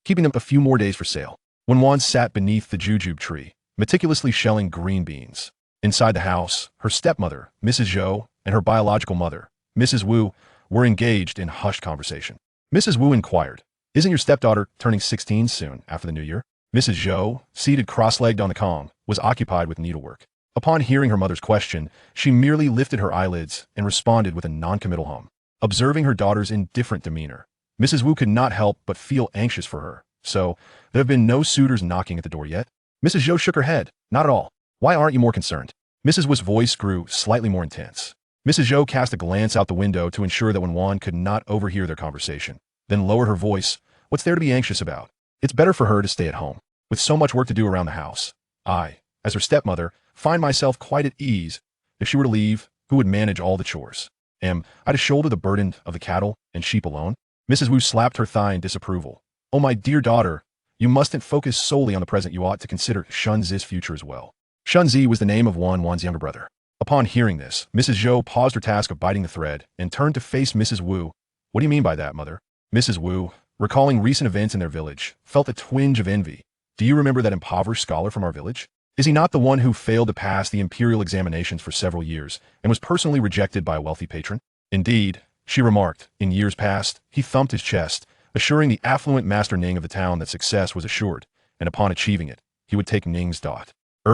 keeping them a few more days for sale. When Juan sat beneath the jujube tree, meticulously shelling green beans. Inside the house, her stepmother, Mrs. Zhou, and her biological mother, Mrs. Wu, were engaged in hushed conversation. Mrs. Wu inquired, "Isn't your stepdaughter turning 16 soon after the new year?" Mrs. Zhou, seated cross-legged on the Kong, was occupied with needlework. Upon hearing her mother's question, she merely lifted her eyelids and responded with a non-committal hum. Observing her daughter's indifferent demeanor, Mrs. Wu could not help but feel anxious for her. "So, there have been no suitors knocking at the door yet?" Mrs. Zhou shook her head. "Not at all. Why aren't you more concerned?" Mrs. Wu's voice grew slightly more intense. Mrs. Zhou cast a glance out the window to ensure that Wan could not overhear their conversation, then lowered her voice. "What's there to be anxious about? It's better for her to stay at home, with so much work to do around the house. I, as her stepmother, find myself quite at ease. If she were to leave, who would manage all the chores? Am I to shoulder the burden of the cattle and sheep alone?" Mrs. Wu slapped her thigh in disapproval. "Oh, my dear daughter, you mustn't focus solely on the present. You ought to consider Shunzi's future as well." Shunzi was the name of Wan's younger brother. Upon hearing this, Mrs. Zhou paused her task of biting the thread and turned to face Mrs. Wu. "What do you mean by that, mother?" Mrs. Wu, recalling recent events in their village, felt a twinge of envy. "Do you remember that impoverished scholar from our village? Is he not the one who failed to pass the imperial examinations for several years and was personally rejected by a wealthy patron?" "Indeed," she remarked, "in years past, he thumped his chest, assuring the affluent Master Ning of the town that success was assured, and upon achieving it, he would take Ning's daughter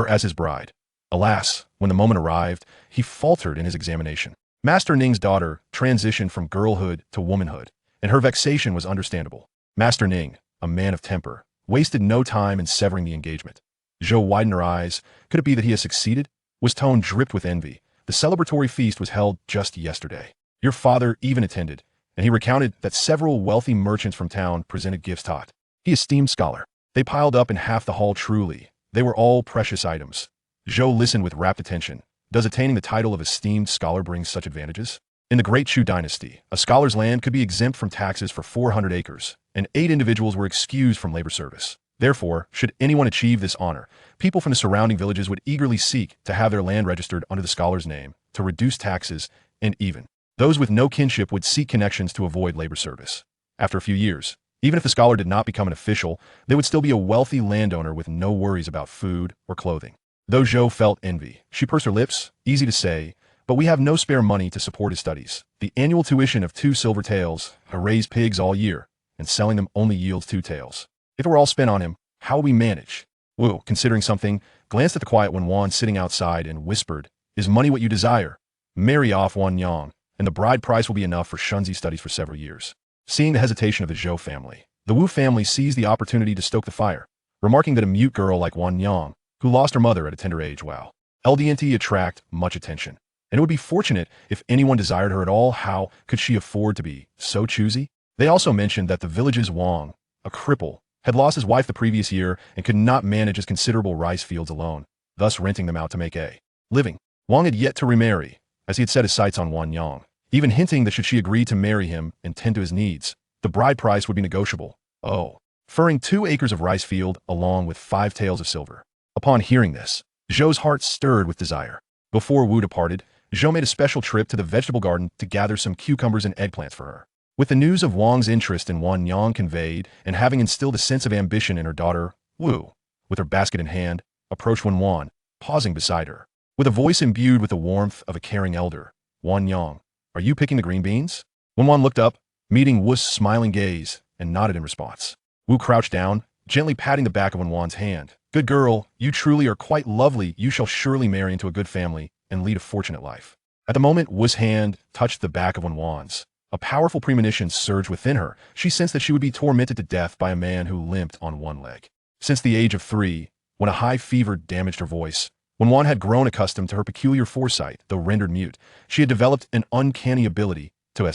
as his bride. Alas, when the moment arrived, he faltered in his examination. Master Ning's daughter transitioned from girlhood to womanhood, and her vexation was understandable. Master Ning, a man of temper, wasted no time in severing the engagement." Zhou widened her eyes. "Could it be that he has succeeded?" His tone dripped with envy. "The celebratory feast was held just yesterday. Your father even attended, and he recounted that several wealthy merchants from town presented gifts to the esteemed scholar. They piled up in half the hall. Truly, they were all precious items." Zhou listened with rapt attention. "Does attaining the title of esteemed scholar bring such advantages? In the Great Chu dynasty, a scholar's land could be exempt from taxes for 400 acres, and 8 individuals were excused from labor service. Therefore, should anyone achieve this honor, people from the surrounding villages would eagerly seek to have their land registered under the scholar's name to reduce taxes, and even those with no kinship would seek connections to avoid labor service. After a few years, even if the scholar did not become an official, they would still be a wealthy landowner with no worries about food or clothing." Though Zhou felt envy, she pursed her lips. "Easy to say, but we have no spare money to support his studies. The annual tuition of 2 silver taels, I raise pigs all year, and selling them only yields 2 taels. If it were all spent on him, how will we manage?" Wu, considering something, glanced at the quiet Wan sitting outside and whispered, "Is money what you desire? Marry off Wan Yang, and the bride price will be enough for Shunzi's studies for several years." Seeing the hesitation of the Zhou family, the Wu family seized the opportunity to stoke the fire, remarking that a mute girl like Wan Yang, who lost her mother at a tender age, LDNT attract much attention, and it would be fortunate if anyone desired her at all. How could she afford to be so choosy? They also mentioned that the village's Wang, a cripple, had lost his wife the previous year and could not manage his considerable rice fields alone, thus renting them out to make a living. Wang had yet to remarry, as he had set his sights on Wan Yang, even hinting that should she agree to marry him and tend to his needs, the bride price would be negotiable. Furring 2 acres of rice field along with 5 taels of silver. Upon hearing this, Zhou's heart stirred with desire. Before Wu departed, Zhou made a special trip to the vegetable garden to gather some cucumbers and eggplants for her. With the news of Wang's interest in Wan Yang conveyed, and having instilled a sense of ambition in her daughter, Wu, with her basket in hand, approached Wan, pausing beside her. With a voice imbued with the warmth of a caring elder, "Wan Yang, are you picking the green beans?" Wan looked up, meeting Wu's smiling gaze, and nodded in response. Wu crouched down, gently patting the back of Wan's hand. "Good girl, you truly are quite lovely. You shall surely marry into a good family and lead a fortunate life." At the moment Wu's hand touched the back of Wan's, a powerful premonition surged within her. She sensed that she would be tormented to death by a man who limped on one leg. Since the age of 3, when a high fever damaged her voice, when Wan had grown accustomed to her peculiar foresight, though rendered mute, she had developed an uncanny ability to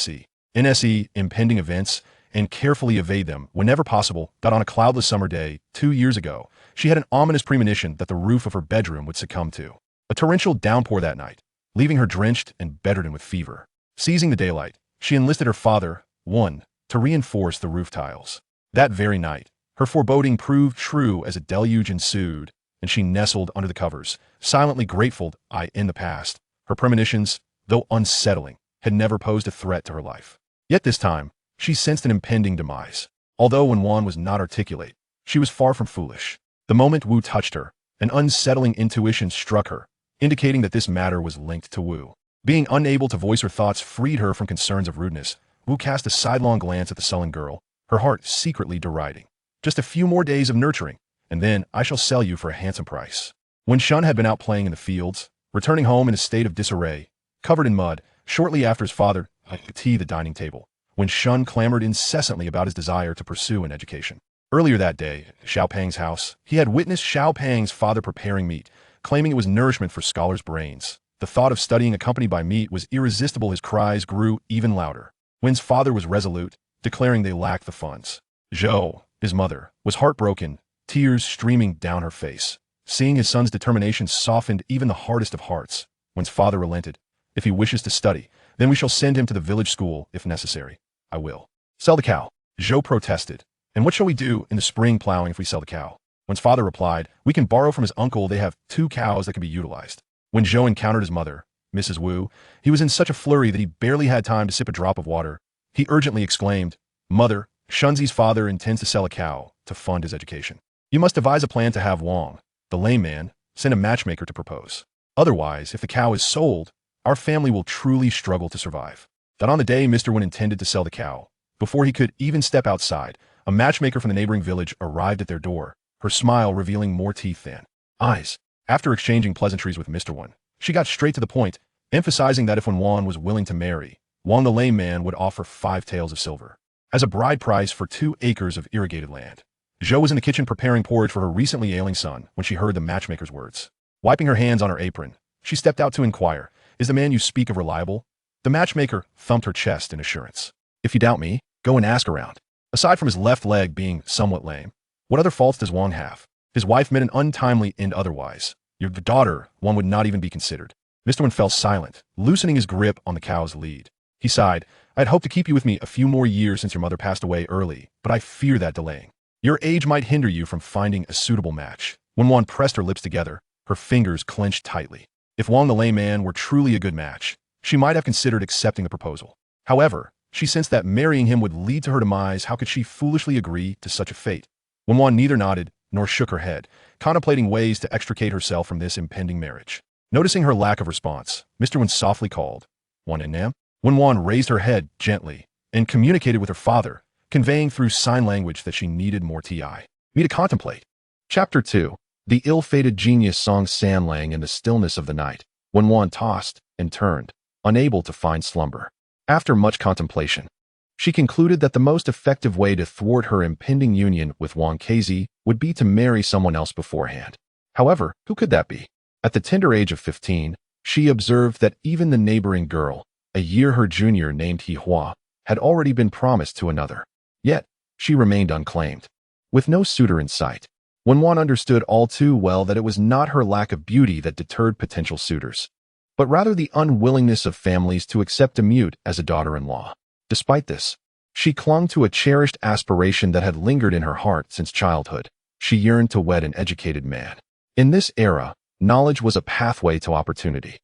NSE impending events and carefully evade them whenever possible. That on a cloudless summer day 2 years ago, she had an ominous premonition that the roof of her bedroom would succumb to a torrential downpour that night, leaving her drenched and bedridden with fever. Seizing the daylight, she enlisted her father, Wan, to reinforce the roof tiles. That very night, her foreboding proved true as a deluge ensued, and she nestled under the covers, silently grateful. In the past, her premonitions, though unsettling, had never posed a threat to her life. Yet this time, she sensed an impending demise. Although Wenwan was not articulate, she was far from foolish. The moment Wu touched her, an unsettling intuition struck her, indicating that this matter was linked to Wu. Being unable to voice her thoughts freed her from concerns of rudeness. Wu cast a sidelong glance at the sullen girl, her heart secretly deriding. Just a few more days of nurturing, and then I shall sell you for a handsome price. When Shun had been out playing in the fields, returning home in a state of disarray, covered in mud, shortly after his father had tea the dining table, when Shun clamored incessantly about his desire to pursue an education. Earlier that day, at Xiao Pang's house, he had witnessed Xiao Pang's father preparing meat, claiming it was nourishment for scholars' brains. The thought of studying accompanied by meat was irresistible. His cries grew even louder. Wen's father was resolute, declaring they lacked the funds. Zhou, his mother, was heartbroken, tears streaming down her face. Seeing his son's determination softened even the hardest of hearts. Wen's father relented. If he wishes to study, then we shall send him to the village school if necessary. I will. Sell the cow. Zhou protested. And what shall we do in the spring plowing if we sell the cow? Wen's father replied, we can borrow from his uncle. They have 2 cows that can be utilized. When Zhou encountered his mother, Mrs. Wu, he was in such a flurry that he barely had time to sip a drop of water. He urgently exclaimed, Mother, Shunzi's father intends to sell a cow to fund his education. You must devise a plan to have Wang, the lame man, send a matchmaker to propose. Otherwise, if the cow is sold, our family will truly struggle to survive. That on the day Mr. Wen intended to sell the cow, before he could even step outside, a matchmaker from the neighboring village arrived at their door, her smile revealing more teeth than eyes. After exchanging pleasantries with Mr. Wen, she got straight to the point, emphasizing that if Wan was willing to marry, Wang the lame man would offer 5 taels of silver as a bride price for 2 acres of irrigated land. Zhou was in the kitchen preparing porridge for her recently ailing son when she heard the matchmaker's words. Wiping her hands on her apron, she stepped out to inquire, is the man you speak of reliable? The matchmaker thumped her chest in assurance. If you doubt me, go and ask around. Aside from his left leg being somewhat lame, what other faults does Wang have? His wife met an untimely end otherwise. Your daughter, one would not even be considered. Mr. Wen fell silent, loosening his grip on the cow's lead. He sighed, I had hoped to keep you with me a few more years since your mother passed away early, but I fear that delaying. Your age might hinder you from finding a suitable match. When Wan pressed her lips together, her fingers clenched tightly. If Wang the lame man were truly a good match, she might have considered accepting the proposal. However, she sensed that marrying him would lead to her demise. How could she foolishly agree to such a fate? When Wan neither nodded nor shook her head, contemplating ways to extricate herself from this impending marriage. Noticing her lack of response, Mr. Wen softly called, Wan and Nam? When Wan raised her head gently and communicated with her father, conveying through sign language that she needed more me to contemplate. Chapter 2. The ill-fated genius Song Sanlang in the stillness of the night, when Wan tossed and turned, unable to find slumber. After much contemplation, she concluded that the most effective way to thwart her impending union with Wang Kezi would be to marry someone else beforehand. However, who could that be? At the tender age of 15, she observed that even the neighboring girl, a year her junior named He Hua, had already been promised to another. Yet, she remained unclaimed. With no suitor in sight, Wen Wan understood all too well that it was not her lack of beauty that deterred potential suitors, but rather the unwillingness of families to accept a mute as a daughter-in-law. Despite this, she clung to a cherished aspiration that had lingered in her heart since childhood. She yearned to wed an educated man. In this era, knowledge was a pathway to opportunity.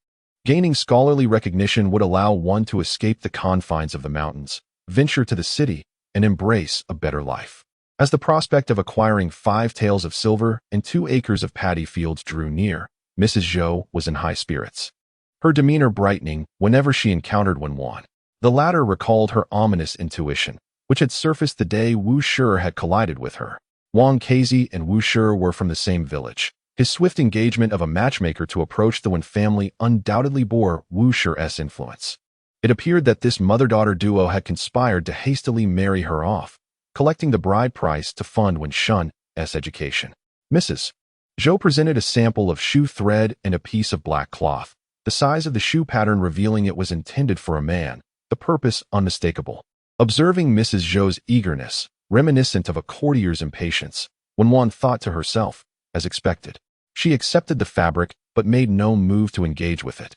Gaining scholarly recognition would allow one to escape the confines of the mountains, venture to the city, and embrace a better life. As the prospect of acquiring 5 taels of silver and 2 acres of paddy fields drew near, Mrs. Zhou was in high spirits, her demeanor brightening whenever she encountered Wen Wan. The latter recalled her ominous intuition, which had surfaced the day Wu Shi had collided with her. Wang Kezi and Wu Shi were from the same village. His swift engagement of a matchmaker to approach the Wen family undoubtedly bore Wu Shi's influence. It appeared that this mother-daughter duo had conspired to hastily marry her off, collecting the bride price to fund Wen Shun's education. Mrs. Zhou presented a sample of shoe thread and a piece of black cloth, the size of the shoe pattern revealing it was intended for a man, the purpose unmistakable. Observing Mrs. Zhou's eagerness, reminiscent of a courtier's impatience, Wen Wan thought to herself, as expected. She accepted the fabric, but made no move to engage with it,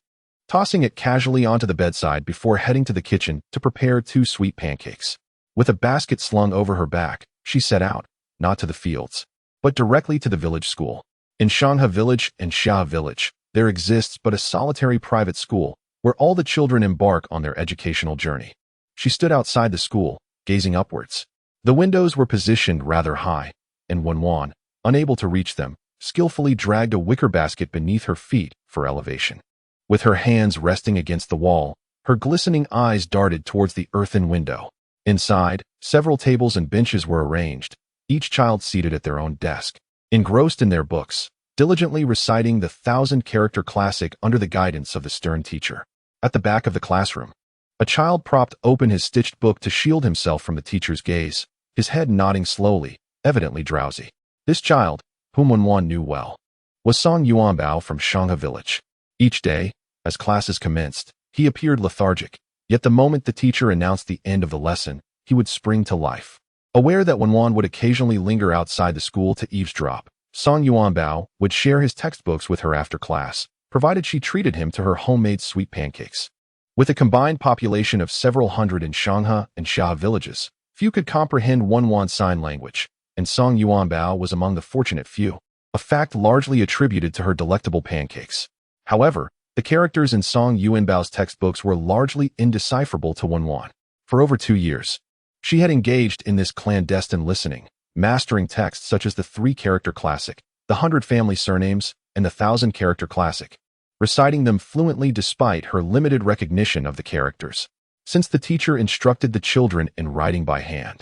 tossing it casually onto the bedside before heading to the kitchen to prepare 2 sweet pancakes. With a basket slung over her back, she set out, not to the fields, but directly to the village school. In Shanghe Village and Shanghe Village, there exists but a solitary private school, where all the children embark on their educational journey. She stood outside the school, gazing upwards. The windows were positioned rather high, and Wenwan, unable to reach them, skillfully dragged a wicker basket beneath her feet for elevation. With her hands resting against the wall, her glistening eyes darted towards the earthen window. Inside, several tables and benches were arranged, each child seated at their own desk, engrossed in their books, diligently reciting the 1,000-character classic under the guidance of the stern teacher. At the back of the classroom, a child propped open his stitched book to shield himself from the teacher's gaze, his head nodding slowly, evidently drowsy. This child, whom Wenwan knew well, was Song Yuanbao from Shanghe Village. Each day, as classes commenced, he appeared lethargic, yet the moment the teacher announced the end of the lesson, he would spring to life. Aware that Wenwan would occasionally linger outside the school to eavesdrop, Song Yuanbao would share his textbooks with her after class, provided she treated him to her homemade sweet pancakes. With a combined population of several hundred in Shanghe and Xia villages, few could comprehend Wenwan's sign language, and Song Yuanbao was among the fortunate few, a fact largely attributed to her delectable pancakes. However, the characters in Song Yuanbao's textbooks were largely indecipherable to Wenwan. For over 2 years, she had engaged in this clandestine listening, mastering texts such as the 3-character classic, the 100 family surnames, and the 1,000-character classic, reciting them fluently despite her limited recognition of the characters. Since the teacher instructed the children in writing by hand,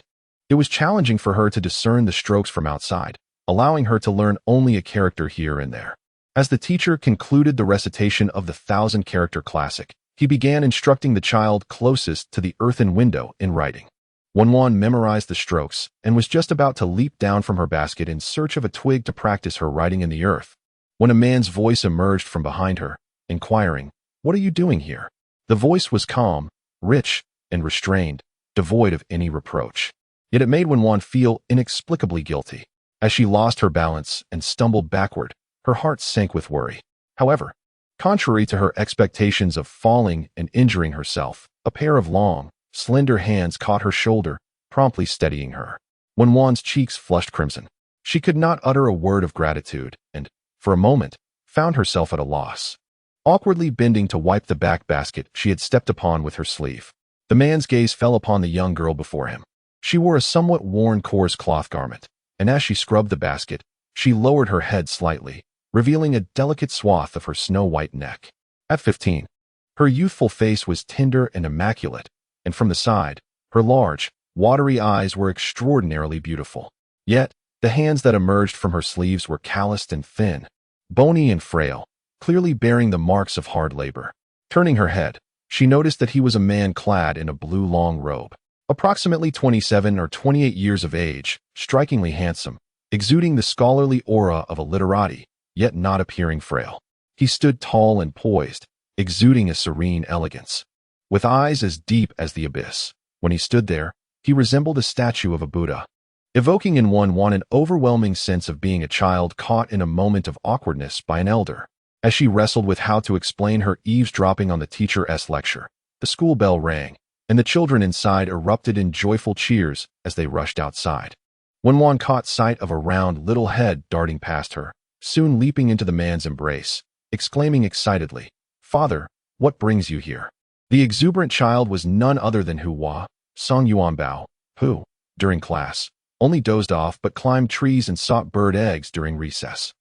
it was challenging for her to discern the strokes from outside, allowing her to learn only a character here and there. As the teacher concluded the recitation of the 1,000-character classic, he began instructing the child closest to the earthen window in writing. Wenwan memorized the strokes and was just about to leap down from her basket in search of a twig to practice her writing in the earth, when a man's voice emerged from behind her, inquiring, "What are you doing here?" The voice was calm, rich, and restrained, devoid of any reproach. Yet it made Wenwan feel inexplicably guilty. As she lost her balance and stumbled backward, her heart sank with worry. However, contrary to her expectations of falling and injuring herself, a pair of long, slender hands caught her shoulder, promptly steadying her. Wenwan's cheeks flushed crimson. She could not utter a word of gratitude and, for a moment, found herself at a loss. Awkwardly bending to wipe the back basket she had stepped upon with her sleeve, the man's gaze fell upon the young girl before him. She wore a somewhat worn coarse cloth garment, and as she scrubbed the basket, she lowered her head slightly, revealing a delicate swath of her snow-white neck. At 15, her youthful face was tender and immaculate, and from the side, her large, watery eyes were extraordinarily beautiful. Yet, the hands that emerged from her sleeves were calloused and thin, bony and frail, clearly bearing the marks of hard labor. Turning her head, she noticed that he was a man clad in a blue long robe, approximately 27 or 28 years of age, strikingly handsome, exuding the scholarly aura of a literati, yet not appearing frail. He stood tall and poised, exuding a serene elegance. With eyes as deep as the abyss, when he stood there, he resembled a statue of a Buddha, evoking in Wenwan an overwhelming sense of being a child caught in a moment of awkwardness by an elder. As she wrestled with how to explain her eavesdropping on the teacher's lecture, the school bell rang, and the children inside erupted in joyful cheers as they rushed outside. Wenwan caught sight of a round little head darting past her, soon leaping into the man's embrace, exclaiming excitedly, "Father, what brings you here?" The exuberant child was none other than Hua, Song Yuanbao, who, during class, only dozed off but climbed trees and sought bird eggs during recess.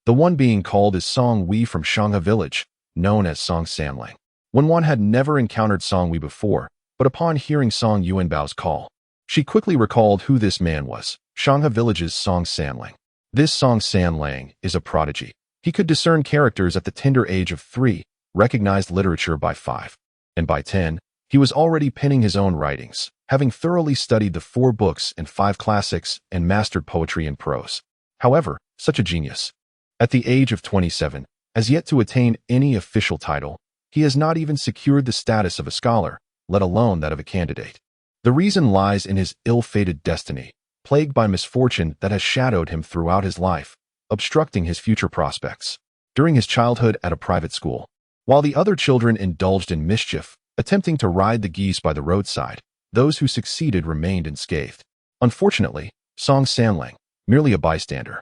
The one being called is Song Wei from Shanghe Village, known as Song Sanlang. Wenwan had never encountered Song Wei before, but upon hearing Song Yuanbao's call, she quickly recalled who this man was, Shanghe Village's Song Sanlang. This Song Sanlang is a prodigy. He could discern characters at the tender age of 3, recognized literature by 5, and by 10, he was already penning his own writings, having thoroughly studied the 4 books and 5 classics and mastered poetry and prose. However, such a genius, at the age of 27, has yet to attain any official title. He has not even secured the status of a scholar, let alone that of a candidate. The reason lies in his ill-fated destiny, plagued by misfortune that has shadowed him throughout his life, obstructing his future prospects. During his childhood at a private school, while the other children indulged in mischief, attempting to ride the geese by the roadside, those who succeeded remained unscathed. Unfortunately, Song Sanlang, merely a bystander,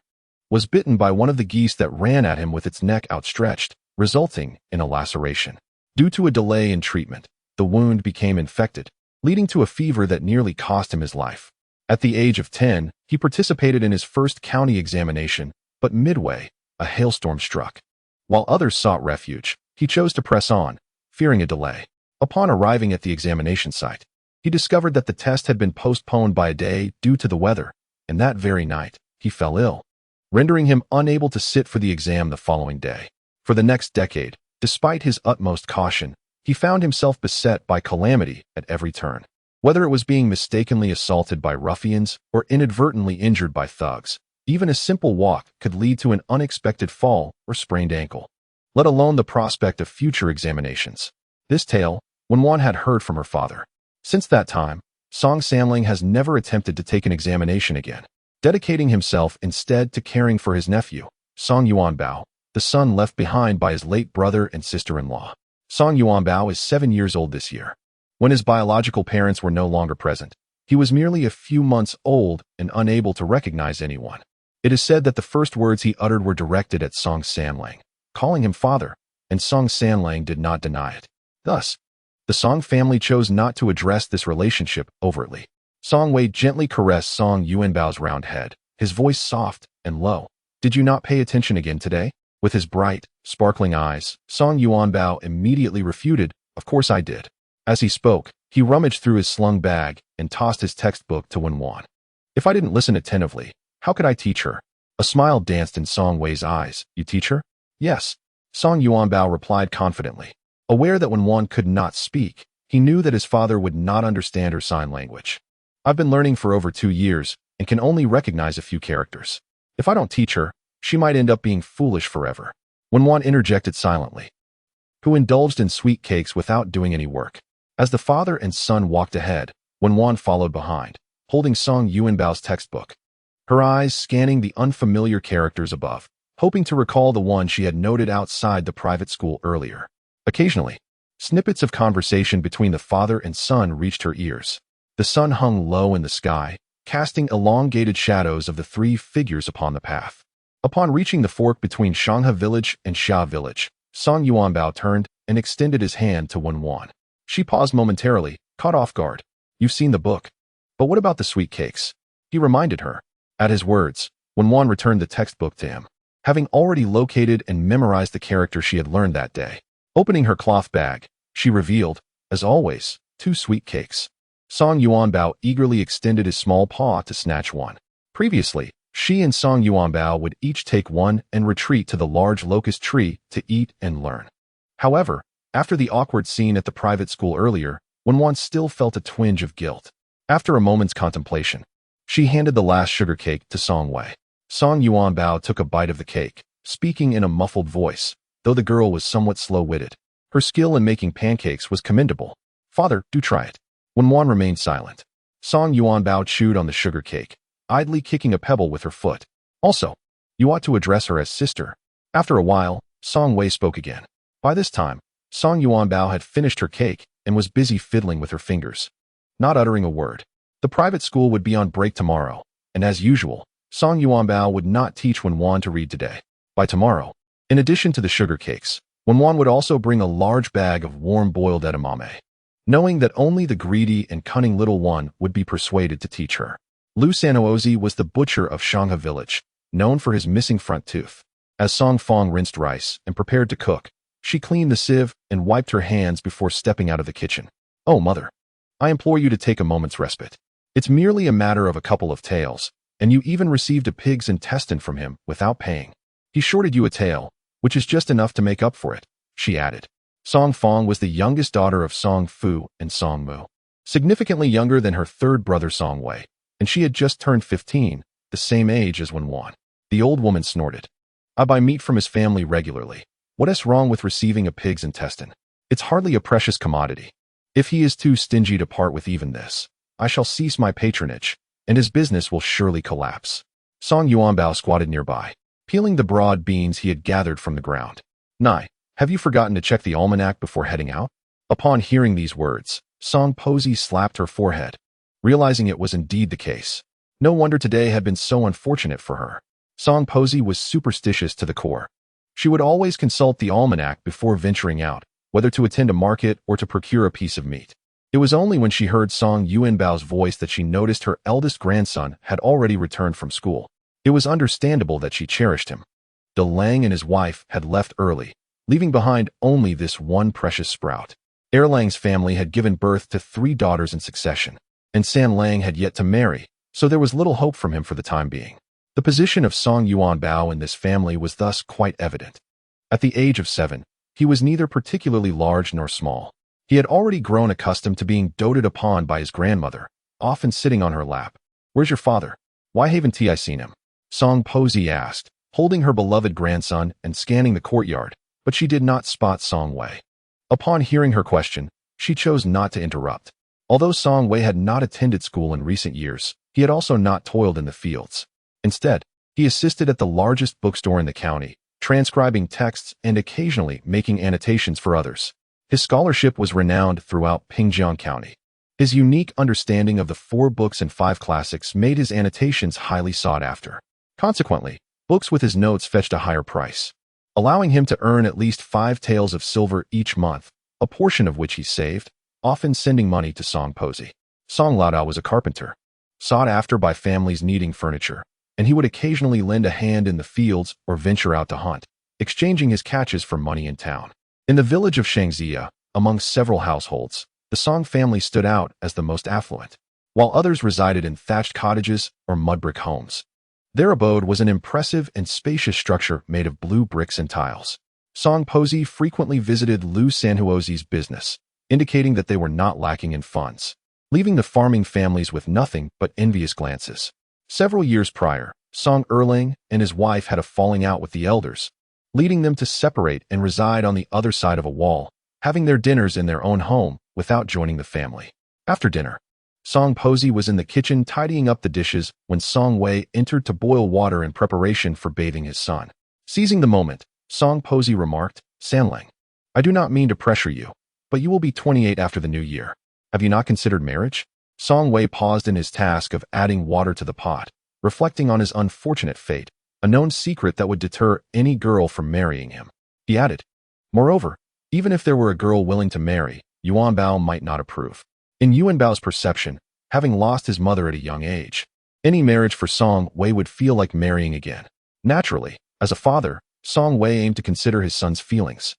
was bitten by one of the geese that ran at him with its neck outstretched, resulting in a laceration. Due to a delay in treatment, the wound became infected, leading to a fever that nearly cost him his life. At the age of 10, he participated in his first county examination, but midway, a hailstorm struck. While others sought refuge, he chose to press on, fearing a delay. Upon arriving at the examination site, he discovered that the test had been postponed by a day due to the weather, and that very night, he fell ill, rendering him unable to sit for the exam the following day. For the next decade, despite his utmost caution, he found himself beset by calamity at every turn. Whether it was being mistakenly assaulted by ruffians or inadvertently injured by thugs, even a simple walk could lead to an unexpected fall or sprained ankle, let alone the prospect of future examinations. This tale, Wenwan had heard from her father. Since that time, Song Sanling has never attempted to take an examination again, dedicating himself instead to caring for his nephew, Song Yuanbao, the son left behind by his late brother and sister-in-law. Song Yuanbao is 7 years old this year. When his biological parents were no longer present, he was merely a few months old and unable to recognize anyone. It is said that the first words he uttered were directed at Song Sanlang, calling him father, and Song Sanlang did not deny it. Thus, the Song family chose not to address this relationship overtly. Song Wei gently caressed Song Yuanbao's round head, his voice soft and low. "Did you not pay attention again today?" With his bright, sparkling eyes, Song Yuanbao immediately refuted, "Of course I did." As he spoke, he rummaged through his slung bag and tossed his textbook to Wenwan. "If I didn't listen attentively, how could I teach her?" A smile danced in Song Wei's eyes. "You teach her?" "Yes," Song Yuanbao replied confidently. Aware that Wenwan could not speak, he knew that his father would not understand her sign language. "I've been learning for over 2 years and can only recognize a few characters. If I don't teach her, she might end up being foolish forever." Wenwan interjected silently, who indulged in sweet cakes without doing any work. As the father and son walked ahead, Wenwan followed behind, holding Song Yuanbao's textbook, her eyes scanning the unfamiliar characters above, hoping to recall the one she had noted outside the private school earlier. Occasionally, snippets of conversation between the father and son reached her ears. The sun hung low in the sky, casting elongated shadows of the 3 figures upon the path. Upon reaching the fork between Shanghe Village and Shanghe Village, Song Yuanbao turned and extended his hand to Wenwan. She paused momentarily, caught off guard. "You've seen the book. But what about the sweet cakes?" he reminded her. At his words, Wenwan returned the textbook to him, having already located and memorized the character she had learned that day. Opening her cloth bag, she revealed, as always, 2 sweet cakes. Song Yuanbao eagerly extended his small paw to snatch one. Previously, she and Song Yuanbao would each take one and retreat to the large locust tree to eat and learn. However, after the awkward scene at the private school earlier, Wenwan still felt a twinge of guilt. After a moment's contemplation, she handed the last sugar cake to Song Wei. Song Yuanbao took a bite of the cake, speaking in a muffled voice, though the girl was somewhat slow-witted. Her skill in making pancakes was commendable. "Father, do try it." Wenwan remained silent. Song Yuanbao chewed on the sugar cake, idly kicking a pebble with her foot. "Also, you ought to address her as sister." After a while, Song Wei spoke again. By this time, Song Yuanbao had finished her cake and was busy fiddling with her fingers, not uttering a word. The private school would be on break tomorrow, and as usual, Song Yuanbao would not teach Wenwan to read today. By tomorrow, in addition to the sugar cakes, Wenwan would also bring a large bag of warm boiled edamame, knowing that only the greedy and cunning little one would be persuaded to teach her. Lu Sanoozi was the butcher of Shanghe Village, known for his missing front tooth. As Song Fong rinsed rice and prepared to cook, she cleaned the sieve and wiped her hands before stepping out of the kitchen. "Oh, mother, I implore you to take a moment's respite. It's merely a matter of a couple of taels, and you even received a pig's intestine from him without paying. He shorted you a tael, which is just enough to make up for it," she added. Song Fong was the youngest daughter of Song Fu and Song Mu, significantly younger than her third brother Song Wei, and she had just turned 15, the same age as Wenwan. The old woman snorted. "I buy meat from his family regularly. What is wrong with receiving a pig's intestine? It's hardly a precious commodity. If he is too stingy to part with even this, I shall cease my patronage, and his business will surely collapse." Song Yuanbao squatted nearby, peeling the broad beans he had gathered from the ground. "Nai, have you forgotten to check the almanac before heading out?" Upon hearing these words, Song Posey slapped her forehead, realizing it was indeed the case. No wonder today had been so unfortunate for her. Song Posey was superstitious to the core. She would always consult the almanac before venturing out, whether to attend a market or to procure a piece of meat. It was only when she heard Song Yuanbao's voice that she noticed her eldest grandson had already returned from school. It was understandable that she cherished him. De Lang and his wife had left early, leaving behind only this one precious sprout. Erlang's family had given birth to 3 daughters in succession, and San Lang had yet to marry, so there was little hope from him for the time being. The position of Song Yuanbao in this family was thus quite evident. At the age of 7, he was neither particularly large nor small. He had already grown accustomed to being doted upon by his grandmother, often sitting on her lap. "Where's your father? Why haven't I seen him?" Song Posey asked, holding her beloved grandson and scanning the courtyard, but she did not spot Song Wei. Upon hearing her question, she chose not to interrupt. Although Song Wei had not attended school in recent years, he had also not toiled in the fields. Instead, he assisted at the largest bookstore in the county, transcribing texts and occasionally making annotations for others. His scholarship was renowned throughout Pingjiang County. His unique understanding of the 4 books and 5 classics made his annotations highly sought after. Consequently, books with his notes fetched a higher price, allowing him to earn at least 5 taels of silver each month, a portion of which he saved, often sending money to Song Posey. Song Laodao was a carpenter, sought after by families needing furniture, and he would occasionally lend a hand in the fields or venture out to hunt, exchanging his catches for money in town. In the village of Shangzia, among several households, the Song family stood out as the most affluent, while others resided in thatched cottages or mud brick homes. Their abode was an impressive and spacious structure made of blue bricks and tiles. Song Posey frequently visited Lu Sanhuozi's business, indicating that they were not lacking in funds, leaving the farming families with nothing but envious glances. Several years prior, Song Erlang and his wife had a falling out with the elders, leading them to separate and reside on the other side of a wall, having their dinners in their own home without joining the family. After dinner, Song Posey was in the kitchen tidying up the dishes when Song Wei entered to boil water in preparation for bathing his son. Seizing the moment, Song Posey remarked, "San Lang, I do not mean to pressure you, but you will be 28 after the new year. Have you not considered marriage?" Song Wei paused in his task of adding water to the pot, reflecting on his unfortunate fate, a known secret that would deter any girl from marrying him. He added, "Moreover, even if there were a girl willing to marry, Yuanbao might not approve." In Yuanbao's perception, having lost his mother at a young age, any marriage for Song Wei would feel like marrying again. Naturally, as a father, Song Wei aimed to consider his son's feelings,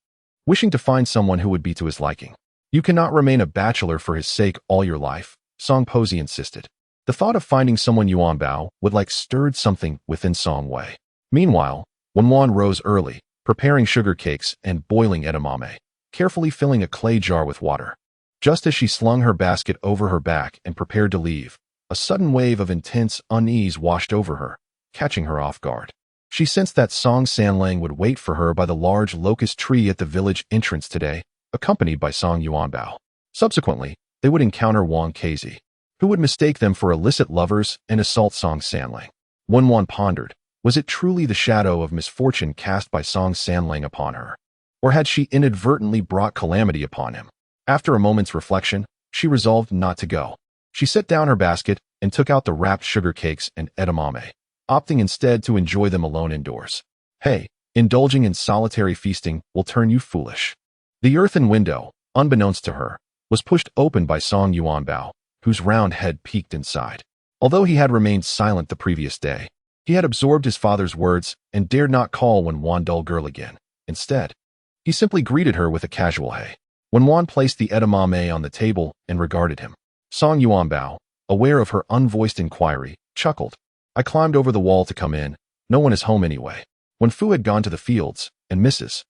wishing to find someone who would be to his liking. "You cannot remain a bachelor for his sake all your life," Song Posey insisted. The thought of finding someone Yuanbao would like stirred something within Song Wei. Meanwhile, Wenwan rose early, preparing sugar cakes and boiling edamame, carefully filling a clay jar with water. Just as she slung her basket over her back and prepared to leave, a sudden wave of intense unease washed over her, catching her off guard. She sensed that Song Sanlang would wait for her by the large locust tree at the village entrance today, accompanied by Song Yuanbao. Subsequently, they would encounter Wang Kezi, who would mistake them for illicit lovers and assault Song Sanlang. Wenwan pondered, was it truly the shadow of misfortune cast by Song Sanlang upon her? Or had she inadvertently brought calamity upon him? After a moment's reflection, she resolved not to go. She set down her basket and took out the wrapped sugar cakes and edamame, opting instead to enjoy them alone indoors. Hey, indulging in solitary feasting will turn you foolish. The earthen window, unbeknownst to her, was pushed open by Song Yuanbao, whose round head peeked inside. Although he had remained silent the previous day, he had absorbed his father's words and dared not call Wenwan dull girl again. Instead, he simply greeted her with a casual hey. Wenwan placed the edamame on the table and regarded him. Song Yuanbao, aware of her unvoiced inquiry, chuckled. I climbed over the wall to come in. No one is home anyway. When Fu had gone to the fields, and Mrs.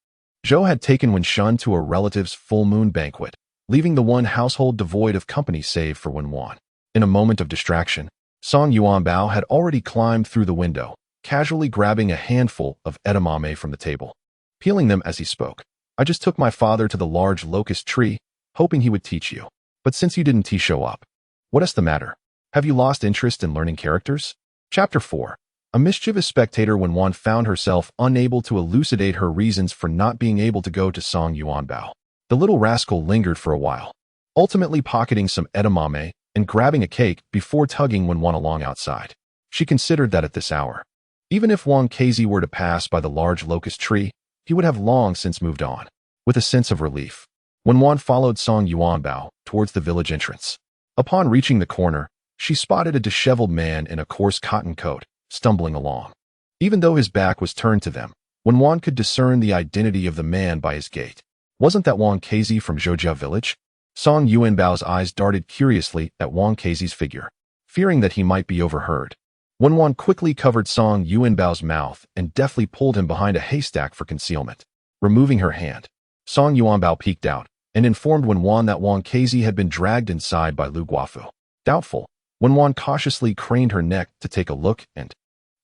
Zhou had taken Wenshun to a relative's full moon banquet, leaving the one household devoid of company save for Wenwan. In a moment of distraction, Song Yuanbao had already climbed through the window, casually grabbing a handful of edamame from the table, peeling them as he spoke. I just took my father to the large locust tree, hoping he would teach you. But since you didn't show up, what is the matter? Have you lost interest in learning characters? Chapter 4. A mischievous spectator Wenwan found herself unable to elucidate her reasons for not being able to go to Song Yuanbao. The little rascal lingered for a while, ultimately pocketing some edamame and grabbing a cake before tugging Wenwan along outside. She considered that at this hour, even if Wang Kezi were to pass by the large locust tree, he would have long since moved on. With a sense of relief, Wenwan followed Song Yuanbao towards the village entrance. Upon reaching the corner, she spotted a disheveled man in a coarse cotton coat, stumbling along. Even though his back was turned to them, Wenwan could discern the identity of the man by his gait. Wasn't that Wang Kezi from Shanghe Village? Song Yuanbao's eyes darted curiously at Wang Kezi's figure, fearing that he might be overheard. Wenwan quickly covered Song Yuanbao's mouth and deftly pulled him behind a haystack for concealment. Removing her hand, Song Yuanbao peeked out and informed Wenwan that Wang Kezi had been dragged inside by Lu Guofu. Doubtful, Wenwan cautiously craned her neck to take a look and,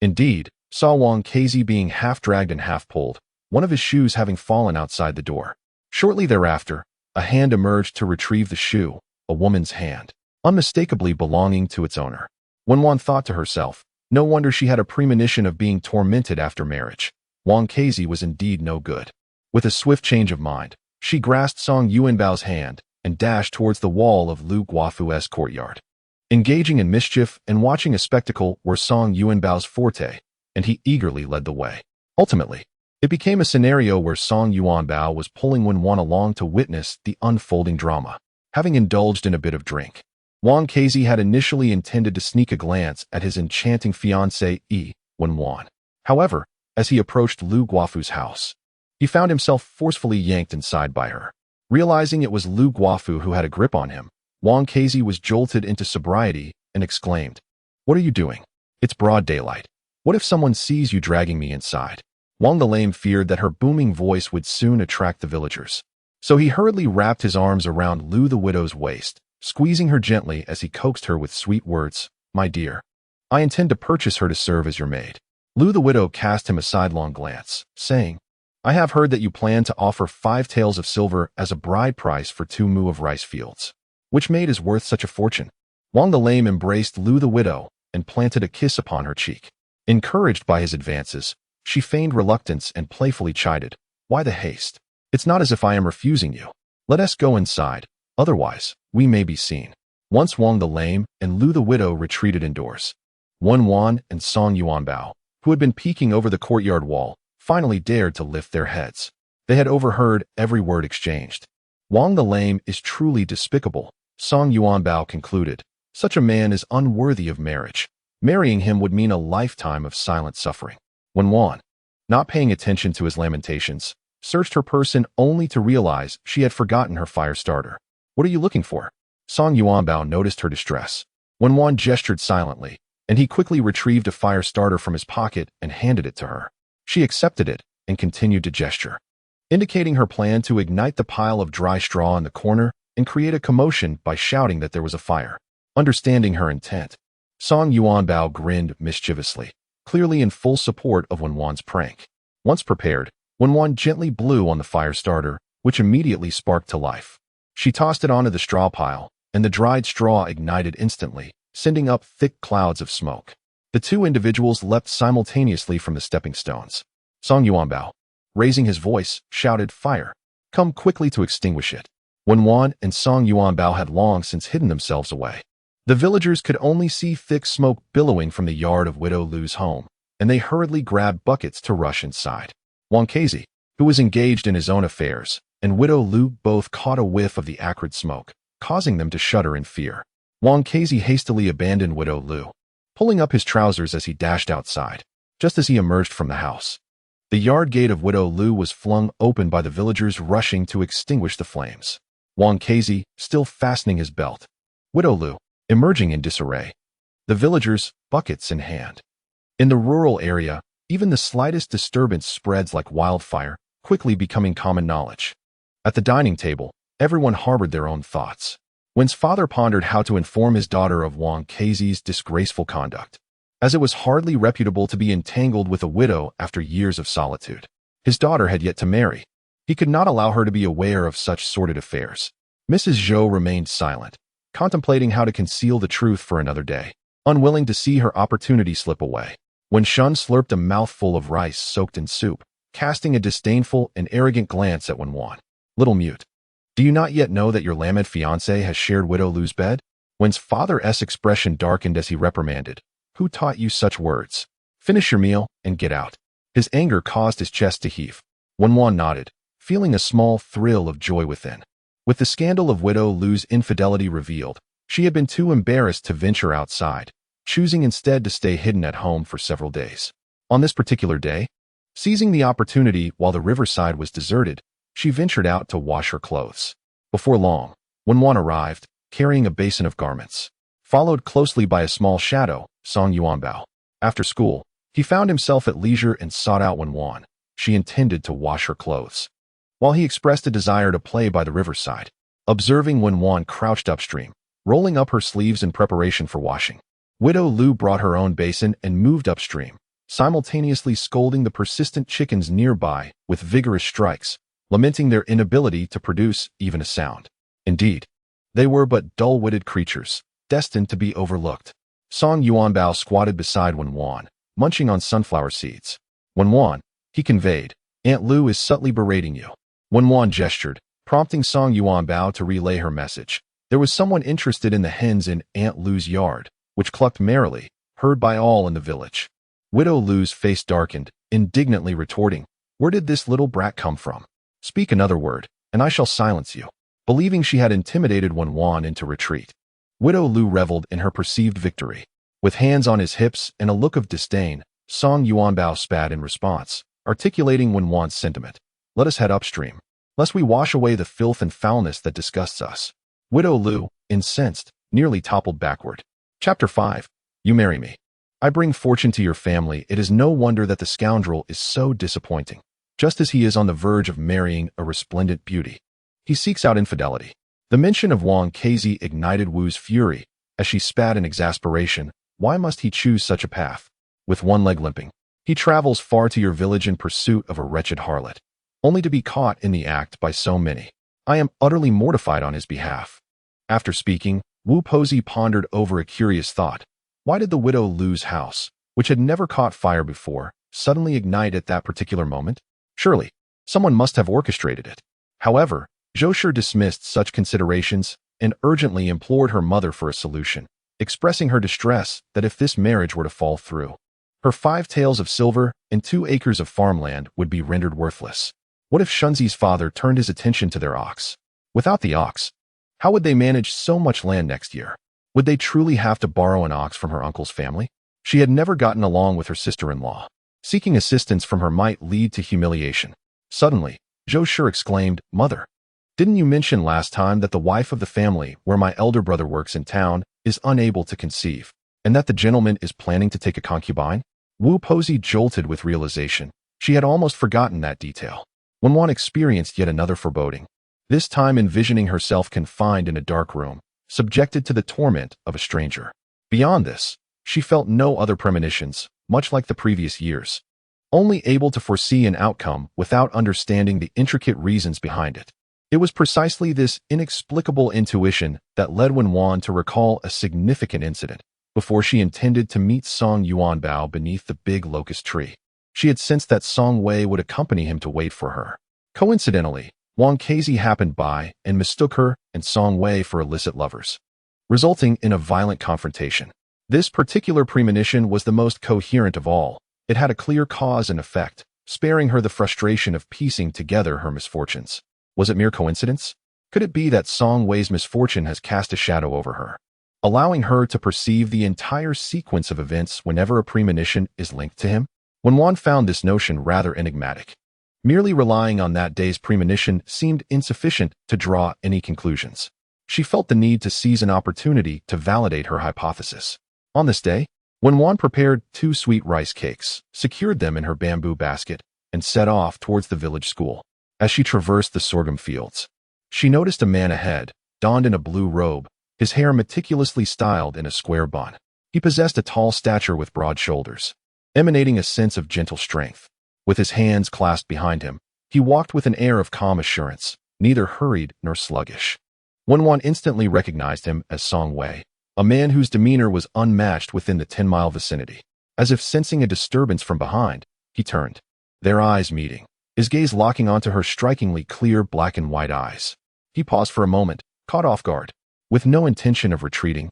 indeed, saw Wang Kezi being half dragged and half pulled, one of his shoes having fallen outside the door. Shortly thereafter, a hand emerged to retrieve the shoe, a woman's hand, unmistakably belonging to its owner. Wenwan thought to herself, no wonder she had a premonition of being tormented after marriage. Wang Kezi was indeed no good. With a swift change of mind, she grasped Song Yuanbao's hand and dashed towards the wall of Lu Guofu's courtyard. Engaging in mischief and watching a spectacle were Song Yuanbao's forte, and he eagerly led the way. Ultimately, it became a scenario where Song Yuanbao was pulling Wenwan along to witness the unfolding drama. Having indulged in a bit of drink, Wang Kezi had initially intended to sneak a glance at his enchanting fiancée, Wenwan. However, as he approached Lu Guofu's house, he found himself forcefully yanked inside by her. Realizing it was Lu Guofu who had a grip on him, Wang Kezi was jolted into sobriety and exclaimed, "What are you doing? It's broad daylight. What if someone sees you dragging me inside?" Wang the Lame feared that her booming voice would soon attract the villagers. So he hurriedly wrapped his arms around Lu the widow's waist, squeezing her gently as he coaxed her with sweet words, "My dear, I intend to purchase her to serve as your maid." Lu the widow cast him a sidelong glance, saying, "I have heard that you plan to offer 5 taels of silver as a bride price for 2 mu of rice fields. Which maid is worth such a fortune?" Wang the Lame embraced Lu the widow and planted a kiss upon her cheek. Encouraged by his advances, she feigned reluctance and playfully chided, "Why the haste? It's not as if I am refusing you. Let us go inside, otherwise, we may be seen." Once Wang the Lame and Lu the widow retreated indoors, Wenwan and Song Yuanbao, who had been peeking over the courtyard wall, finally dared to lift their heads. They had overheard every word exchanged. "Wang the Lame is truly despicable," Song Yuanbao concluded. "Such a man is unworthy of marriage. Marrying him would mean a lifetime of silent suffering." Wenwan, not paying attention to his lamentations, searched her person only to realize she had forgotten her fire starter. "What are you looking for?" Song Yuanbao noticed her distress. Wenwan gestured silently, and he quickly retrieved a fire starter from his pocket and handed it to her. She accepted it and continued to gesture, indicating her plan to ignite the pile of dry straw in the corner and create a commotion by shouting that there was a fire. Understanding her intent, Song Yuanbao grinned mischievously, clearly in full support of Wenwan's prank. Once prepared, Wenwan gently blew on the fire starter, which immediately sparked to life. She tossed it onto the straw pile, and the dried straw ignited instantly, sending up thick clouds of smoke. The 2 individuals leapt simultaneously from the stepping stones. Song Yuanbao, raising his voice, shouted, "Fire! Come quickly to extinguish it." Wenwan and Song Yuanbao had long since hidden themselves away. The villagers could only see thick smoke billowing from the yard of Widow Lu's home, and they hurriedly grabbed buckets to rush inside. Wang Kezi, who was engaged in his own affairs, and Widow Lu both caught a whiff of the acrid smoke, causing them to shudder in fear. Wang Kezi hastily abandoned Widow Lu, pulling up his trousers as he dashed outside. Just as he emerged from the house, the yard gate of Widow Lu was flung open by the villagers rushing to extinguish the flames. Wang Kezi, still fastening his belt. Widow Lu, emerging in disarray. The villagers, buckets in hand. In the rural area, even the slightest disturbance spreads like wildfire, quickly becoming common knowledge. At the dining table, everyone harbored their own thoughts. Wen's father pondered how to inform his daughter of Wang Kezi's disgraceful conduct, as it was hardly reputable to be entangled with a widow after years of solitude. His daughter had yet to marry. He could not allow her to be aware of such sordid affairs. Mrs. Zhou remained silent, contemplating how to conceal the truth for another day, unwilling to see her opportunity slip away. When Shun slurped a mouthful of rice soaked in soup, casting a disdainful and arrogant glance at Wenwan. "Little mute, do you not yet know that your lamed fiancé has shared Widow Lu's bed?" Wen's father's expression darkened as he reprimanded, "Who taught you such words? Finish your meal and get out." His anger caused his chest to heave. Wenwan nodded, feeling a small thrill of joy within. With the scandal of Widow Lu's infidelity revealed, she had been too embarrassed to venture outside, choosing instead to stay hidden at home for several days. On this particular day, seizing the opportunity while the riverside was deserted, she ventured out to wash her clothes. Before long, Wenwan arrived, carrying a basin of garments, followed closely by a small shadow, Song Yuanbao. After school, he found himself at leisure and sought out Wenwan. She intended to wash her clothes, while he expressed a desire to play by the riverside. Observing Wenwan crouched upstream, rolling up her sleeves in preparation for washing, Widow Lu brought her own basin and moved upstream, simultaneously scolding the persistent chickens nearby with vigorous strikes, lamenting their inability to produce even a sound. Indeed, they were but dull-witted creatures, destined to be overlooked. Song Yuanbao squatted beside Wenwan, munching on sunflower seeds. Wenwan, he conveyed, Aunt Lu is subtly berating you. Wenwan gestured, prompting Song Yuanbao to relay her message. There was someone interested in the hens in Aunt Lu's yard, which clucked merrily, heard by all in the village. Widow Lu's face darkened, indignantly retorting, "Where did this little brat come from? Speak another word, and I shall silence you." Believing she had intimidated Wenwan into retreat, Widow Lu reveled in her perceived victory. With hands on his hips and a look of disdain, Song Yuanbao spat in response, articulating Wenwan's sentiment. "Let us head upstream, lest we wash away the filth and foulness that disgusts us." Widow Lu, incensed, nearly toppled backward. Chapter 5. You marry me. I bring fortune to your family. It is no wonder that the scoundrel is so disappointing. Just as he is on the verge of marrying a resplendent beauty, he seeks out infidelity. The mention of Wang Kezi ignited Wu's fury, as she spat in exasperation. Why must he choose such a path? With one leg limping, he travels far to your village in pursuit of a wretched harlot, only to be caught in the act by so many. I am utterly mortified on his behalf. After speaking, Wu Posey pondered over a curious thought. Why did the Widow Lu's house, which had never caught fire before, suddenly ignite at that particular moment? Surely, someone must have orchestrated it. However, Zhou dismissed such considerations and urgently implored her mother for a solution, expressing her distress that if this marriage were to fall through, her 5 taels of silver and 2 acres of farmland would be rendered worthless. What if Shunzi's father turned his attention to their ox? Without the ox, how would they manage so much land next year? Would they truly have to borrow an ox from her uncle's family? She had never gotten along with her sister-in-law. Seeking assistance from her might lead to humiliation. Suddenly, Zhou exclaimed, "Mother, didn't you mention last time that the wife of the family where my elder brother works in town is unable to conceive, and that the gentleman is planning to take a concubine?" Wu Posey jolted with realization. She had almost forgotten that detail. Wenwan experienced yet another foreboding, this time envisioning herself confined in a dark room, subjected to the torment of a stranger. Beyond this, she felt no other premonitions, much like the previous years, only able to foresee an outcome without understanding the intricate reasons behind it. It was precisely this inexplicable intuition that led Wenwan to recall a significant incident before she intended to meet Song Yuanbao beneath the big locust tree. She had sensed that Song Wei would accompany him to wait for her. Coincidentally, Wang Kezi happened by and mistook her and Song Wei for illicit lovers, resulting in a violent confrontation. This particular premonition was the most coherent of all. It had a clear cause and effect, sparing her the frustration of piecing together her misfortunes. Was it mere coincidence? Could it be that Song Wei's misfortune has cast a shadow over her, allowing her to perceive the entire sequence of events whenever a premonition is linked to him? Wenwan found this notion rather enigmatic. Merely relying on that day's premonition seemed insufficient to draw any conclusions. She felt the need to seize an opportunity to validate her hypothesis. On this day, Wenwan prepared 2 sweet rice cakes, secured them in her bamboo basket, and set off towards the village school. As she traversed the sorghum fields, she noticed a man ahead, donned in a blue robe, his hair meticulously styled in a square bun. He possessed a tall stature with broad shoulders, emanating a sense of gentle strength. With his hands clasped behind him, he walked with an air of calm assurance, neither hurried nor sluggish. Wenwan instantly recognized him as Song Wei, a man whose demeanor was unmatched within the 10-mile vicinity. As if sensing a disturbance from behind, he turned, their eyes meeting, his gaze locking onto her strikingly clear black and white eyes. He paused for a moment, caught off guard. With no intention of retreating,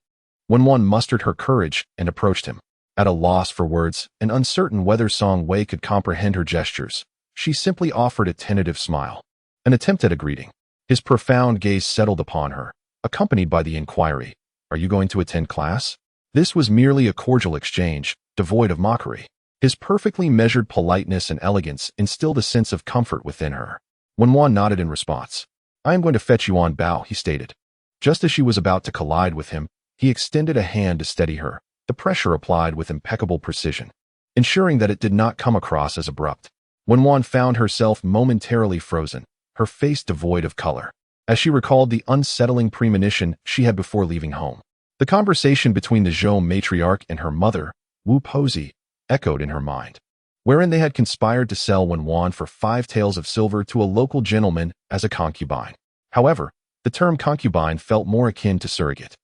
Wenwan mustered her courage and approached him. At a loss for words and uncertain whether Song Wei could comprehend her gestures, she simply offered a tentative smile, an attempt at a greeting. His profound gaze settled upon her, accompanied by the inquiry, "Are you going to attend class?" This was merely a cordial exchange, devoid of mockery. His perfectly measured politeness and elegance instilled a sense of comfort within her. Wenwan nodded in response. "I am going to fetch you on bow," he stated. Just as she was about to collide with him, he extended a hand to steady her, the pressure applied with impeccable precision, ensuring that it did not come across as abrupt. Wenwan found herself momentarily frozen, her face devoid of color, as she recalled the unsettling premonition she had before leaving home. The conversation between the Zhou matriarch and her mother, Wu Pozi, echoed in her mind, wherein they had conspired to sell Wenwan for 5 taels of silver to a local gentleman as a concubine. However, the term concubine felt more akin to surrogate,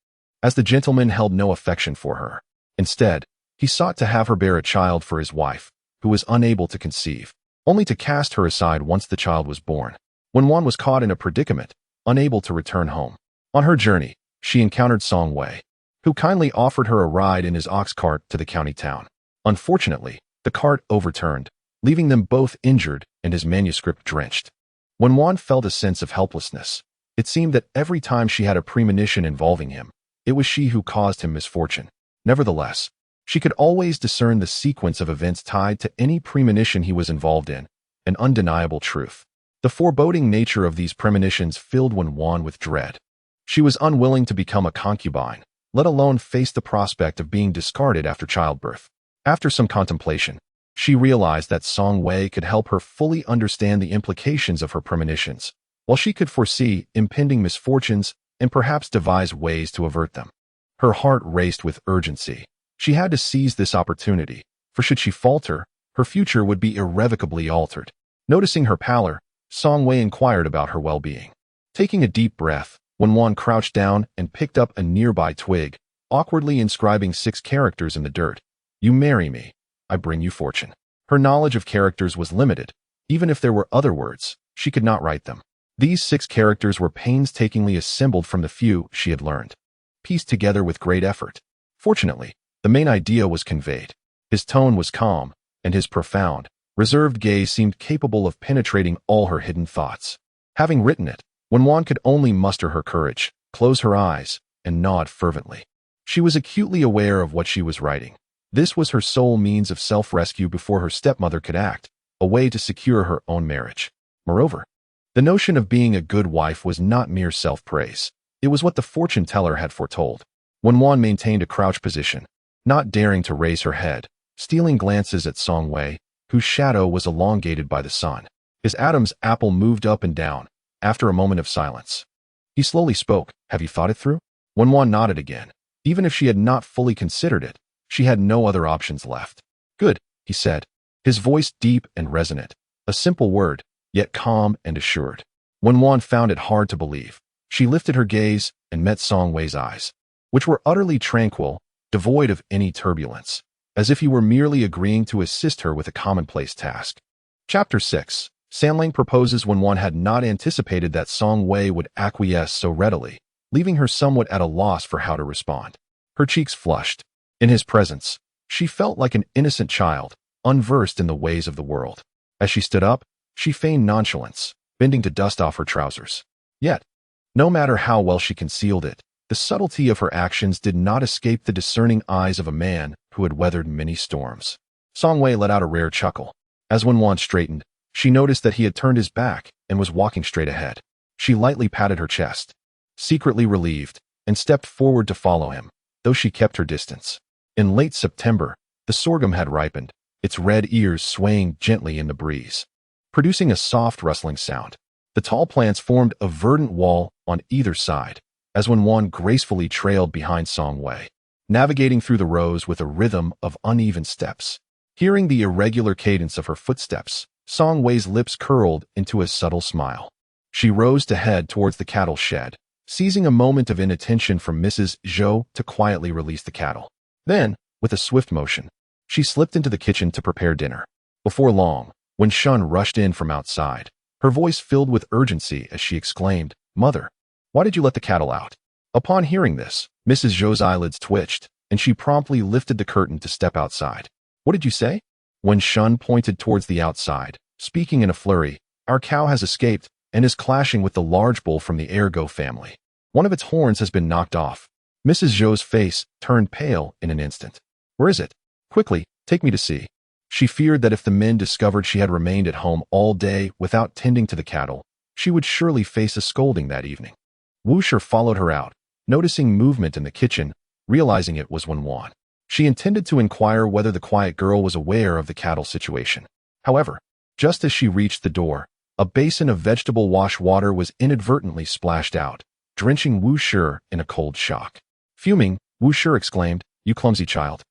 as the gentleman held no affection for her. Instead, he sought to have her bear a child for his wife, who was unable to conceive, only to cast her aside once the child was born. Wenwan was caught in a predicament, unable to return home. On her journey, she encountered Song Wei, who kindly offered her a ride in his ox cart to the county town. Unfortunately, the cart overturned, leaving them both injured and his manuscript drenched. Wenwan felt a sense of helplessness. It seemed that every time she had a premonition involving him, it was she who caused him misfortune. Nevertheless, she could always discern the sequence of events tied to any premonition he was involved in, an undeniable truth. The foreboding nature of these premonitions filled Wenwan with dread. She was unwilling to become a concubine, let alone face the prospect of being discarded after childbirth. After some contemplation, she realized that Song Wei could help her fully understand the implications of her premonitions, while she could foresee impending misfortunes and perhaps devise ways to avert them. Her heart raced with urgency. She had to seize this opportunity, for should she falter, her future would be irrevocably altered. Noticing her pallor, Song Wei inquired about her well-being. Taking a deep breath, Wenwan crouched down and picked up a nearby twig, awkwardly inscribing 6 characters in the dirt. "You marry me, I bring you fortune." Her knowledge of characters was limited. Even if there were other words, she could not write them. These 6 characters were painstakingly assembled from the few she had learned, pieced together with great effort. Fortunately, the main idea was conveyed. His tone was calm, and his profound, reserved gaze seemed capable of penetrating all her hidden thoughts. Having written it, Wenwan could only muster her courage, close her eyes, and nod fervently. She was acutely aware of what she was writing. This was her sole means of self-rescue before her stepmother could act, a way to secure her own marriage. Moreover, the notion of being a good wife was not mere self-praise. It was what the fortune teller had foretold. Wenwan maintained a crouched position, not daring to raise her head, stealing glances at Song Wei, whose shadow was elongated by the sun. His Adam's apple moved up and down, after a moment of silence. He slowly spoke. "Have you thought it through?" Wenwan nodded again. Even if she had not fully considered it, she had no other options left. "Good," he said, his voice deep and resonant. A simple word, yet calm and assured. Wenwan found it hard to believe. She lifted her gaze and met Song Wei's eyes, which were utterly tranquil, devoid of any turbulence, as if he were merely agreeing to assist her with a commonplace task. Chapter 6. Sanling proposes. Wenwan had not anticipated that Song Wei would acquiesce so readily, leaving her somewhat at a loss for how to respond. Her cheeks flushed. In his presence, she felt like an innocent child, unversed in the ways of the world. As she stood up, she feigned nonchalance, bending to dust off her trousers. Yet, no matter how well she concealed it, the subtlety of her actions did not escape the discerning eyes of a man who had weathered many storms. Song Wei let out a rare chuckle. As Wenwan straightened, she noticed that he had turned his back and was walking straight ahead. She lightly patted her chest, secretly relieved, and stepped forward to follow him, though she kept her distance. In late September, the sorghum had ripened, its red ears swaying gently in the breeze, producing a soft rustling sound. The tall plants formed a verdant wall on either side, as Wenwan gracefully trailed behind Song Wei, navigating through the rows with a rhythm of uneven steps. Hearing the irregular cadence of her footsteps, Song Wei's lips curled into a subtle smile. She rose to head towards the cattle shed, seizing a moment of inattention from Mrs. Zhou to quietly release the cattle. Then, with a swift motion, she slipped into the kitchen to prepare dinner. Before long, when Shun rushed in from outside, her voice filled with urgency as she exclaimed, "Mother, why did you let the cattle out?" Upon hearing this, Mrs. Zhou's eyelids twitched, and she promptly lifted the curtain to step outside. "What did you say?" When Shun pointed towards the outside, speaking in a flurry, "Our cow has escaped," and is clashing with the large bull from the Ergo family. One of its horns has been knocked off. Mrs. Zhou's face turned pale in an instant. Where is it? Quickly, take me to see. She feared that if the men discovered she had remained at home all day without tending to the cattle, she would surely face a scolding that evening. Wuxia followed her out, noticing movement in the kitchen, realizing it was Wenwan. She intended to inquire whether the quiet girl was aware of the cattle situation. However, just as she reached the door, a basin of vegetable wash water was inadvertently splashed out, drenching Wuxia in a cold shock. Fuming, Wuxia exclaimed, "You clumsy child.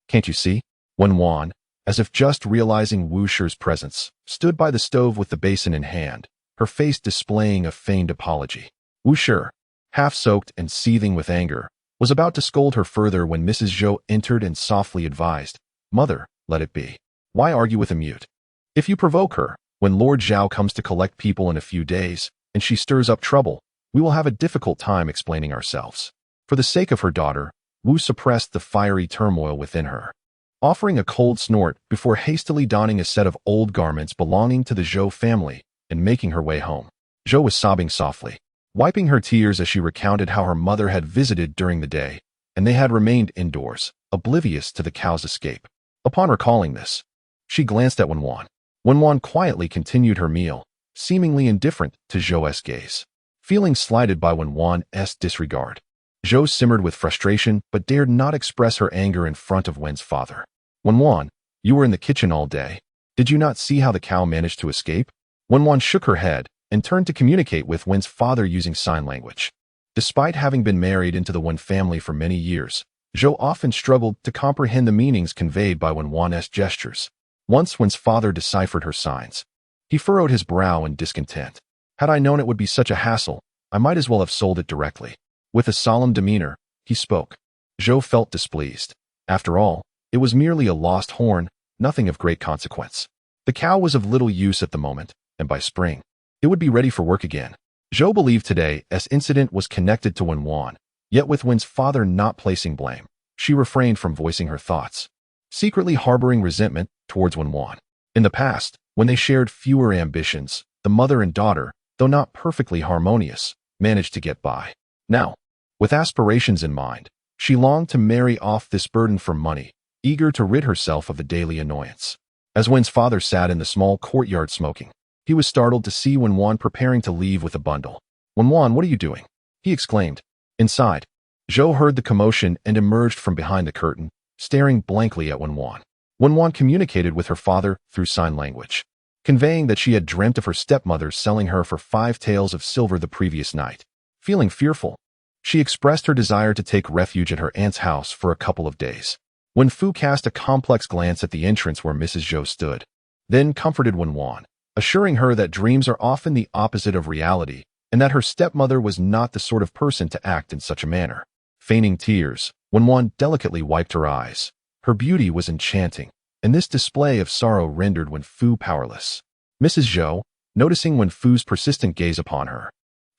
Can't you see?" Wenwan, as if just realizing Wuxia's presence, stood by the stove with the basin in hand, her face displaying a feigned apology. Wuxia, half-soaked and seething with anger, was about to scold her further when Mrs. Zhou entered and softly advised, "Mother, let it be. Why argue with a mute? If you provoke her, when Lord Zhao comes to collect people in a few days, and she stirs up trouble, we will have a difficult time explaining ourselves." For the sake of her daughter, Wu suppressed the fiery turmoil within her, offering a cold snort before hastily donning a set of old garments belonging to the Zhou family and making her way home. Zhou was sobbing softly, wiping her tears as she recounted how her mother had visited during the day, and they had remained indoors, oblivious to the cow's escape. Upon recalling this, she glanced at Wenwan. Wenwan quietly continued her meal, seemingly indifferent to Zhou's gaze. Feeling slighted by Wenwan's disregard, Zhou simmered with frustration but dared not express her anger in front of Wen's father. "Wenwan, you were in the kitchen all day. Did you not see how the cow managed to escape?" Wenwan shook her head and turned to communicate with Wen's father using sign language. Despite having been married into the Wen family for many years, Zhou often struggled to comprehend the meanings conveyed by Wenwan's gestures. Once Wen's father deciphered her signs, he furrowed his brow in discontent. "Had I known it would be such a hassle, I might as well have sold it directly." With a solemn demeanor, he spoke. Zhou felt displeased. After all, it was merely a lost horn, nothing of great consequence. The cow was of little use at the moment, and by spring, it would be ready for work again. Zhou believed today's incident was connected to Wenwan, yet with Wen's father not placing blame, she refrained from voicing her thoughts, secretly harboring resentment towards Wenwan. In the past, when they shared fewer ambitions, the mother and daughter, though not perfectly harmonious, managed to get by. Now, with aspirations in mind, she longed to marry off this burden for money, eager to rid herself of the daily annoyance. As Wen's father sat in the small courtyard smoking, he was startled to see Wenwan preparing to leave with a bundle. "Wenwan, what are you doing?" he exclaimed. Inside, Zhou heard the commotion and emerged from behind the curtain, staring blankly at Wenwan. Wenwan communicated with her father through sign language, conveying that she had dreamt of her stepmother selling her for 5 taels of silver the previous night. Feeling fearful, she expressed her desire to take refuge at her aunt's house for a couple of days. Wen Fu cast a complex glance at the entrance where Mrs. Zhou stood, then comforted Wenwan, assuring her that dreams are often the opposite of reality and that her stepmother was not the sort of person to act in such a manner. Feigning tears, Wenwan delicately wiped her eyes. Her beauty was enchanting, and this display of sorrow rendered Wen Fu powerless. Mrs. Zhou, noticing Wen Fu's persistent gaze upon her,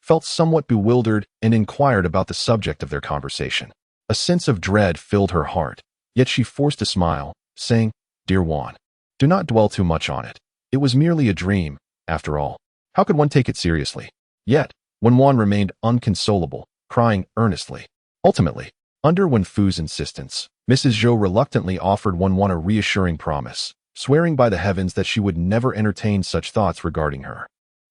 felt somewhat bewildered and inquired about the subject of their conversation. A sense of dread filled her heart, yet she forced a smile, saying, "Dear Wan, do not dwell too much on it. It was merely a dream, after all. How could one take it seriously?" Yet, Wan remained unconsolable, crying earnestly. Ultimately, under Wen Fu's insistence, Mrs. Zhou reluctantly offered Wan a reassuring promise, swearing by the heavens that she would never entertain such thoughts regarding her.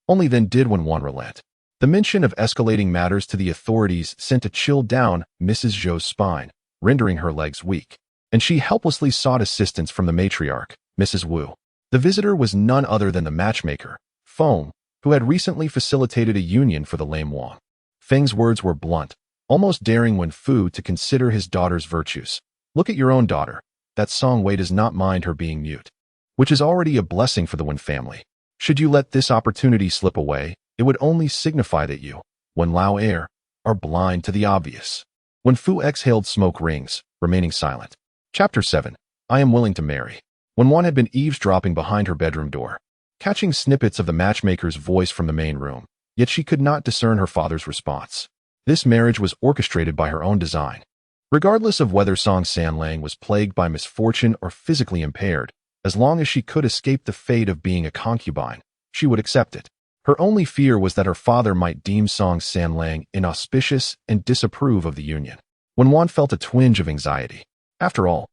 Only then did Wan relent. The mention of escalating matters to the authorities sent a chill down Mrs. Zhou's spine, rendering her legs weak, and she helplessly sought assistance from the matriarch, Mrs. Wu. The visitor was none other than the matchmaker, Feng, who had recently facilitated a union for the lame Wang. Feng's words were blunt, almost daring Wen Fu to consider his daughter's virtues. "Look at your own daughter. That Song Wei does not mind her being mute, which is already a blessing for the Wen family. Should you let this opportunity slip away, it would only signify that you, Wen Lao heir, are blind to the obvious." Wen Fu exhaled smoke rings, remaining silent. Chapter 7. I am willing to marry. When Wan had been eavesdropping behind her bedroom door, catching snippets of the matchmaker's voice from the main room, yet she could not discern her father's response. This marriage was orchestrated by her own design. Regardless of whether Song Sanlang was plagued by misfortune or physically impaired, as long as she could escape the fate of being a concubine, she would accept it. Her only fear was that her father might deem Song Sanlang inauspicious and disapprove of the union. Wenwan felt a twinge of anxiety. After all,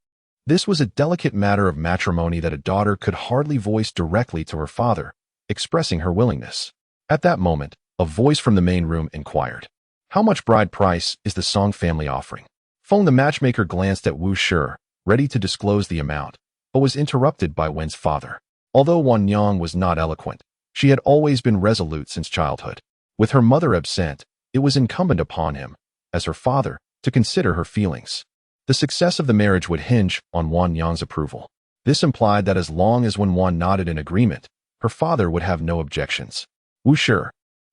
this was a delicate matter of matrimony that a daughter could hardly voice directly to her father, expressing her willingness. At that moment, a voice from the main room inquired, "How much bride price is the Song family offering?" The matchmaker glanced at Wu Shi, ready to disclose the amount, but was interrupted by Wen's father. Although Wan Yang was not eloquent, she had always been resolute since childhood. With her mother absent, it was incumbent upon him, as her father, to consider her feelings. The success of the marriage would hinge on Wan Yang's approval. This implied that as long as Wan nodded in agreement, her father would have no objections. Wu Shi,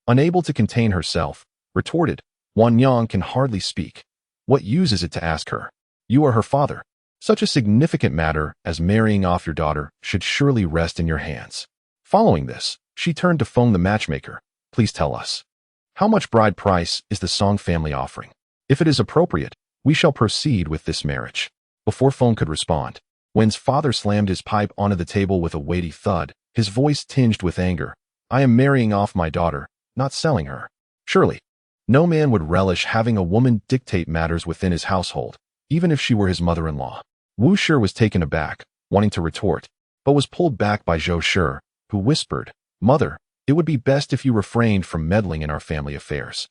unable to contain herself, retorted, "Wan Yang can hardly speak. What use is it to ask her? You are her father. Such a significant matter as marrying off your daughter should surely rest in your hands." Following this, she turned to Feng the matchmaker. "Please tell us. How much bride price is the Song family offering? If it is appropriate, we shall proceed with this marriage." Before Feng could respond, Wen's father slammed his pipe onto the table with a weighty thud, his voice tinged with anger. "I am marrying off my daughter, not selling her. Surely, no man would relish having a woman dictate matters within his household, even if she were his mother-in-law." Wu Shi was taken aback, wanting to retort, but was pulled back by Zhou Shi, who whispered, "Mother, it would be best if you refrained from meddling in our family affairs."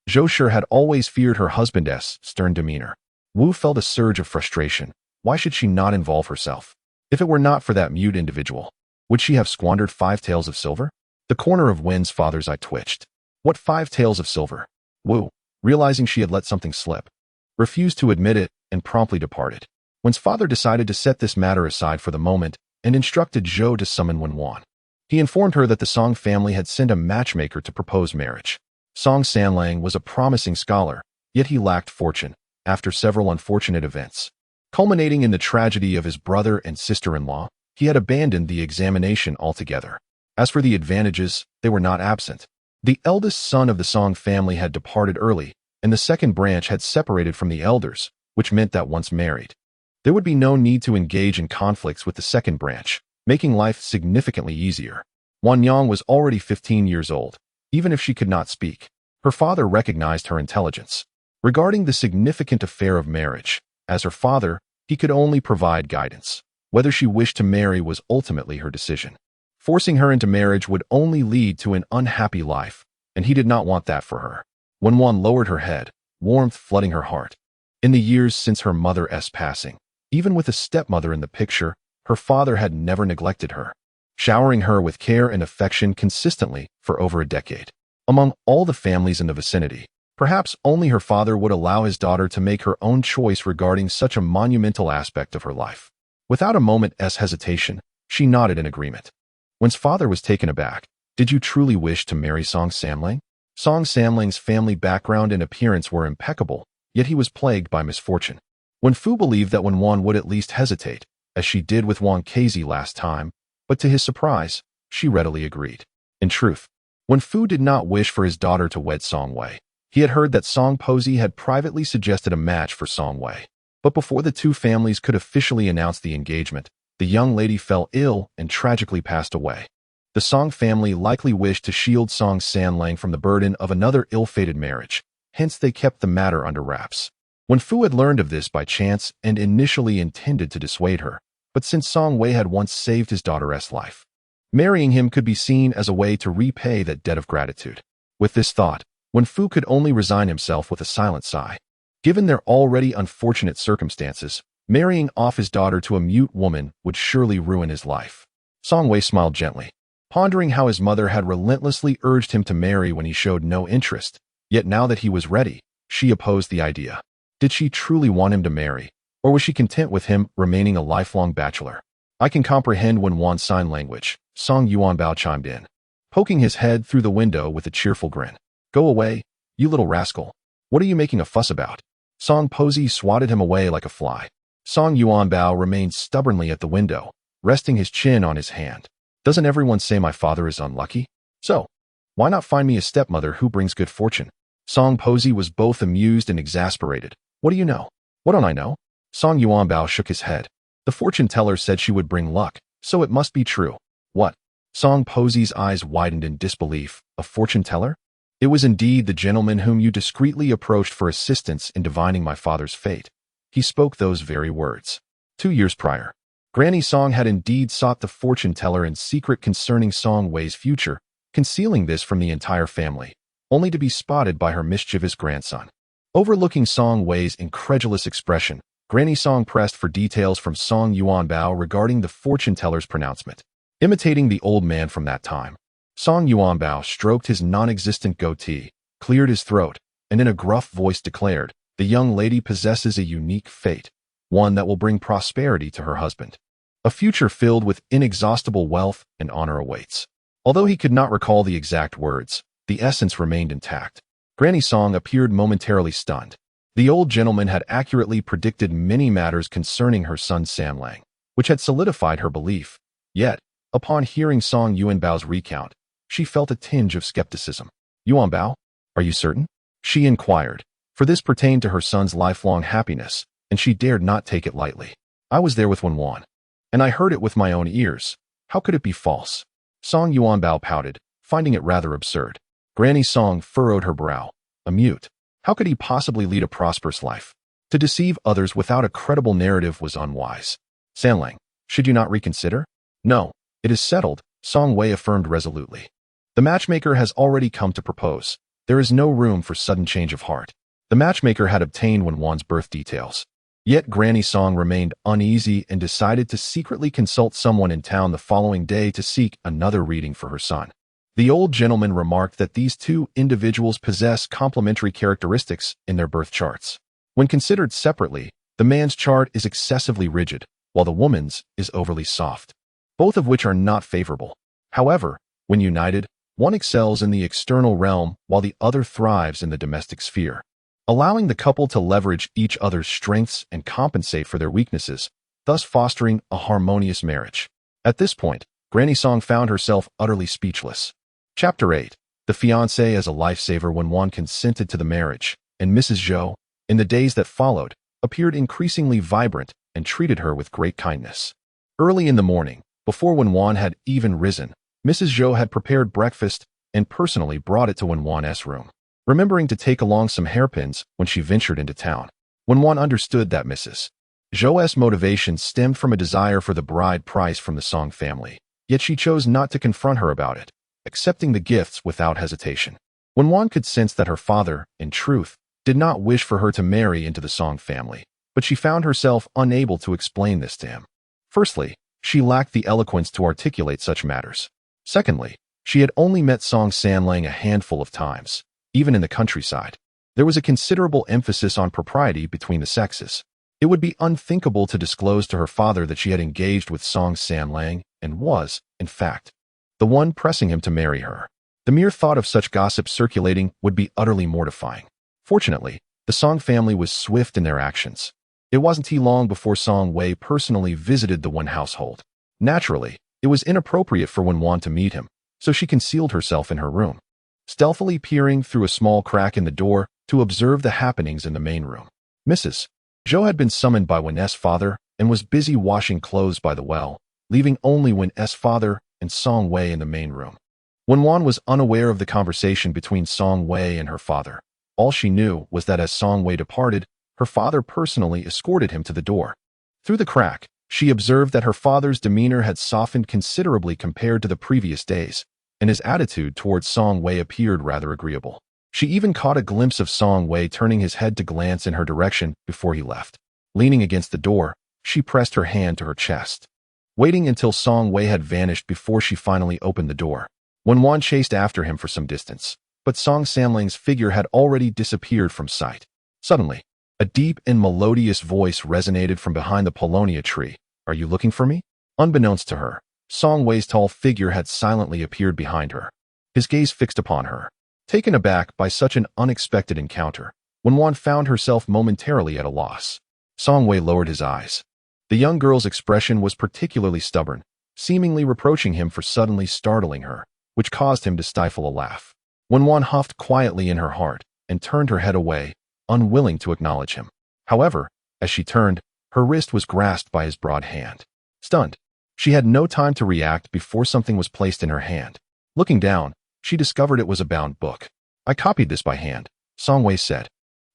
Zhou Shi had always feared her husband's stern demeanor. Wu felt a surge of frustration. Why should she not involve herself? If it were not for that mute individual, would she have squandered 5 taels of silver? The corner of Wen's father's eye twitched. What 5 taels of silver? Wu, realizing she had let something slip, refused to admit it and promptly departed. Wen's father decided to set this matter aside for the moment and instructed Zhou to summon Wenwan. He informed her that the Song family had sent a matchmaker to propose marriage. Song Sanlang was a promising scholar, yet he lacked fortune, after several unfortunate events. Culminating in the tragedy of his brother and sister-in-law, he had abandoned the examination altogether. As for the advantages, they were not absent. The eldest son of the Song family had departed early, and the second branch had separated from the elders, which meant that once married, there would be no need to engage in conflicts with the second branch, making life significantly easier. Wan Yang was already 15 years old, even if she could not speak. Her father recognized her intelligence. Regarding the significant affair of marriage, as her father, he could only provide guidance. Whether she wished to marry was ultimately her decision. Forcing her into marriage would only lead to an unhappy life, and he did not want that for her. Wenwan lowered her head, warmth flooding her heart. In the years since her mother's passing, even with a stepmother in the picture, her father had never neglected her, showering her with care and affection consistently for over a decade. Among all the families in the vicinity, perhaps only her father would allow his daughter to make her own choice regarding such a monumental aspect of her life. Without a moment's hesitation, she nodded in agreement. Wen's father was taken aback. "Did you truly wish to marry Song Sanlang?" Song Sanlang's family background and appearance were impeccable, yet he was plagued by misfortune. Wen Fu believed that Wenwan would at least hesitate, as she did with Wang Kezi last time, but to his surprise, she readily agreed. In truth, Wen Fu did not wish for his daughter to wed Song Wei. He had heard that Song Posey had privately suggested a match for Song Wei. But before the two families could officially announce the engagement, the young lady fell ill and tragically passed away. The Song family likely wished to shield Song Sanlang from the burden of another ill-fated marriage, hence they kept the matter under wraps. Wen Fu had learned of this by chance and initially intended to dissuade her, but since Song Wei had once saved his daughter's life, marrying him could be seen as a way to repay that debt of gratitude. With this thought, Wen Fu could only resign himself with a silent sigh. Given their already unfortunate circumstances, marrying off his daughter to a mute woman would surely ruin his life. Song Wei smiled gently, pondering how his mother had relentlessly urged him to marry when he showed no interest, yet now that he was ready, she opposed the idea. Did she truly want him to marry, or was she content with him remaining a lifelong bachelor? "I can comprehend Wenwan's sign language," Song Yuanbao chimed in, poking his head through the window with a cheerful grin. "Go away, you little rascal. What are you making a fuss about?" Song Posey swatted him away like a fly. Song Yuanbao remained stubbornly at the window, resting his chin on his hand. "Doesn't everyone say my father is unlucky? So, why not find me a stepmother who brings good fortune?" Song Posey was both amused and exasperated. "What do you know?" "What don't I know?" Song Yuanbao shook his head. "The fortune teller said she would bring luck, so it must be true." "What?" Song Posey's eyes widened in disbelief. A fortune teller? It was indeed the gentleman whom you discreetly approached for assistance in divining my father's fate. He spoke those very words. 2 years prior, Granny Song had indeed sought the fortune teller in secret concerning Song Wei's future, concealing this from the entire family, only to be spotted by her mischievous grandson. Overlooking Song Wei's incredulous expression, Granny Song pressed for details from Song Yuanbao regarding the fortune teller's pronouncement. Imitating the old man from that time, Song Yuanbao stroked his non-existent goatee, cleared his throat, and in a gruff voice declared, "The young lady possesses a unique fate, one that will bring prosperity to her husband. A future filled with inexhaustible wealth and honor awaits." Although he could not recall the exact words, the essence remained intact. Granny Song appeared momentarily stunned. The old gentleman had accurately predicted many matters concerning her son Samlang, which had solidified her belief. Yet, upon hearing Song Yuanbao's recount, she felt a tinge of skepticism. "Yuanbao, are you certain?" she inquired, for this pertained to her son's lifelong happiness, and she dared not take it lightly. "I was there with Wenwan, and I heard it with my own ears. How could it be false?" Song Yuanbao pouted, finding it rather absurd. Granny Song furrowed her brow. A mute. How could he possibly lead a prosperous life? To deceive others without a credible narrative was unwise. "Samlang, should you not reconsider?" "No, it is settled," Song Wei affirmed resolutely. "The matchmaker has already come to propose. There is no room for sudden change of heart." The matchmaker had obtained Wenwan's birth details. Yet Granny Song remained uneasy and decided to secretly consult someone in town the following day to seek another reading for her son. The old gentleman remarked that these two individuals possess complementary characteristics in their birth charts. When considered separately, the man's chart is excessively rigid, while the woman's is overly soft, both of which are not favorable. However, when united, one excels in the external realm while the other thrives in the domestic sphere, allowing the couple to leverage each other's strengths and compensate for their weaknesses, thus fostering a harmonious marriage. At this point, Granny Song found herself utterly speechless. Chapter 8. The fiancé as a lifesaver. Wenwan consented to the marriage, and Mrs. Zhou, in the days that followed, appeared increasingly vibrant and treated her with great kindness. Early in the morning, before Wenwan had even risen, Mrs. Zhou had prepared breakfast and personally brought it to Wenwan's room, remembering to take along some hairpins when she ventured into town. Wenwan understood that Mrs. Zhou's motivation stemmed from a desire for the bride price from the Song family, yet she chose not to confront her about it, accepting the gifts without hesitation. Wenwan could sense that her father, in truth, did not wish for her to marry into the Song family, but she found herself unable to explain this to him. Firstly, she lacked the eloquence to articulate such matters. Secondly, she had only met Song Sanlang a handful of times, even in the countryside. There was a considerable emphasis on propriety between the sexes. It would be unthinkable to disclose to her father that she had engaged with Song Sanlang and was, in fact, the one pressing him to marry her. The mere thought of such gossip circulating would be utterly mortifying. Fortunately, the Song family was swift in their actions. It wasn't too long before Song Wei personally visited the Wen household. Naturally, it was inappropriate for Wenwan to meet him, so she concealed herself in her room, stealthily peering through a small crack in the door to observe the happenings in the main room. Mrs. Zhou had been summoned by Wen's father and was busy washing clothes by the well, leaving only Wen's father and Song Wei in the main room. Wenwan was unaware of the conversation between Song Wei and her father. All she knew was that as Song Wei departed, her father personally escorted him to the door. Through the crack, she observed that her father's demeanor had softened considerably compared to the previous days, and his attitude towards Song Wei appeared rather agreeable. She even caught a glimpse of Song Wei turning his head to glance in her direction before he left. Leaning against the door, she pressed her hand to her chest, waiting until Song Wei had vanished before she finally opened the door. Wenwan chased after him for some distance, but Song Sanlang's figure had already disappeared from sight. Suddenly, a deep and melodious voice resonated from behind the Polonia tree. "Are you looking for me?" Unbeknownst to her, Song Wei's tall figure had silently appeared behind her, his gaze fixed upon her. Taken aback by such an unexpected encounter, Wenwan found herself momentarily at a loss. Song Wei lowered his eyes. The young girl's expression was particularly stubborn, seemingly reproaching him for suddenly startling her, which caused him to stifle a laugh. Wenwan huffed quietly in her heart and turned her head away, unwilling to acknowledge him. However, as she turned, her wrist was grasped by his broad hand. Stunned, she had no time to react before something was placed in her hand. Looking down, she discovered it was a bound book. I copied this by hand, Songwei said.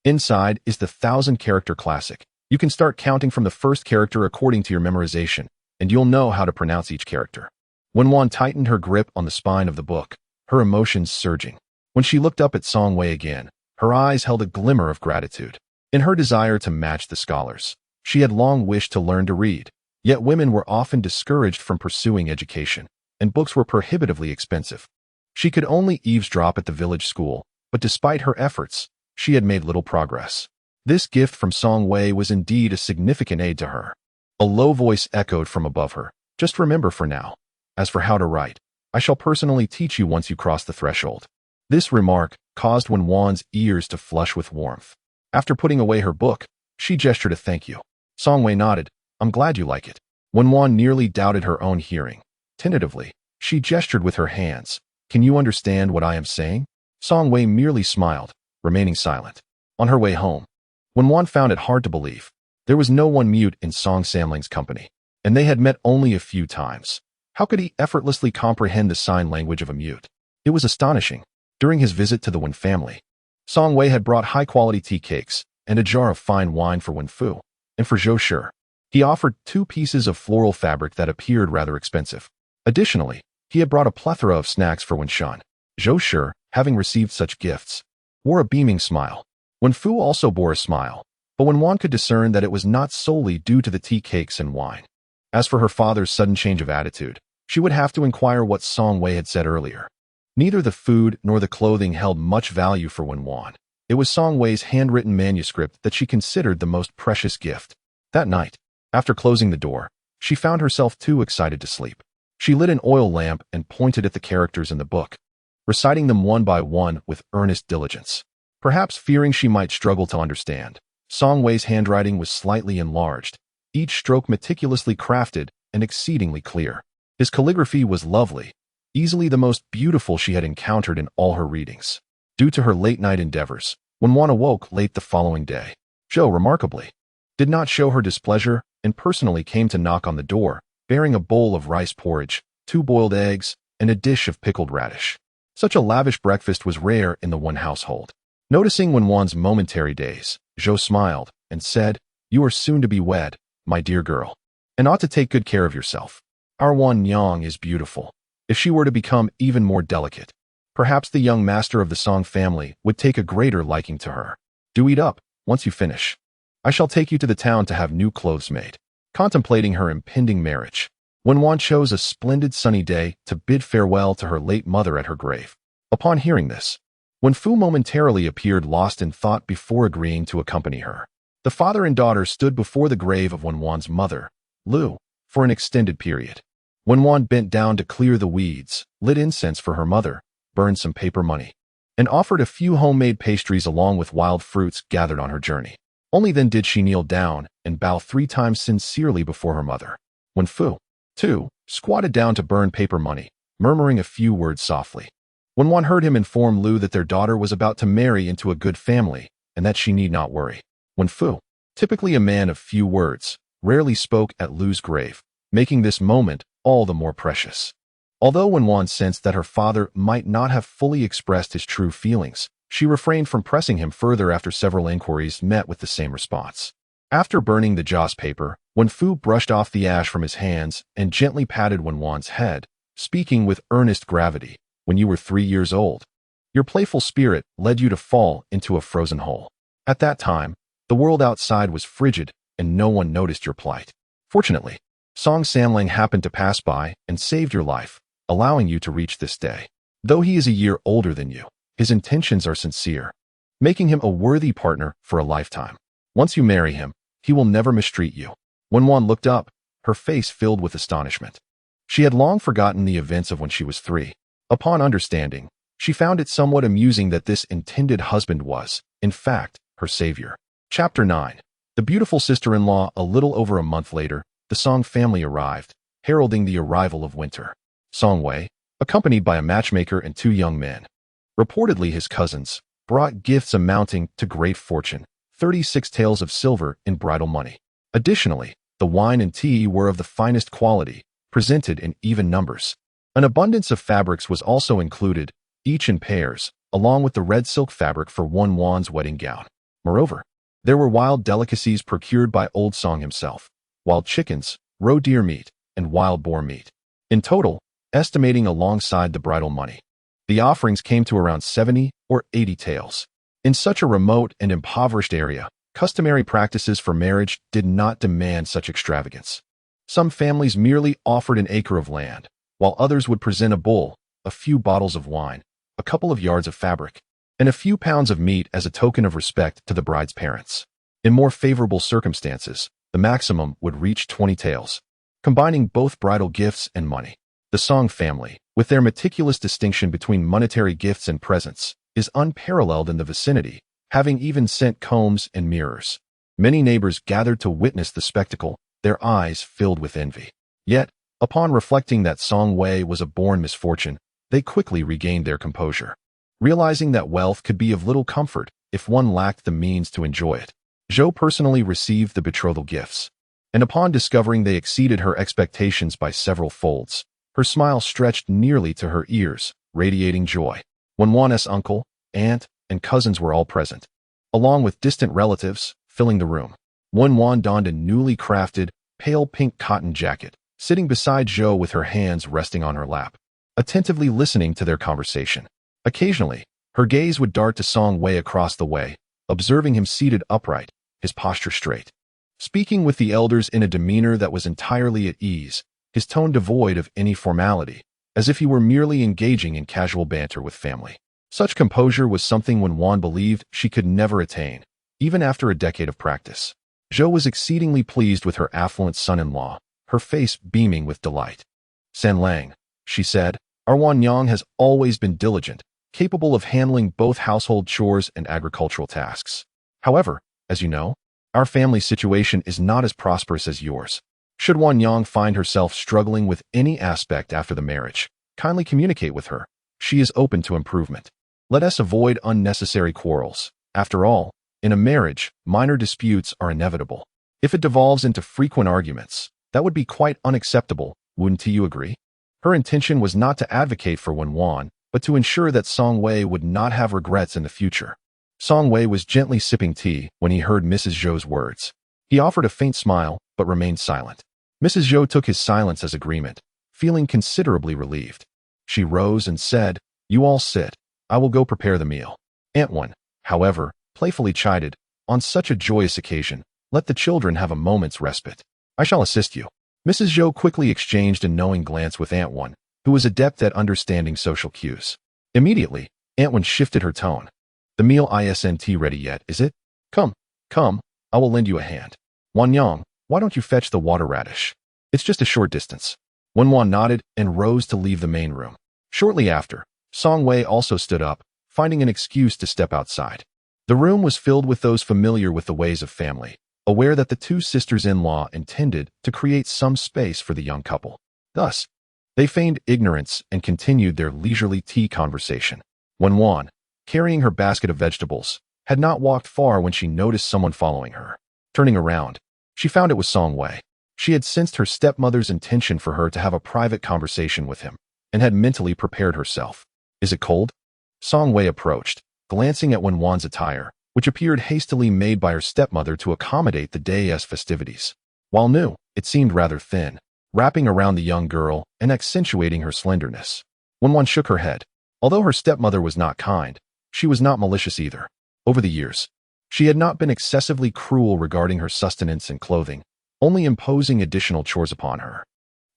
Inside is the 1,000-character classic. You can start counting from the first character according to your memorization, and you'll know how to pronounce each character. Wenwan tightened her grip on the spine of the book, her emotions surging. When she looked up at Songwei again, her eyes held a glimmer of gratitude. In her desire to match the scholars, she had long wished to learn to read, yet women were often discouraged from pursuing education, and books were prohibitively expensive. She could only eavesdrop at the village school, but despite her efforts, she had made little progress. This gift from Songwei was indeed a significant aid to her. A low voice echoed from above her. Just remember for now. As for how to write, I shall personally teach you once you cross the threshold. This remark caused Wenwan's ears to flush with warmth. After putting away her book, she gestured a thank you. Songwei nodded. I'm glad you like it. Wenwan nearly doubted her own hearing. Tentatively, she gestured with her hands. Can you understand what I am saying? Songwei merely smiled, remaining silent. On her way home, Wenwan found it hard to believe. There was no one mute in Song Samling's company, and they had met only a few times. How could he effortlessly comprehend the sign language of a mute? It was astonishing. During his visit to the Wen family, Songwei had brought high-quality tea cakes and a jar of fine wine for Wenfu, and for Zhou Shi. He offered 2 pieces of floral fabric that appeared rather expensive. Additionally, he had brought a plethora of snacks for Wenshan. Zhou Shi, having received such gifts, wore a beaming smile. Wenfu also bore a smile, but Wenwan could discern that it was not solely due to the tea cakes and wine. As for her father's sudden change of attitude, she would have to inquire what Songwei had said earlier. Neither the food nor the clothing held much value for Wenwan. It was Songwei's handwritten manuscript that she considered the most precious gift. That night, after closing the door, she found herself too excited to sleep. She lit an oil lamp and pointed at the characters in the book, reciting them one by one with earnest diligence. Perhaps fearing she might struggle to understand, Songwei's handwriting was slightly enlarged, each stroke meticulously crafted and exceedingly clear. His calligraphy was lovely, easily the most beautiful she had encountered in all her readings. Due to her late-night endeavors, Wenwan awoke late the following day. Zhou, remarkably, did not show her displeasure and personally came to knock on the door, bearing a bowl of rice porridge, 2 boiled eggs, and a dish of pickled radish. Such a lavish breakfast was rare in the Wen household. Noticing Wenwan's momentary daze, Zhou smiled and said, "You are soon to be wed, my dear girl, and ought to take good care of yourself. Our Wan Yang is beautiful. If she were to become even more delicate, perhaps the young master of the Song family would take a greater liking to her. Do eat up, once you finish. I shall take you to the town to have new clothes made." Contemplating her impending marriage, Wenwan chose a splendid sunny day to bid farewell to her late mother at her grave. Upon hearing this, Wenfu momentarily appeared lost in thought before agreeing to accompany her. The father and daughter stood before the grave of Wenwan's mother, Lu, for an extended period. Wenwan bent down to clear the weeds, lit incense for her mother, burned some paper money, and offered a few homemade pastries along with wild fruits gathered on her journey. Only then did she kneel down and bow 3 times sincerely before her mother. Wenfu, too, squatted down to burn paper money, murmuring a few words softly. Wenwan heard him inform Lu that their daughter was about to marry into a good family and that she need not worry. Wenfu, typically a man of few words, rarely spoke at Lu's grave, making this moment all the more precious. Although Wenwan sensed that her father might not have fully expressed his true feelings, she refrained from pressing him further after several inquiries met with the same response. After burning the joss paper, Wenfu brushed off the ash from his hands and gently patted Wenwan's head, speaking with earnest gravity. "When you were 3 years old, your playful spirit led you to fall into a frozen hole. At that time, the world outside was frigid and no one noticed your plight. Fortunately, Song Samling happened to pass by and saved your life, allowing you to reach this day. Though he is a year older than you, his intentions are sincere, making him a worthy partner for a lifetime. Once you marry him, he will never mistreat you." Wenwan looked up, her face filled with astonishment. She had long forgotten the events of when she was 3. Upon understanding, she found it somewhat amusing that this intended husband was, in fact, her savior. Chapter 9. The beautiful sister-in-law. A little over a month later, the Song family arrived, heralding the arrival of winter. Songwei, accompanied by a matchmaker and 2 young men, reportedly his cousins, brought gifts amounting to great fortune, 36 taels of silver in bridal money. Additionally, the wine and tea were of the finest quality, presented in even numbers. An abundance of fabrics was also included, each in pairs, along with the red silk fabric for Wan's wedding gown. Moreover, there were wild delicacies procured by Old Song himself, wild chickens, roe deer meat, and wild boar meat. In total, estimating alongside the bridal money, the offerings came to around 70 or 80 taels. In such a remote and impoverished area, customary practices for marriage did not demand such extravagance. Some families merely offered an acre of land, while others would present a bull, a few bottles of wine, a couple of yards of fabric, and a few pounds of meat as a token of respect to the bride's parents. In more favorable circumstances, the maximum would reach 20 taels, combining both bridal gifts and money. The Song family, with their meticulous distinction between monetary gifts and presents, is unparalleled in the vicinity, having even sent combs and mirrors. Many neighbors gathered to witness the spectacle, their eyes filled with envy. Yet, upon reflecting that Song Wei was a born misfortune, they quickly regained their composure. Realizing that wealth could be of little comfort if one lacked the means to enjoy it, Zhou personally received the betrothal gifts. And upon discovering they exceeded her expectations by several folds, her smile stretched nearly to her ears, radiating joy. Wan's uncle, aunt, and cousins were all present, along with distant relatives, filling the room. Wan donned a newly crafted, pale pink cotton jacket, sitting beside Zhou with her hands resting on her lap, attentively listening to their conversation. Occasionally, her gaze would dart to Song Wei across the way, observing him seated upright, his posture straight, speaking with the elders in a demeanor that was entirely at ease, his tone devoid of any formality, as if he were merely engaging in casual banter with family. Such composure was something Wan believed she could never attain, even after a decade of practice. Zhou was exceedingly pleased with her affluent son-in-law, her face beaming with delight. "San Lang," she said, "our Wanyang has always been diligent, capable of handling both household chores and agricultural tasks. However, as you know, our family situation is not as prosperous as yours. Should Wanyang find herself struggling with any aspect after the marriage, kindly communicate with her. She is open to improvement. Let us avoid unnecessary quarrels. After all, in a marriage, minor disputes are inevitable. If it devolves into frequent arguments, that would be quite unacceptable, wouldn't you agree?" Her intention was not to advocate for Wan, but to ensure that Song Wei would not have regrets in the future. Song Wei was gently sipping tea when he heard Mrs. Zhou's words. He offered a faint smile, but remained silent. Mrs. Zhou took his silence as agreement, feeling considerably relieved. She rose and said, "You all sit. I will go prepare the meal." Aunt Wan, however, playfully chided, "On such a joyous occasion, let the children have a moment's respite. I shall assist you." Mrs. Zhou quickly exchanged a knowing glance with Aunt Wan, who was adept at understanding social cues. Immediately, Aunt Wan shifted her tone. "The meal isn't ready yet, is it? Come, I will lend you a hand. Wanyang, why don't you fetch the water radish? It's just a short distance." Wan nodded and rose to leave the main room. Shortly after, Song Wei also stood up, finding an excuse to step outside. The room was filled with those familiar with the ways of family, aware that the two sisters-in-law intended to create some space for the young couple. Thus, they feigned ignorance and continued their leisurely tea conversation. Wan, carrying her basket of vegetables, had not walked far when she noticed someone following her. Turning around, she found it was Song Wei. She had sensed her stepmother's intention for her to have a private conversation with him, and had mentally prepared herself. "Is it cold?" Song Wei approached, glancing at Wan's attire, which appeared hastily made by her stepmother to accommodate the day's festivities. While new, it seemed rather thin, wrapping around the young girl and accentuating her slenderness. Wan shook her head. Although her stepmother was not kind, she was not malicious either. Over the years, she had not been excessively cruel regarding her sustenance and clothing, only imposing additional chores upon her.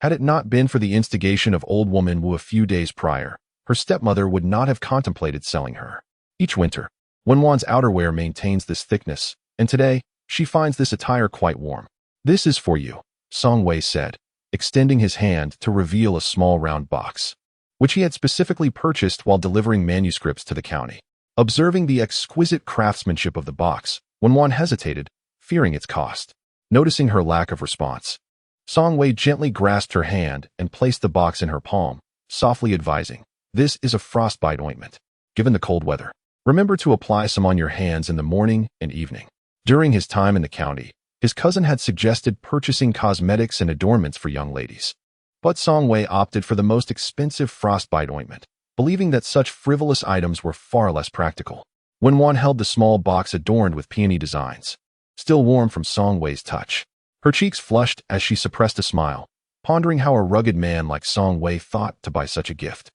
Had it not been for the instigation of old woman Wu a few days prior, her stepmother would not have contemplated selling her. Each winter, Wan's outerwear maintains this thickness, and today, she finds this attire quite warm. "This is for you," Song Wei said, extending his hand to reveal a small round box, which he had specifically purchased while delivering manuscripts to the county. Observing the exquisite craftsmanship of the box, Wan hesitated, fearing its cost. Noticing her lack of response, Song Wei gently grasped her hand and placed the box in her palm, softly advising, "This is a frostbite ointment. Given the cold weather, remember to apply some on your hands in the morning and evening." During his time in the county, his cousin had suggested purchasing cosmetics and adornments for young ladies. But Song Wei opted for the most expensive frostbite ointment, believing that such frivolous items were far less practical. Wenwan held the small box adorned with peony designs, still warm from Song Wei's touch. Her cheeks flushed as she suppressed a smile, pondering how a rugged man like Song Wei thought to buy such a gift.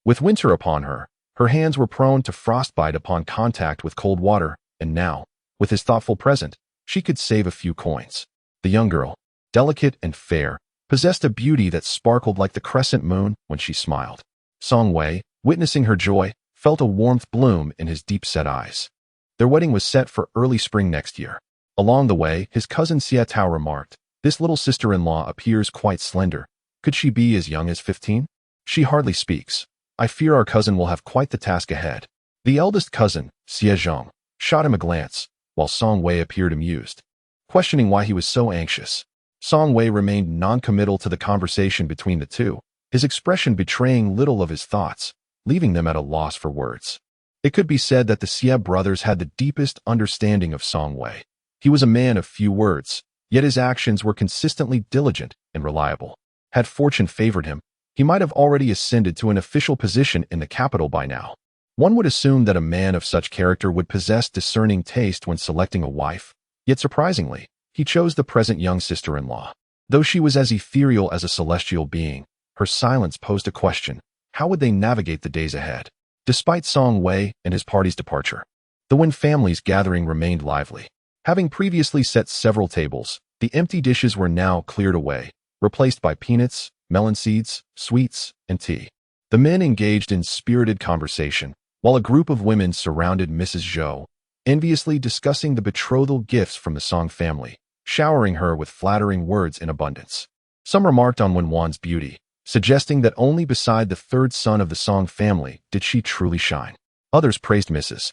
With winter upon her, her hands were prone to frostbite upon contact with cold water, and now, with his thoughtful present, she could save a few coins. The young girl, delicate and fair, possessed a beauty that sparkled like the crescent moon when she smiled. Song Wei, witnessing her joy, felt a warmth bloom in his deep-set eyes. Their wedding was set for early spring next year. Along the way, his cousin Xia Tao remarked, "This little sister-in-law appears quite slender. Could she be as young as 15? She hardly speaks. I fear our cousin will have quite the task ahead." The eldest cousin, Xie Zhong, shot him a glance, while Song Wei appeared amused, questioning why he was so anxious. Song Wei remained non-committal to the conversation between the two, his expression betraying little of his thoughts, leaving them at a loss for words. It could be said that the Xie brothers had the deepest understanding of Song Wei. He was a man of few words, yet his actions were consistently diligent and reliable. Had fortune favored him, he might have already ascended to an official position in the capital by now. One would assume that a man of such character would possess discerning taste when selecting a wife, yet surprisingly, he chose the present young sister-in-law. Though she was as ethereal as a celestial being, her silence posed a question: how would they navigate the days ahead? Despite Song Wei and his party's departure, the Wen family's gathering remained lively. Having previously set several tables, the empty dishes were now cleared away, replaced by peanuts, melon seeds, sweets, and tea. The men engaged in spirited conversation, while a group of women surrounded Mrs. Zhou, enviously discussing the betrothal gifts from the Song family, showering her with flattering words in abundance. Some remarked on Wenwan's beauty, suggesting that only beside the third son of the Song family did she truly shine. Others praised Mrs.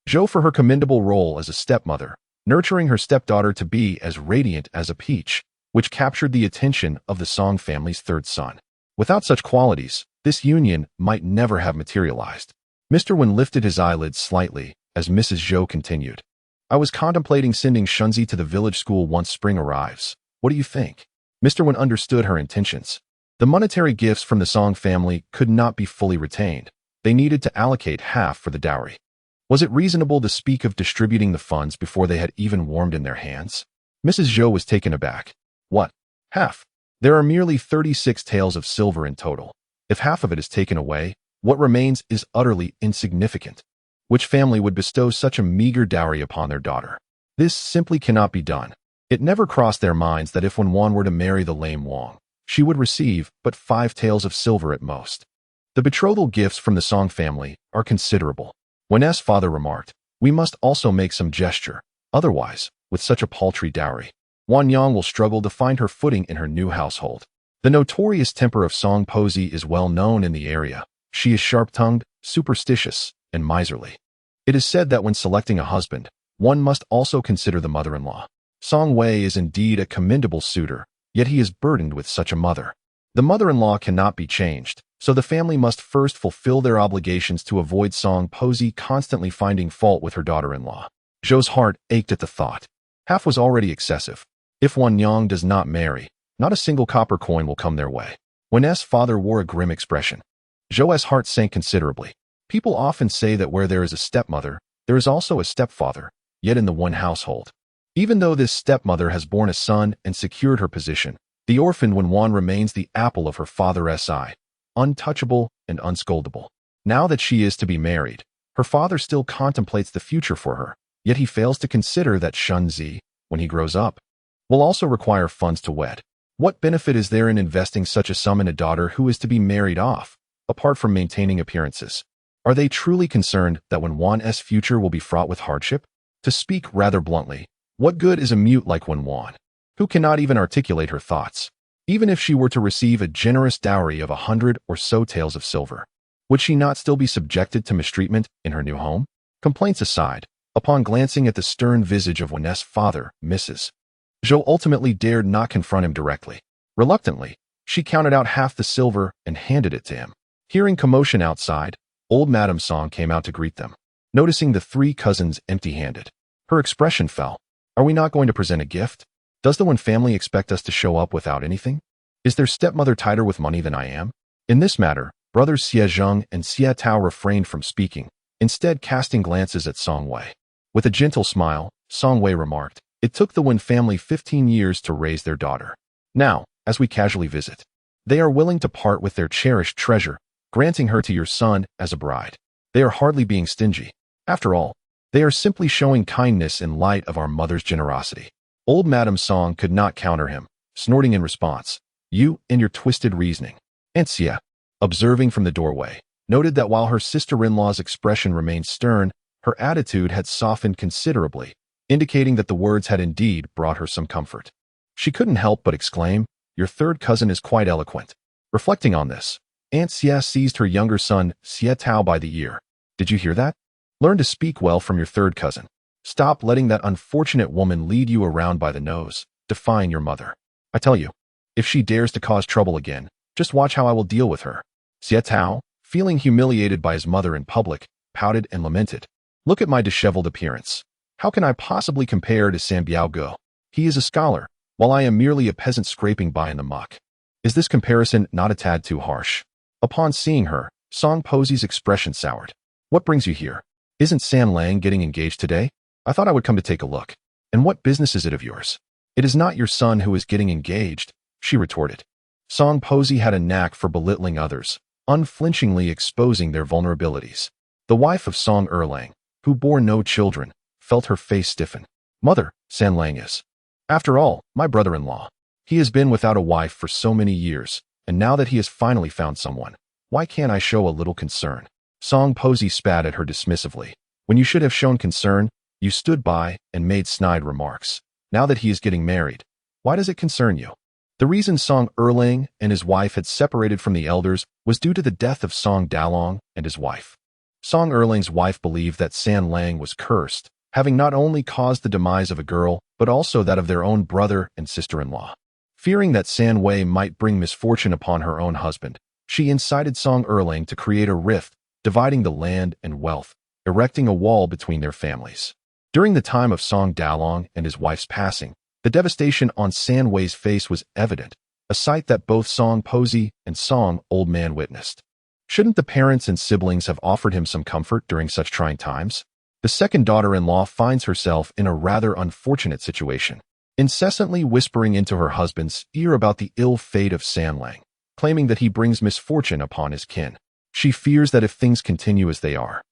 Zhou for her commendable role as a stepmother, nurturing her stepdaughter to be as radiant as a peach, which captured the attention of the Song family's third son. Without such qualities, this union might never have materialized. Mr. Wen lifted his eyelids slightly as Mrs. Zhou continued. "I was contemplating sending Shunzi to the village school once spring arrives. What do you think?" Mr. Wen understood her intentions. The monetary gifts from the Song family could not be fully retained. They needed to allocate half for the dowry. Was it reasonable to speak of distributing the funds before they had even warmed in their hands? Mrs. Zhou was taken aback. "What? Half? There are merely 36 taels of silver in total. If half of it is taken away, what remains is utterly insignificant. Which family would bestow such a meager dowry upon their daughter? This simply cannot be done." It never crossed their minds that if Wenwan were to marry the lame Wang, she would receive but 5 taels of silver at most. The betrothal gifts from the Song family are considerable. Wen's father remarked, "We must also make some gesture. Otherwise, with such a paltry dowry, Wan Yang will struggle to find her footing in her new household." The notorious temper of Song Posey is well known in the area. She is sharp-tongued, superstitious, and miserly. It is said that when selecting a husband, one must also consider the mother-in-law. Song Wei is indeed a commendable suitor, yet he is burdened with such a mother. The mother-in-law cannot be changed, so the family must first fulfill their obligations to avoid Song Posey constantly finding fault with her daughter-in-law. Zhou's heart ached at the thought. Half was already excessive. If Wan Yang does not marry, not a single copper coin will come their way. Wen's father wore a grim expression. Zhou's heart sank considerably. People often say that where there is a stepmother, there is also a stepfather, yet in the one household. Even though this stepmother has borne a son and secured her position, the orphaned Wenwan remains the apple of her father's eye, untouchable and unscoldable. Now that she is to be married, her father still contemplates the future for her, yet he fails to consider that Shunzi, when he grows up, will also require funds to wed. What benefit is there in investing such a sum in a daughter who is to be married off, apart from maintaining appearances? Are they truly concerned that Wenwan's future will be fraught with hardship? To speak rather bluntly, what good is a mute like Wenwan, who cannot even articulate her thoughts? Even if she were to receive a generous dowry of 100 or so taels of silver, would she not still be subjected to mistreatment in her new home? Complaints aside, upon glancing at the stern visage of Wen's father, Mrs. Zhou ultimately dared not confront him directly. Reluctantly, she counted out half the silver and handed it to him. Hearing commotion outside, old Madame Song came out to greet them. Noticing the 3 cousins empty-handed, her expression fell. "Are we not going to present a gift? Does the Wen family expect us to show up without anything? Is their stepmother tighter with money than I am?" In this matter, Brothers Xie Zheng and Xie Tao refrained from speaking, instead casting glances at Song Wei. With a gentle smile, Song Wei remarked, "It took the Wen family 15 years to raise their daughter. Now, as we casually visit, they are willing to part with their cherished treasure, granting her to your son as a bride. They are hardly being stingy. After all, they are simply showing kindness in light of our mother's generosity." Old Madame Song could not counter him, snorting in response, "You and your twisted reasoning." Aunt Xie, observing from the doorway, noted that while her sister-in-law's expression remained stern, her attitude had softened considerably, indicating that the words had indeed brought her some comfort. She couldn't help but exclaim, "Your third cousin is quite eloquent." Reflecting on this, Aunt Xie seized her younger son, Xie Tao, by the ear. "Did you hear that? Learn to speak well from your third cousin. Stop letting that unfortunate woman lead you around by the nose, defying your mother. I tell you, if she dares to cause trouble again, just watch how I will deal with her." Xie Tao, feeling humiliated by his mother in public, pouted and lamented. "Look at my disheveled appearance. How can I possibly compare to San Biao? He is a scholar, while I am merely a peasant scraping by in the muck. Is this comparison not a tad too harsh?" Upon seeing her, Song Posey's expression soured. "What brings you here? Isn't San Lang getting engaged today? I thought I would come to take a look. And what business is it of yours?" "It is not your son who is getting engaged," she retorted. Song Posey had a knack for belittling others, unflinchingly exposing their vulnerabilities. The wife of Song Erlang, who bore no children, felt her face stiffen. "Mother, San Lang is, after all, my brother-in-law. He has been without a wife for so many years, and now that he has finally found someone, why can't I show a little concern?" Song Posey spat at her dismissively. "When you should have shown concern, you stood by and made snide remarks. Now that he is getting married, why does it concern you?" The reason Song Erlang and his wife had separated from the elders was due to the death of Song Dalong and his wife. Song Erlang's wife believed that San Lang was cursed, having not only caused the demise of a girl, but also that of their own brother and sister-in-law. Fearing that San Wei might bring misfortune upon her own husband, she incited Song Erlang to create a rift, dividing the land and wealth, erecting a wall between their families. During the time of Song Dalong and his wife's passing, the devastation on San Wei's face was evident, a sight that both Song Posey and Song Old Man witnessed. Shouldn't the parents and siblings have offered him some comfort during such trying times? The second daughter-in-law finds herself in a rather unfortunate situation, incessantly whispering into her husband's ear about the ill fate of San Lang, claiming that he brings misfortune upon his kin. She fears that if things continue as they are,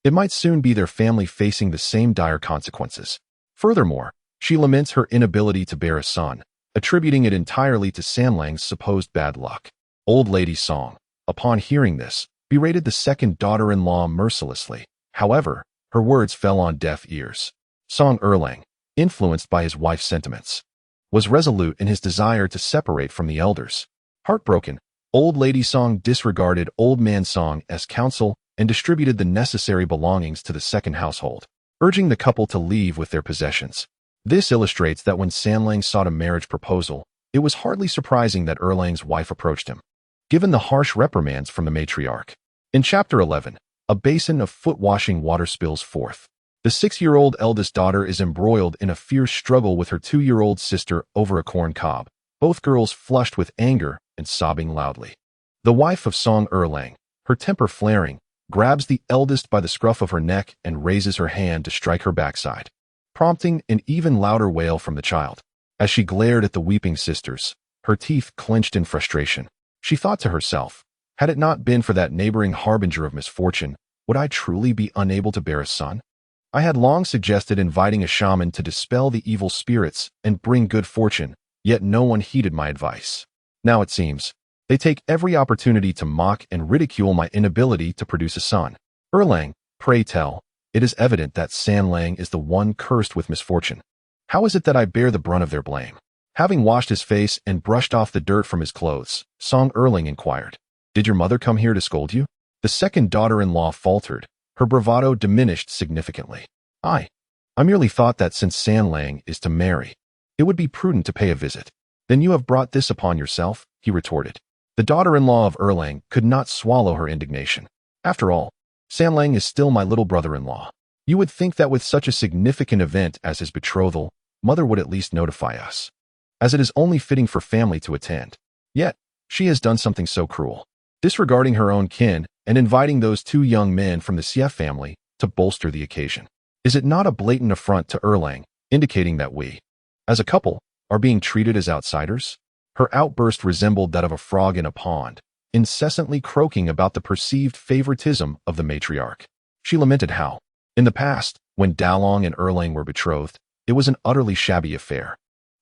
it might soon be their family facing the same dire consequences. Furthermore, she laments her inability to bear a son, attributing it entirely to San Lang's supposed bad luck. Old Lady Song, upon hearing this, berated the second daughter-in-law mercilessly. However, her words fell on deaf ears. Song Erlang, influenced by his wife's sentiments, was resolute in his desire to separate from the elders. Heartbroken, Old Lady Song disregarded Old Man Song's counsel and distributed the necessary belongings to the second household, urging the couple to leave with their possessions. This illustrates that when San Lang sought a marriage proposal, it was hardly surprising that Erlang's wife approached him, given the harsh reprimands from the matriarch. In Chapter 11, a basin of foot-washing water spills forth. The 6-year-old eldest daughter is embroiled in a fierce struggle with her 2-year-old sister over a corn cob, both girls flushed with anger and sobbing loudly. The wife of Song Erlang, her temper flaring, grabs the eldest by the scruff of her neck and raises her hand to strike her backside, prompting an even louder wail from the child. As she glared at the weeping sisters, her teeth clenched in frustration. She thought to herself, had it not been for that neighboring harbinger of misfortune, would I truly be unable to bear a son? I had long suggested inviting a shaman to dispel the evil spirits and bring good fortune, yet no one heeded my advice. Now it seems, they take every opportunity to mock and ridicule my inability to produce a son. Erlang, pray tell, it is evident that San Lang is the one cursed with misfortune. How is it that I bear the brunt of their blame? Having washed his face and brushed off the dirt from his clothes, Song Erlang inquired, "Did your mother come here to scold you?" The second daughter-in-law faltered, her bravado diminished significantly. I merely thought that since San Lang is to marry, it would be prudent to pay a visit." "Then you have brought this upon yourself," he retorted. The daughter-in-law of Erlang could not swallow her indignation. "After all, San Lang is still my little brother-in-law. You would think that with such a significant event as his betrothal, mother would at least notify us, as it is only fitting for family to attend. Yet, she has done something so cruel. disregarding her own kin and inviting those two young men from the Xie family to bolster the occasion. Is it not a blatant affront to Erlang, indicating that we, as a couple, are being treated as outsiders? Her outburst resembled that of a frog in a pond, incessantly croaking about the perceived favoritism of the matriarch. She lamented how, in the past, when Dalong and Erlang were betrothed, it was an utterly shabby affair,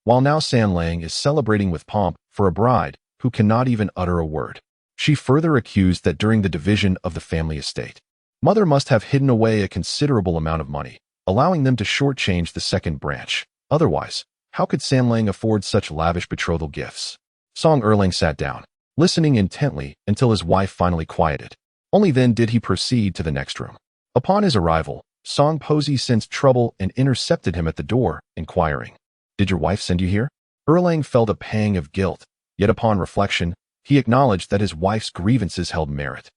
while now Sanlang is celebrating with pomp for a bride who cannot even utter a word. She further accused that during the division of the family estate, Mother must have hidden away a considerable amount of money, allowing them to shortchange the second branch. Otherwise, how could Sanlang afford such lavish betrothal gifts? Song Erlang sat down, listening intently until his wife finally quieted. Only then did he proceed to the next room. Upon his arrival, Song Posey sensed trouble and intercepted him at the door, inquiring, "Did your wife send you here?" Erlang felt a pang of guilt, yet upon reflection, he acknowledged that his wife's grievances held merit.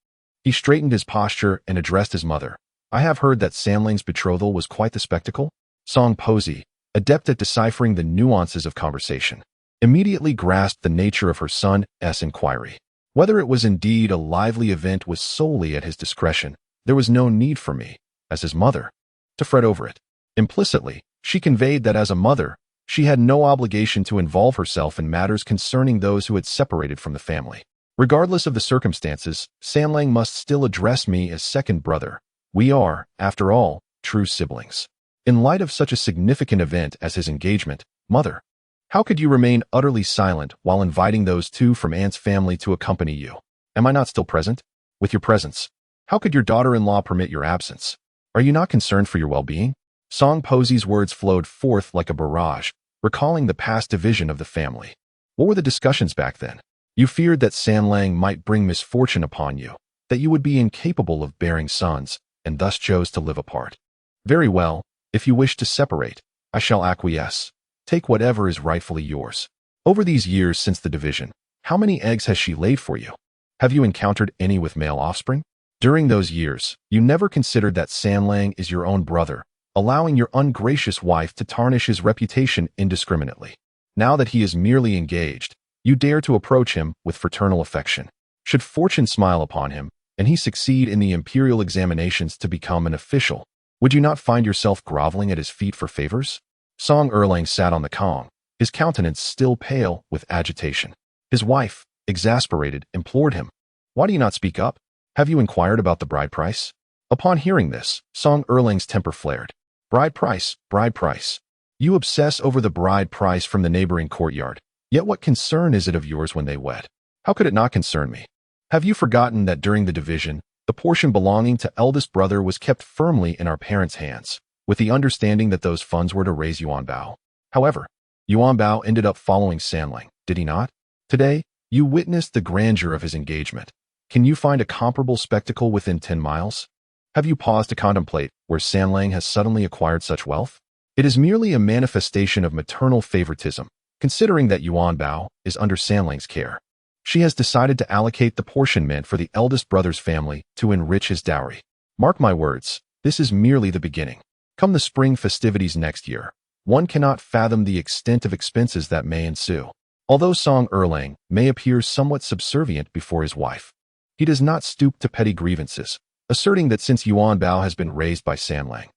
He straightened his posture and addressed his mother. "I have heard that Sanlang's betrothal was quite the spectacle." Song Posey, adept at deciphering the nuances of conversation, immediately grasped the nature of her son's inquiry. Whether it was indeed a lively event was solely at his discretion. There was no need for me, as his mother, to fret over it. Implicitly, she conveyed that as a mother, she had no obligation to involve herself in matters concerning those who had separated from the family. Regardless of the circumstances, Sanlang must still address me as second brother. We are, after all, true siblings. In light of such a significant event as his engagement, Mother, how could you remain utterly silent while inviting those two from Aunt's family to accompany you? Am I not still present? With your presence, how could your daughter-in-law permit your absence? Are you not concerned for your well-being? Song Posey's words flowed forth like a barrage, recalling the past division of the family. What were the discussions back then? You feared that Sanlang might bring misfortune upon you, that you would be incapable of bearing sons, and thus chose to live apart. Very well, if you wish to separate, I shall acquiesce. Take whatever is rightfully yours. Over these years since the division, how many eggs has she laid for you? Have you encountered any with male offspring? During those years, you never considered that Sanlang is your own brother, allowing your ungracious wife to tarnish his reputation indiscriminately. Now that he is merely engaged, you dare to approach him with fraternal affection. Should fortune smile upon him, and he succeed in the imperial examinations to become an official, would you not find yourself groveling at his feet for favors? Song Erlang sat on the Kong, his countenance still pale with agitation. His wife, exasperated, implored him, "Why do you not speak up? Have you inquired about the bride price?" Upon hearing this, Song Erlang's temper flared. Bride price, bride price. You obsess over the bride price from the neighboring courtyard. Yet what concern is it of yours when they wed? How could it not concern me? Have you forgotten that during the division, the portion belonging to eldest brother was kept firmly in our parents' hands, with the understanding that those funds were to raise Yuan Bao? However, Yuan Bao ended up following Sanlang, did he not? Today, you witnessed the grandeur of his engagement. Can you find a comparable spectacle within 10 miles? Have you paused to contemplate where Sanlang has suddenly acquired such wealth? It is merely a manifestation of maternal favoritism, considering that Yuan Bao is under Sanlang's care. She has decided to allocate the portion meant for the eldest brother's family to enrich his dowry. Mark my words, this is merely the beginning. Come the spring festivities next year, one cannot fathom the extent of expenses that may ensue. Although Song Erlang may appear somewhat subservient before his wife, he does not stoop to petty grievances, asserting that since Yuan Bao has been raised by Sanlang,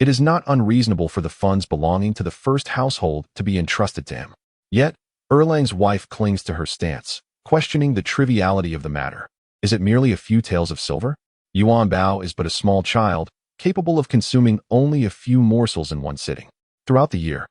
it is not unreasonable for the funds belonging to the first household to be entrusted to him. Yet, Erlang's wife clings to her stance, questioning the triviality of the matter. Is it merely a few taels of silver? Yuan Bao is but a small child, capable of consuming only a few morsels in one sitting. Throughout the year,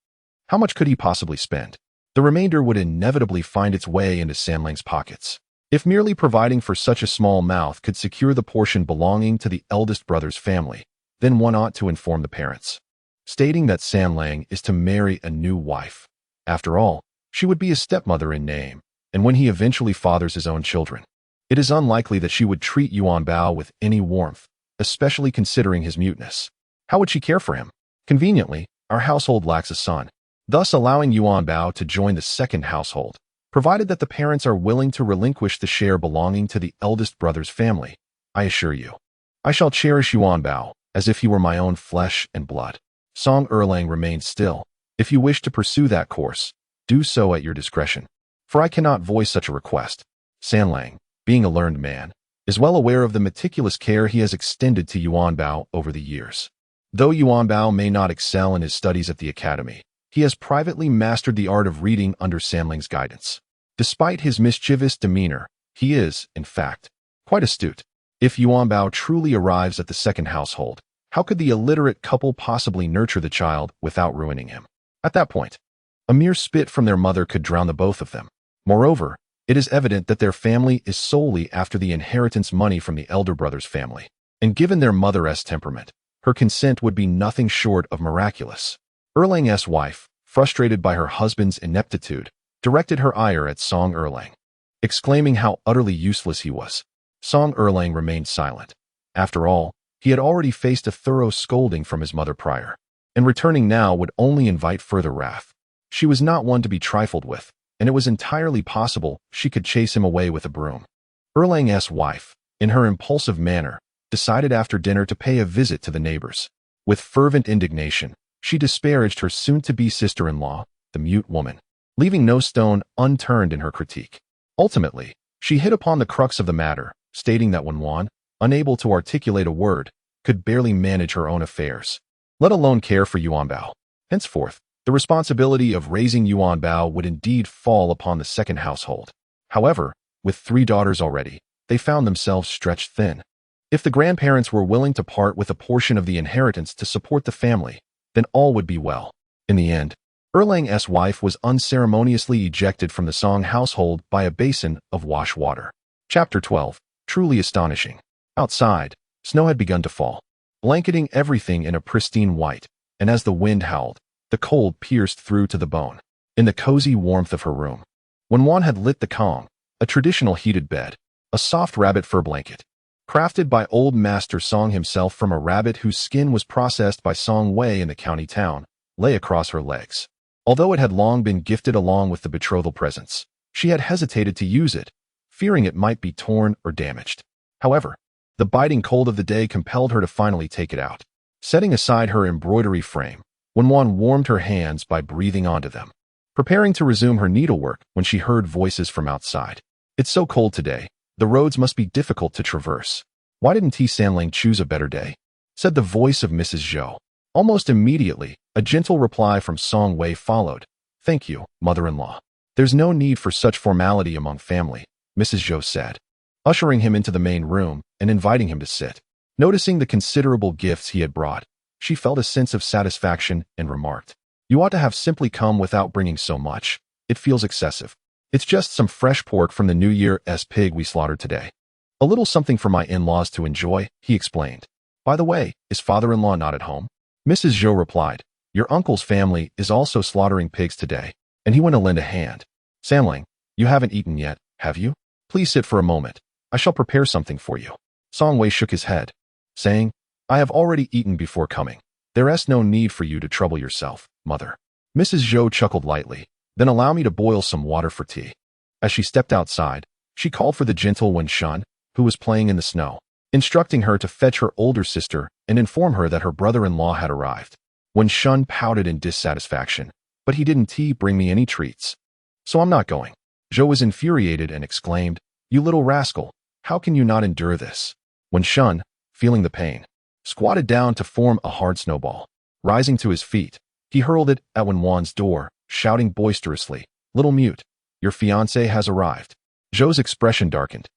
how much could he possibly spend? The remainder would inevitably find its way into Sanlang's pockets. If merely providing for such a small mouth could secure the portion belonging to the eldest brother's family, then one ought to inform the parents, stating that Sanlang is to marry a new wife. After all, she would be a stepmother in name, and when he eventually fathers his own children, it is unlikely that she would treat Yuan Bao with any warmth, especially considering his muteness. How would she care for him? Conveniently, our household lacks a son, thus allowing Yuan Bao to join the second household, provided that the parents are willing to relinquish the share belonging to the eldest brother's family. I assure you, I shall cherish Yuan Bao as if he were my own flesh and blood. Song Erlang remained still. If you wish to pursue that course, do so at your discretion, for I cannot voice such a request. Sanlang, being a learned man, is well aware of the meticulous care he has extended to Yuan Bao over the years. Though Yuan Bao may not excel in his studies at the academy, he has privately mastered the art of reading under Sanling's guidance. Despite his mischievous demeanor, he is, in fact, quite astute. If Yuan Bao truly arrives at the second household, how could the illiterate couple possibly nurture the child without ruining him? At that point, a mere spit from their mother could drown the both of them. Moreover, it is evident that their family is solely after the inheritance money from the elder brother's family, and given their mother's temperament, her consent would be nothing short of miraculous. Erlang's wife, frustrated by her husband's ineptitude, directed her ire at Song Erlang, exclaiming how utterly useless he was. Song Erlang remained silent. After all, he had already faced a thorough scolding from his mother prior, and returning now would only invite further wrath. She was not one to be trifled with, and it was entirely possible she could chase him away with a broom. Erlang's wife, in her impulsive manner, decided after dinner to pay a visit to the neighbors. With fervent indignation, she disparaged her soon-to-be sister-in-law, the mute woman, leaving no stone unturned in her critique. Ultimately, she hit upon the crux of the matter, stating that Wenwan, unable to articulate a word, could barely manage her own affairs, let alone care for Yuan Bao. Henceforth, the responsibility of raising Yuan Bao would indeed fall upon the second household. However, with 3 daughters already, they found themselves stretched thin. If the grandparents were willing to part with a portion of the inheritance to support the family, then all would be well. In the end, Erlang's wife was unceremoniously ejected from the Song household by a basin of wash water. Chapter 12. Truly astonishing. Outside, snow had begun to fall, blanketing everything in a pristine white, and as the wind howled, the cold pierced through to the bone. In the cozy warmth of her room, Wenwan had lit the kong, a traditional heated bed, a soft rabbit fur blanket, crafted by old Master Song himself from a rabbit whose skin was processed by Song Wei in the county town, lay across her legs. Although it had long been gifted along with the betrothal presents, she had hesitated to use it, fearing it might be torn or damaged. However, the biting cold of the day compelled her to finally take it out. Setting aside her embroidery frame, Wenwan warmed her hands by breathing onto them, preparing to resume her needlework when she heard voices from outside. "It's so cold today, the roads must be difficult to traverse. Why didn't T. Sanling choose a better day?" said the voice of Mrs. Zhou. Almost immediately, a gentle reply from Song Wei followed. "Thank you, mother-in-law. There's no need for such formality among family," Mrs. Zhou said, ushering him into the main room and inviting him to sit. Noticing the considerable gifts he had brought, she felt a sense of satisfaction and remarked, "You ought to have simply come without bringing so much. It feels excessive. It's just some fresh pork from the New Year's pig we slaughtered today. A little something for my in-laws to enjoy," he explained. "By the way, is father-in-law not at home?" Mrs. Zhou replied, "Your uncle's family is also slaughtering pigs today, and he went to lend a hand. Sanling, you haven't eaten yet, have you? Please sit for a moment. I shall prepare something for you." Song Wei shook his head, saying, "I have already eaten before coming. There's no need for you to trouble yourself, mother." Mrs. Zhou chuckled lightly, "Then allow me to boil some water for tea." As she stepped outside, she called for the gentle Wen Shun, who was playing in the snow, instructing her to fetch her older sister and inform her that her brother-in-law had arrived. Wen Shun pouted in dissatisfaction, "But he didn't bring me any treats. So I'm not going." Zhou was infuriated and exclaimed, "You little rascal, how can you not endure this?" Wen Shun, feeling the pain, squatted down to form a hard snowball. Rising to his feet, he hurled it at Wenwan's door, shouting boisterously, "Little mute, your fiancé has arrived." Zhou's expression darkened,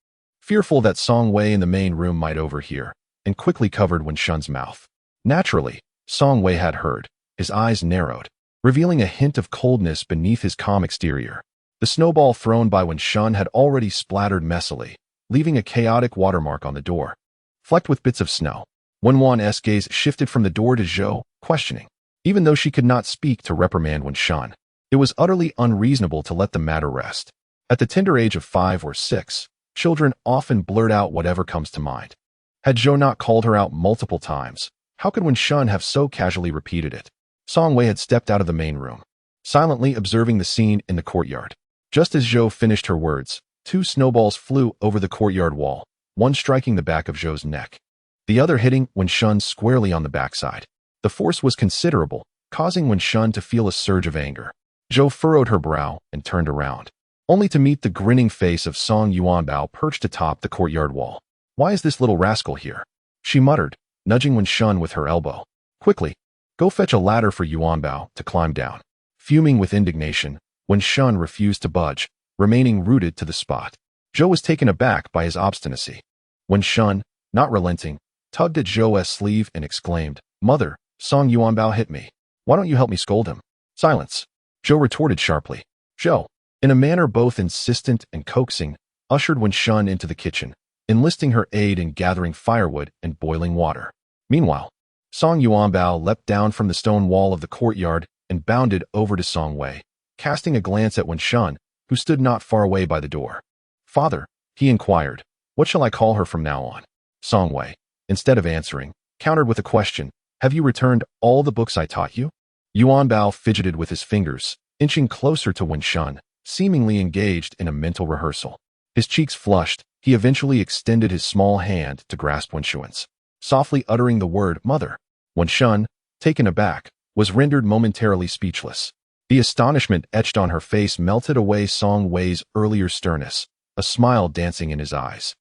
fearful that Song Wei in the main room might overhear, and quickly covered Wen Shun's mouth. Naturally, Song Wei had heard. His eyes narrowed, revealing a hint of coldness beneath his calm exterior. The snowball thrown by Wen Shun had already splattered messily, leaving a chaotic watermark on the door, flecked with bits of snow. Wenwan's gaze shifted from the door to Zhou, questioning. Even though she could not speak to reprimand Wen Shun, it was utterly unreasonable to let the matter rest. At the tender age of 5 or 6, children often blurt out whatever comes to mind. Had Zhou not called her out multiple times, how could Wen Shun have so casually repeated it? Song Wei had stepped out of the main room, silently observing the scene in the courtyard. Just as Zhou finished her words, 2 snowballs flew over the courtyard wall, one striking the back of Zhou's neck, the other hitting Wen Shun squarely on the backside. The force was considerable, causing Wen Shun to feel a surge of anger. Zhou furrowed her brow and turned around. only to meet the grinning face of Song Yuanbao perched atop the courtyard wall. "Why is this little rascal here?" she muttered, nudging Wen Shun with her elbow. "Quickly, go fetch a ladder for Yuanbao to climb down." Fuming with indignation, Wen Shun refused to budge, remaining rooted to the spot. Zhou was taken aback by his obstinacy. Wen Shun, not relenting, tugged at Zhou's sleeve and exclaimed, "Mother, Song Yuanbao hit me. Why don't you help me scold him?" "Silence," Zhou retorted sharply. Zhou, in a manner both insistent and coaxing, ushered Wen Shun into the kitchen, enlisting her aid in gathering firewood and boiling water. Meanwhile, Song Yuanbao leapt down from the stone wall of the courtyard and bounded over to Song Wei, casting a glance at Wen Shun, who stood not far away by the door. "Father," he inquired, "what shall I call her from now on?" Song Wei, instead of answering, countered with a question, "Have you returned all the books I taught you?" Yuanbao fidgeted with his fingers, inching closer to Wen Shun, seemingly engaged in a mental rehearsal. His cheeks flushed, he eventually extended his small hand to grasp Wen Shun's, softly uttering the word "mother." Wen Shun, taken aback, was rendered momentarily speechless. The astonishment etched on her face melted away Song Wei's earlier sternness, a smile dancing in his eyes.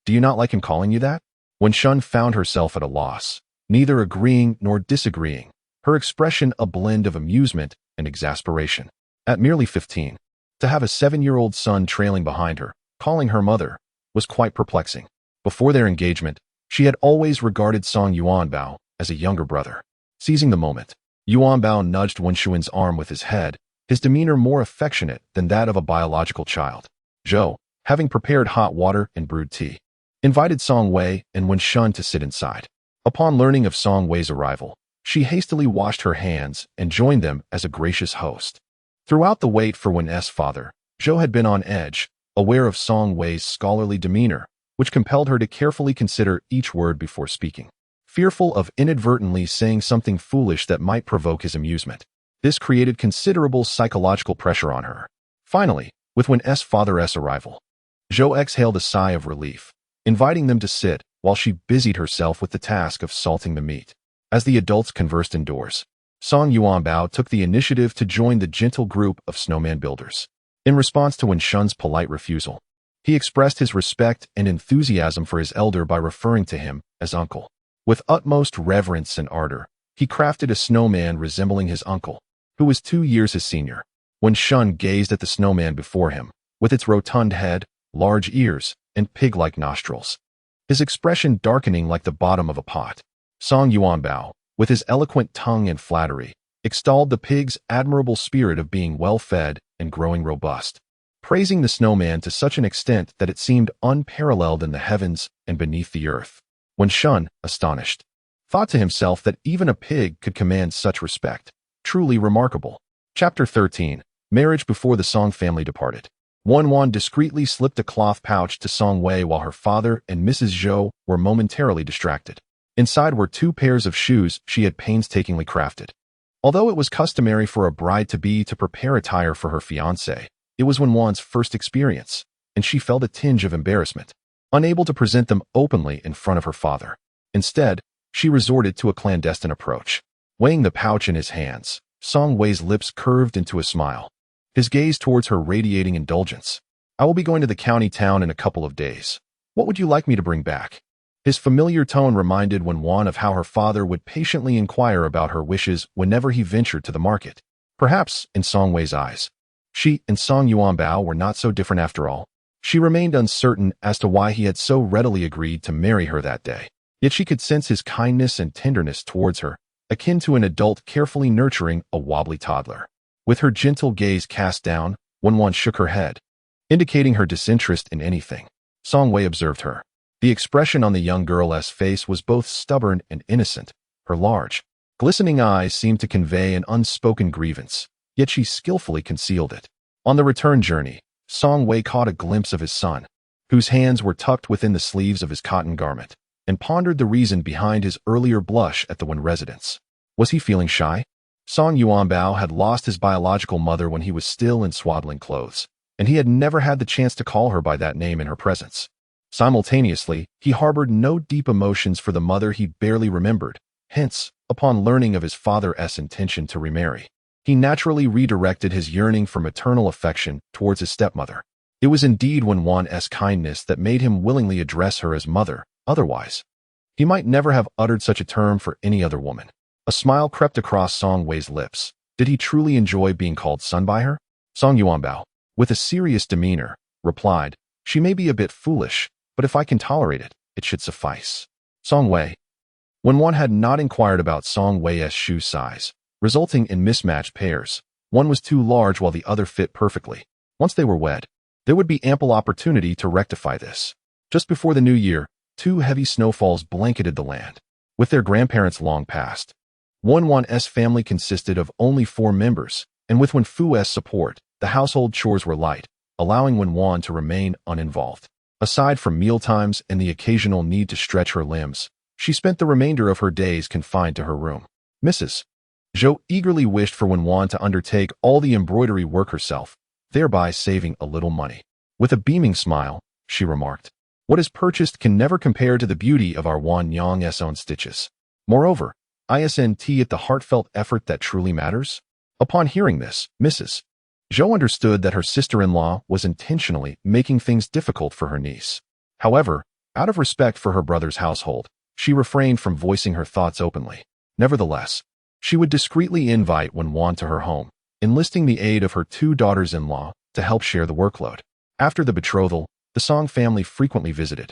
"Do you not like him calling you that?" Wen Shun found herself at a loss, neither agreeing nor disagreeing, her expression a blend of amusement and exasperation. At merely 15, to have a 7-year-old son trailing behind her, calling her mother, was quite perplexing. Before their engagement, she had always regarded Song Yuanbao as a younger brother. Seizing the moment, Yuanbao nudged Wen Shun's arm with his head, his demeanor more affectionate than that of a biological child. Zhou, having prepared hot water and brewed tea, invited Song Wei and Wen Shun to sit inside. Upon learning of Song Wei's arrival, she hastily washed her hands and joined them as a gracious host. Throughout the wait for Wen's father, Zhou had been on edge, aware of Song Wei's scholarly demeanor, which compelled her to carefully consider each word before speaking, fearful of inadvertently saying something foolish that might provoke his amusement. This created considerable psychological pressure on her. Finally, with Wen's father's arrival, Zhou exhaled a sigh of relief, inviting them to sit while she busied herself with the task of salting the meat. As the adults conversed indoors, Song Yuanbao took the initiative to join the gentle group of snowman builders. In response to Wen Shun's polite refusal, he expressed his respect and enthusiasm for his elder by referring to him as uncle. With utmost reverence and ardor, he crafted a snowman resembling his uncle, who was 2 years his senior. Wen Shun gazed at the snowman before him, with its rotund head, large ears, and pig-like nostrils, his expression darkening like the bottom of a pot. Song Yuanbao, with his eloquent tongue and flattery, extolled the pig's admirable spirit of being well-fed and growing robust, praising the snowman to such an extent that it seemed unparalleled in the heavens and beneath the earth. Wen Shun, astonished, thought to himself that even a pig could command such respect. Truly remarkable. Chapter 13. Marriage before the Song family departed. Wan discreetly slipped a cloth pouch to Song Wei while her father and Mrs. Zhou were momentarily distracted. Inside were 2 pairs of shoes she had painstakingly crafted. Although it was customary for a bride-to-be to prepare attire for her fiancé, it was Wan's first experience, and she felt a tinge of embarrassment, unable to present them openly in front of her father. Instead, she resorted to a clandestine approach. Weighing the pouch in his hands, Song Wei's lips curved into a smile, his gaze towards her radiating indulgence. "I will be going to the county town in a couple of days. What would you like me to bring back?" His familiar tone reminded Wan of how her father would patiently inquire about her wishes whenever he ventured to the market. Perhaps, in Song Wei's eyes, she and Song Yuanbao were not so different after all. She remained uncertain as to why he had so readily agreed to marry her that day. Yet she could sense his kindness and tenderness towards her, akin to an adult carefully nurturing a wobbly toddler. With her gentle gaze cast down, Wan shook her head, indicating her disinterest in anything. Song Wei observed her. The expression on the young girl's face was both stubborn and innocent. Her large, glistening eyes seemed to convey an unspoken grievance, yet she skillfully concealed it. On the return journey, Song Wei caught a glimpse of his son, whose hands were tucked within the sleeves of his cotton garment, and pondered the reason behind his earlier blush at the Wen residence. Was he feeling shy? Song Yuanbao had lost his biological mother when he was still in swaddling clothes, and he had never had the chance to call her by that name in her presence. Simultaneously, he harbored no deep emotions for the mother he barely remembered. Hence, upon learning of his father's intention to remarry, He naturally redirected his yearning for maternal affection towards his stepmother. It was indeed Wenwan's kindness that made him willingly address her as mother. Otherwise, he might never have uttered such a term for any other woman. A smile crept across Song Wei's lips. Did he truly enjoy being called son by her? Song Yuanbao, with a serious demeanor, replied, "She may be a bit foolish, but if I can tolerate it, it should suffice." Song Wei. When one had not inquired about Song Wei's shoe size, resulting in mismatched pairs, one was too large while the other fit perfectly. Once they were wed, there would be ample opportunity to rectify this. Just before the new year, 2 heavy snowfalls blanketed the land. With their grandparents long past, Wenwan's family consisted of only 4 members, and with Wenfu's support, the household chores were light, allowing Wenwan to remain uninvolved. Aside from mealtimes and the occasional need to stretch her limbs, she spent the remainder of her days confined to her room. Mrs. Zhou eagerly wished for Wenwan to undertake all the embroidery work herself, thereby saving a little money. With a beaming smile, she remarked, "What is purchased can never compare to the beauty of our Wan Yang's own stitches. Moreover, isn't it the heartfelt effort that truly matters?" Upon hearing this, Mrs. Zhou understood that her sister-in-law was intentionally making things difficult for her niece. However, out of respect for her brother's household, she refrained from voicing her thoughts openly. Nevertheless, she would discreetly invite Wenwan to her home, enlisting the aid of her 2 daughters-in-law to help share the workload. After the betrothal, the Song family frequently visited,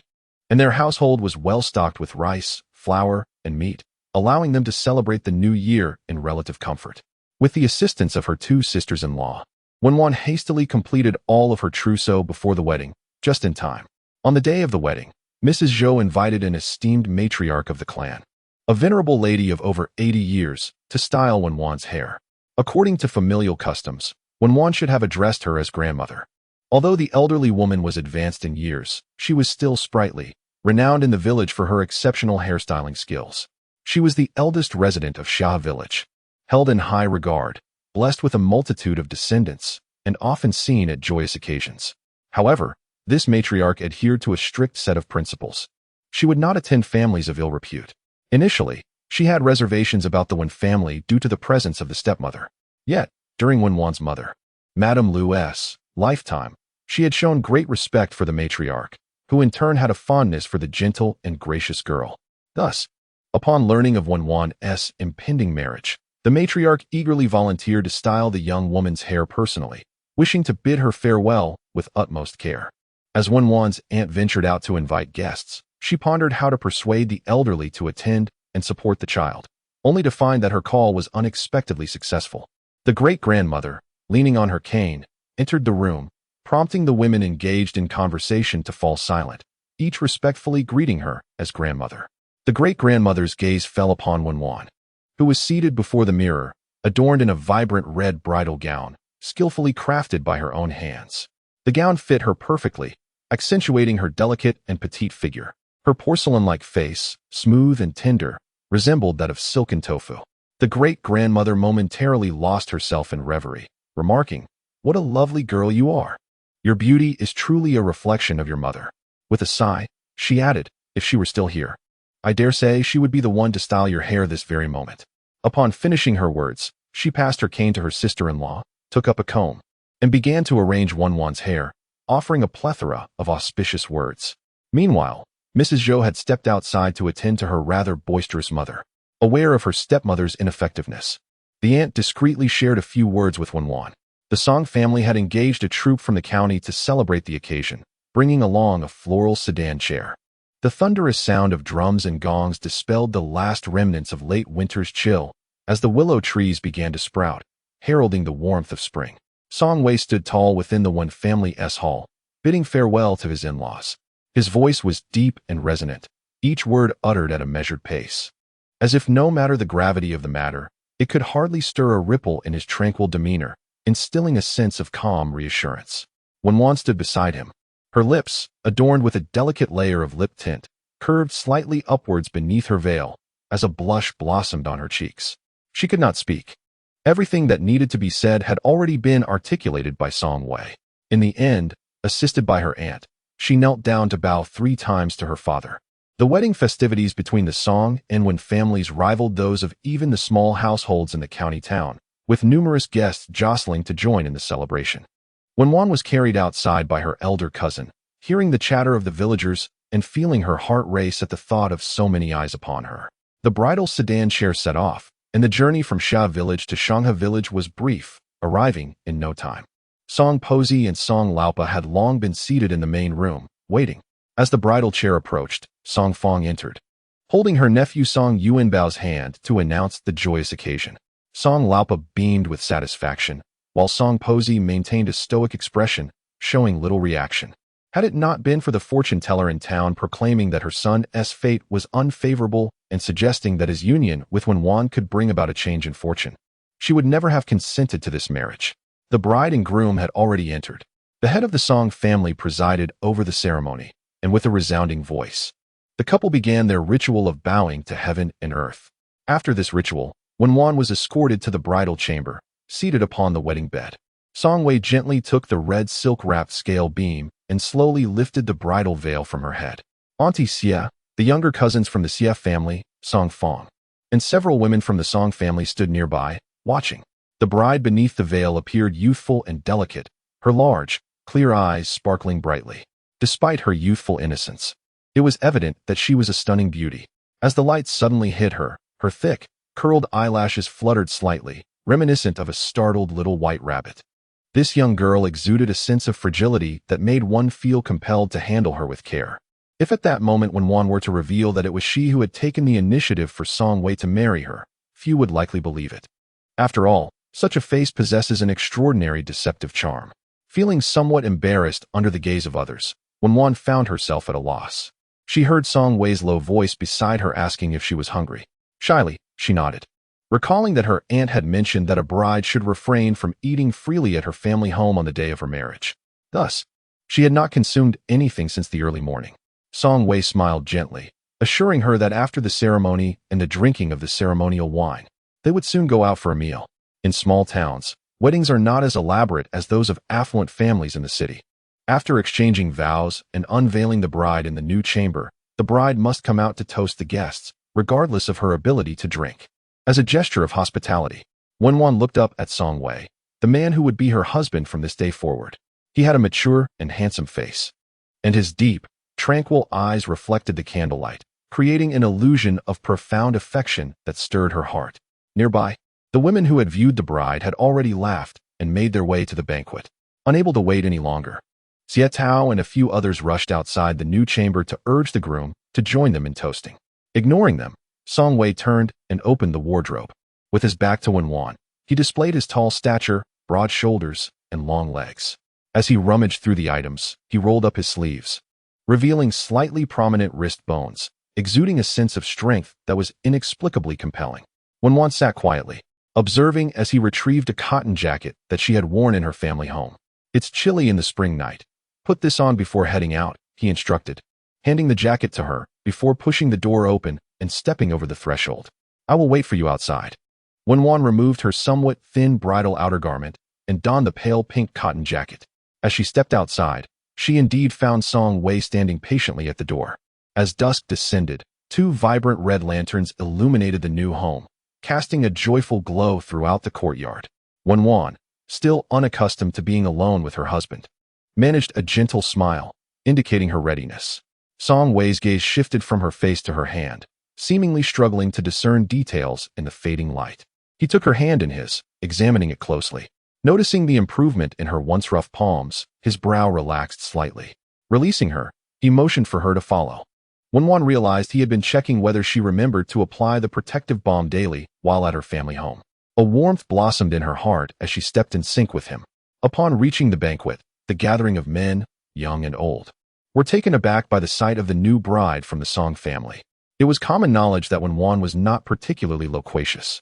and their household was well stocked with rice, flour, and meat, allowing them to celebrate the new year in relative comfort. With the assistance of her 2 sisters-in-law, Wenwan hastily completed all of her trousseau before the wedding, just in time. On the day of the wedding, Mrs. Zhou invited an esteemed matriarch of the clan, a venerable lady of over 80 years, to style Wenwan's hair. According to familial customs, Wenwan should have addressed her as grandmother. Although the elderly woman was advanced in years, she was still sprightly, renowned in the village for her exceptional hairstyling skills. She was the eldest resident of Shanghe Village, held in high regard, blessed with a multitude of descendants, and often seen at joyous occasions. However, this matriarch adhered to a strict set of principles. She would not attend families of ill repute. Initially, she had reservations about the Wen family due to the presence of the stepmother. Yet, during Wenwan's mother, Madame Lu's lifetime, she had shown great respect for the matriarch, who in turn had a fondness for the gentle and gracious girl. Thus, upon learning of Wenwan's impending marriage, the matriarch eagerly volunteered to style the young woman's hair personally, wishing to bid her farewell with utmost care. As Wenwan's aunt ventured out to invite guests, she pondered how to persuade the elderly to attend and support the child, only to find that her call was unexpectedly successful. The great-grandmother, leaning on her cane, entered the room, prompting the women engaged in conversation to fall silent, each respectfully greeting her as grandmother. The great-grandmother's gaze fell upon Wenwan, who was seated before the mirror, adorned in a vibrant red bridal gown, skillfully crafted by her own hands. The gown fit her perfectly, accentuating her delicate and petite figure. Her porcelain-like face, smooth and tender, resembled that of silken tofu. The great-grandmother momentarily lost herself in reverie, remarking, "What a lovely girl you are. Your beauty is truly a reflection of your mother." With a sigh, she added, "If she were still here, I dare say she would be the one to style your hair this very moment." Upon finishing her words, she passed her cane to her sister-in-law, took up a comb, and began to arrange Wenwan's hair, offering a plethora of auspicious words. Meanwhile, Mrs. Zhou had stepped outside to attend to her rather boisterous mother. Aware of her stepmother's ineffectiveness, the aunt discreetly shared a few words with Wenwan. The Song family had engaged a troupe from the county to celebrate the occasion, bringing along a floral sedan chair. The thunderous sound of drums and gongs dispelled the last remnants of late winter's chill as the willow trees began to sprout, heralding the warmth of spring. Song Wei stood tall within the Wen family's hall, bidding farewell to his in-laws. His voice was deep and resonant, each word uttered at a measured pace, as if no matter the gravity of the matter, it could hardly stir a ripple in his tranquil demeanor, instilling a sense of calm reassurance. Wenwan stood beside him. Her lips, adorned with a delicate layer of lip tint, curved slightly upwards beneath her veil, as a blush blossomed on her cheeks. She could not speak. Everything that needed to be said had already been articulated by Song Wei. In the end, assisted by her aunt, she knelt down to bow 3 times to her father. The wedding festivities between the Song and Wen families rivaled those of even the small households in the county town, with numerous guests jostling to join in the celebration. When Wan was carried outside by her elder cousin, hearing the chatter of the villagers and feeling her heart race at the thought of so many eyes upon her, the bridal sedan chair set off, and the journey from Shanghe Village to Shanghe Village was brief, arriving in no time. Song Posey and Song Laupa had long been seated in the main room, waiting. As the bridal chair approached, Song Fong entered, holding her nephew Song Yuanbao's hand to announce the joyous occasion. Song Laupa beamed with satisfaction, while Song Posey maintained a stoic expression, showing little reaction. Had it not been for the fortune teller in town proclaiming that her son's fate was unfavorable and suggesting that his union with Wen Wan could bring about a change in fortune, she would never have consented to this marriage. The bride and groom had already entered. The head of the Song family presided over the ceremony, and with a resounding voice, the couple began their ritual of bowing to heaven and earth. After this ritual, Wen Wan was escorted to the bridal chamber, seated upon the wedding bed. Song Wei gently took the red silk-wrapped scale beam and slowly lifted the bridal veil from her head. Auntie Xia, the younger cousins from the Xia family, Song Fong, and several women from the Song family stood nearby, watching. The bride beneath the veil appeared youthful and delicate, her large, clear eyes sparkling brightly. Despite her youthful innocence, it was evident that she was a stunning beauty. As the light suddenly hit her, her thick, curled eyelashes fluttered slightly, reminiscent of a startled little white rabbit. This young girl exuded a sense of fragility that made one feel compelled to handle her with care. If at that moment Wen Wan were to reveal that it was she who had taken the initiative for Song Wei to marry her, few would likely believe it. After all, such a face possesses an extraordinary deceptive charm. Feeling somewhat embarrassed under the gaze of others, Wen Wan found herself at a loss. She heard Song Wei's low voice beside her asking if she was hungry. Shyly, she nodded, recalling that her aunt had mentioned that a bride should refrain from eating freely at her family home on the day of her marriage. Thus, she had not consumed anything since the early morning. Song Wei smiled gently, assuring her that after the ceremony and the drinking of the ceremonial wine, they would soon go out for a meal. In small towns, weddings are not as elaborate as those of affluent families in the city. After exchanging vows and unveiling the bride in the new chamber, the bride must come out to toast the guests, regardless of her ability to drink. As a gesture of hospitality, Wen Wan looked up at Song Wei, the man who would be her husband from this day forward. He had a mature and handsome face, and his deep, tranquil eyes reflected the candlelight, creating an illusion of profound affection that stirred her heart. Nearby, the women who had viewed the bride had already laughed and made their way to the banquet. Unable to wait any longer, Xie Tao and a few others rushed outside the new chamber to urge the groom to join them in toasting. Ignoring them, Song Wei turned and opened the wardrobe. With his back to Wen Wan, he displayed his tall stature, broad shoulders, and long legs. As he rummaged through the items, he rolled up his sleeves, revealing slightly prominent wrist bones, exuding a sense of strength that was inexplicably compelling. Wen Wan sat quietly, observing as he retrieved a cotton jacket that she had worn in her family home. "It's chilly in the spring night. Put this on before heading out," he instructed, handing the jacket to her before pushing the door open and stepping over the threshold. "I will wait for you outside." Wen Wan removed her somewhat thin bridal outer garment and donned the pale pink cotton jacket. As she stepped outside, she indeed found Song Wei standing patiently at the door. As dusk descended, two vibrant red lanterns illuminated the new home, casting a joyful glow throughout the courtyard. Wen Wan, still unaccustomed to being alone with her husband, managed a gentle smile, indicating her readiness. Song Wei's gaze shifted from her face to her hand, seemingly struggling to discern details in the fading light. He took her hand in his, examining it closely. Noticing the improvement in her once rough palms, his brow relaxed slightly. Releasing her, he motioned for her to follow. Wen Wan realized he had been checking whether she remembered to apply the protective balm daily while at her family home. A warmth blossomed in her heart as she stepped in sync with him. Upon reaching the banquet, the gathering of men, young and old, were taken aback by the sight of the new bride from the Song family. It was common knowledge that Wen Wan was not particularly loquacious.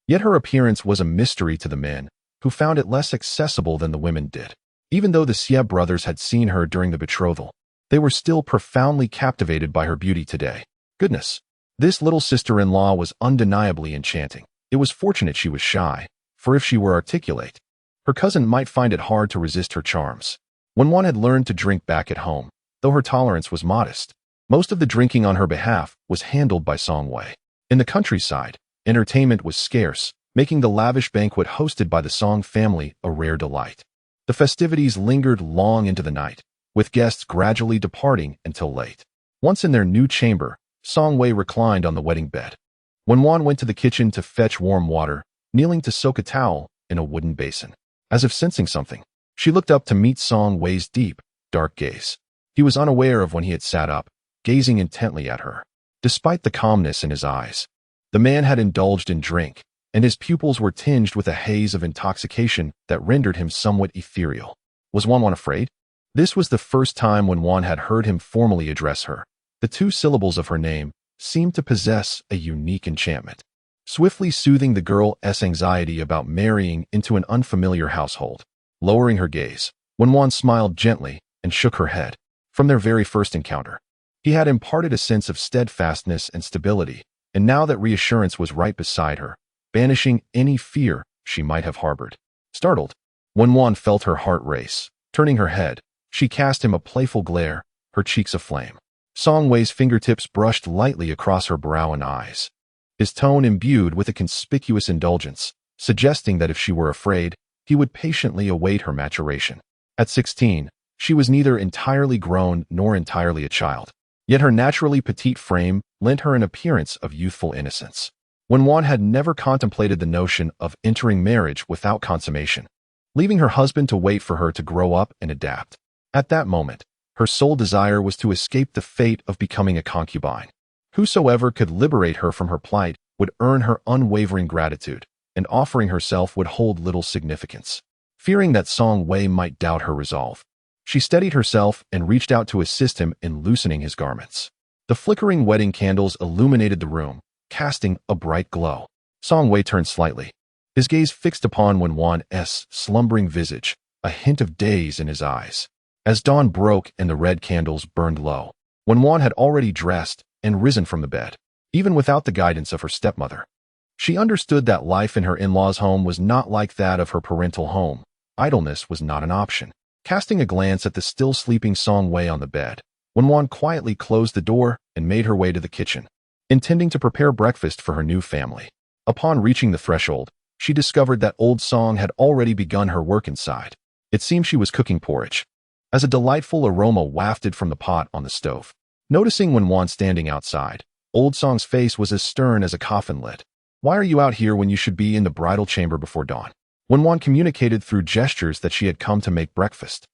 Yet her appearance was a mystery to the men, who found it less accessible than the women did. Even though the Xie brothers had seen her during the betrothal, they were still profoundly captivated by her beauty today. Goodness, this little sister-in-law was undeniably enchanting. It was fortunate she was shy, for if she were articulate, her cousin might find it hard to resist her charms. When one had learned to drink back at home, though her tolerance was modest, most of the drinking on her behalf was handled by Song Wei. In the countryside, entertainment was scarce, making the lavish banquet hosted by the Song family a rare delight. The festivities lingered long into the night, with guests gradually departing until late. Once in their new chamber, Song Wei reclined on the wedding bed. When Wan went to the kitchen to fetch warm water, kneeling to soak a towel in a wooden basin. As if sensing something, she looked up to meet Song Wei's deep, dark gaze. He was unaware of when he had sat up, gazing intently at her. Despite the calmness in his eyes, the man had indulged in drink, and his pupils were tinged with a haze of intoxication that rendered him somewhat ethereal. Was Wan afraid? This was the first time when Wan had heard him formally address her. The two syllables of her name seemed to possess a unique enchantment, swiftly soothing the girl's anxiety about marrying into an unfamiliar household. Lowering her gaze, when Wan smiled gently and shook her head. From their very first encounter, he had imparted a sense of steadfastness and stability, and now that reassurance was right beside her, banishing any fear she might have harbored. Startled, when Wan felt her heart race, turning her head, she cast him a playful glare, her cheeks aflame. Song Wei's fingertips brushed lightly across her brow and eyes, his tone imbued with a conspicuous indulgence, suggesting that if she were afraid, he would patiently await her maturation. At 16, she was neither entirely grown nor entirely a child, yet her naturally petite frame lent her an appearance of youthful innocence. When Wan had never contemplated the notion of entering marriage without consummation, leaving her husband to wait for her to grow up and adapt. At that moment, her sole desire was to escape the fate of becoming a concubine. Whosoever could liberate her from her plight would earn her unwavering gratitude, and offering herself would hold little significance. Fearing that Song Wei might doubt her resolve, she steadied herself and reached out to assist him in loosening his garments. The flickering wedding candles illuminated the room, casting a bright glow. Song Wei turned slightly, his gaze fixed upon Wen Wan's slumbering visage, a hint of daze in his eyes. As dawn broke and the red candles burned low, Wen Wan had already dressed and risen from the bed, even without the guidance of her stepmother. She understood that life in her in-laws' home was not like that of her parental home. Idleness was not an option. Casting a glance at the still sleeping Song Wei on the bed, Wen Wan quietly closed the door and made her way to the kitchen, intending to prepare breakfast for her new family. Upon reaching the threshold, she discovered that old Song had already begun her work inside. It seemed she was cooking porridge, as a delightful aroma wafted from the pot on the stove. Noticing Wen Wan standing outside, old Song's face was as stern as a coffin lid. "Why are you out here when you should be in the bridal chamber before dawn?" Wen Wan communicated through gestures that she had come to make breakfast.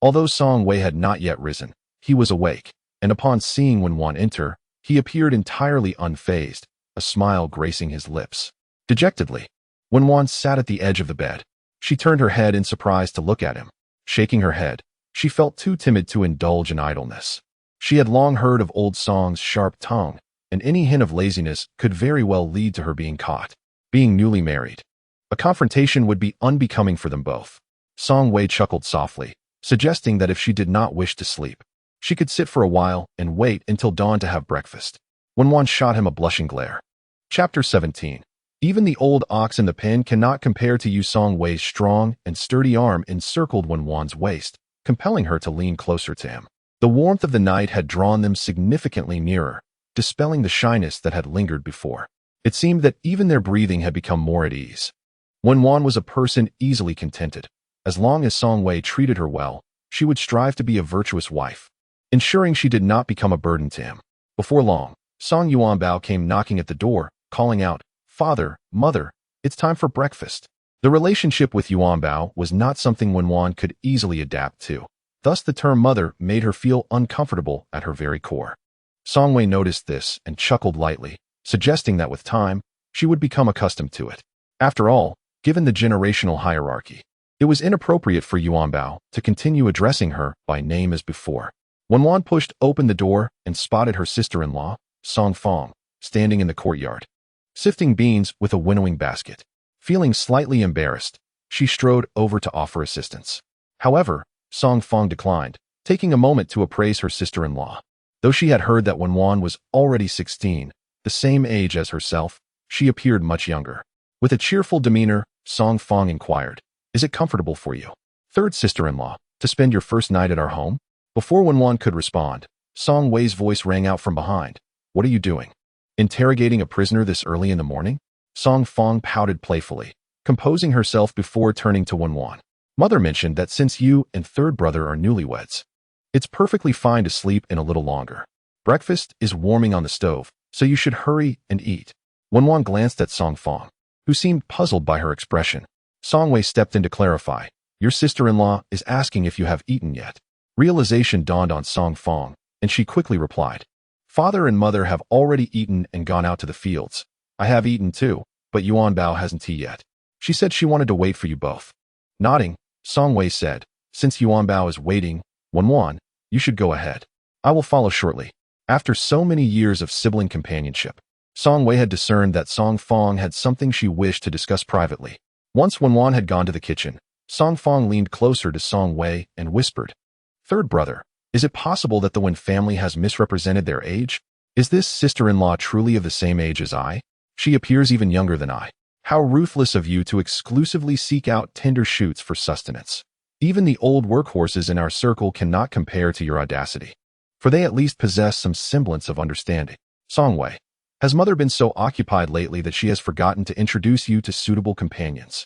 Although Song Wei had not yet risen, he was awake, and upon seeing Wen Wan enter, he appeared entirely unfazed, a smile gracing his lips. Dejectedly, Wen Wan sat at the edge of the bed. She turned her head in surprise to look at him. Shaking her head, she felt too timid to indulge in idleness. She had long heard of old Song's sharp tongue, and any hint of laziness could very well lead to her being caught. Being newly married, a confrontation would be unbecoming for them both. Song Wei chuckled softly, suggesting that if she did not wish to sleep, she could sit for a while and wait until dawn to have breakfast. Wen Wan shot him a blushing glare. Chapter 17. Even the old ox in the pen cannot compare to you. Song Wei's strong and sturdy arm encircled Wen Wan's waist, compelling her to lean closer to him. The warmth of the night had drawn them significantly nearer, dispelling the shyness that had lingered before. It seemed that even their breathing had become more at ease. Wen Wan was a person easily contented. As long as Song Wei treated her well, she would strive to be a virtuous wife, ensuring she did not become a burden to him. Before long, Song Yuanbao came knocking at the door, calling out, "Father, Mother, it's time for breakfast." The relationship with Yuanbao was not something Wen Wan could easily adapt to. Thus the term mother made her feel uncomfortable at her very core. Song Wei noticed this and chuckled lightly, suggesting that with time, she would become accustomed to it. After all, given the generational hierarchy, it was inappropriate for Yuanbao to continue addressing her by name as before. Wen Wan pushed open the door and spotted her sister-in-law, Song Fong, standing in the courtyard, sifting beans with a winnowing basket. Feeling slightly embarrassed, she strode over to offer assistance. However, Song Fong declined, taking a moment to appraise her sister-in-law. Though she had heard that Wen Wan was already 16, the same age as herself, she appeared much younger. With a cheerful demeanor, Song Fong inquired, "Is it comfortable for you, third sister-in-law, to spend your first night at our home?" Before Wen Wan could respond, Song Wei's voice rang out from behind. "What are you doing? Interrogating a prisoner this early in the morning?" Song Fong pouted playfully, composing herself before turning to Wenwan. Mother mentioned that since you and third brother are newlyweds, it's perfectly fine to sleep in a little longer. Breakfast is warming on the stove, so you should hurry and eat. Wenwan glanced at Song Fong, who seemed puzzled by her expression. Song Wei stepped in to clarify. Your sister-in-law is asking if you have eaten yet. Realization dawned on Song Fong, and she quickly replied. Father and mother have already eaten and gone out to the fields. I have eaten too, but Yuan Bao hasn't tea yet. She said she wanted to wait for you both. Nodding, Song Wei said, since Yuan Bao is waiting, Wenwan, you should go ahead. I will follow shortly. After so many years of sibling companionship, Song Wei had discerned that Song Fong had something she wished to discuss privately. Once Wenwan had gone to the kitchen, Song Fong leaned closer to Song Wei and whispered, Third brother, is it possible that the Wen family has misrepresented their age? Is this sister-in-law truly of the same age as I? She appears even younger than I. How ruthless of you to exclusively seek out tender shoots for sustenance. Even the old workhorses in our circle cannot compare to your audacity, for they at least possess some semblance of understanding. Song Wei, has mother been so occupied lately that she has forgotten to introduce you to suitable companions?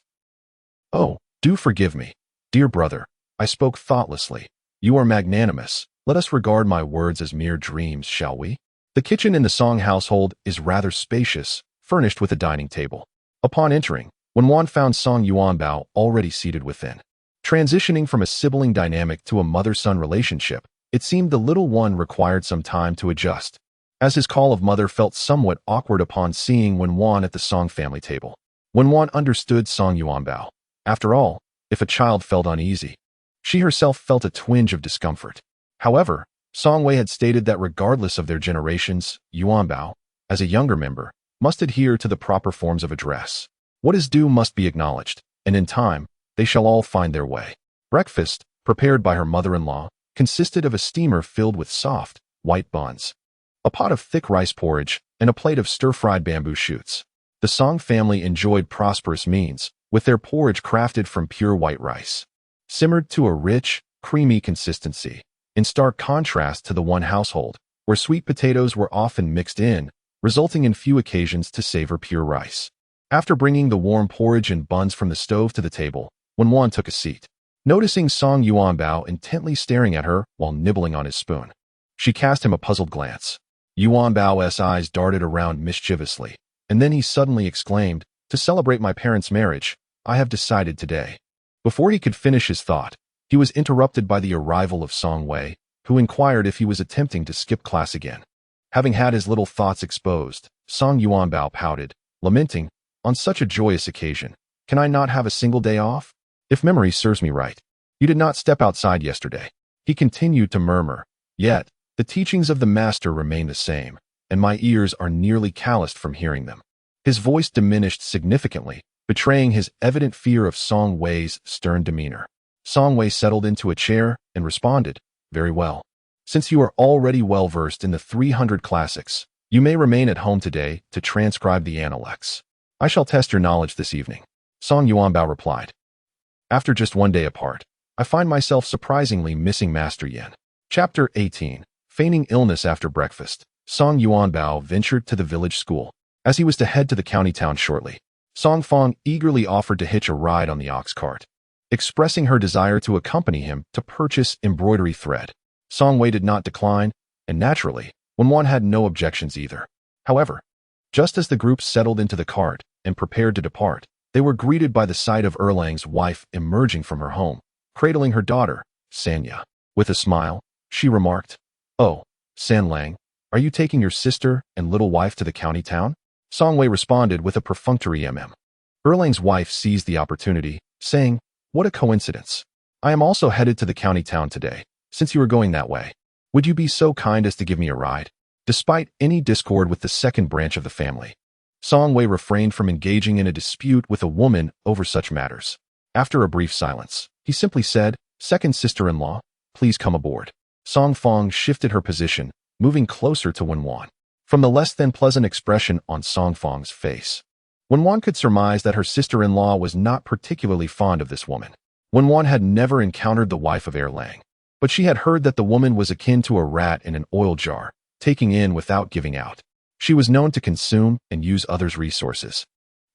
Oh, do forgive me, dear brother, I spoke thoughtlessly. You are magnanimous. Let us regard my words as mere dreams, shall we? The kitchen in the Song household is rather spacious, furnished with a dining table. Upon entering, Wenwan found Song Yuanbao already seated within. Transitioning from a sibling dynamic to a mother-son relationship, it seemed the little one required some time to adjust, as his call of mother felt somewhat awkward upon seeing Wenwan at the Song family table. Wenwan understood Song Yuanbao. After all, if a child felt uneasy, she herself felt a twinge of discomfort. However, Song Wei had stated that regardless of their generations, Yuanbao, as a younger member, must adhere to the proper forms of address. What is due must be acknowledged, and in time, they shall all find their way. Breakfast, prepared by her mother-in-law, consisted of a steamer filled with soft, white buns, a pot of thick rice porridge, and a plate of stir-fried bamboo shoots. The Song family enjoyed prosperous means, with their porridge crafted from pure white rice, simmered to a rich, creamy consistency, in stark contrast to the Wen household, where sweet potatoes were often mixed in, resulting in few occasions to savor pure rice. After bringing the warm porridge and buns from the stove to the table, Wenwan took a seat. Noticing Song Yuanbao intently staring at her while nibbling on his spoon, she cast him a puzzled glance. Yuanbao's eyes darted around mischievously, and then he suddenly exclaimed, To celebrate my parents' marriage, I have decided today. Before he could finish his thought, he was interrupted by the arrival of Song Wei, who inquired if he was attempting to skip class again. Having had his little thoughts exposed, Song Yuanbao pouted, lamenting, On such a joyous occasion, can I not have a single day off? If memory serves me right, you did not step outside yesterday. He continued to murmur, Yet, the teachings of the master remain the same, and my ears are nearly calloused from hearing them. His voice diminished significantly, betraying his evident fear of Song Wei's stern demeanor. Song Wei settled into a chair and responded, Very well. Since you are already well-versed in the 300 classics, you may remain at home today to transcribe the Analects. I shall test your knowledge this evening. Song Yuanbao replied. After just one day apart, I find myself surprisingly missing Master Yin. Chapter 18. Feigning illness after breakfast, Song Yuanbao ventured to the village school. As he was to head to the county town shortly, Song Fong eagerly offered to hitch a ride on the ox cart, expressing her desire to accompany him to purchase embroidery thread. Song Wei did not decline, and naturally, Wenwan had no objections either. However, just as the group settled into the cart and prepared to depart, they were greeted by the sight of Erlang's wife emerging from her home, cradling her daughter, Sanya. With a smile, she remarked, Oh, San Lang, are you taking your sister and little wife to the county town? Song Wei responded with a perfunctory Erlang's wife seized the opportunity, saying, What a coincidence. I am also headed to the county town today, since you are going that way. Would you be so kind as to give me a ride? Despite any discord with the second branch of the family, Song Wei refrained from engaging in a dispute with a woman over such matters. After a brief silence, he simply said, Second sister-in-law, please come aboard. Song Fong shifted her position, moving closer to Wenwan. From the less than pleasant expression on Song Fong's face, Wenwan could surmise that her sister-in-law was not particularly fond of this woman. Wenwan had never encountered the wife of Erlang, but she had heard that the woman was akin to a rat in an oil jar, taking in without giving out. She was known to consume and use others' resources.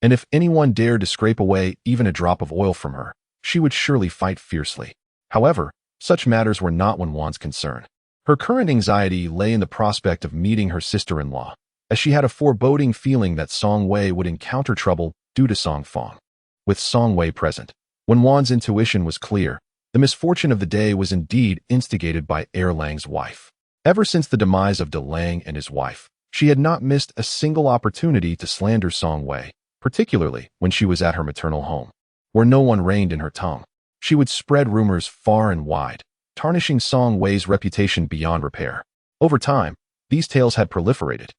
and if anyone dared to scrape away even a drop of oil from her, she would surely fight fiercely. However, such matters were not Wenwan's concern. Her current anxiety lay in the prospect of meeting her sister-in-law, as she had a foreboding feeling that Song Wei would encounter trouble due to Song Fong. With Song Wei present, Wenwan's intuition was clear. The misfortune of the day was indeed instigated by Lang's wife. Ever since the demise of De Lang and his wife, she had not missed a single opportunity to slander Song Wei, particularly when she was at her maternal home, where no one reigned in her tongue. She would spread rumors far and wide, tarnishing Song Wei's reputation beyond repair. Over time, these tales had proliferated,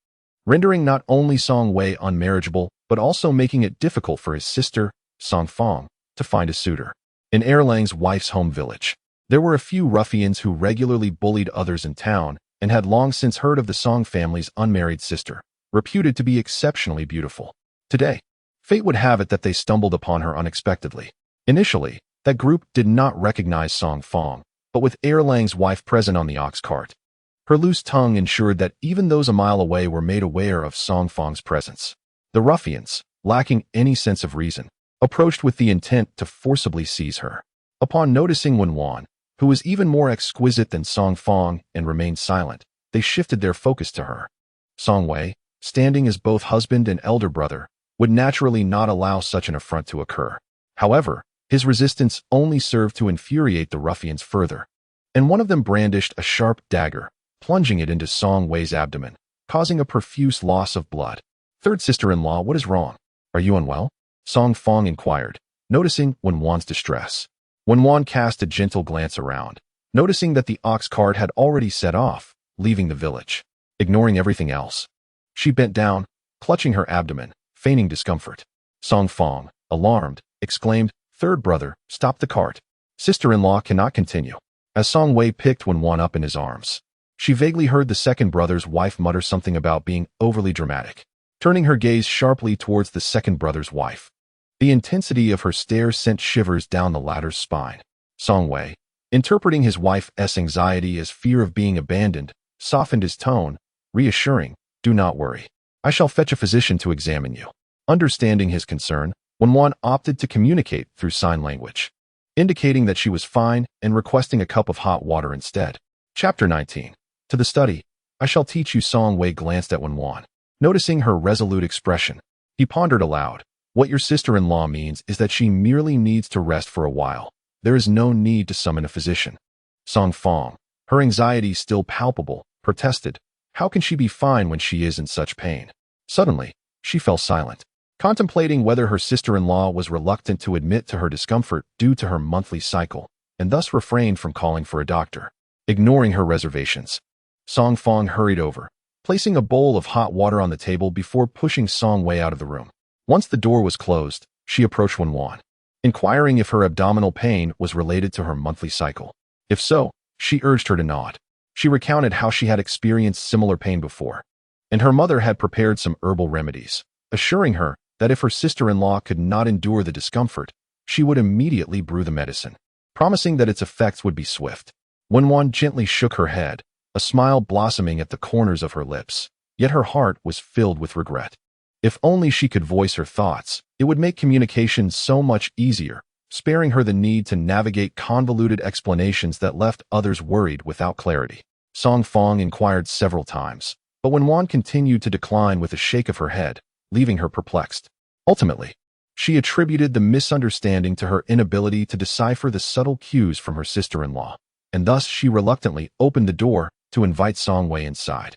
rendering not only Song Wei unmarriageable, but also making it difficult for his sister, Song Fong, to find a suitor. In Lang's wife's home village, there were a few ruffians who regularly bullied others in town and had long since heard of the Song family's unmarried sister, reputed to be exceptionally beautiful. Today, fate would have it that they stumbled upon her unexpectedly. Initially, that group did not recognize Song Fong, but with Lang's wife present on the ox cart, her loose tongue ensured that even those a mile away were made aware of Song Fong's presence. The ruffians, lacking any sense of reason, approached with the intent to forcibly seize her. Upon noticing Wenwan, who was even more exquisite than Song Fong and remained silent, they shifted their focus to her. Song Wei, standing as both husband and elder brother, would naturally not allow such an affront to occur. However, his resistance only served to infuriate the ruffians further, and one of them brandished a sharp dagger, plunging it into Song Wei's abdomen, causing a profuse loss of blood. Third sister-in-law, what is wrong? Are you unwell? Song Fong inquired, noticing Wenwan's distress. Wenwan cast a gentle glance around, noticing that the ox cart had already set off, leaving the village. Ignoring everything else, she bent down, clutching her abdomen, feigning discomfort. Song Fong, alarmed, exclaimed, "Third brother, stop the cart. Sister-in-law cannot continue." As Song Wei picked Wenwan up in his arms, she vaguely heard the second brother's wife mutter something about being overly dramatic. Turning her gaze sharply towards the second brother's wife, the intensity of her stare sent shivers down the latter's spine. Song Wei, interpreting his wife's anxiety as fear of being abandoned, softened his tone, reassuring, "Do not worry. I shall fetch a physician to examine you." Understanding his concern, Wenwan opted to communicate through sign language, indicating that she was fine and requesting a cup of hot water instead. Chapter 19. To the study. I shall teach you. Song Wei glanced at Wenwan. Noticing her resolute expression, he pondered aloud. What your sister-in-law means is that she merely needs to rest for a while. There is no need to summon a physician. Song Fong, her anxiety still palpable, protested. How can she be fine when she is in such pain? Suddenly, she fell silent, contemplating whether her sister-in-law was reluctant to admit to her discomfort due to her monthly cycle, and thus refrained from calling for a doctor. Ignoring her reservations, Song Fong hurried over, placing a bowl of hot water on the table before pushing Song Wei out of the room. Once the door was closed, she approached Wenwan, inquiring if her abdominal pain was related to her monthly cycle. If so, she urged her to nod. She recounted how she had experienced similar pain before, and her mother had prepared some herbal remedies, assuring her that if her sister-in-law could not endure the discomfort, she would immediately brew the medicine, promising that its effects would be swift. Wenwan gently shook her head, a smile blossoming at the corners of her lips, yet her heart was filled with regret. If only she could voice her thoughts, it would make communication so much easier, sparing her the need to navigate convoluted explanations that left others worried without clarity. Song Fong inquired several times, but Wenwan continued to decline with a shake of her head, leaving her perplexed. Ultimately, she attributed the misunderstanding to her inability to decipher the subtle cues from her sister-in-law, and thus she reluctantly opened the door to invite Song Wei inside.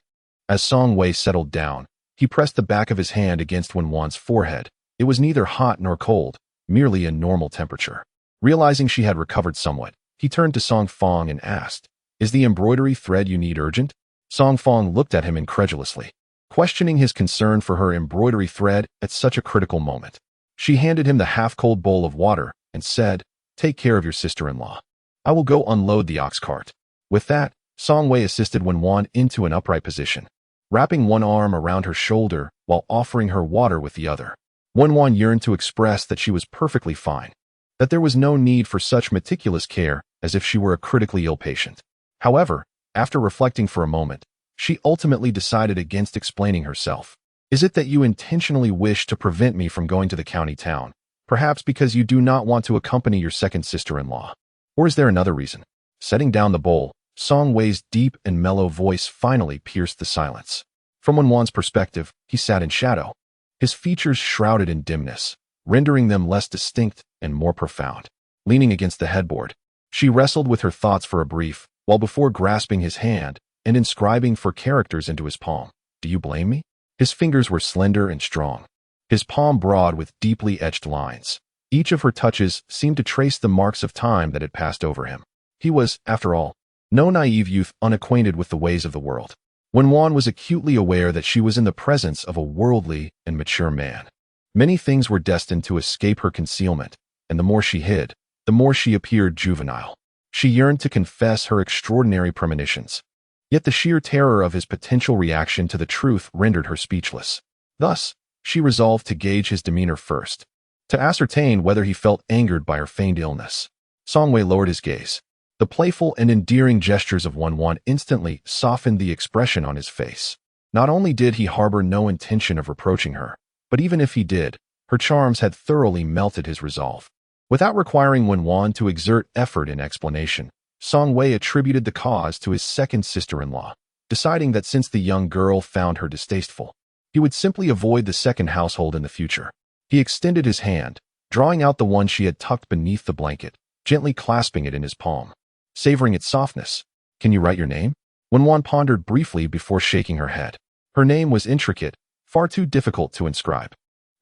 As Song Wei settled down, he pressed the back of his hand against Wenwan's forehead. It was neither hot nor cold, merely a normal temperature. Realizing she had recovered somewhat, he turned to Song Fong and asked, "Is the embroidery thread you need urgent?" Song Fong looked at him incredulously, questioning his concern for her embroidery thread at such a critical moment. She handed him the half-cold bowl of water and said, "Take care of your sister-in-law. I will go unload the ox cart." With that, Song Wei assisted Wenwan into an upright position, wrapping one arm around her shoulder while offering her water with the other. Wenwan yearned to express that she was perfectly fine, that there was no need for such meticulous care as if she were a critically ill patient. However, after reflecting for a moment, she ultimately decided against explaining herself. Is it that you intentionally wish to prevent me from going to the county town? Perhaps because you do not want to accompany your second sister-in-law? Or is there another reason? Setting down the bowl, Song Wei's deep and mellow voice finally pierced the silence. From Wenwan's perspective, he sat in shadow, his features shrouded in dimness, rendering them less distinct and more profound. Leaning against the headboard, she wrestled with her thoughts for a brief, while before grasping his hand and inscribing four characters into his palm. Do you blame me? His fingers were slender and strong, his palm broad with deeply etched lines. Each of her touches seemed to trace the marks of time that had passed over him. He was, after all, no naive youth unacquainted with the ways of the world. Wenwan was acutely aware that she was in the presence of a worldly and mature man. Many things were destined to escape her concealment, and the more she hid, the more she appeared juvenile. She yearned to confess her extraordinary premonitions, yet the sheer terror of his potential reaction to the truth rendered her speechless. Thus, she resolved to gauge his demeanor first, to ascertain whether he felt angered by her feigned illness. Song Wei lowered his gaze. The playful and endearing gestures of Wenwan instantly softened the expression on his face. Not only did he harbor no intention of reproaching her, but even if he did, her charms had thoroughly melted his resolve. Without requiring Wenwan to exert effort in explanation, Song Wei attributed the cause to his second sister-in-law, deciding that since the young girl found her distasteful, he would simply avoid the second household in the future. He extended his hand, drawing out the one she had tucked beneath the blanket, gently clasping it in his palm. Savoring its softness. Can you write your name? Wenwan pondered briefly before shaking her head. Her name was intricate, far too difficult to inscribe.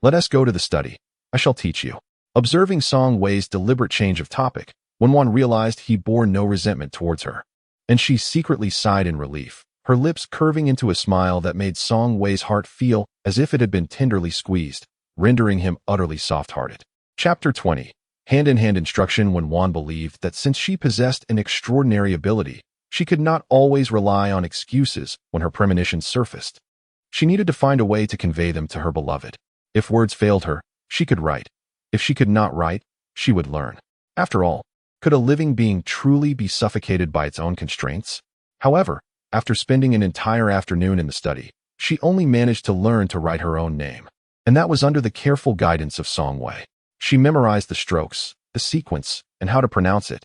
Let us go to the study. I shall teach you. Observing Song Wei's deliberate change of topic, Wenwan realized he bore no resentment towards her, and she secretly sighed in relief, her lips curving into a smile that made Song Wei's heart feel as if it had been tenderly squeezed, rendering him utterly soft-hearted. Chapter 20. Hand-in-hand instruction. Wenwan believed that since she possessed an extraordinary ability, she could not always rely on excuses when her premonitions surfaced. She needed to find a way to convey them to her beloved. If words failed her, she could write. If she could not write, she would learn. After all, could a living being truly be suffocated by its own constraints? However, after spending an entire afternoon in the study, she only managed to learn to write her own name, and that was under the careful guidance of Song Wei. She memorized the strokes, the sequence, and how to pronounce it.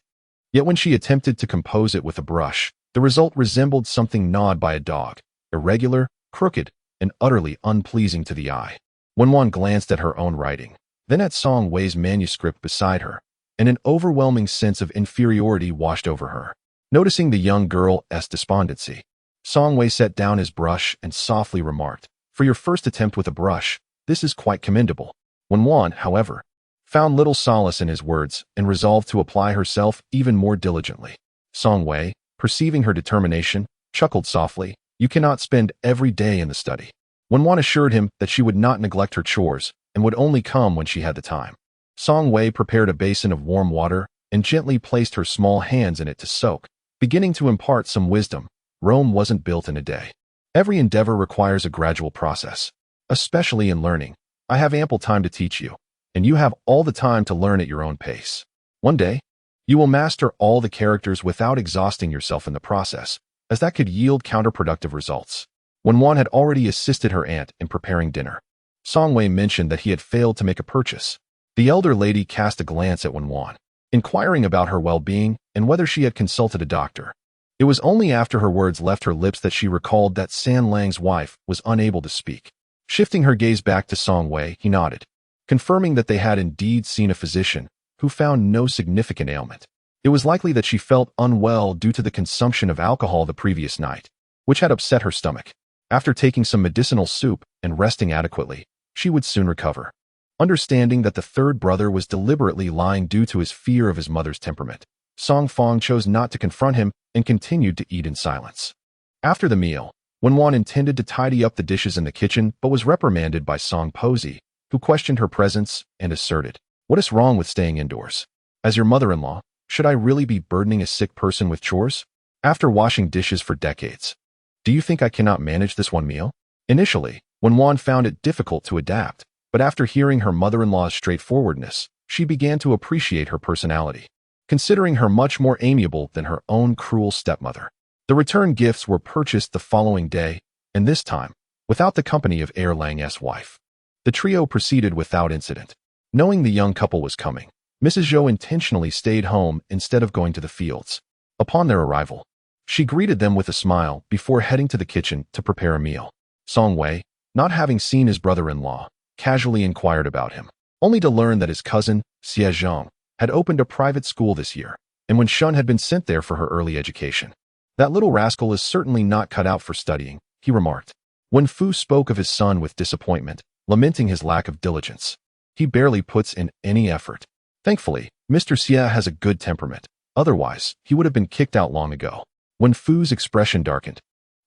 Yet when she attempted to compose it with a brush, the result resembled something gnawed by a dog, irregular, crooked, and utterly unpleasing to the eye. Wenwan glanced at her own writing, then at Song Wei's manuscript beside her, and an overwhelming sense of inferiority washed over her. Noticing the young girl's despondency, Song Wei set down his brush and softly remarked, "For your first attempt with a brush, this is quite commendable." Wenwan, however, found little solace in his words and resolved to apply herself even more diligently. Song Wei, perceiving her determination, chuckled softly, "You cannot spend every day in the study." Wenwan assured him that she would not neglect her chores and would only come when she had the time. Song Wei prepared a basin of warm water and gently placed her small hands in it to soak, beginning to impart some wisdom. Rome wasn't built in a day. Every endeavor requires a gradual process, especially in learning. I have ample time to teach you, and you have all the time to learn at your own pace. One day, you will master all the characters without exhausting yourself in the process, as that could yield counterproductive results. Wenwan had already assisted her aunt in preparing dinner. Song Wei mentioned that he had failed to make a purchase. The elder lady cast a glance at Wenwan, inquiring about her well-being and whether she had consulted a doctor. It was only after her words left her lips that she recalled that San Lang's wife was unable to speak. Shifting her gaze back to Song Wei, he nodded, confirming that they had indeed seen a physician who found no significant ailment. It was likely that she felt unwell due to the consumption of alcohol the previous night, which had upset her stomach. After taking some medicinal soup and resting adequately, she would soon recover. Understanding that the third brother was deliberately lying due to his fear of his mother's temperament, Song Fong chose not to confront him and continued to eat in silence. After the meal, Wenwan intended to tidy up the dishes in the kitchen but was reprimanded by Song Posey, who questioned her presence and asserted, "What is wrong with staying indoors? As your mother-in-law, should I really be burdening a sick person with chores? After washing dishes for decades, do you think I cannot manage this one meal?" Initially, Wenwan found it difficult to adapt, but after hearing her mother-in-law's straightforwardness, she began to appreciate her personality, considering her much more amiable than her own cruel stepmother. The return gifts were purchased the following day, and this time, without the company of Erlang's wife. The trio proceeded without incident. Knowing the young couple was coming, Mrs. Zhou intentionally stayed home instead of going to the fields. Upon their arrival, she greeted them with a smile before heading to the kitchen to prepare a meal. Song Wei, not having seen his brother-in-law, casually inquired about him, only to learn that his cousin, Xie Zhang, had opened a private school this year, and when Shun had been sent there for her early education. That little rascal is certainly not cut out for studying, he remarked. When Fu spoke of his son with disappointment, lamenting his lack of diligence, he barely puts in any effort. Thankfully, Mr. Xie has a good temperament, otherwise he would have been kicked out long ago. When Fu's expression darkened,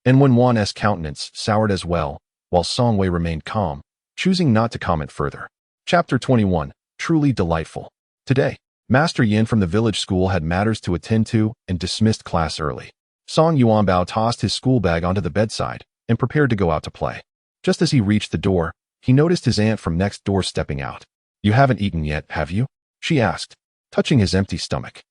and when Wan's countenance soured as well, while Song Wei remained calm, choosing not to comment further. Chapter 21. Truly delightful. Today, Master Yin from the village school had matters to attend to and dismissed class early. Song Yuanbao tossed his school bag onto the bedside and prepared to go out to play. Just as he reached the door, he noticed his aunt from next door stepping out. "You haven't eaten yet, have you?" she asked, touching his empty stomach.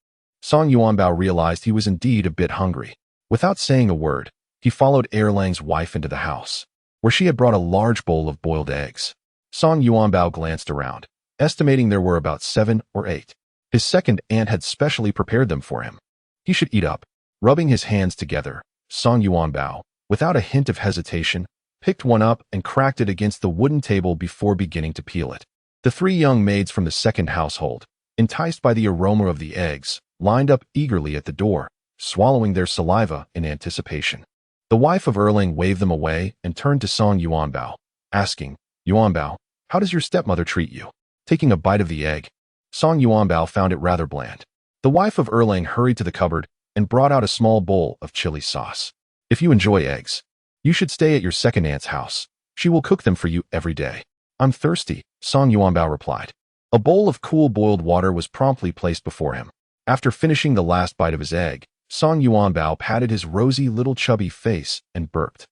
Song Yuanbao realized he was indeed a bit hungry. Without saying a word, he followed Erlang's wife into the house, where she had brought a large bowl of boiled eggs. Song Yuanbao glanced around, estimating there were about 7 or 8. His second aunt had specially prepared them for him. He should eat up. Rubbing his hands together, Song Yuanbao, without a hint of hesitation, picked one up and cracked it against the wooden table before beginning to peel it. The 3 young maids from the second household, enticed by the aroma of the eggs, lined up eagerly at the door, swallowing their saliva in anticipation. The wife of Erlang waved them away and turned to Song Yuanbao, asking, "Yuanbao, how does your stepmother treat you?" Taking a bite of the egg, Song Yuanbao found it rather bland. The wife of Erlang hurried to the cupboard and brought out a small bowl of chili sauce. "If you enjoy eggs, you should stay at your second aunt's house. She will cook them for you every day." "I'm thirsty," Song Yuanbao replied. A bowl of cool boiled water was promptly placed before him. After finishing the last bite of his egg, Song Yuanbao patted his rosy little chubby face and burped.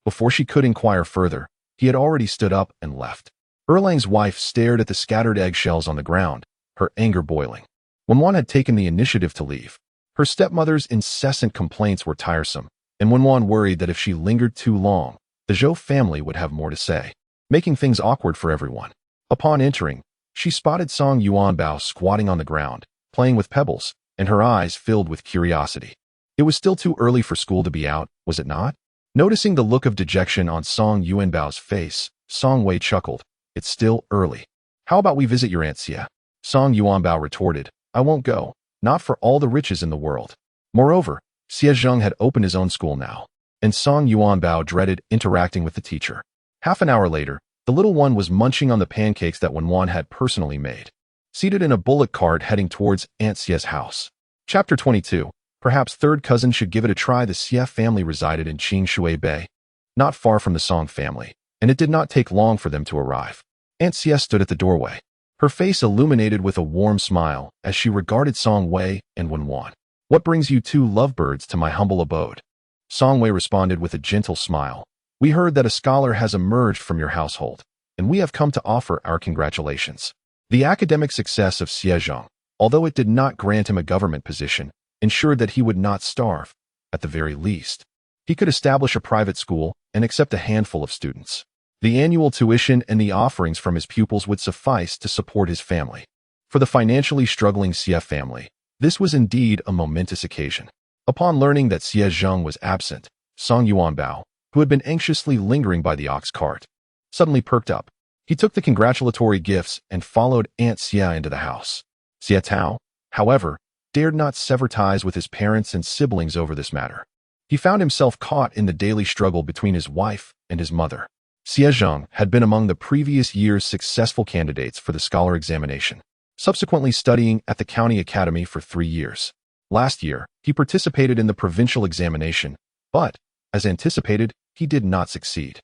Before she could inquire further, he had already stood up and left. Erlang's wife stared at the scattered eggshells on the ground, her anger boiling. When Wan had taken the initiative to leave, her stepmother's incessant complaints were tiresome, and when Wan worried that if she lingered too long, the Zhou family would have more to say, making things awkward for everyone. Upon entering, she spotted Song Yuanbao squatting on the ground, playing with pebbles, and her eyes filled with curiosity. It was still too early for school to be out, was it not? Noticing the look of dejection on Song Yuanbao's face, Song Wei chuckled. "It's still early. How about we visit your Aunt Xie?" Song Yuanbao retorted, "I won't go, not for all the riches in the world." Moreover, Xie Zheng had opened his own school now, and Song Yuanbao dreaded interacting with the teacher. Half an hour later, the little one was munching on the pancakes that Wan had personally made, seated in a bullock cart heading towards Aunt Xie's house. Chapter 22. Perhaps third cousin should give it a try. The Xie family resided in Qingshui Bay, not far from the Song family, and it did not take long for them to arrive. Aunt Xie stood at the doorway, her face illuminated with a warm smile as she regarded Song Wei and Wan. "What brings you 2 lovebirds to my humble abode?" Song Wei responded with a gentle smile. "We heard that a scholar has emerged from your household, and we have come to offer our congratulations." The academic success of Xie Zheng, although it did not grant him a government position, ensured that he would not starve. At the very least, he could establish a private school and accept a handful of students. The annual tuition and the offerings from his pupils would suffice to support his family. For the financially struggling Xie family, this was indeed a momentous occasion. Upon learning that Xie Zheng was absent, Song Yuanbao, who had been anxiously lingering by the ox cart, suddenly perked up. He took the congratulatory gifts and followed Aunt Xie into the house. Xie Tao, however, dared not sever ties with his parents and siblings over this matter. He found himself caught in the daily struggle between his wife and his mother. Xie Zheng had been among the previous year's successful candidates for the scholar examination, subsequently studying at the county academy for 3 years. Last year, he participated in the provincial examination, but, as anticipated, he did not succeed.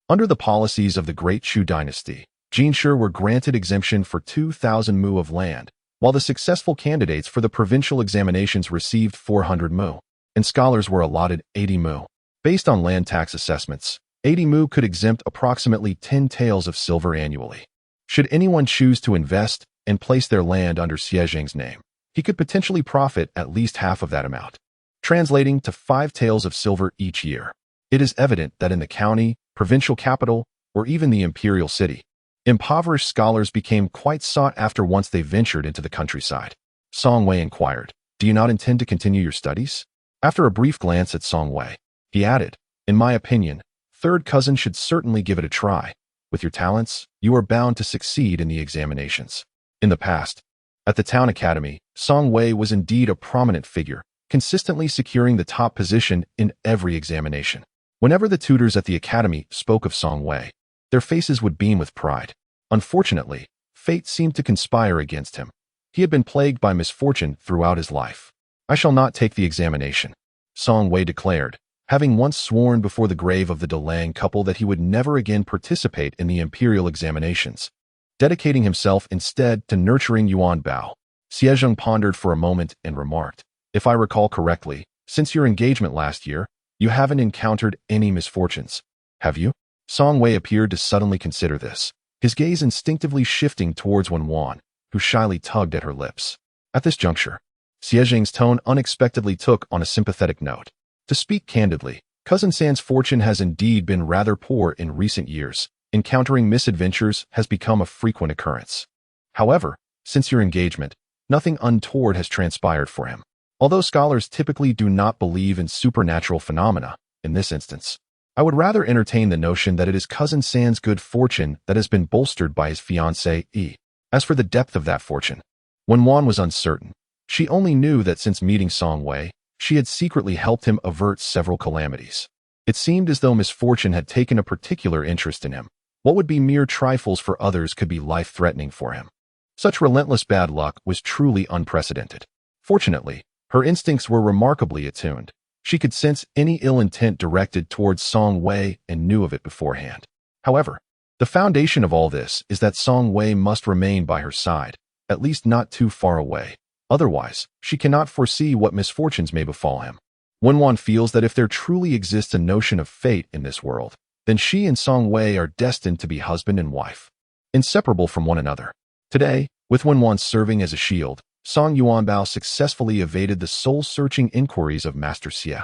Under the policies of the Great Chu dynasty, Jinshi were granted exemption for 2,000 mu of land, while the successful candidates for the provincial examinations received 400 mu, and scholars were allotted 80 mu. Based on land tax assessments, 80 mu could exempt approximately 10 taels of silver annually. Should anyone choose to invest and place their land under Xie Zheng's name, he could potentially profit at least half of that amount, translating to 5 taels of silver each year. It is evident that in the county, provincial capital, or even the imperial city. Impoverished scholars became quite sought after once they ventured into the countryside. Song Wei inquired, "Do you not intend to continue your studies?" After a brief glance at Song Wei, he added, "In my opinion, third cousin should certainly give it a try. With your talents, you are bound to succeed in the examinations." In the past, at the town academy, Song Wei was indeed a prominent figure, consistently securing the top position in every examination. Whenever the tutors at the academy spoke of Song Wei, their faces would beam with pride. Unfortunately, fate seemed to conspire against him. He had been plagued by misfortune throughout his life. "I shall not take the examination," Song Wei declared, having once sworn before the grave of the Delang couple that he would never again participate in the imperial examinations, dedicating himself instead to nurturing Yuan Bao. Xiezheng pondered for a moment and remarked, "If I recall correctly, since your engagement last year, you haven't encountered any misfortunes, have you?" Song Wei appeared to suddenly consider this, his gaze instinctively shifting towards Wan, who shyly tugged at her lips. At this juncture, Xiezheng's tone unexpectedly took on a sympathetic note. "To speak candidly, Cousin San's fortune has indeed been rather poor in recent years. Encountering misadventures has become a frequent occurrence. However, since your engagement, nothing untoward has transpired for him. Although scholars typically do not believe in supernatural phenomena, in this instance, I would rather entertain the notion that it is Cousin San's good fortune that has been bolstered by his fiancée. As for the depth of that fortune, when Wan was uncertain, she only knew that since meeting Song Wei, she had secretly helped him avert several calamities. It seemed as though misfortune had taken a particular interest in him. What would be mere trifles for others could be life-threatening for him. Such relentless bad luck was truly unprecedented. Fortunately, her instincts were remarkably attuned. She could sense any ill intent directed towards Song Wei and knew of it beforehand. However, the foundation of all this is that Song Wei must remain by her side, at least not too far away. Otherwise, she cannot foresee what misfortunes may befall him. When one feels that if there truly exists a notion of fate in this world, then she and Song Wei are destined to be husband and wife, inseparable from one another. Today, with Wenwan serving as a shield, Song Yuanbao successfully evaded the soul-searching inquiries of Master Xie,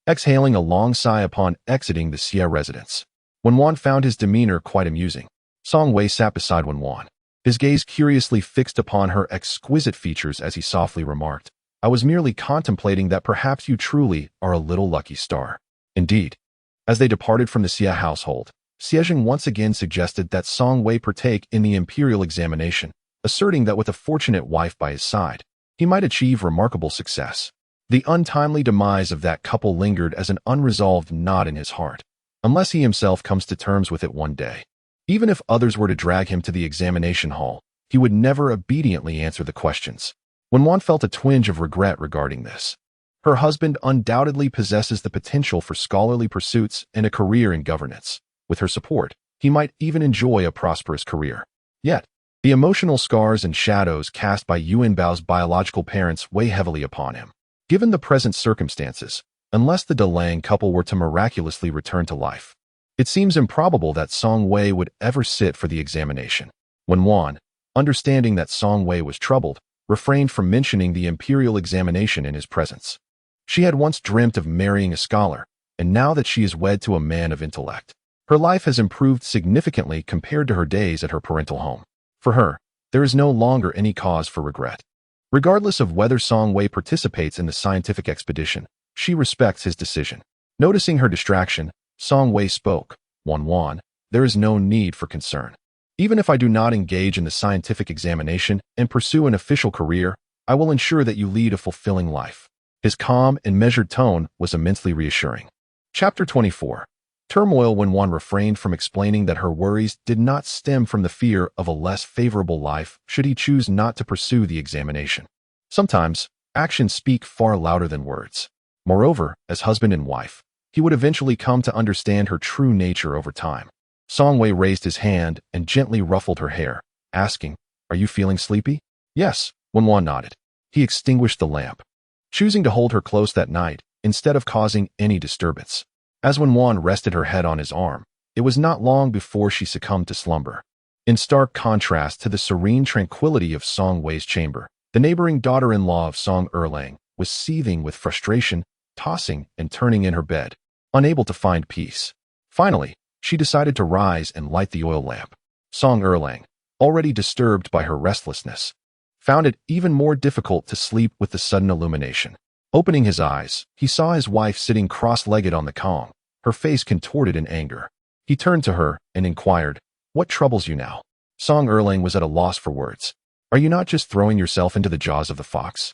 exhaling a long sigh upon exiting the Xie residence. Wenwan found his demeanor quite amusing. Song Wei sat beside Wenwan, his gaze curiously fixed upon her exquisite features as he softly remarked, "I was merely contemplating that perhaps you truly are a little lucky star." Indeed, as they departed from the Xie household, Xiezheng once again suggested that Song Wei partake in the imperial examination, asserting that with a fortunate wife by his side, he might achieve remarkable success. The untimely demise of that couple lingered as an unresolved knot in his heart, unless he himself comes to terms with it one day. Even if others were to drag him to the examination hall, he would never obediently answer the questions. Wenwan felt a twinge of regret regarding this. Her husband undoubtedly possesses the potential for scholarly pursuits and a career in governance. With her support, he might even enjoy a prosperous career. Yet, the emotional scars and shadows cast by Yuan Bao's biological parents weigh heavily upon him. Given the present circumstances, unless the Delang couple were to miraculously return to life, it seems improbable that Song Wei would ever sit for the examination. Wenwan, understanding that Song Wei was troubled, refrained from mentioning the imperial examination in his presence. She had once dreamt of marrying a scholar, and now that she is wed to a man of intellect, her life has improved significantly compared to her days at her parental home. For her, there is no longer any cause for regret. Regardless of whether Song Wei participates in the scientific expedition, she respects his decision. Noticing her distraction, Song Wei spoke, "Wan, there is no need for concern. Even if I do not engage in the scientific examination and pursue an official career, I will ensure that you lead a fulfilling life." His calm and measured tone was immensely reassuring. Chapter 24. Turmoil. When one refrained from explaining that her worries did not stem from the fear of a less favorable life should he choose not to pursue the examination. Sometimes, actions speak far louder than words. Moreover, as husband and wife, he would eventually come to understand her true nature over time. Song Wei raised his hand and gently ruffled her hair, asking, "Are you feeling sleepy?" "Yes," Wenwan nodded. He extinguished the lamp, choosing to hold her close that night instead of causing any disturbance. As Wenwan rested her head on his arm, it was not long before she succumbed to slumber. In stark contrast to the serene tranquility of Song Wei's chamber, the neighboring daughter-in-law of Song Erlang was seething with frustration, tossing and turning in her bed, unable to find peace. Finally, She decided to rise and light the oil lamp. Song Erlang, already disturbed by her restlessness, found it even more difficult to sleep with the sudden illumination. Opening his eyes, he saw his wife sitting cross-legged on the Kong, her face contorted in anger. He turned to her and inquired, "What troubles you now?" Song Erlang was at a loss for words. "Are you not just throwing yourself into the jaws of the fox?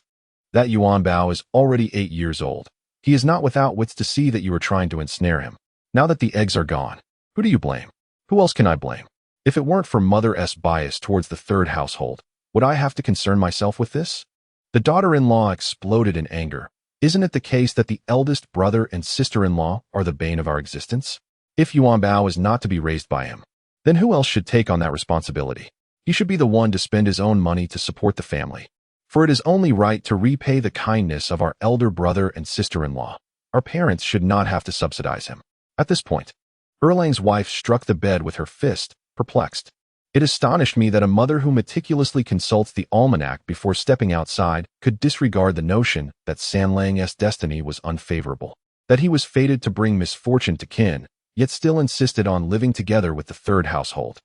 That Yuan Bao is already 8 years old. He is not without wits to see that you are trying to ensnare him. Now that the eggs are gone, who do you blame? Who else can I blame? If it weren't for Mother's bias towards the third household, would I have to concern myself with this?" The daughter-in-law exploded in anger. "Isn't it the case that the eldest brother and sister-in-law are the bane of our existence? If Yuan Bao is not to be raised by him, then who else should take on that responsibility? He should be the one to spend his own money to support the family. For it is only right to repay the kindness of our elder brother and sister-in-law. Our parents should not have to subsidize him." At this point, Erlang's wife struck the bed with her fist, perplexed. It astonished me that a mother who meticulously consults the almanac before stepping outside could disregard the notion that Sanlang's destiny was unfavorable, that he was fated to bring misfortune to kin, yet still insisted on living together with the third household,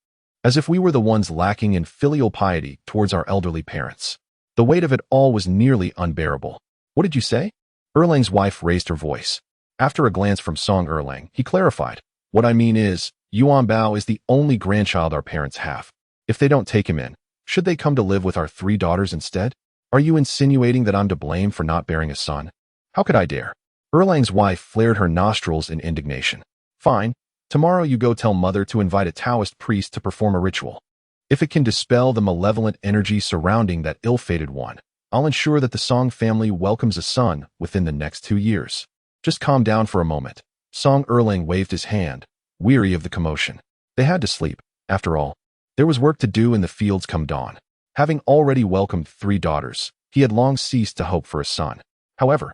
as if we were the ones lacking in filial piety towards our elderly parents. The weight of it all was nearly unbearable. "What did you say?" Erlang's wife raised her voice. After a glance from Song Erlang, he clarified, "What I mean is, Yuan Bao is the only grandchild our parents have. If they don't take him in, should they come to live with our 3 daughters instead? Are you insinuating that I'm to blame for not bearing a son? How could I dare?" Erlang's wife flared her nostrils in indignation. "Fine. Tomorrow you go tell Mother to invite a Taoist priest to perform a ritual. If it can dispel the malevolent energy surrounding that ill-fated one, I'll ensure that the Song family welcomes a son within the next 2 years. Just calm down for a moment." Song Erlang waved his hand, weary of the commotion. They had to sleep, after all. There was work to do in the fields come dawn. Having already welcomed 3 daughters, he had long ceased to hope for a son. However,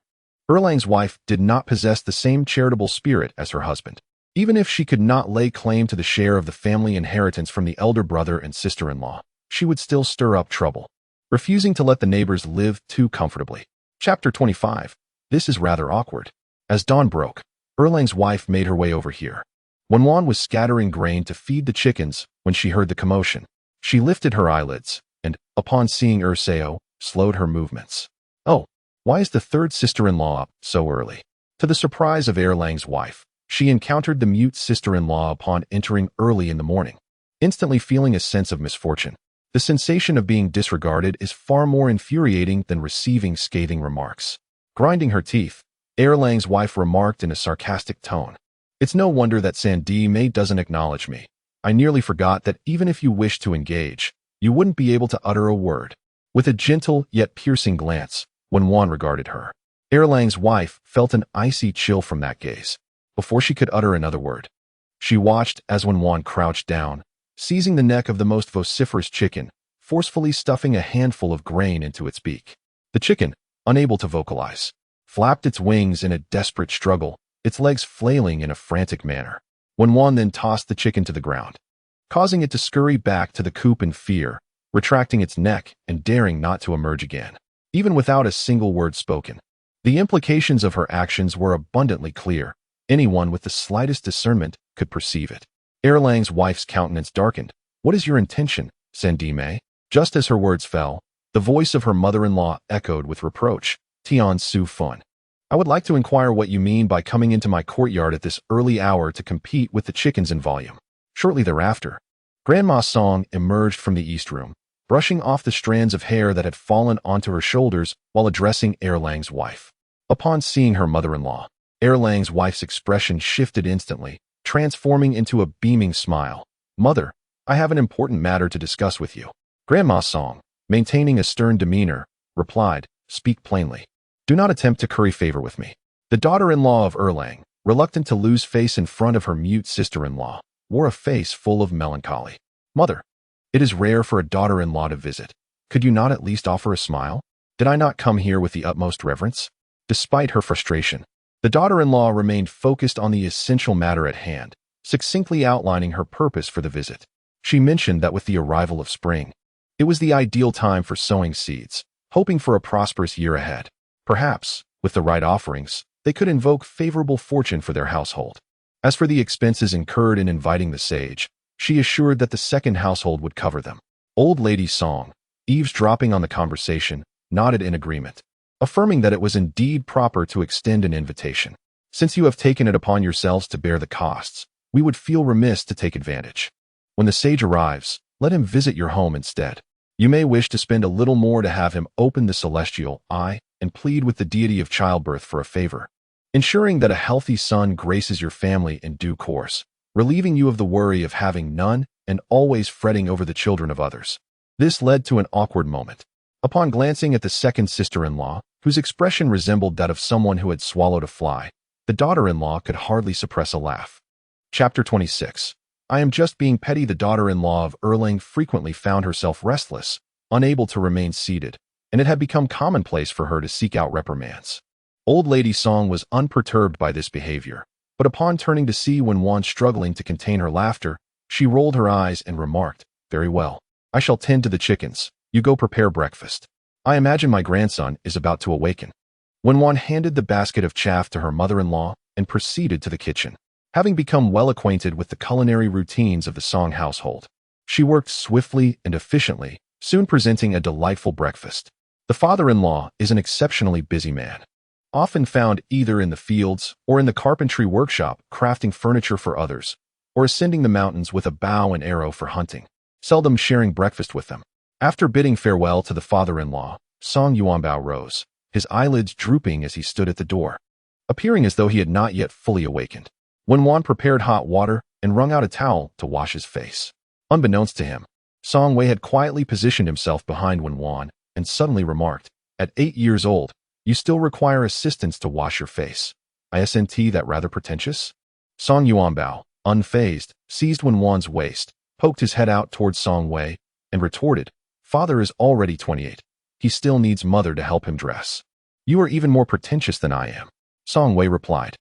Erlang's wife did not possess the same charitable spirit as her husband. Even if she could not lay claim to the share of the family inheritance from the elder brother and sister-in-law, she would still stir up trouble, refusing to let the neighbors live too comfortably. Chapter 25. This is rather awkward. As dawn broke, Erlang's wife made her way over here. Wenwan was scattering grain to feed the chickens when she heard the commotion. She lifted her eyelids and, upon seeing Urseo, slowed her movements. "Oh, why is the third sister-in-law up so early?" To the surprise of Erlang's wife, she encountered the mute sister-in-law upon entering early in the morning, instantly feeling a sense of misfortune. The sensation of being disregarded is far more infuriating than receiving scathing remarks. Grinding her teeth, Erlang's wife remarked in a sarcastic tone, "It's no wonder that Sandy May doesn't acknowledge me. I nearly forgot that even if you wished to engage, you wouldn't be able to utter a word." With a gentle yet piercing glance, Wenwan regarded her. Erlang's wife felt an icy chill from that gaze. Before she could utter another word, she watched as Wenwan crouched down, seizing the neck of the most vociferous chicken, forcefully stuffing a handful of grain into its beak. The chicken, unable to vocalize, flapped its wings in a desperate struggle, its legs flailing in a frantic manner. Wenwan then tossed the chicken to the ground, causing it to scurry back to the coop in fear, retracting its neck and daring not to emerge again, even without a single word spoken. The implications of her actions were abundantly clear. Anyone with the slightest discernment could perceive it. Erlang's wife's countenance darkened. "What is your intention, Sandy May?" Just as her words fell, the voice of her mother-in-law echoed with reproach. "Tian Su Fun, I would like to inquire what you mean by coming into my courtyard at this early hour to compete with the chickens in volume." Shortly thereafter, Grandma Song emerged from the east room, brushing off the strands of hair that had fallen onto her shoulders while addressing Erlang's wife. Upon seeing her mother-in-law, Erlang's wife's expression shifted instantly, transforming into a beaming smile. "Mother, I have an important matter to discuss with you." Grandma Song, maintaining a stern demeanor, replied, "Speak plainly. Do not attempt to curry favor with me." The daughter-in-law of Erlang, reluctant to lose face in front of her mute sister-in-law, wore a face full of melancholy. "Mother, it is rare for a daughter-in-law to visit. Could you not at least offer a smile? Did I not come here with the utmost reverence?" Despite her frustration, the daughter-in-law remained focused on the essential matter at hand, succinctly outlining her purpose for the visit. She mentioned that with the arrival of spring, it was the ideal time for sowing seeds, hoping for a prosperous year ahead. Perhaps, with the right offerings, they could invoke favorable fortune for their household. As for the expenses incurred in inviting the sage, she assured that the second household would cover them. Old Lady Song, eavesdropping on the conversation, nodded in agreement, affirming that it was indeed proper to extend an invitation. Since you have taken it upon yourselves to bear the costs, we would feel remiss to take advantage. When the sage arrives, let him visit your home instead. You may wish to spend a little more to have him open the celestial eye and plead with the deity of childbirth for a favor, ensuring that a healthy son graces your family in due course, relieving you of the worry of having none and always fretting over the children of others. This led to an awkward moment. Upon glancing at the second sister-in-law, whose expression resembled that of someone who had swallowed a fly, the daughter-in-law could hardly suppress a laugh. Chapter 26. I am just being petty. The daughter-in-law of Erlang frequently found herself restless, unable to remain seated, and it had become commonplace for her to seek out reprimands. Old Lady Song was unperturbed by this behavior, but upon turning to see Wenwan struggling to contain her laughter, she rolled her eyes and remarked, "Very well. I shall tend to the chickens. You go prepare breakfast. I imagine my grandson is about to awaken." Wenwan handed the basket of chaff to her mother-in-law and proceeded to the kitchen. Having become well acquainted with the culinary routines of the Song household, she worked swiftly and efficiently, soon presenting a delightful breakfast. The father-in-law is an exceptionally busy man, often found either in the fields or in the carpentry workshop crafting furniture for others, or ascending the mountains with a bow and arrow for hunting, seldom sharing breakfast with them. After bidding farewell to the father-in-law, Song Yuanbao rose, his eyelids drooping as he stood at the door, appearing as though he had not yet fully awakened. Wenwan prepared hot water and wrung out a towel to wash his face. Unbeknownst to him, Song Wei had quietly positioned himself behind Wenwan and suddenly remarked, "At 8 years old, you still require assistance to wash your face. Isn't that rather pretentious?" Song Yuanbao, unfazed, seized Wenwan's waist, poked his head out towards Song Wei, and retorted, "Father is already 28. He still needs mother to help him dress." "You are even more pretentious than I am," Song Wei replied.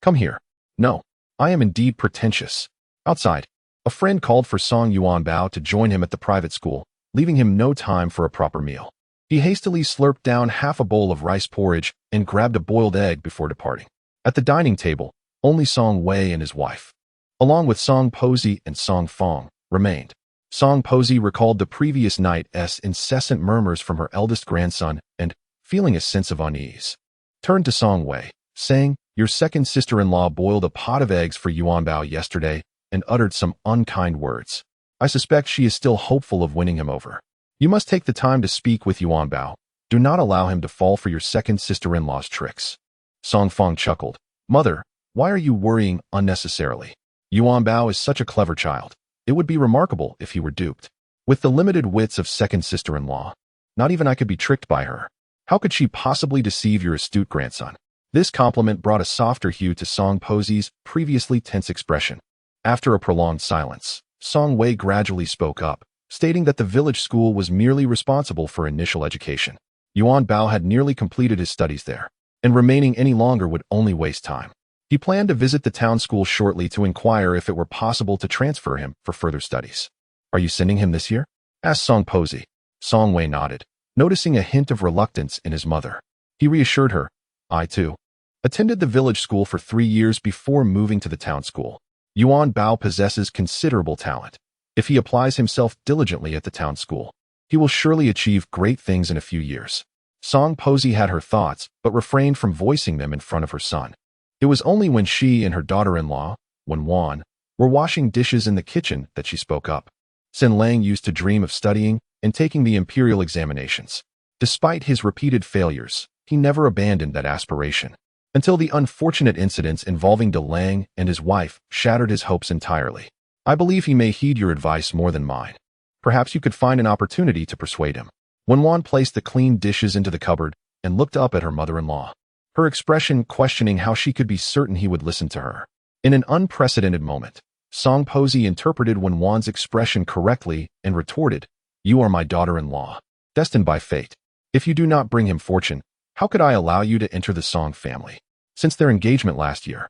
"Come here." "No, I am indeed pretentious." Outside, a friend called for Song Yuanbao to join him at the private school, leaving him no time for a proper meal. He hastily slurped down half a bowl of rice porridge and grabbed a boiled egg before departing. At the dining table, only Song Wei and his wife, along with Song Posey and Song Fong, remained. Song Posey recalled the previous night's incessant murmurs from her eldest grandson and, feeling a sense of unease, turned to Song Wei, saying, "Your second sister-in-law boiled a pot of eggs for Yuanbao yesterday and uttered some unkind words. I suspect she is still hopeful of winning him over. You must take the time to speak with Yuanbao. Do not allow him to fall for your second sister-in-law's tricks." Song Fong chuckled. "Mother, why are you worrying unnecessarily? Yuanbao is such a clever child. It would be remarkable if he were duped. With the limited wits of second sister-in-law, not even I could be tricked by her. How could she possibly deceive your astute grandson?" This compliment brought a softer hue to Song Posey's previously tense expression. After a prolonged silence, Song Wei gradually spoke up, stating that the village school was merely responsible for initial education. Yuanbao had nearly completed his studies there, and remaining any longer would only waste time. He planned to visit the town school shortly to inquire if it were possible to transfer him for further studies. "Are you sending him this year?" asked Song Posey. Song Wei nodded, noticing a hint of reluctance in his mother. He reassured her, "I, too, attended the village school for 3 years before moving to the town school. Yuanbao possesses considerable talent. If he applies himself diligently at the town school, he will surely achieve great things in a few years." Song Posey had her thoughts, but refrained from voicing them in front of her son. It was only when she and her daughter-in-law, Wenwan, were washing dishes in the kitchen that she spoke up. Sin Lang used to dream of studying and taking the imperial examinations. Despite his repeated failures, he never abandoned that aspiration, until the unfortunate incidents involving De Lang and his wife shattered his hopes entirely. "I believe he may heed your advice more than mine. Perhaps you could find an opportunity to persuade him." Wenwan placed the clean dishes into the cupboard and looked up at her mother-in-law, her expression questioning how she could be certain he would listen to her. In an unprecedented moment, Song Posey interpreted Wenwan's expression correctly and retorted, "You are my daughter-in-law, destined by fate. If you do not bring him fortune, how could I allow you to enter the Song family?" Since their engagement last year,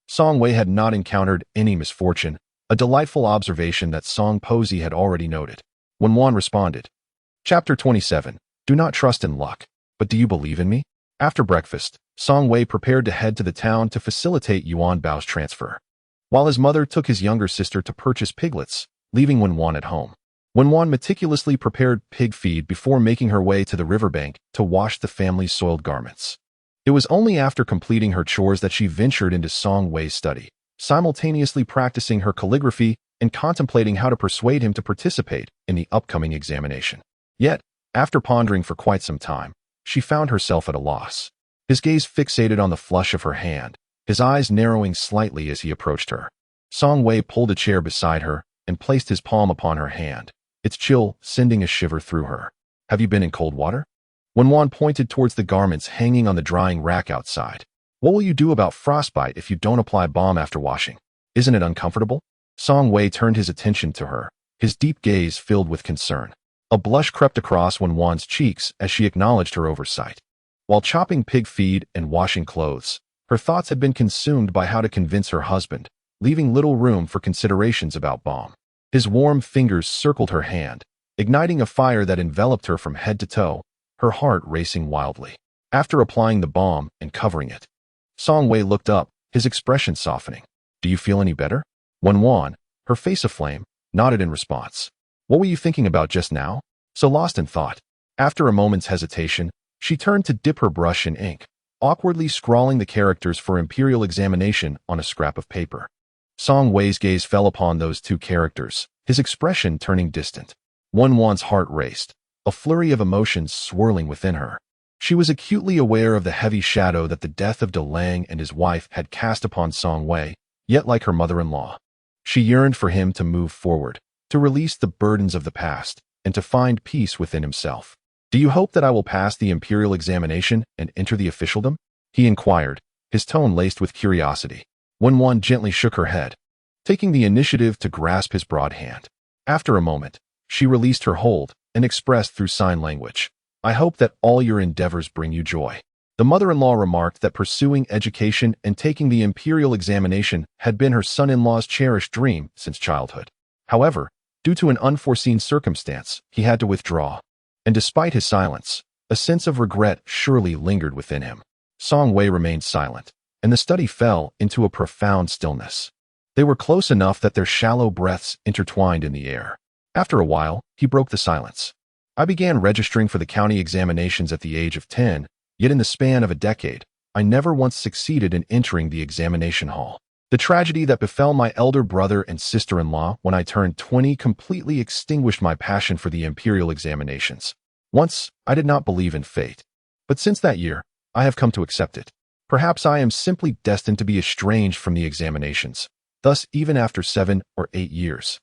Song Wei had not encountered any misfortune, a delightful observation that Song Posey had already noted. Wenwan responded. Chapter 27. Do not trust in luck, but do you believe in me? After breakfast, Song Wei prepared to head to the town to facilitate Yuanbao's transfer. while his mother took his younger sister to purchase piglets, leaving Wenwan at home. Wenwan meticulously prepared pig feed before making her way to the riverbank to wash the family's soiled garments. It was only after completing her chores that she ventured into Song Wei's study, simultaneously practicing her calligraphy and contemplating how to persuade him to participate in the upcoming examination. Yet, after pondering for quite some time, she found herself at a loss. His gaze fixated on the flush of her hand, his eyes narrowing slightly as he approached her. Song Wei pulled a chair beside her and placed his palm upon her hand, its chill sending a shiver through her. "Have you been in cold water?" Wenwan pointed towards the garments hanging on the drying rack outside. "What will you do about frostbite if you don't apply balm after washing? Isn't it uncomfortable?" Song Wei turned his attention to her, his deep gaze filled with concern. A blush crept across Wenwan's cheeks as she acknowledged her oversight. While chopping pig feed and washing clothes, her thoughts had been consumed by how to convince her husband, leaving little room for considerations about balm. His warm fingers circled her hand, igniting a fire that enveloped her from head to toe, her heart racing wildly. After applying the balm and covering it, Song Wei looked up, his expression softening. "Do you feel any better?" Wenwan, her face aflame, nodded in response. "What were you thinking about just now?" So lost in thought. After a moment's hesitation, she turned to dip her brush in ink, awkwardly scrawling the characters for imperial examination on a scrap of paper. Song Wei's gaze fell upon those two characters, his expression turning distant. Wenwan's heart raced, a flurry of emotions swirling within her. She was acutely aware of the heavy shadow that the death of De Lang and his wife had cast upon Song Wei, yet like her mother-in-law, she yearned for him to move forward, to release the burdens of the past, and to find peace within himself. "Do you hope that I will pass the imperial examination and enter the officialdom?" he inquired, his tone laced with curiosity. Wenwan gently shook her head, taking the initiative to grasp his broad hand. After a moment, she released her hold and expressed through sign language, "I hope that all your endeavors bring you joy." The mother-in-law remarked that pursuing education and taking the imperial examination had been her son-in-law's cherished dream since childhood. However, due to an unforeseen circumstance, he had to withdraw. And despite his silence, a sense of regret surely lingered within him. Song Wei remained silent, and the study fell into a profound stillness. They were close enough that their shallow breaths intertwined in the air. After a while, he broke the silence. "I began registering for the county examinations at the age of 10, yet in the span of a decade, I never once succeeded in entering the examination hall. The tragedy that befell my elder brother and sister-in-law when I turned 20 completely extinguished my passion for the imperial examinations. Once, I did not believe in fate, but since that year, I have come to accept it. Perhaps I am simply destined to be estranged from the examinations. Thus, even after 7 or 8 years,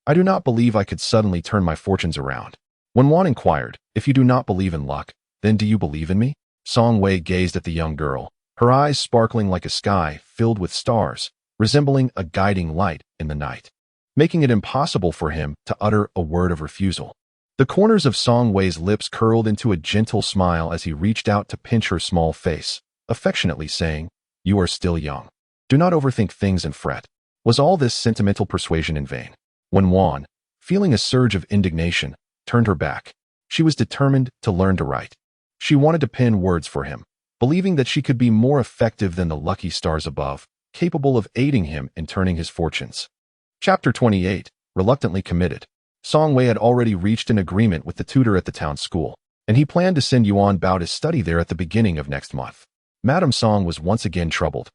I do not believe I could suddenly turn my fortunes around." Wenwan inquired, "If you do not believe in luck, then do you believe in me?" Song Wei gazed at the young girl, her eyes sparkling like a sky filled with stars, resembling a guiding light in the night, making it impossible for him to utter a word of refusal. The corners of Song Wei's lips curled into a gentle smile as he reached out to pinch her small face, affectionately saying, "You are still young. Do not overthink things and fret." Was all this sentimental persuasion in vain? Wenwan, feeling a surge of indignation, turned her back. She was determined to learn to write. She wanted to pen words for him, believing that she could be more effective than the lucky stars above, capable of aiding him in turning his fortunes. Chapter 28, Reluctantly Committed. Song Wei had already reached an agreement with the tutor at the town school, and he planned to send Yuan Bao to study there at the beginning of next month. Madame Song was once again troubled,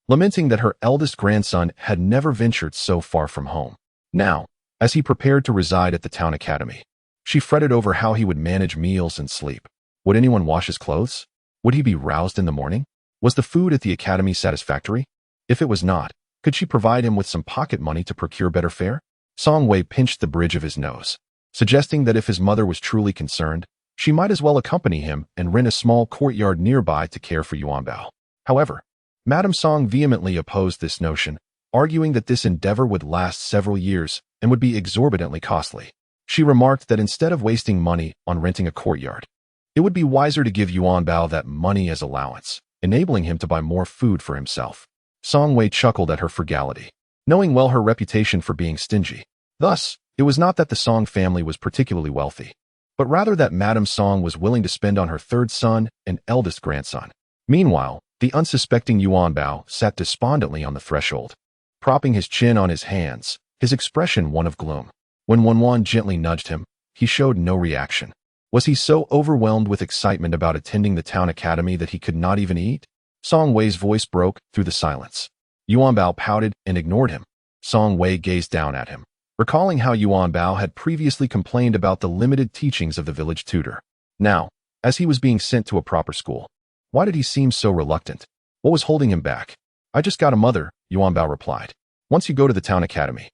lamenting that her eldest grandson had never ventured so far from home. Now, as he prepared to reside at the town academy, she fretted over how he would manage meals and sleep. Would anyone wash his clothes? Would he be roused in the morning? Was the food at the academy satisfactory? If it was not, could she provide him with some pocket money to procure better fare? Song Wei pinched the bridge of his nose, suggesting that if his mother was truly concerned, she might as well accompany him and rent a small courtyard nearby to care for Yuan Bao. However, Madame Song vehemently opposed this notion, arguing that this endeavor would last several years and would be exorbitantly costly. She remarked that instead of wasting money on renting a courtyard, it would be wiser to give Yuan Bao that money as allowance, enabling him to buy more food for himself. Song Wei chuckled at her frugality, knowing well her reputation for being stingy. Thus, it was not that the Song family was particularly wealthy, but rather that Madame Song was willing to spend on her third son and eldest grandson. Meanwhile, the unsuspecting Yuan Bao sat despondently on the threshold, propping his chin on his hands, his expression one of gloom. When Wenwan gently nudged him, he showed no reaction. Was he so overwhelmed with excitement about attending the town academy that he could not even eat? Song Wei's voice broke through the silence. Yuan Bao pouted and ignored him. Song Wei gazed down at him, recalling how Yuan Bao had previously complained about the limited teachings of the village tutor. Now, as he was being sent to a proper school, why did he seem so reluctant? What was holding him back? I just got a mother, Yuan Bao replied. Once you go to the town academy,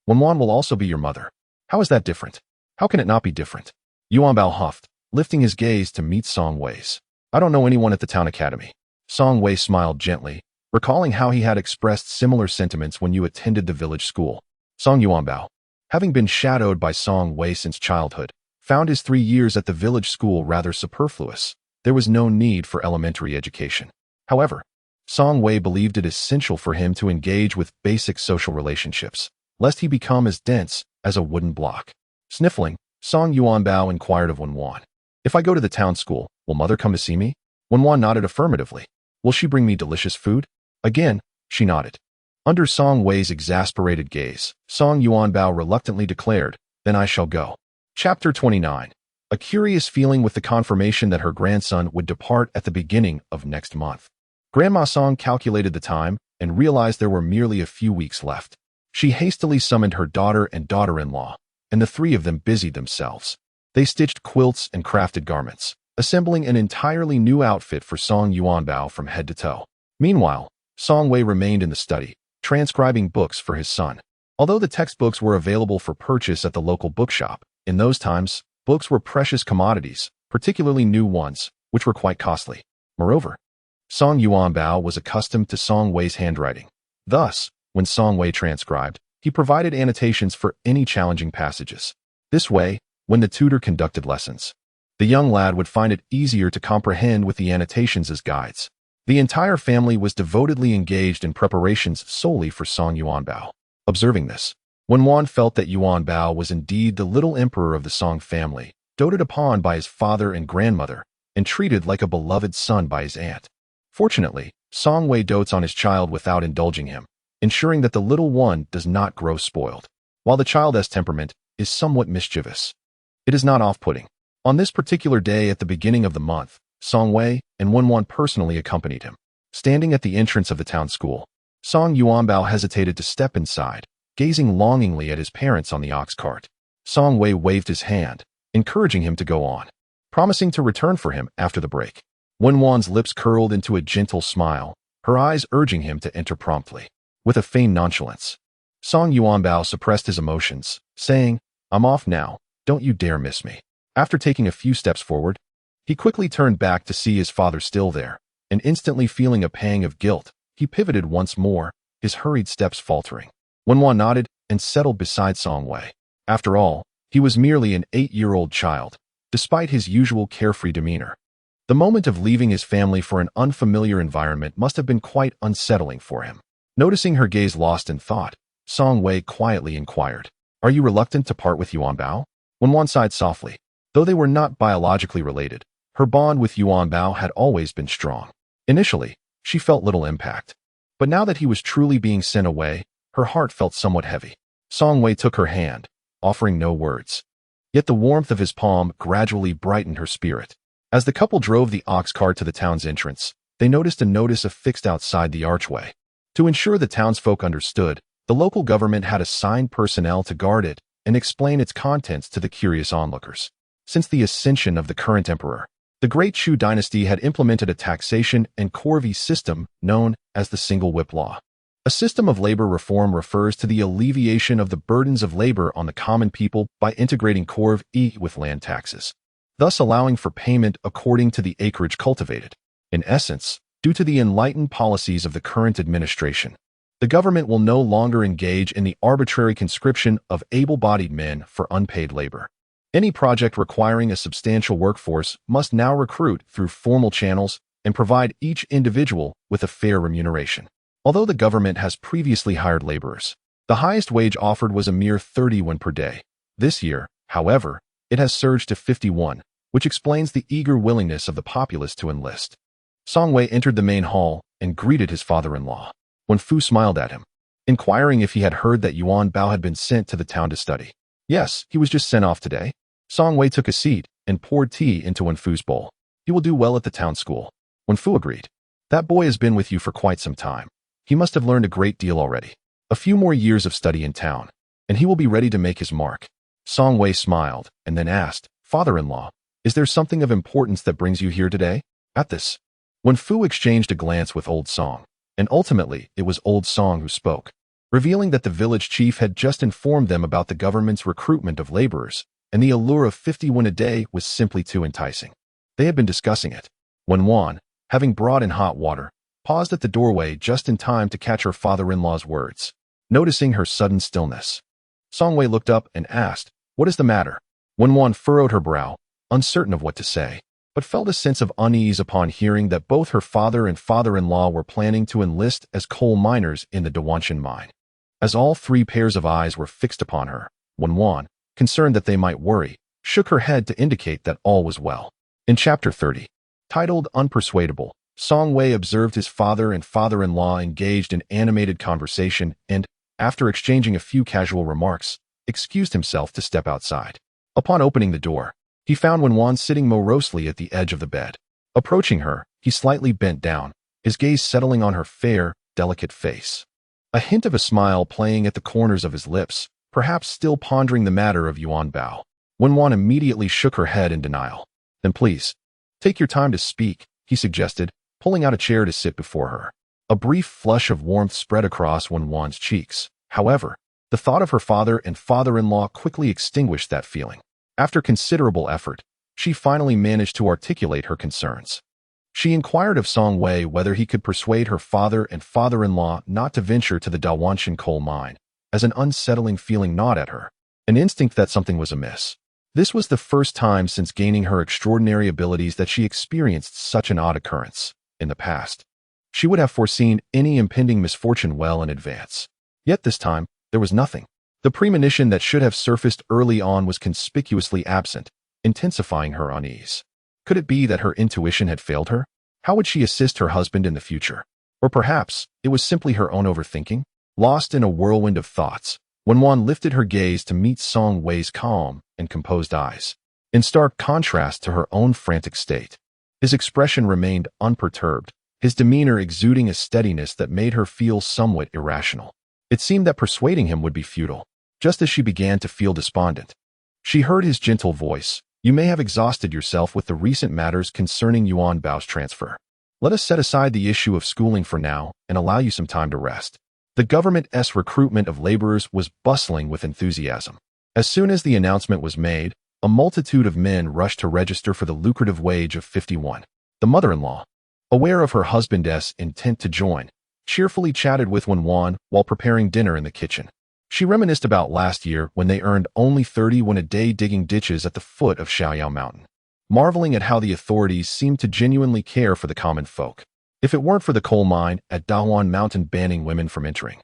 Wenwan will also be your mother. How is that different? How can it not be different? Yuan Bao huffed, lifting his gaze to meet Song Wei's. I don't know anyone at the town academy. Song Wei smiled gently, recalling how he had expressed similar sentiments when you attended the village school. Song Yuan Bao, having been shadowed by Song Wei since childhood, found his 3 years at the village school rather superfluous. There was no need for elementary education. However, Song Wei believed it essential for him to engage with basic social relationships, lest he become as dense as a wooden block. Sniffling, Song Yuan Bao inquired of Wenwan. If I go to the town school, will mother come to see me? Wenwan nodded affirmatively. Will she bring me delicious food? Again, she nodded. Under Song Wei's exasperated gaze, Song Yuan Bao reluctantly declared, then I shall go. Chapter 29. A curious feeling with the confirmation that her grandson would depart at the beginning of next month. Grandma Song calculated the time and realized there were merely a few weeks left. She hastily summoned her daughter and daughter-in-law, and the three of them busied themselves. They stitched quilts and crafted garments, assembling an entirely new outfit for Song Yuan Bao from head to toe. Meanwhile, Song Wei remained in the study, transcribing books for his son. Although the textbooks were available for purchase at the local bookshop, in those times, books were precious commodities, particularly new ones, which were quite costly. Moreover, Song Yuan Bao was accustomed to Song Wei's handwriting. Thus, when Song Wei transcribed, he provided annotations for any challenging passages. This way, when the tutor conducted lessons, the young lad would find it easier to comprehend with the annotations as guides. The entire family was devotedly engaged in preparations solely for Song Yuan Bao. Observing this, Wenwan felt that Yuan Bao was indeed the little emperor of the Song family, doted upon by his father and grandmother, and treated like a beloved son by his aunt. Fortunately, Song Wei dotes on his child without indulging him, ensuring that the little one does not grow spoiled. While the child's temperament is somewhat mischievous, it is not off-putting. On this particular day at the beginning of the month, Song Wei and Wenwan personally accompanied him. Standing at the entrance of the town school, Song Yuan Bao hesitated to step inside, gazing longingly at his parents on the ox cart. Song Wei waved his hand, encouraging him to go on, promising to return for him after the break. Wenwan's lips curled into a gentle smile, her eyes urging him to enter promptly. With a feigned nonchalance, Song Yuan Bao suppressed his emotions, saying, I'm off now, don't you dare miss me. After taking a few steps forward, he quickly turned back to see his father still there, and instantly feeling a pang of guilt, he pivoted once more, his hurried steps faltering. Wenwan nodded and settled beside Song Wei. After all, he was merely an 8-year-old child, despite his usual carefree demeanor. The moment of leaving his family for an unfamiliar environment must have been quite unsettling for him. Noticing her gaze lost in thought, Song Wei quietly inquired, Are you reluctant to part with Yuan Bao? Wenwan sighed softly. Though they were not biologically related, her bond with Yuan Bao had always been strong. Initially, she felt little impact. But now that he was truly being sent away, her heart felt somewhat heavy. Song Wei took her hand, offering no words. Yet the warmth of his palm gradually brightened her spirit. As the couple drove the ox cart to the town's entrance, they noticed a notice affixed outside the archway. To ensure the townsfolk understood, the local government had assigned personnel to guard it and explain its contents to the curious onlookers. Since the ascension of the current emperor, the Great Chu dynasty had implemented a taxation and corvée system known as the Single Whip Law. A system of labor reform refers to the alleviation of the burdens of labor on the common people by integrating corvée with land taxes, thus allowing for payment according to the acreage cultivated. In essence, due to the enlightened policies of the current administration, the government will no longer engage in the arbitrary conscription of able-bodied men for unpaid labor. Any project requiring a substantial workforce must now recruit through formal channels and provide each individual with a fair remuneration. Although the government has previously hired laborers, the highest wage offered was a mere 30 per day. This year, however, it has surged to 51, which explains the eager willingness of the populace to enlist. Song Wei entered the main hall and greeted his father-in-law. When Fu smiled at him, inquiring if he had heard that Yuan Bao had been sent to the town to study. Yes, he was just sent off today. Song Wei took a seat and poured tea into Wenfu's bowl. He will do well at the town school. Wenfu agreed. That boy has been with you for quite some time. He must have learned a great deal already. A few more years of study in town, and he will be ready to make his mark. Song Wei smiled and then asked, Father-in-law, is there something of importance that brings you here today? At this, Wenfu exchanged a glance with Old Song, and ultimately it was Old Song who spoke, revealing that the village chief had just informed them about the government's recruitment of laborers, and the allure of 50 won a day was simply too enticing. They had been discussing it when Wan, having brought in hot water, paused at the doorway just in time to catch her father-in-law's words. Noticing her sudden stillness, Song Wei looked up and asked, What is the matter? When Wan furrowed her brow, uncertain of what to say, but felt a sense of unease upon hearing that both her father and father-in-law were planning to enlist as coal miners in the Dawanshan mine. As all three pairs of eyes were fixed upon her, when Wan, concerned that they might worry, shook her head to indicate that all was well. In Chapter 30, titled Unpersuadable, Song Wei observed his father and father-in-law engaged in animated conversation and, after exchanging a few casual remarks, excused himself to step outside. Upon opening the door, he found Wenwan sitting morosely at the edge of the bed. Approaching her, he slightly bent down, his gaze settling on her fair, delicate face. A hint of a smile playing at the corners of his lips, perhaps still pondering the matter of Yuan Bao. Wenwan immediately shook her head in denial. Then please, take your time to speak, he suggested, pulling out a chair to sit before her. A brief flush of warmth spread across Wenwan's cheeks. However, the thought of her father and father-in-law quickly extinguished that feeling. After considerable effort, she finally managed to articulate her concerns. She inquired of Song Wei whether he could persuade her father and father-in-law not to venture to the Dawanshan coal mine, as an unsettling feeling gnawed at her, an instinct that something was amiss. This was the first time since gaining her extraordinary abilities that she experienced such an odd occurrence. In the past, she would have foreseen any impending misfortune well in advance. Yet this time, there was nothing. The premonition that should have surfaced early on was conspicuously absent, intensifying her unease. Could it be that her intuition had failed her? How would she assist her husband in the future? Or perhaps, it was simply her own overthinking? Lost in a whirlwind of thoughts, Wenwan lifted her gaze to meet Song Wei's calm and composed eyes. In stark contrast to her own frantic state, his expression remained unperturbed, his demeanor exuding a steadiness that made her feel somewhat irrational. It seemed that persuading him would be futile, just as she began to feel despondent. She heard his gentle voice, You may have exhausted yourself with the recent matters concerning Yuan Bao's transfer. Let us set aside the issue of schooling for now and allow you some time to rest. The government's recruitment of laborers was bustling with enthusiasm. As soon as the announcement was made, a multitude of men rushed to register for the lucrative wage of 51. The mother-in-law, aware of her husband's intent to join, cheerfully chatted with Wenwan while preparing dinner in the kitchen. She reminisced about last year when they earned only 30 won a day digging ditches at the foot of Shaoyao Mountain, marveling at how the authorities seemed to genuinely care for the common folk. If it weren't for the coal mine at Dawan Mountain banning women from entering,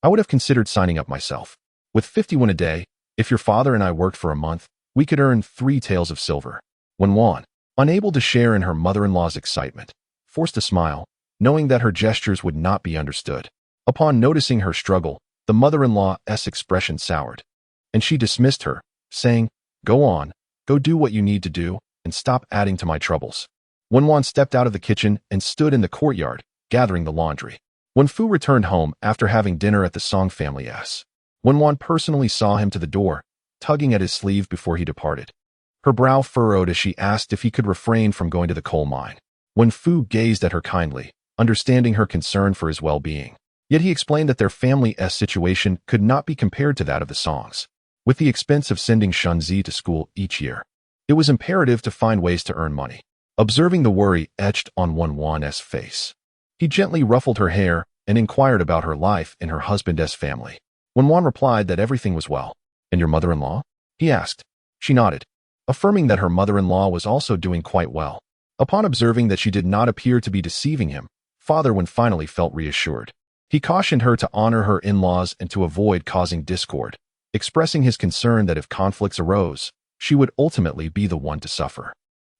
I would have considered signing up myself. With 50 won a day, if your father and I worked for a month, we could earn 3 taels of silver. Wenwan, unable to share in her mother-in-law's excitement, forced a smile, knowing that her gestures would not be understood. Upon noticing her struggle, the mother-in-law's expression soured, and she dismissed her, saying, Go on, go do what you need to do, and stop adding to my troubles. Wenwan stepped out of the kitchen and stood in the courtyard, gathering the laundry. Wenfu returned home after having dinner at the Song family's. Wenwan personally saw him to the door, tugging at his sleeve before he departed. Her brow furrowed as she asked if he could refrain from going to the coal mine. Wenfu gazed at her kindly, understanding her concern for his well-being. Yet he explained that their family's situation could not be compared to that of the Songs. With the expense of sending Shunzi to school each year, it was imperative to find ways to earn money. Observing the worry etched on Wenwan's face, he gently ruffled her hair and inquired about her life in her husband's family. Wenwan replied that everything was well. And your mother-in-law? He asked. She nodded, affirming that her mother-in-law was also doing quite well. Upon observing that she did not appear to be deceiving him, Father Wen finally felt reassured. He cautioned her to honor her in-laws and to avoid causing discord, expressing his concern that if conflicts arose, she would ultimately be the one to suffer.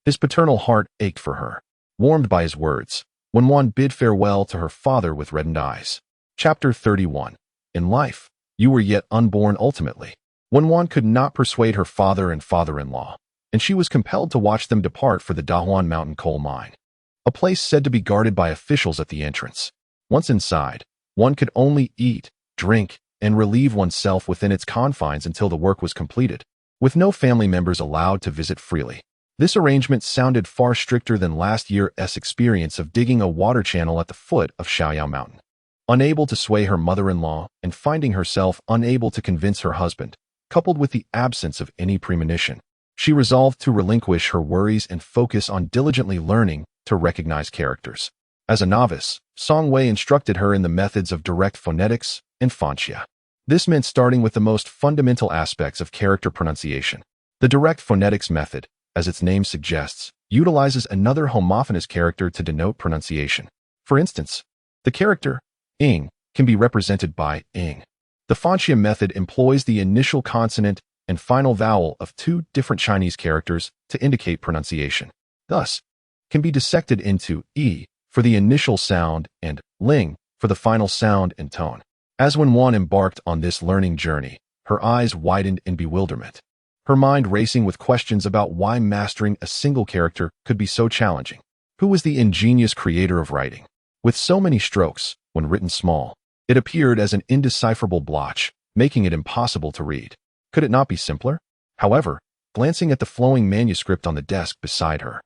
His paternal heart ached for her. Warmed by his words, Wenwan bid farewell to her father with reddened eyes. Chapter 31. in life, you were yet unborn ultimately. Wenwan could not persuade her father and father-in-law, and she was compelled to watch them depart for the Dahuan Mountain coal mine, a place said to be guarded by officials at the entrance. Once inside, one could only eat, drink, and relieve oneself within its confines until the work was completed, with no family members allowed to visit freely. This arrangement sounded far stricter than last year's experience of digging a water channel at the foot of Shaoyao Mountain. Unable to sway her mother-in-law and finding herself unable to convince her husband, coupled with the absence of any premonition, she resolved to relinquish her worries and focus on diligently learning to recognize characters. As a novice, Song Wei instructed her in the methods of direct phonetics and fanxia. This meant starting with the most fundamental aspects of character pronunciation. The direct phonetics method, as its name suggests, utilizes another homophonous character to denote pronunciation. For instance, the character ing can be represented by ing. The fanxia method employs the initial consonant and final vowel of two different Chinese characters to indicate pronunciation. Thus, can be dissected into e for the initial sound and ling for the final sound and tone. As Wenwan embarked on this learning journey, her eyes widened in bewilderment, her mind racing with questions about why mastering a single character could be so challenging. Who was the ingenious creator of writing? With so many strokes, when written small, it appeared as an indecipherable blotch, making it impossible to read. Could it not be simpler? However, glancing at the flowing manuscript on the desk beside her,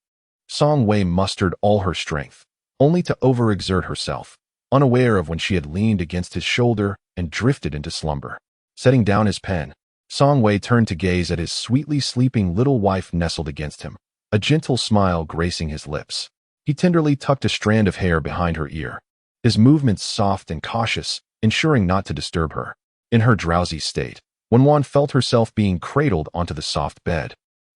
Song Wei mustered all her strength, only to overexert herself, unaware of when she had leaned against his shoulder and drifted into slumber. Setting down his pen, Song Wei turned to gaze at his sweetly sleeping little wife nestled against him, a gentle smile gracing his lips. He tenderly tucked a strand of hair behind her ear, his movements soft and cautious, ensuring not to disturb her. In her drowsy state, Wenwan felt herself being cradled onto the soft bed,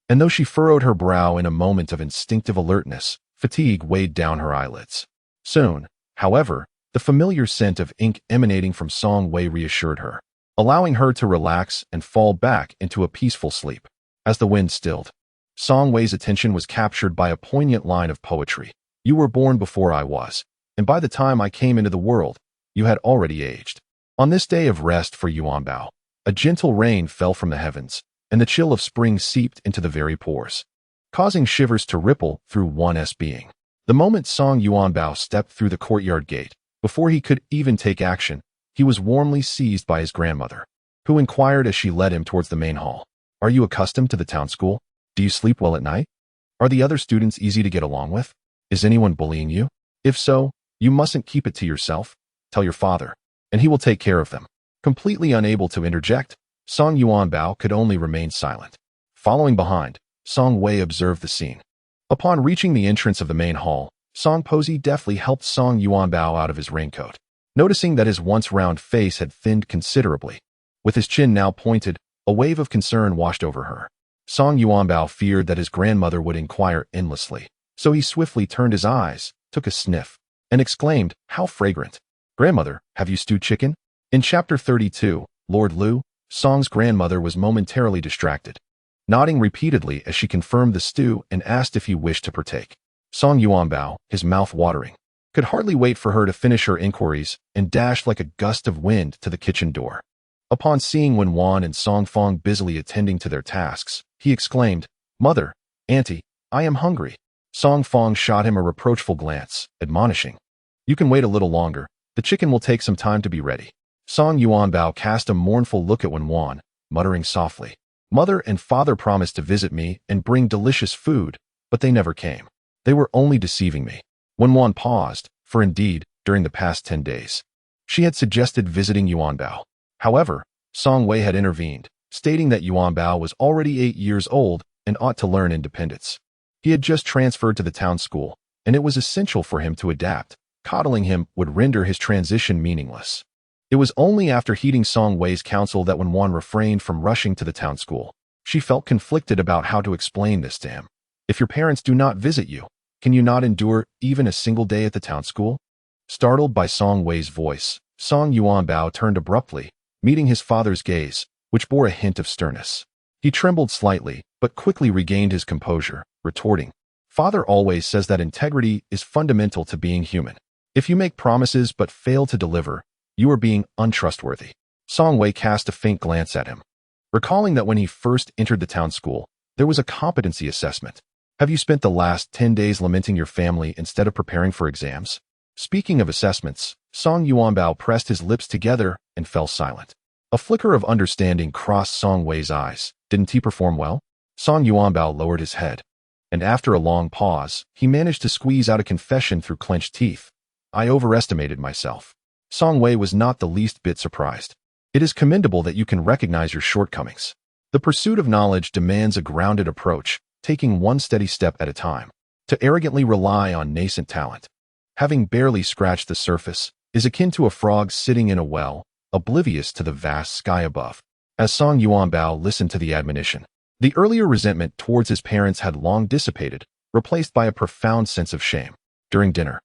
and though she furrowed her brow in a moment of instinctive alertness, fatigue weighed down her eyelids. Soon, however, the familiar scent of ink emanating from Song Wei reassured her, allowing her to relax and fall back into a peaceful sleep. As the wind stilled, Song Wei's attention was captured by a poignant line of poetry. You were born before I was, and by the time I came into the world, you had already aged. On this day of rest for Yuanbao, a gentle rain fell from the heavens, and the chill of spring seeped into the very pores, causing shivers to ripple through one's being. The moment Song Yuanbao stepped through the courtyard gate, before he could even take action, he was warmly seized by his grandmother, who inquired as she led him towards the main hall. Are you accustomed to the town school? Do you sleep well at night? Are the other students easy to get along with? Is anyone bullying you? If so, you mustn't keep it to yourself. Tell your father, and he will take care of them. Completely unable to interject, Song Yuanbao could only remain silent. Following behind, Song Wei observed the scene. Upon reaching the entrance of the main hall, Song Posey deftly helped Song Yuanbao out of his raincoat, noticing that his once round face had thinned considerably. With his chin now pointed, a wave of concern washed over her. Song Yuanbao feared that his grandmother would inquire endlessly, so he swiftly turned his eyes, took a sniff, and exclaimed, "How fragrant! Grandmother, have you stewed chicken?" In Chapter 32, Lord Liu, Song's grandmother was momentarily distracted, nodding repeatedly as she confirmed the stew and asked if he wished to partake. Song Yuanbao, his mouth watering, could hardly wait for her to finish her inquiries and dashed like a gust of wind to the kitchen door. Upon seeing Wenwan and Song Fong busily attending to their tasks, he exclaimed, "Mother, Auntie, I am hungry." Song Fong shot him a reproachful glance, admonishing, "You can wait a little longer. The chicken will take some time to be ready." Song Yuanbao cast a mournful look at Wenwan, muttering softly, "Mother and father promised to visit me and bring delicious food, but they never came. They were only deceiving me." Wenwan paused, for indeed, during the past 10 days, she had suggested visiting Yuanbao. However, Song Wei had intervened, stating that Yuanbao was already 8 years old and ought to learn independence. He had just transferred to the town school, and it was essential for him to adapt. Coddling him would render his transition meaningless. It was only after heeding Song Wei's counsel that Wenwan refrained from rushing to the town school. She felt conflicted about how to explain this to him. If your parents do not visit you, can you not endure even a single day at the town school? Startled by Song Wei's voice, Song Yuanbao turned abruptly, meeting his father's gaze, which bore a hint of sternness. He trembled slightly, but quickly regained his composure, retorting, "Father always says that integrity is fundamental to being human. If you make promises but fail to deliver, you are being untrustworthy." Song Wei cast a faint glance at him, recalling that when he first entered the town school, there was a competency assessment. Have you spent the last 10 days lamenting your family instead of preparing for exams? Speaking of assessments, Song Yuanbao pressed his lips together and fell silent. A flicker of understanding crossed Song Wei's eyes. Didn't he perform well? Song Yuanbao lowered his head, and after a long pause, he managed to squeeze out a confession through clenched teeth. I overestimated myself. Song Wei was not the least bit surprised. It is commendable that you can recognize your shortcomings. The pursuit of knowledge demands a grounded approach, taking one steady step at a time. To arrogantly rely on nascent talent, having barely scratched the surface, is akin to a frog sitting in a well, oblivious to the vast sky above. As Song Yuanbao listened to the admonition, the earlier resentment towards his parents had long dissipated, replaced by a profound sense of shame. During dinner,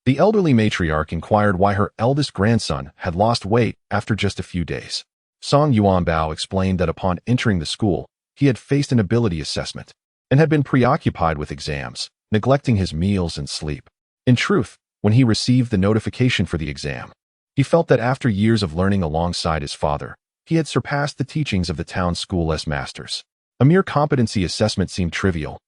the elderly matriarch inquired why her eldest grandson had lost weight after just a few days. Song Yuanbao explained that upon entering the school, he had faced an ability assessment and had been preoccupied with exams, neglecting his meals and sleep. In truth, when he received the notification for the exam, he felt that after years of learning alongside his father, he had surpassed the teachings of the town school masters. A mere competency assessment seemed trivial,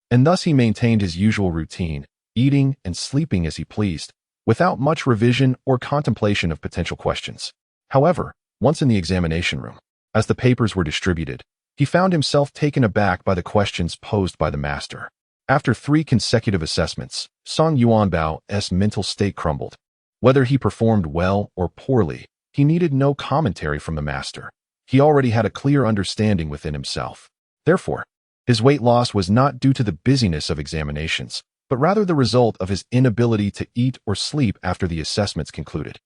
and thus he maintained his usual routine, eating and sleeping as he pleased, without much revision or contemplation of potential questions. However, once in the examination room, as the papers were distributed, he found himself taken aback by the questions posed by the master. After 3 consecutive assessments, Song Yuanbao's mental state crumbled. Whether he performed well or poorly, he needed no commentary from the master. He already had a clear understanding within himself. Therefore, his weight loss was not due to the busyness of examinations, but rather the result of his inability to eat or sleep after the assessments concluded.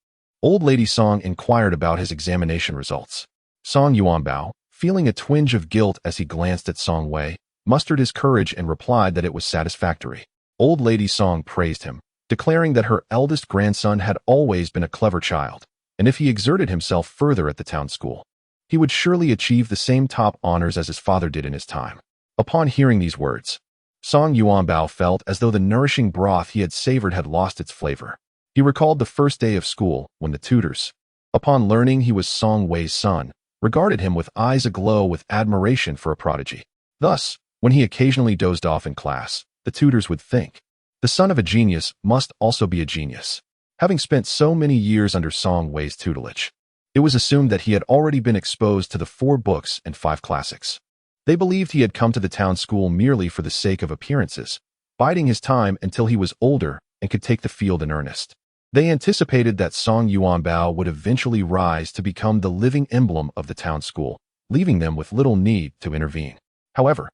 Old Lady Song inquired about his examination results. Song Yuanbao, feeling a twinge of guilt as he glanced at Song Wei, mustered his courage and replied that it was satisfactory. Old Lady Song praised him, declaring that her eldest grandson had always been a clever child, and if he exerted himself further at the town school, he would surely achieve the same top honors as his father did in his time. Upon hearing these words, Song Yuanbao felt as though the nourishing broth he had savored had lost its flavor. He recalled the first day of school when the tutors, upon learning he was Song Wei's son, regarded him with eyes aglow with admiration for a prodigy. Thus, when he occasionally dozed off in class, the tutors would think, the son of a genius must also be a genius. Having spent so many years under Song Wei's tutelage, it was assumed that he had already been exposed to the 4 books and 5 classics. They believed he had come to the town school merely for the sake of appearances, biding his time until he was older and could take the field in earnest. They anticipated that Song Yuanbao would eventually rise to become the living emblem of the town school, leaving them with little need to intervene. However,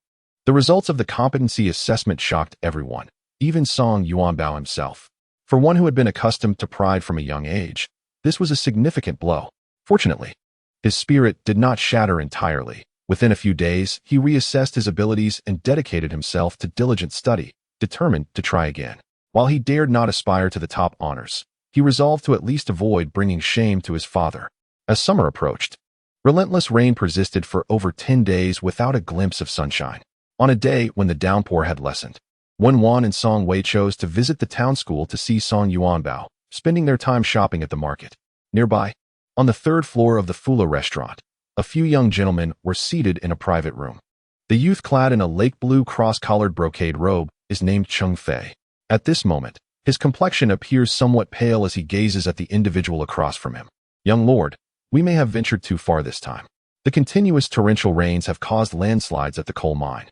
the results of the competency assessment shocked everyone, even Song Yuanbao himself. For one who had been accustomed to pride from a young age, this was a significant blow. Fortunately, his spirit did not shatter entirely. Within a few days, he reassessed his abilities and dedicated himself to diligent study, determined to try again. While he dared not aspire to the top honors, he resolved to at least avoid bringing shame to his father. As summer approached, relentless rain persisted for over 10 days without a glimpse of sunshine. On a day when the downpour had lessened, Wen Wan and Song Wei chose to visit the town school to see Song Yuanbao, spending their time shopping at the market. Nearby, on the 3rd floor of the Fula restaurant, a few young gentlemen were seated in a private room. The youth clad in a lake blue cross-collared brocade robe is named Cheng Fei. At this moment, his complexion appears somewhat pale as he gazes at the individual across from him. Young lord, we may have ventured too far this time. The continuous torrential rains have caused landslides at the coal mine,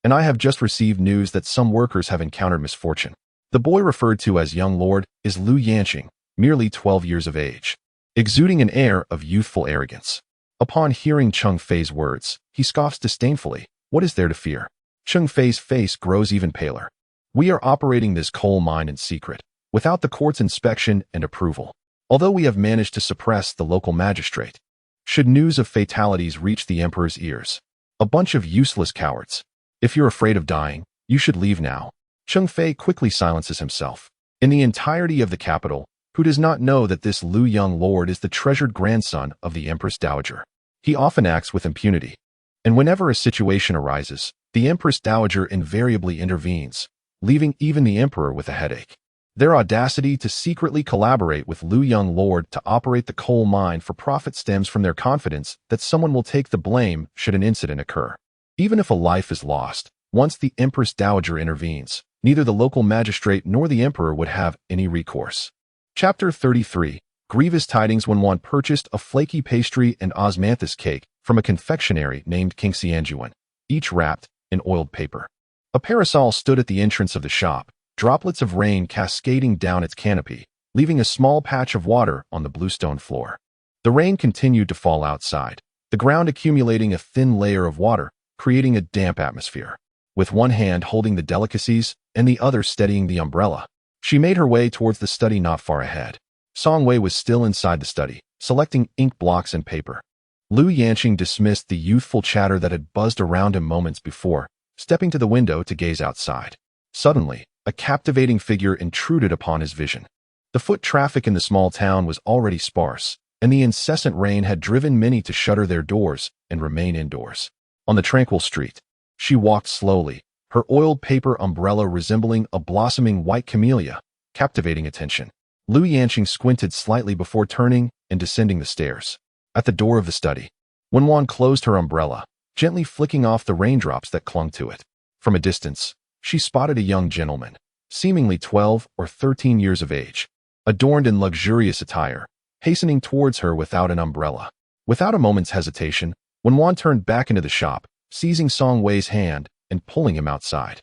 and I have just received news that some workers have encountered misfortune. The boy referred to as young lord is Lu Yanqing, merely 12 years of age, exuding an air of youthful arrogance. Upon hearing Cheng Fei's words, he scoffs disdainfully. What is there to fear? Cheng Fei's face grows even paler. We are operating this coal mine in secret, without the court's inspection and approval, although we have managed to suppress the local magistrate. Should news of fatalities reach the emperor's ears? A bunch of useless cowards. If you're afraid of dying, you should leave now. Cheng Fei quickly silences himself. In the entirety of the capital, who does not know that this Lu young lord is the treasured grandson of the Empress Dowager? He often acts with impunity, and whenever a situation arises, the Empress Dowager invariably intervenes, leaving even the emperor with a headache. Their audacity to secretly collaborate with Liu Young Lord to operate the coal mine for profit stems from their confidence that someone will take the blame should an incident occur. Even if a life is lost, once the Empress Dowager intervenes, neither the local magistrate nor the emperor would have any recourse. Chapter 33. Grievous tidings. When one purchased a flaky pastry and osmanthus cake from a confectionery named King Xianjuan, each wrapped in oiled paper. A parasol stood at the entrance of the shop, droplets of rain cascading down its canopy, leaving a small patch of water on the bluestone floor. The rain continued to fall outside, the ground accumulating a thin layer of water, creating a damp atmosphere. With one hand holding the delicacies and the other steadying the umbrella, she made her way towards the study not far ahead. Song Wei was still inside the study, selecting ink blocks and paper. Liu Yanqing dismissed the youthful chatter that had buzzed around him moments before, stepping to the window to gaze outside. Suddenly, a captivating figure intruded upon his vision. The foot traffic in the small town was already sparse, and the incessant rain had driven many to shutter their doors and remain indoors. On the tranquil street, she walked slowly, her oiled paper umbrella resembling a blossoming white camellia, captivating attention. Liu Yanqing squinted slightly before turning and descending the stairs. At the door of the study, Wenwan closed her umbrella, gently flicking off the raindrops that clung to it. From a distance, she spotted a young gentleman, seemingly 12 or 13 years of age, adorned in luxurious attire, hastening towards her without an umbrella. Without a moment's hesitation, Wenwan turned back into the shop, seizing Song Wei's hand and pulling him outside.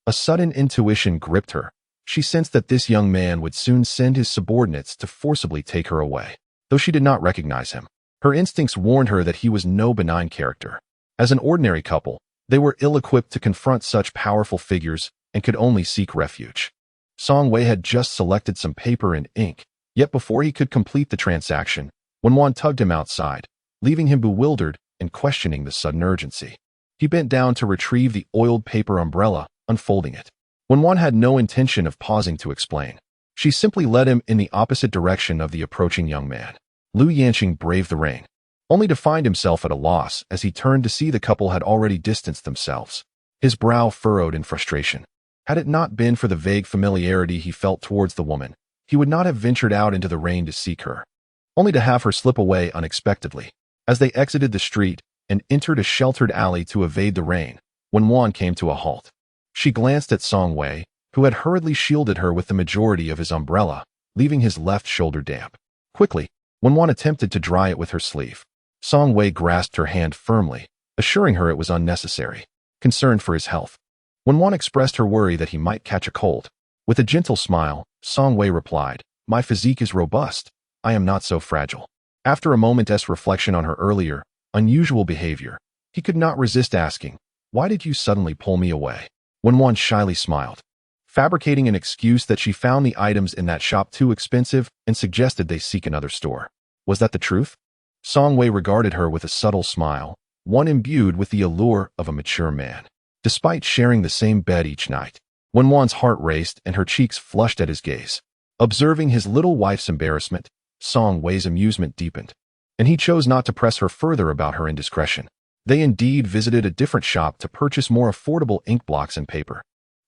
A sudden intuition gripped her. She sensed that this young man would soon send his subordinates to forcibly take her away. Though she did not recognize him, her instincts warned her that he was no benign character. As an ordinary couple, they were ill-equipped to confront such powerful figures and could only seek refuge. Song Wei had just selected some paper and ink, yet before he could complete the transaction, Wenwan tugged him outside, leaving him bewildered and questioning the sudden urgency. He bent down to retrieve the oiled paper umbrella, unfolding it. Wenwan had no intention of pausing to explain. She simply led him in the opposite direction of the approaching young man. Liu Yanqing braved the rain, only to find himself at a loss as he turned to see the couple had already distanced themselves. His brow furrowed in frustration. Had it not been for the vague familiarity he felt towards the woman, he would not have ventured out into the rain to seek her, only to have her slip away unexpectedly. As they exited the street and entered a sheltered alley to evade the rain, Wenwan came to a halt. She glanced at Song Wei, who had hurriedly shielded her with the majority of his umbrella, leaving his left shoulder damp. Quickly, Wenwan attempted to dry it with her sleeve. Song Wei grasped her hand firmly, assuring her it was unnecessary. Concerned for his health, Wenwan expressed her worry that he might catch a cold. With a gentle smile, Song Wei replied, "My physique is robust. I am not so fragile." After a moment's reflection on her earlier, unusual behavior, he could not resist asking, "Why did you suddenly pull me away?" Wenwan shyly smiled, fabricating an excuse that she found the items in that shop too expensive and suggested they seek another store. Was that the truth? Song Wei regarded her with a subtle smile, one imbued with the allure of a mature man. Despite sharing the same bed each night, Wenwan's heart raced and her cheeks flushed at his gaze. Observing his little wife's embarrassment, Song Wei's amusement deepened, and he chose not to press her further about her indiscretion. They indeed visited a different shop to purchase more affordable ink blocks and paper.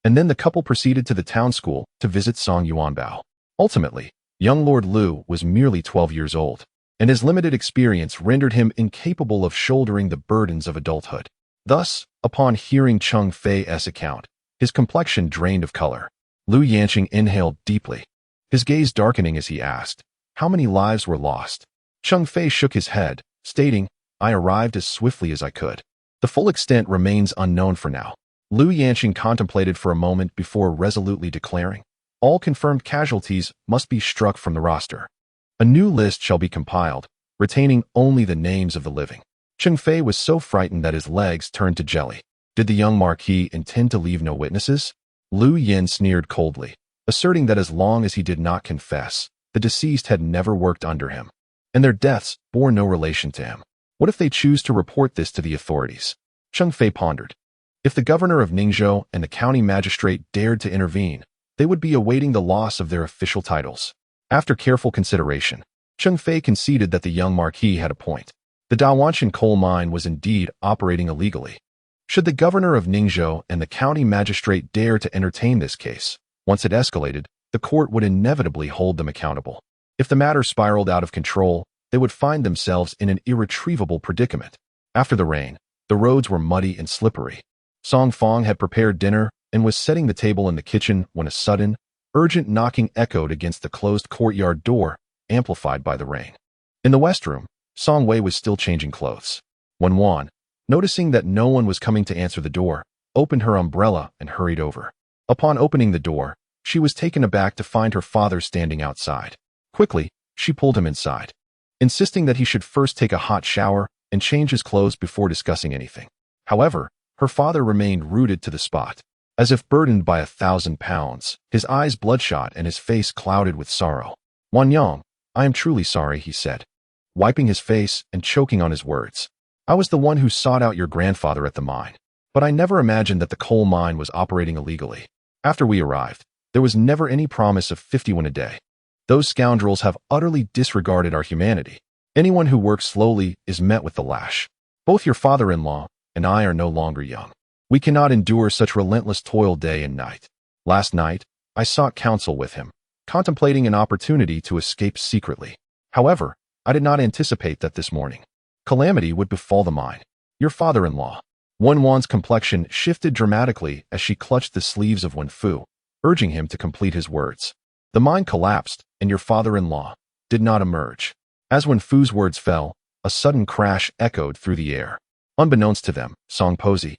And then the couple proceeded to the town school to visit Song Yuanbao. Ultimately, young Lord Liu was merely 12 years old, and his limited experience rendered him incapable of shouldering the burdens of adulthood. Thus, upon hearing Cheng Fei's account, his complexion drained of color. Liu Yanqing inhaled deeply, his gaze darkening as he asked, "How many lives were lost?" Cheng Fei shook his head, stating, "I arrived as swiftly as I could. The full extent remains unknown for now." Liu Yanqing contemplated for a moment before resolutely declaring, "All confirmed casualties must be struck from the roster. A new list shall be compiled, retaining only the names of the living." Cheng Fei was so frightened that his legs turned to jelly. Did the young marquis intend to leave no witnesses? Liu Yin sneered coldly, asserting that as long as he did not confess, the deceased had never worked under him, and their deaths bore no relation to him. What if they choose to report this to the authorities? Cheng Fei pondered. If the governor of Ningzhou and the county magistrate dared to intervene, they would be awaiting the loss of their official titles. After careful consideration, Cheng Fei conceded that the young marquis had a point. The Dawanshan coal mine was indeed operating illegally. Should the governor of Ningzhou and the county magistrate dare to entertain this case, once it escalated, the court would inevitably hold them accountable. If the matter spiraled out of control, they would find themselves in an irretrievable predicament. After the rain, the roads were muddy and slippery. Song Fong had prepared dinner and was setting the table in the kitchen when a sudden, urgent knocking echoed against the closed courtyard door, amplified by the rain. In the west room, Song Wei was still changing clothes. When Wan, noticing that no one was coming to answer the door, opened her umbrella and hurried over. Upon opening the door, she was taken aback to find her father standing outside. Quickly, she pulled him inside, insisting that he should first take a hot shower and change his clothes before discussing anything. However, her father remained rooted to the spot, as if burdened by 1,000 pounds, his eyes bloodshot and his face clouded with sorrow. "Wan Yang, I am truly sorry," he said, wiping his face and choking on his words. "I was the one who sought out your grandfather at the mine, but I never imagined that the coal mine was operating illegally. After we arrived, there was never any promise of 51 a day. Those scoundrels have utterly disregarded our humanity. Anyone who works slowly is met with the lash. Both your father-in-law and I are no longer young. We cannot endure such relentless toil day and night. Last night, I sought counsel with him, contemplating an opportunity to escape secretly. However, I did not anticipate that this morning calamity would befall the mine. Your father-in-law." Wen Wan's complexion shifted dramatically as she clutched the sleeves of Wen Fu, urging him to complete his words. "The mine collapsed, and your father-in-law did not emerge." As Wen Fu's words fell, a sudden crash echoed through the air. Unbeknownst to them, Song Posey,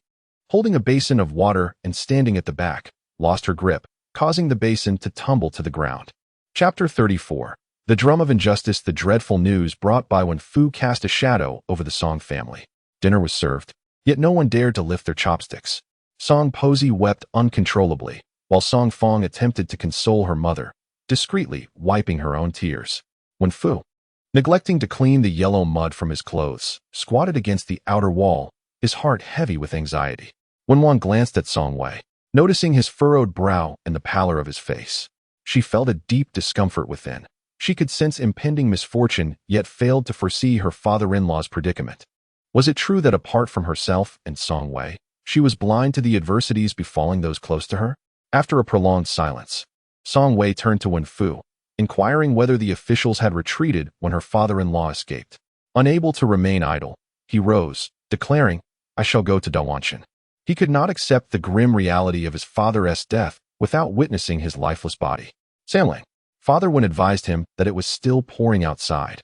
holding a basin of water and standing at the back, lost her grip, causing the basin to tumble to the ground. Chapter 34. The Drum of Injustice. The dreadful news brought by Wen Fu cast a shadow over the Song family. Dinner was served, yet no one dared to lift their chopsticks. Song Posey wept uncontrollably, while Song Fong attempted to console her mother, discreetly wiping her own tears. Wen Fu, neglecting to clean the yellow mud from his clothes, squatted against the outer wall, his heart heavy with anxiety. Wen Wan glanced at Song Wei, noticing his furrowed brow and the pallor of his face. She felt a deep discomfort within. She could sense impending misfortune, yet failed to foresee her father-in-law's predicament. Was it true that apart from herself and Song Wei, she was blind to the adversities befalling those close to her? After a prolonged silence, Song Wei turned to Wen Fu, inquiring whether the officials had retreated when her father-in-law escaped. Unable to remain idle, he rose, declaring, "I shall go to Dawanshan." He could not accept the grim reality of his father's death without witnessing his lifeless body. Samlang, Father Wen advised him that it was still pouring outside,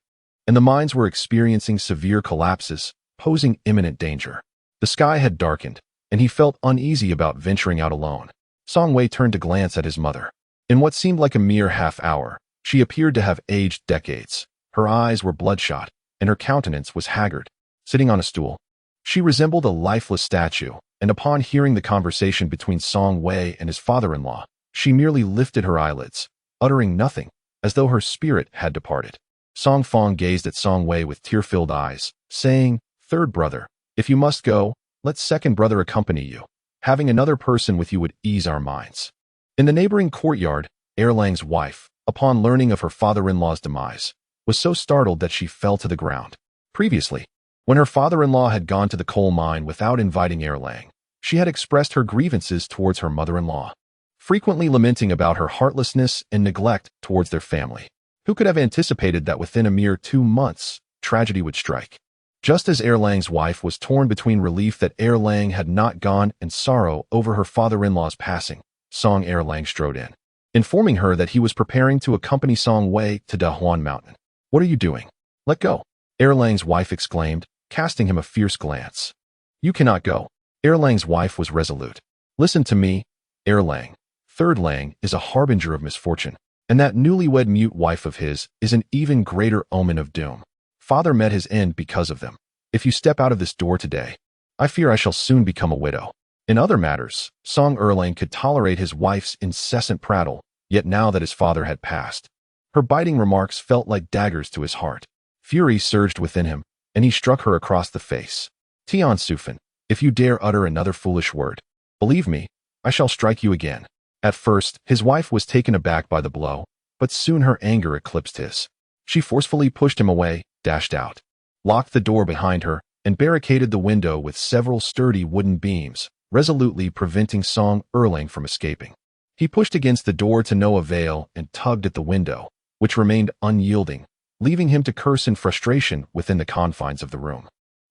and the mines were experiencing severe collapses, posing imminent danger. The sky had darkened, and he felt uneasy about venturing out alone. Song Wei turned to glance at his mother. In what seemed like a mere half hour, she appeared to have aged decades. Her eyes were bloodshot, and her countenance was haggard. Sitting on a stool, she resembled a lifeless statue, and upon hearing the conversation between Song Wei and his father-in-law, she merely lifted her eyelids, uttering nothing, as though her spirit had departed. Song Fong gazed at Song Wei with tear-filled eyes, saying, "Third brother, if you must go, let second brother accompany you. Having another person with you would ease our minds." In the neighboring courtyard, Erlang's wife, upon learning of her father-in-law's demise, was so startled that she fell to the ground. Previously, when her father-in-law had gone to the coal mine without inviting Erlang, she had expressed her grievances towards her mother-in-law, frequently lamenting about her heartlessness and neglect towards their family. Who could have anticipated that within a mere 2 months, tragedy would strike? Just as Erlang's wife was torn between relief that Erlang had not gone and sorrow over her father-in-law's passing, Song Erlang strode in, informing her that he was preparing to accompany Song Wei to Dahuan Mountain. "What are you doing? Let go," Erlang's wife exclaimed, casting him a fierce glance. "You cannot go." Erlang's wife was resolute. "Listen to me, Erlang. Third Lang is a harbinger of misfortune, and that newlywed mute wife of his is an even greater omen of doom. Father met his end because of them. If you step out of this door today, I fear I shall soon become a widow." In other matters, Song Erlang could tolerate his wife's incessant prattle, yet now that his father had passed, her biting remarks felt like daggers to his heart. Fury surged within him, and he struck her across the face. "Tian Sufan, if you dare utter another foolish word, believe me, I shall strike you again." At first, his wife was taken aback by the blow, but soon her anger eclipsed his. She forcefully pushed him away, dashed out, locked the door behind her, and barricaded the window with several sturdy wooden beams, resolutely preventing Song Erlang from escaping. He pushed against the door to no avail and tugged at the window, which remained unyielding, leaving him to curse in frustration within the confines of the room.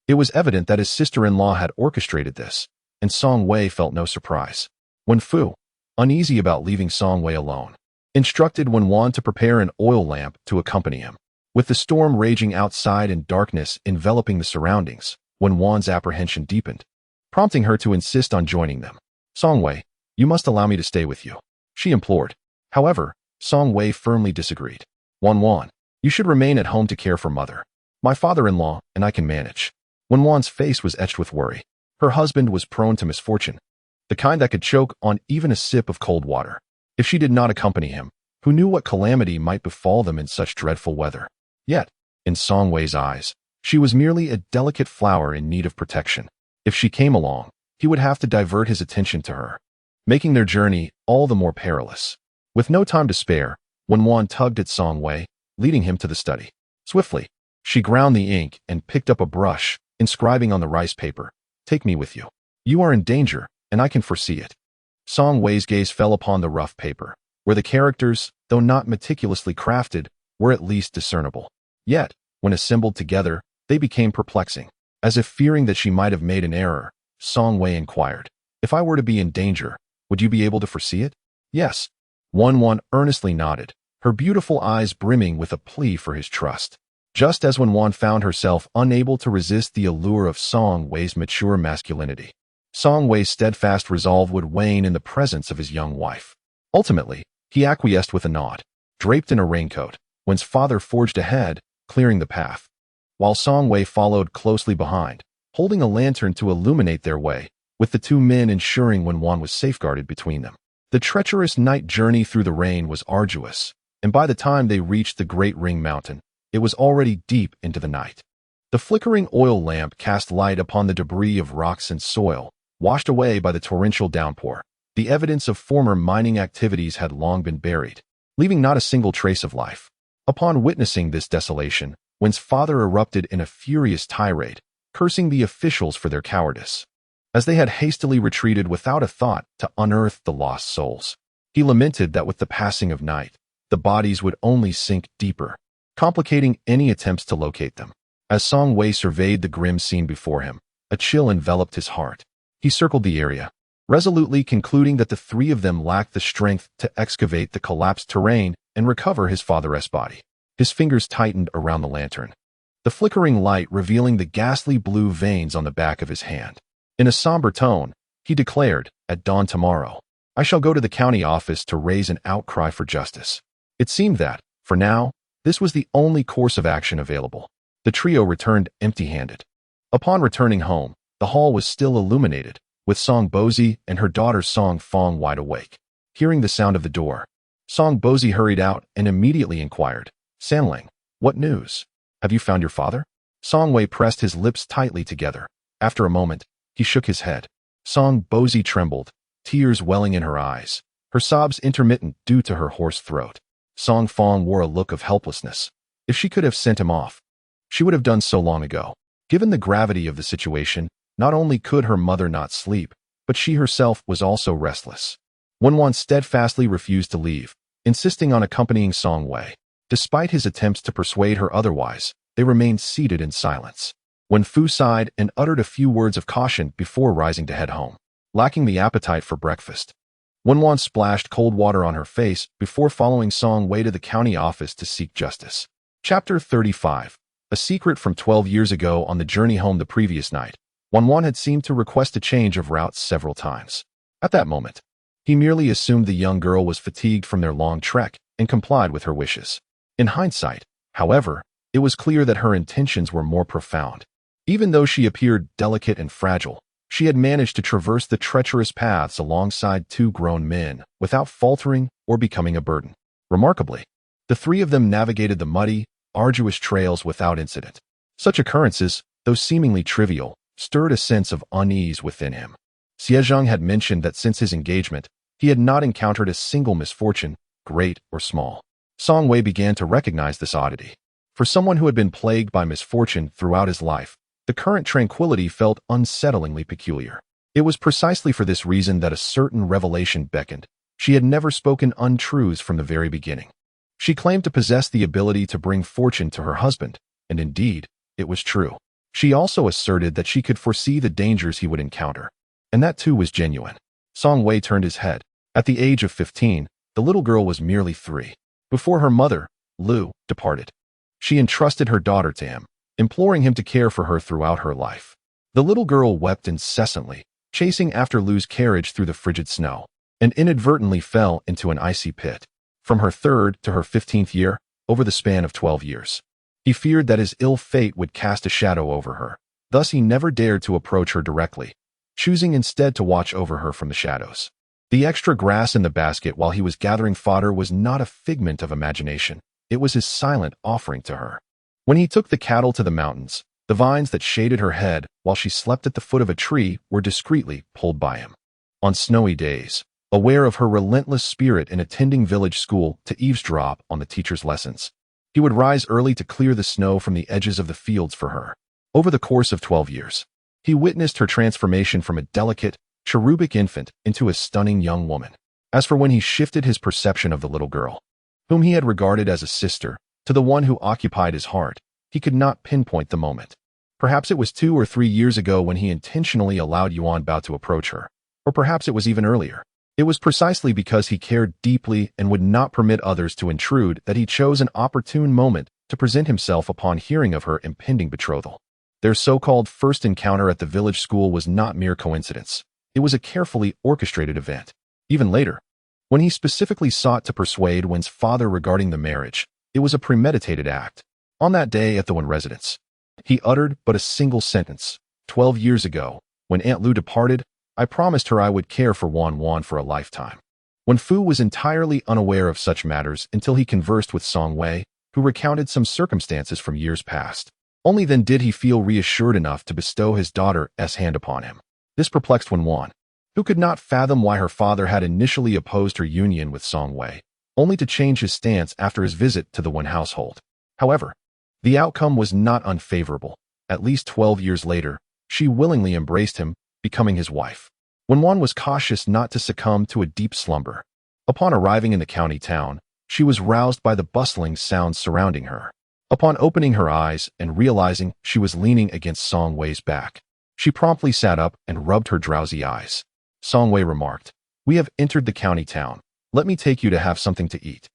It was evident that his sister-in-law had orchestrated this, and Song Wei felt no surprise. When Fu, uneasy about leaving Song Wei alone, instructed Wen Wan to prepare an oil lamp to accompany him. With the storm raging outside and darkness enveloping the surroundings, Wen Wan's apprehension deepened, prompting her to insist on joining them. Song Wei, you must allow me to stay with you, she implored. However, Song Wei firmly disagreed. Wen Wan, you should remain at home to care for mother. My father-in-law and I can manage. Wen Wan's face was etched with worry. Her husband was prone to misfortune, the kind that could choke on even a sip of cold water. If she did not accompany him, who knew what calamity might befall them in such dreadful weather? Yet, in Song Wei's eyes, she was merely a delicate flower in need of protection. If she came along, he would have to divert his attention to her, making their journey all the more perilous. With no time to spare, Wen Wan tugged at Song Wei, leading him to the study. Swiftly, she ground the ink and picked up a brush, inscribing on the rice paper, "Take me with you. You are in danger, and I can foresee it." Song Wei's gaze fell upon the rough paper, where the characters, though not meticulously crafted, were at least discernible. Yet, when assembled together, they became perplexing. As if fearing that she might have made an error, Song Wei inquired, "If I were to be in danger, would you be able to foresee it?" "Yes." Wen Wan earnestly nodded, her beautiful eyes brimming with a plea for his trust. Just as Wen Wan found herself unable to resist the allure of Song Wei's mature masculinity, Song Wei's steadfast resolve would wane in the presence of his young wife. Ultimately, he acquiesced with a nod. Draped in a raincoat, Wen's father forged ahead, clearing the path, while Song Wei followed closely behind, holding a lantern to illuminate their way, with the two men ensuring Wen Wan was safeguarded between them. The treacherous night journey through the rain was arduous, and by the time they reached the Great Ring Mountain, it was already deep into the night. The flickering oil lamp cast light upon the debris of rocks and soil, washed away by the torrential downpour. The evidence of former mining activities had long been buried, leaving not a single trace of life. Upon witnessing this desolation, Wen's father erupted in a furious tirade, cursing the officials for their cowardice, as they had hastily retreated without a thought to unearth the lost souls. He lamented that with the passing of night, the bodies would only sink deeper, complicating any attempts to locate them. As Song Wei surveyed the grim scene before him, a chill enveloped his heart. He circled the area, resolutely concluding that the three of them lacked the strength to excavate the collapsed terrain and recover his father's body. His fingers tightened around the lantern, the flickering light revealing the ghastly blue veins on the back of his hand. In a somber tone, he declared, "At dawn tomorrow, I shall go to the county office to raise an outcry for justice." It seemed that, for now, this was the only course of action available. The trio returned empty-handed. Upon returning home, the hall was still illuminated, with Song Bozi and her daughter Song Fong wide awake. Hearing the sound of the door, Song Bozi hurried out and immediately inquired, "Sanling, what news? Have you found your father?" Song Wei pressed his lips tightly together. After a moment, he shook his head. Song Bozi trembled, tears welling in her eyes, her sobs intermittent due to her hoarse throat. Song Fong wore a look of helplessness. If she could have sent him off, she would have done so long ago. Given the gravity of the situation, not only could her mother not sleep, but she herself was also restless. Wen Wan steadfastly refused to leave, insisting on accompanying Song Wei. Despite his attempts to persuade her otherwise, they remained seated in silence. Wen Fu sighed and uttered a few words of caution before rising to head home. Lacking the appetite for breakfast, Wen Wan splashed cold water on her face before following Song Wei to the county office to seek justice. Chapter 35. A secret from 12 years ago. On the journey home the previous night, Wen Wan had seemed to request a change of routes several times. At that moment, he merely assumed the young girl was fatigued from their long trek and complied with her wishes. In hindsight, however, it was clear that her intentions were more profound. Even though she appeared delicate and fragile, she had managed to traverse the treacherous paths alongside two grown men without faltering or becoming a burden. Remarkably, the three of them navigated the muddy, arduous trails without incident. Such occurrences, though seemingly trivial, stirred a sense of unease within him. Xiezhang had mentioned that since his engagement, he had not encountered a single misfortune, great or small. Song Wei began to recognize this oddity. For someone who had been plagued by misfortune throughout his life, the current tranquility felt unsettlingly peculiar. It was precisely for this reason that a certain revelation beckoned, She had never spoken untruths from the very beginning. She claimed to possess the ability to bring fortune to her husband, and indeed, it was true. She also asserted that she could foresee the dangers he would encounter, and that too was genuine. Song Wei turned his head. At the age of 15, the little girl was merely 3. Before her mother, Lu, departed, she entrusted her daughter to him, imploring him to care for her throughout her life. The little girl wept incessantly, chasing after Lu's carriage through the frigid snow, and inadvertently fell into an icy pit. From her 3rd to her 15th year, over the span of 12 years, he feared that his ill fate would cast a shadow over her. Thus he never dared to approach her directly, choosing instead to watch over her from the shadows. The extra grass in the basket while he was gathering fodder was not a figment of imagination. It was his silent offering to her. When he took the cattle to the mountains, the vines that shaded her head while she slept at the foot of a tree were discreetly pulled by him. On snowy days, aware of her relentless spirit in attending village school to eavesdrop on the teacher's lessons, he would rise early to clear the snow from the edges of the fields for her. Over the course of 12 years, he witnessed her transformation from a delicate, cherubic infant into a stunning young woman. As for when he shifted his perception of the little girl, whom he had regarded as a sister, to the one who occupied his heart, he could not pinpoint the moment. Perhaps it was 2 or 3 years ago when he intentionally allowed Yuan Bao to approach her, or perhaps it was even earlier. It was precisely because he cared deeply and would not permit others to intrude that he chose an opportune moment to present himself upon hearing of her impending betrothal. Their so-called first encounter at the village school was not mere coincidence. It was a carefully orchestrated event. Even later, when he specifically sought to persuade Wen's father regarding the marriage, it was a premeditated act. On that day at the Wen residence, he uttered but a single sentence. 12 years ago, when Aunt Lu departed, I promised her I would care for Wan for a lifetime. Wen Fu was entirely unaware of such matters until he conversed with Song Wei, who recounted some circumstances from years past. Only then did he feel reassured enough to bestow his daughter's hand upon him. This perplexed Wan, who could not fathom why her father had initially opposed her union with Song Wei, only to change his stance after his visit to the Wen household. However, the outcome was not unfavorable. At least 12 years later, she willingly embraced him, becoming his wife. Wan was cautious not to succumb to a deep slumber. Upon arriving in the county town, she was roused by the bustling sounds surrounding her. Upon opening her eyes and realizing she was leaning against Song Wei's back, she promptly sat up and rubbed her drowsy eyes. Song Wei remarked, "We have entered the county town. Let me take you to have something to eat."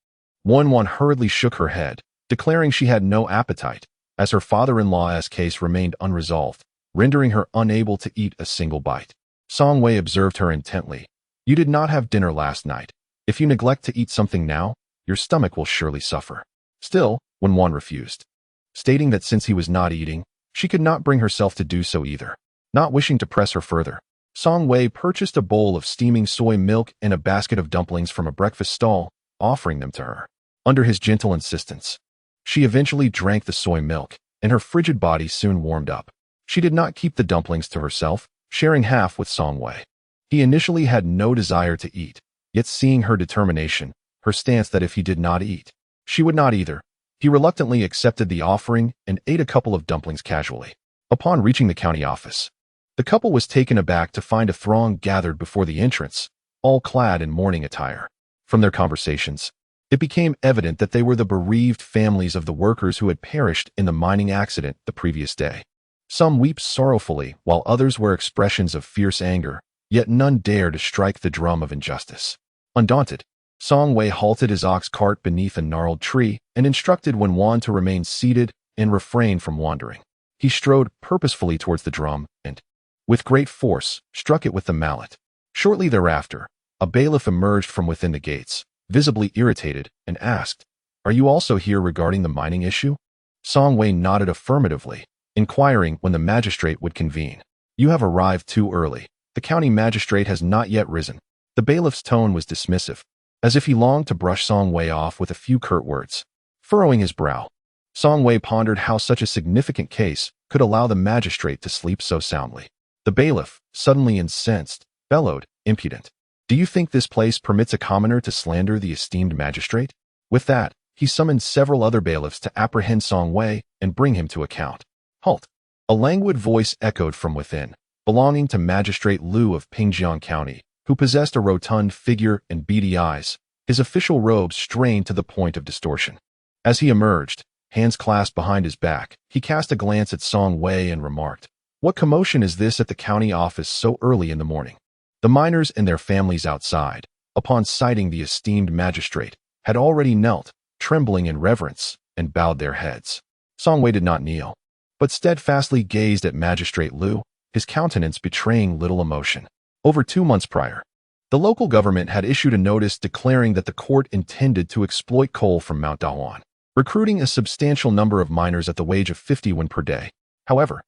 Wan hurriedly shook her head, declaring she had no appetite, as her father-in-law's case remained unresolved, rendering her unable to eat a single bite. Song Wei observed her intently. "You did not have dinner last night. If you neglect to eat something now, your stomach will surely suffer." Still, Wan refused, stating that since he was not eating, she could not bring herself to do so either. Not wishing to press her further, Song Wei purchased a bowl of steaming soy milk and a basket of dumplings from a breakfast stall, offering them to her. Under his gentle insistence, she eventually drank the soy milk, and her frigid body soon warmed up. She did not keep the dumplings to herself, sharing half with Song Wei. He initially had no desire to eat, yet seeing her determination, her stance that if he did not eat, she would not either, he reluctantly accepted the offering and ate a couple of dumplings casually. Upon reaching the county office, the couple was taken aback to find a throng gathered before the entrance, all clad in mourning attire. From their conversations, it became evident that they were the bereaved families of the workers who had perished in the mining accident the previous day. Some wept sorrowfully, while others were expressions of fierce anger, yet none dared to strike the drum of injustice. Undaunted, Song Wei halted his ox cart beneath a gnarled tree and instructed Wan to remain seated and refrain from wandering. He strode purposefully towards the drum and, with great force, struck it with the mallet. Shortly thereafter, a bailiff emerged from within the gates, visibly irritated, and asked, "Are you also here regarding the mining issue?" Song Wei nodded affirmatively, inquiring when the magistrate would convene. "You have arrived too early. The county magistrate has not yet risen." The bailiff's tone was dismissive, as if he longed to brush Song Wei off with a few curt words. Furrowing his brow, Song Wei pondered how such a significant case could allow the magistrate to sleep so soundly. The bailiff, suddenly incensed, bellowed, "Impudent! Do you think this place permits a commoner to slander the esteemed magistrate?" With that, he summoned several other bailiffs to apprehend Song Wei and bring him to account. "Halt!" A languid voice echoed from within, belonging to Magistrate Lu of Pingjiang County, who possessed a rotund figure and beady eyes, his official robes strained to the point of distortion. As he emerged, hands clasped behind his back, he cast a glance at Song Wei and remarked, "What commotion is this at the county office so early in the morning?" The miners and their families outside, upon sighting the esteemed magistrate, had already knelt, trembling in reverence, and bowed their heads. Song Wei did not kneel, but steadfastly gazed at Magistrate Liu, his countenance betraying little emotion. Over 2 months prior, the local government had issued a notice declaring that the court intended to exploit coal from Mount Dahuan, recruiting a substantial number of miners at the wage of 50 won per day. However,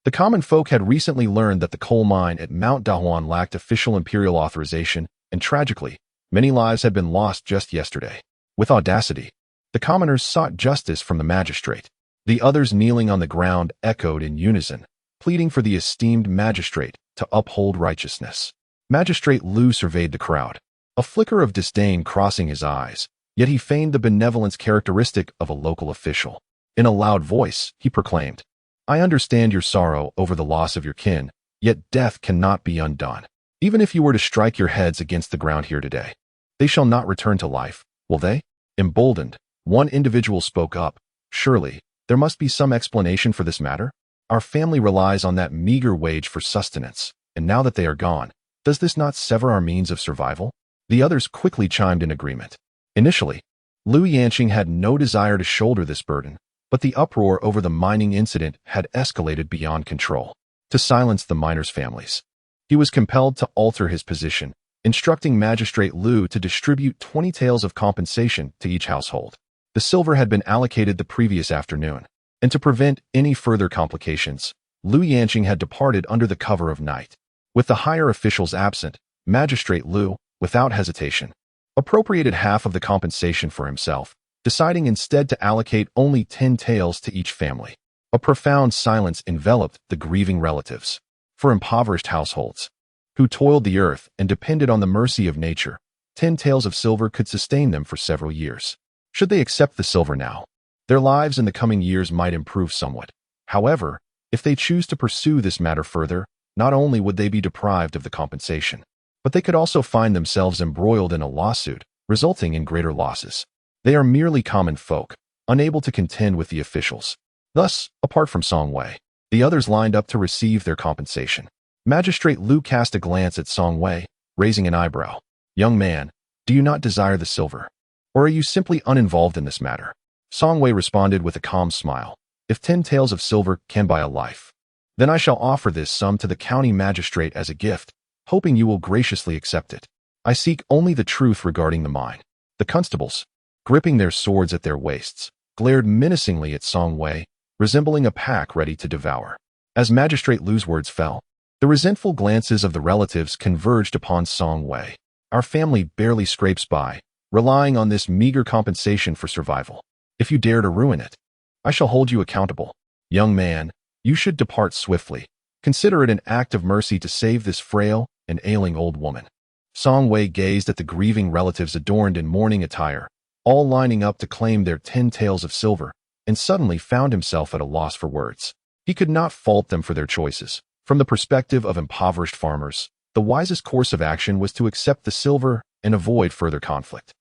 the common folk had recently learned that the coal mine at Mount Dahuan lacked official imperial authorization, and tragically, many lives had been lost just yesterday. With audacity, the commoners sought justice from the magistrate. The others kneeling on the ground echoed in unison, pleading for the esteemed magistrate to uphold righteousness. Magistrate Liu surveyed the crowd, a flicker of disdain crossing his eyes, yet he feigned the benevolence characteristic of a local official. In a loud voice, he proclaimed, "I understand your sorrow over the loss of your kin, yet death cannot be undone. Even if you were to strike your heads against the ground here today, they shall not return to life, will they?" Emboldened, one individual spoke up, "Surely, there must be some explanation for this matter. Our family relies on that meager wage for sustenance, and now that they are gone, does this not sever our means of survival?" The others quickly chimed in agreement. Initially, Liu Yanqing had no desire to shoulder this burden, but the uproar over the mining incident had escalated beyond control. To silence the miners' families, he was compelled to alter his position, instructing Magistrate Liu to distribute 20 taels of compensation to each household. The silver had been allocated the previous afternoon, and to prevent any further complications, Liu Yanqing had departed under the cover of night. With the higher officials absent, Magistrate Liu, without hesitation, appropriated half of the compensation for himself, deciding instead to allocate only 10 taels to each family. A profound silence enveloped the grieving relatives. For impoverished households, who toiled the earth and depended on the mercy of nature, 10 taels of silver could sustain them for several years. Should they accept the silver now, their lives in the coming years might improve somewhat. However, if they choose to pursue this matter further, not only would they be deprived of the compensation, but they could also find themselves embroiled in a lawsuit, resulting in greater losses. They are merely common folk, unable to contend with the officials. Thus, apart from Song Wei, the others lined up to receive their compensation. Magistrate Liu cast a glance at Song Wei, raising an eyebrow. "Young man, do you not desire the silver? Or are you simply uninvolved in this matter?" Song Wei responded with a calm smile. "If 10 taels of silver can buy a life, then I shall offer this sum to the county magistrate as a gift, hoping you will graciously accept it. I seek only the truth regarding the mine." The constables, gripping their swords at their waists, glared menacingly at Song Wei, resembling a pack ready to devour. As Magistrate Liu's words fell, the resentful glances of the relatives converged upon Song Wei. "Our family barely scrapes by, relying on this meager compensation for survival. If you dare to ruin it, I shall hold you accountable. Young man, you should depart swiftly. Consider it an act of mercy to save this frail and ailing old woman." Song Wei gazed at the grieving relatives adorned in mourning attire, all lining up to claim their 10 taels of silver, and suddenly found himself at a loss for words. He could not fault them for their choices. From the perspective of impoverished farmers, the wisest course of action was to accept the silver and avoid further conflict.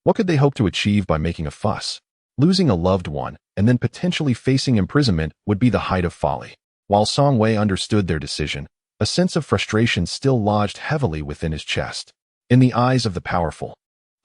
What could they hope to achieve by making a fuss? Losing a loved one and then potentially facing imprisonment would be the height of folly. While Song Wei understood their decision, a sense of frustration still lodged heavily within his chest. In the eyes of the powerful,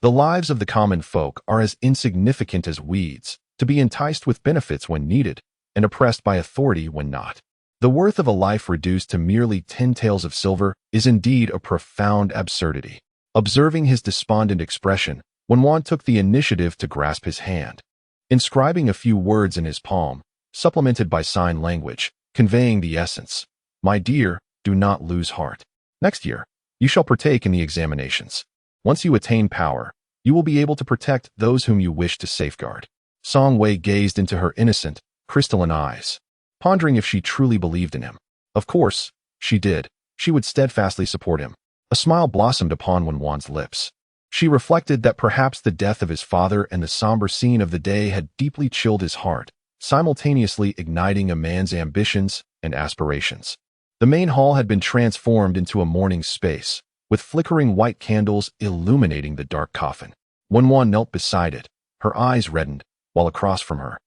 the lives of the common folk are as insignificant as weeds, to be enticed with benefits when needed, and oppressed by authority when not. The worth of a life reduced to merely 10 taels of silver is indeed a profound absurdity. Observing his despondent expression, Wenwan took the initiative to grasp his hand, inscribing a few words in his palm, supplemented by sign language, conveying the essence. "My dear, do not lose heart. Next year, you shall partake in the examinations. Once you attain power, you will be able to protect those whom you wish to safeguard." Song Wei gazed into her innocent, crystalline eyes, pondering if she truly believed in him. Of course, she did. She would steadfastly support him. A smile blossomed upon Wenwan's lips. She reflected that perhaps the death of his father and the somber scene of the day had deeply chilled his heart, simultaneously igniting a man's ambitions and aspirations. The main hall had been transformed into a mourning space, with flickering white candles illuminating the dark coffin. Wen knelt beside it, her eyes reddened, while across from her,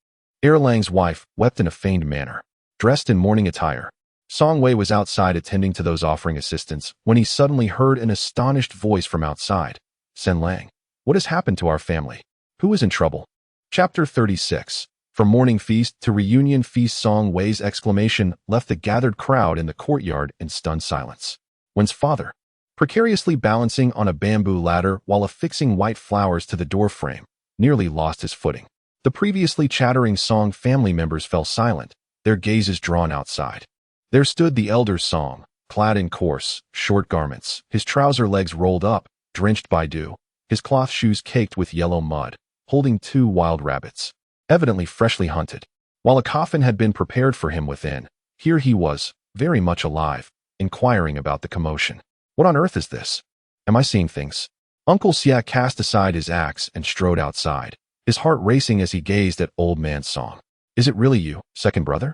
Erlang's wife wept in a feigned manner. Dressed in mourning attire, Song Wei was outside attending to those offering assistance when he suddenly heard an astonished voice from outside. Sen Lang, what has happened to our family? Who is in trouble? Chapter 36. From mourning feast to reunion feast, Song Wei's exclamation left the gathered crowd in the courtyard in stunned silence. Wen's father, precariously balancing on a bamboo ladder while affixing white flowers to the doorframe, nearly lost his footing. The previously chattering Song family members fell silent, their gazes drawn outside. There stood the elder Song, clad in coarse, short garments, his trouser legs rolled up, drenched by dew, his cloth shoes caked with yellow mud, holding 2 wild rabbits, evidently freshly hunted. While a coffin had been prepared for him within, here he was, very much alive, inquiring about the commotion. What on earth is this? Am I seeing things? Uncle Xia cast aside his axe and strode outside, his heart racing as he gazed at Old Man Song. Is it really you, second brother?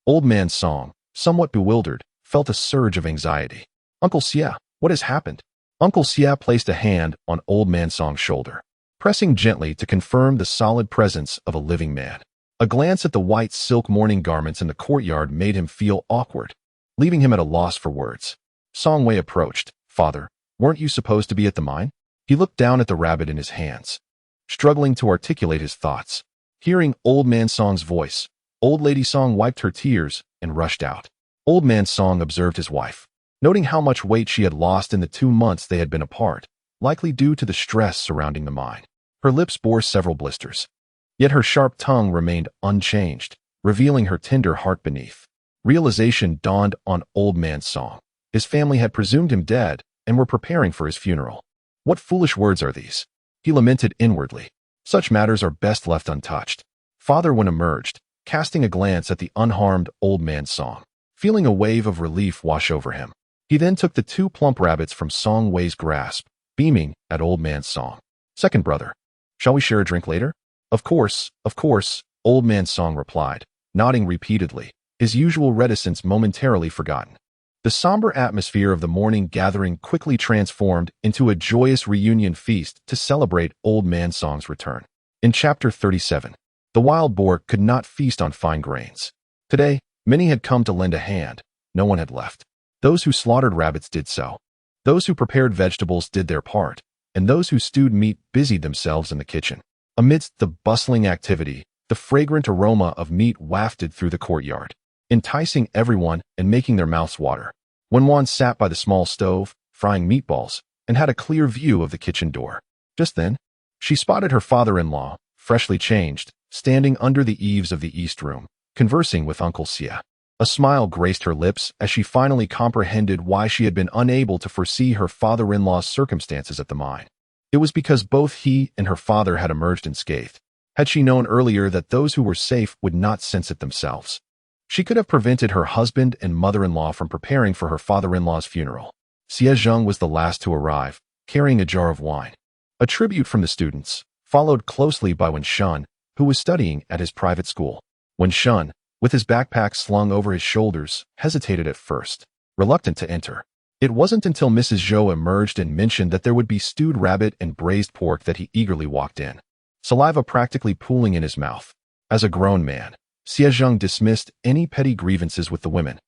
Old Man Song, somewhat bewildered, felt a surge of anxiety. Uncle Xia, what has happened? Uncle Xia placed a hand on Old Man Song's shoulder, pressing gently to confirm the solid presence of a living man. A glance at the white silk mourning garments in the courtyard made him feel awkward, leaving him at a loss for words. Song Wei approached. Father, weren't you supposed to be at the mine? He looked down at the rabbit in his hands, struggling to articulate his thoughts. Hearing Old Man Song's voice, Old Lady Song wiped her tears and rushed out. Old Man Song observed his wife, noting how much weight she had lost in the 2 months they had been apart, likely due to the stress surrounding the mine. Her lips bore several blisters, yet her sharp tongue remained unchanged, revealing her tender heart beneath. Realization dawned on Old Man Song. His family had presumed him dead and were preparing for his funeral. What foolish words are these? He lamented inwardly. Such matters are best left untouched. Father Wen emerged, casting a glance at the unharmed Old Man Song, feeling a wave of relief wash over him. He then took the 2 plump rabbits from Song Wei's grasp, beaming at Old Man Song. Second brother, shall we share a drink later? Of course, Old Man Song replied, nodding repeatedly, his usual reticence momentarily forgotten. The somber atmosphere of the morning gathering quickly transformed into a joyous reunion feast to celebrate Old Man Song's return. In Chapter 37, the wild boar could not feast on fine grains. Today, many had come to lend a hand. No one had left. Those who slaughtered rabbits did so. Those who prepared vegetables did their part, and those who stewed meat busied themselves in the kitchen. Amidst the bustling activity, the fragrant aroma of meat wafted through the courtyard, enticing everyone and making their mouths water. Wen sat by the small stove, frying meatballs, and had a clear view of the kitchen door. Just then, she spotted her father-in-law, freshly changed, standing under the eaves of the east room, conversing with Uncle Xia. A smile graced her lips as she finally comprehended why she had been unable to foresee her father-in-law's circumstances at the mine. It was because both he and her father had emerged unscathed. Had she known earlier that those who were safe would not sense it themselves, she could have prevented her husband and mother-in-law from preparing for her father-in-law's funeral. Xie Zheng was the last to arrive, carrying a jar of wine. A tribute from the students, followed closely by Wen Shun, who was studying at his private school. Wen Shun, with his backpack slung over his shoulders, hesitated at first, reluctant to enter. It wasn't until Mrs. Zhou emerged and mentioned that there would be stewed rabbit and braised pork that he eagerly walked in, saliva practically pooling in his mouth. As a grown man, Xie Zheng dismissed any petty grievances with the women,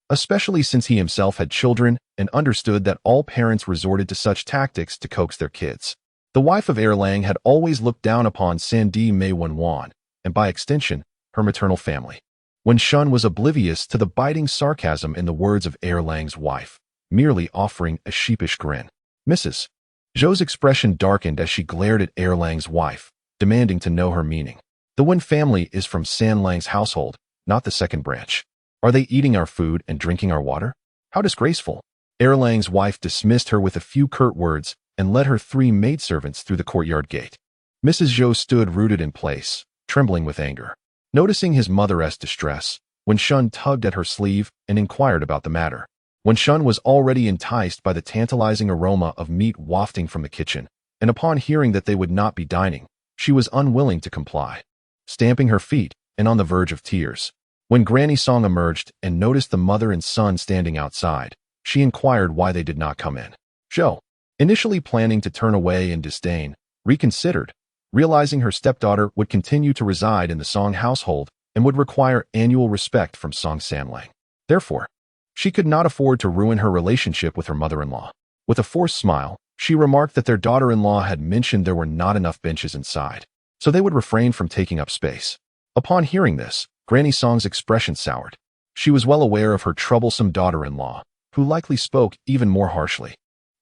especially since he himself had children and understood that all parents resorted to such tactics to coax their kids. The wife of Erlang had always looked down upon Sandy Mei Wen, and by extension, her maternal family. Wen Shun was oblivious to the biting sarcasm in the words of Erlang's wife, merely offering a sheepish grin. Mrs. Zhou's expression darkened as she glared at Erlang's wife, demanding to know her meaning. The Wen family is from San Lang's household, not the second branch. Are they eating our food and drinking our water? How disgraceful. Erlang's wife dismissed her with a few curt words and led her 3 maidservants through the courtyard gate. Mrs. Zhou stood rooted in place, trembling with anger. Noticing his mother's distress, Wen Shun tugged at her sleeve and inquired about the matter. Wen Shun was already enticed by the tantalizing aroma of meat wafting from the kitchen, and upon hearing that they would not be dining, she was unwilling to comply. Stamping her feet and on the verge of tears, when Granny Song emerged and noticed the mother and son standing outside, she inquired why they did not come in. Zhou, initially planning to turn away in disdain, reconsidered, realizing her stepdaughter would continue to reside in the Song household and would require annual respect from Song Sanlang. Therefore, she could not afford to ruin her relationship with her mother-in-law. With a forced smile, she remarked that their daughter-in-law had mentioned there were not enough benches inside, so they would refrain from taking up space. Upon hearing this, Granny Song's expression soured. She was well aware of her troublesome daughter-in-law, who likely spoke even more harshly.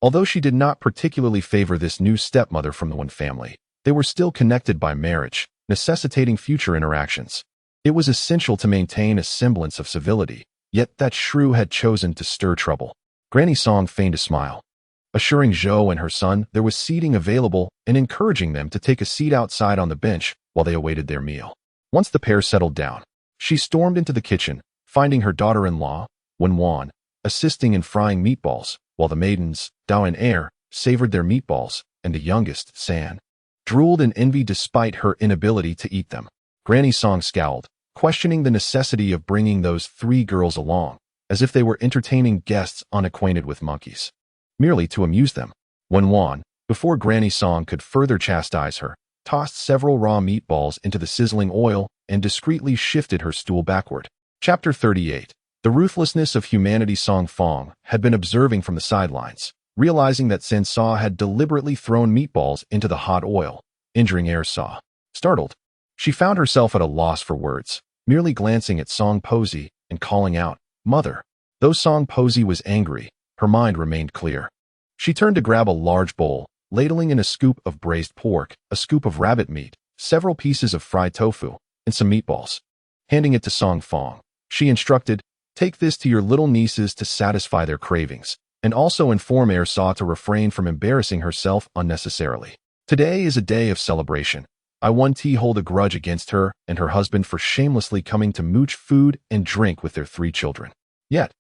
Although she did not particularly favor this new stepmother from the Wen family, they were still connected by marriage, necessitating future interactions. It was essential to maintain a semblance of civility, yet that shrew had chosen to stir trouble. Granny Song feigned a smile, assuring Zhou and her son there was seating available and encouraging them to take a seat outside on the bench while they awaited their meal. Once the pair settled down, she stormed into the kitchen, finding her daughter-in-law, Wen Wan, assisting in frying meatballs, while the maidens, Dao and Air, savored their meatballs, and the youngest, San, drooled in envy despite her inability to eat them. Granny Song scowled, questioning the necessity of bringing those 3 girls along, as if they were entertaining guests unacquainted with monkeys, merely to amuse them. Wen Wan, before Granny Song could further chastise her, tossed several raw meatballs into the sizzling oil and discreetly shifted her stool backward. Chapter 38. The ruthlessness of humanity. Song Fong had been observing from the sidelines, realizing that San Sa had deliberately thrown meatballs into the hot oil, injuring Air Sa. Startled, she found herself at a loss for words, merely glancing at Song Posey and calling out, "Mother." Though Song Posey was angry, her mind remained clear. She turned to grab a large bowl, ladling in a scoop of braised pork, a scoop of rabbit meat, several pieces of fried tofu, and some meatballs. Handing it to Song Fong, she instructed, "Take this to your little nieces to satisfy their cravings, and also inform Air Sa to refrain from embarrassing herself unnecessarily. Today is a day of celebration. I won't hold a grudge against her and her husband for shamelessly coming to mooch food and drink with their 3 children. Yet,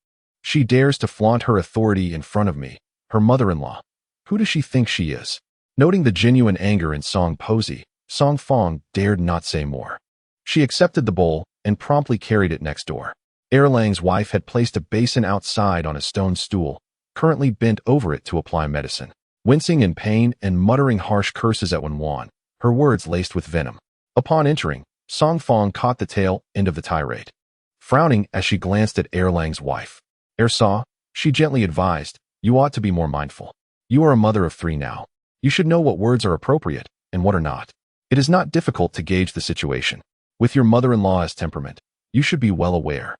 she dares to flaunt her authority in front of me, her mother-in-law. Who does she think she is?" Noting the genuine anger in Song Posey, Song Fong dared not say more. She accepted the bowl and promptly carried it next door. Erlang's wife had placed a basin outside on a stone stool, currently bent over it to apply medicine. Wincing in pain and muttering harsh curses at Wen Wan, her words laced with venom. Upon entering, Song Fong caught the tail end of the tirade. Frowning as she glanced at Erlang's wife, "Air Sa," she gently advised, "you ought to be more mindful. You are a mother of 3 now. You should know what words are appropriate and what are not. It is not difficult to gauge the situation. With your mother-in-law's temperament, you should be well aware.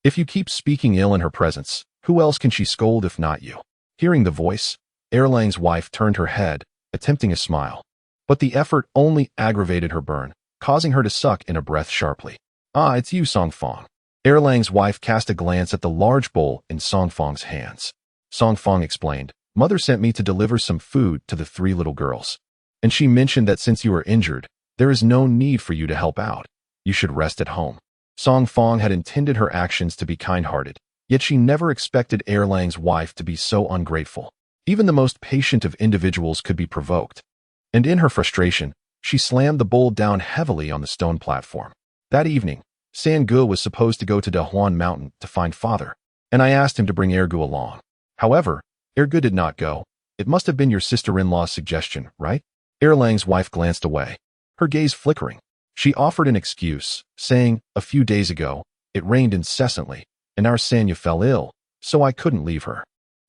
If you keep speaking ill in her presence, who else can she scold if not you?" Hearing the voice, Erlang's wife turned her head, attempting a smile. But the effort only aggravated her burn, causing her to suck in a breath sharply. "Ah, it's you, Song Fong." Erlang's wife cast a glance at the large bowl in Song Fong's hands. Song Fong explained, "Mother sent me to deliver some food to the 3 little girls. And she mentioned that since you are injured, there is no need for you to help out. You should rest at home." Song Fong had intended her actions to be kind-hearted, yet she never expected Erlang's wife to be so ungrateful. Even the most patient of individuals could be provoked. And in her frustration, she slammed the bowl down heavily on the stone platform. That evening, Sangu was supposed to go to Dahuan Mountain to find father, and I asked him to bring Ergu along. However, Ergu did not go. "It must have been your sister-in-law's suggestion, right?" Erlang's wife glanced away, her gaze flickering. She offered an excuse, saying, "A few days ago, it rained incessantly, and our Sanya fell ill, so I couldn't leave her."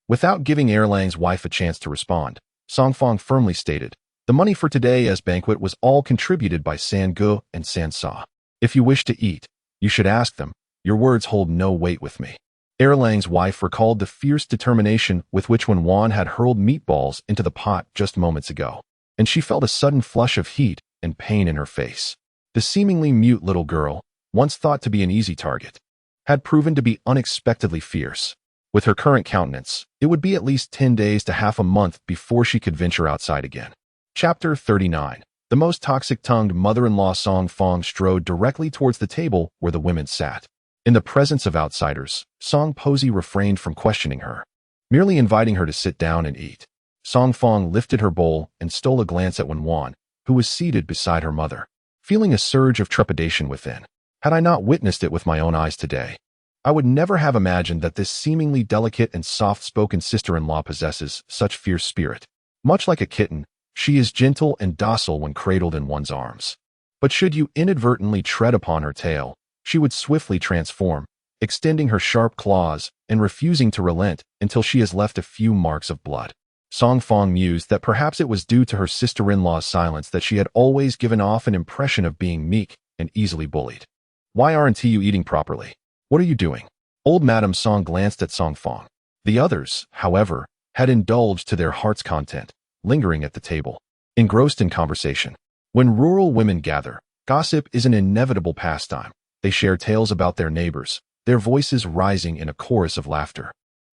Without giving Erlang's wife a chance to respond, Song Fong firmly stated, "The money for today's banquet was all contributed by Sangu and San Sa. If you wish to eat, you should ask them. Your words hold no weight with me." Erlang's wife recalled the fierce determination with which Wen Wan had hurled meatballs into the pot just moments ago, and she felt a sudden flush of heat and pain in her face. The seemingly mute little girl, once thought to be an easy target, had proven to be unexpectedly fierce. With her current countenance, it would be at least 10 days to half a month before she could venture outside again. Chapter 39. The most toxic-tongued mother-in-law. Song Fong strode directly towards the table where the women sat. In the presence of outsiders, Song Posey refrained from questioning her, merely inviting her to sit down and eat. Song Fong lifted her bowl and stole a glance at Wen Wan, who was seated beside her mother. Feeling a surge of trepidation within, had I not witnessed it with my own eyes today? I would never have imagined that this seemingly delicate and soft-spoken sister-in-law possesses such fierce spirit. Much like a kitten, she is gentle and docile when cradled in one's arms. But should you inadvertently tread upon her tail, she would swiftly transform, extending her sharp claws and refusing to relent until she has left a few marks of blood. Song Fong mused that perhaps it was due to her sister-in-law's silence that she had always given off an impression of being meek and easily bullied. Why aren't you eating properly? What are you doing? Old Madame Song glanced at Song Fong. The others, however, had indulged to their heart's content, lingering at the table, engrossed in conversation. When rural women gather, gossip is an inevitable pastime. They share tales about their neighbors, their voices rising in a chorus of laughter,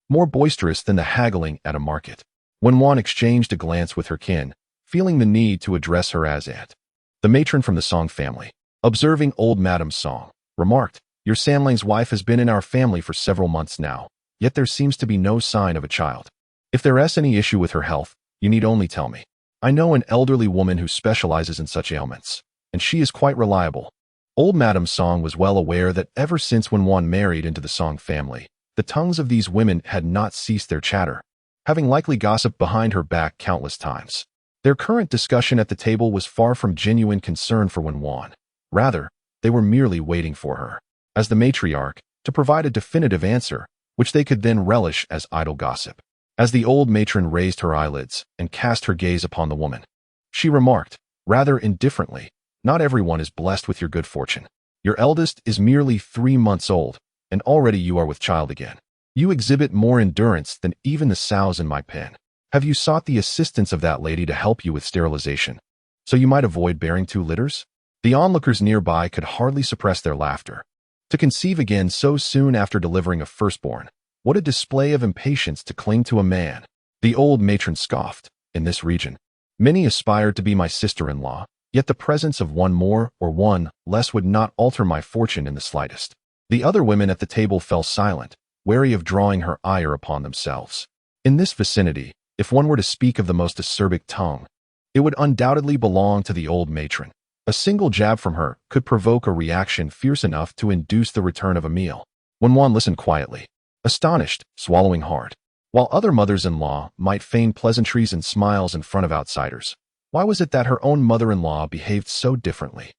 more boisterous than the haggling at a market. When Wan exchanged a glance with her kin, feeling the need to address her as aunt, the matron from the Song family, observing old Madame Song, remarked, "Your Sanlang's wife has been in our family for several months now, yet there seems to be no sign of a child. If there is any issue with her health, you need only tell me. I know an elderly woman who specializes in such ailments, and she is quite reliable." Old Madame Song was well aware that ever since when Wan married into the Song family, the tongues of these women had not ceased their chatter, having likely gossiped behind her back countless times. Their current discussion at the table was far from genuine concern for Wen Wan. Rather, they were merely waiting for her, as the matriarch, to provide a definitive answer, which they could then relish as idle gossip. As the old matron raised her eyelids and cast her gaze upon the woman, she remarked, rather indifferently, "Not everyone is blessed with your good fortune. Your eldest is merely 3 months old, and already you are with child again. You exhibit more endurance than even the sows in my pen. Have you sought the assistance of that lady to help you with sterilization, so you might avoid bearing 2 litters?" The onlookers nearby could hardly suppress their laughter. To conceive again so soon after delivering a firstborn, what a display of impatience to cling to a man. The old matron scoffed. "In this region, many aspired to be my sister-in-law, yet the presence of one more or one less would not alter my fortune in the slightest." The other women at the table fell silent, wary of drawing her ire upon themselves. In this vicinity, if one were to speak of the most acerbic tongue, it would undoubtedly belong to the old matron. A single jab from her could provoke a reaction fierce enough to induce the return of a meal. Wen Wan listened quietly, astonished, swallowing hard. While other mothers-in-law might feign pleasantries and smiles in front of outsiders, why was it that her own mother-in-law behaved so differently?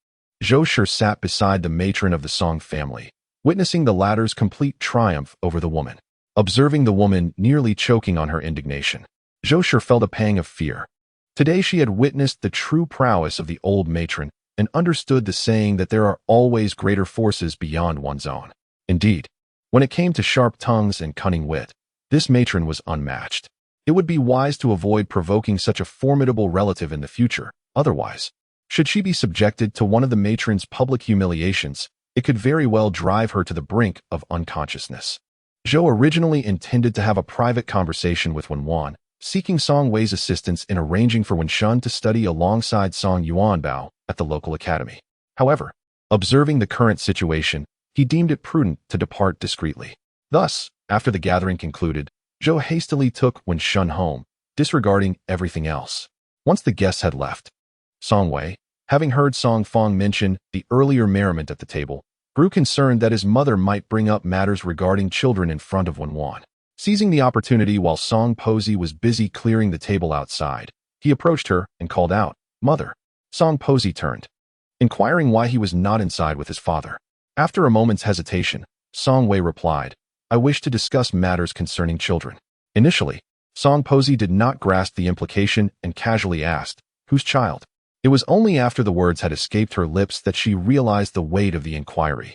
Zhou Shi sat beside the matron of the Song family, witnessing the latter's complete triumph over the woman. Observing the woman nearly choking on her indignation, Zhou Shi felt a pang of fear. Today she had witnessed the true prowess of the old matron and understood the saying that there are always greater forces beyond one's own. Indeed, when it came to sharp tongues and cunning wit, this matron was unmatched. It would be wise to avoid provoking such a formidable relative in the future. Otherwise, should she be subjected to one of the matron's public humiliations, it could very well drive her to the brink of unconsciousness. Zhou originally intended to have a private conversation with Wen Wan, seeking Song Wei's assistance in arranging for Wen Shun to study alongside Song Yuanbao at the local academy. However, observing the current situation, he deemed it prudent to depart discreetly. Thus, after the gathering concluded, Zhou hastily took Wen Shun home, disregarding everything else. Once the guests had left, Song Wei, having heard Song Fong mention the earlier merriment at the table, grew concerned that his mother might bring up matters regarding children in front of Wen Wan. Seizing the opportunity while Song Posey was busy clearing the table outside, he approached her and called out, "Mother." Song Posey turned, inquiring why he was not inside with his father. After a moment's hesitation, Song Wei replied, "I wish to discuss matters concerning children." Initially, Song Posey did not grasp the implication and casually asked, "Whose child?" It was only after the words had escaped her lips that she realized the weight of the inquiry.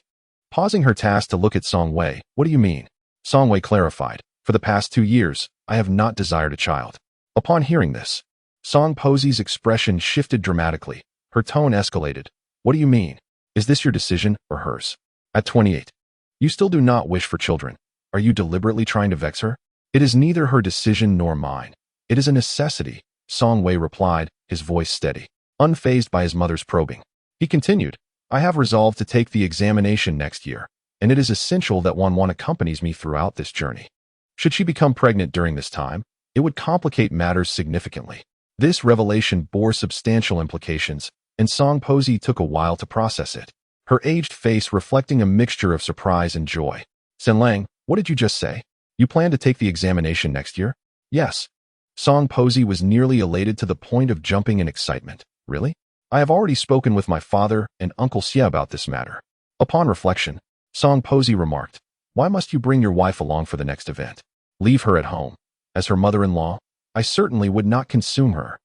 Pausing her task to look at Song Wei, "What do you mean?" Song Wei clarified, "For the past 2 years, I have not desired a child." Upon hearing this, Song Posey's expression shifted dramatically. Her tone escalated. "What do you mean? Is this your decision or hers? At 28, you still do not wish for children. Are you deliberately trying to vex her?" "It is neither her decision nor mine. It is a necessity," Song Wei replied, his voice steady, unfazed by his mother's probing. He continued, "I have resolved to take the examination next year, and it is essential that one accompanies me throughout this journey. Should she become pregnant during this time, it would complicate matters significantly." This revelation bore substantial implications, and Song Posey took a while to process it, her aged face reflecting a mixture of surprise and joy. Lang, what did you just say? You plan to take the examination next year? Yes. Song Posey was nearly elated to the point of jumping in excitement. Really? I have already spoken with my father and Uncle Xia about this matter. Upon reflection, Song Posey remarked, why must you bring your wife along for the next event? Leave her at home. As her mother-in-law, I certainly would not consume her.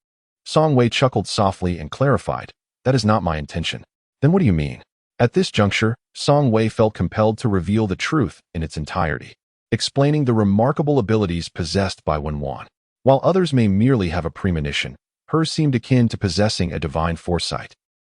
Song Wei chuckled softly and clarified, that is not my intention. Then what do you mean? At this juncture, Song Wei felt compelled to reveal the truth in its entirety, explaining the remarkable abilities possessed by Wenwan. While others may merely have a premonition, hers seemed akin to possessing a divine foresight.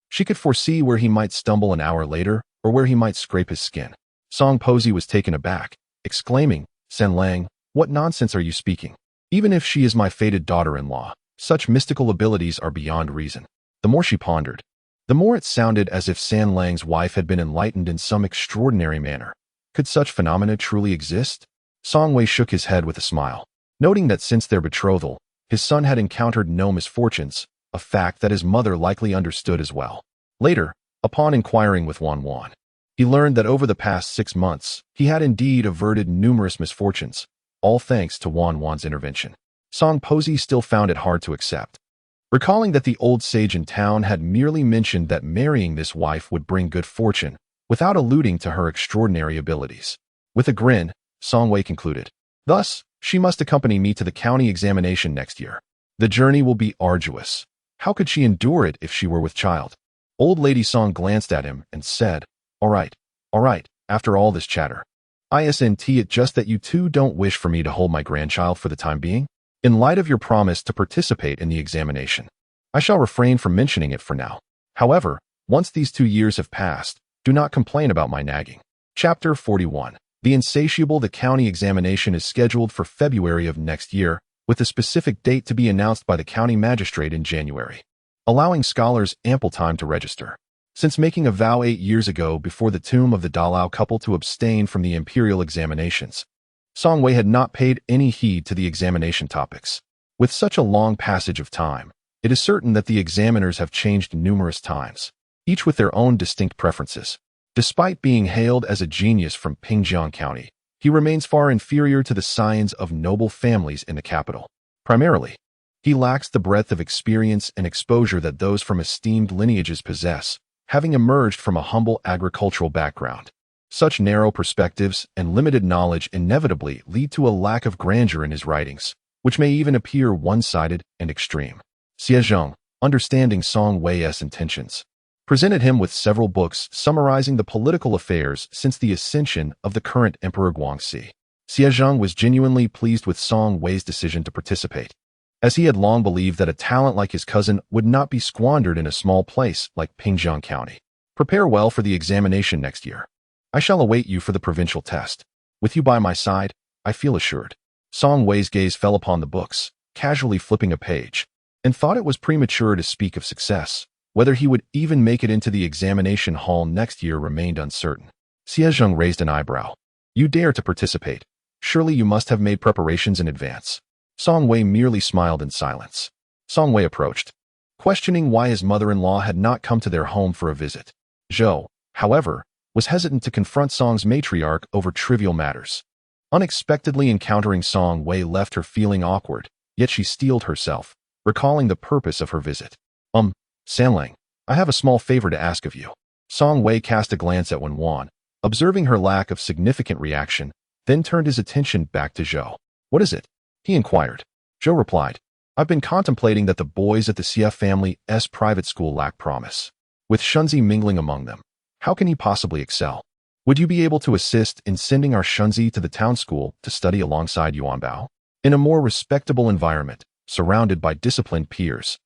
She could foresee where he might stumble an hour later or where he might scrape his skin. Song Posey was taken aback, exclaiming, Lang, what nonsense are you speaking? Even if she is my fated daughter-in-law, such mystical abilities are beyond reason. The more she pondered, the more it sounded as if Lang's wife had been enlightened in some extraordinary manner. Could such phenomena truly exist? Song Wei shook his head with a smile, noting that since their betrothal, his son had encountered no misfortunes, a fact that his mother likely understood as well. Later, upon inquiring with Wenwan, he learned that over the past 6 months, he had indeed averted numerous misfortunes, all thanks to Wenwan's intervention. Song Posey still found it hard to accept, recalling that the old sage in town had merely mentioned that marrying this wife would bring good fortune, without alluding to her extraordinary abilities. With a grin, Song Wei concluded, thus, she must accompany me to the county examination next year. The journey will be arduous. How could she endure it if she were with child? Old Lady Song glanced at him and said, all right, after all this chatter. Isn't it just that you two don't wish for me to hold my grandchild for the time being? In light of your promise to participate in the examination, I shall refrain from mentioning it for now. However, once these 2 years have passed, do not complain about my nagging. Chapter 41. The Insatiable. The county examination is scheduled for February of next year, with a specific date to be announced by the county magistrate in January, allowing scholars ample time to register. Since making a vow 8 years ago before the tomb of the Dalao couple to abstain from the imperial examinations, Song Wei had not paid any heed to the examination topics. With such a long passage of time, it is certain that the examiners have changed numerous times, each with their own distinct preferences. Despite being hailed as a genius from Pingjiang County, he remains far inferior to the scions of noble families in the capital. Primarily, he lacks the breadth of experience and exposure that those from esteemed lineages possess, having emerged from a humble agricultural background. Such narrow perspectives and limited knowledge inevitably lead to a lack of grandeur in his writings, which may even appear one-sided and extreme. Xie Zheng, understanding Song Wei's intentions, presented him with several books summarizing the political affairs since the ascension of the current Emperor Guangxi. Xie Zheng was genuinely pleased with Song Wei's decision to participate, as he had long believed that a talent like his cousin would not be squandered in a small place like Pingjiang County. Prepare well for the examination next year. I shall await you for the provincial test. With you by my side, I feel assured. Song Wei's gaze fell upon the books, casually flipping a page, and thought it was premature to speak of success. Whether he would even make it into the examination hall next year remained uncertain. Xie Zheng raised an eyebrow. You dare to participate? Surely you must have made preparations in advance. Song Wei merely smiled in silence. Song Wei approached, questioning why his mother-in-law had not come to their home for a visit. Zhou, however, was hesitant to confront Song's matriarch over trivial matters. Unexpectedly encountering Song Wei left her feeling awkward, yet she steeled herself, recalling the purpose of her visit. Lang, I have a small favor to ask of you. Song Wei cast a glance at Wenwan, observing her lack of significant reaction, then turned his attention back to Zhou. What is it? He inquired. Zhou replied, I've been contemplating that the boys at the Xia family's private school lack promise. With Shunzi mingling among them, how can he possibly excel? Would you be able to assist in sending our Shunzi to the town school to study alongside Yuan Bao? In a more respectable environment, surrounded by disciplined peers,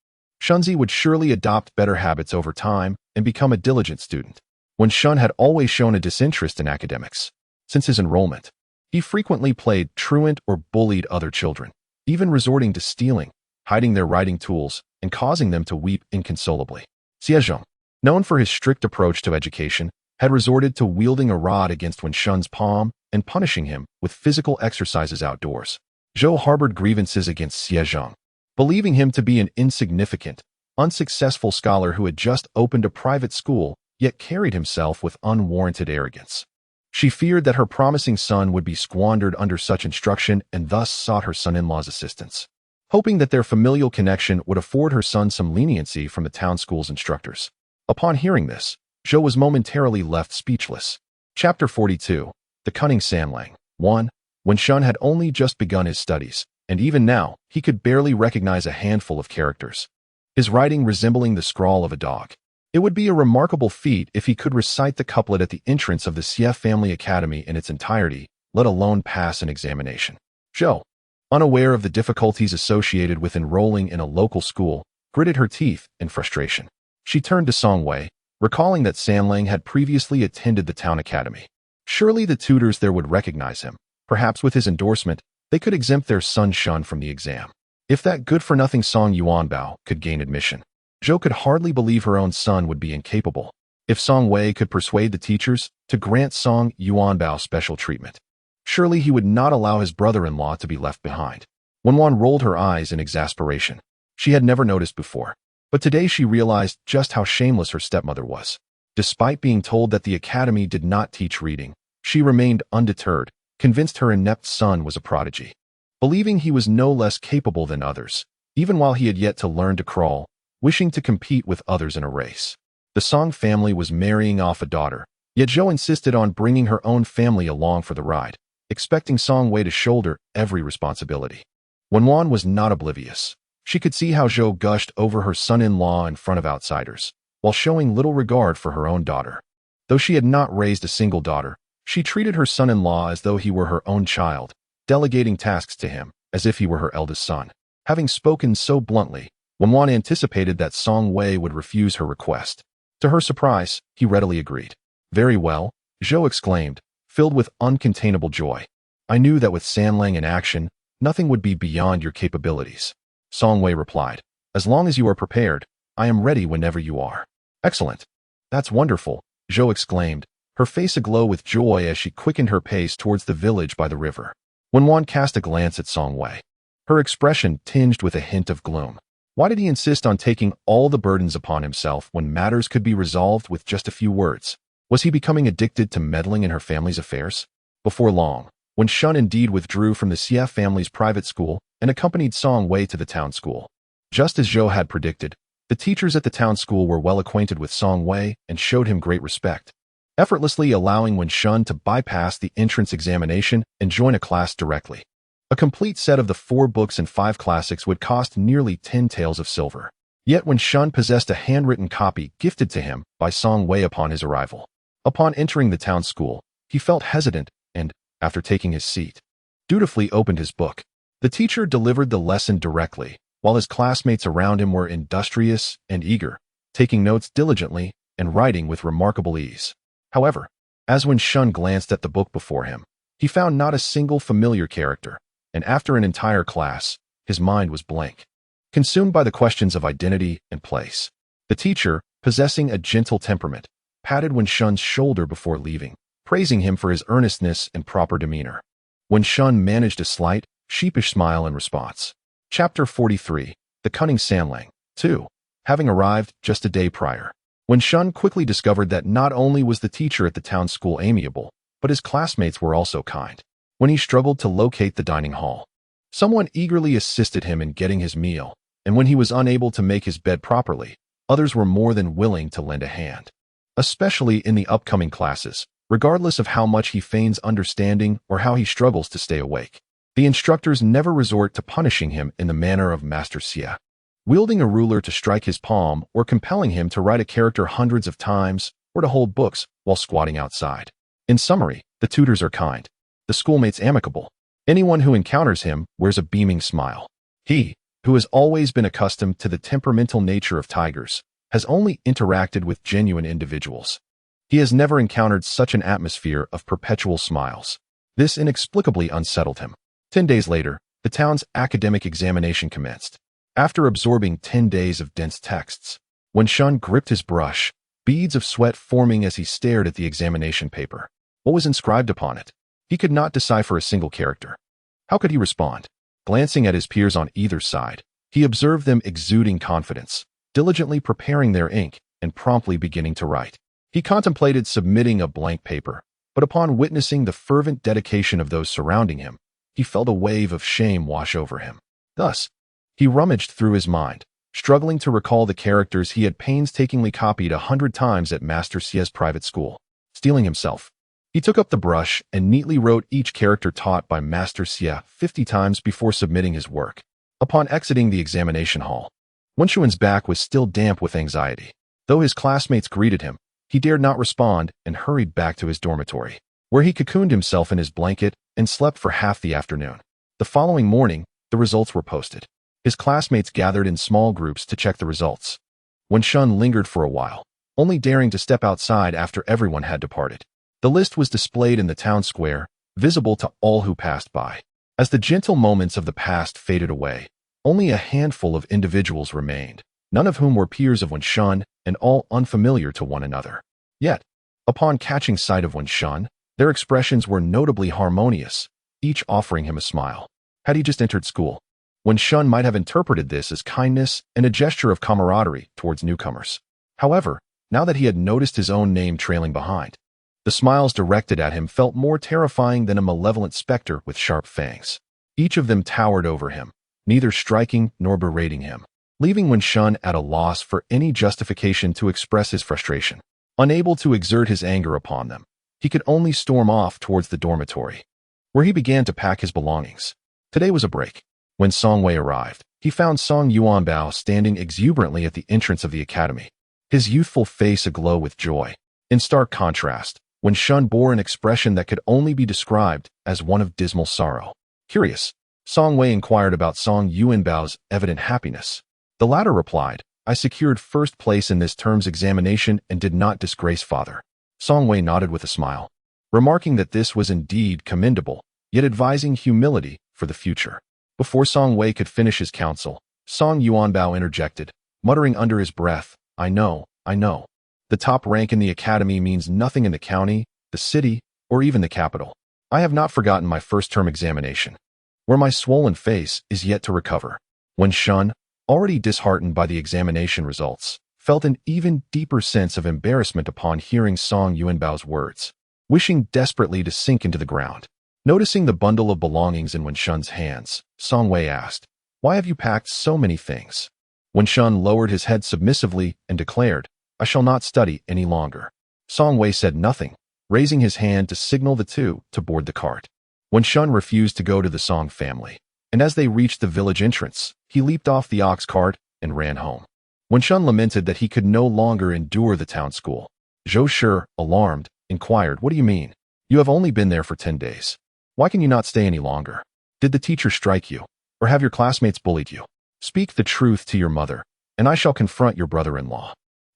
Shunzi would surely adopt better habits over time and become a diligent student. When Shun had always shown a disinterest in academics. Since his enrollment, he frequently played truant or bullied other children, even resorting to stealing, hiding their writing tools, and causing them to weep inconsolably. Xie Zheng, known for his strict approach to education, had resorted to wielding a rod against Wen Shun's palm and punishing him with physical exercises outdoors. Zhou harbored grievances against Xie Zheng, believing him to be an insignificant, unsuccessful scholar who had just opened a private school, yet carried himself with unwarranted arrogance. She feared that her promising son would be squandered under such instruction and thus sought her son-in-law's assistance, hoping that their familial connection would afford her son some leniency from the town school's instructors. Upon hearing this, Zhou was momentarily left speechless. Chapter 42. The Cunning Sanlang. 1. When Shun had only just begun his studies, and even now, he could barely recognize a handful of characters, his writing resembling the scrawl of a dog. It would be a remarkable feat if he could recite the couplet at the entrance of the Xie Family Academy in its entirety, let alone pass an examination. Zhou, unaware of the difficulties associated with enrolling in a local school, gritted her teeth in frustration. She turned to Song Wei, recalling that Sanlang had previously attended the town academy. Surely the tutors there would recognize him. Perhaps with his endorsement, they could exempt their son Shun from the exam. If that good-for-nothing Song Yuanbao could gain admission. Zhou could hardly believe her own son would be incapable. If Song Wei could persuade the teachers to grant Song Yuanbao special treatment, surely he would not allow his brother-in-law to be left behind. Wenwan rolled her eyes in exasperation. She had never noticed before, but today she realized just how shameless her stepmother was. Despite being told that the academy did not teach reading, she remained undeterred, convinced her inept son was a prodigy, believing he was no less capable than others, even while he had yet to learn to crawl, wishing to compete with others in a race. The Song family was marrying off a daughter, yet Zhou insisted on bringing her own family along for the ride, expecting Song Wei to shoulder every responsibility. Wenwan was not oblivious. She could see how Zhou gushed over her son-in-law in front of outsiders, while showing little regard for her own daughter. Though she had not raised a single daughter, she treated her son-in-law as though he were her own child, delegating tasks to him, as if he were her eldest son. Having spoken so bluntly, Wenwan anticipated that Song Wei would refuse her request. To her surprise, he readily agreed. Very well, Zhou exclaimed, filled with uncontainable joy. I knew that with Sanlang in action, nothing would be beyond your capabilities. Song Wei replied, as long as you are prepared, I am ready whenever you are. Excellent. That's wonderful, Zhou exclaimed, her face aglow with joy as she quickened her pace towards the village by the river. Wenwan cast a glance at Song Wei, her expression tinged with a hint of gloom. Why did he insist on taking all the burdens upon himself when matters could be resolved with just a few words? Was he becoming addicted to meddling in her family's affairs? Before long, when Shun indeed withdrew from the Xie family's private school and accompanied Song Wei to the town school. Just as Zhou had predicted, the teachers at the town school were well acquainted with Song Wei and showed him great respect, effortlessly allowing Wen Shun to bypass the entrance examination and join a class directly. A complete set of the 4 books and 5 classics would cost nearly 10 taels of silver. Yet Wen Shun possessed a handwritten copy gifted to him by Song Wei upon his arrival. Upon entering the town school, he felt hesitant and, after taking his seat, dutifully opened his book. The teacher delivered the lesson directly, while his classmates around him were industrious and eager, taking notes diligently and writing with remarkable ease. However, as Wen Shun glanced at the book before him, he found not a single familiar character, and after an entire class, his mind was blank, consumed by the questions of identity and place. The teacher, possessing a gentle temperament, patted Wen Shun's shoulder before leaving, praising him for his earnestness and proper demeanor. Wen Shun managed a slight, sheepish smile in response. Chapter 43. The Cunning Sanlang. 2. Having arrived just a day prior, Wen Shun quickly discovered that not only was the teacher at the town school amiable, but his classmates were also kind. When he struggled to locate the dining hall, someone eagerly assisted him in getting his meal, and when he was unable to make his bed properly, others were more than willing to lend a hand. Especially in the upcoming classes, regardless of how much he feigns understanding or how he struggles to stay awake. The instructors never resort to punishing him in the manner of Master Xie, wielding a ruler to strike his palm or compelling him to write a character hundreds of times or to hold books while squatting outside. In summary, the tutors are kind, the schoolmates amicable. Anyone who encounters him wears a beaming smile. He, who has always been accustomed to the temperamental nature of tigers, has only interacted with genuine individuals. He has never encountered such an atmosphere of perpetual smiles. This inexplicably unsettled him. 10 days later, the town's academic examination commenced. After absorbing 10 days of dense texts, Wen Shun gripped his brush, beads of sweat forming as he stared at the examination paper. What was inscribed upon it? He could not decipher a single character. How could he respond? Glancing at his peers on either side, he observed them exuding confidence, diligently preparing their ink and promptly beginning to write. He contemplated submitting a blank paper, But upon witnessing the fervent dedication of those surrounding him, he felt a wave of shame wash over him. Thus, he rummaged through his mind, struggling to recall the characters he had painstakingly copied 100 times at Master Xie's private school. Steeling himself, he took up the brush and neatly wrote each character taught by Master Xie 50 times before submitting his work. Upon exiting the examination hall, Wenshuan's back was still damp with anxiety. Though his classmates greeted him, he dared not respond and hurried back to his dormitory, where he cocooned himself in his blanket and slept for half the afternoon. The following morning, the results were posted. His classmates gathered in small groups to check the results. Wenshun lingered for a while, only daring to step outside after everyone had departed. The list was displayed in the town square, visible to all who passed by. As the gentle moments of the past faded away, only a handful of individuals remained, none of whom were peers of Wenshun and all unfamiliar to one another. Yet, upon catching sight of Wenshun, their expressions were notably harmonious, each offering him a smile. Had he just entered school, Wenshun might have interpreted this as kindness and a gesture of camaraderie towards newcomers. However, now that he had noticed his own name trailing behind, the smiles directed at him felt more terrifying than a malevolent specter with sharp fangs. Each of them towered over him, neither striking nor berating him, leaving Wenshun at a loss for any justification to express his frustration. Unable to exert his anger upon them, he could only storm off towards the dormitory, where he began to pack his belongings. Today was a break. When Song Wei arrived, he found Song Yuanbao standing exuberantly at the entrance of the academy, his youthful face aglow with joy. In stark contrast, Wenshun bore an expression that could only be described as one of dismal sorrow. Curious, Song Wei inquired about Song Yuanbao's evident happiness. The latter replied, "I secured first place in this term's examination and did not disgrace father." Song Wei nodded with a smile, remarking that this was indeed commendable, yet advising humility for the future. Before Song Wei could finish his counsel, Song Yuanbao interjected, muttering under his breath, I know. The top rank in the academy means nothing in the county, the city, or even the capital. I have not forgotten my first term examination, where my swollen face is yet to recover." Wenshun, already disheartened by the examination results, felt an even deeper sense of embarrassment upon hearing Song Yuanbao's words, wishing desperately to sink into the ground. Noticing the bundle of belongings in Wenshun's hands, Song Wei asked, "Why have you packed so many things?" Wenshun lowered his head submissively and declared, "I shall not study any longer." Song Wei said nothing, raising his hand to signal the two to board the cart. Wenshun refused to go to the Song family, and as they reached the village entrance, he leaped off the ox cart and ran home. Wenshun lamented that he could no longer endure the town school. Zhou Shi, alarmed, inquired, "What do you mean? You have only been there for 10 days. Why can you not stay any longer? Did the teacher strike you, or have your classmates bullied you? Speak the truth to your mother, and I shall confront your brother-in-law."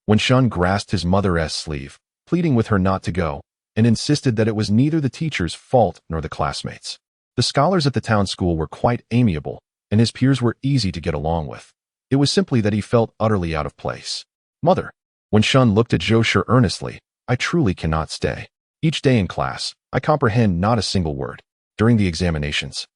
Wenshun grasped his mother's sleeve, pleading with her not to go, and insisted that it was neither the teacher's fault nor the classmates'. The scholars at the town school were quite amiable, and his peers were easy to get along with. It was simply that he felt utterly out of place. "Mother," Wenshun looked at Zhou Shi earnestly, "I truly cannot stay. Each day in class, I comprehend not a single word. During the examinations,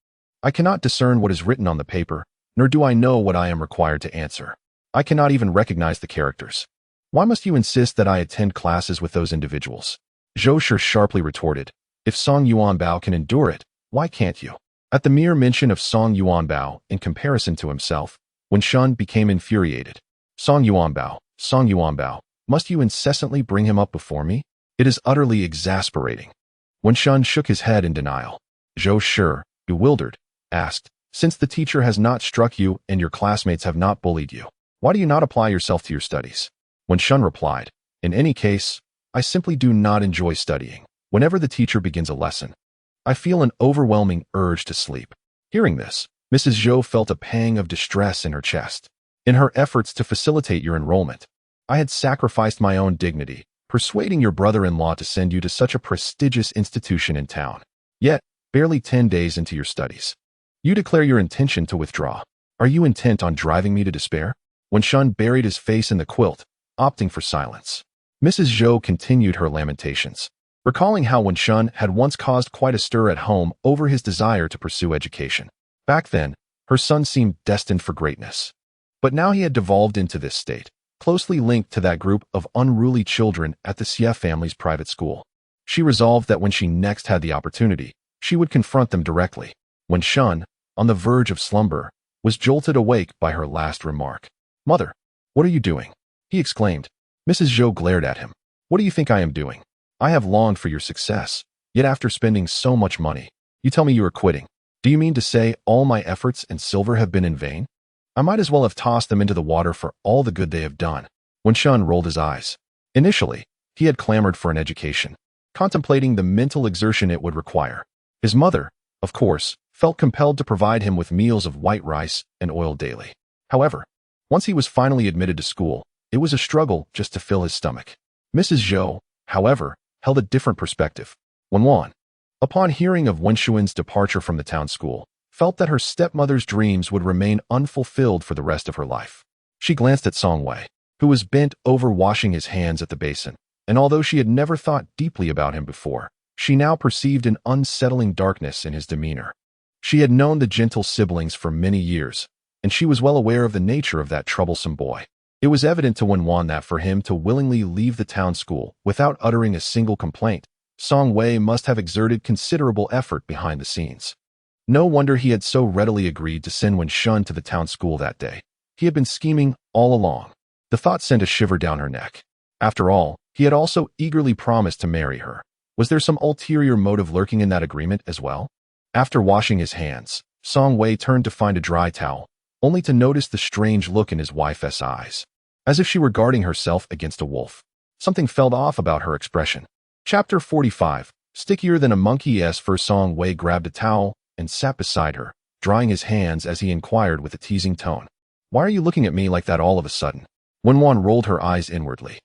I cannot discern what is written on the paper, nor do I know what I am required to answer. I cannot even recognize the characters. Why must you insist that I attend classes with those individuals?" Zhou Shi sharply retorted, "If Song Yuanbao can endure it, why can't you?" At the mere mention of Song Yuanbao in comparison to himself, Wenshun became infuriated. Song Yuanbao, must you incessantly bring him up before me? It is utterly exasperating." Wenshun shook his head in denial. Zhou Shi, bewildered, asked, "Since the teacher has not struck you and your classmates have not bullied you, why do you not apply yourself to your studies?" Wenshun replied, "In any case, I simply do not enjoy studying. Whenever the teacher begins a lesson, I feel an overwhelming urge to sleep." Hearing this, Mrs. Zhou felt a pang of distress in her chest. "In her efforts to facilitate your enrollment, I had sacrificed my own dignity, persuading your brother-in-law to send you to such a prestigious institution in town. Yet, barely 10 days into your studies, you declare your intention to withdraw. Are you intent on driving me to despair?" Wenshun buried his face in the quilt, opting for silence. Mrs. Zhou continued her lamentations, recalling how Wenshun had once caused quite a stir at home over his desire to pursue education. Back then, her son seemed destined for greatness. But now he had devolved into this state, closely linked to that group of unruly children at the Xie family's private school. She resolved that when she next had the opportunity, she would confront them directly. When Shun, on the verge of slumber, was jolted awake by her last remark. "Mother, what are you doing?" he exclaimed. Mrs. Zhou glared at him. "What do you think I am doing? I have longed for your success, yet after spending so much money, you tell me you are quitting. Do you mean to say all my efforts and silver have been in vain? I might as well have tossed them into the water for all the good they have done." When Shun rolled his eyes. Initially, he had clamored for an education, contemplating the mental exertion it would require. His mother, of course, felt compelled to provide him with meals of white rice and oil daily. However, once he was finally admitted to school, it was a struggle just to fill his stomach. Mrs. Zhou, however, held a different perspective. Wenwan, upon hearing of Wenshuan's departure from the town school, felt that her stepmother's dreams would remain unfulfilled for the rest of her life. She glanced at Song Wei, who was bent over washing his hands at the basin, and although she had never thought deeply about him before, she now perceived an unsettling darkness in his demeanor. She had known the gentle siblings for many years, and she was well aware of the nature of that troublesome boy. It was evident to Wenwan that for him to willingly leave the town school without uttering a single complaint, Song Wei must have exerted considerable effort behind the scenes. No wonder he had so readily agreed to send Wenshun to the town school that day. He had been scheming all along. The thought sent a shiver down her neck. After all, he had also eagerly promised to marry her. Was there some ulterior motive lurking in that agreement as well? After washing his hands, Song Wei turned to find a dry towel, only to notice the strange look in his wife's eyes, as if she were guarding herself against a wolf. Something felt off about her expression. Chapter 45, stickier than a monkey's fur. Song Wei grabbed a towel and sat beside her, drying his hands as he inquired with a teasing tone. "Why are you looking at me like that all of a sudden?" Wenwan rolled her eyes inwardly.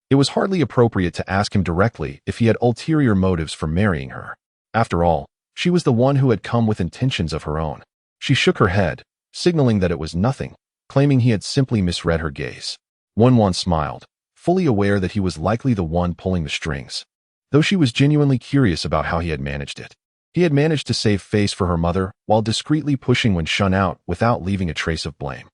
It was hardly appropriate to ask him directly if he had ulterior motives for marrying her. After all, she was the one who had come with intentions of her own. She shook her head, signaling that it was nothing, claiming he had simply misread her gaze. Wenwan smiled, fully aware that he was likely the one pulling the strings, though she was genuinely curious about how he had managed it. He had managed to save face for her mother while discreetly pushing Wenshun out without leaving a trace of blame.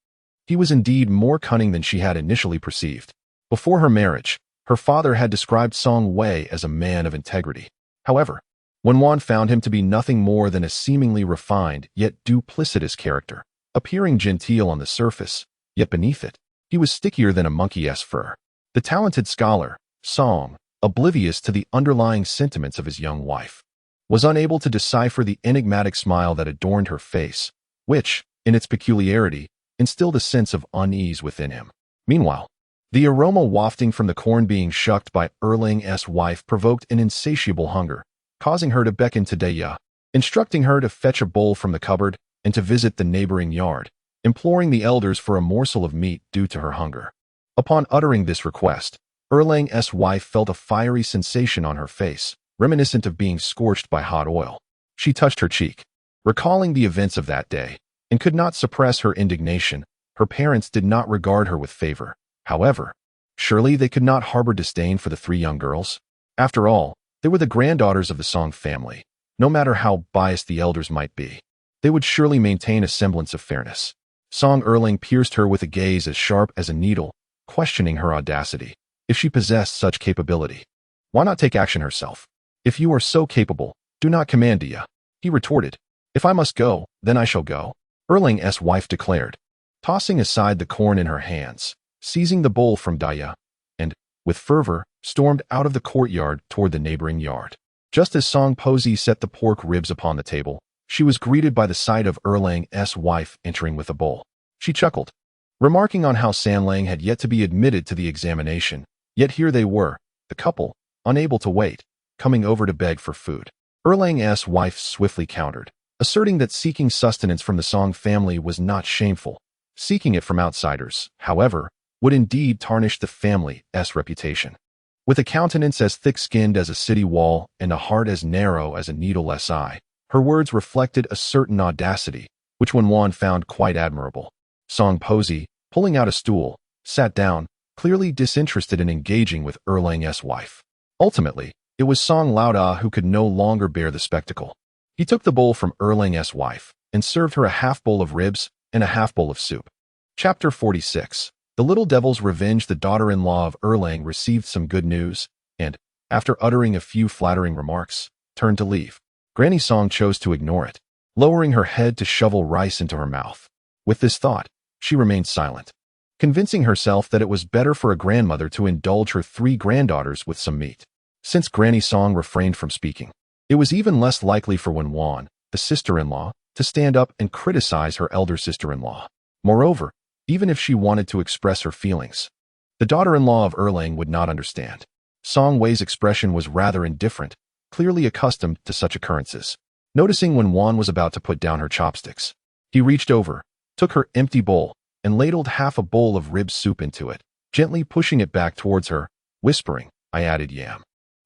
He was indeed more cunning than she had initially perceived. Before her marriage, her father had described Song Wei as a man of integrity. However, Wenwan found him to be nothing more than a seemingly refined yet duplicitous character, appearing genteel on the surface, yet beneath it, he was stickier than a monkey's fur. The talented scholar, Song, oblivious to the underlying sentiments of his young wife, was unable to decipher the enigmatic smile that adorned her face, which, in its peculiarity, instilled a sense of unease within him. Meanwhile, the aroma wafting from the corn being shucked by Erlang's wife provoked an insatiable hunger, causing her to beckon to Daya, instructing her to fetch a bowl from the cupboard and to visit the neighboring yard, imploring the elders for a morsel of meat due to her hunger. Upon uttering this request, Erlang's wife felt a fiery sensation on her face, reminiscent of being scorched by hot oil. She touched her cheek, recalling the events of that day, and could not suppress her indignation. Her parents did not regard her with favor. However, surely they could not harbor disdain for the three young girls. After all, they were the granddaughters of the Song family. No matter how biased the elders might be, they would surely maintain a semblance of fairness. Song Erlang pierced her with a gaze as sharp as a needle, questioning her audacity. If she possessed such capability, why not take action herself? "If you are so capable, do not command Dia," he retorted. "If I must go, then I shall go," Erlang's wife declared, tossing aside the corn in her hands, seizing the bowl from Daya, and, with fervor, stormed out of the courtyard toward the neighboring yard. Just as Song Posey set the pork ribs upon the table, she was greeted by the sight of Erlang's wife entering with a bowl. She chuckled, remarking on how Sanlang had yet to be admitted to the examination, yet here they were, the couple, unable to wait, coming over to beg for food. Erlang's wife swiftly countered, asserting that seeking sustenance from the Song family was not shameful. Seeking it from outsiders, however, would indeed tarnish the family's reputation. With a countenance as thick-skinned as a city wall and a heart as narrow as a needle-less eye, her words reflected a certain audacity, which Wenwan found quite admirable. Song Posey, pulling out a stool, sat down, clearly disinterested in engaging with Erlang's wife. Ultimately, it was Song Lauda who could no longer bear the spectacle. He took the bowl from Erlang's wife and served her a half bowl of ribs and a half bowl of soup. Chapter 46. The little devil's revenge. The daughter-in-law of Erlang received some good news, and, After uttering a few flattering remarks, turned to leave. Granny Song chose to ignore it, lowering her head to shovel rice into her mouth. With this thought, she remained silent, convincing herself that it was better for a grandmother to indulge her 3 granddaughters with some meat. Since Granny Song refrained from speaking, it was even less likely for Wan, the sister-in-law, to stand up and criticize her elder sister-in-law. Moreover, even if she wanted to express her feelings, the daughter-in-law of Erlang would not understand. Song Wei's expression was rather indifferent, clearly accustomed to such occurrences. Noticing when Wan was about to put down her chopsticks, he reached over, took her empty bowl, and ladled half a bowl of rib soup into it, gently pushing it back towards her, whispering, "I added yam.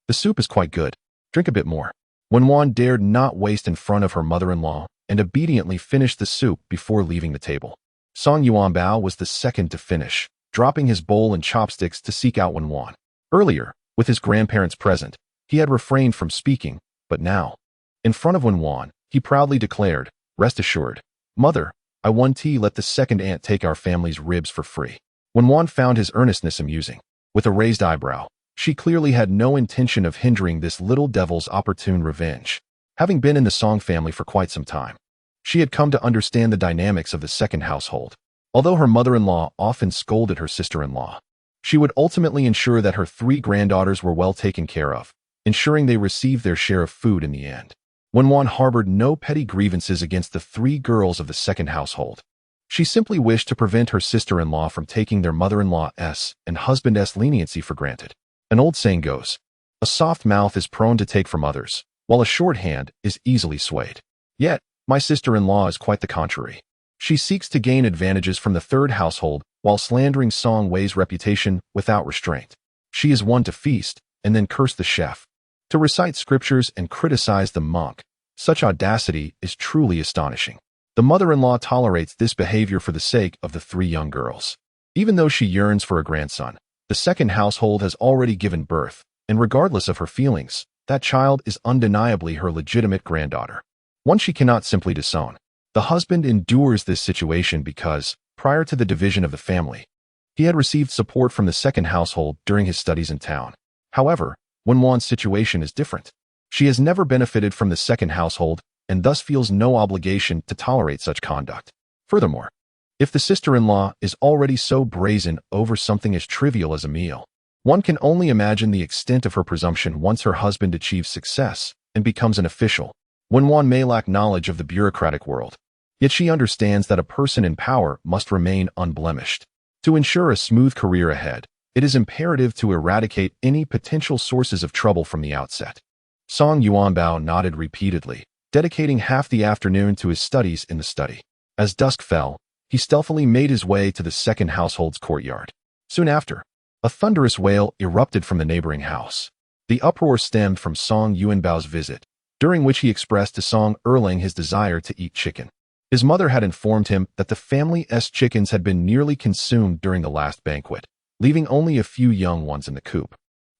The soup is quite good. Drink a bit more." When Wan dared not waste in front of her mother-in-law and obediently finished the soup before leaving the table. Song Yuanbao was the second to finish, dropping his bowl and chopsticks to seek out Wan. Earlier, with his grandparents present, he had refrained from speaking, but now, in front of Wan, he proudly declared, "Rest assured, Mother, I won't let the second aunt take our family's ribs for free." Wan found his earnestness amusing. With a raised eyebrow, she clearly had no intention of hindering this little devil's opportune revenge. Having been in the Song family for quite some time, she had come to understand the dynamics of the second household. Although her mother-in-law often scolded her sister-in-law, she would ultimately ensure that her 3 granddaughters were well taken care of, ensuring they received their share of food in the end. Wan harbored no petty grievances against the 3 girls of the second household. She simply wished to prevent her sister-in-law from taking their mother-in-law's and husband's leniency for granted. An old saying goes, "A soft mouth is prone to take from others, while a short hand is easily swayed." Yet, my sister-in-law is quite the contrary. She seeks to gain advantages from the third household while slandering Song Wei's reputation without restraint. She is one to feast and then curse the chef, to recite scriptures and criticize the monk. Such audacity is truly astonishing. The mother-in-law tolerates this behavior for the sake of the 3 young girls. Even though she yearns for a grandson, the second household has already given birth, and regardless of her feelings, that child is undeniably her legitimate granddaughter. One she cannot simply disown. The husband endures this situation because, prior to the division of the family, he had received support from the second household during his studies in town. However, Wan's situation is different. She has never benefited from the second household and thus feels no obligation to tolerate such conduct. Furthermore, if the sister-in-law is already so brazen over something as trivial as a meal, one can only imagine the extent of her presumption once her husband achieves success and becomes an official. Wan may lack knowledge of the bureaucratic world, yet she understands that a person in power must remain unblemished. To ensure a smooth career ahead, it is imperative to eradicate any potential sources of trouble from the outset. Song Yuanbao nodded repeatedly, dedicating half the afternoon to his studies in the study. As dusk fell, he stealthily made his way to the second household's courtyard. Soon after, a thunderous wail erupted from the neighboring house. The uproar stemmed from Song Yuanbao's visit, during which he expressed to Song Erlang his desire to eat chicken. His mother had informed him that the family's chickens had been nearly consumed during the last banquet, leaving only a few young ones in the coop,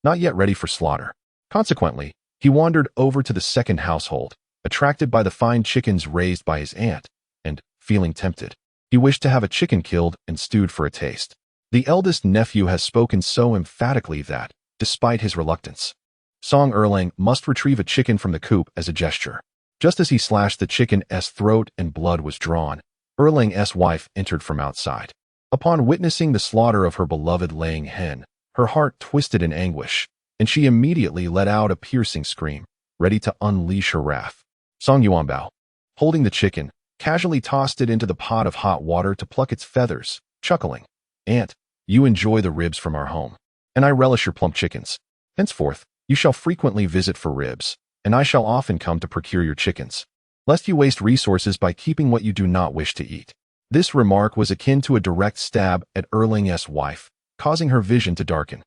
not yet ready for slaughter. Consequently, he wandered over to the second household, attracted by the fine chickens raised by his aunt, and, feeling tempted, he wished to have a chicken killed and stewed for a taste. The eldest nephew has spoken so emphatically that, despite his reluctance, Song Erlang must retrieve a chicken from the coop as a gesture. Just as he slashed the chicken's throat and blood was drawn, Erlang's wife entered from outside. Upon witnessing the slaughter of her beloved laying hen, her heart twisted in anguish, and she immediately let out a piercing scream, ready to unleash her wrath. Song Yuanbao, holding the chicken, casually tossed it into the pot of hot water to pluck its feathers, chuckling, "Aunt, you enjoy the ribs from our home, and I relish your plump chickens. Henceforth, you shall frequently visit for ribs, and I shall often come to procure your chickens, lest you waste resources by keeping what you do not wish to eat." This remark was akin to a direct stab at Erlang's wife, causing her vision to darken,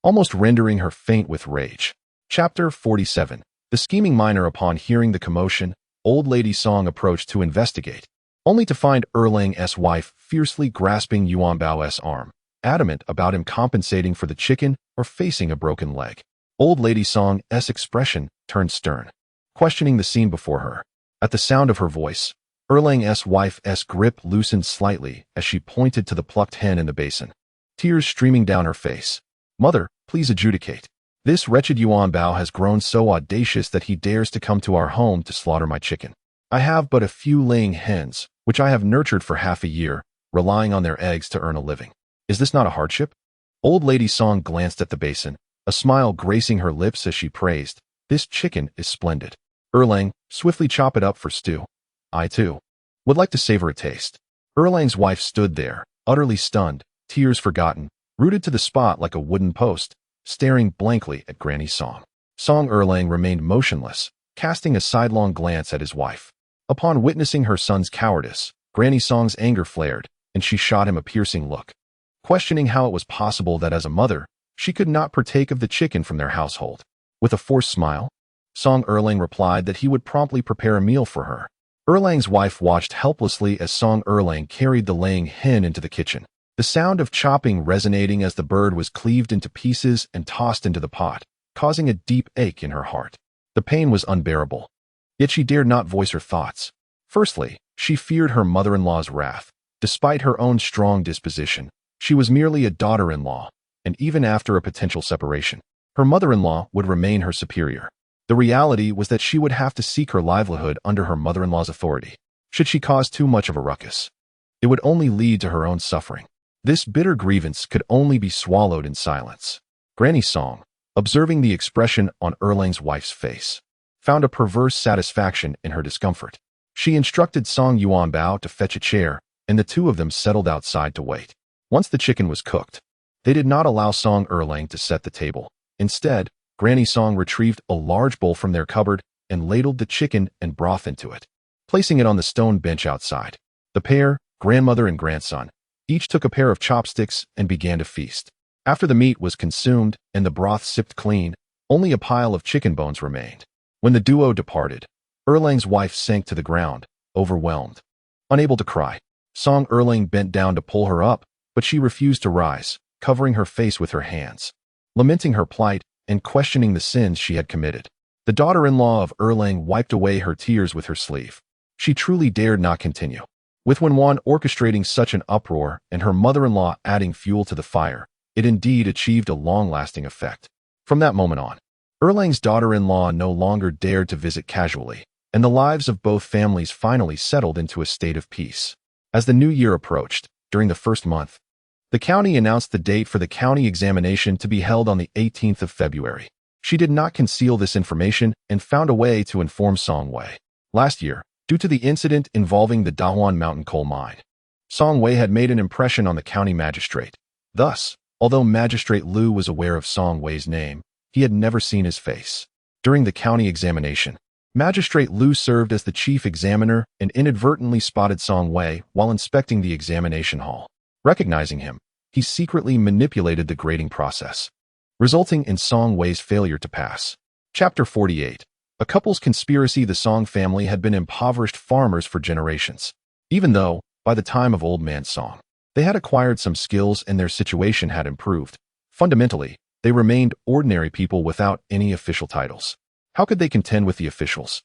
almost rendering her faint with rage. Chapter 47. The scheming miner. Upon hearing the commotion, Old Lady Song approached to investigate, only to find Erlang's wife fiercely grasping Yuanbao's arm, adamant about him compensating for the chicken or facing a broken leg. Old Lady Song's expression turned stern, questioning the scene before her. At the sound of her voice, Erlang's wife's grip loosened slightly as she pointed to the plucked hen in the basin, tears streaming down her face. "Mother, please adjudicate. This wretched Yuan Bao has grown so audacious that he dares to come to our home to slaughter my chicken. I have but a few laying hens, which I have nurtured for half a year, relying on their eggs to earn a living. Is this not a hardship? Old Lady Song glanced at the basin, a smile gracing her lips as she praised, "This chicken is splendid. Erlang, swiftly chop it up for stew. I, too, would like to savor a taste." Erlang's wife stood there, utterly stunned, tears forgotten, rooted to the spot like a wooden post, staring blankly at Granny Song. Song Erlang remained motionless, casting a sidelong glance at his wife. Upon witnessing her son's cowardice, Granny Song's anger flared, and she shot him a piercing look, questioning how it was possible that as a mother, she could not partake of the chicken from their household. With a forced smile, Song Erlang replied that he would promptly prepare a meal for her. Erlang's wife watched helplessly as Song Erlang carried the laying hen into the kitchen, the sound of chopping resonating as the bird was cleaved into pieces and tossed into the pot, causing a deep ache in her heart. The pain was unbearable, yet she dared not voice her thoughts. Firstly, she feared her mother-in-law's wrath. Despite her own strong disposition, she was merely a daughter-in-law, and even after a potential separation, her mother-in-law would remain her superior. The reality was that she would have to seek her livelihood under her mother-in-law's authority. Should she cause too much of a ruckus, it would only lead to her own suffering. This bitter grievance could only be swallowed in silence. Granny Song, observing the expression on Erlang's wife's face, found a perverse satisfaction in her discomfort. She instructed Song Yuan Bao to fetch a chair, and the two of them settled outside to wait. Once the chicken was cooked, they did not allow Song Erlang to set the table. Instead, Granny Song retrieved a large bowl from their cupboard and ladled the chicken and broth into it, placing it on the stone bench outside. The pair, grandmother and grandson, each took a pair of chopsticks and began to feast. After the meat was consumed and the broth sipped clean, only a pile of chicken bones remained. When the duo departed, Erlang's wife sank to the ground, overwhelmed. Unable to cry, Song Erlang bent down to pull her up, but she refused to rise, covering her face with her hands, lamenting her plight and questioning the sins she had committed. The daughter-in-law of Erlang wiped away her tears with her sleeve. She truly dared not continue. With Wenwan orchestrating such an uproar and her mother-in-law adding fuel to the fire, it indeed achieved a long-lasting effect. From that moment on, Erlang's daughter-in-law no longer dared to visit casually, and the lives of both families finally settled into a state of peace. As the new year approached, during the first month, the county announced the date for the county examination to be held on the 18th of February. She did not conceal this information and found a way to inform Song Wei. Last year, due to the incident involving the Dahuan mountain coal mine, Song Wei had made an impression on the county magistrate. Thus, although Magistrate Liu was aware of Song Wei's name, he had never seen his face. During the county examination, Magistrate Liu served as the chief examiner and inadvertently spotted Song Wei while inspecting the examination hall. Recognizing him, he secretly manipulated the grading process, resulting in Song Wei's failure to pass. Chapter 48. A couple's conspiracy. The Song family had been impoverished farmers for generations. Even though, by the time of Old Man Song, they had acquired some skills and their situation had improved, fundamentally, they remained ordinary people without any official titles. How could they contend with the officials?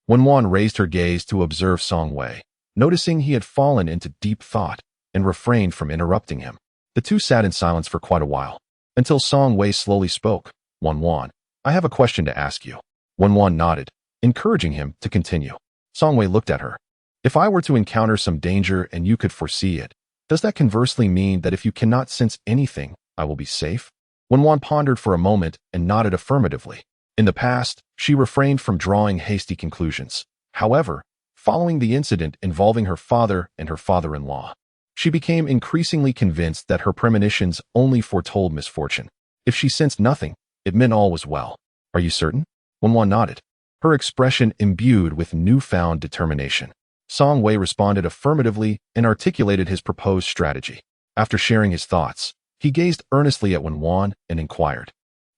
Wenwan raised her gaze to observe Song Wei, noticing he had fallen into deep thought, and refrained from interrupting him. The two sat in silence for quite a while, until Song Wei slowly spoke. "Wenwan, I have a question to ask you." Wenwan nodded, encouraging him to continue. Song Wei looked at her. "If I were to encounter some danger and you could foresee it, does that conversely mean that if you cannot sense anything, I will be safe?" Wenwan pondered for a moment and nodded affirmatively. In the past, she refrained from drawing hasty conclusions. However, following the incident involving her father and her father-in-law, she became increasingly convinced that her premonitions only foretold misfortune. If she sensed nothing, it meant all was well. "Are you certain?" Wenwan nodded, her expression imbued with newfound determination. Song Wei responded affirmatively and articulated his proposed strategy. After sharing his thoughts, he gazed earnestly at Wenwan and inquired,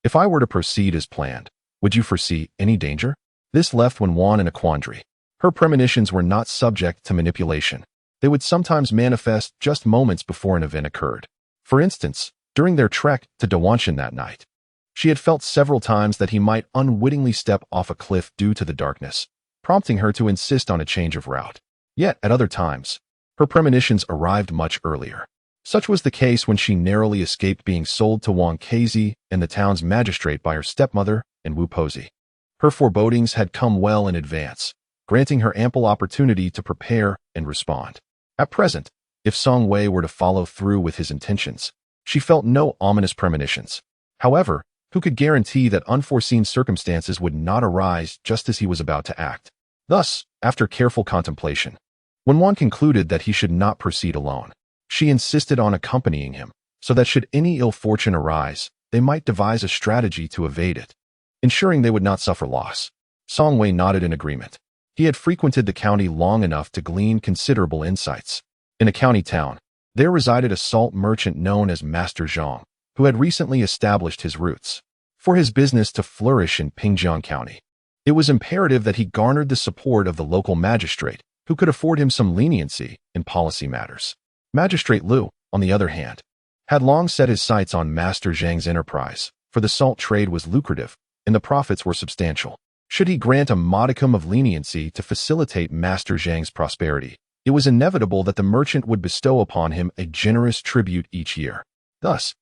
"If I were to proceed as planned, would you foresee any danger?" This left Wenwan in a quandary. Her premonitions were not subject to manipulation. They would sometimes manifest just moments before an event occurred. For instance, during their trek to Dawanshan that night, she had felt several times that he might unwittingly step off a cliff due to the darkness, prompting her to insist on a change of route. Yet, at other times, her premonitions arrived much earlier. Such was the case when she narrowly escaped being sold to Wang Kezi and the town's magistrate by her stepmother and Wu Pozi. Her forebodings had come well in advance, granting her ample opportunity to prepare and respond. At present, if Song Wei were to follow through with his intentions, she felt no ominous premonitions. However, who could guarantee that unforeseen circumstances would not arise just as he was about to act? Thus, after careful contemplation, when one concluded that he should not proceed alone, she insisted on accompanying him, so that should any ill fortune arise, they might devise a strategy to evade it, ensuring they would not suffer loss. Song Wei nodded in agreement. He had frequented the county long enough to glean considerable insights. In a county town, there resided a salt merchant known as Master Zhang, who had recently established his roots. For his business to flourish in Pingjiang County, it was imperative that he garnered the support of the local magistrate, who could afford him some leniency in policy matters. Magistrate Liu, on the other hand, had long set his sights on Master Zhang's enterprise, for the salt trade was lucrative, and the profits were substantial. Should he grant a modicum of leniency to facilitate Master Zhang's prosperity, it was inevitable that the merchant would bestow upon him a generous tribute each year. Thus,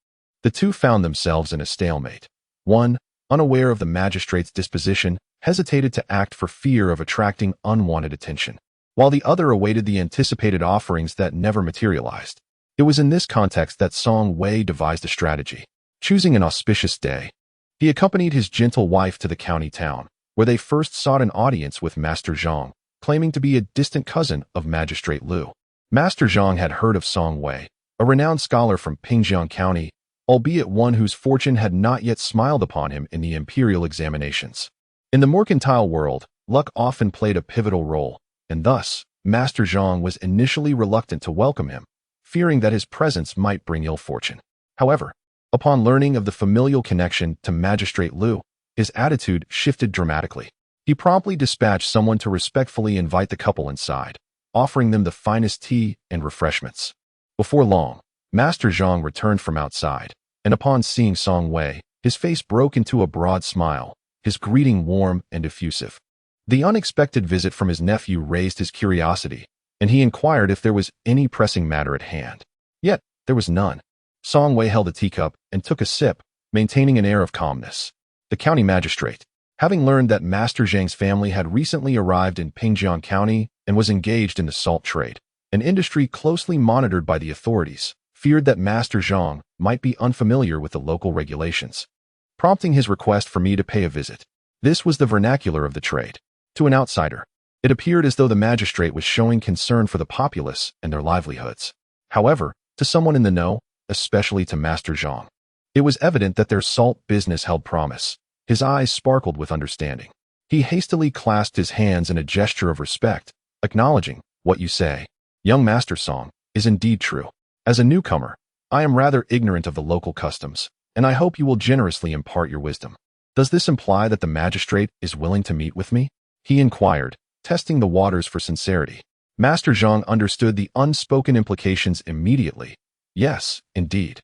the two found themselves in a stalemate. One, unaware of the magistrate's disposition, hesitated to act for fear of attracting unwanted attention, while the other awaited the anticipated offerings that never materialized. It was in this context that Song Wei devised a strategy. Choosing an auspicious day, he accompanied his gentle wife to the county town, where they first sought an audience with Master Zhang, claiming to be a distant cousin of Magistrate Liu. Master Zhang had heard of Song Wei, a renowned scholar from Pingjiang County, albeit one whose fortune had not yet smiled upon him in the imperial examinations. In the mercantile world, luck often played a pivotal role, and thus, Master Zhang was initially reluctant to welcome him, fearing that his presence might bring ill fortune. However, upon learning of the familial connection to Magistrate Liu, his attitude shifted dramatically. He promptly dispatched someone to respectfully invite the couple inside, offering them the finest tea and refreshments. Before long, Master Zhang returned from outside, and upon seeing Song Wei, his face broke into a broad smile, his greeting warm and effusive. The unexpected visit from his nephew raised his curiosity, and he inquired if there was any pressing matter at hand. Yet, there was none. Song Wei held a teacup and took a sip, maintaining an air of calmness. The county magistrate, having learned that Master Zhang's family had recently arrived in Pingjiang County and was engaged in the salt trade, an industry closely monitored by the authorities, feared that Master Zhang might be unfamiliar with the local regulations, prompting his request for me to pay a visit. This was the vernacular of the trade. To an outsider, it appeared as though the magistrate was showing concern for the populace and their livelihoods. However, to someone in the know, especially to Master Zhang, it was evident that their salt business held promise. His eyes sparkled with understanding. He hastily clasped his hands in a gesture of respect, acknowledging, "What you say, young Master Song, is indeed true. As a newcomer, I am rather ignorant of the local customs, and I hope you will generously impart your wisdom." "Does this imply that the magistrate is willing to meet with me?" he inquired, testing the waters for sincerity. Master Zhang understood the unspoken implications immediately. "Yes, indeed.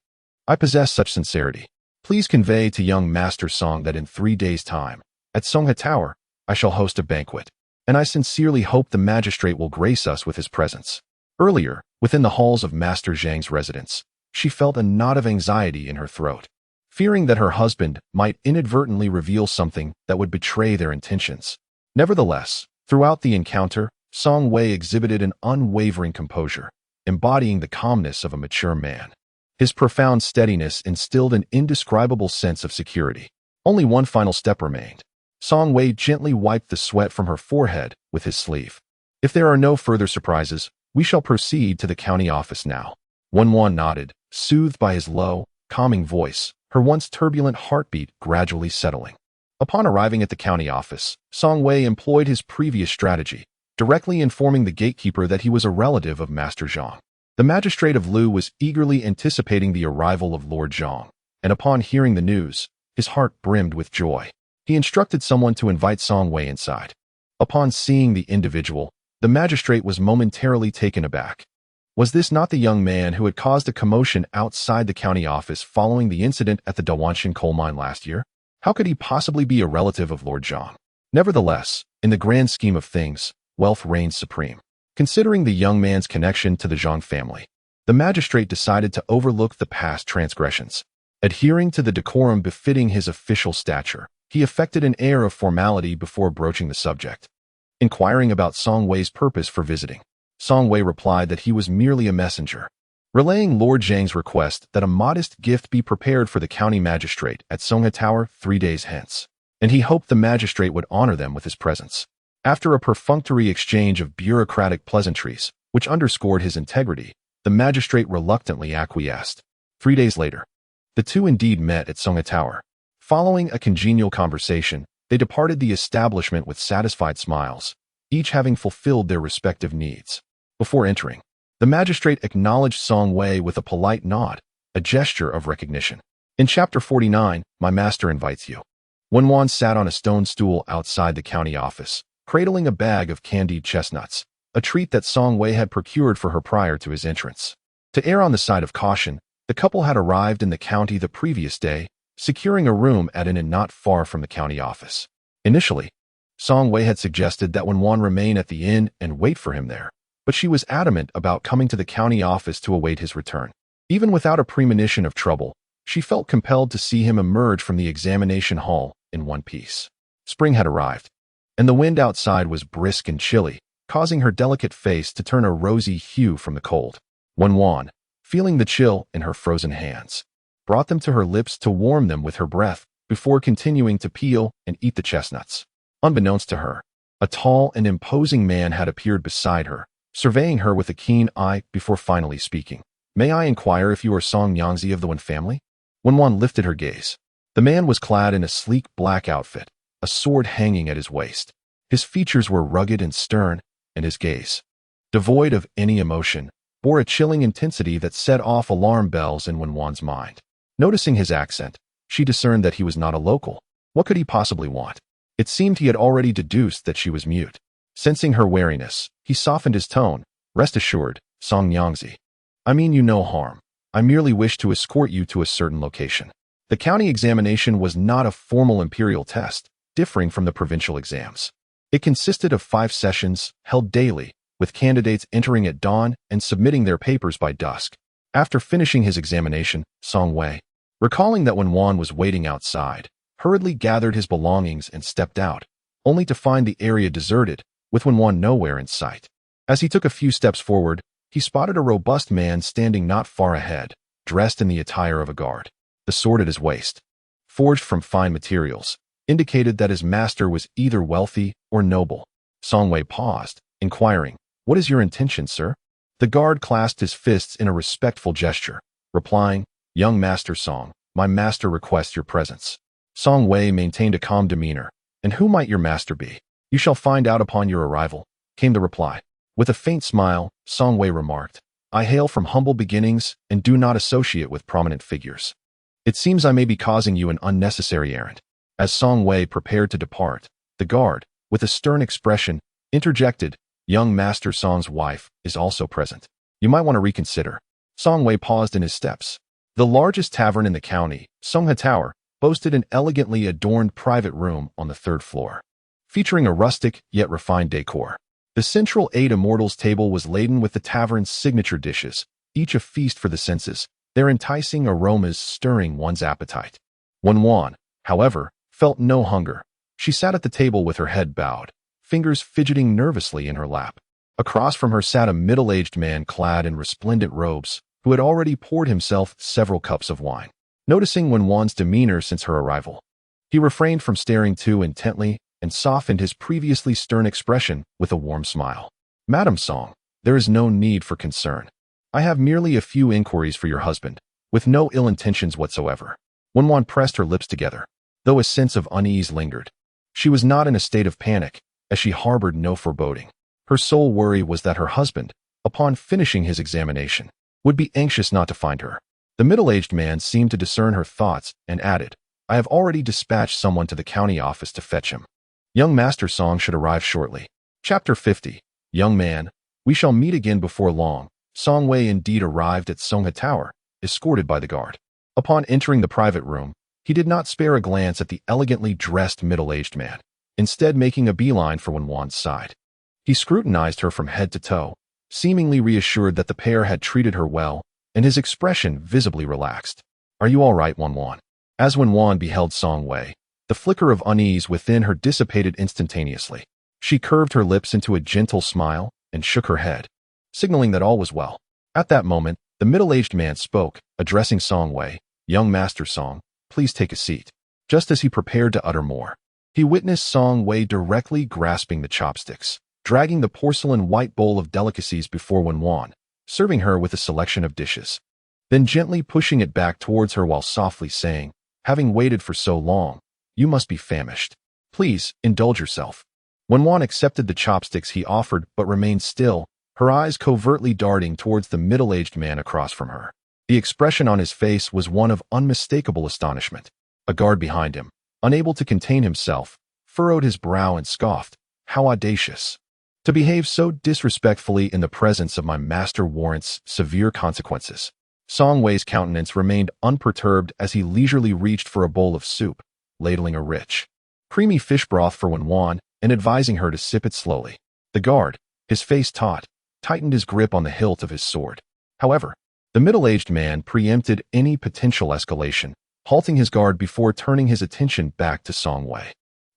I possess such sincerity. Please convey to young Master Song that in 3 days' time, at Songhe Tower, I shall host a banquet, and I sincerely hope the magistrate will grace us with his presence." Earlier, within the halls of Master Zhang's residence, she felt a knot of anxiety in her throat, fearing that her husband might inadvertently reveal something that would betray their intentions. Nevertheless, throughout the encounter, Song Wei exhibited an unwavering composure, embodying the calmness of a mature man. His profound steadiness instilled an indescribable sense of security. Only one final step remained. Song Wei gently wiped the sweat from her forehead with his sleeve. "If there are no further surprises, we shall proceed to the county office now." Wan nodded, soothed by his low, calming voice, her once turbulent heartbeat gradually settling. Upon arriving at the county office, Song Wei employed his previous strategy, directly informing the gatekeeper that he was a relative of Master Zhang. The magistrate of Lu was eagerly anticipating the arrival of Lord Zhang, and upon hearing the news, his heart brimmed with joy. He instructed someone to invite Song Wei inside. Upon seeing the individual, the magistrate was momentarily taken aback. Was this not the young man who had caused a commotion outside the county office following the incident at the Dawanshan coal mine last year? How could he possibly be a relative of Lord Zhang? Nevertheless, in the grand scheme of things, wealth reigns supreme. Considering the young man's connection to the Zhang family, The magistrate decided to overlook the past transgressions. Adhering to the decorum befitting his official stature, he affected an air of formality before broaching the subject. Inquiring about Song Wei's purpose for visiting, Song Wei replied that he was merely a messenger, relaying Lord Zhang's request that a modest gift be prepared for the county magistrate at Shanghe Tower 3 days hence, and he hoped the magistrate would honor them with his presence. After a perfunctory exchange of bureaucratic pleasantries, which underscored his integrity, the magistrate reluctantly acquiesced. 3 days later, the two indeed met at Shanghe Tower. Following a congenial conversation, they departed the establishment with satisfied smiles, each having fulfilled their respective needs. Before entering, the magistrate acknowledged Song Wei with a polite nod, a gesture of recognition. In Chapter 49, My Master Invites You. Wenwan sat on a stone stool outside the county office, cradling a bag of candied chestnuts, a treat that Song Wei had procured for her prior to his entrance. To err on the side of caution, the couple had arrived in the county the previous day, securing a room at an inn not far from the county office. Initially, Song Wei had suggested that Wenwan remain at the inn and wait for him there, but she was adamant about coming to the county office to await his return. Even without a premonition of trouble, she felt compelled to see him emerge from the examination hall in one piece. Spring had arrived, and the wind outside was brisk and chilly, causing her delicate face to turn a rosy hue from the cold. Wenwan, feeling the chill in her frozen hands, brought them to her lips to warm them with her breath before continuing to peel and eat the chestnuts. Unbeknownst to her, a tall and imposing man had appeared beside her, surveying her with a keen eye before finally speaking. May I inquire if you are Song Yangzi of the Wen family? Wenwan lifted her gaze. The man was clad in a sleek black outfit, a sword hanging at his waist. His features were rugged and stern, and his gaze, devoid of any emotion, bore a chilling intensity that set off alarm bells in Wenwan's mind. Noticing his accent, she discerned that he was not a local. What could he possibly want? It seemed he had already deduced that she was mute. Sensing her wariness, he softened his tone. Rest assured, Song Yangzi. I mean you no harm. I merely wish to escort you to a certain location. The county examination was not a formal imperial test, differing from the provincial exams. It consisted of 5 sessions, held daily, with candidates entering at dawn and submitting their papers by dusk. After finishing his examination, Song Wei, recalling that Wenwan was waiting outside, hurriedly gathered his belongings and stepped out, only to find the area deserted, with Wenwan nowhere in sight. As he took a few steps forward, he spotted a robust man standing not far ahead, dressed in the attire of a guard. The sword at his waist, forged from fine materials, indicated that his master was either wealthy or noble. Song Wei paused, inquiring, "What is your intention, sir?" The guard clasped his fists in a respectful gesture, replying, "Young Master Song, my master requests your presence." Song Wei maintained a calm demeanor. "And who might your master be?" "You shall find out upon your arrival," came the reply. With a faint smile, Song Wei remarked, "I hail from humble beginnings and do not associate with prominent figures. It seems I may be causing you an unnecessary errand." As Song Wei prepared to depart, the guard, with a stern expression, interjected, "Young Master Song's wife is also present. You might want to reconsider." Song Wei paused in his steps. The largest tavern in the county, Shanghe Tower, boasted an elegantly adorned private room on the 3rd floor, featuring a rustic yet refined decor. The central 8 immortals table was laden with the tavern's signature dishes, each a feast for the senses, their enticing aromas stirring one's appetite. Wenwan, however, felt no hunger. She sat at the table with her head bowed, fingers fidgeting nervously in her lap. Across from her sat a middle-aged man clad in resplendent robes, who had already poured himself several cups of wine. Noticing Wenwan's demeanor since her arrival, he refrained from staring too intently and softened his previously stern expression with a warm smile. "Madam Song, there is no need for concern. I have merely a few inquiries for your husband, with no ill intentions whatsoever." Wenwan pressed her lips together, though a sense of unease lingered. She was not in a state of panic, as she harbored no foreboding. Her sole worry was that her husband, upon finishing his examination, would be anxious not to find her. The middle-aged man seemed to discern her thoughts and added, "I have already dispatched someone to the county office to fetch him. Young Master Song should arrive shortly." Chapter 50. Young man, we shall meet again before long. Song Wei indeed arrived at Shanghe Tower, escorted by the guard. Upon entering the private room, he did not spare a glance at the elegantly dressed middle-aged man, instead making a beeline for Wenwan's side. He scrutinized her from head to toe, seemingly reassured that the pair had treated her well, and his expression visibly relaxed. "Are you all right, Wanwan?" As Wanwan beheld Song Wei, the flicker of unease within her dissipated instantaneously. She curved her lips into a gentle smile and shook her head, signaling that all was well. At that moment, the middle-aged man spoke, addressing Song Wei. "Young Master Song, please take a seat." Just as he prepared to utter more, he witnessed Song Wei directly grasping the chopsticks, dragging the porcelain white bowl of delicacies before Wanwan, serving her with a selection of dishes, then gently pushing it back towards her while softly saying, "Having waited for so long, you must be famished. Please, indulge yourself." Wanwan accepted the chopsticks he offered but remained still, her eyes covertly darting towards the middle-aged man across from her. The expression on his face was one of unmistakable astonishment. A guard behind him, unable to contain himself, furrowed his brow and scoffed. "How audacious! To behave so disrespectfully in the presence of my master warrants severe consequences." Song Wei's countenance remained unperturbed as he leisurely reached for a bowl of soup, ladling a rich, creamy fish broth for Wanwan and advising her to sip it slowly. The guard, his face taut, tightened his grip on the hilt of his sword. However, the middle-aged man preempted any potential escalation, halting his guard before turning his attention back to Song Wei.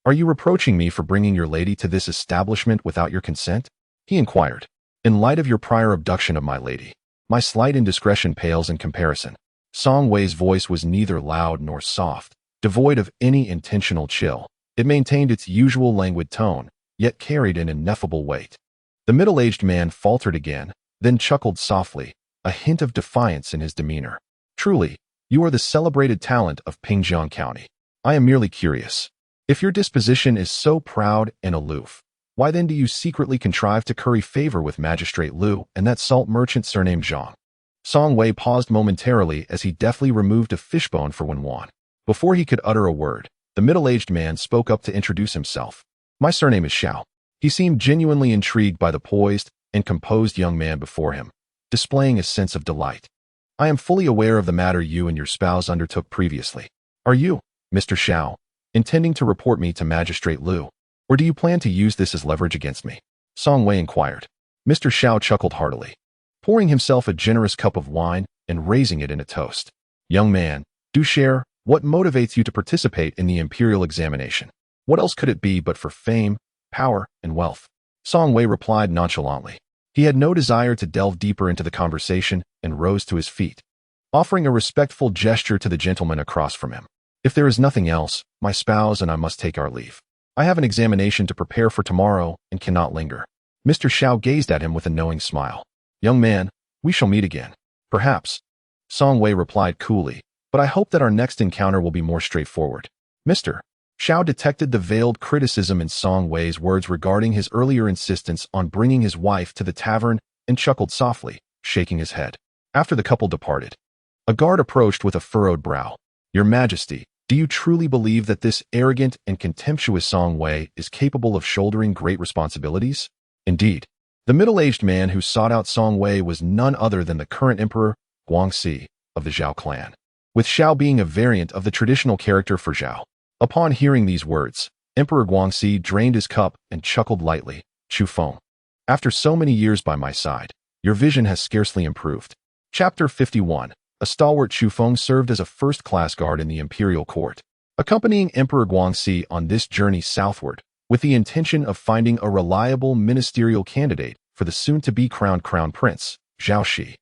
"Are you reproaching me for bringing your lady to this establishment without your consent?" he inquired. "In light of your prior abduction of my lady, my slight indiscretion pales in comparison." Song Wei's voice was neither loud nor soft, devoid of any intentional chill. It maintained its usual languid tone, yet carried an ineffable weight. The middle-aged man faltered again, then chuckled softly, a hint of defiance in his demeanor. "Truly, you are the celebrated talent of Pingjiang County. I am merely curious. If your disposition is so proud and aloof, why then do you secretly contrive to curry favor with Magistrate Liu and that salt merchant surnamed Zhang?" Song Wei paused momentarily as he deftly removed a fishbone for Wanwan. Before he could utter a word, the middle-aged man spoke up to introduce himself. "My surname is Xiao." He seemed genuinely intrigued by the poised and composed young man before him, displaying a sense of delight. "I am fully aware of the matter you and your spouse undertook previously. Are you, Mr. Xiao, intending to report me to Magistrate Liu, or do you plan to use this as leverage against me?" Song Wei inquired. Mr. Xiao chuckled heartily, pouring himself a generous cup of wine and raising it in a toast. "Young man, do share what motivates you to participate in the imperial examination. What else could it be but for fame, power, and wealth?" Song Wei replied nonchalantly. He had no desire to delve deeper into the conversation and rose to his feet, offering a respectful gesture to the gentleman across from him. "If there is nothing else, my spouse and I must take our leave. I have an examination to prepare for tomorrow and cannot linger." Mr. Xiao gazed at him with a knowing smile. "Young man, we shall meet again. Perhaps." Song Wei replied coolly, "But I hope that our next encounter will be more straightforward." Mr. Xiao detected the veiled criticism in Song Wei's words regarding his earlier insistence on bringing his wife to the tavern and chuckled softly, shaking his head. After the couple departed, a guard approached with a furrowed brow. "Your Majesty, do you truly believe that this arrogant and contemptuous Song Wei is capable of shouldering great responsibilities?" Indeed, the middle-aged man who sought out Song Wei was none other than the current emperor, Guangxi, of the Zhao clan, with Xiao being a variant of the traditional character for Zhao. Upon hearing these words, Emperor Guangxi drained his cup and chuckled lightly. "Chu Feng, after so many years by my side, your vision has scarcely improved." Chapter 51. A stalwart Chu Feng served as a first-class guard in the imperial court, accompanying Emperor Guangxi on this journey southward, with the intention of finding a reliable ministerial candidate for the soon-to-be crowned crown prince, Zhao Shi.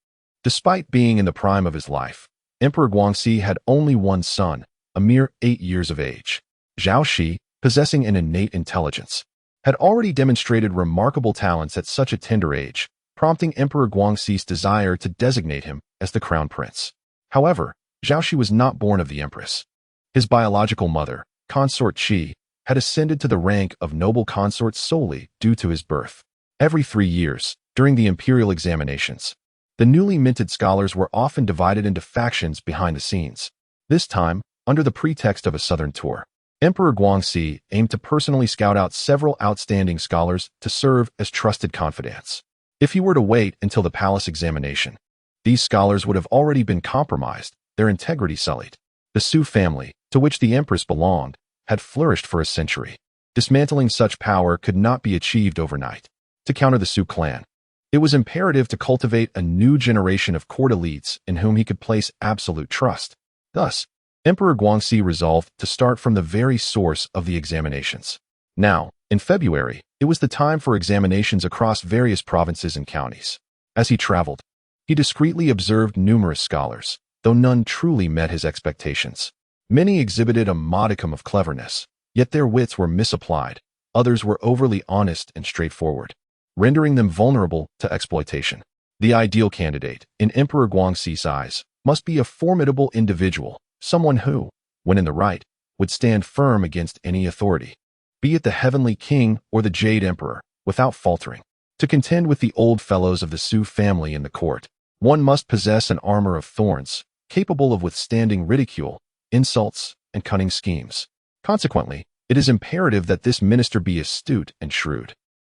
Despite being in the prime of his life, Emperor Guangxi had only one son, a mere 8 years of age. Zhao Shi, possessing an innate intelligence, had already demonstrated remarkable talents at such a tender age, prompting Emperor Guangxi's desire to designate him as the crown prince. However, Zhao Shi was not born of the empress. His biological mother, Consort Qi, had ascended to the rank of noble consort solely due to his birth. Every 3 years, during the imperial examinations, the newly minted scholars were often divided into factions behind the scenes. This time, under the pretext of a southern tour, Emperor Guangxi aimed to personally scout out several outstanding scholars to serve as trusted confidants. If he were to wait until the palace examination, these scholars would have already been compromised, their integrity sullied. The Su family, to which the empress belonged, had flourished for a century. Dismantling such power could not be achieved overnight. To counter the Su clan, It was imperative to cultivate a new generation of court elites in whom he could place absolute trust. Thus, Emperor Guangxi resolved to start from the very source of the examinations. Now, in February, it was the time for examinations across various provinces and counties. As he traveled, he discreetly observed numerous scholars, though none truly met his expectations. Many exhibited a modicum of cleverness, yet their wits were misapplied. Others were overly honest and straightforward, rendering them vulnerable to exploitation. The ideal candidate, in Emperor Guangxi's eyes, must be a formidable individual, someone who, when in the right, would stand firm against any authority, be it the Heavenly King or the Jade Emperor, without faltering. To contend with the old fellows of the Su family in the court, one must possess an armor of thorns, capable of withstanding ridicule, insults, and cunning schemes. Consequently, it is imperative that this minister be astute and shrewd.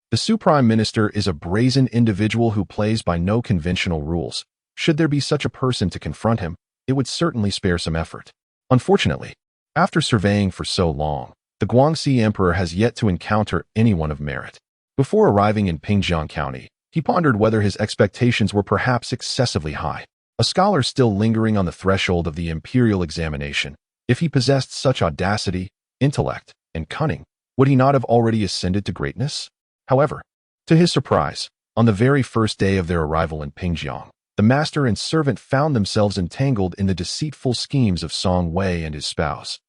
The Su Prime Minister is a brazen individual who plays by no conventional rules. Should there be such a person to confront him, it would certainly spare some effort. Unfortunately, after surveying for so long, the Guangxi Emperor has yet to encounter anyone of merit. Before arriving in Pingjiang County, he pondered whether his expectations were perhaps excessively high. A scholar still lingering on the threshold of the imperial examination, if he possessed such audacity, intellect, and cunning, would he not have already ascended to greatness? However, to his surprise, on the very first day of their arrival in Pingjiang, the master and servant found themselves entangled in the deceitful schemes of Song Wei and his spouse,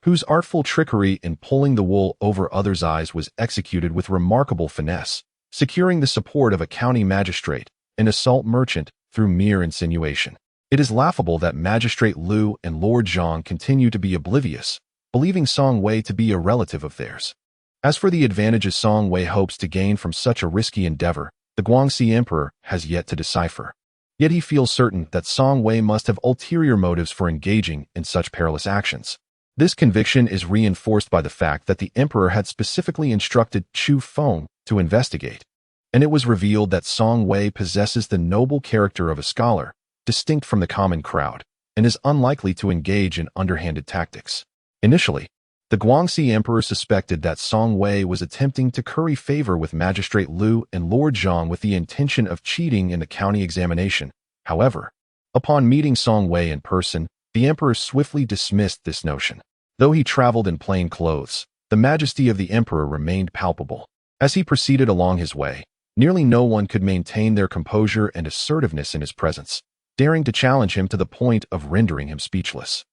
whose artful trickery in pulling the wool over others' eyes was executed with remarkable finesse, securing the support of a county magistrate, an assault merchant, through mere insinuation. It is laughable that Magistrate Liu and Lord Zhang continue to be oblivious, believing Song Wei to be a relative of theirs. As for the advantages Song Wei hopes to gain from such a risky endeavor, the Guangxi Emperor has yet to decipher. Yet he feels certain that Song Wei must have ulterior motives for engaging in such perilous actions. This conviction is reinforced by the fact that the emperor had specifically instructed Chu Feng to investigate, and it was revealed that Song Wei possesses the noble character of a scholar, distinct from the common crowd, and is unlikely to engage in underhanded tactics. Initially, the Guangxi Emperor suspected that Song Wei was attempting to curry favor with Magistrate Liu and Lord Zhang with the intention of cheating in the county examination. However, upon meeting Song Wei in person, the emperor swiftly dismissed this notion. Though he traveled in plain clothes, the majesty of the emperor remained palpable. As he proceeded along his way, nearly no one could maintain their composure and assertiveness in his presence, daring to challenge him to the point of rendering him speechless.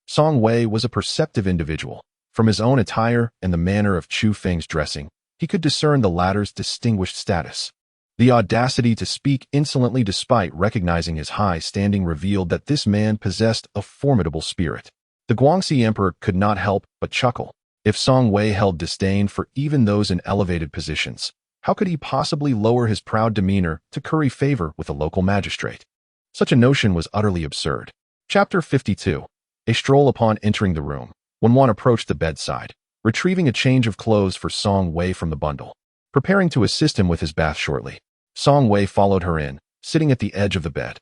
Song Wei was a perceptive individual. From his own attire and the manner of Chu Feng's dressing, he could discern the latter's distinguished status. The audacity to speak insolently despite recognizing his high standing revealed that this man possessed a formidable spirit. The Guangxi Emperor could not help but chuckle. If Song Wei held disdain for even those in elevated positions, how could he possibly lower his proud demeanor to curry favor with a local magistrate? Such a notion was utterly absurd. Chapter 52. A stroll. Upon entering the room, when one approached the bedside, retrieving a change of clothes for Song Wei from the bundle, preparing to assist him with his bath shortly, Song Wei followed her in, sitting at the edge of the bed.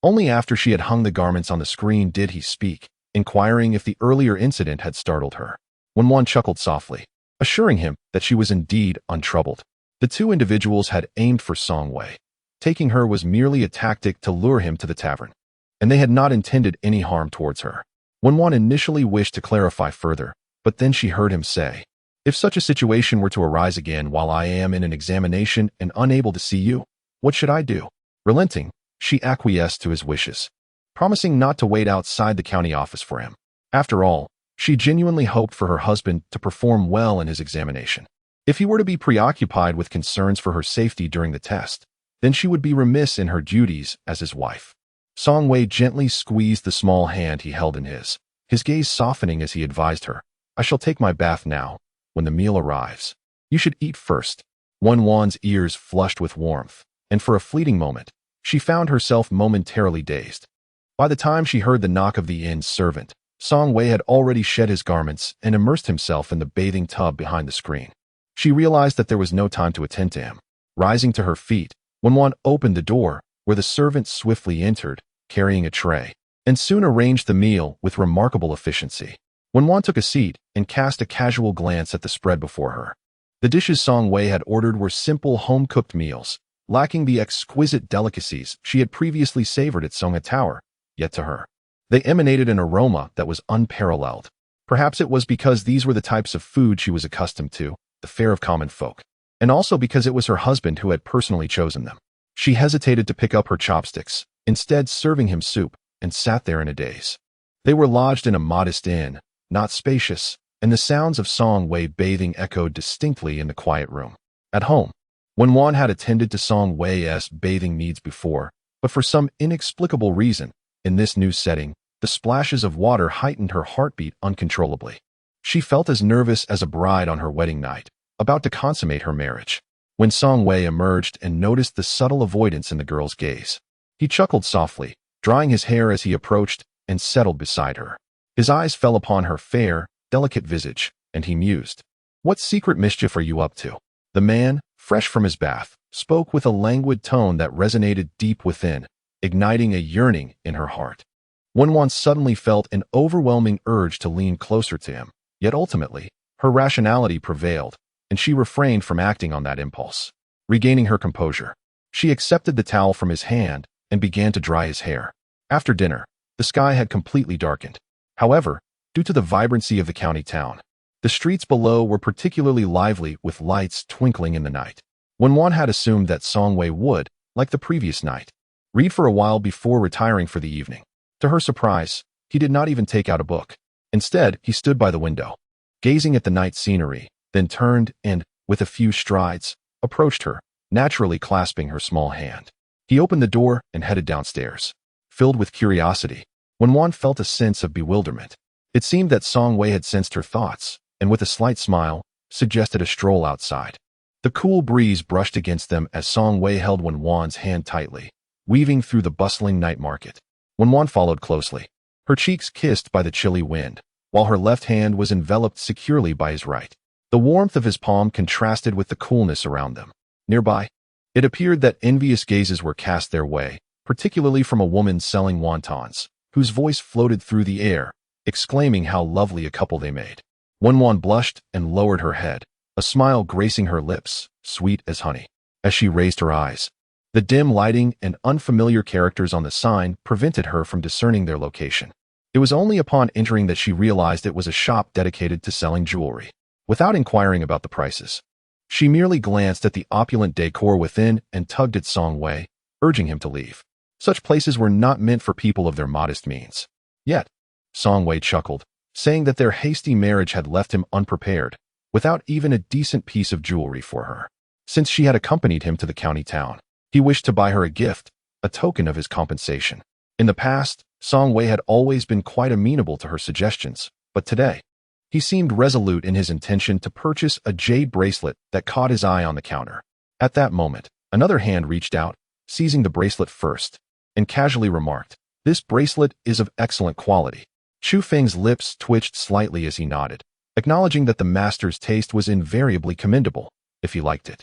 Only after she had hung the garments on the screen did he speak, inquiring if the earlier incident had startled her. When one chuckled softly, assuring him that she was indeed untroubled. The two individuals had aimed for Song Wei. Taking her was merely a tactic to lure him to the tavern, and they had not intended any harm towards her. When one initially wished to clarify further, but then she heard him say, "If such a situation were to arise again while I am in an examination and unable to see you, what should I do?" Relenting, she acquiesced to his wishes, promising not to wait outside the county office for him. After all, she genuinely hoped for her husband to perform well in his examination. If he were to be preoccupied with concerns for her safety during the test, then she would be remiss in her duties as his wife. Song Wei gently squeezed the small hand he held in his gaze softening as he advised her, "I shall take my bath now. When the meal arrives, you should eat first." Wan's ears flushed with warmth, and for a fleeting moment, she found herself momentarily dazed. By the time she heard the knock of the inn's servant, Song Wei had already shed his garments and immersed himself in the bathing tub behind the screen. She realized that there was no time to attend to him. Rising to her feet, Wan opened the door, where the servant swiftly entered, carrying a tray, and soon arranged the meal with remarkable efficiency. Wan took a seat and cast a casual glance at the spread before her. The dishes Song Wei had ordered were simple home-cooked meals, lacking the exquisite delicacies she had previously savored at Shanghe Tower, yet to her, they emanated an aroma that was unparalleled. Perhaps it was because these were the types of food she was accustomed to, the fare of common folk, and also because it was her husband who had personally chosen them. She hesitated to pick up her chopsticks, instead serving him soup, and sat there in a daze. They were lodged in a modest inn, not spacious, and the sounds of Shanghe bathing echoed distinctly in the quiet room. At home, Wenwan had attended to Shanghe's bathing needs before, but for some inexplicable reason, in this new setting, the splashes of water heightened her heartbeat uncontrollably. She felt as nervous as a bride on her wedding night, about to consummate her marriage. When Shanghe emerged and noticed the subtle avoidance in the girl's gaze, he chuckled softly, drying his hair as he approached, and settled beside her. His eyes fell upon her fair, delicate visage, and he mused, "What secret mischief are you up to?" The man, fresh from his bath, spoke with a languid tone that resonated deep within, igniting a yearning in her heart. Wenwan suddenly felt an overwhelming urge to lean closer to him, yet ultimately, her rationality prevailed, and she refrained from acting on that impulse. Regaining her composure, she accepted the towel from his hand and began to dry his hair. After dinner, the sky had completely darkened. However, due to the vibrancy of the county town, the streets below were particularly lively with lights twinkling in the night. Wenwan had assumed that Shanghe would, like the previous night, read for a while before retiring for the evening. To her surprise, he did not even take out a book. Instead, he stood by the window, gazing at the night scenery, then turned and, with a few strides, approached her, naturally clasping her small hand. He opened the door and headed downstairs. Filled with curiosity, Wenwan felt a sense of bewilderment. It seemed that Shanghe had sensed her thoughts, and with a slight smile, suggested a stroll outside. The cool breeze brushed against them as Shanghe held Wenwan's hand tightly, weaving through the bustling night market. Wenwan followed closely, her cheeks kissed by the chilly wind, while her left hand was enveloped securely by his right. The warmth of his palm contrasted with the coolness around them. Nearby, it appeared that envious gazes were cast their way, particularly from a woman selling wontons, whose voice floated through the air, exclaiming how lovely a couple they made. Wenwan blushed and lowered her head, a smile gracing her lips, sweet as honey. As she raised her eyes, the dim lighting and unfamiliar characters on the sign prevented her from discerning their location. It was only upon entering that she realized it was a shop dedicated to selling jewelry. Without inquiring about the prices, she merely glanced at the opulent decor within and tugged at Shanghe, urging him to leave. Such places were not meant for people of their modest means. Yet, Shanghe chuckled, saying that their hasty marriage had left him unprepared, without even a decent piece of jewelry for her. Since she had accompanied him to the county town, he wished to buy her a gift, a token of his compensation. In the past, Shanghe had always been quite amenable to her suggestions, but today, he seemed resolute in his intention to purchase a jade bracelet that caught his eye on the counter. At that moment, another hand reached out, seizing the bracelet first, and casually remarked, "This bracelet is of excellent quality." Chu Feng's lips twitched slightly as he nodded, acknowledging that the master's taste was invariably commendable, if he liked it.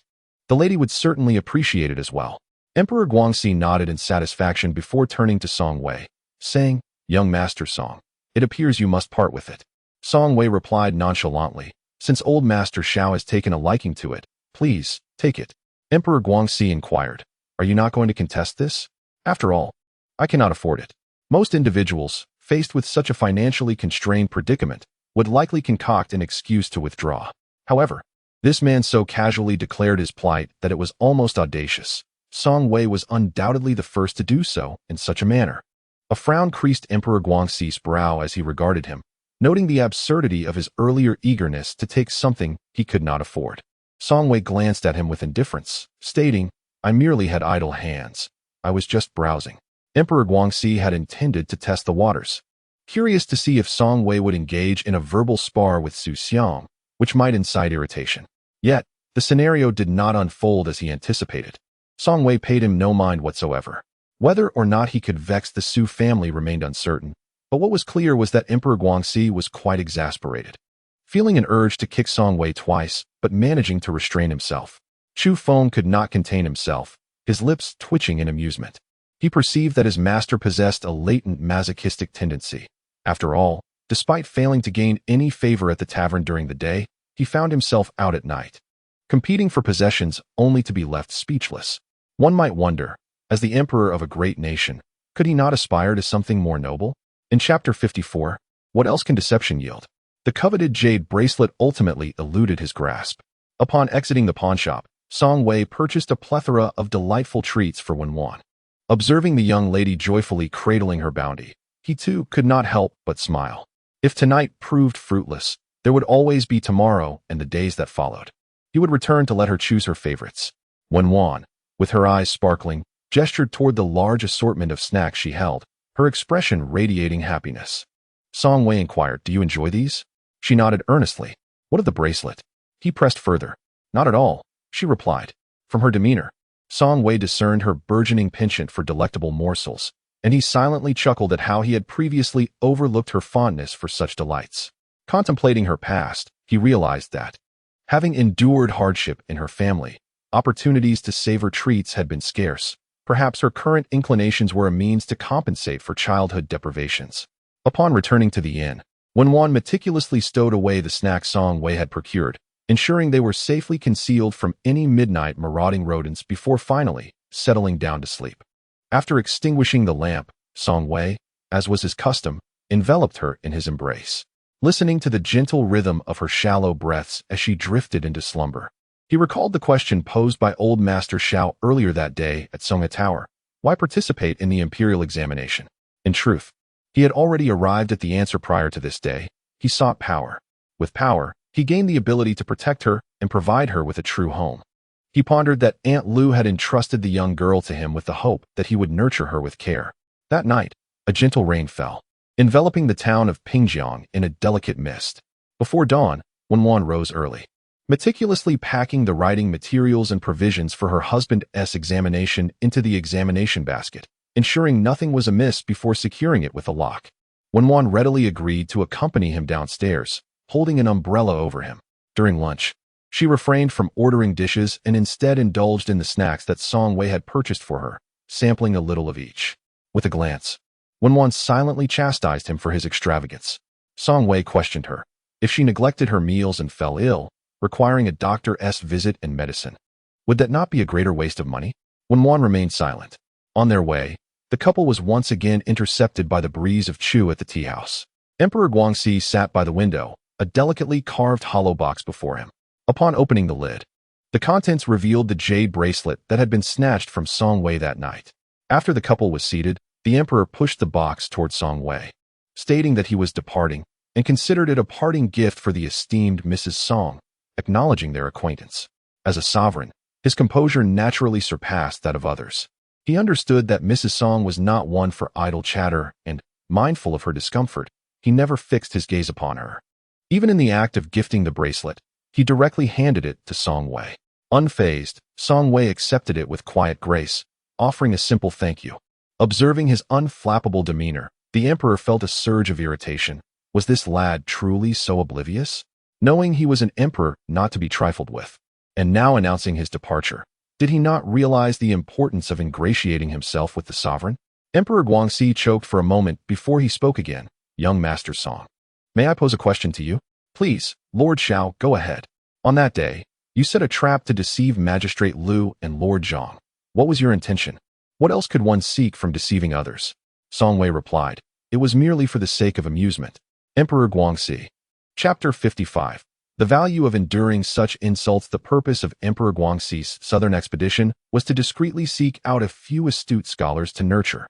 The lady would certainly appreciate it as well. Emperor Guangxi nodded in satisfaction before turning to Shanghe, saying, "Young Master Song, it appears you must part with it." Shanghe replied nonchalantly, "Since old Master Xiao has taken a liking to it, please, take it." Emperor Guangxi inquired, "Are you not going to contest this? After all, I cannot afford it." Most individuals, faced with such a financially constrained predicament, would likely concoct an excuse to withdraw. However, this man so casually declared his plight that it was almost audacious. Shanghe was undoubtedly the first to do so in such a manner. A frown creased Emperor Guangxi's brow as he regarded him, noting the absurdity of his earlier eagerness to take something he could not afford. Shanghe glanced at him with indifference, stating, "I merely had idle hands. I was just browsing." Emperor Guangxi had intended to test the waters, curious to see if Shanghe would engage in a verbal spar with Su Xiang, which might incite irritation. Yet, the scenario did not unfold as he anticipated. Shanghe paid him no mind whatsoever. Whether or not he could vex the Su family remained uncertain, but what was clear was that Emperor Guangxi was quite exasperated. Feeling an urge to kick Shanghe twice, but managing to restrain himself, Chu Feng could not contain himself, his lips twitching in amusement. He perceived that his master possessed a latent masochistic tendency. After all, despite failing to gain any favor at the tavern during the day, he found himself out at night, competing for possessions only to be left speechless. One might wonder, as the emperor of a great nation, could he not aspire to something more noble? In chapter 54, what else can deception yield? The coveted jade bracelet ultimately eluded his grasp. Upon exiting the pawnshop, Song Wei purchased a plethora of delightful treats for Wenwan. Observing the young lady joyfully cradling her bounty, he too could not help but smile. If tonight proved fruitless, there would always be tomorrow and the days that followed. He would return to let her choose her favorites. Wenwan, with her eyes sparkling, gestured toward the large assortment of snacks she held, her expression radiating happiness. Song Wei inquired, "Do you enjoy these?" She nodded earnestly. "What of the bracelet?" He pressed further. "Not at all," she replied. From her demeanor, Song Wei discerned her burgeoning penchant for delectable morsels, and he silently chuckled at how he had previously overlooked her fondness for such delights. Contemplating her past, he realized that, having endured hardship in her family, opportunities to savor treats had been scarce. Perhaps her current inclinations were a means to compensate for childhood deprivations. Upon returning to the inn, Wenwan meticulously stowed away the snacks Song Wei had procured, ensuring they were safely concealed from any midnight marauding rodents before finally settling down to sleep. After extinguishing the lamp, Song Wei, as was his custom, enveloped her in his embrace. Listening to the gentle rhythm of her shallow breaths as she drifted into slumber, he recalled the question posed by old Master Shao earlier that day at Songhe Tower: why participate in the imperial examination? In truth, he had already arrived at the answer prior to this day. He sought power. With power, he gained the ability to protect her and provide her with a true home. He pondered that Aunt Lu had entrusted the young girl to him with the hope that he would nurture her with care. That night, a gentle rain fell, enveloping the town of Pingjiang in a delicate mist. Before dawn, Wenwan rose early, meticulously packing the writing materials and provisions for her husband's examination into the examination basket, ensuring nothing was amiss before securing it with a lock. Wenwan readily agreed to accompany him downstairs, holding an umbrella over him. During lunch, she refrained from ordering dishes and instead indulged in the snacks that Song Wei had purchased for her, sampling a little of each. With a glance, Wenwan silently chastised him for his extravagance. Song Wei questioned her. If she neglected her meals and fell ill, requiring a doctor's visit and medicine, would that not be a greater waste of money? Wenwan remained silent. On their way, the couple was once again intercepted by the breeze of Chu at the tea house. Emperor Guangxi sat by the window, a delicately carved hollow box before him. Upon opening the lid, the contents revealed the jade bracelet that had been snatched from Song Wei that night. After the couple was seated, the emperor pushed the box toward Song Wei, stating that he was departing and considered it a parting gift for the esteemed Mrs. Song, acknowledging their acquaintance. As a sovereign, his composure naturally surpassed that of others. He understood that Mrs. Song was not one for idle chatter and, mindful of her discomfort, he never fixed his gaze upon her. Even in the act of gifting the bracelet, he directly handed it to Song Wei. Unfazed, Song Wei accepted it with quiet grace, offering a simple thank you. Observing his unflappable demeanor, the emperor felt a surge of irritation. Was this lad truly so oblivious? Knowing he was an emperor not to be trifled with, and now announcing his departure, did he not realize the importance of ingratiating himself with the sovereign? Emperor Guangxi choked for a moment before he spoke again. Young Master Song, may I pose a question to you? Please, Lord Shao, go ahead. On that day, you set a trap to deceive Magistrate Lu and Lord Zhang. What was your intention? What else could one seek from deceiving others? Song Wei replied, it was merely for the sake of amusement. Emperor Guangxi. Chapter 55. The value of enduring such insults. The purpose of Emperor Guangxi's southern expedition was to discreetly seek out a few astute scholars to nurture,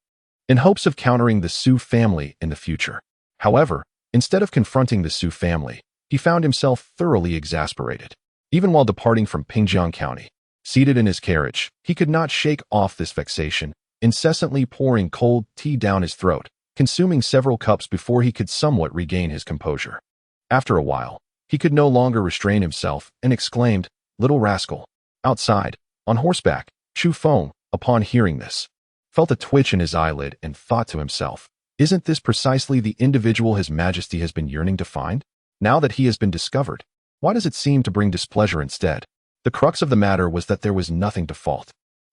in hopes of countering the Su family in the future. However, instead of confronting the Su family, he found himself thoroughly exasperated. Even while departing from Pingjiang County, seated in his carriage, he could not shake off this vexation, incessantly pouring cold tea down his throat, consuming several cups before he could somewhat regain his composure. After a while, he could no longer restrain himself and exclaimed, "Little rascal!" Outside, on horseback, Chu Feng, upon hearing this, felt a twitch in his eyelid and thought to himself, isn't this precisely the individual His Majesty has been yearning to find? Now that he has been discovered, why does it seem to bring displeasure instead? The crux of the matter was that there was nothing to fault.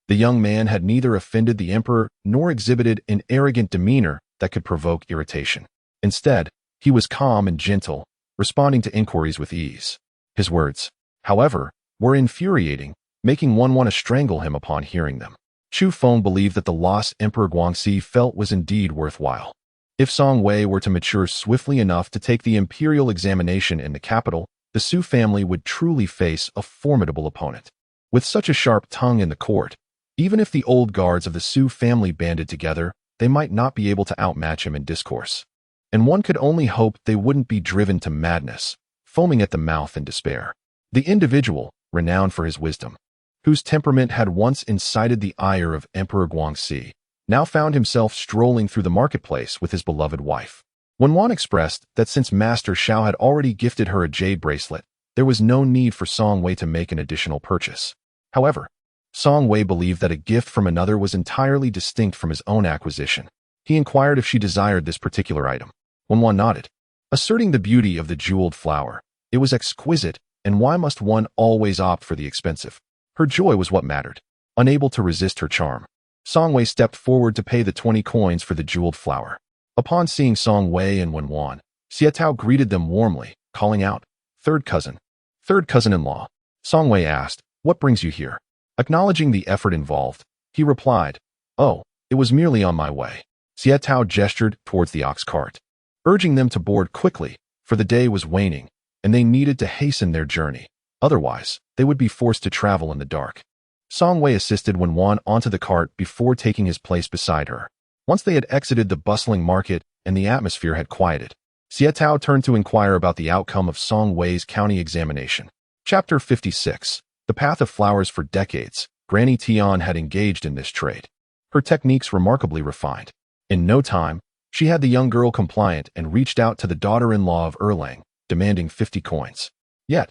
The young man had neither offended the emperor nor exhibited an arrogant demeanor that could provoke irritation. Instead, he was calm and gentle, responding to inquiries with ease. His words, however, were infuriating, making one want to strangle him upon hearing them. Chu Feng believed that the loss Emperor Guangxi felt was indeed worthwhile. If Song Wei were to mature swiftly enough to take the imperial examination in the capital, the Su family would truly face a formidable opponent. With such a sharp tongue in the court, even if the old guards of the Su family banded together, they might not be able to outmatch him in discourse. And one could only hope they wouldn't be driven to madness, foaming at the mouth in despair. The individual, renowned for his wisdom, whose temperament had once incited the ire of Emperor Guangxi, now found himself strolling through the marketplace with his beloved wife. When Wan expressed that since Master Xiao had already gifted her a jade bracelet, there was no need for Song Wei to make an additional purchase. However, Song Wei believed that a gift from another was entirely distinct from his own acquisition. He inquired if she desired this particular item. When Wan nodded, asserting the beauty of the jeweled flower, it was exquisite, and why must one always opt for the expensive? Her joy was what mattered. Unable to resist her charm, Song Wei stepped forward to pay the 20 coins for the jeweled flower. Upon seeing Song Wei and Wen Wan, Xietao greeted them warmly, calling out, Third cousin-in-law. Song Wei asked, What brings you here? Acknowledging the effort involved, he replied, Oh, it was merely on my way. Xietao gestured towards the ox cart, urging them to board quickly, for the day was waning, and they needed to hasten their journey. Otherwise, they would be forced to travel in the dark. Song Wei assisted Wen Wan onto the cart before taking his place beside her. Once they had exited the bustling market and the atmosphere had quieted, Xietao turned to inquire about the outcome of Song Wei's county examination. Chapter 56. The Path of Flowers. For decades, Granny Tian had engaged in this trade. Her techniques remarkably refined. In no time, she had the young girl compliant and reached out to the daughter-in-law of Erlang, demanding 50 coins. Yet,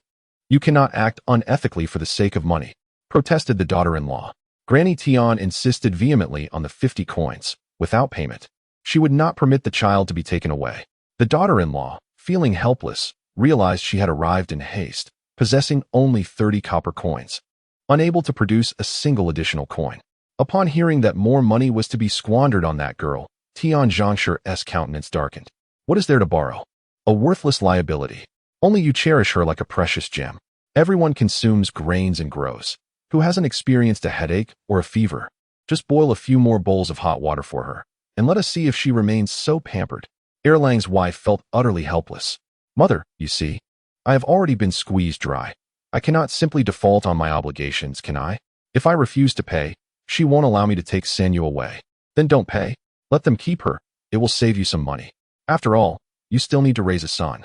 you cannot act unethically for the sake of money, protested the daughter-in-law. Granny Tian insisted vehemently on the 50 coins. Without payment, she would not permit the child to be taken away. The daughter-in-law, feeling helpless, realized she had arrived in haste, possessing only 30 copper coins, unable to produce a single additional coin. Upon hearing that more money was to be squandered on that girl, Tian Zhongshu's countenance darkened. What is there to borrow? A worthless liability. Only you cherish her like a precious gem. Everyone consumes grains and grows. Who hasn't experienced a headache or a fever? Just boil a few more bowls of hot water for her, and let us see if she remains so pampered. Erlang's wife felt utterly helpless. Mother, you see, I have already been squeezed dry. I cannot simply default on my obligations, can I? If I refuse to pay, she won't allow me to take Sanyu away. Then don't pay. Let them keep her. It will save you some money. After all, you still need to raise a son.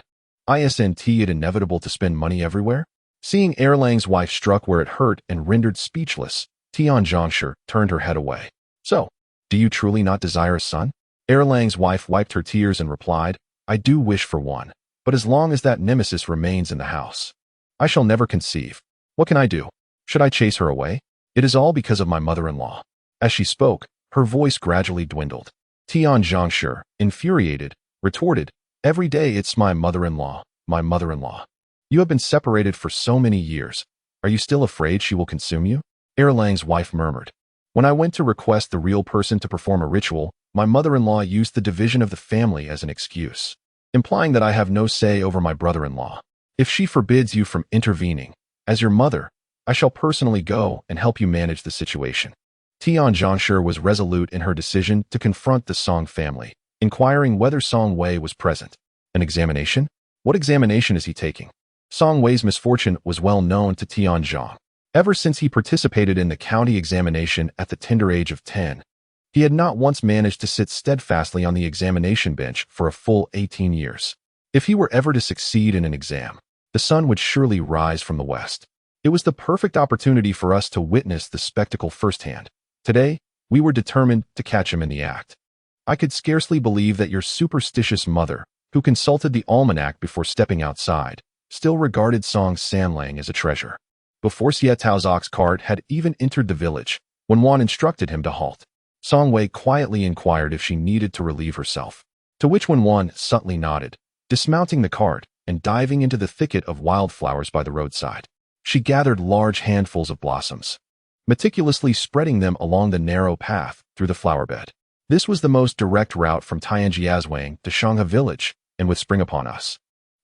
Isn't it inevitable to spend money everywhere? Seeing Erlang's wife struck where it hurt and rendered speechless, Tian Zhongshu turned her head away. So, do you truly not desire a son? Erlang's wife wiped her tears and replied, I do wish for one, but as long as that nemesis remains in the house, I shall never conceive. What can I do? Should I chase her away? It is all because of my mother-in-law. As she spoke, her voice gradually dwindled. Tian Zhongshu, infuriated, retorted, Every day it's my mother-in-law, my mother-in-law. You have been separated for so many years. Are you still afraid she will consume you? Erlang's wife murmured. When I went to request the real person to perform a ritual, my mother-in-law used the division of the family as an excuse, implying that I have no say over my brother-in-law. If she forbids you from intervening, as your mother, I shall personally go and help you manage the situation. Tian Zhongshu was resolute in her decision to confront the Song family, inquiring whether Song Wei was present. An examination? What examination is he taking? Song Wei's misfortune was well known to Tian Zhong. Ever since he participated in the county examination at the tender age of 10, he had not once managed to sit steadfastly on the examination bench for a full 18 years. If he were ever to succeed in an exam, the sun would surely rise from the west. It was the perfect opportunity for us to witness the spectacle firsthand. Today, we were determined to catch him in the act. I could scarcely believe that your superstitious mother, who consulted the almanac before stepping outside, still regarded Song Sanlang as a treasure. Before Xietao's ox cart had even entered the village, when Wan instructed him to halt, Song Wei quietly inquired if she needed to relieve herself, to which Wan subtly nodded, dismounting the cart and diving into the thicket of wildflowers by the roadside. She gathered large handfuls of blossoms, meticulously spreading them along the narrow path through the flower bed. This was the most direct route from Tianjiazwang to Shanghe Village, and with spring upon us,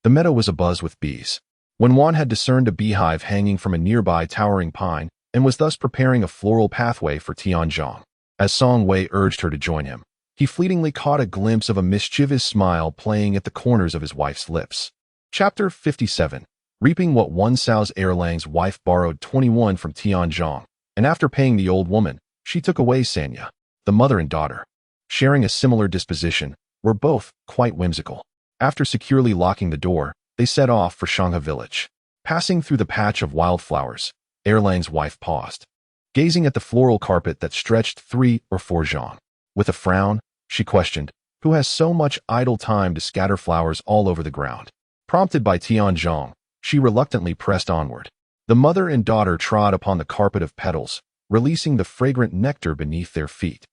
the meadow was abuzz with bees. When Wan had discerned a beehive hanging from a nearby towering pine, and was thus preparing a floral pathway for Tianzhong. As Song Wei urged her to join him, he fleetingly caught a glimpse of a mischievous smile playing at the corners of his wife's lips. Chapter 57. Reaping what one Cao's Erlang's wife borrowed 21 from Tianzhong, and after paying the old woman, she took away Sanya. The mother and daughter, sharing a similar disposition, were both quite whimsical. After securely locking the door, they set off for Shanghe Village. Passing through the patch of wildflowers, Erlang's wife paused, gazing at the floral carpet that stretched 3 or 4 zhang. With a frown, she questioned, "Who has so much idle time to scatter flowers all over the ground?" Prompted by Tianzhong, she reluctantly pressed onward. The mother and daughter trod upon the carpet of petals, releasing the fragrant nectar beneath their feet,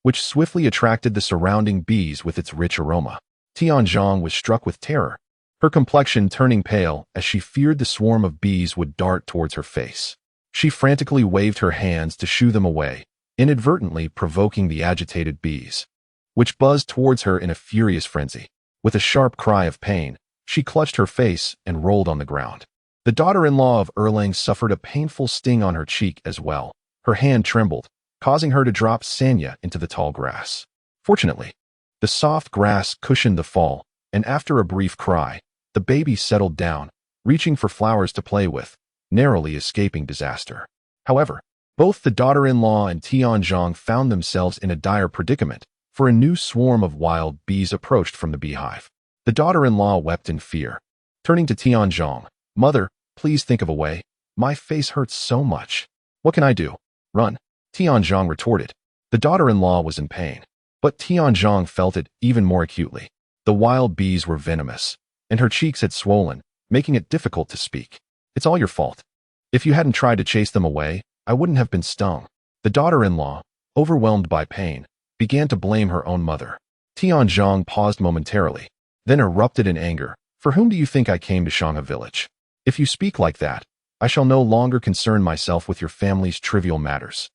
which swiftly attracted the surrounding bees with its rich aroma. Tianzhong was struck with terror, her complexion turning pale as she feared the swarm of bees would dart towards her face. She frantically waved her hands to shoo them away, inadvertently provoking the agitated bees, which buzzed towards her in a furious frenzy. With a sharp cry of pain, she clutched her face and rolled on the ground. The daughter-in-law of Erlang suffered a painful sting on her cheek as well. Her hand trembled, causing her to drop Sanya into the tall grass. Fortunately, the soft grass cushioned the fall, and after a brief cry, the baby settled down, reaching for flowers to play with, narrowly escaping disaster. However, both the daughter-in-law and Tianzhong found themselves in a dire predicament, for a new swarm of wild bees approached from the beehive. The daughter-in-law wept in fear. Turning to Tianzhong, "Mother, please think of a way. My face hurts so much. What can I do?" "Run," Tianzhong retorted. The daughter-in-law was in pain, but Tianzhong felt it even more acutely. The wild bees were venomous, and her cheeks had swollen, making it difficult to speak. "It's all your fault. If you hadn't tried to chase them away, I wouldn't have been stung." The daughter-in-law, overwhelmed by pain, began to blame her own mother. Tianzhong paused momentarily, then erupted in anger. "For whom do you think I came to Shanghe Village? If you speak like that, I shall no longer concern myself with your family's trivial matters.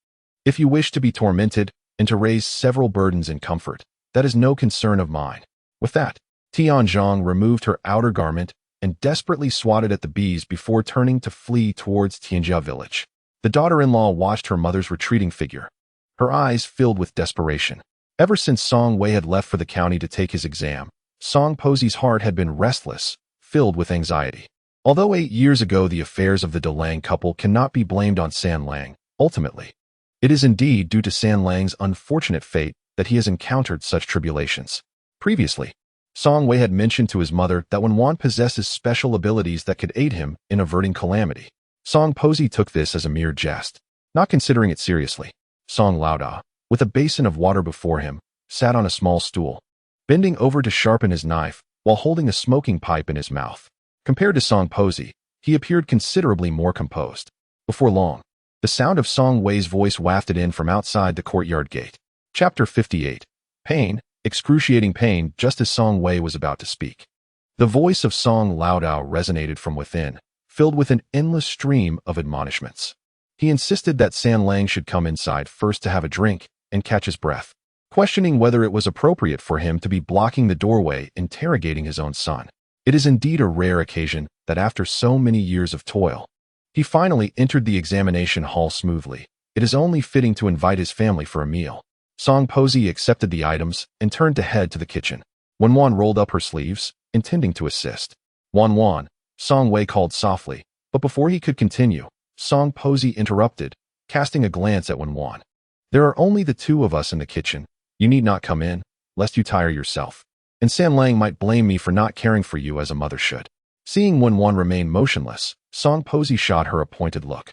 If you wish to be tormented and to raise several burdens in comfort, that is no concern of mine." With that, Tianzhong removed her outer garment and desperately swatted at the bees before turning to flee towards Shanghe Village. The daughter-in-law watched her mother's retreating figure, her eyes filled with desperation. Ever since Song Wei had left for the county to take his exam, Song Posey's heart had been restless, filled with anxiety. Although 8 years ago the affairs of the Delang couple cannot be blamed on San Lang, ultimately, it is indeed due to San Lang's unfortunate fate that he has encountered such tribulations. Previously, Song Wei had mentioned to his mother that Wenwan possesses special abilities that could aid him in averting calamity. Song Posey took this as a mere jest, not considering it seriously. Song Laoda, with a basin of water before him, sat on a small stool, bending over to sharpen his knife while holding a smoking pipe in his mouth. Compared to Song Posey, he appeared considerably more composed. Before long, the sound of Song Wei's voice wafted in from outside the courtyard gate. Chapter 58. Pain, excruciating pain, just as Song Wei was about to speak. The voice of Song Laodao resonated from within, filled with an endless stream of admonishments. He insisted that San Lang should come inside first to have a drink and catch his breath, questioning whether it was appropriate for him to be blocking the doorway interrogating his own son. It is indeed a rare occasion that after so many years of toil, he finally entered the examination hall smoothly. It is only fitting to invite his family for a meal. Song Posey accepted the items and turned to head to the kitchen. Wenwan rolled up her sleeves, intending to assist. "Wenwan," Song Wei called softly, but before he could continue, Song Posey interrupted, casting a glance at Wenwan. "There are only the two of us in the kitchen. You need not come in, lest you tire yourself. And San Lang might blame me for not caring for you as a mother should." Seeing Wenwan remain motionless, Song Posey shot her a pointed look.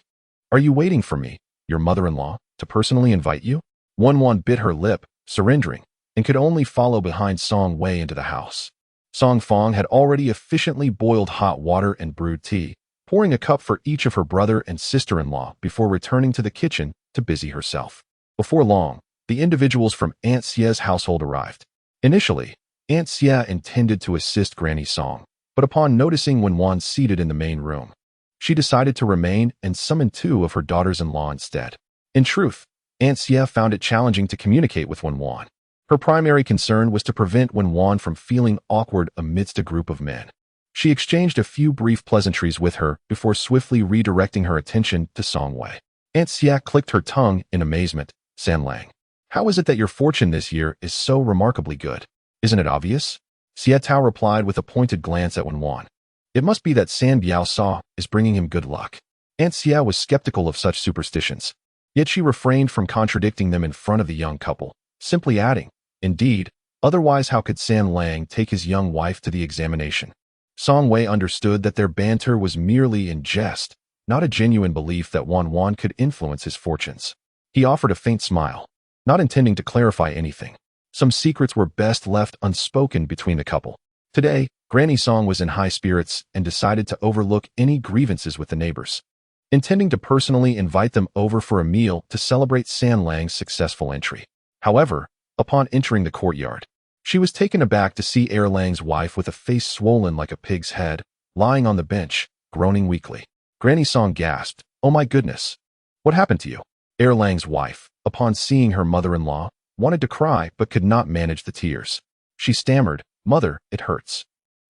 "Are you waiting for me, your mother-in-law, to personally invite you?" Wenwan bit her lip, surrendering, and could only follow behind Song Wei into the house. Song Fong had already efficiently boiled hot water and brewed tea, pouring a cup for each of her brother and sister-in-law before returning to the kitchen to busy herself. Before long, the individuals from Aunt Xia's household arrived. Initially, Aunt Xia intended to assist Granny Song, but upon noticing Wenwan seated in the main room, she decided to remain and summon 2 of her daughters-in-law instead. In truth, Aunt Xia found it challenging to communicate with Wenwan. Her primary concern was to prevent Wenwan from feeling awkward amidst a group of men. She exchanged a few brief pleasantries with her before swiftly redirecting her attention to Song Wei. Aunt Xia clicked her tongue in amazement. San Lang, how is it that your fortune this year is so remarkably good? Isn't it obvious? Xia Tao replied with a pointed glance at Wen Wan. It must be that San Biao Sa is bringing him good luck. Aunt Xia was skeptical of such superstitions, yet she refrained from contradicting them in front of the young couple, simply adding, indeed, otherwise how could San Lang take his young wife to the examination? Song Wei understood that their banter was merely in jest, not a genuine belief that Wan Wan could influence his fortunes. He offered a faint smile, not intending to clarify anything. Some secrets were best left unspoken between the couple. Today, Granny Song was in high spirits and decided to overlook any grievances with the neighbors, intending to personally invite them over for a meal to celebrate San Lang's successful entry. However, upon entering the courtyard, she was taken aback to see Lang's wife with a face swollen like a pig's head, lying on the bench, groaning weakly. Granny Song gasped, "Oh my goodness! What happened to you?" Lang's wife, upon seeing her mother-in-law, wanted to cry but could not manage the tears. She stammered, "Mother, it hurts.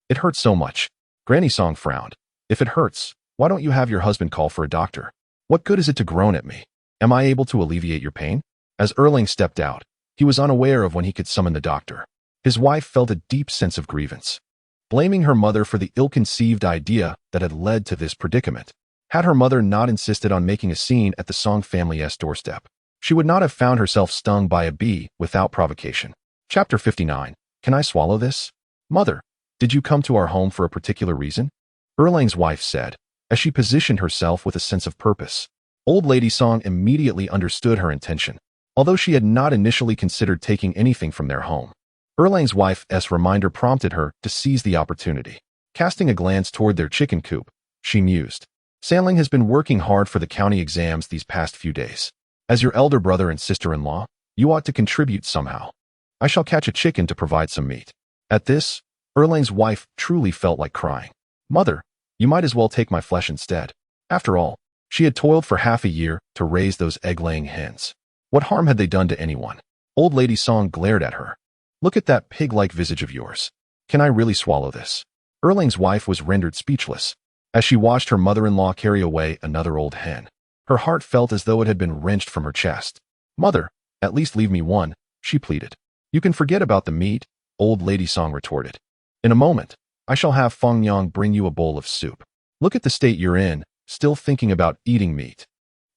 It hurts so much." Granny Song frowned. "If it hurts, why don't you have your husband call for a doctor? What good is it to groan at me? Am I able to alleviate your pain?" As Lang stepped out, he was unaware of when he could summon the doctor. His wife felt a deep sense of grievance, blaming her mother for the ill-conceived idea that had led to this predicament. Had her mother not insisted on making a scene at the Song family's doorstep, she would not have found herself stung by a bee without provocation. Chapter 59. Can I swallow this? Mother, did you come to our home for a particular reason? Lang's wife said, as she positioned herself with a sense of purpose. Old Lady Song immediately understood her intention, although she had not initially considered taking anything from their home. Lang's wife's reminder prompted her to seize the opportunity. Casting a glance toward their chicken coop, she mused. San Lang has been working hard for the county exams these past few days. As your elder brother and sister-in-law, you ought to contribute somehow. I shall catch a chicken to provide some meat. At this, Lang's wife truly felt like crying. Mother, you might as well take my flesh instead. After all, she had toiled for half a year to raise those egg-laying hens. What harm had they done to anyone? Old Lady Song glared at her. Look at that pig-like visage of yours. Can I really swallow this? Lang's wife was rendered speechless as she watched her mother-in-law carry away another old hen. Her heart felt as though it had been wrenched from her chest. Mother, at least leave me one, she pleaded. You can forget about the meat, Old Lady Song retorted. In a moment, I shall have Feng Yang bring you a bowl of soup. Look at the state you're in, still thinking about eating meat.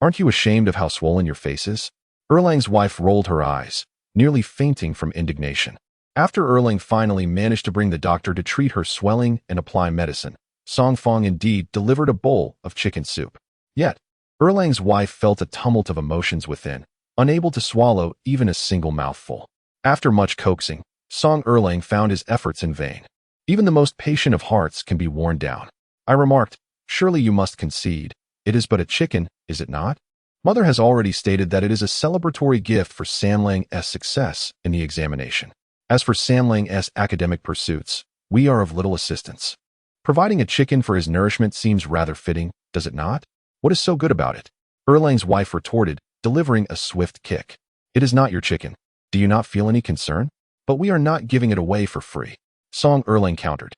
Aren't you ashamed of how swollen your face is? Lang's wife rolled her eyes, nearly fainting from indignation. After Lang finally managed to bring the doctor to treat her swelling and apply medicine, Song Fong indeed delivered a bowl of chicken soup. Yet, Lang's wife felt a tumult of emotions within, unable to swallow even a single mouthful. After much coaxing, Song Lang found his efforts in vain. Even the most patient of hearts can be worn down. I remarked, surely you must concede. It is but a chicken, is it not? Mother has already stated that it is a celebratory gift for San Lang's success in the examination. As for San Lang's academic pursuits, we are of little assistance. Providing a chicken for his nourishment seems rather fitting, does it not? What is so good about it? Lang's wife retorted, delivering a swift kick. It is not your chicken. Do you not feel any concern? But we are not giving it away for free. Song Lang countered.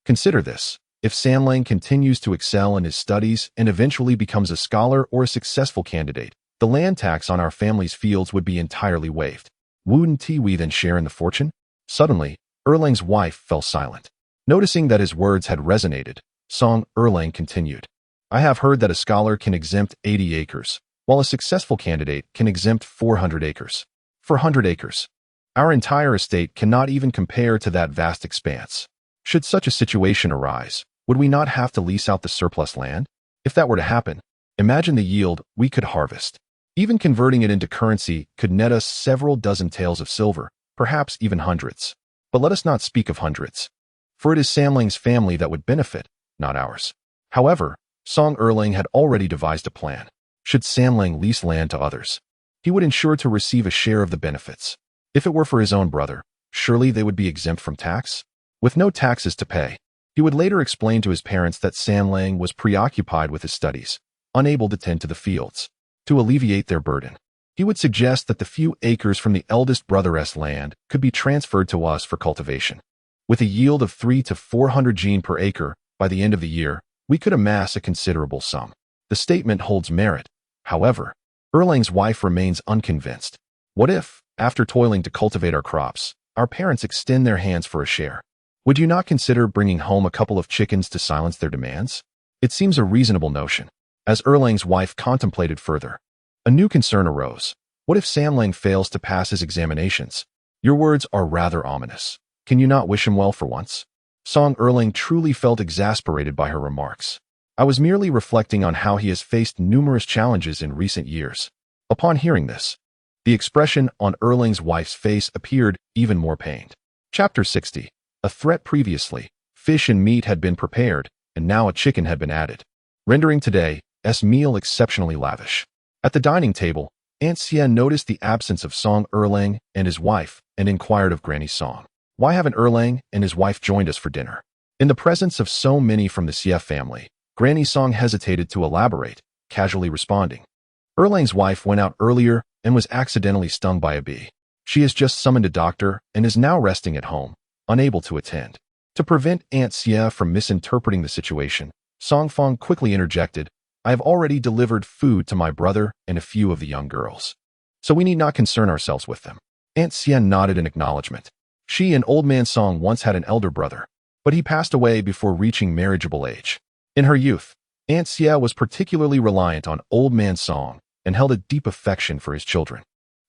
Consider this. If San Lang continues to excel in his studies and eventually becomes a scholar or a successful candidate, the land tax on our family's fields would be entirely waived. Wouldn't we then share in the fortune? Suddenly, Lang's wife fell silent. Noticing that his words had resonated, Song Lang continued. I have heard that a scholar can exempt 80 acres, while a successful candidate can exempt 400 acres. 400 acres. Our entire estate cannot even compare to that vast expanse. Should such a situation arise, would we not have to lease out the surplus land? If that were to happen, imagine the yield we could harvest. Even converting it into currency could net us several dozen taels of silver, perhaps even hundreds. But let us not speak of hundreds, for it is San Lang's family that would benefit, not ours. However, Song Lang had already devised a plan. Should San Lang lease land to others, he would ensure to receive a share of the benefits. If it were for his own brother, surely they would be exempt from tax? With no taxes to pay, he would later explain to his parents that San Lang was preoccupied with his studies, unable to tend to the fields. To alleviate their burden, he would suggest that the few acres from the eldest brother's land could be transferred to us for cultivation. With a yield of 300 to 400 jin per acre, by the end of the year, we could amass a considerable sum. The statement holds merit, However, Erlang's wife remains unconvinced. What if, after toiling to cultivate our crops, our parents extend their hands for a share? Would you not consider bringing home a couple of chickens to silence their demands? It seems a reasonable notion. As Erlang's wife contemplated further, a new concern arose. What if Samlang fails to pass his examinations? Your words are rather ominous. Can you not wish him well for once? Song Erlang truly felt exasperated by her remarks. I was merely reflecting on how he has faced numerous challenges in recent years. Upon hearing this, the expression on Erlang's wife's face appeared even more pained. Chapter 60. A threat. Previously, fish and meat had been prepared, and now a chicken had been added, rendering today's meal exceptionally lavish. At the dining table, Aunt Xia noticed the absence of Song Erlang and his wife and inquired of Granny Song. Why haven't Erlang and his wife joined us for dinner? In the presence of so many from the Xia family, Granny Song hesitated to elaborate, casually responding. Erlang's wife went out earlier and was accidentally stung by a bee. She has just summoned a doctor and is now resting at home, unable to attend. To prevent Aunt Xia from misinterpreting the situation, Song Fong quickly interjected, I have already delivered food to my brother and a few of the young girls, so we need not concern ourselves with them. Aunt Xia nodded in acknowledgement. She and Old Man Song once had an elder brother, but he passed away before reaching marriageable age. In her youth, Aunt Xia was particularly reliant on Old Man Song and held a deep affection for his children.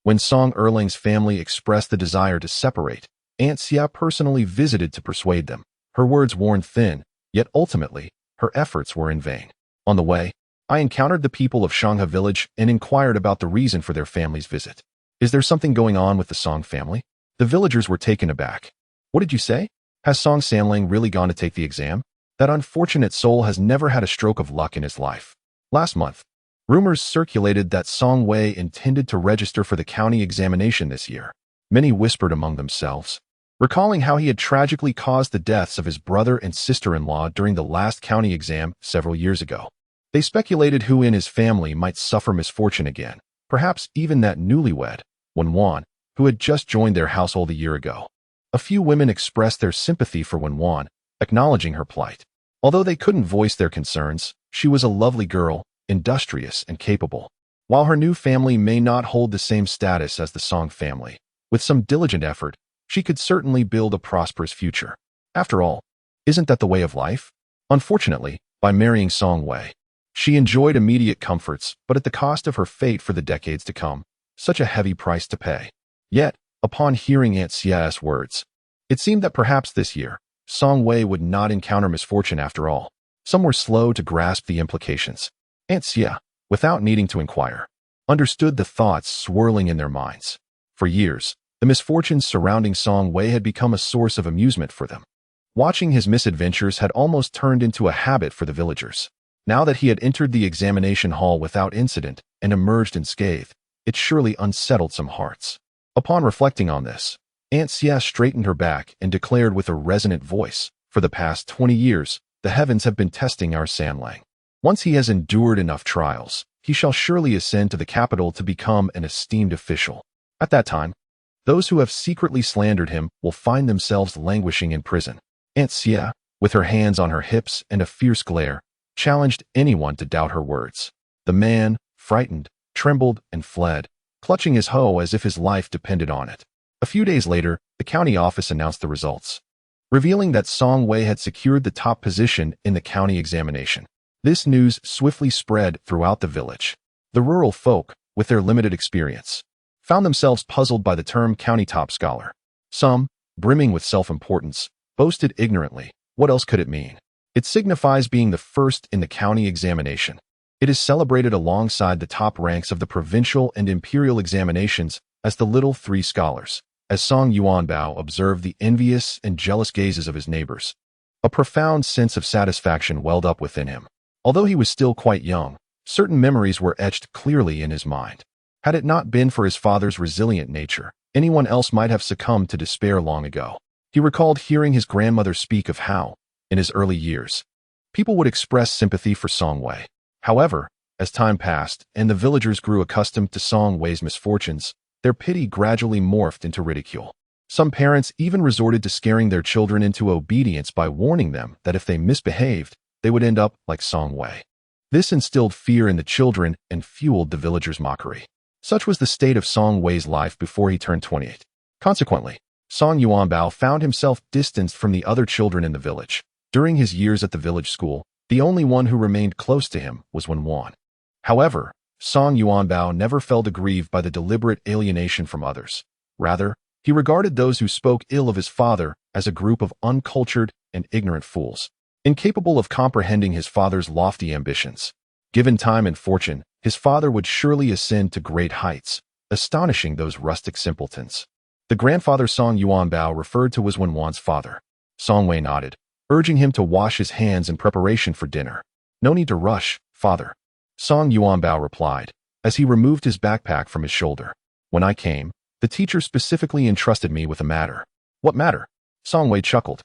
When Song Erlang's family expressed the desire to separate, Aunt Xia personally visited to persuade them. Her words worn thin, yet ultimately, her efforts were in vain. On the way, I encountered the people of Shanghe Village and inquired about the reason for their family's visit. Is there something going on with the Song family? The villagers were taken aback. What did you say? Has Song Samlang really gone to take the exam? That unfortunate soul has never had a stroke of luck in his life. Last month, rumors circulated that Song Wei intended to register for the county examination this year. Many whispered among themselves, recalling how he had tragically caused the deaths of his brother and sister-in-law during the last county exam several years ago. They speculated who in his family might suffer misfortune again, perhaps even that newlywed, Wenwan, who had just joined their household a year ago. A few women expressed their sympathy for Wenwan, acknowledging her plight. Although they couldn't voice their concerns, she was a lovely girl, industrious and capable. While her new family may not hold the same status as the Song family, with some diligent effort, she could certainly build a prosperous future. After all, isn't that the way of life? Unfortunately, by marrying Song Wei, she enjoyed immediate comforts, but at the cost of her fate for the decades to come. Such a heavy price to pay. Yet, upon hearing Aunt Xia's words, it seemed that perhaps this year, Song Wei would not encounter misfortune after all. Some were slow to grasp the implications. Aunt Xia, without needing to inquire, understood the thoughts swirling in their minds. For years, the misfortunes surrounding Song Wei had become a source of amusement for them. Watching his misadventures had almost turned into a habit for the villagers. Now that he had entered the examination hall without incident and emerged unscathed, it surely unsettled some hearts. Upon reflecting on this, Aunt Xia straightened her back and declared with a resonant voice, for the past 20 years, the heavens have been testing our Samlang. Once he has endured enough trials, he shall surely ascend to the capital to become an esteemed official. At that time, those who have secretly slandered him will find themselves languishing in prison. Aunt Xia, with her hands on her hips and a fierce glare, challenged anyone to doubt her words. The man, frightened, trembled and fled, clutching his hoe as if his life depended on it. A few days later, the county office announced the results, revealing that Song Wei had secured the top position in the county examination. This news swiftly spread throughout the village. The rural folk, with their limited experience, found themselves puzzled by the term county top scholar. Some, brimming with self-importance, boasted ignorantly, what else could it mean? It signifies being the first in the county examination. It is celebrated alongside the top ranks of the provincial and imperial examinations as the little three scholars. As Song Yuanbao observed the envious and jealous gazes of his neighbors, a profound sense of satisfaction welled up within him. Although he was still quite young, certain memories were etched clearly in his mind. Had it not been for his father's resilient nature, anyone else might have succumbed to despair long ago. He recalled hearing his grandmother speak of how, in his early years, people would express sympathy for Song Wei. However, as time passed and the villagers grew accustomed to Song Wei's misfortunes, their pity gradually morphed into ridicule. Some parents even resorted to scaring their children into obedience by warning them that if they misbehaved, they would end up like Song Wei. This instilled fear in the children and fueled the villagers' mockery. Such was the state of Song Wei's life before he turned 28. Consequently, Song Yuanbao found himself distanced from the other children in the village. During his years at the village school, the only one who remained close to him was Wenwan. However, Song Yuanbao never felt aggrieved by the deliberate alienation from others. Rather, he regarded those who spoke ill of his father as a group of uncultured and ignorant fools, incapable of comprehending his father's lofty ambitions. Given time and fortune, his father would surely ascend to great heights, astonishing those rustic simpletons. The grandfather Song Yuanbao referred to was Wenwan's father. Song Wei nodded, urging him to wash his hands in preparation for dinner. "No need to rush, father," Song Yuanbao replied, as he removed his backpack from his shoulder. "When I came, the teacher specifically entrusted me with a matter." "What matter?" Song Wei chuckled.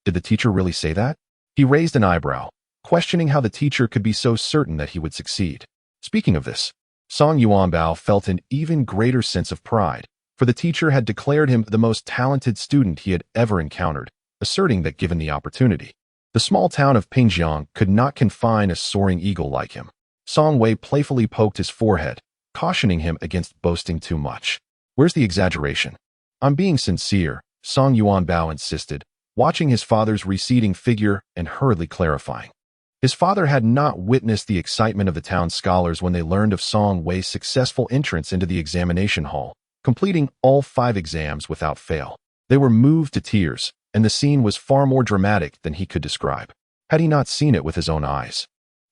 "Did the teacher really say that?" He raised an eyebrow, questioning how the teacher could be so certain that he would succeed. Speaking of this, Song Yuanbao felt an even greater sense of pride, for the teacher had declared him the most talented student he had ever encountered, asserting that given the opportunity, the small town of Pingjiang could not confine a soaring eagle like him. Song Wei playfully poked his forehead, cautioning him against boasting too much. "Where's the exaggeration?" "I'm being sincere," Song Yuanbao insisted, watching his father's receding figure and hurriedly clarifying. His father had not witnessed the excitement of the town's scholars when they learned of Song Wei's successful entrance into the examination hall, completing all 5 exams without fail. They were moved to tears, and the scene was far more dramatic than he could describe, had he not seen it with his own eyes.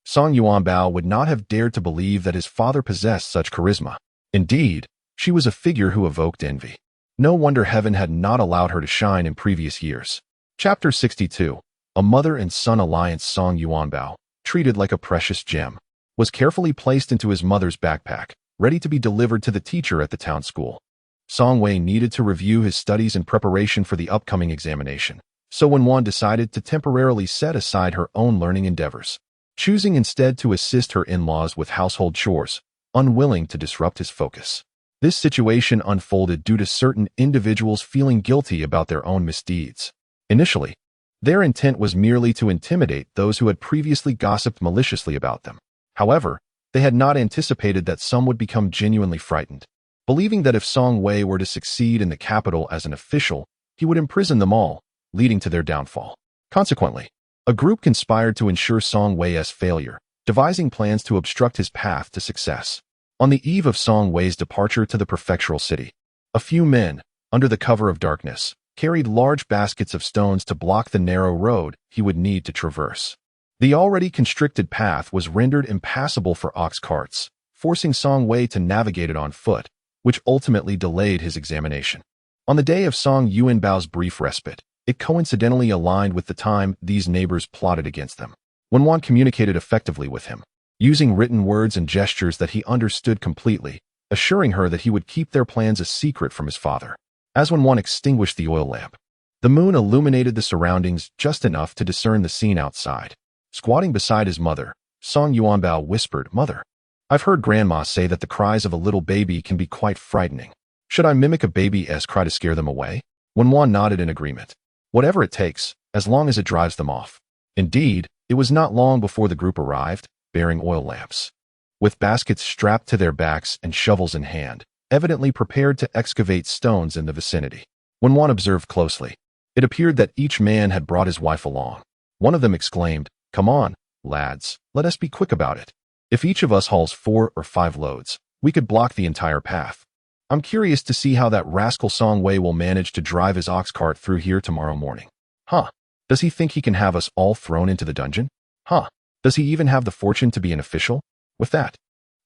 Song Yuanbao would not have dared to believe that his father possessed such charisma. Indeed, she was a figure who evoked envy. No wonder heaven had not allowed her to shine in previous years. Chapter 62. A mother and son alliance. Song Yuanbao, treated like a precious gem, was carefully placed into his mother's backpack, ready to be delivered to the teacher at the town school. Song Wei needed to review his studies in preparation for the upcoming examination, so Wenwan decided to temporarily set aside her own learning endeavors, choosing instead to assist her in-laws with household chores, unwilling to disrupt his focus. This situation unfolded due to certain individuals feeling guilty about their own misdeeds. Initially, their intent was merely to intimidate those who had previously gossiped maliciously about them. However, they had not anticipated that some would become genuinely frightened, believing that if Song Wei were to succeed in the capital as an official, he would imprison them all, leading to their downfall. Consequently, a group conspired to ensure Song Wei's failure, devising plans to obstruct his path to success. On the eve of Song Wei's departure to the prefectural city, a few men, under the cover of darkness, carried large baskets of stones to block the narrow road he would need to traverse. The already constricted path was rendered impassable for ox carts, forcing Song Wei to navigate it on foot, which ultimately delayed his examination. On the day of Song Yuanbao's brief respite, it coincidentally aligned with the time these neighbors plotted against them. Wenwan communicated effectively with him, using written words and gestures that he understood completely, assuring her that he would keep their plans a secret from his father. As Wenwan extinguished the oil lamp, the moon illuminated the surroundings just enough to discern the scene outside. Squatting beside his mother, Song Yuanbao whispered, "Mother, I've heard Grandma say that the cries of a little baby can be quite frightening. Should I mimic a baby's cry to scare them away?" Wenwan nodded in agreement. "Whatever it takes, as long as it drives them off." Indeed, it was not long before the group arrived, bearing oil lamps. With baskets strapped to their backs and shovels in hand, evidently prepared to excavate stones in the vicinity. Wenwan observed closely, it appeared that each man had brought his wife along. One of them exclaimed, "Come on, lads, let us be quick about it. If each of us hauls 4 or 5 loads, we could block the entire path. I'm curious to see how that rascal Song Wei will manage to drive his ox cart through here tomorrow morning. Huh? Does he think he can have us all thrown into the dungeon? Huh? Does he even have the fortune to be an official?" With that,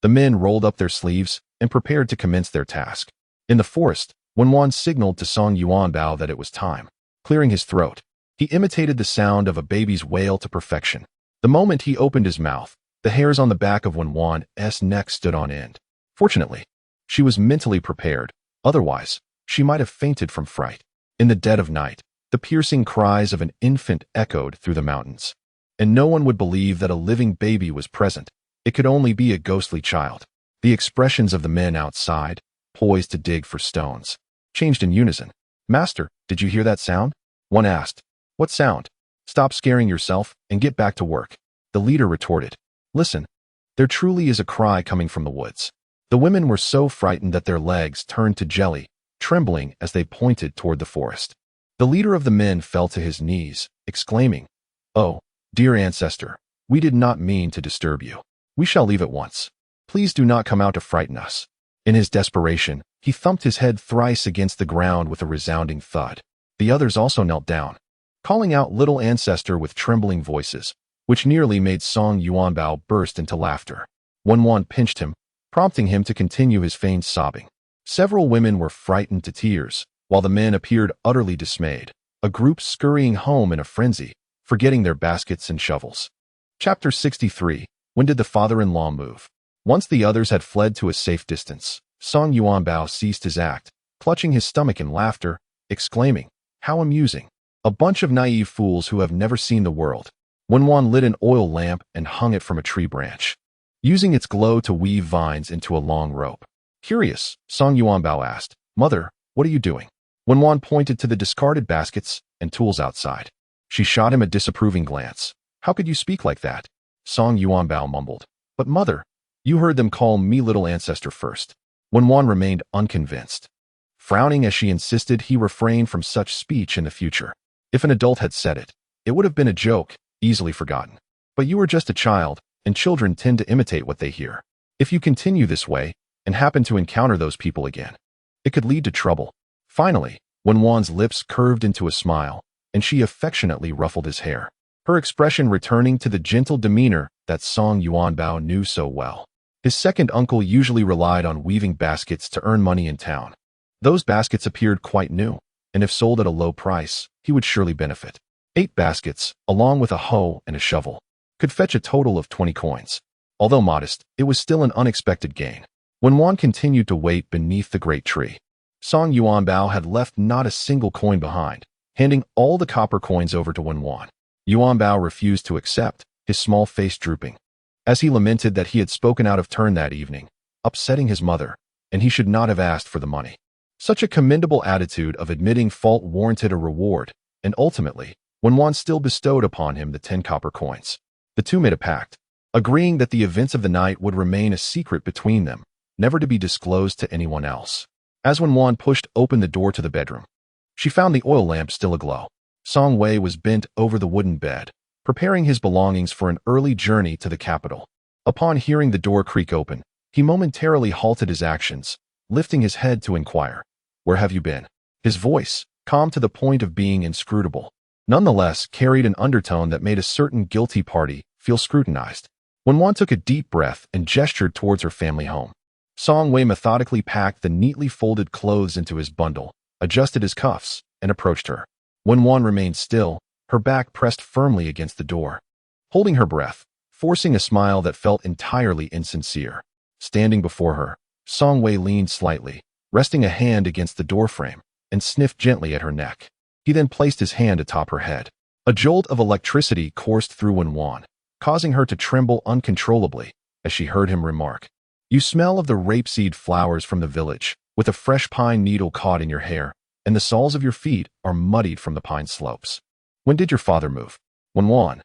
the men rolled up their sleeves and prepared to commence their task. In the forest, Wenwan signaled to Song Yuanbao that it was time. Clearing his throat, he imitated the sound of a baby's wail to perfection. The moment he opened his mouth, the hairs on the back of Wenwan's neck stood on end. Fortunately, she was mentally prepared, otherwise, she might have fainted from fright. In the dead of night, the piercing cries of an infant echoed through the mountains, and no one would believe that a living baby was present. It could only be a ghostly child. The expressions of the men outside, poised to dig for stones, changed in unison. "Master, did you hear that sound?" One asked. "What sound?" "Stop scaring yourself and get back to work," the leader retorted. Listen, there truly is a cry coming from the woods. The women were so frightened that their legs turned to jelly, trembling as they pointed toward the forest. The leader of the men fell to his knees, exclaiming, "Oh, dear ancestor, we did not mean to disturb you. We shall leave at once. Please do not come out to frighten us." In his desperation, he thumped his head thrice against the ground with a resounding thud. The others also knelt down, calling out little ancestor with trembling voices, which nearly made Song Yuanbao burst into laughter. Wan pinched him, prompting him to continue his feigned sobbing. Several women were frightened to tears, while the men appeared utterly dismayed, a group scurrying home in a frenzy, forgetting their baskets and shovels. Chapter 63. When did the father-in-law move? Once the others had fled to a safe distance, Song Yuanbao ceased his act, clutching his stomach in laughter, exclaiming, "How amusing! A bunch of naive fools who have never seen the world." Wan lit an oil lamp and hung it from a tree branch, using its glow to weave vines into a long rope. Curious, Song Yuanbao asked, "Mother, what are you doing?" Wan pointed to the discarded baskets and tools outside. She shot him a disapproving glance. "How could you speak like that?" Song Yuanbao mumbled. "But mother, you heard them call me little ancestor first." Wan remained unconvinced. Frowning as she insisted he refrain from such speech in the future. If an adult had said it, it would have been a joke, easily forgotten. But you are just a child, and children tend to imitate what they hear. If you continue this way, and happen to encounter those people again, it could lead to trouble. Finally, Wan's lips curved into a smile, and she affectionately ruffled his hair, her expression returning to the gentle demeanor that Song Yuanbao knew so well. His second uncle usually relied on weaving baskets to earn money in town. Those baskets appeared quite new, and if sold at a low price, he would surely benefit. 8 baskets, along with a hoe and a shovel, could fetch a total of 20 coins. Although modest, it was still an unexpected gain. When Wan continued to wait beneath the great tree, Song Yuanbao had left not a single coin behind, handing all the copper coins over to Wan. Yuanbao refused to accept, his small face drooping, as he lamented that he had spoken out of turn that evening, upsetting his mother, and he should not have asked for the money. Such a commendable attitude of admitting fault warranted a reward, and ultimately, Wan still bestowed upon him the 10 copper coins. The two made a pact, agreeing that the events of the night would remain a secret between them, never to be disclosed to anyone else. As Wan pushed open the door to the bedroom, she found the oil lamp still aglow. Song Wei was bent over the wooden bed, preparing his belongings for an early journey to the capital. Upon hearing the door creak open, he momentarily halted his actions, lifting his head to inquire, "Where have you been?" His voice, calm to the point of being inscrutable, nonetheless carried an undertone that made a certain guilty party feel scrutinized. Wan took a deep breath and gestured towards her family home. Song Wei methodically packed the neatly folded clothes into his bundle, adjusted his cuffs, and approached her. Wan remained still, her back pressed firmly against the door, holding her breath, forcing a smile that felt entirely insincere. Standing before her, Song Wei leaned slightly, resting a hand against the doorframe, and sniffed gently at her neck. He then placed his hand atop her head. A jolt of electricity coursed through Wan, causing her to tremble uncontrollably as she heard him remark, "You smell of the rapeseed flowers from the village, with a fresh pine needle caught in your hair, and the soles of your feet are muddied from the pine slopes. When did your father move?" Wan.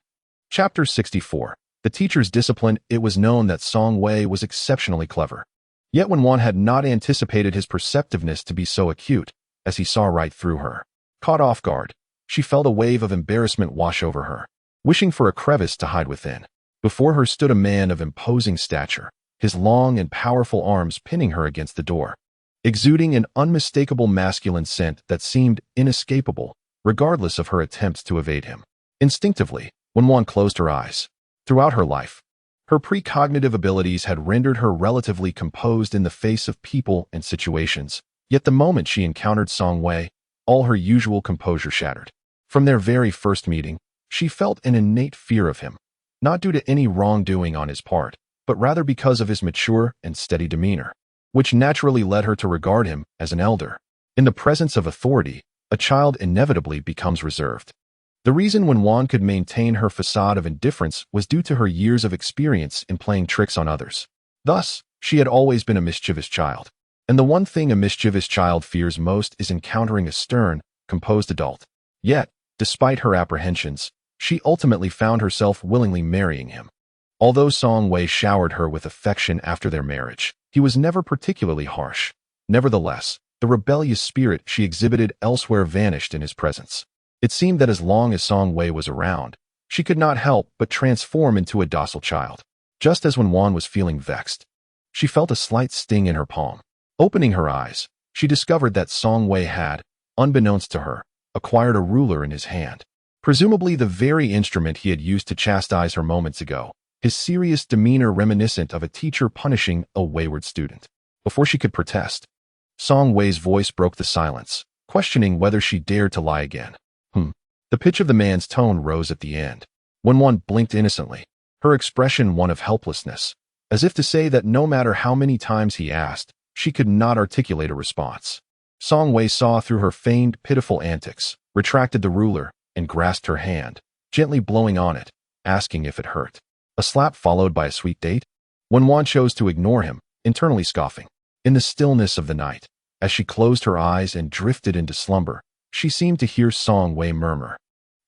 Chapter 64. The teacher's discipline. It was known that Song Wei was exceptionally clever. Yet Wan had not anticipated his perceptiveness to be so acute, as he saw right through her. Caught off guard, she felt a wave of embarrassment wash over her, wishing for a crevice to hide within. Before her stood a man of imposing stature, his long and powerful arms pinning her against the door, exuding an unmistakable masculine scent that seemed inescapable, regardless of her attempts to evade him. Instinctively, Wan closed her eyes. Throughout her life, her precognitive abilities had rendered her relatively composed in the face of people and situations, yet the moment she encountered Song Wei, all her usual composure shattered. From their very first meeting, she felt an innate fear of him, not due to any wrongdoing on his part, but rather because of his mature and steady demeanor, which naturally led her to regard him as an elder. In the presence of authority, a child inevitably becomes reserved. The reason Wan could maintain her facade of indifference was due to her years of experience in playing tricks on others. Thus, she had always been a mischievous child. And the one thing a mischievous child fears most is encountering a stern, composed adult. Yet, despite her apprehensions, she ultimately found herself willingly marrying him. Although Song Wei showered her with affection after their marriage, he was never particularly harsh. Nevertheless, the rebellious spirit she exhibited elsewhere vanished in his presence. It seemed that as long as Song Wei was around, she could not help but transform into a docile child. Just as when Wan was feeling vexed, she felt a slight sting in her palm. Opening her eyes, she discovered that Song Wei had, unbeknownst to her, acquired a ruler in his hand. Presumably the very instrument he had used to chastise her moments ago, his serious demeanor reminiscent of a teacher punishing a wayward student. Before she could protest, Song Wei's voice broke the silence, questioning whether she dared to lie again. The pitch of the man's tone rose at the end. When Wan blinked innocently, her expression one of helplessness, as if to say that no matter how many times he asked, she could not articulate a response. Song Wei saw through her feigned, pitiful antics, retracted the ruler, and grasped her hand, gently blowing on it, asking if it hurt. A slap followed by a sweet date? When Wan chose to ignore him, internally scoffing. In the stillness of the night, as she closed her eyes and drifted into slumber, she seemed to hear Song Wei murmur,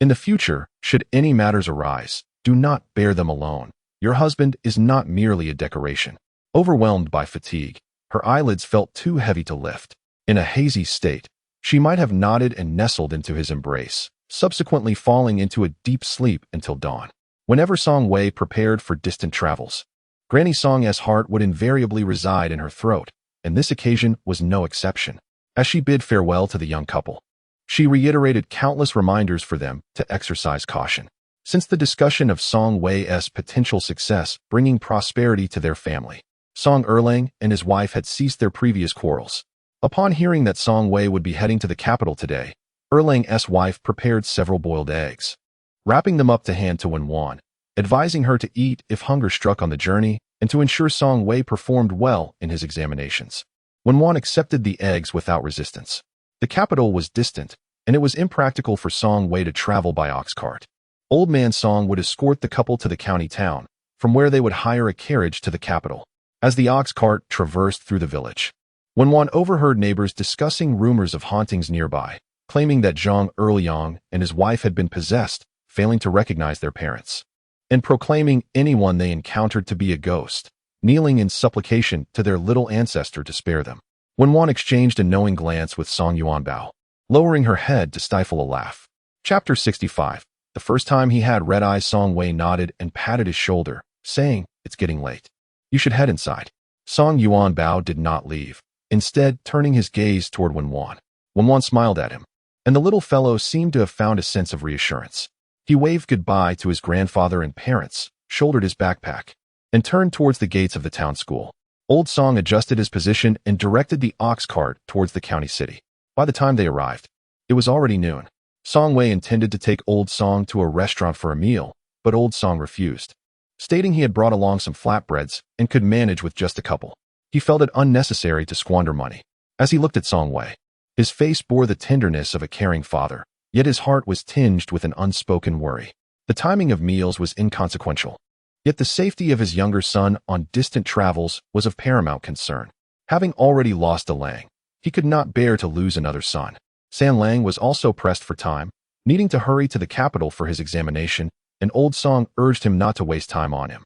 "In the future, should any matters arise, do not bear them alone. Your husband is not merely a decoration." Overwhelmed by fatigue, her eyelids felt too heavy to lift. In a hazy state, she might have nodded and nestled into his embrace, subsequently falling into a deep sleep until dawn. Whenever Song Wei prepared for distant travels, Granny Song's heart would invariably reside in her throat, and this occasion was no exception. As she bid farewell to the young couple, she reiterated countless reminders for them to exercise caution. Since the discussion of Song Wei's potential success bringing prosperity to their family, Song Erlang and his wife had ceased their previous quarrels. Upon hearing that Song Wei would be heading to the capital today, Erlang's wife prepared several boiled eggs, wrapping them up to hand to Wen Wan, advising her to eat if hunger struck on the journey and to ensure Song Wei performed well in his examinations. Wen Wan accepted the eggs without resistance. The capital was distant, and it was impractical for Song Wei to travel by ox cart. Old Man Song would escort the couple to the county town, from where they would hire a carriage to the capital. As the ox cart traversed through the village, Wen Wan overheard neighbors discussing rumors of hauntings nearby, claiming that Zhang Erliang and his wife had been possessed, failing to recognize their parents, and proclaiming anyone they encountered to be a ghost, kneeling in supplication to their little ancestor to spare them. Wen Wan exchanged a knowing glance with Song Yuanbao, lowering her head to stifle a laugh. Chapter 65. The first time he had red eyes, Song Wei nodded and patted his shoulder, saying, "It's getting late. You should head inside." Song Yuanbao did not leave, instead turning his gaze toward Wen Wan. Wen Wan smiled at him, and the little fellow seemed to have found a sense of reassurance. He waved goodbye to his grandfather and parents, shouldered his backpack, and turned towards the gates of the town school. Old Song adjusted his position and directed the ox cart towards the county city. By the time they arrived, it was already noon. Song Wei intended to take Old Song to a restaurant for a meal, but Old Song refused, stating he had brought along some flatbreads and could manage with just a couple. He felt it unnecessary to squander money. As he looked at Song Wei, his face bore the tenderness of a caring father, yet his heart was tinged with an unspoken worry. The timing of meals was inconsequential, yet the safety of his younger son on distant travels was of paramount concern. Having already lost a Lang, he could not bear to lose another son. San Lang was also pressed for time, needing to hurry to the capital for his examination, and Old Song urged him not to waste time on him.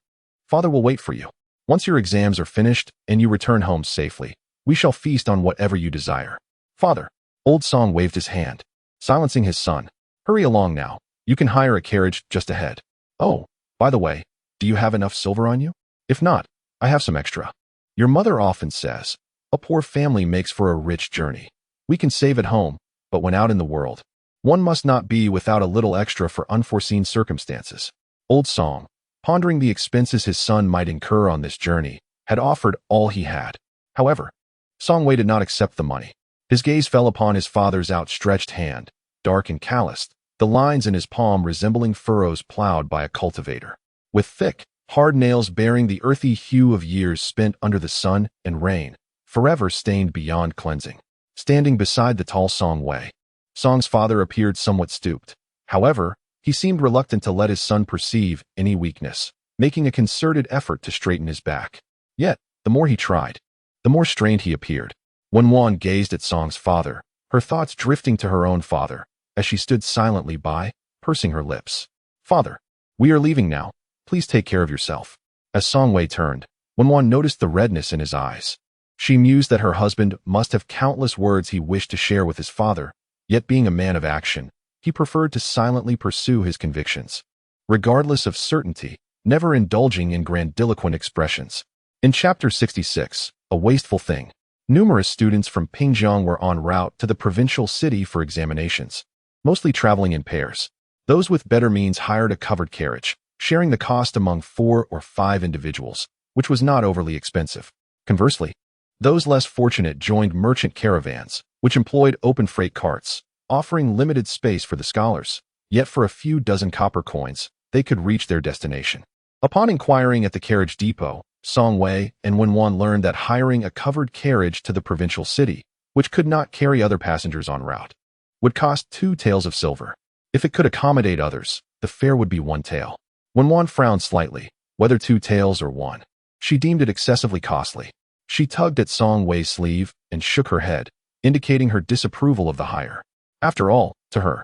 "Father will wait for you. Once your exams are finished and you return home safely, we shall feast on whatever you desire." "Father." Old Song waved his hand, silencing his son. "Hurry along now. You can hire a carriage just ahead. Oh, by the way, do you have enough silver on you? If not, I have some extra. Your mother often says, a poor family makes for a rich journey. We can save at home, but when out in the world, one must not be without a little extra for unforeseen circumstances." Old Song, pondering the expenses his son might incur on this journey, had offered all he had. However, Song Wei did not accept the money. His gaze fell upon his father's outstretched hand, dark and calloused, the lines in his palm resembling furrows plowed by a cultivator, with thick, hard nails bearing the earthy hue of years spent under the sun and rain, forever stained beyond cleansing. Standing beside the tall Song Wei, Song's father appeared somewhat stooped. However, he seemed reluctant to let his son perceive any weakness, making a concerted effort to straighten his back. Yet, the more he tried, the more strained he appeared. Wen Wan gazed at Song's father, her thoughts drifting to her own father, as she stood silently by, pursing her lips. "Father, we are leaving now. Please take care of yourself. As Songwei turned, Wenwan noticed the redness in his eyes. She mused that her husband must have countless words he wished to share with his father, yet being a man of action, he preferred to silently pursue his convictions, regardless of certainty, never indulging in grandiloquent expressions. In Chapter 66, A Wasteful Thing, numerous students from Pingjiang were en route to the provincial city for examinations, mostly traveling in pairs. Those with better means hired a covered carriage, sharing the cost among 4 or 5 individuals, which was not overly expensive. Conversely, those less fortunate joined merchant caravans, which employed open freight carts, offering limited space for the scholars. Yet for a few dozen copper coins, they could reach their destination. Upon inquiring at the carriage depot, Songwei and Wenwan learned that hiring a covered carriage to the provincial city, which could not carry other passengers en route, would cost 2 taels of silver. If it could accommodate others, the fare would be 1 tael. Wenwan frowned slightly, whether 2 taels or 1. She deemed it excessively costly. She tugged at Songwei's sleeve and shook her head, indicating her disapproval of the hire. After all, to her,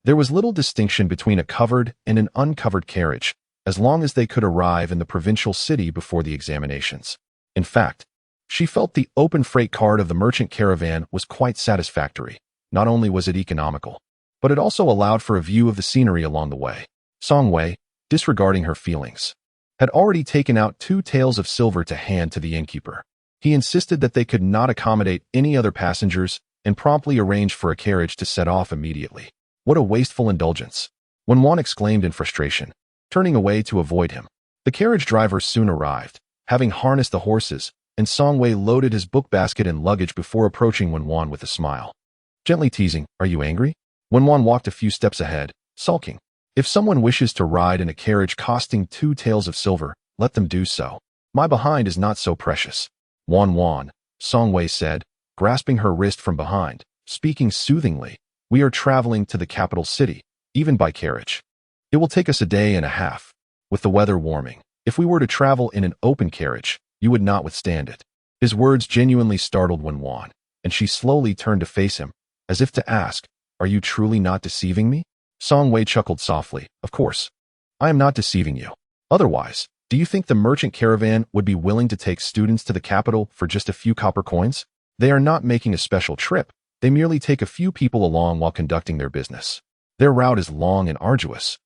there was little distinction between a covered and an uncovered carriage, as long as they could arrive in the provincial city before the examinations. In fact, she felt the open freight cart of the merchant caravan was quite satisfactory. Not only was it economical, but it also allowed for a view of the scenery along the way. Songwei, disregarding her feelings, had already taken out 2 taels of silver to hand to the innkeeper. He insisted that they could not accommodate any other passengers and promptly arranged for a carriage to set off immediately. What a wasteful indulgence! Wenwan exclaimed in frustration, turning away to avoid him. The carriage driver soon arrived, having harnessed the horses, and Songwei loaded his book basket and luggage before approaching Wenwan with a smile. Gently teasing, "Are you angry?" Wenwan walked a few steps ahead, sulking. If someone wishes to ride in a carriage costing 2 taels of silver, let them do so. My behind is not so precious. Wan, Songwei said, grasping her wrist from behind, speaking soothingly. We are traveling to the capital city, even by carriage. It will take us a day and a half, with the weather warming. If we were to travel in an open carriage, you would not withstand it. His words genuinely startled Wenwan, and she slowly turned to face him, as if to ask, "Are you truly not deceiving me?" Songwei chuckled softly. "Of course. I am not deceiving you. Otherwise, do you think the merchant caravan would be willing to take students to the capital for just a few copper coins? They are not making a special trip. They merely take a few people along while conducting their business. Their route is long and arduous,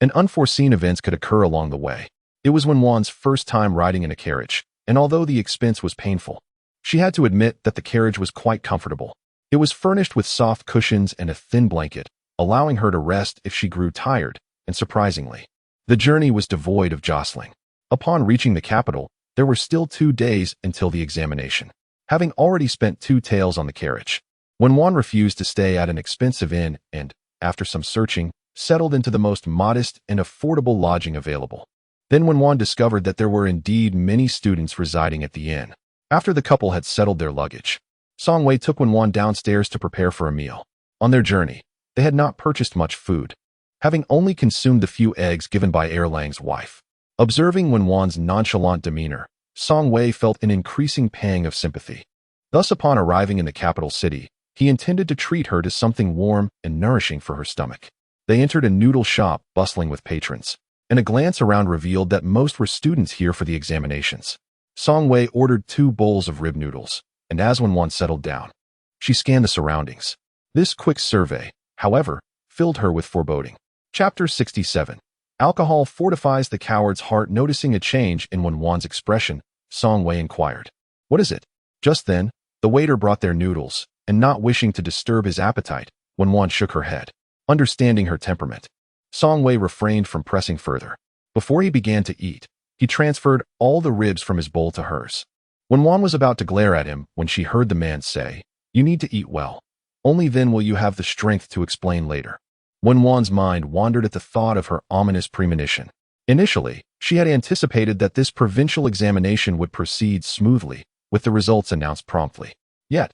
and unforeseen events could occur along the way." It was Wenwan's first time riding in a carriage, and although the expense was painful, she had to admit that the carriage was quite comfortable. It was furnished with soft cushions and a thin blanket, allowing her to rest if she grew tired, and surprisingly, the journey was devoid of jostling. Upon reaching the capital, there were still 2 days until the examination. Having already spent 2 taels on the carriage, Wenwan refused to stay at an expensive inn and, after some searching, settled into the most modest and affordable lodging available. Then Wenwan discovered that there were indeed many students residing at the inn. After the couple had settled their luggage, Songwei took Wenwan downstairs to prepare for a meal. On their journey, they had not purchased much food, having only consumed the few eggs given by Erlang's wife. Observing Wenwan's nonchalant demeanor, Songwei felt an increasing pang of sympathy. Thus, upon arriving in the capital city, he intended to treat her to something warm and nourishing for her stomach. They entered a noodle shop bustling with patrons, and a glance around revealed that most were students here for the examinations. Songwei ordered 2 bowls of rib noodles, and as Wenwan settled down, she scanned the surroundings. This quick survey, however, filled her with foreboding. Chapter 67. Alcohol fortifies the coward's heart. Noticing a change in Wenwan's expression, Songwei inquired, "What is it?" Just then, the waiter brought their noodles, and not wishing to disturb his appetite, Wenwan shook her head. Understanding her temperament, Songwei refrained from pressing further. Before he began to eat, he transferred all the ribs from his bowl to hers. Wenwan was about to glare at him when she heard the man say, "You need to eat well. Only then will you have the strength to explain later." Wenwan's mind wandered at the thought of her ominous premonition. Initially, she had anticipated that this provincial examination would proceed smoothly, with the results announced promptly. Yet,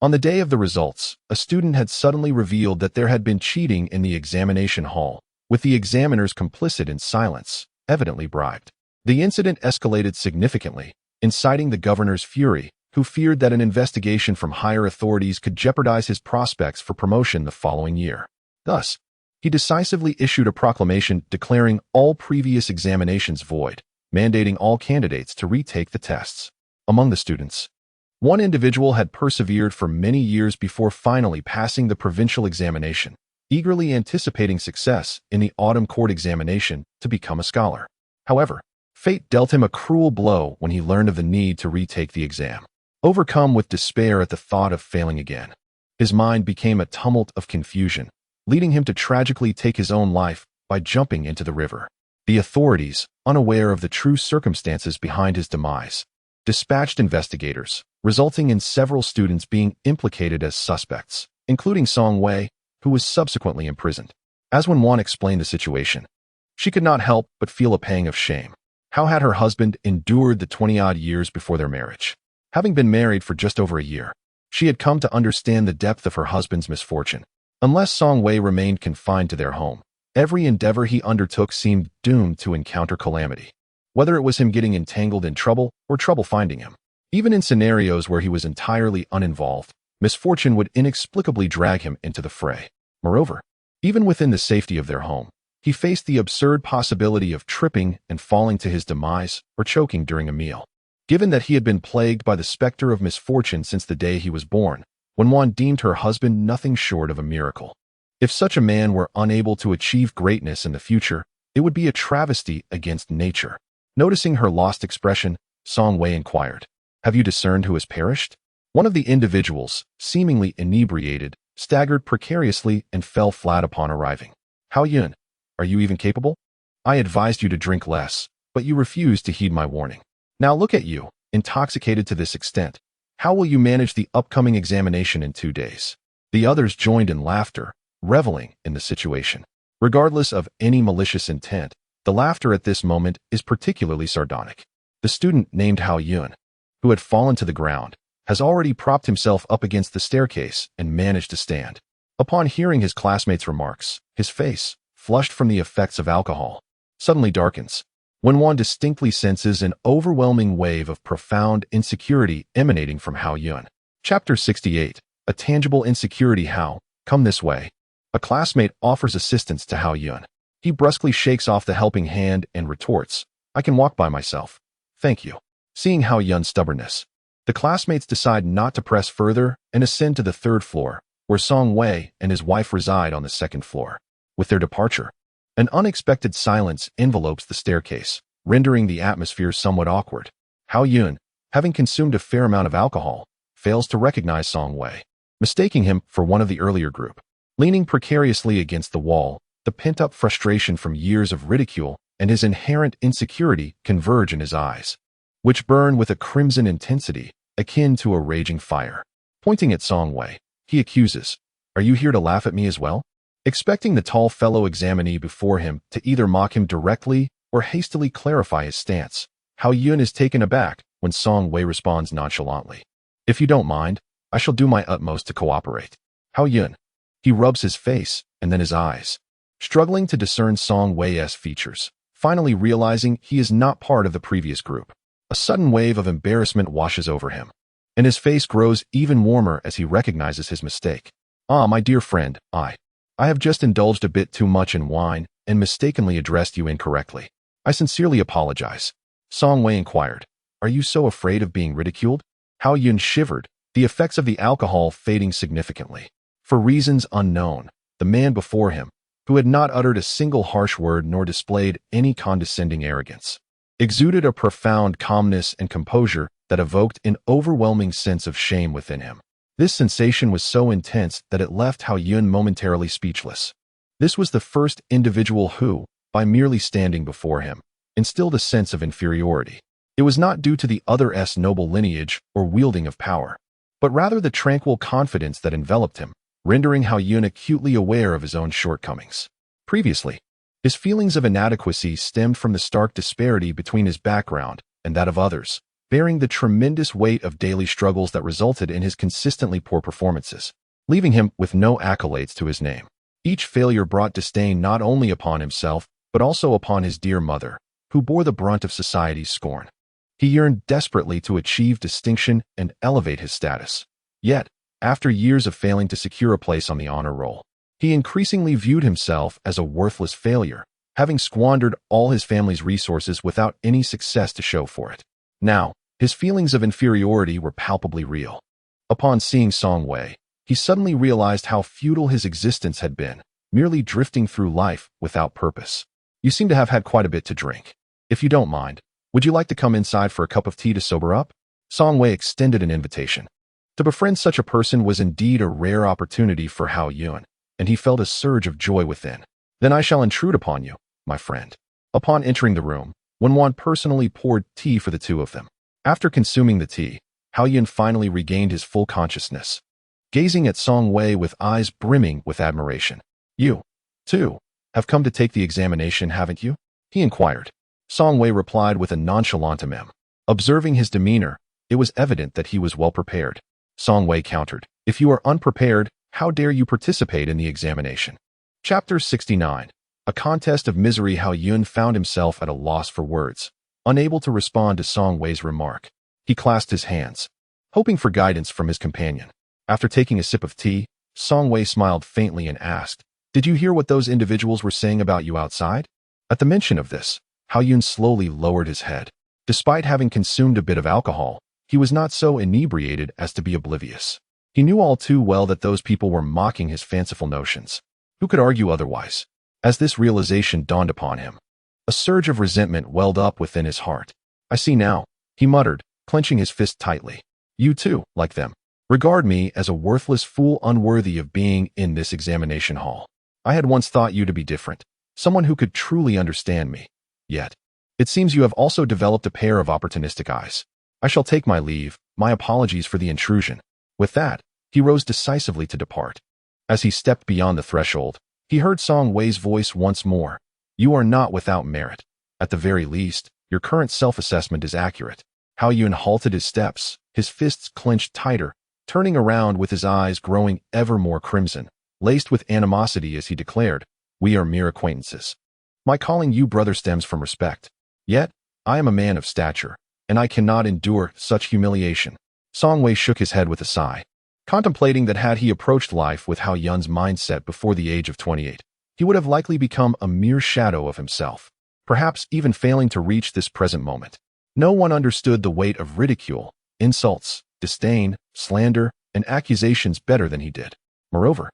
on the day of the results, a student had suddenly revealed that there had been cheating in the examination hall, with the examiners complicit in silence, evidently bribed. The incident escalated significantly, inciting the governor's fury, who feared that an investigation from higher authorities could jeopardize his prospects for promotion the following year. Thus, He decisively issued a proclamation declaring all previous examinations void, mandating all candidates to retake the tests. Among the students, one individual had persevered for many years before finally passing the provincial examination, eagerly anticipating success in the autumn court examination to become a scholar. However, fate dealt him a cruel blow when he learned of the need to retake the exam. Overcome with despair at the thought of failing again, his mind became a tumult of confusion, leading him to tragically take his own life by jumping into the river. The authorities, unaware of the true circumstances behind his demise, dispatched investigators, resulting in several students being implicated as suspects, including Song Wei, who was subsequently imprisoned. As Wen explained the situation, she could not help but feel a pang of shame. How had her husband endured the 20-odd years before their marriage? Having been married for just over a year, she had come to understand the depth of her husband's misfortune. Unless Song Wei remained confined to their home, every endeavor he undertook seemed doomed to encounter calamity. Whether it was him getting entangled in trouble or trouble finding him. Even in scenarios where he was entirely uninvolved, misfortune would inexplicably drag him into the fray. Moreover, even within the safety of their home, he faced the absurd possibility of tripping and falling to his demise or choking during a meal. Given that he had been plagued by the specter of misfortune since the day he was born, Wen deemed her husband nothing short of a miracle. If such a man were unable to achieve greatness in the future, it would be a travesty against nature. Noticing her lost expression, Song Wei inquired, "Have you discerned who has perished?" One of the individuals, seemingly inebriated, staggered precariously and fell flat upon arriving. "Hao Yun, are you even capable? I advised you to drink less, but you refused to heed my warning. Now look at you, intoxicated to this extent. How will you manage the upcoming examination in 2 days?" The others joined in laughter, reveling in the situation. Regardless of any malicious intent, the laughter at this moment is particularly sardonic. The student named Hao Yun, who had fallen to the ground, has already propped himself up against the staircase and managed to stand. Upon hearing his classmates' remarks, his face, flushed from the effects of alcohol, suddenly darkens. Wen distinctly senses an overwhelming wave of profound insecurity emanating from Hao Yun. Chapter 68. A tangible insecurity. Hao, come this way. A classmate offers assistance to Hao Yun. He brusquely shakes off the helping hand and retorts, "I can walk by myself. Thank you." Seeing Hao Yun's stubbornness, the classmates decide not to press further and ascend to the 3rd floor, where Song Wei and his wife reside on the 2nd floor. With their departure, an unexpected silence envelopes the staircase, rendering the atmosphere somewhat awkward. Hao Yun, having consumed a fair amount of alcohol, fails to recognize Song Wei, mistaking him for one of the earlier group. Leaning precariously against the wall, the pent-up frustration from years of ridicule and his inherent insecurity converge in his eyes, which burn with a crimson intensity akin to a raging fire. Pointing at Song Wei, he accuses, "Are you here to laugh at me as well?" Expecting the tall fellow examinee before him to either mock him directly or hastily clarify his stance, Hao Yun is taken aback when Song Wei responds nonchalantly, "If you don't mind, I shall do my utmost to cooperate." Hao Yun. He rubs his face and then his eyes, struggling to discern Song Wei's features, finally realizing he is not part of the previous group. A sudden wave of embarrassment washes over him, and his face grows even warmer as he recognizes his mistake. "Ah, my dear friend, I have just indulged a bit too much in wine and mistakenly addressed you incorrectly. I sincerely apologize." Song Wei inquired, "Are you so afraid of being ridiculed?" Hao Yun shivered, the effects of the alcohol fading significantly. For reasons unknown, the man before him, who had not uttered a single harsh word nor displayed any condescending arrogance, exuded a profound calmness and composure that evoked an overwhelming sense of shame within him. This sensation was so intense that it left Hao Yun momentarily speechless. This was the first individual who, by merely standing before him, instilled a sense of inferiority. It was not due to the other's noble lineage or wielding of power, but rather the tranquil confidence that enveloped him, rendering Hao Yun acutely aware of his own shortcomings. Previously, his feelings of inadequacy stemmed from the stark disparity between his background and that of others, bearing the tremendous weight of daily struggles that resulted in his consistently poor performances, leaving him with no accolades to his name. Each failure brought disdain not only upon himself, but also upon his dear mother, who bore the brunt of society's scorn. He yearned desperately to achieve distinction and elevate his status. Yet, after years of failing to secure a place on the honor roll, He increasingly viewed himself as a worthless failure, having squandered all his family's resources without any success to show for it. Now, his feelings of inferiority were palpably real. Upon seeing Song Wei, he suddenly realized how futile his existence had been, merely drifting through life without purpose. You seem to have had quite a bit to drink. If you don't mind, would you like to come inside for a cup of tea to sober up? Song Wei extended an invitation. To befriend such a person was indeed a rare opportunity for Hao Yun, and he felt a surge of joy within. Then I shall intrude upon you, my friend. Upon entering the room, Wenwan personally poured tea for the two of them. After consuming the tea, Hao Yun finally regained his full consciousness, gazing at Song Wei with eyes brimming with admiration. You, too, have come to take the examination, haven't you? He inquired. Song Wei replied with a nonchalant mem. Observing his demeanor, it was evident that he was well prepared. Song Wei countered, if you are unprepared, how dare you participate in the examination? Chapter 69. A contest of misery. Hao Yun found himself at a loss for words, unable to respond to Song Wei's remark. He clasped his hands, hoping for guidance from his companion. After taking a sip of tea, Song Wei smiled faintly and asked, did you hear what those individuals were saying about you outside? At the mention of this, Hao Yun slowly lowered his head. Despite having consumed a bit of alcohol, he was not so inebriated as to be oblivious. He knew all too well that those people were mocking his fanciful notions. Who could argue otherwise? As this realization dawned upon him, a surge of resentment welled up within his heart. I see now, he muttered, clenching his fist tightly. You too, like them, regard me as a worthless fool unworthy of being in this examination hall. I had once thought you to be different, someone who could truly understand me. Yet, it seems you have also developed a pair of opportunistic eyes. I shall take my leave, my apologies for the intrusion. With that, he rose decisively to depart. As he stepped beyond the threshold, he heard Song Wei's voice once more. You are not without merit. At the very least, your current self-assessment is accurate. Hao Yun halted his steps, his fists clenched tighter, turning around with his eyes growing ever more crimson, laced with animosity as he declared, we are mere acquaintances. My calling you brother stems from respect. Yet, I am a man of stature, and I cannot endure such humiliation. Song Wei shook his head with a sigh, contemplating that had he approached life with Hao Yun's mindset before the age of 28, he would have likely become a mere shadow of himself, perhaps even failing to reach this present moment. No one understood the weight of ridicule, insults, disdain, slander, and accusations better than he did. Moreover,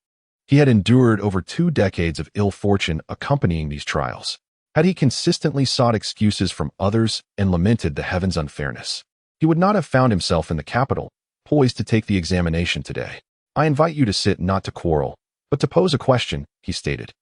he had endured over 2 decades of ill fortune accompanying these trials. Had he consistently sought excuses from others and lamented the heavens' unfairness, he would not have found himself in the capital, poised to take the examination today. I invite you to sit not to quarrel, but to pose a question, he stated.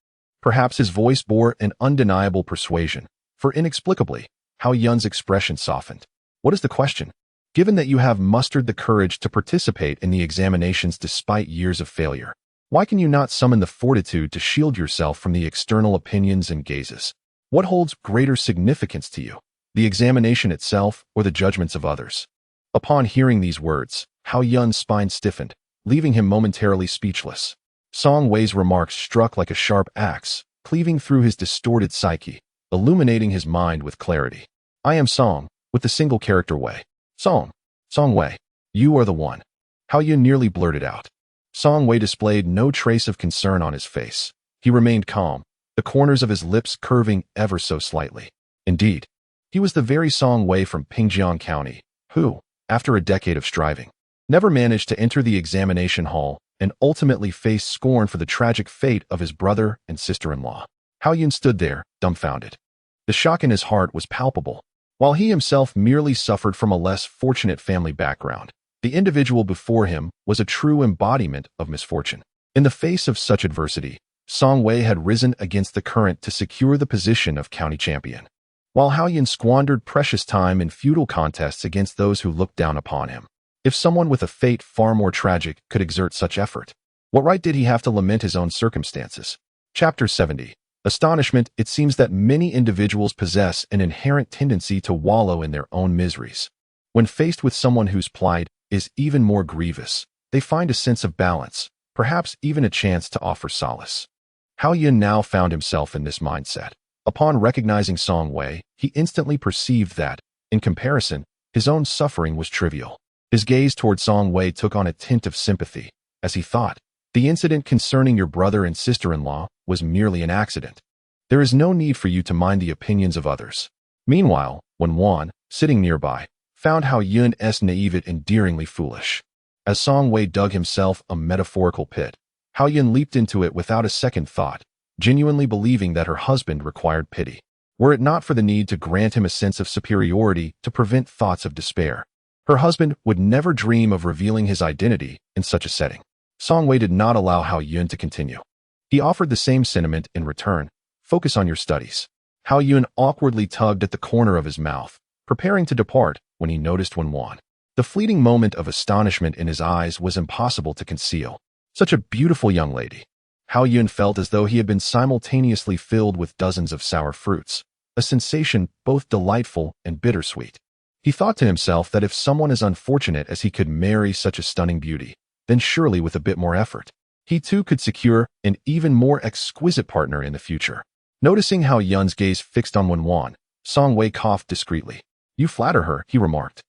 Perhaps his voice bore an undeniable persuasion, for inexplicably, Hao Yun's expression softened. What is the question? Given that you have mustered the courage to participate in the examinations despite years of failure, why can you not summon the fortitude to shield yourself from the external opinions and gazes? What holds greater significance to you, the examination itself or the judgments of others? Upon hearing these words, Hao Yun's spine stiffened, leaving him momentarily speechless. Song Wei's remarks struck like a sharp axe, cleaving through his distorted psyche, illuminating his mind with clarity. I am Song, with the single character Wei. Song Wei, you are the one. Hao Yun nearly blurted out. Song Wei displayed no trace of concern on his face. He remained calm, the corners of his lips curving ever so slightly. Indeed, he was the very Song Wei from Pingjiang County, who, after a decade of striving, never managed to enter the examination hall and ultimately faced scorn for the tragic fate of his brother and sister-in-law. Hao Yun stood there, dumbfounded. The shock in his heart was palpable. While he himself merely suffered from a less fortunate family background, the individual before him was a true embodiment of misfortune. In the face of such adversity, Song Wei had risen against the current to secure the position of county champion, while Hao Yun squandered precious time in futile contests against those who looked down upon him. If someone with a fate far more tragic could exert such effort, what right did he have to lament his own circumstances? Chapter 70. Astonishment. It seems that many individuals possess an inherent tendency to wallow in their own miseries. When faced with someone whose plight is even more grievous, they find a sense of balance, perhaps even a chance to offer solace. Hao Yun now found himself in this mindset. Upon recognizing Song Wei, he instantly perceived that, in comparison, his own suffering was trivial. His gaze toward Song Wei took on a tint of sympathy, as he thought, The incident concerning your brother and sister-in-law was merely an accident. There is no need for you to mind the opinions of others. Meanwhile, when Wan, sitting nearby, found Hao Yun's naive endearingly foolish. As Song Wei dug himself a metaphorical pit, Hao Yun leaped into it without a second thought, genuinely believing that her husband required pity. Were it not for the need to grant him a sense of superiority to prevent thoughts of despair, her husband would never dream of revealing his identity in such a setting. Song Wei did not allow Hao Yun to continue. He offered the same sentiment in return. Focus on your studies. Hao Yun awkwardly tugged at the corner of his mouth, preparing to depart when he noticed Wen Wan. The fleeting moment of astonishment in his eyes was impossible to conceal. Such a beautiful young lady. Hao Yun felt as though he had been simultaneously filled with dozens of sour fruits, a sensation both delightful and bittersweet. He thought to himself that if someone as unfortunate as he could marry such a stunning beauty, then surely with a bit more effort, he too could secure an even more exquisite partner in the future. Noticing Hao Yun's gaze fixed on Wen Wan, Song Wei coughed discreetly. You flatter her, he remarked.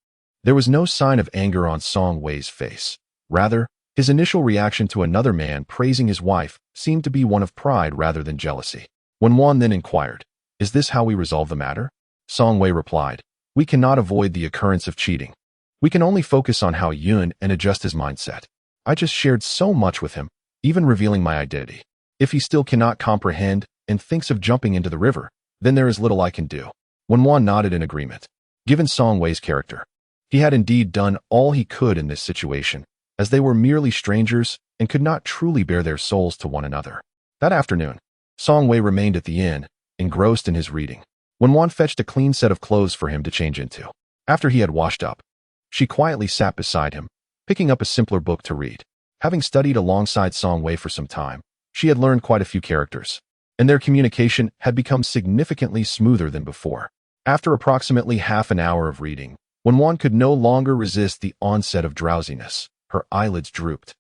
There was no sign of anger on Song Wei's face. Rather, his initial reaction to another man praising his wife seemed to be one of pride rather than jealousy. Wen Wan then inquired, Is this how we resolve the matter? Song Wei replied, We cannot avoid the occurrence of cheating. We can only focus on Hao Yun and adjust his mindset. I just shared so much with him, even revealing my identity. If he still cannot comprehend and thinks of jumping into the river, then there is little I can do. Wen Wan nodded in agreement. Given Song Wei's character, he had indeed done all he could in this situation, as they were merely strangers and could not truly bare their souls to one another. That afternoon, Song Wei remained at the inn, engrossed in his reading. Wen Wan fetched a clean set of clothes for him to change into. After he had washed up, she quietly sat beside him, picking up a simpler book to read. Having studied alongside Song Wei for some time, she had learned quite a few characters, and their communication had become significantly smoother than before. After approximately half an hour of reading, when Wan could no longer resist the onset of drowsiness, her eyelids drooped,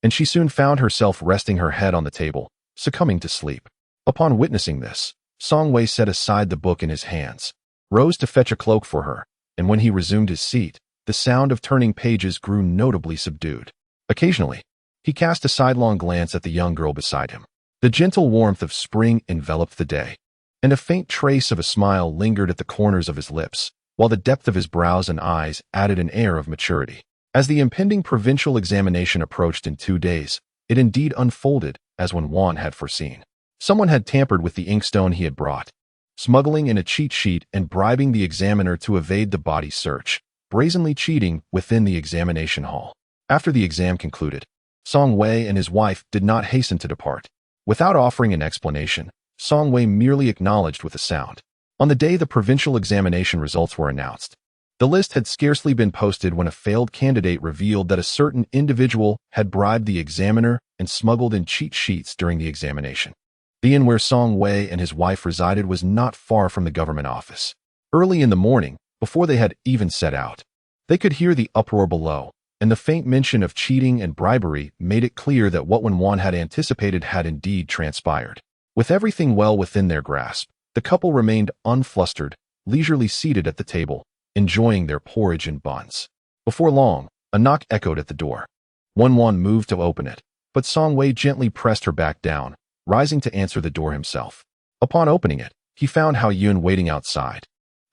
and she soon found herself resting her head on the table, succumbing to sleep. Upon witnessing this, Song Wei set aside the book in his hands, rose to fetch a cloak for her, and when he resumed his seat, the sound of turning pages grew notably subdued. Occasionally, he cast a sidelong glance at the young girl beside him. The gentle warmth of spring enveloped the day, and a faint trace of a smile lingered at the corners of his lips, while the depth of his brows and eyes added an air of maturity. As the impending provincial examination approached in 2 days, it indeed unfolded as Wen Wan had foreseen. Someone had tampered with the inkstone he had brought, smuggling in a cheat sheet and bribing the examiner to evade the body search, brazenly cheating within the examination hall. After the exam concluded, Song Wei and his wife did not hasten to depart. Without offering an explanation, Song Wei merely acknowledged with a sound. On the day the provincial examination results were announced, the list had scarcely been posted when a failed candidate revealed that a certain individual had bribed the examiner and smuggled in cheat sheets during the examination. The inn where Song Wei and his wife resided was not far from the government office. Early in the morning, before they had even set out, they could hear the uproar below, and the faint mention of cheating and bribery made it clear that what Wen Wan had anticipated had indeed transpired. With everything well within their grasp, the couple remained unflustered, leisurely seated at the table, enjoying their porridge and buns. Before long, a knock echoed at the door. Wen Wan moved to open it, but Song Wei gently pressed her back down, rising to answer the door himself. Upon opening it, he found Hao Yun waiting outside,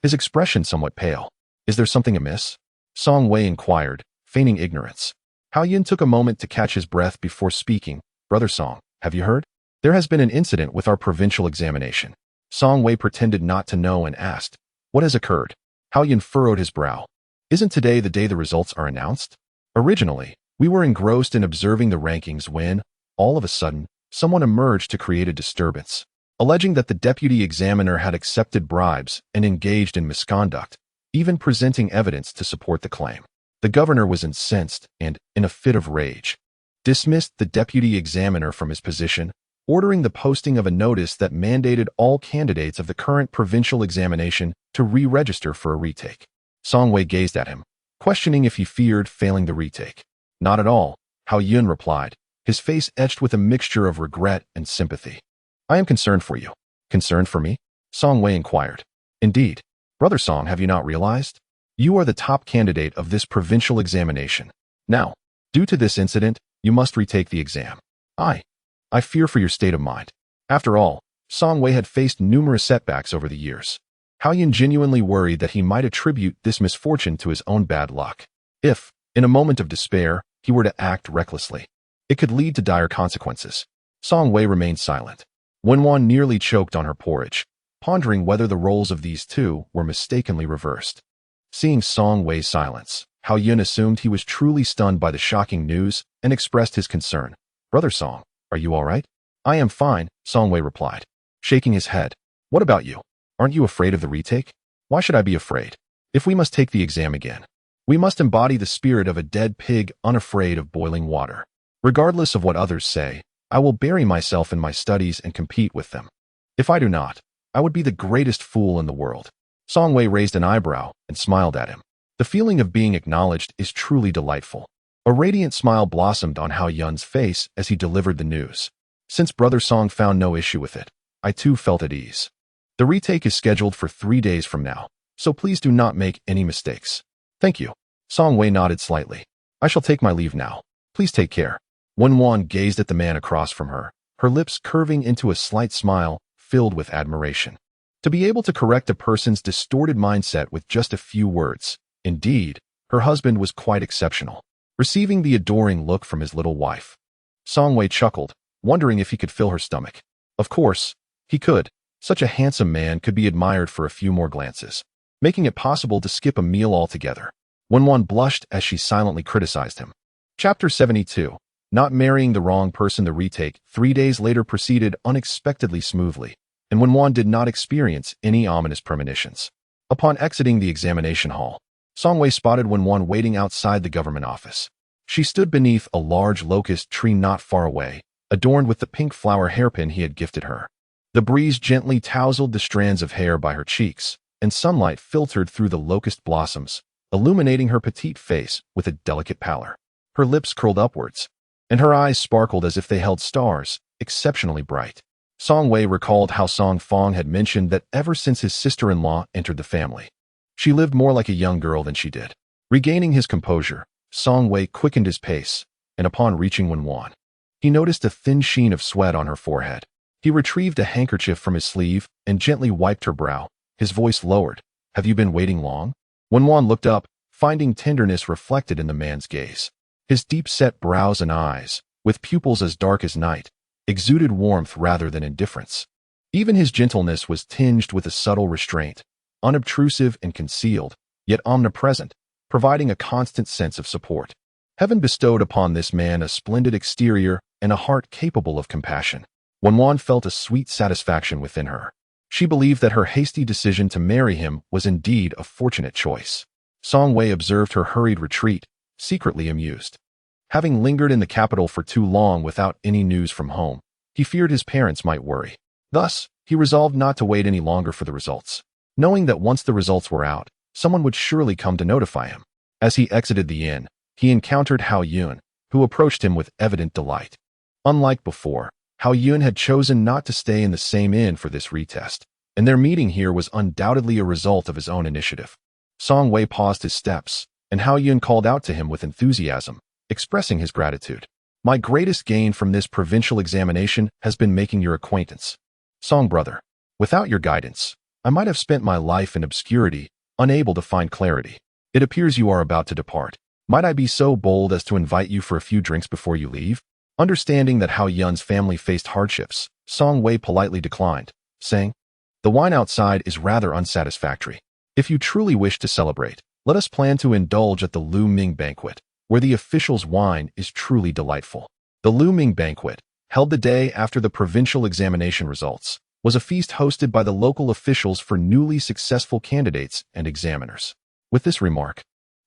his expression somewhat pale. Is there something amiss? Song Wei inquired, feigning ignorance. Hao Yun took a moment to catch his breath before speaking. Brother Song, have you heard? There has been an incident with our provincial examination. Song Wei pretended not to know and asked, What has occurred? Hao Yun furrowed his brow. Isn't today the day the results are announced? Originally, we were engrossed in observing the rankings when, all of a sudden, someone emerged to create a disturbance, alleging that the deputy examiner had accepted bribes and engaged in misconduct, even presenting evidence to support the claim. The governor was incensed and, in a fit of rage, dismissed the deputy examiner from his position, ordering the posting of a notice that mandated all candidates of the current provincial examination to re-register for a retake. Song Wei gazed at him, questioning if he feared failing the retake. Not at all, Hao Yun replied, his face etched with a mixture of regret and sympathy. I am concerned for you. Concerned for me? Song Wei inquired. Indeed. Brother Song, have you not realized? You are the top candidate of this provincial examination. Now, due to this incident, you must retake the exam. I fear for your state of mind. After all, Song Wei had faced numerous setbacks over the years. Hao Yun genuinely worried that he might attribute this misfortune to his own bad luck. If, in a moment of despair, he were to act recklessly, it could lead to dire consequences. Song Wei remained silent. Wenwan nearly choked on her porridge, pondering whether the roles of these two were mistakenly reversed. Seeing Song Wei's silence, Hao Yun assumed he was truly stunned by the shocking news and expressed his concern. "Brother Song, are you all right?" "I am fine," Song Wei replied, shaking his head. "What about you? Aren't you afraid of the retake?" "Why should I be afraid? If we must take the exam again, we must embody the spirit of a dead pig unafraid of boiling water. Regardless of what others say, I will bury myself in my studies and compete with them. If I do not, I would be the greatest fool in the world." Song Wei raised an eyebrow and smiled at him. The feeling of being acknowledged is truly delightful. A radiant smile blossomed on Hao Yun's face as he delivered the news. "Since Brother Song found no issue with it, I too felt at ease. The retake is scheduled for 3 days from now, so please do not make any mistakes." "Thank you." Song Wei nodded slightly. "I shall take my leave now. Please take care." Wenwan gazed at the man across from her, her lips curving into a slight smile filled with admiration. To be able to correct a person's distorted mindset with just a few words. Indeed, her husband was quite exceptional. Receiving the adoring look from his little wife, Song Wei chuckled, wondering if he could fill her stomach. Of course, he could. Such a handsome man could be admired for a few more glances, making it possible to skip a meal altogether. Wenwan blushed as she silently criticized him. Chapter 72. Not marrying the wrong person. The retake 3 days later proceeded unexpectedly smoothly, and Wenwan did not experience any ominous premonitions. Upon exiting the examination hall, Song Wei spotted Wenwan waiting outside the government office. She stood beneath a large locust tree not far away, adorned with the pink flower hairpin he had gifted her. The breeze gently tousled the strands of hair by her cheeks, and sunlight filtered through the locust blossoms, illuminating her petite face with a delicate pallor. Her lips curled upwards, and her eyes sparkled as if they held stars, exceptionally bright. Song Wei recalled how Song Fong had mentioned that ever since his sister-in-law entered the family, she lived more like a young girl than she did. Regaining his composure, Song Wei quickened his pace, and upon reaching Wenwan, he noticed a thin sheen of sweat on her forehead. He retrieved a handkerchief from his sleeve and gently wiped her brow, his voice lowered. "Have you been waiting long?" Wenwan looked up, finding tenderness reflected in the man's gaze. His deep-set brows and eyes, with pupils as dark as night, exuded warmth rather than indifference. Even his gentleness was tinged with a subtle restraint, unobtrusive and concealed, yet omnipresent, providing a constant sense of support. Heaven bestowed upon this man a splendid exterior and a heart capable of compassion. Wenwan felt a sweet satisfaction within her. She believed that her hasty decision to marry him was indeed a fortunate choice. Song Wei observed her hurried retreat, secretly amused. Having lingered in the capital for too long without any news from home, he feared his parents might worry. Thus, he resolved not to wait any longer for the results, knowing that once the results were out, someone would surely come to notify him. As he exited the inn, he encountered Hao Yun, who approached him with evident delight. Unlike before, Hao Yun had chosen not to stay in the same inn for this retest, and their meeting here was undoubtedly a result of his own initiative. Song Wei paused his steps, and Hao Yun called out to him with enthusiasm, expressing his gratitude. "My greatest gain from this provincial examination has been making your acquaintance. Song brother, without your guidance, I might have spent my life in obscurity, unable to find clarity. It appears you are about to depart. Might I be so bold as to invite you for a few drinks before you leave?" Understanding that Hao Yun's family faced hardships, Song Wei politely declined, saying, "The wine outside is rather unsatisfactory. If you truly wish to celebrate, let us plan to indulge at the Lu Ming banquet, where the officials' wine is truly delightful." The Lu Ming banquet, held the day after the provincial examination results, was a feast hosted by the local officials for newly successful candidates and examiners. With this remark,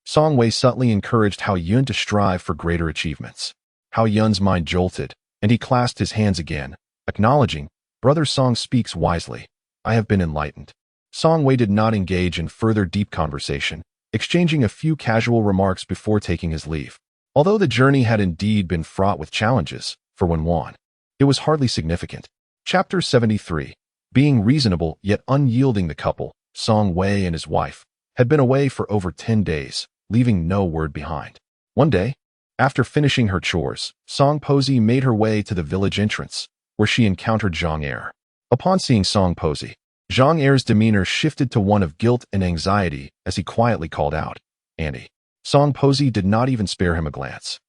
Song Wei subtly encouraged Hao Yun to strive for greater achievements. Hao Yun's mind jolted, and he clasped his hands again, acknowledging, "Brother Song speaks wisely. I have been enlightened." Song Wei did not engage in further deep conversation, exchanging a few casual remarks before taking his leave. Although the journey had indeed been fraught with challenges, for Wenwan, it was hardly significant. Chapter 73. Being reasonable yet unyielding. The couple, Song Wei and his wife, had been away for over 10 days, leaving no word behind. One day, After finishing her chores, Song Posey made her way to the village entrance, where she encountered Zhang Er. Upon seeing Song Posey, Zhang Er's demeanor shifted to one of guilt and anxiety as he quietly called out, "Annie." Song Posey did not even spare him a glance.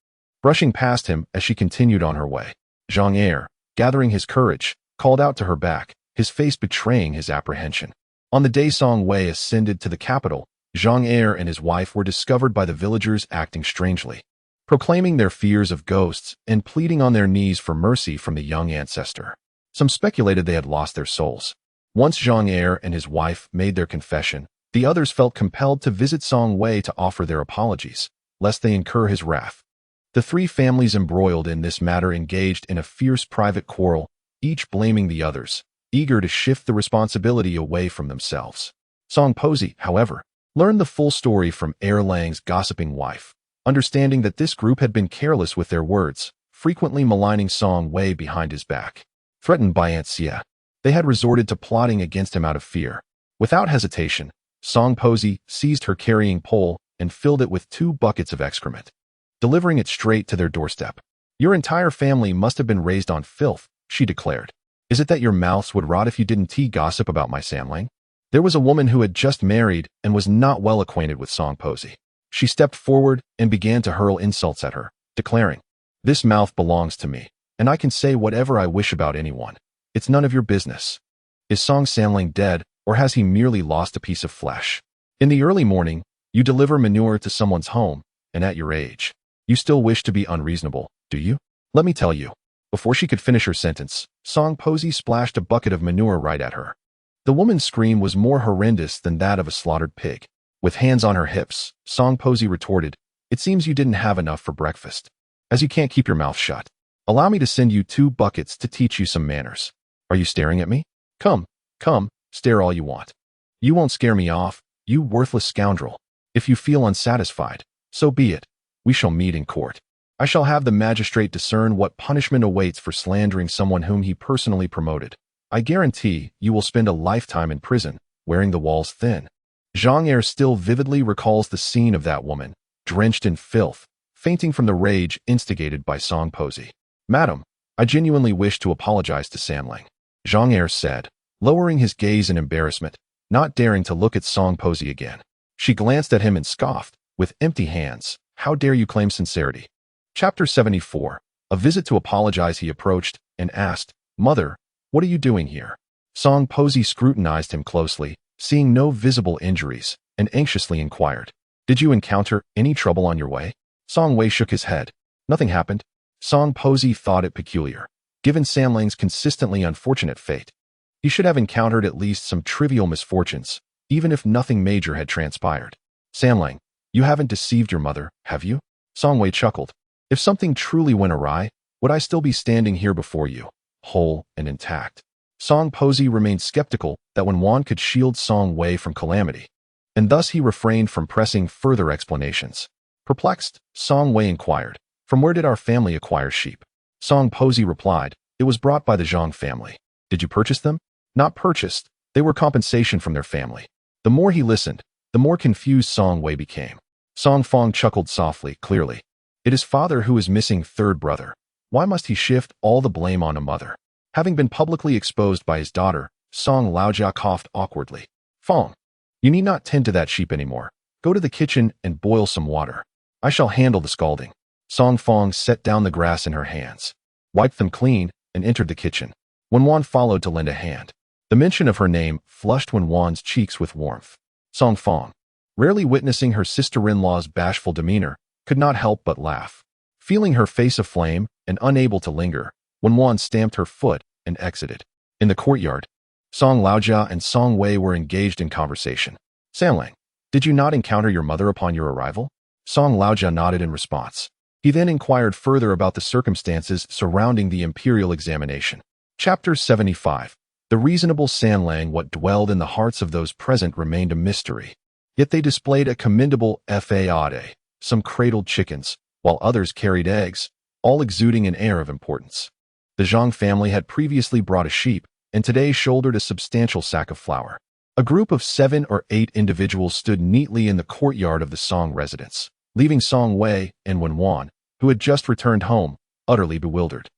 Brushing past him as she continued on her way, Zhang Er, gathering his courage, called out to her back, his face betraying his apprehension. On the day Song Wei ascended to the capital, Zhang Er and his wife were discovered by the villagers acting strangely, proclaiming their fears of ghosts and pleading on their knees for mercy from the young ancestor. Some speculated they had lost their souls. Once Zhang Er and his wife made their confession, the others felt compelled to visit Song Wei to offer their apologies, lest they incur his wrath. The three families embroiled in this matter engaged in a fierce private quarrel, each blaming the others, eager to shift the responsibility away from themselves. Song Posey, however, learned the full story from Lang's gossiping wife, understanding that this group had been careless with their words, frequently maligning Song Wei behind his back. Threatened by Aunt Xia, they had resorted to plotting against him out of fear. Without hesitation, Song Posey seized her carrying pole and filled it with 2 buckets of excrement, delivering it straight to their doorstep. "Your entire family must have been raised on filth," she declared. "Is it that your mouths would rot if you didn't gossip about my Samlang?" There was a woman who had just married and was not well acquainted with Song Posey. She stepped forward and began to hurl insults at her, declaring, "This mouth belongs to me, and I can say whatever I wish about anyone. It's none of your business. Is Song Samlang dead, or has he merely lost a piece of flesh? In the early morning, you deliver manure to someone's home, and at your age, you still wish to be unreasonable, do you? Let me tell you." Before she could finish her sentence, Song Posey splashed a bucket of manure right at her. The woman's scream was more horrendous than that of a slaughtered pig. With hands on her hips, Song Posey retorted, "It seems you didn't have enough for breakfast. As you can't keep your mouth shut, allow me to send you 2 buckets to teach you some manners. Are you staring at me? Come, stare all you want. You won't scare me off, you worthless scoundrel. If you feel unsatisfied, so be it. We shall meet in court. I shall have the magistrate discern what punishment awaits for slandering someone whom he personally promoted. I guarantee you will spend a lifetime in prison, wearing the walls thin." Zhang Er still vividly recalls the scene of that woman, drenched in filth, fainting from the rage instigated by Song Posey. "Madam, I genuinely wish to apologize to Samlang," Zhang Er said, lowering his gaze in embarrassment, not daring to look at Song Posey again. She glanced at him and scoffed, with empty hands, "How dare you claim sincerity?" Chapter 74. A visit to apologize. He approached and asked, "Mother, what are you doing here?" Song Posey scrutinized him closely, seeing no visible injuries, and anxiously inquired, "Did you encounter any trouble on your way?" Song Wei shook his head. "Nothing happened." Song Posey thought it peculiar, given Samlang's consistently unfortunate fate. He should have encountered at least some trivial misfortunes, even if nothing major had transpired. "Samlang, you haven't deceived your mother, have you?" Song Wei chuckled. "If something truly went awry, would I still be standing here before you, whole and intact?" Song Posey remained skeptical that Wen Wan could shield Song Wei from calamity, and thus he refrained from pressing further explanations. Perplexed, Song Wei inquired, "From where did our family acquire sheep?" Song Posey replied, "It was brought by the Zhang family." "Did you purchase them?" "Not purchased, they were compensation from their family." The more he listened, the more confused Song Wei became. Song Fong chuckled softly, clearly. It is father who is missing third brother. Why must he shift all the blame on a mother? Having been publicly exposed by his daughter, Song Laojia coughed awkwardly. "Fong, you need not tend to that sheep anymore. Go to the kitchen and boil some water. I shall handle the scalding." Song Fong set down the grass in her hands, wiped them clean, and entered the kitchen. Wen Wan followed to lend a hand. The mention of her name flushed Wen Wan's cheeks with warmth. Song Fong, rarely witnessing her sister-in-law's bashful demeanor, could not help but laugh. Feeling her face aflame and unable to linger, Wen Wan stamped her foot and exited. In the courtyard, Song Laojia and Song Wei were engaged in conversation. "Samlang, did you not encounter your mother upon your arrival?" Song Laojia nodded in response. He then inquired further about the circumstances surrounding the imperial examination. Chapter 75. The reasonable Samlang. What dwelled in the hearts of those present remained a mystery. Yet they displayed a commendable faade. Some cradled chickens, while others carried eggs, all exuding an air of importance. The Zhang family had previously brought a sheep, and today shouldered a substantial sack of flour. A group of 7 or 8 individuals stood neatly in the courtyard of the Song residence, leaving Song Wei and Wen Wan, who had just returned home, utterly bewildered.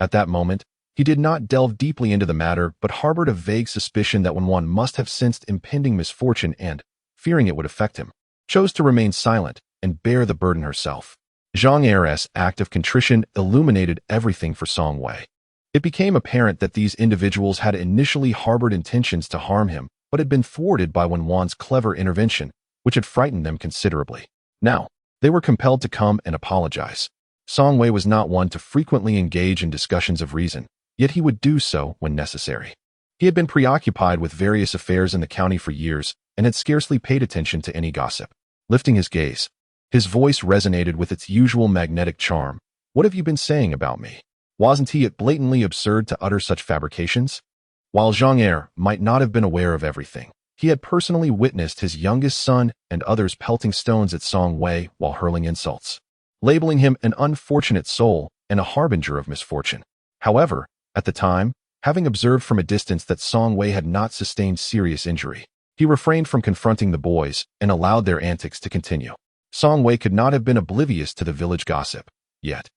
At that moment, he did not delve deeply into the matter but harbored a vague suspicion that Wenwan must have sensed impending misfortune and, fearing it would affect him, chose to remain silent and bear the burden herself. Zhang Er's act of contrition illuminated everything for Song Wei. It became apparent that these individuals had initially harbored intentions to harm him, but had been thwarted by Wenwan's clever intervention, which had frightened them considerably. Now, they were compelled to come and apologize. Song Wei was not one to frequently engage in discussions of reason, yet he would do so when necessary. He had been preoccupied with various affairs in the county for years and had scarcely paid attention to any gossip. Lifting his gaze, his voice resonated with its usual magnetic charm. "What have you been saying about me? Wasn't it blatantly absurd to utter such fabrications?" While Zhang Er might not have been aware of everything, he had personally witnessed his youngest son and others pelting stones at Song Wei while hurling insults, labeling him an unfortunate soul and a harbinger of misfortune. However, at the time, having observed from a distance that Song Wei had not sustained serious injury, he refrained from confronting the boys and allowed their antics to continue. Song Wei could not have been oblivious to the village gossip, yet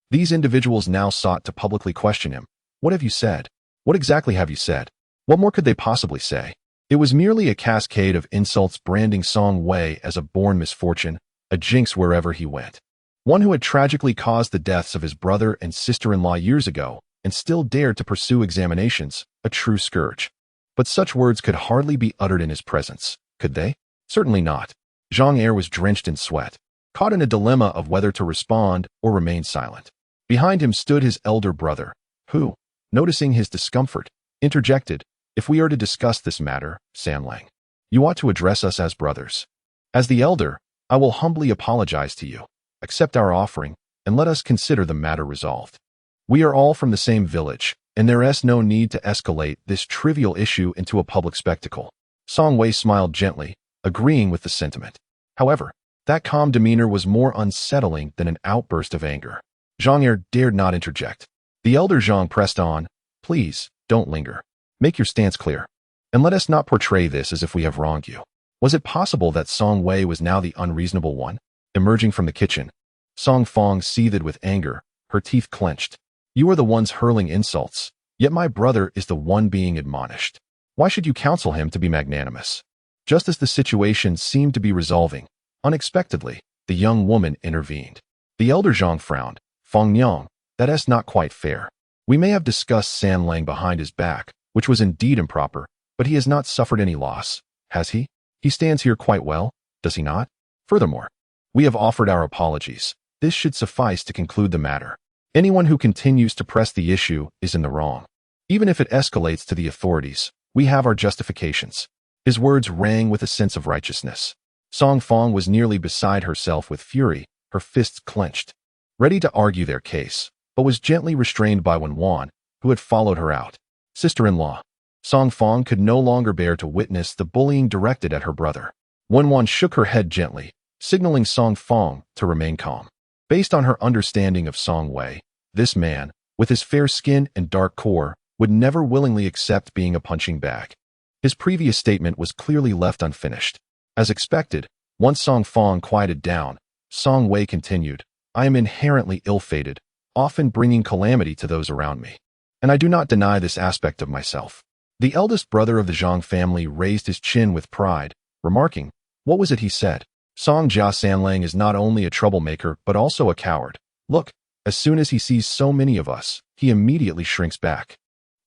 these individuals now sought to publicly question him. "What have you said? What exactly have you said? What more could they possibly say?" It was merely a cascade of insults branding Song Wei as a born misfortune, a jinx wherever he went. One who had tragically caused the deaths of his brother and sister-in-law years ago and still dared to pursue examinations, a true scourge. But such words could hardly be uttered in his presence, could they? Certainly not. Zhang Er was drenched in sweat, caught in a dilemma of whether to respond or remain silent. Behind him stood his elder brother, who, noticing his discomfort, interjected, "If we are to discuss this matter, Sanlang, you ought to address us as brothers. As the elder, I will humbly apologize to you. Accept our offering, and let us consider the matter resolved. We are all from the same village, and there is no need to escalate this trivial issue into a public spectacle." Song Wei smiled gently, agreeing with the sentiment. However, that calm demeanor was more unsettling than an outburst of anger. Zhang Er dared not interject. The elder Zhang pressed on, "Please, don't linger. Make your stance clear. And let us not portray this as if we have wronged you." Was it possible that Song Wei was now the unreasonable one? Emerging from the kitchen, Song Fong seethed with anger, her teeth clenched. "You are the ones hurling insults, yet my brother is the one being admonished. Why should you counsel him to be magnanimous?" Just as the situation seemed to be resolving, unexpectedly, the young woman intervened. The elder Zhang frowned. "Fong Nyang, that is not quite fair. We may have discussed San Lang behind his back, which was indeed improper, but he has not suffered any loss, has he? He stands here quite well, does he not? Furthermore, we have offered our apologies. This should suffice to conclude the matter. Anyone who continues to press the issue is in the wrong. Even if it escalates to the authorities, we have our justifications." His words rang with a sense of righteousness. Song Fong was nearly beside herself with fury, her fists clenched, ready to argue their case, but was gently restrained by Wenwan, who had followed her out. Sister-in-law. Song Fong could no longer bear to witness the bullying directed at her brother. Wenwan shook her head gently, signaling Song Fong to remain calm. Based on her understanding of Song Wei, this man, with his fair skin and dark core, would never willingly accept being a punching bag. His previous statement was clearly left unfinished. As expected, once Song Fong quieted down, Song Wei continued, "I am inherently ill-fated, often bringing calamity to those around me. And I do not deny this aspect of myself." The eldest brother of the Zhang family raised his chin with pride, remarking, "What was it he said? Song Jia Sanlang is not only a troublemaker but also a coward. Look, as soon as he sees so many of us, he immediately shrinks back."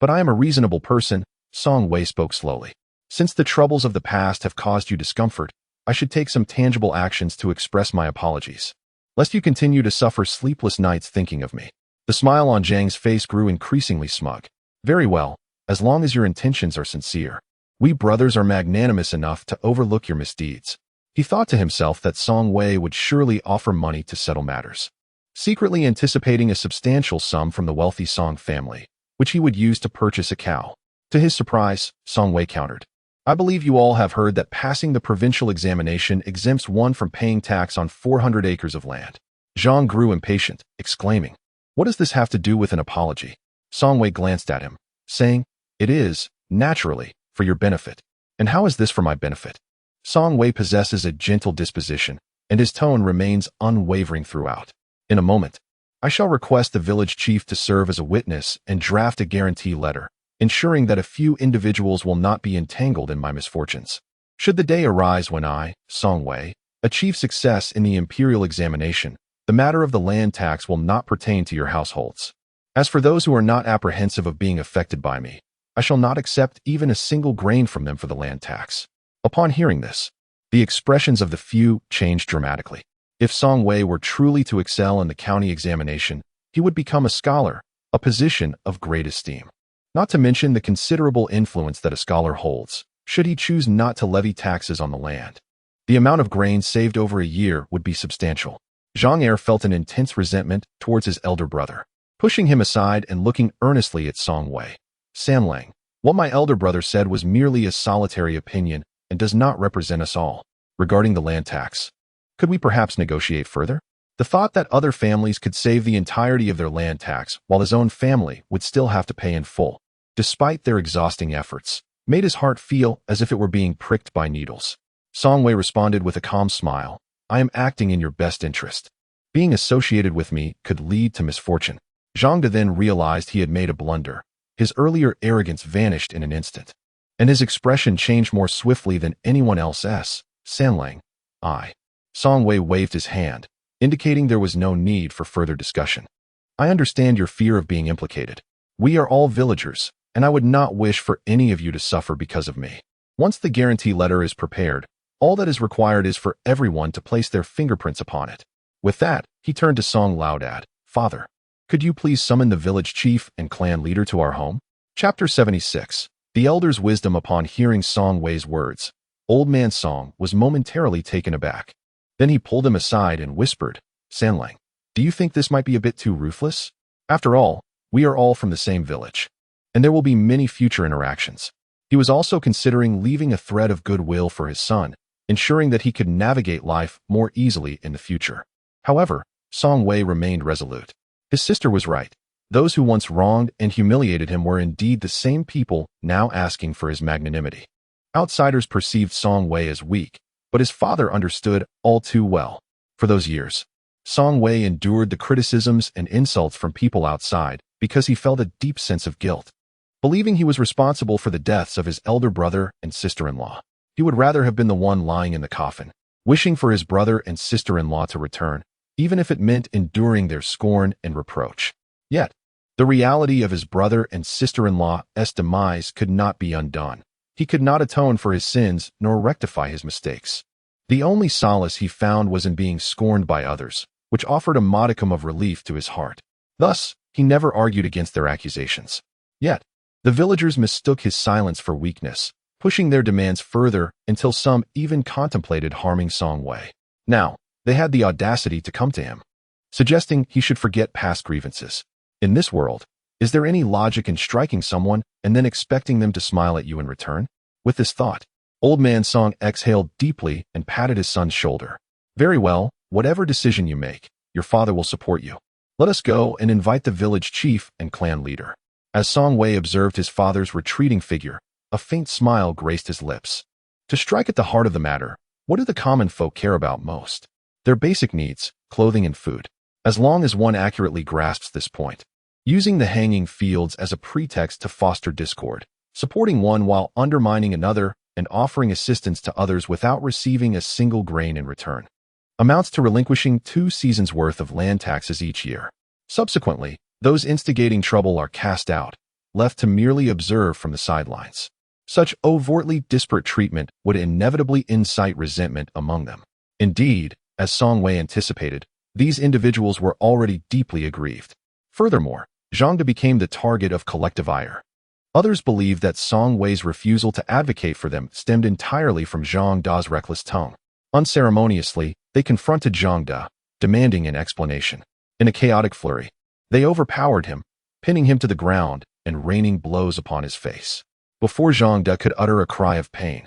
"But I am a reasonable person," Song Wei spoke slowly. "Since the troubles of the past have caused you discomfort, I should take some tangible actions to express my apologies, lest you continue to suffer sleepless nights thinking of me." The smile on Zhang's face grew increasingly smug. "Very well, as long as your intentions are sincere. We brothers are magnanimous enough to overlook your misdeeds." He thought to himself that Song Wei would surely offer money to settle matters, secretly anticipating a substantial sum from the wealthy Song family, which he would use to purchase a cow. To his surprise, Song Wei countered, "I believe you all have heard that passing the provincial examination exempts one from paying tax on 400 acres of land." Zhang grew impatient, exclaiming, "What does this have to do with an apology?" Song Wei glanced at him, saying, "It is, naturally, for your benefit. And how is this for my benefit?" Song Wei possesses a gentle disposition, and his tone remains unwavering throughout. In a moment, I shall request the village chief to serve as a witness and draft a guarantee letter, ensuring that a few individuals will not be entangled in my misfortunes. Should the day arise when I, Songwei, achieve success in the imperial examination, the matter of the land tax will not pertain to your households. As for those who are not apprehensive of being affected by me, I shall not accept even a single grain from them for the land tax. Upon hearing this, the expressions of the few changed dramatically. If Songwei were truly to excel in the county examination, he would become a scholar, a position of great esteem. Not to mention the considerable influence that a scholar holds, should he choose not to levy taxes on the land. The amount of grain saved over a year would be substantial. Zhang Er felt an intense resentment towards his elder brother. Pushing him aside and looking earnestly at Songwei, Sanlang, what my elder brother said was merely a solitary opinion and does not represent us all. Regarding the land tax, could we perhaps negotiate further? The thought that other families could save the entirety of their land tax while his own family would still have to pay in full, despite their exhausting efforts, made his heart feel as if it were being pricked by needles. Songwei responded with a calm smile. I am acting in your best interest. Being associated with me could lead to misfortune. Zhang De then realized he had made a blunder. His earlier arrogance vanished in an instant, and his expression changed more swiftly than anyone else's. Sanlang, Songwei waved his hand, indicating there was no need for further discussion. I understand your fear of being implicated. We are all villagers, and I would not wish for any of you to suffer because of me. Once the guarantee letter is prepared, all that is required is for everyone to place their fingerprints upon it. With that, he turned to Song Laodad. Father, could you please summon the village chief and clan leader to our home? Chapter 76. The elder's wisdom. Upon hearing Song Wei's words, Old Man Song was momentarily taken aback. Then he pulled him aside and whispered, Sanlang, do you think this might be a bit too ruthless? After all, we are all from the same village, and there will be many future interactions. He was also considering leaving a thread of goodwill for his son, ensuring that he could navigate life more easily in the future. However, Song Wei remained resolute. His sister was right. Those who once wronged and humiliated him were indeed the same people now asking for his magnanimity. Outsiders perceived Song Wei as weak, but his father understood all too well. For those years, Song Wei endured the criticisms and insults from people outside because he felt a deep sense of guilt. Believing he was responsible for the deaths of his elder brother and sister-in-law, he would rather have been the one lying in the coffin, wishing for his brother and sister-in-law to return, even if it meant enduring their scorn and reproach. Yet, the reality of his brother and sister-in-law's demise could not be undone. He could not atone for his sins nor rectify his mistakes. The only solace he found was in being scorned by others, which offered a modicum of relief to his heart. Thus, he never argued against their accusations. Yet, the villagers mistook his silence for weakness, pushing their demands further until some even contemplated harming Song Wei. Now, they had the audacity to come to him, suggesting he should forget past grievances. In this world, is there any logic in striking someone and then expecting them to smile at you in return? With this thought, Old Man Song exhaled deeply and patted his son's shoulder. Very well, whatever decision you make, your father will support you. Let us go and invite the village chief and clan leader. As Song Wei observed his father's retreating figure, a faint smile graced his lips. To strike at the heart of the matter, what do the common folk care about most? Their basic needs, clothing and food. As long as one accurately grasps this point, using the hanging fields as a pretext to foster discord, supporting one while undermining another, and offering assistance to others without receiving a single grain in return, amounts to relinquishing 2 seasons' worth of land taxes each year. Subsequently, those instigating trouble are cast out, left to merely observe from the sidelines. Such overtly disparate treatment would inevitably incite resentment among them. Indeed, as Song Wei anticipated, these individuals were already deeply aggrieved. Furthermore, Zhang De became the target of collective ire. Others believed that Song Wei's refusal to advocate for them stemmed entirely from Zhang Da's reckless tongue. Unceremoniously, they confronted Zhang Da, demanding an explanation. In a chaotic flurry, they overpowered him, pinning him to the ground and raining blows upon his face. Before Zhang Da could utter a cry of pain,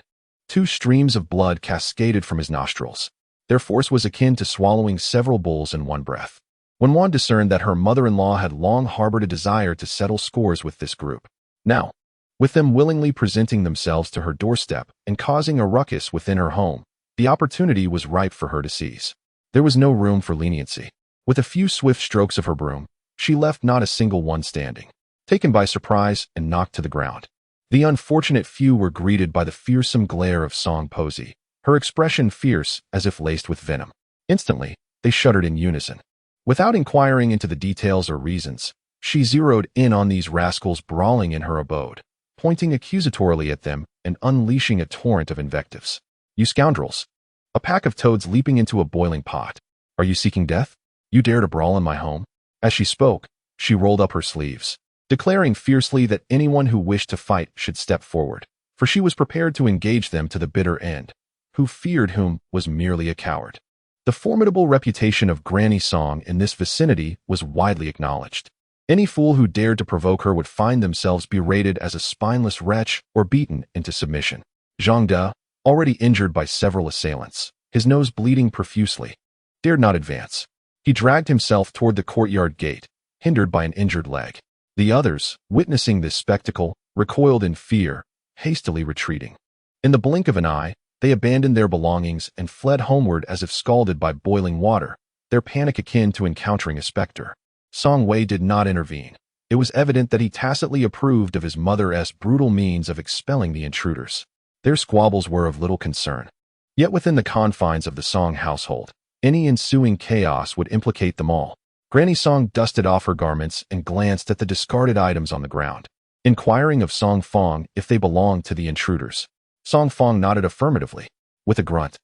2 streams of blood cascaded from his nostrils. Their force was akin to swallowing several bulls in one breath. When Wan discerned that her mother-in-law had long harbored a desire to settle scores with this group, now, with them willingly presenting themselves to her doorstep and causing a ruckus within her home, the opportunity was ripe for her to seize. There was no room for leniency. With a few swift strokes of her broom, she left not a single one standing, taken by surprise and knocked to the ground. The unfortunate few were greeted by the fearsome glare of Song Posey, her expression fierce as if laced with venom. Instantly, they shuddered in unison. Without inquiring into the details or reasons, she zeroed in on these rascals brawling in her abode, pointing accusatorily at them and unleashing a torrent of invectives. "You scoundrels! A pack of toads leaping into a boiling pot. Are you seeking death? You dare to brawl in my home?" As she spoke, she rolled up her sleeves, declaring fiercely that anyone who wished to fight should step forward, for she was prepared to engage them to the bitter end. Who feared whom was merely a coward. The formidable reputation of Granny Song in this vicinity was widely acknowledged. Any fool who dared to provoke her would find themselves berated as a spineless wretch or beaten into submission. Shanghe, already injured by several assailants, his nose bleeding profusely, dared not advance. He dragged himself toward the courtyard gate, hindered by an injured leg. The others, witnessing this spectacle, recoiled in fear, hastily retreating. In the blink of an eye, they abandoned their belongings and fled homeward as if scalded by boiling water, their panic akin to encountering a specter. Song Wei did not intervene. It was evident that he tacitly approved of his mother's brutal means of expelling the intruders. Their squabbles were of little concern. Yet within the confines of the Song household, any ensuing chaos would implicate them all. Granny Song dusted off her garments and glanced at the discarded items on the ground, inquiring of Song Fong if they belonged to the intruders. Song Fong nodded affirmatively. With a grunt,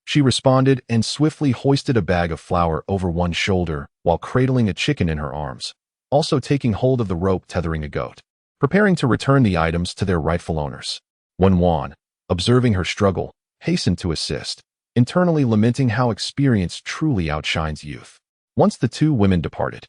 she responded and swiftly hoisted a bag of flour over one shoulder while cradling a chicken in her arms, also taking hold of the rope tethering a goat, preparing to return the items to their rightful owners. Wen Wan, observing her struggle, hastened to assist, internally lamenting how experience truly outshines youth. Once the two women departed,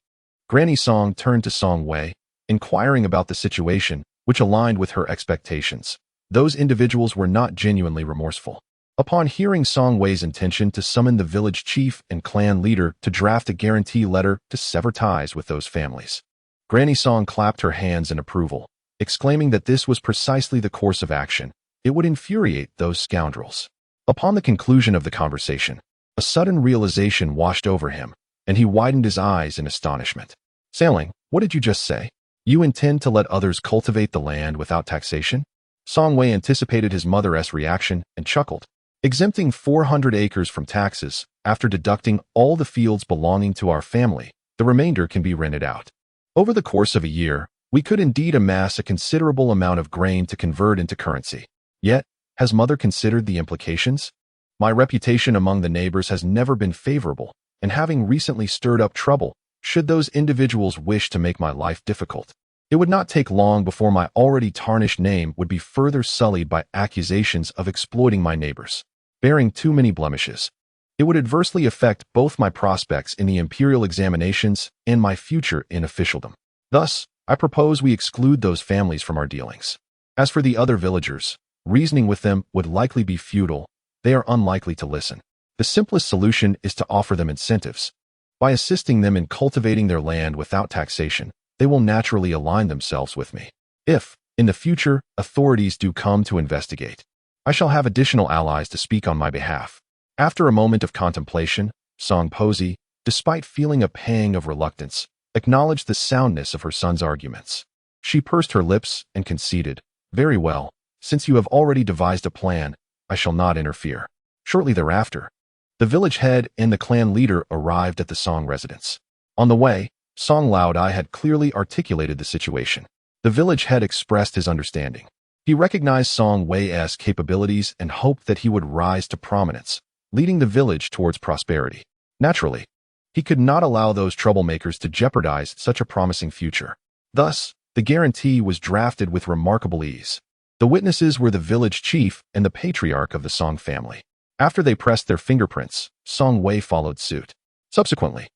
Granny Song turned to Song Wei, inquiring about the situation, which aligned with her expectations. Those individuals were not genuinely remorseful. Upon hearing Song Wei's intention to summon the village chief and clan leader to draft a guarantee letter to sever ties with those families, Granny Song clapped her hands in approval, exclaiming that this was precisely the course of action. It would infuriate those scoundrels. Upon the conclusion of the conversation, a sudden realization washed over him, and he widened his eyes in astonishment. "Sailing, what did you just say? You intend to let others cultivate the land without taxation?" Song Wei anticipated his mother's reaction and chuckled. "Exempting 400 acres from taxes, after deducting all the fields belonging to our family, the remainder can be rented out. Over the course of a year, we could indeed amass a considerable amount of grain to convert into currency. Yet, has Mother considered the implications? My reputation among the neighbors has never been favorable, and having recently stirred up trouble, should those individuals wish to make my life difficult, it would not take long before my already tarnished name would be further sullied by accusations of exploiting my neighbors, bearing too many blemishes. It would adversely affect both my prospects in the imperial examinations and my future in officialdom. Thus, I propose we exclude those families from our dealings. As for the other villagers, reasoning with them would likely be futile. They are unlikely to listen. The simplest solution is to offer them incentives. By assisting them in cultivating their land without taxation, they will naturally align themselves with me. If, in the future, authorities do come to investigate, I shall have additional allies to speak on my behalf." After a moment of contemplation, Song Posey, despite feeling a pang of reluctance, acknowledged the soundness of her son's arguments. She pursed her lips and conceded, "Very well, since you have already devised a plan, I shall not interfere." Shortly thereafter, the village head and the clan leader arrived at the Song residence. On the way, Song Laodai had clearly articulated the situation. The village head expressed his understanding. He recognized Song Wei's capabilities and hoped that he would rise to prominence, leading the village towards prosperity. Naturally, he could not allow those troublemakers to jeopardize such a promising future. Thus, the guarantee was drafted with remarkable ease. The witnesses were the village chief and the patriarch of the Song family. After they pressed their fingerprints, Song Wei followed suit. Subsequently,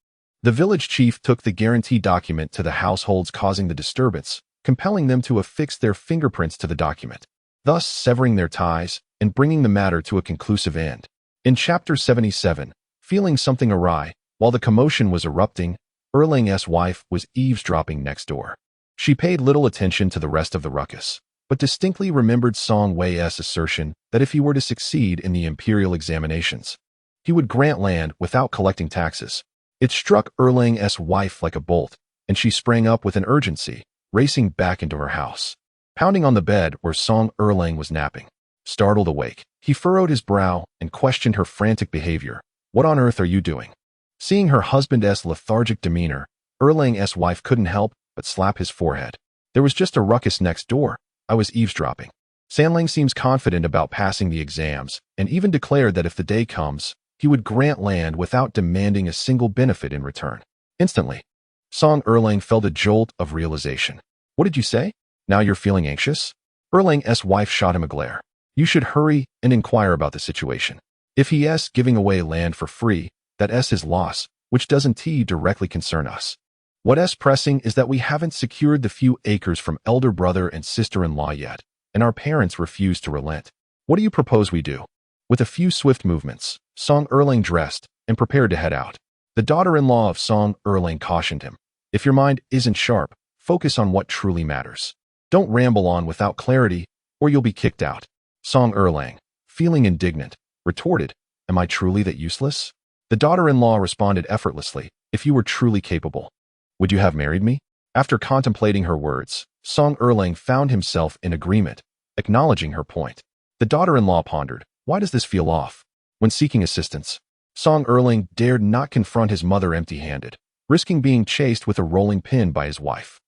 the village chief took the guarantee document to the households causing the disturbance, compelling them to affix their fingerprints to the document, thus severing their ties and bringing the matter to a conclusive end. In Chapter 77, feeling something awry, while the commotion was erupting, Erlang's wife was eavesdropping next door. She paid little attention to the rest of the ruckus, but distinctly remembered Song Wei's assertion that if he were to succeed in the imperial examinations, he would grant land without collecting taxes. It struck Erlang's wife like a bolt, and she sprang up with an urgency, racing back into her house. Pounding on the bed where Song Erlang was napping. Startled awake, he furrowed his brow and questioned her frantic behavior. What on earth are you doing? Seeing her husband's lethargic demeanor, Erlang's wife couldn't help but slap his forehead. There was just a ruckus next door. I was eavesdropping. Sanlang seems confident about passing the exams and even declared that if the day comes, he would grant land without demanding a single benefit in return. Instantly, Song Erlang felt a jolt of realization. What did you say? Now you're feeling anxious? Erlang's wife shot him a glare. You should hurry and inquire about the situation. If he is giving away land for free, that is his loss, which doesn't directly concern us. What is pressing is that we haven't secured the few acres from elder brother and sister-in-law yet, and our parents refuse to relent. What do you propose we do? With a few swift movements, Song Erlang dressed and prepared to head out. The daughter-in-law of Song Erlang cautioned him. If your mind isn't sharp, focus on what truly matters. Don't ramble on without clarity, or you'll be kicked out. Song Erlang, feeling indignant, retorted, Am I truly that useless? The daughter-in-law responded effortlessly, If you were truly capable, would you have married me? After contemplating her words, Song Erlang found himself in agreement, acknowledging her point. The daughter-in-law pondered, Why does this feel off? When seeking assistance, Song Erlang dared not confront his mother empty-handed, risking being chased with a rolling pin by his wife.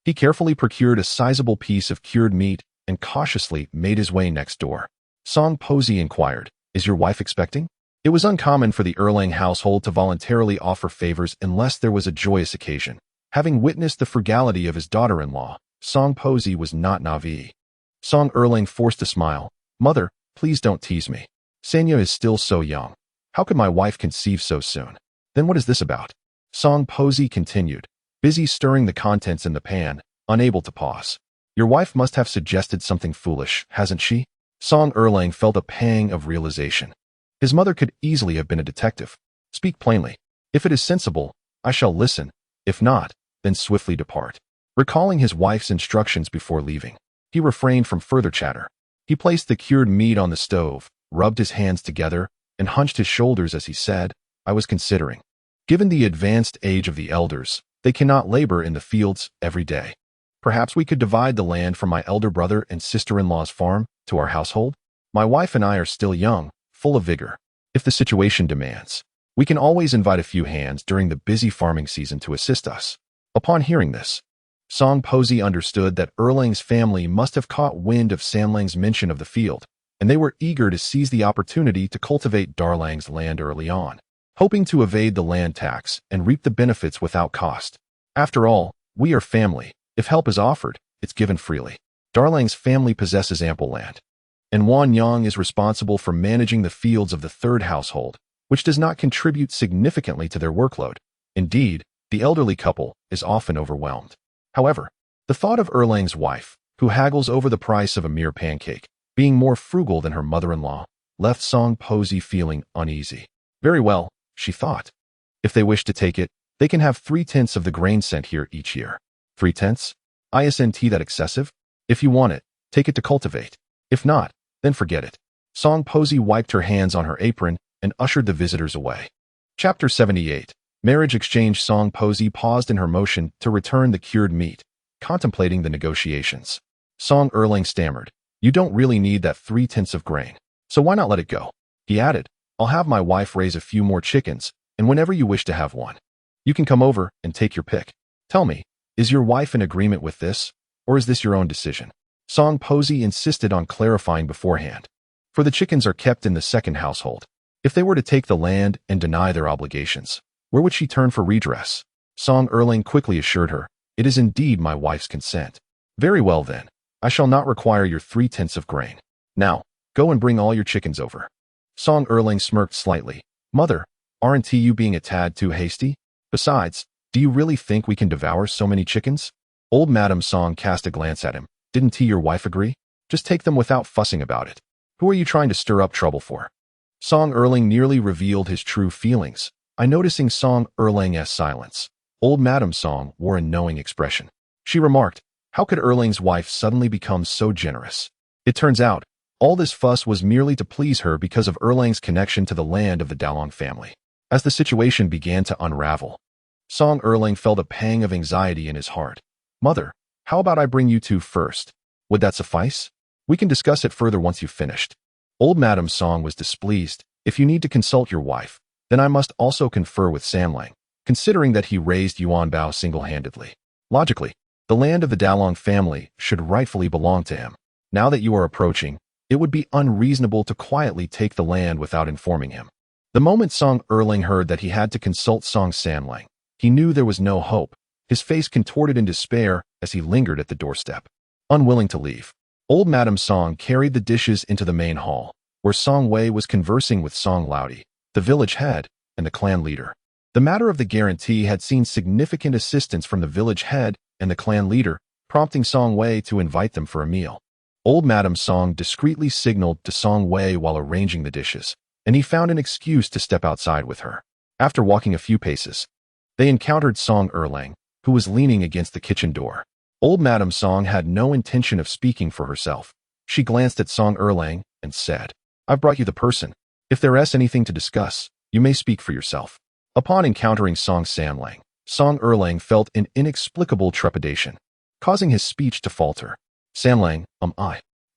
He carefully procured a sizable piece of cured meat and cautiously made his way next door. Song Posey inquired, Is your wife expecting? It was uncommon for the Erlang household to voluntarily offer favors unless there was a joyous occasion. Having witnessed the frugality of his daughter-in-law, Song Posey was not naive. Song Erlang forced a smile. Mother, please don't tease me. Sanya is still so young. How could my wife conceive so soon? Then what is this about? Song Posey continued, busy stirring the contents in the pan, unable to pause. Your wife must have suggested something foolish, hasn't she? Song Erlang felt a pang of realization. His mother could easily have been a detective. Speak plainly. If it is sensible, I shall listen. If not, then swiftly depart. Recalling his wife's instructions before leaving, he refrained from further chatter. He placed the cured meat on the stove, rubbed his hands together, and hunched his shoulders as he said, I was considering. Given the advanced age of the elders, they cannot labor in the fields every day. Perhaps we could divide the land from my elder brother and sister-in-law's farm to our household? My wife and I are still young, full of vigor. If the situation demands, we can always invite a few hands during the busy farming season to assist us. Upon hearing this, Song Posey understood that Erlang's family must have caught wind of Sanlang's mention of the field, and they were eager to seize the opportunity to cultivate Darlang's land early on, hoping to evade the land tax and reap the benefits without cost. After all, we are family. If help is offered, it's given freely. Darlang's family possesses ample land, and Wan Yang is responsible for managing the fields of the third household, which does not contribute significantly to their workload. Indeed, the elderly couple is often overwhelmed. However, the thought of Erlang's wife, who haggles over the price of a mere pancake, being more frugal than her mother-in-law, left Song Posey feeling uneasy. Very well, she thought. If they wish to take it, they can have 3/10 of the grain sent here each year. 3/10? Isn't that excessive? If you want it, take it to cultivate. If not, then forget it. Song Posey wiped her hands on her apron and ushered the visitors away. Chapter 78. Marriage Exchange. Song Posey paused in her motion to return the cured meat, contemplating the negotiations. Song Erlang stammered, You don't really need that 3/10 of grain, so why not let it go? He added, I'll have my wife raise a few more chickens, and whenever you wish to have one, you can come over and take your pick. Tell me, is your wife in agreement with this, or is this your own decision? Song Posey insisted on clarifying beforehand. For the chickens are kept in the second household. If they were to take the land and deny their obligations, where would she turn for redress? Song Erlang quickly assured her, It is indeed my wife's consent. Very well then, I shall not require your 3/10 of grain. Now, go and bring all your chickens over. Song Erlang smirked slightly. Mother, aren't you being a tad too hasty? Besides, do you really think we can devour so many chickens? Old Madam Song cast a glance at him. Didn't your wife agree? Just take them without fussing about it. Who are you trying to stir up trouble for? Song Erlang nearly revealed his true feelings. I noticing Song Erlang's silence. Old Madam Song wore a knowing expression. She remarked, How could Erlang's wife suddenly become so generous? It turns out, all this fuss was merely to please her because of Erlang's connection to the land of the Dalong family. As the situation began to unravel, Song Erling felt a pang of anxiety in his heart. "Mother, how about I bring you two first? Would that suffice? We can discuss it further once you've finished." Old Madam Song was displeased. "If you need to consult your wife, then I must also confer with Samlang, considering that he raised Yuan Bao single-handedly. Logically, the land of the Dalong family should rightfully belong to him. Now that you are approaching, it would be unreasonable to quietly take the land without informing him." The moment Song Erling heard that he had to consult Song Samlang, he knew there was no hope. His face contorted in despair as he lingered at the doorstep. Unwilling to leave, Old Madam Song carried the dishes into the main hall, where Song Wei was conversing with Song Laudi, the village head, and the clan leader. The matter of the guarantee had seen significant assistance from the village head and the clan leader, prompting Song Wei to invite them for a meal. Old Madam Song discreetly signaled to Song Wei while arranging the dishes, and he found an excuse to step outside with her. After walking a few paces, they encountered Song Erlang, who was leaning against the kitchen door. Old Madam Song had no intention of speaking for herself. She glanced at Song Erlang and said, "I've brought you the person. If there is anything to discuss, you may speak for yourself." Upon encountering Song Samlang, Song Erlang felt an inexplicable trepidation, causing his speech to falter. "Samlang,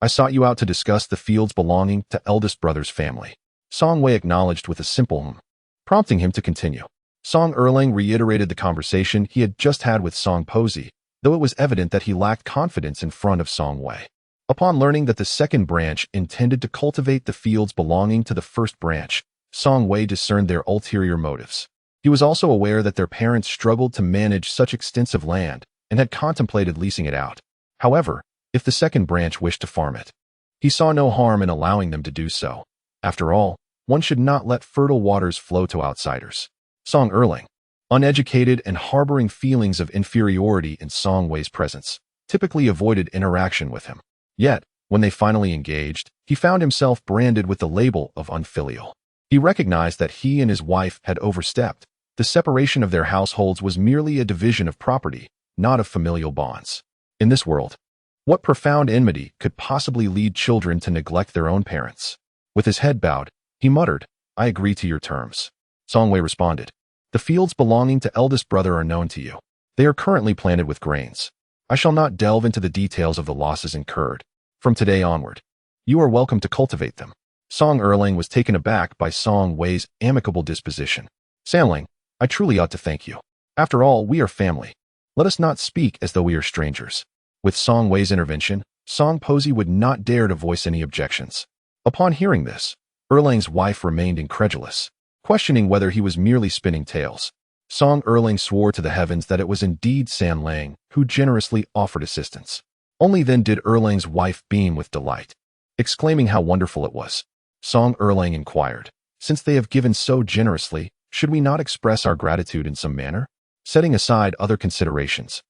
I sought you out to discuss the fields belonging to eldest brother's family." Song Wei acknowledged with a simple prompting him to continue. Song Erlang reiterated the conversation he had just had with Song Posey, though it was evident that he lacked confidence in front of Song Wei. Upon learning that the second branch intended to cultivate the fields belonging to the first branch, Song Wei discerned their ulterior motives. He was also aware that their parents struggled to manage such extensive land and had contemplated leasing it out. However, if the second branch wished to farm it, he saw no harm in allowing them to do so. After all, one should not let fertile waters flow to outsiders. Song Erlang, uneducated and harboring feelings of inferiority in Song Wei's presence, typically avoided interaction with him. Yet, when they finally engaged, he found himself branded with the label of unfilial. He recognized that he and his wife had overstepped. The separation of their households was merely a division of property, not of familial bonds. In this world, what profound enmity could possibly lead children to neglect their own parents? With his head bowed, he muttered, "I agree to your terms." Song Wei responded, "The fields belonging to eldest brother are known to you. They are currently planted with grains. I shall not delve into the details of the losses incurred. From today onward, you are welcome to cultivate them." Song Erlang was taken aback by Song Wei's amicable disposition. "Samlang, I truly ought to thank you. After all, we are family. Let us not speak as though we are strangers." With Song Wei's intervention, Song Posey would not dare to voice any objections. Upon hearing this, Erlang's wife remained incredulous, questioning whether he was merely spinning tales. Song Erlang swore to the heavens that it was indeed Samlang who generously offered assistance. Only then did Erlang's wife beam with delight, exclaiming how wonderful it was. Song Erlang inquired, "Since they have given so generously, should we not express our gratitude in some manner?" Setting aside other considerations,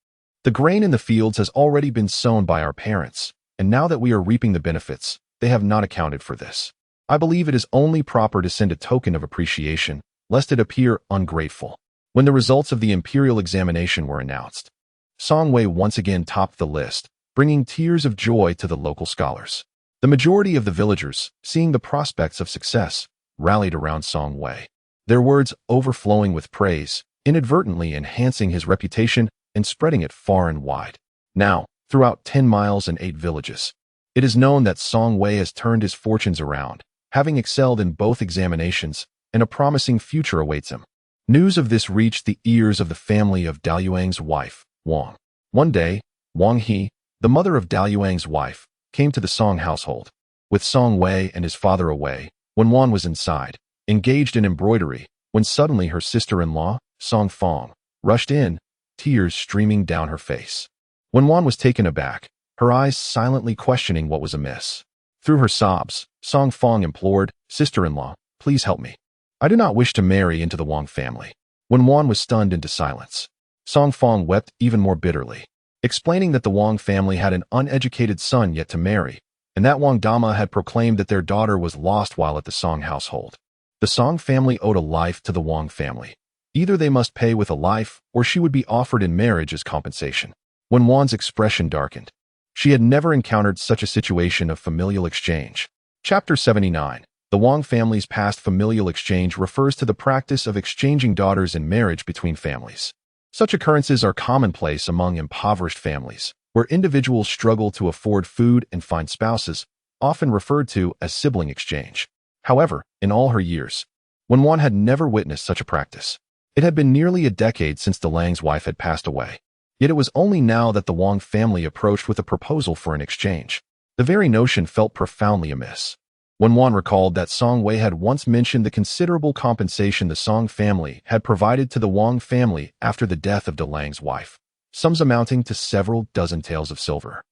the grain in the fields has already been sown by our parents, and now that we are reaping the benefits, they have not accounted for this. I believe it is only proper to send a token of appreciation, lest it appear ungrateful. When the results of the imperial examination were announced, Song Wei once again topped the list, bringing tears of joy to the local scholars. The majority of the villagers, seeing the prospects of success, rallied around Song Wei, their words overflowing with praise, inadvertently enhancing his reputation and spreading it far and wide. Now, throughout 10 miles and 8 villages, it is known that Song Wei has turned his fortunes around, having excelled in both examinations, and a promising future awaits him. News of this reached the ears of the family of Daoyuang's wife, Wang. One day, Wang He, the mother of Daoyuang's wife, came to the Song household. With Song Wei and his father away, when Wan was inside, engaged in embroidery, when suddenly her sister-in-law, Song Fong, rushed in, tears streaming down her face. When Wan was taken aback, her eyes silently questioning what was amiss. Through her sobs, Song Fong implored, "Sister-in-law, please help me. I do not wish to marry into the Wang family." When Wan was stunned into silence, Song Fong wept even more bitterly, explaining that the Wang family had an uneducated son yet to marry, and that Wang Dama had proclaimed that their daughter was lost while at the Song household. The Song family owed a life to the Wang family. Either they must pay with a life, or she would be offered in marriage as compensation. When Wan's expression darkened, she had never encountered such a situation of familial exchange. Chapter 79. The Wang family's past familial exchange refers to the practice of exchanging daughters in marriage between families. Such occurrences are commonplace among impoverished families, where individuals struggle to afford food and find spouses, often referred to as sibling exchange. However, in all her years, Wan had never witnessed such a practice. It had been nearly a decade since Dalang's wife had passed away. Yet it was only now that the Wang family approached with a proposal for an exchange. The very notion felt profoundly amiss. When Wan recalled that Song Wei had once mentioned the considerable compensation the Song family had provided to the Wang family after the death of Dalang's wife, sums amounting to several dozen taels of silver.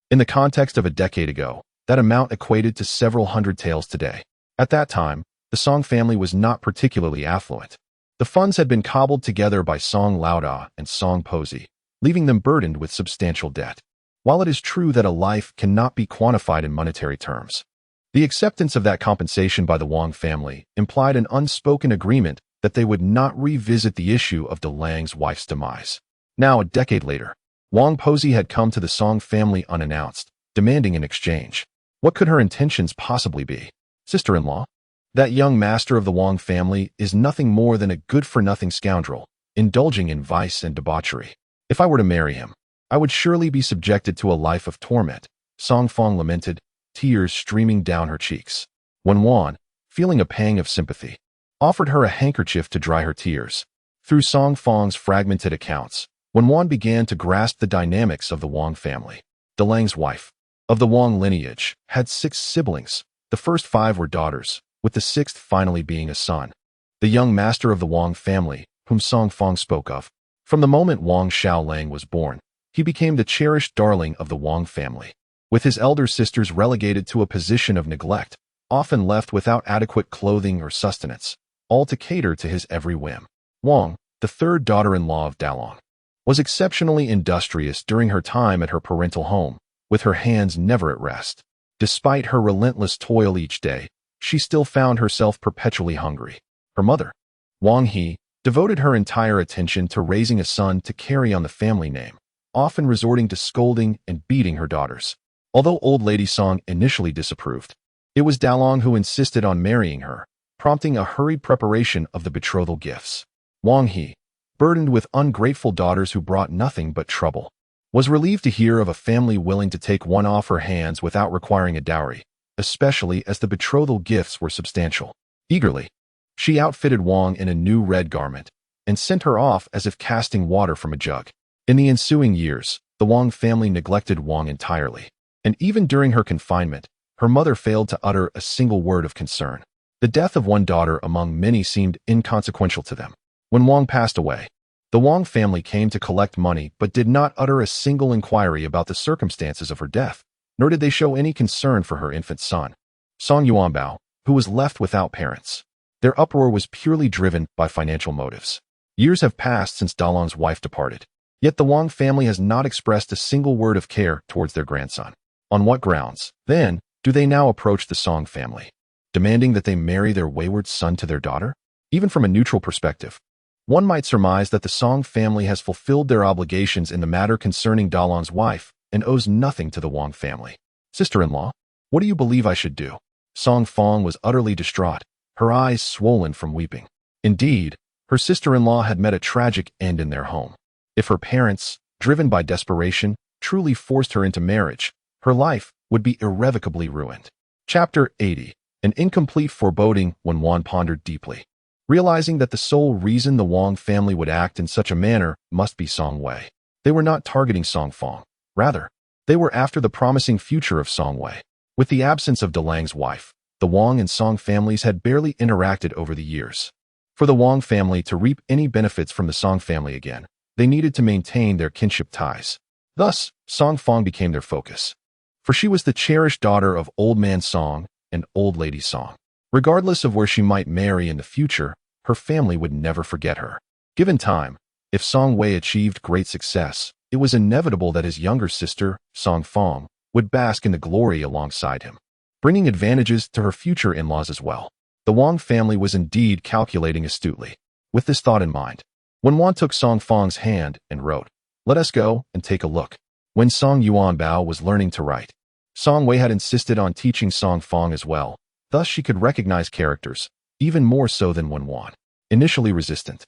In the context of a decade ago, that amount equated to several hundred taels today. At that time, the Song family was not particularly affluent. The funds had been cobbled together by Song Lauda and Song Posey, leaving them burdened with substantial debt. While it is true that a life cannot be quantified in monetary terms, the acceptance of that compensation by the Wang family implied an unspoken agreement that they would not revisit the issue of Dalang's wife's demise. Now, a decade later, Wang Posey had come to the Song family unannounced, demanding an exchange. What could her intentions possibly be? Sister-in-law? That young master of the Wang family is nothing more than a good-for-nothing scoundrel, indulging in vice and debauchery. If I were to marry him, I would surely be subjected to a life of torment, Song Fong lamented, tears streaming down her cheeks. When Wan, feeling a pang of sympathy, offered her a handkerchief to dry her tears. Through Song Fong's fragmented accounts, when Wan began to grasp the dynamics of the Wang family. Dalang's wife, of the Wang lineage, had 6 siblings. The first 5 were daughters, with the 6th finally being a son. The young master of the Wang family, whom Song Fong spoke of. From the moment Wang Xiaolang was born, he became the cherished darling of the Wang family. With his elder sisters relegated to a position of neglect, often left without adequate clothing or sustenance, all to cater to his every whim. Wang, the 3rd daughter-in-law of Dalong, was exceptionally industrious during her time at her parental home, with her hands never at rest. Despite her relentless toil each day, she still found herself perpetually hungry. Her mother, Wang He, devoted her entire attention to raising a son to carry on the family name, often resorting to scolding and beating her daughters. Although old lady Song initially disapproved, it was Dalong who insisted on marrying her, prompting a hurried preparation of the betrothal gifts. Wang He, burdened with ungrateful daughters who brought nothing but trouble, was relieved to hear of a family willing to take one off her hands without requiring a dowry, especially as the betrothal gifts were substantial. Eagerly, she outfitted Wang in a new red garment and sent her off as if casting water from a jug. In the ensuing years, the Wang family neglected Wang entirely, and even during her confinement, her mother failed to utter a single word of concern. The death of one daughter among many seemed inconsequential to them. When Wang passed away, the Wang family came to collect money but did not utter a single inquiry about the circumstances of her death, nor did they show any concern for her infant son, Song Yuanbao, who was left without parents. Their uproar was purely driven by financial motives. Years have passed since Dalong's wife departed, yet the Wang family has not expressed a single word of care towards their grandson. On what grounds, then, do they now approach the Song family, demanding that they marry their wayward son to their daughter? Even from a neutral perspective, one might surmise that the Song family has fulfilled their obligations in the matter concerning Dalong's wife and owes nothing to the Wang family. Sister-in-law, what do you believe I should do? Song Fong was utterly distraught, her eyes swollen from weeping. Indeed, her sister-in-law had met a tragic end in their home. If her parents, driven by desperation, truly forced her into marriage, her life would be irrevocably ruined. Chapter 80. An incomplete foreboding. When Wan pondered deeply, realizing that the sole reason the Wang family would act in such a manner must be Song Wei. They were not targeting Song Fong. Rather, they were after the promising future of Song Wei. With the absence of Dalang's wife, the Wang and Song families had barely interacted over the years. For the Wang family to reap any benefits from the Song family again, they needed to maintain their kinship ties. Thus, Song Fong became their focus. For she was the cherished daughter of Old Man Song and Old Lady Song. Regardless of where she might marry in the future, her family would never forget her. Given time, if Song Wei achieved great success, it was inevitable that his younger sister, Song Fong, would bask in the glory alongside him, bringing advantages to her future in-laws as well. The Wang family was indeed calculating astutely. With this thought in mind, when Wan took Song Fong's hand and wrote, "Let us go and take a look." When Song Yuanbao was learning to write, Song Wei had insisted on teaching Song Fong as well, Thus she could recognize characters, even more so than Wan. Initially resistant,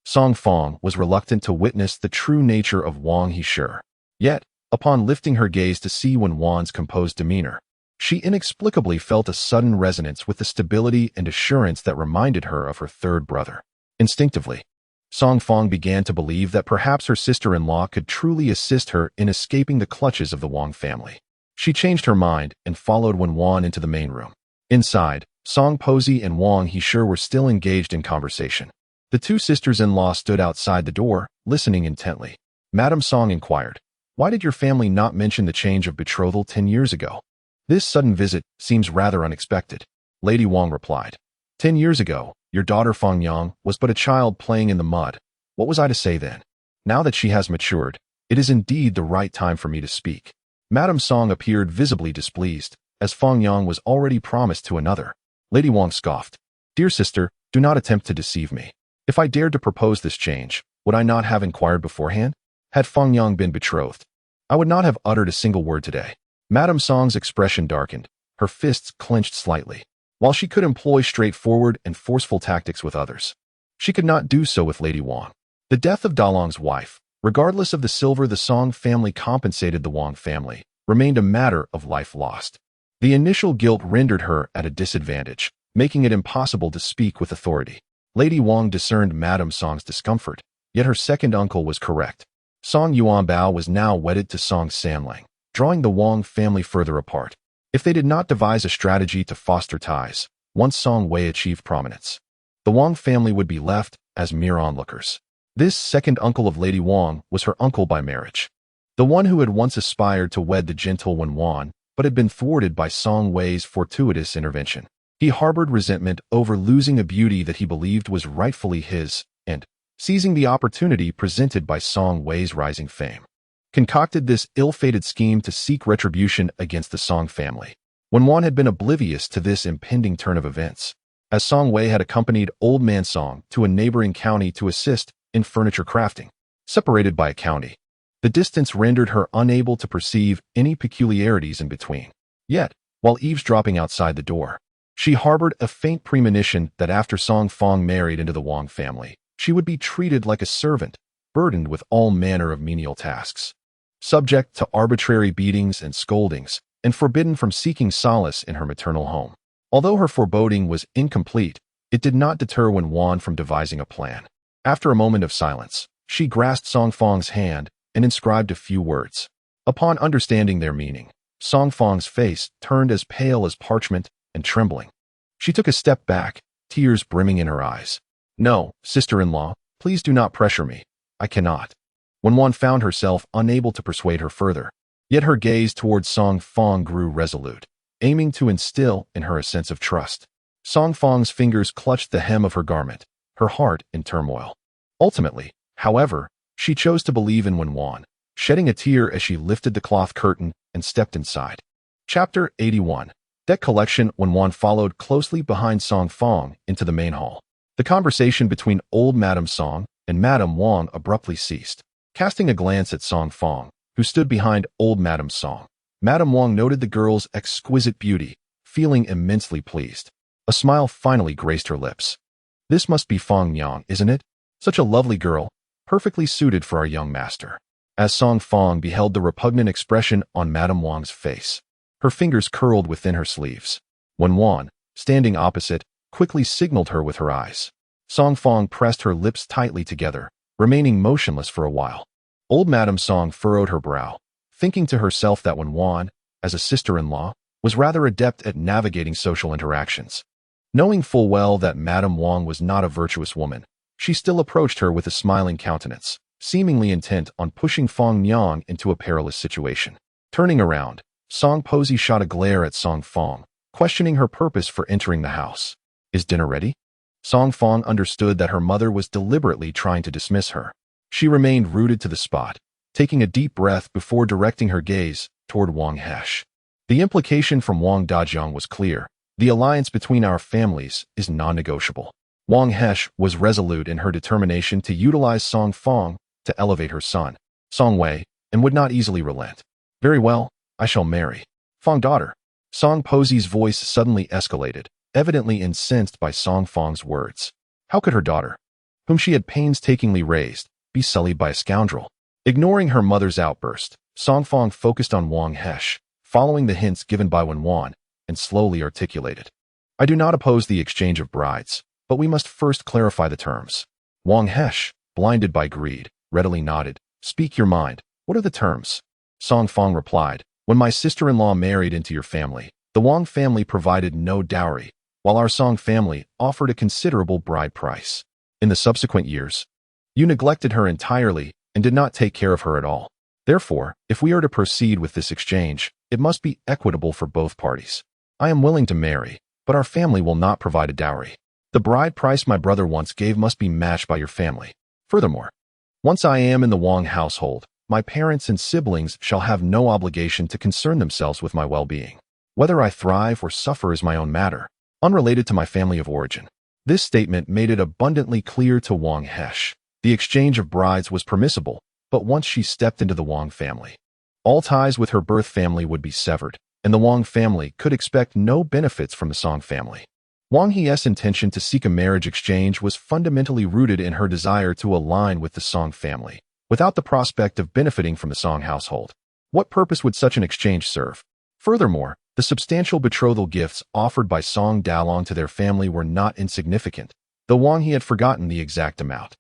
Song Fong was reluctant to witness the true nature of Wang Heshe. Yet, upon lifting her gaze to see Wan's composed demeanor, she inexplicably felt a sudden resonance with the stability and assurance that reminded her of her third brother. Instinctively, Song Fong began to believe that perhaps her sister-in-law could truly assist her in escaping the clutches of the Wang family. She changed her mind and followed Wan into the main room. Inside, Song Posey and Wang Heshe were still engaged in conversation. The two sisters-in-law stood outside the door, listening intently. Madame Song inquired, "Why did your family not mention the change of betrothal 10 years ago? This sudden visit seems rather unexpected." Lady Wang replied, 10 years ago, your daughter Fong Yang was but a child playing in the mud. What was I to say then? Now that she has matured, it is indeed the right time for me to speak." Madame Song appeared visibly displeased, as Fong Yang was already promised to another. Lady Wang scoffed, "Dear sister, do not attempt to deceive me. If I dared to propose this change, would I not have inquired beforehand? Had Fong Yang been betrothed, I would not have uttered a single word today." Madame Song's expression darkened, her fists clenched slightly. While she could employ straightforward and forceful tactics with others, she could not do so with Lady Wang. The death of Dalong's wife, regardless of the silver the Song family compensated the Wang family, remained a matter of life lost. The initial guilt rendered her at a disadvantage, making it impossible to speak with authority. Lady Wang discerned Madame Song's discomfort, yet her second uncle was correct. Song Yuanbao was now wedded to Song Sanlang, drawing the Wang family further apart. If they did not devise a strategy to foster ties, once Song Wei achieved prominence, the Wang family would be left as mere onlookers. This second uncle of Lady Wang was her uncle by marriage, the one who had once aspired to wed the gentle Wan, but had been thwarted by Song Wei's fortuitous intervention. He harbored resentment over losing a beauty that he believed was rightfully his, and, seizing the opportunity presented by Song Wei's rising fame, concocted this ill-fated scheme to seek retribution against the Song family. Wan had been oblivious to this impending turn of events, as Song Wei had accompanied Old Man Song to a neighboring county to assist in furniture crafting. Separated by a county, the distance rendered her unable to perceive any peculiarities in between. Yet, while eavesdropping outside the door, she harbored a faint premonition that after Song Fong married into the Wang family, she would be treated like a servant, burdened with all manner of menial tasks, subject to arbitrary beatings and scoldings, and forbidden from seeking solace in her maternal home. Although her foreboding was incomplete, it did not deter Wan from devising a plan. After a moment of silence, she grasped Song Fong's hand and inscribed a few words. Upon understanding their meaning, Song Fong's face turned as pale as parchment and trembling. She took a step back, tears brimming in her eyes. "No, sister-in-law, please do not pressure me. I cannot." Wan found herself unable to persuade her further, yet her gaze towards Song Fong grew resolute, aiming to instill in her a sense of trust. Song Fong's fingers clutched the hem of her garment, her heart in turmoil. Ultimately, however, she chose to believe in Wan, shedding a tear as she lifted the cloth curtain and stepped inside. Chapter 81. Deck collection. Wan followed closely behind Song Fong into the main hall. The conversation between old Madame Song and Madame Wang abruptly ceased. Casting a glance at Song Fong, who stood behind old Madame Song, Madame Wang noted the girl's exquisite beauty, feeling immensely pleased. A smile finally graced her lips. "This must be Fong Yang, isn't it? Such a lovely girl, perfectly suited for our young master." As Song Fong beheld the repugnant expression on Madame Wang's face, her fingers curled within her sleeves. Wan, standing opposite, quickly signaled her with her eyes. Song Fong pressed her lips tightly together, remaining motionless for a while. Old Madame Song furrowed her brow, thinking to herself that Wan, as a sister-in-law, was rather adept at navigating social interactions. Knowing full well that Madame Wang was not a virtuous woman, she still approached her with a smiling countenance, seemingly intent on pushing Fong Yang into a perilous situation. Turning around, Song Posey shot a glare at Song Fong, questioning her purpose for entering the house. "Is dinner ready?" Song Fong understood that her mother was deliberately trying to dismiss her. She remained rooted to the spot, taking a deep breath before directing her gaze toward Wang Hesh. The implication from Wang Dajiang was clear. "The alliance between our families is non-negotiable." Wang Hesh was resolute in her determination to utilize Song Fong to elevate her son, Song Wei, and would not easily relent. "Very well, I shall marry Fong daughter." Song Posey's voice suddenly escalated, evidently incensed by Song Fong's words. How could her daughter, whom she had painstakingly raised, be sullied by a scoundrel? Ignoring her mother's outburst, Song Fong focused on Wang Hesh, following the hints given by Wen Wan, and slowly articulated. I do not oppose the exchange of brides, but we must first clarify the terms. Wang Hesh, blinded by greed, readily nodded. Speak your mind. What are the terms? Song Fong replied. When my sister-in-law married into your family, the Wang family provided no dowry, while our Song family offered a considerable bride price. In the subsequent years, you neglected her entirely and did not take care of her at all. Therefore, if we are to proceed with this exchange, it must be equitable for both parties. I am willing to marry, but our family will not provide a dowry. The bride price my brother once gave must be matched by your family. Furthermore, once I am in the Wang household, my parents and siblings shall have no obligation to concern themselves with my well-being. Whether I thrive or suffer is my own matter, unrelated to my family of origin. This statement made it abundantly clear to Wang Hesh. The exchange of brides was permissible, but once she stepped into the Wang family, all ties with her birth family would be severed, and the Wang family could expect no benefits from the Song family. Wang He's intention to seek a marriage exchange was fundamentally rooted in her desire to align with the Song family, without the prospect of benefiting from the Song household. What purpose would such an exchange serve? Furthermore, the substantial betrothal gifts offered by Song Dalong to their family were not insignificant, though Wang He had forgotten the exact amount.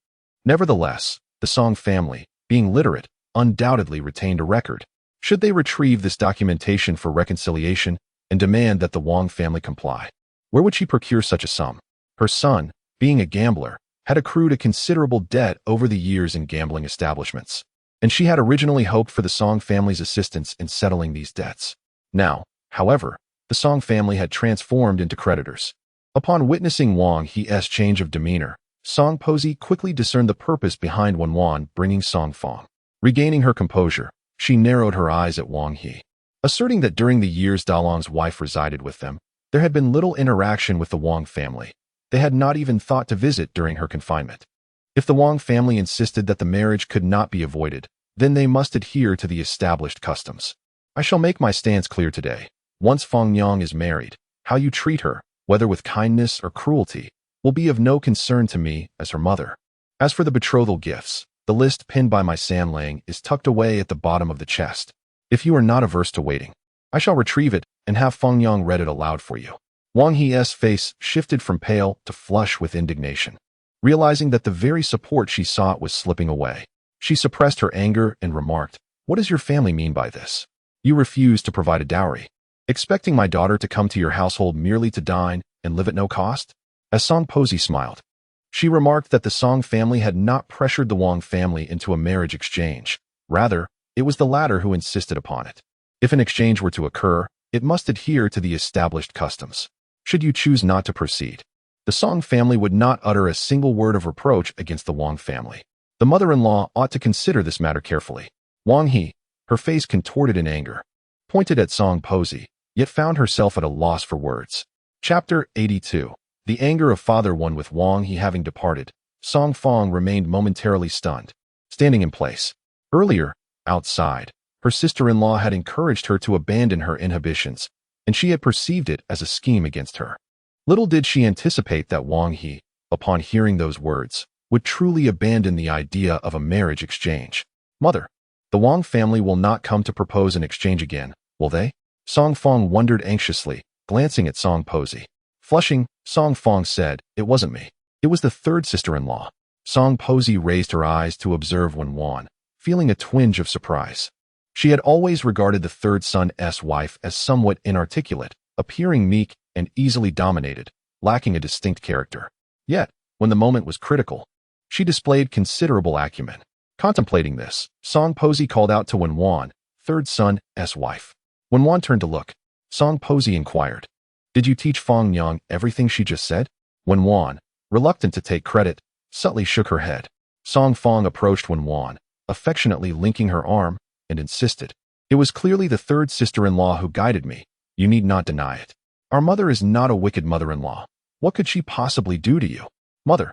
Nevertheless, the Song family, being literate, undoubtedly retained a record. Should they retrieve this documentation for reconciliation and demand that the Wang family comply? Where would she procure such a sum? Her son, being a gambler, had accrued a considerable debt over the years in gambling establishments, and she had originally hoped for the Song family's assistance in settling these debts. Now, however, the Song family had transformed into creditors. Upon witnessing Wang He's change of demeanor, Song Posey quickly discerned the purpose behind Wen Wan bringing Song Fong. Regaining her composure, she narrowed her eyes at Wang He, asserting that during the years Dalong's wife resided with them, there had been little interaction with the Wang family. They had not even thought to visit during her confinement. If the Wang family insisted that the marriage could not be avoided, then they must adhere to the established customs. I shall make my stance clear today. Once Fong Yang is married, how you treat her, whether with kindness or cruelty, will be of no concern to me as her mother. As for the betrothal gifts, the list pinned by my Sanlang is tucked away at the bottom of the chest. If you are not averse to waiting, I shall retrieve it and have Fong Yang read it aloud for you. Wang He's face shifted from pale to flush with indignation. Realizing that the very support she sought was slipping away, she suppressed her anger and remarked, What does your family mean by this? You refuse to provide a dowry, expecting my daughter to come to your household merely to dine and live at no cost? As Song Posey smiled, she remarked that the Song family had not pressured the Wang family into a marriage exchange. Rather, it was the latter who insisted upon it. If an exchange were to occur, it must adhere to the established customs. Should you choose not to proceed, the Song family would not utter a single word of reproach against the Wang family. The mother-in-law ought to consider this matter carefully. Wang He, her face contorted in anger, pointed at Song Posey, yet found herself at a loss for words. Chapter 82. The anger of Father One. With Wang He having departed, Song Fong remained momentarily stunned, standing in place. Earlier, outside, her sister-in-law had encouraged her to abandon her inhibitions, and she had perceived it as a scheme against her. Little did she anticipate that Wang He, upon hearing those words, would truly abandon the idea of a marriage exchange. Mother, the Wang family will not come to propose an exchange again, will they? Song Fong wondered anxiously, glancing at Song Posey. Flushing, Song Fong said, It wasn't me. It was the third sister-in-law. Song Posey raised her eyes to observe Wen Wan, feeling a twinge of surprise. She had always regarded the third son's wife as somewhat inarticulate, appearing meek and easily dominated, lacking a distinct character. Yet, when the moment was critical, she displayed considerable acumen. Contemplating this, Song Posey called out to Wen Wan, third son's wife. Wen Wan turned to look. Song Posey inquired, Did you teach Fong Yang everything she just said? Wen Wan, reluctant to take credit, subtly shook her head. Song Fong approached Wen Wan, affectionately linking her arm, and insisted, It was clearly the third sister-in-law who guided me. You need not deny it. Our mother is not a wicked mother-in-law. What could she possibly do to you? Mother,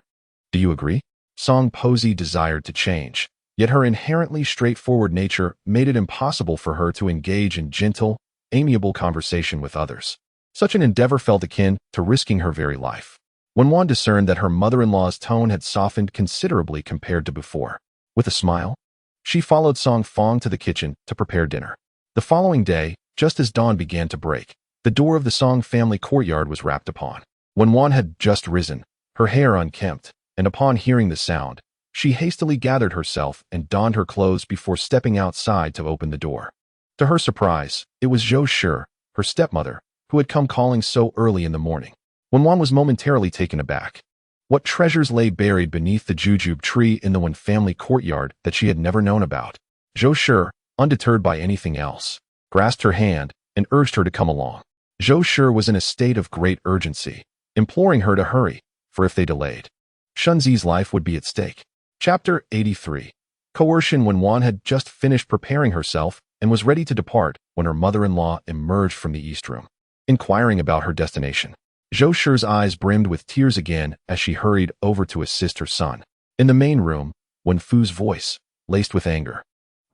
do you agree? Song Posey desired to change, yet her inherently straightforward nature made it impossible for her to engage in gentle, amiable conversation with others. Such an endeavor felt akin to risking her very life. When Wan discerned that her mother-in-law's tone had softened considerably compared to before, with a smile, she followed Song Fong to the kitchen to prepare dinner. The following day, just as dawn began to break, the door of the Song family courtyard was rapped upon. When Wan had just risen, her hair unkempt, and upon hearing the sound, she hastily gathered herself and donned her clothes before stepping outside to open the door. To her surprise, it was Zhou Shi, her stepmother, who had come calling so early in the morning. When Wan was momentarily taken aback. What treasures lay buried beneath the jujube tree in the Wan family courtyard that she had never known about? Zhou Shi, undeterred by anything else, grasped her hand and urged her to come along. Zhou Shi was in a state of great urgency, imploring her to hurry, for if they delayed, Shunzi's life would be at stake. Chapter 83. Coercion. When Wan had just finished preparing herself and was ready to depart when her mother-in-law emerged from the east room, inquiring about her destination. Zhou Shi's eyes brimmed with tears again as she hurried over to assist her son. In the main room, Wen Fu's voice, laced with anger,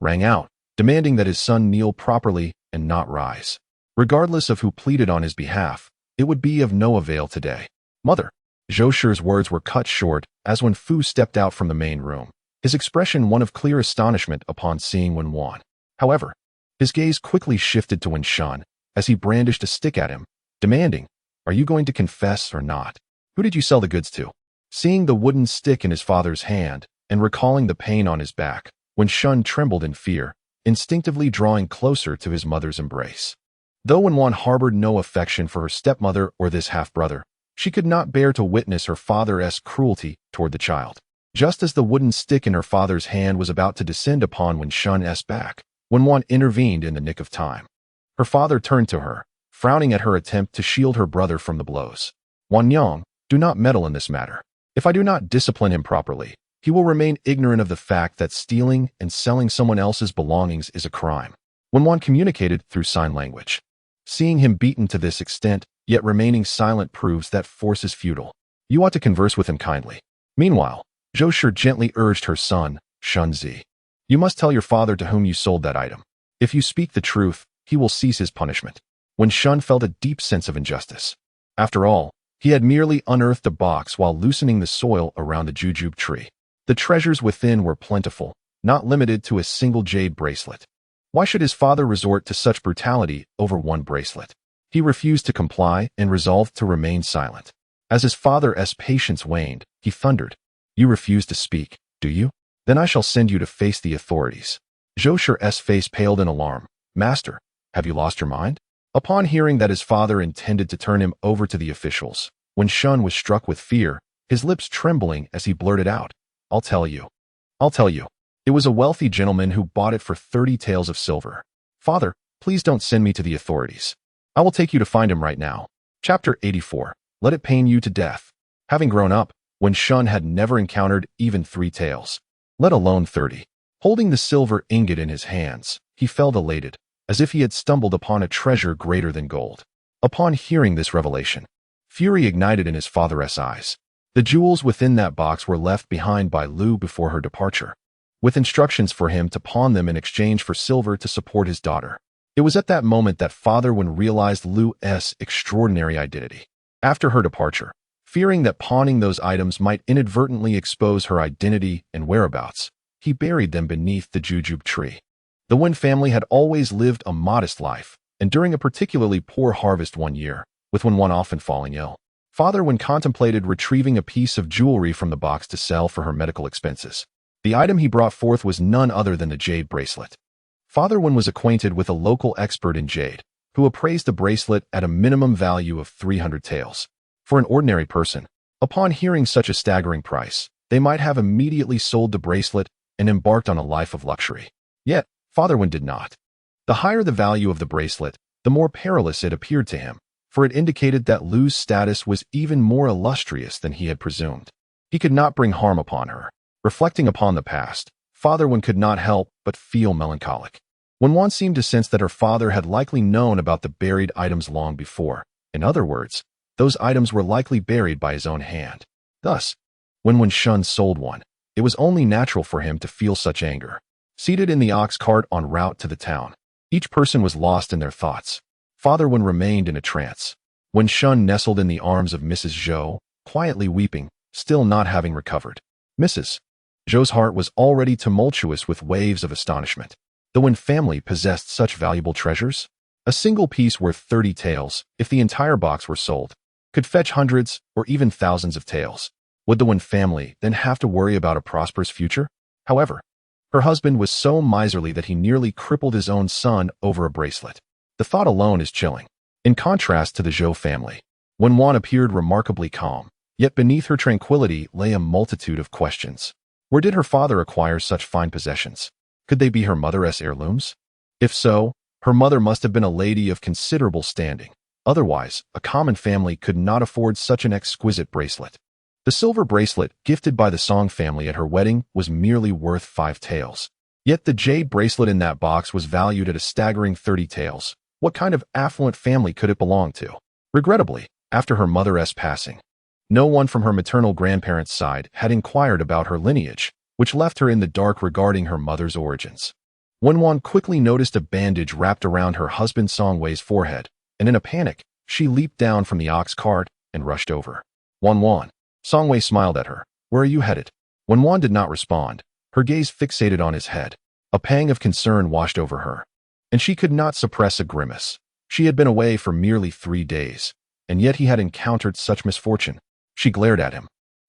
rang out, demanding that his son kneel properly and not rise. Regardless of who pleaded on his behalf, it would be of no avail today. Mother. Zhou Shi's words were cut short as Wen Fu stepped out from the main room, his expression one of clear astonishment upon seeing Wen Wan. However, his gaze quickly shifted to Wen Shun as he brandished a stick at him, demanding, "Are you going to confess or not? Who did you sell the goods to?" Seeing the wooden stick in his father's hand and recalling the pain on his back, Wen Shun trembled in fear, instinctively drawing closer to his mother's embrace. Though Wen Wan harbored no affection for her stepmother or this half-brother, she could not bear to witness her father's cruelty toward the child. Just as the wooden stick in her father's hand was about to descend upon Wen Shun's back, Wen Wan intervened in the nick of time. Her father turned to her, frowning at her attempt to shield her brother from the blows. "Wan Yang, do not meddle in this matter. If I do not discipline him properly, he will remain ignorant of the fact that stealing and selling someone else's belongings is a crime." Wen Wan communicated through sign language. Seeing him beaten to this extent, yet remaining silent proves that force is futile. You ought to converse with him kindly. Meanwhile, Zhou Shi gently urged her son, Shunzi. You must tell your father to whom you sold that item. If you speak the truth, he will cease his punishment. Wen Shun felt a deep sense of injustice. After all, he had merely unearthed a box while loosening the soil around the jujube tree. The treasures within were plentiful, not limited to a single jade bracelet. Why should his father resort to such brutality over one bracelet? He refused to comply and resolved to remain silent. As his father's patience waned, he thundered, "You refuse to speak, do you? Then I shall send you to face the authorities." Zhou Shi's face paled in alarm. "Master, have you lost your mind?" Upon hearing that his father intended to turn him over to the officials, Wen Shun was struck with fear, his lips trembling as he blurted out, I'll tell you. It was a wealthy gentleman who bought it for 30 taels of silver. Father, please don't send me to the authorities. I will take you to find him right now." Chapter 84. Let it pain you to death. Having grown up, Wen Shun had never encountered even 3 taels, let alone 30. Holding the silver ingot in his hands, he felt elated, as if he had stumbled upon a treasure greater than gold. Upon hearing this revelation, fury ignited in his father's eyes. The jewels within that box were left behind by Lu before her departure, with instructions for him to pawn them in exchange for silver to support his daughter. It was at that moment that Father Wen realized Lu's extraordinary identity. After her departure, fearing that pawning those items might inadvertently expose her identity and whereabouts, he buried them beneath the jujube tree. The Wen family had always lived a modest life, and during a particularly poor harvest one year, with Wen Wan often falling ill, Father Wen contemplated retrieving a piece of jewelry from the box to sell for her medical expenses. The item he brought forth was none other than the jade bracelet. Father Wen was acquainted with a local expert in jade, who appraised the bracelet at a minimum value of 300 taels. For an ordinary person, upon hearing such a staggering price, they might have immediately sold the bracelet and embarked on a life of luxury. Yet, Father Wen did not. The higher the value of the bracelet, the more perilous it appeared to him, for it indicated that Lu's status was even more illustrious than he had presumed. He could not bring harm upon her. Reflecting upon the past, Father Wen could not help but feel melancholic. Wen Wan seemed to sense that her father had likely known about the buried items long before. In other words, those items were likely buried by his own hand. Thus, when Wen Shun sold one, it was only natural for him to feel such anger. Seated in the ox cart en route to the town, each person was lost in their thoughts. Father Wen remained in a trance. When Shun nestled in the arms of Mrs. Zhou, quietly weeping, still not having recovered. Mrs. Zhou's heart was already tumultuous with waves of astonishment. The Wen family possessed such valuable treasures? A single piece worth 30 taels, if the entire box were sold, could fetch hundreds or even thousands of taels. Would the Wen family then have to worry about a prosperous future? However, her husband was so miserly that he nearly crippled his own son over a bracelet. The thought alone is chilling. In contrast to the Zhou family, Wen Wan appeared remarkably calm, yet beneath her tranquility lay a multitude of questions. Where did her father acquire such fine possessions? Could they be her mother's heirlooms? If so, her mother must have been a lady of considerable standing. Otherwise, a common family could not afford such an exquisite bracelet. The silver bracelet gifted by the Song family at her wedding was merely worth 5 taels. Yet the jade bracelet in that box was valued at a staggering 30 taels. What kind of affluent family could it belong to? Regrettably, after her mother's passing, no one from her maternal grandparents' side had inquired about her lineage, which left her in the dark regarding her mother's origins. Wen Wan quickly noticed a bandage wrapped around her husband Song Wei's forehead, and in a panic, she leaped down from the ox cart and rushed over. Wan Wan. Song Wei smiled at her. Where are you headed? Wen Wan did not respond, her gaze fixated on his head. A pang of concern washed over her, and she could not suppress a grimace. She had been away for merely 3 days, and yet he had encountered such misfortune. She glared at him,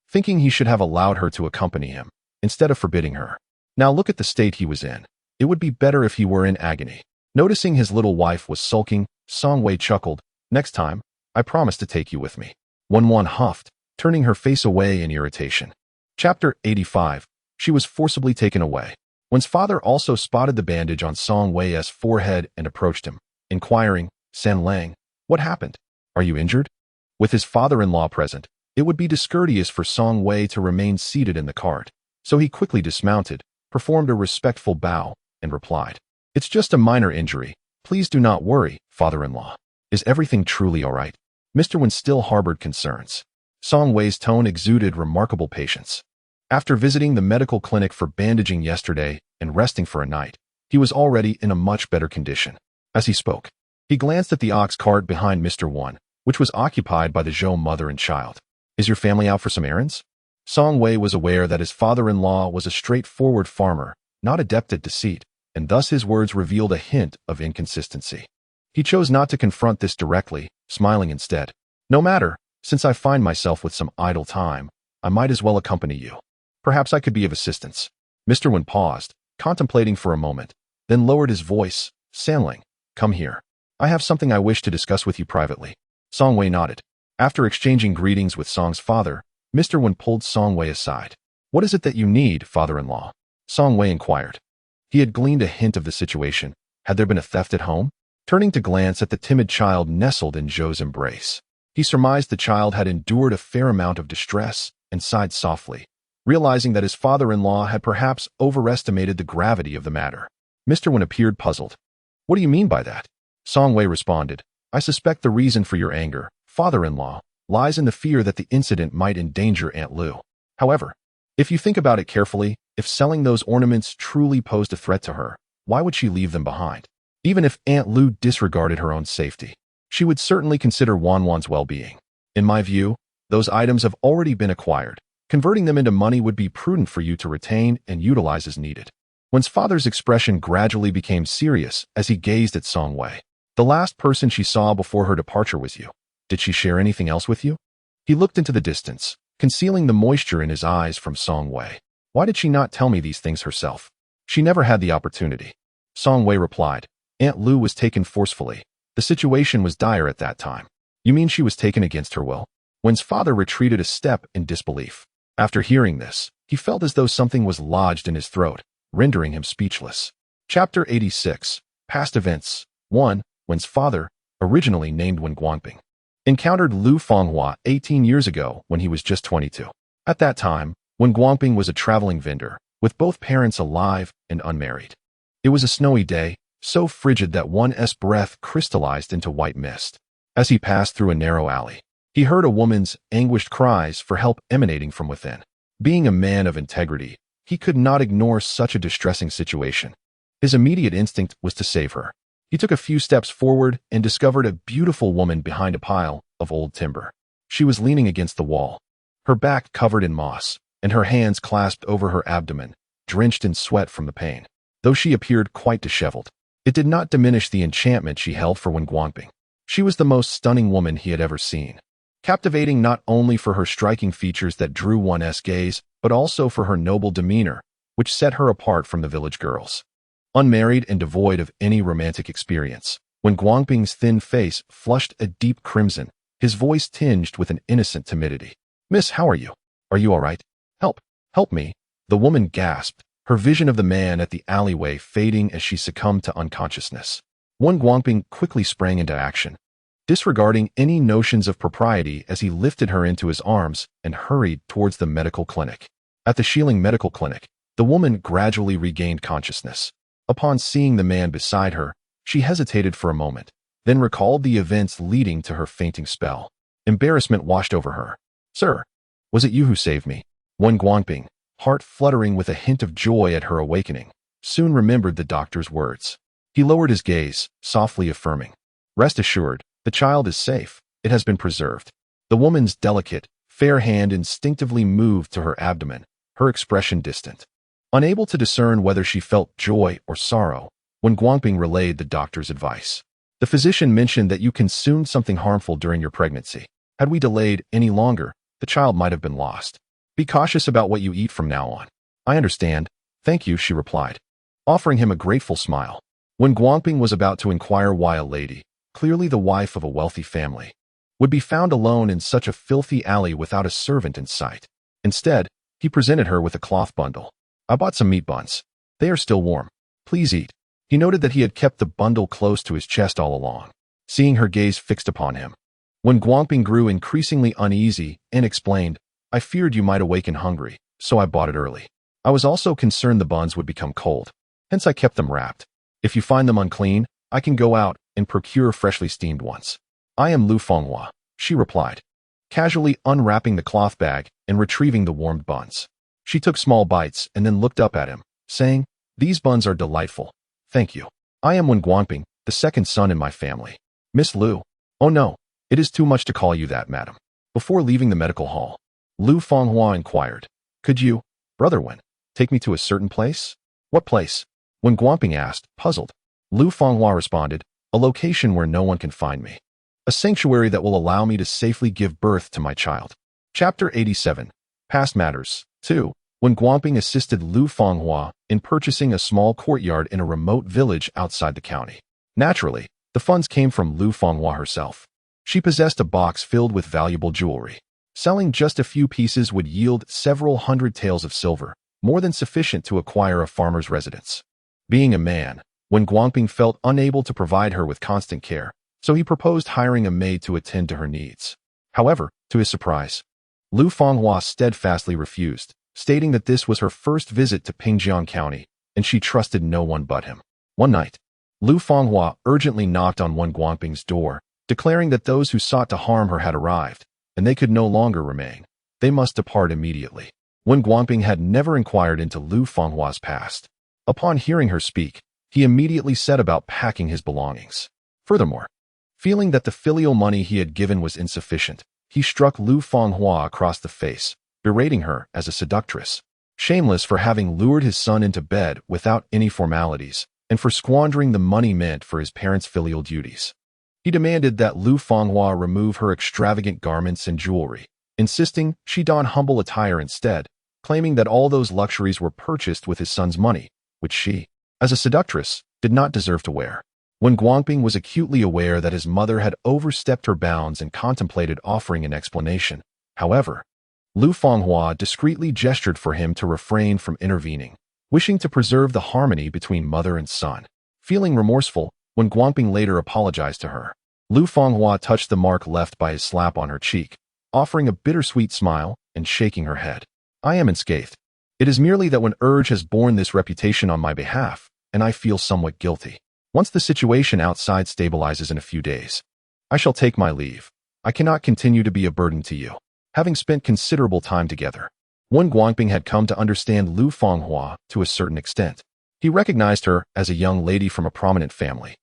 thinking he should have allowed her to accompany him, instead of forbidding her. Now look at the state he was in. It would be better if he were in agony. Noticing his little wife was sulking, Song Wei chuckled. Next time, I promise to take you with me. Wen Wan huffed, turning her face away in irritation. Chapter 85. She was forcibly taken away. Wen's father also spotted the bandage on Song Wei's forehead and approached him, inquiring, San Lang, what happened? Are you injured? With his father-in-law present, it would be discourteous for Song Wei to remain seated in the cart, so he quickly dismounted, performed a respectful bow, and replied, It's just a minor injury. Please do not worry, father-in-law. Is everything truly all right? Mr. Wen still harbored concerns. Song Wei's tone exuded remarkable patience. After visiting the medical clinic for bandaging yesterday and resting for a night, he was already in a much better condition. As he spoke, he glanced at the ox cart behind Mr. Wan, which was occupied by the Zhou mother and child. Is your family out for some errands? Song Wei was aware that his father-in-law was a straightforward farmer, not adept at deceit, and thus his words revealed a hint of inconsistency. He chose not to confront this directly, smiling instead. No matter, since I find myself with some idle time, I might as well accompany you. Perhaps I could be of assistance. Mr. Wen paused, contemplating for a moment, then lowered his voice. Sanling, come here. I have something I wish to discuss with you privately. Song Wei nodded. After exchanging greetings with Song's father, Mr. Wen pulled Song Wei aside. What is it that you need, father-in-law? Song Wei inquired. He had gleaned a hint of the situation. Had there been a theft at home? Turning to glance at the timid child nestled in Zhou's embrace, he surmised the child had endured a fair amount of distress and sighed softly, realizing that his father-in-law had perhaps overestimated the gravity of the matter. Mr. Wen appeared puzzled. What do you mean by that? Song Wei responded, I suspect the reason for your anger, father-in-law, lies in the fear that the incident might endanger Aunt Lu. However, if you think about it carefully, if selling those ornaments truly posed a threat to her, why would she leave them behind? Even if Aunt Lu disregarded her own safety, she would certainly consider Wan Wan's well-being. In my view, those items have already been acquired. Converting them into money would be prudent for you to retain and utilize as needed. Wen's father's expression gradually became serious as he gazed at Song Wei. The last person she saw before her departure was you. Did she share anything else with you? He looked into the distance, concealing the moisture in his eyes from Song Wei. Why did she not tell me these things herself? She never had the opportunity. Song Wei replied, Aunt Lu was taken forcefully. The situation was dire at that time. You mean she was taken against her will? Wen's father retreated a step in disbelief. After hearing this, he felt as though something was lodged in his throat, rendering him speechless. Chapter 86. Past Events. 1. Wen's father, originally named Wen Guangping, encountered Lu Fenghua 18 years ago when he was just 22. At that time, Wen Guangping was a traveling vendor, with both parents alive and unmarried. It was a snowy day, so frigid that one's breath crystallized into white mist. As he passed through a narrow alley, he heard a woman's anguished cries for help emanating from within. Being a man of integrity, he could not ignore such a distressing situation. His immediate instinct was to save her. He He took a few steps forward and discovered a beautiful woman behind a pile of old timber. She was leaning against the wall, her back covered in moss, and her hands clasped over her abdomen, drenched in sweat from the pain. Though she appeared quite disheveled, it did not diminish the enchantment she held for Wen Guangping. She was the most stunning woman he had ever seen, captivating not only for her striking features that drew one's gaze, but also for her noble demeanor, which set her apart from the village girls. Unmarried and devoid of any romantic experience, when Guangping's thin face flushed a deep crimson, his voice tinged with an innocent timidity. "Miss, how are you? Are you all right? Help me." The woman gasped, her vision of the man at the alleyway fading as she succumbed to unconsciousness. Wen Guangping quickly sprang into action, disregarding any notions of propriety as he lifted her into his arms and hurried towards the medical clinic. At the Shilin Medical Clinic, the woman gradually regained consciousness. Upon seeing the man beside her, she hesitated for a moment, then recalled the events leading to her fainting spell. Embarrassment washed over her. "Sir, was it you who saved me?" Wen Guangping, heart fluttering with a hint of joy at her awakening, soon remembered the doctor's words. He lowered his gaze, softly affirming, "Rest assured, the child is safe. It has been preserved." The woman's delicate, fair hand instinctively moved to her abdomen, her expression distant. Unable to discern whether she felt joy or sorrow, Wen Guangping relayed the doctor's advice. "The physician mentioned that you consumed something harmful during your pregnancy. Had we delayed any longer, the child might have been lost. Be cautious about what you eat from now on." "I understand. Thank you," she replied, offering him a grateful smile. Wen Guangping was about to inquire why a lady, clearly the wife of a wealthy family, would be found alone in such a filthy alley without a servant in sight. Instead, he presented her with a cloth bundle. "I bought some meat buns. They are still warm. Please eat." He noted that he had kept the bundle close to his chest all along. Seeing her gaze fixed upon him, Wen Guangping grew increasingly uneasy and explained, "I feared you might awaken hungry, so I bought it early. I was also concerned the buns would become cold, hence I kept them wrapped. If you find them unclean, I can go out and procure freshly steamed ones." "I am Lu Fenghua," she replied, casually unwrapping the cloth bag and retrieving the warmed buns. She took small bites and then looked up at him, saying, "These buns are delightful. Thank you. I am Wen Guangping, the second son in my family." "Miss Lu." "Oh no, it is too much to call you that, madam." Before leaving the medical hall, Lu Fenghua inquired, "Could you, Brother Wen, take me to a certain place?" "What place?" Wen Guangping asked, puzzled. Lu Fenghua responded, "A location where no one can find me. A sanctuary that will allow me to safely give birth to my child." Chapter 87. Past Matters 2. Wen Guangping assisted Lu Fenghua in purchasing a small courtyard in a remote village outside the county. Naturally, the funds came from Lu Fenghua herself. She possessed a box filled with valuable jewelry. Selling just a few pieces would yield several hundred taels of silver, more than sufficient to acquire a farmer's residence. Being a man, Wen Guangping felt unable to provide her with constant care, so he proposed hiring a maid to attend to her needs. However, to his surprise, Lu Fenghua steadfastly refused, stating that this was her first visit to Pingjiang County, and she trusted no one but him. One night, Lu Fenghua urgently knocked on Wen Guangping's door, declaring that those who sought to harm her had arrived, and they could no longer remain. They must depart immediately. Wen Guangping had never inquired into Lu Fenghua's past. Upon hearing her speak, he immediately set about packing his belongings. Furthermore, feeling that the filial money he had given was insufficient, he struck Lu Fenghua across the face, berating her as a seductress, shameless for having lured his son into bed without any formalities, and for squandering the money meant for his parents' filial duties. He demanded that Lu Fenghua remove her extravagant garments and jewelry, insisting she don humble attire instead, claiming that all those luxuries were purchased with his son's money, which she, as a seductress, did not deserve to wear. Wen Guangping was acutely aware that his mother had overstepped her bounds and contemplated offering an explanation. However, Lu Fenghua discreetly gestured for him to refrain from intervening, wishing to preserve the harmony between mother and son. Feeling remorseful, Wen Guangping later apologized to her. Lu Fenghua touched the mark left by his slap on her cheek, offering a bittersweet smile and shaking her head. "I am unscathed. It is merely that Wen Urge has borne this reputation on my behalf, and I feel somewhat guilty. Once the situation outside stabilizes in a few days, I shall take my leave. I cannot continue to be a burden to you." Having spent considerable time together, Wen Guangping had come to understand Lu Fenghua to a certain extent. He recognized her as a young lady from a prominent family.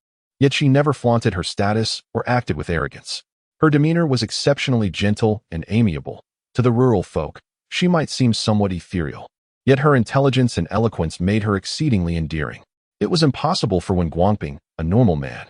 Yet she never flaunted her status or acted with arrogance. Her demeanor was exceptionally gentle and amiable. To the rural folk, she might seem somewhat ethereal. Yet her intelligence and eloquence made her exceedingly endearing. It was impossible for Wen Guangping, a normal man,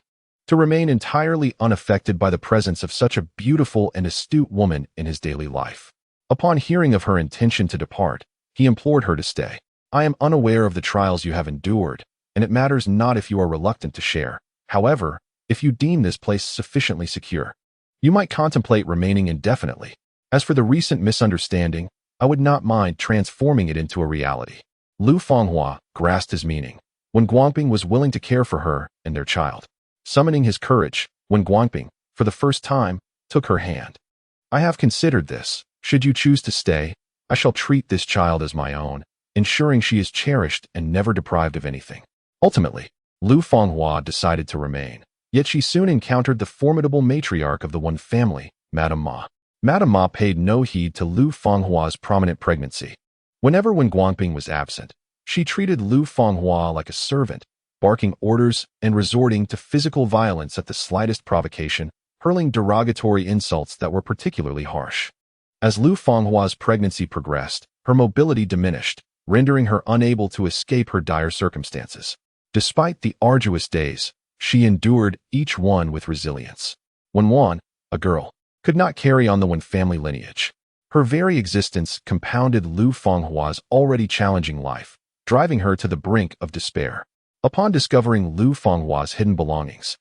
to remain entirely unaffected by the presence of such a beautiful and astute woman in his daily life. Upon hearing of her intention to depart, he implored her to stay. I am unaware of the trials you have endured, and it matters not if you are reluctant to share. However, if you deem this place sufficiently secure, you might contemplate remaining indefinitely. As for the recent misunderstanding, I would not mind transforming it into a reality. Lu Fenghua grasped his meaning. Wen Guangping was willing to care for her and their child. Summoning his courage, Wen Guangping, for the first time, took her hand. I have considered this. Should you choose to stay, I shall treat this child as my own, ensuring she is cherished and never deprived of anything. Ultimately, Lu Fenghua decided to remain. Yet she soon encountered the formidable matriarch of the Wen family, Madame Ma. Madame Ma paid no heed to Lu Fenghua's prominent pregnancy. Whenever Wen Guangping was absent, she treated Lu Fenghua like a servant, barking orders and resorting to physical violence at the slightest provocation, hurling derogatory insults that were particularly harsh. As Lu Fenghua's pregnancy progressed, her mobility diminished, rendering her unable to escape her dire circumstances. Despite the arduous days, she endured each one with resilience. Wen Wan, a girl, could not carry on the Wen family lineage. Her very existence compounded Lu Fenghua's already challenging life, driving her to the brink of despair. Upon discovering Lu Fenghua's hidden belongings,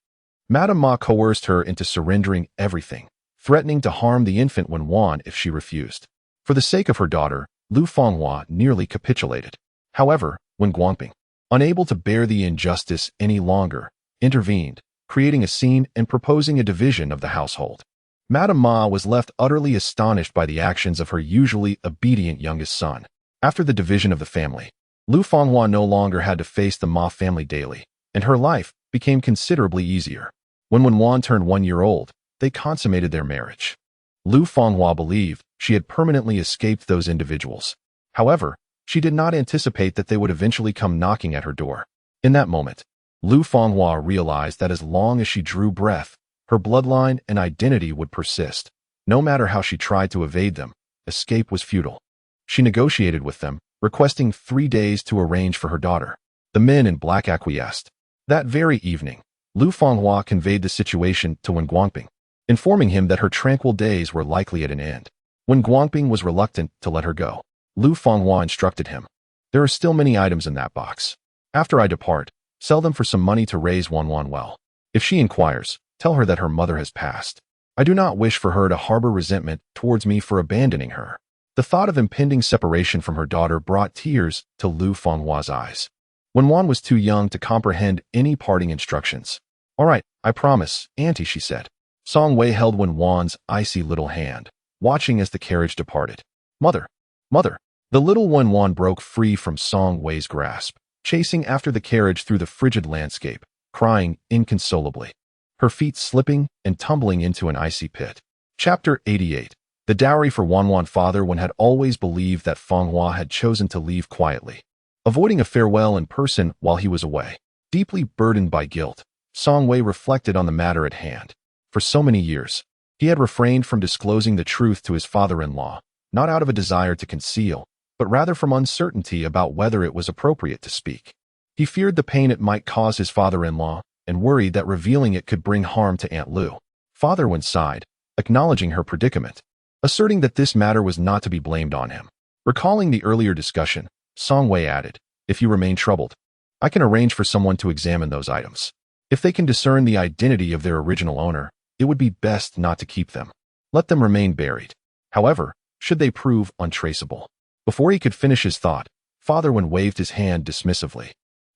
Madame Ma coerced her into surrendering everything, threatening to harm the infant Wen Wan if she refused. For the sake of her daughter, Lu Fenghua nearly capitulated. However, Wen Guangping, unable to bear the injustice any longer, intervened, creating a scene and proposing a division of the household. Madame Ma was left utterly astonished by the actions of her usually obedient youngest son. After the division of the family, Lu Fenghua no longer had to face the Ma family daily, and her life became considerably easier. When Wen Wan turned 1 year old, they consummated their marriage. Lu Fenghua believed she had permanently escaped those individuals. However, she did not anticipate that they would eventually come knocking at her door. In that moment, Lu Fenghua realized that as long as she drew breath, her bloodline and identity would persist. No matter how she tried to evade them, escape was futile. She negotiated with them, requesting 3 days to arrange for her daughter. The men in black acquiesced. That very evening, Lu Fenghua conveyed the situation to Wen Guangping, informing him that her tranquil days were likely at an end. Wen Guangping was reluctant to let her go. Lu Fenghua instructed him, "There are still many items in that box. After I depart, sell them for some money to raise Wen Wan well. If she inquires, tell her that her mother has passed. I do not wish for her to harbor resentment towards me for abandoning her." The thought of impending separation from her daughter brought tears to Lu Fenghua's eyes. Wen Wan was too young to comprehend any parting instructions. "All right, I promise, Auntie," she said. Song Wei held Wen Wan's icy little hand, watching as the carriage departed. "Mother, mother!" The little Wen Wan broke free from Song Wei's grasp, chasing after the carriage through the frigid landscape, crying inconsolably, her feet slipping and tumbling into an icy pit. Chapter 88. The dowry for Wan Wan. Father Wen had always believed that Fenghua had chosen to leave quietly, avoiding a farewell in person while he was away. Deeply burdened by guilt, Song Wei reflected on the matter at hand. For so many years, he had refrained from disclosing the truth to his father-in-law, not out of a desire to conceal, but rather from uncertainty about whether it was appropriate to speak. He feared the pain it might cause his father-in-law and worried that revealing it could bring harm to Aunt Lu. Father Wen sighed, acknowledging her predicament, asserting that this matter was not to be blamed on him. Recalling the earlier discussion, Song Wei added, "If you remain troubled, I can arrange for someone to examine those items. If they can discern the identity of their original owner, it would be best not to keep them. Let them remain buried. However, should they prove untraceable." Before he could finish his thought, Father Wen waved his hand dismissively.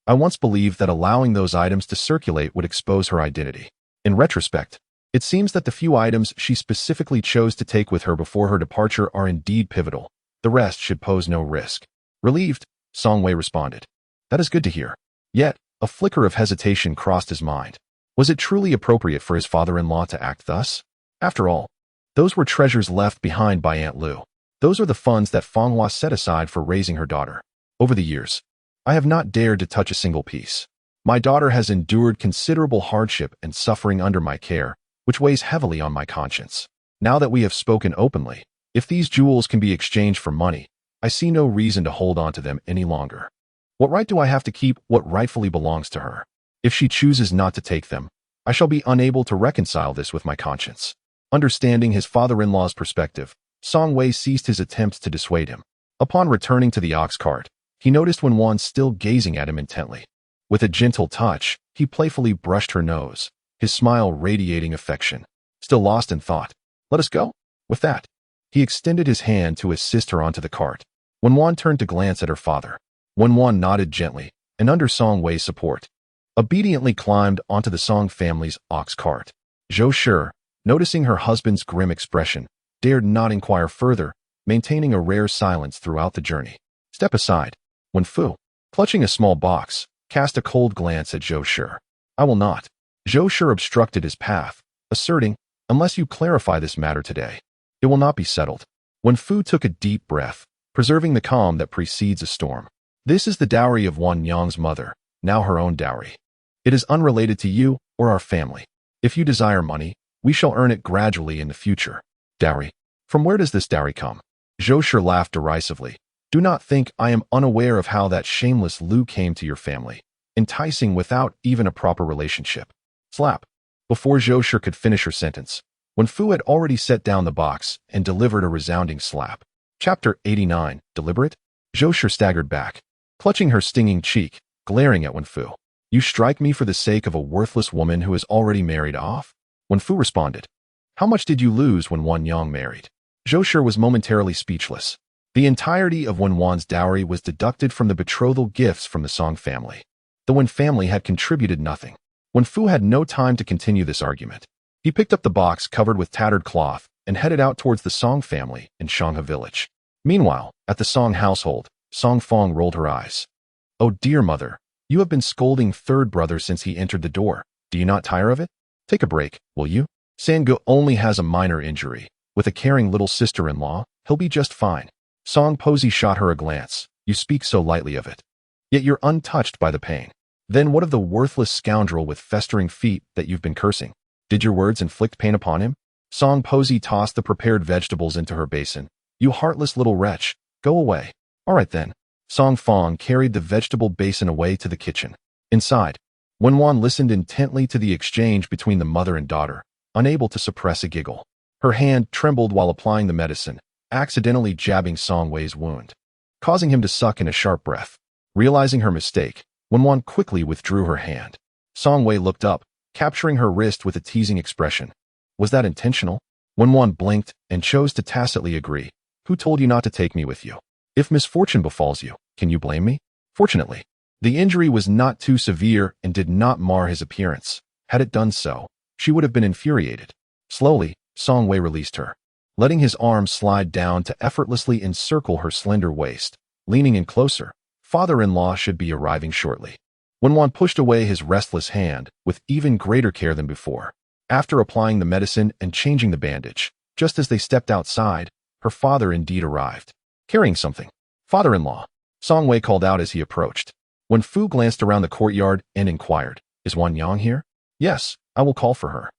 "I once believed that allowing those items to circulate would expose her identity. In retrospect, it seems that the few items she specifically chose to take with her before her departure are indeed pivotal. The rest should pose no risk." Relieved, Song Wei responded, "That is good to hear." Yet, a flicker of hesitation crossed his mind. Was it truly appropriate for his father-in-law to act thus? After all, those were treasures left behind by Aunt Lu. Those are the funds that Fenghua set aside for raising her daughter. Over the years, I have not dared to touch a single piece. My daughter has endured considerable hardship and suffering under my care, which weighs heavily on my conscience. Now that we have spoken openly, if these jewels can be exchanged for money, I see no reason to hold on to them any longer. What right do I have to keep what rightfully belongs to her? If she chooses not to take them, I shall be unable to reconcile this with my conscience. Understanding his father-in-law's perspective, Song Wei ceased his attempts to dissuade him. Upon returning to the ox cart, he noticed Wenwan still gazing at him intently. With a gentle touch, he playfully brushed her nose, his smile radiating affection. Still lost in thought, "Let us go." With that, he extended his hand to assist her onto the cart. Wenwan turned to glance at her father. Wenwan nodded gently, and under Song Wei's support, obediently climbed onto the Song family's ox cart. Zhou Shi, noticing her husband's grim expression, dared not inquire further, maintaining a rare silence throughout the journey. Step aside. Wen Fu, clutching a small box, cast a cold glance at Zhou Shi. "I will not." Zhou Shi obstructed his path, asserting, "Unless you clarify this matter today, it will not be settled." Wen Fu took a deep breath, preserving the calm that precedes a storm. "This is the dowry of Wan Yang's mother, now her own dowry. It is unrelated to you or our family. If you desire money, we shall earn it gradually in the future." "Dowry? From where does this dowry come?" Zhou Shi laughed derisively. "Do not think I am unaware of how that shameless Lu came to your family, enticing without even a proper relationship." Slap. Before Zhou Shi could finish her sentence, Wen Fu had already set down the box and delivered a resounding slap. Chapter 89. Deliberate? Zhou Shi staggered back, clutching her stinging cheek, glaring at Wen Fu. "You strike me for the sake of a worthless woman who is already married off?" Wen Fu responded. "How much did you lose when Wan Yang married?" Zhou Shi was momentarily speechless. The entirety of Wen Wan's dowry was deducted from the betrothal gifts from the Song family. The Wen family had contributed nothing. Wen Fu had no time to continue this argument. He picked up the box covered with tattered cloth and headed out towards the Song family in Shanghe Village. Meanwhile, at the Song household, Song Fong rolled her eyes. "Oh dear mother, you have been scolding third brother since he entered the door. Do you not tire of it? Take a break, will you? Sangu only has a minor injury. With a caring little sister-in-law, he'll be just fine." Song Posey shot her a glance. "You speak so lightly of it. Yet you're untouched by the pain. Then what of the worthless scoundrel with festering feet that you've been cursing? Did your words inflict pain upon him?" Song Posey tossed the prepared vegetables into her basin. "You heartless little wretch, go away." "All right then." Song Fong carried the vegetable basin away to the kitchen. Inside, Wenwan listened intently to the exchange between the mother and daughter, unable to suppress a giggle. Her hand trembled while applying the medicine, accidentally jabbing Song Wei's wound, causing him to suck in a sharp breath. Realizing her mistake, Wenwan quickly withdrew her hand. Song Wei looked up, capturing her wrist with a teasing expression. "Was that intentional?" Wenwan blinked and chose to tacitly agree. "Who told you not to take me with you? If misfortune befalls you, can you blame me?" Fortunately, the injury was not too severe and did not mar his appearance. Had it done so, she would have been infuriated. Slowly, Song Wei released her, letting his arm slide down to effortlessly encircle her slender waist. Leaning in closer, father-in-law should be arriving shortly. Wenwan pushed away his restless hand with even greater care than before. After applying the medicine and changing the bandage, just as they stepped outside, her father indeed arrived, carrying something. "Father-in-law," Song Wei called out as he approached. Wen Fu glanced around the courtyard and inquired, "Is Wan Yang here?" "Yes, I will call for her."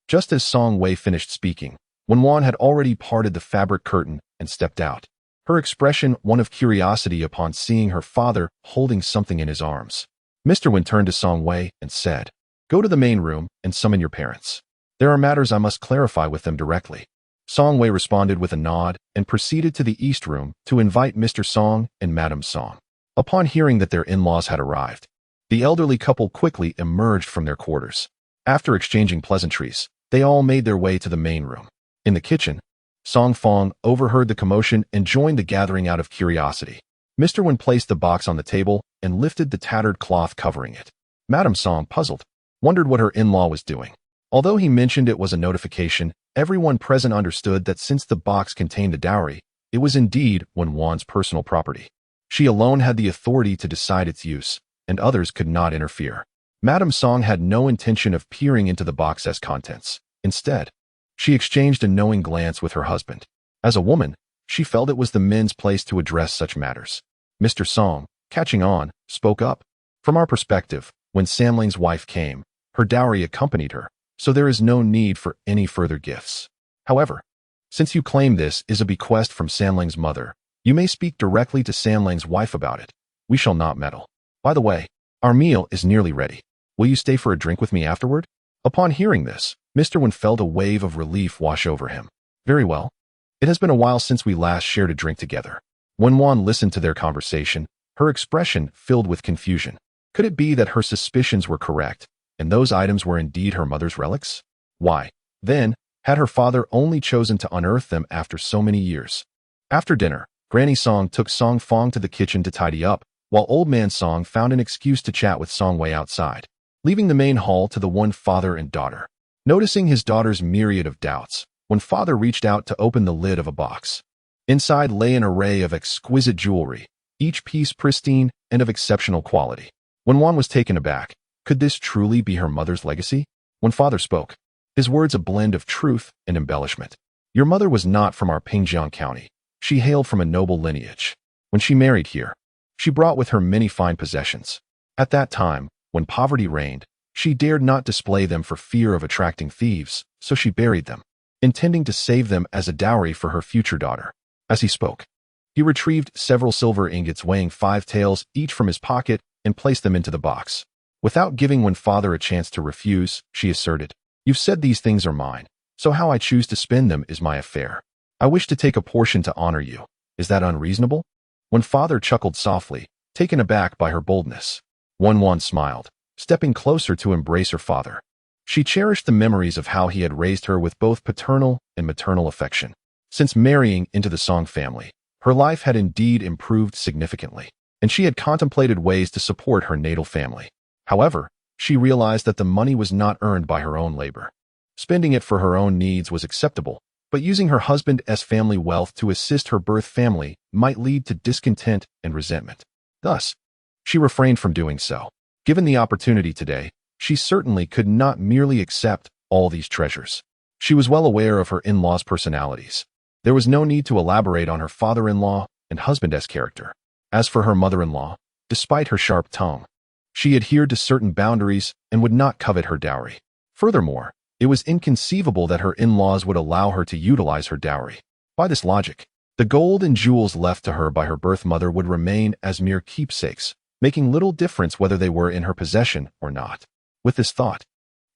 Just as Song Wei finished speaking, Wenwan had already parted the fabric curtain and stepped out, her expression one of curiosity upon seeing her father holding something in his arms. Mr. Wen turned to Song Wei and said, "Go to the main room and summon your parents. There are matters I must clarify with them directly." Song Wei responded with a nod and proceeded to the East Room to invite Mr. Song and Madam Song. Upon hearing that their in-laws had arrived, the elderly couple quickly emerged from their quarters. After exchanging pleasantries, they all made their way to the main room. In the kitchen, Song Fong overheard the commotion and joined the gathering out of curiosity. Mr. Wen placed the box on the table and lifted the tattered cloth covering it. Madam Song, puzzled, wondered what her in-law was doing. Although he mentioned it was a notification, everyone present understood that since the box contained the dowry, it was indeed Wen Wan's personal property. She alone had the authority to decide its use, and others could not interfere. Madam Song had no intention of peering into the box's contents. Instead, she exchanged a knowing glance with her husband. As a woman, she felt it was the men's place to address such matters. Mr. Song, catching on, spoke up. "From our perspective, When Samling's wife came, her dowry accompanied her, so there is no need for any further gifts. However, since you claim this is a bequest from Samling's mother, you may speak directly to Samling's wife about it. We shall not meddle. By the way, our meal is nearly ready. Will you stay for a drink with me afterward? Upon hearing this, Mr. Wen felt a wave of relief wash over him. Very well. It has been a while since we last shared a drink together. When Wan listened to their conversation, her expression filled with confusion. Could it be that her suspicions were correct, and those items were indeed her mother's relics? Why, then, had her father only chosen to unearth them after so many years? After dinner, Granny Song took Song Fong to the kitchen to tidy up, while Old Man Song found an excuse to chat with Song Wei outside, leaving the main hall to the one father and daughter. Noticing his daughter's myriad of doubts, when father reached out to open the lid of a box. Inside lay an array of exquisite jewelry, each piece pristine and of exceptional quality. When Wan was taken aback, could this truly be her mother's legacy? When father spoke, his words a blend of truth and embellishment. Your mother was not from our Pingjiang County. She hailed from a noble lineage. When she married here, she brought with her many fine possessions. At that time, when poverty reigned, she dared not display them for fear of attracting thieves, so she buried them, intending to save them as a dowry for her future daughter. As he spoke, he retrieved several silver ingots weighing 5 taels each from his pocket and placed them into the box. Without giving Wen father a chance to refuse, she asserted, "You've said these things are mine, so how I choose to spend them is my affair. I wish to take a portion to honor you. Is that unreasonable?" When father chuckled softly, taken aback by her boldness. Wan smiled, stepping closer to embrace her father. She cherished the memories of how he had raised her with both paternal and maternal affection. Since marrying into the Song family, her life had indeed improved significantly, and she had contemplated ways to support her natal family. However, she realized that the money was not earned by her own labor. Spending it for her own needs was acceptable, but using her husband's family wealth to assist her birth family might lead to discontent and resentment. Thus, she refrained from doing so. Given the opportunity today, she certainly could not merely accept all these treasures. She was well aware of her in-laws' personalities. There was no need to elaborate on her father-in-law and husband's character. As for her mother-in-law, despite her sharp tongue, she adhered to certain boundaries and would not covet her dowry. Furthermore, it was inconceivable that her in-laws would allow her to utilize her dowry. By this logic, the gold and jewels left to her by her birth mother would remain as mere keepsakes, making little difference whether they were in her possession or not. With this thought,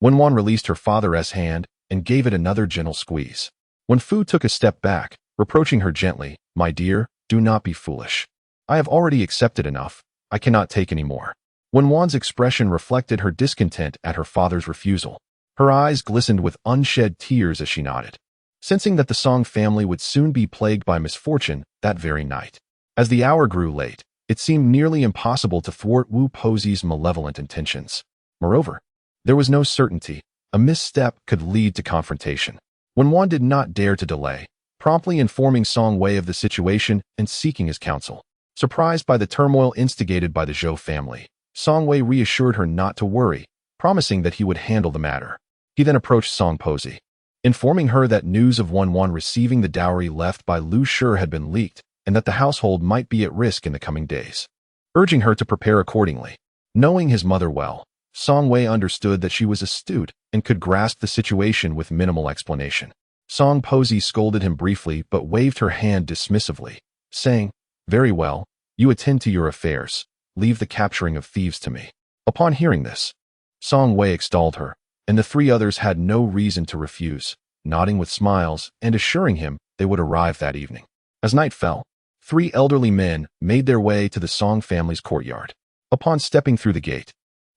Wen Wan released her father's hand and gave it another gentle squeeze. When Fu took a step back, reproaching her gently, "My dear, do not be foolish. I have already accepted enough. I cannot take any more." Wen Wan's expression reflected her discontent at her father's refusal. Her eyes glistened with unshed tears as she nodded, sensing that the Song family would soon be plagued by misfortune that very night. As the hour grew late, it seemed nearly impossible to thwart Wu Posey's malevolent intentions. Moreover, there was no certainty. A misstep could lead to confrontation. Wen Wan did not dare to delay, promptly informing Song Wei of the situation and seeking his counsel. Surprised by the turmoil instigated by the Zhou family, Song Wei reassured her not to worry, promising that he would handle the matter. He then approached Song Posey, informing her that news of Wen Wan receiving the dowry left by Lu Shi had been leaked and that the household might be at risk in the coming days, urging her to prepare accordingly. Knowing his mother well, Song Wei understood that she was astute and could grasp the situation with minimal explanation. Song Posey scolded him briefly but waved her hand dismissively, saying, "Very well, you attend to your affairs. Leave the capturing of thieves to me." Upon hearing this, Song Wei extolled her, and the 3 others had no reason to refuse, nodding with smiles and assuring him they would arrive that evening. As night fell, 3 elderly men made their way to the Song family's courtyard. Upon stepping through the gate,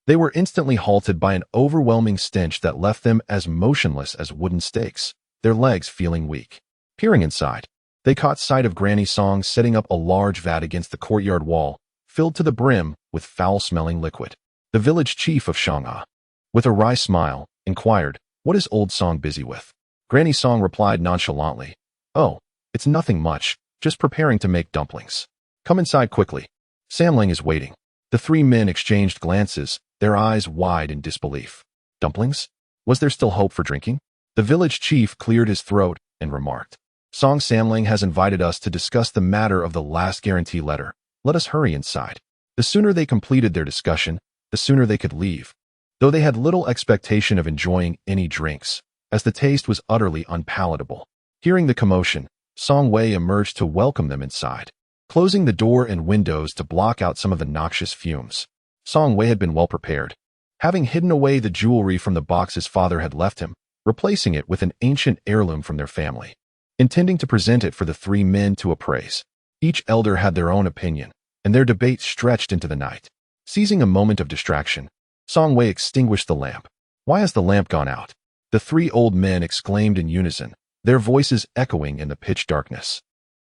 they were instantly halted by an overwhelming stench that left them as motionless as wooden stakes, their legs feeling weak. Peering inside, they caught sight of Granny Song setting up a large vat against the courtyard wall, filled to the brim with foul-smelling liquid. The village chief of Shanghe, with a wry smile, inquired, "What is old Song busy with?" Granny Song replied nonchalantly, "Oh, it's nothing much, just preparing to make dumplings. Come inside quickly. Samling is waiting." The 3 men exchanged glances, their eyes wide in disbelief. Dumplings? Was there still hope for drinking? The village chief cleared his throat and remarked, "Song Samling has invited us to discuss the matter of the last guarantee letter. Let us hurry inside." The sooner they completed their discussion, the sooner they could leave, though they had little expectation of enjoying any drinks, as the taste was utterly unpalatable. Hearing the commotion, Song Wei emerged to welcome them inside, closing the door and windows to block out some of the noxious fumes. Song Wei had been well prepared, having hidden away the jewelry from the box his father had left him, replacing it with an ancient heirloom from their family, intending to present it for the three men to appraise. Each elder had their own opinion, and their debate stretched into the night. Seizing a moment of distraction, Song Wei extinguished the lamp. "Why has the lamp gone out?" the three old men exclaimed in unison, their voices echoing in the pitch darkness.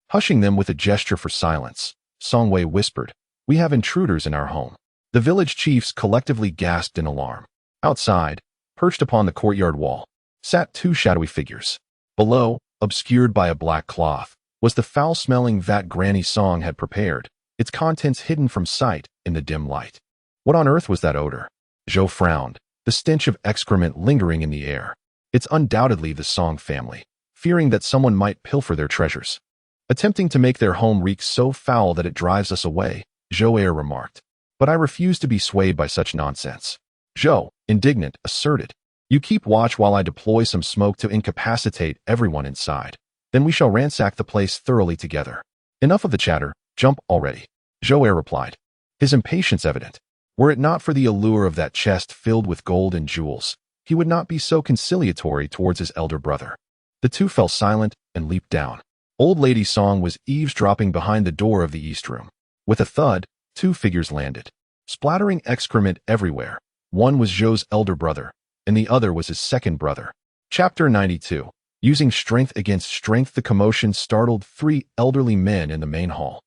Hushing them with a gesture for silence, Song Wei whispered, "We have intruders in our home." The village chiefs collectively gasped in alarm. Outside, perched upon the courtyard wall, sat two shadowy figures. Below, obscured by a black cloth, was the foul-smelling vat Granny Song had prepared, its contents hidden from sight in the dim light. What on earth was that odor? Zhou frowned, the stench of excrement lingering in the air. It's undoubtedly the Song family, fearing that someone might pilfer their treasures, attempting to make their home reek so foul that it drives us away, Zhou remarked. But I refuse to be swayed by such nonsense. Zhou, indignant, asserted, "You keep watch while I deploy some smoke to incapacitate everyone inside. Then we shall ransack the place thoroughly together." "Enough of the chatter, jump already," Zhou replied, his impatience evident. Were it not for the allure of that chest filled with gold and jewels, he would not be so conciliatory towards his elder brother. The two fell silent and leaped down. Old Lady Song was eavesdropping behind the door of the east room. With a thud, two figures landed, splattering excrement everywhere. One was Zhou's elder brother, and the other was his second brother. Chapter 92. Using strength against strength, the commotion startled three elderly men in the main hall,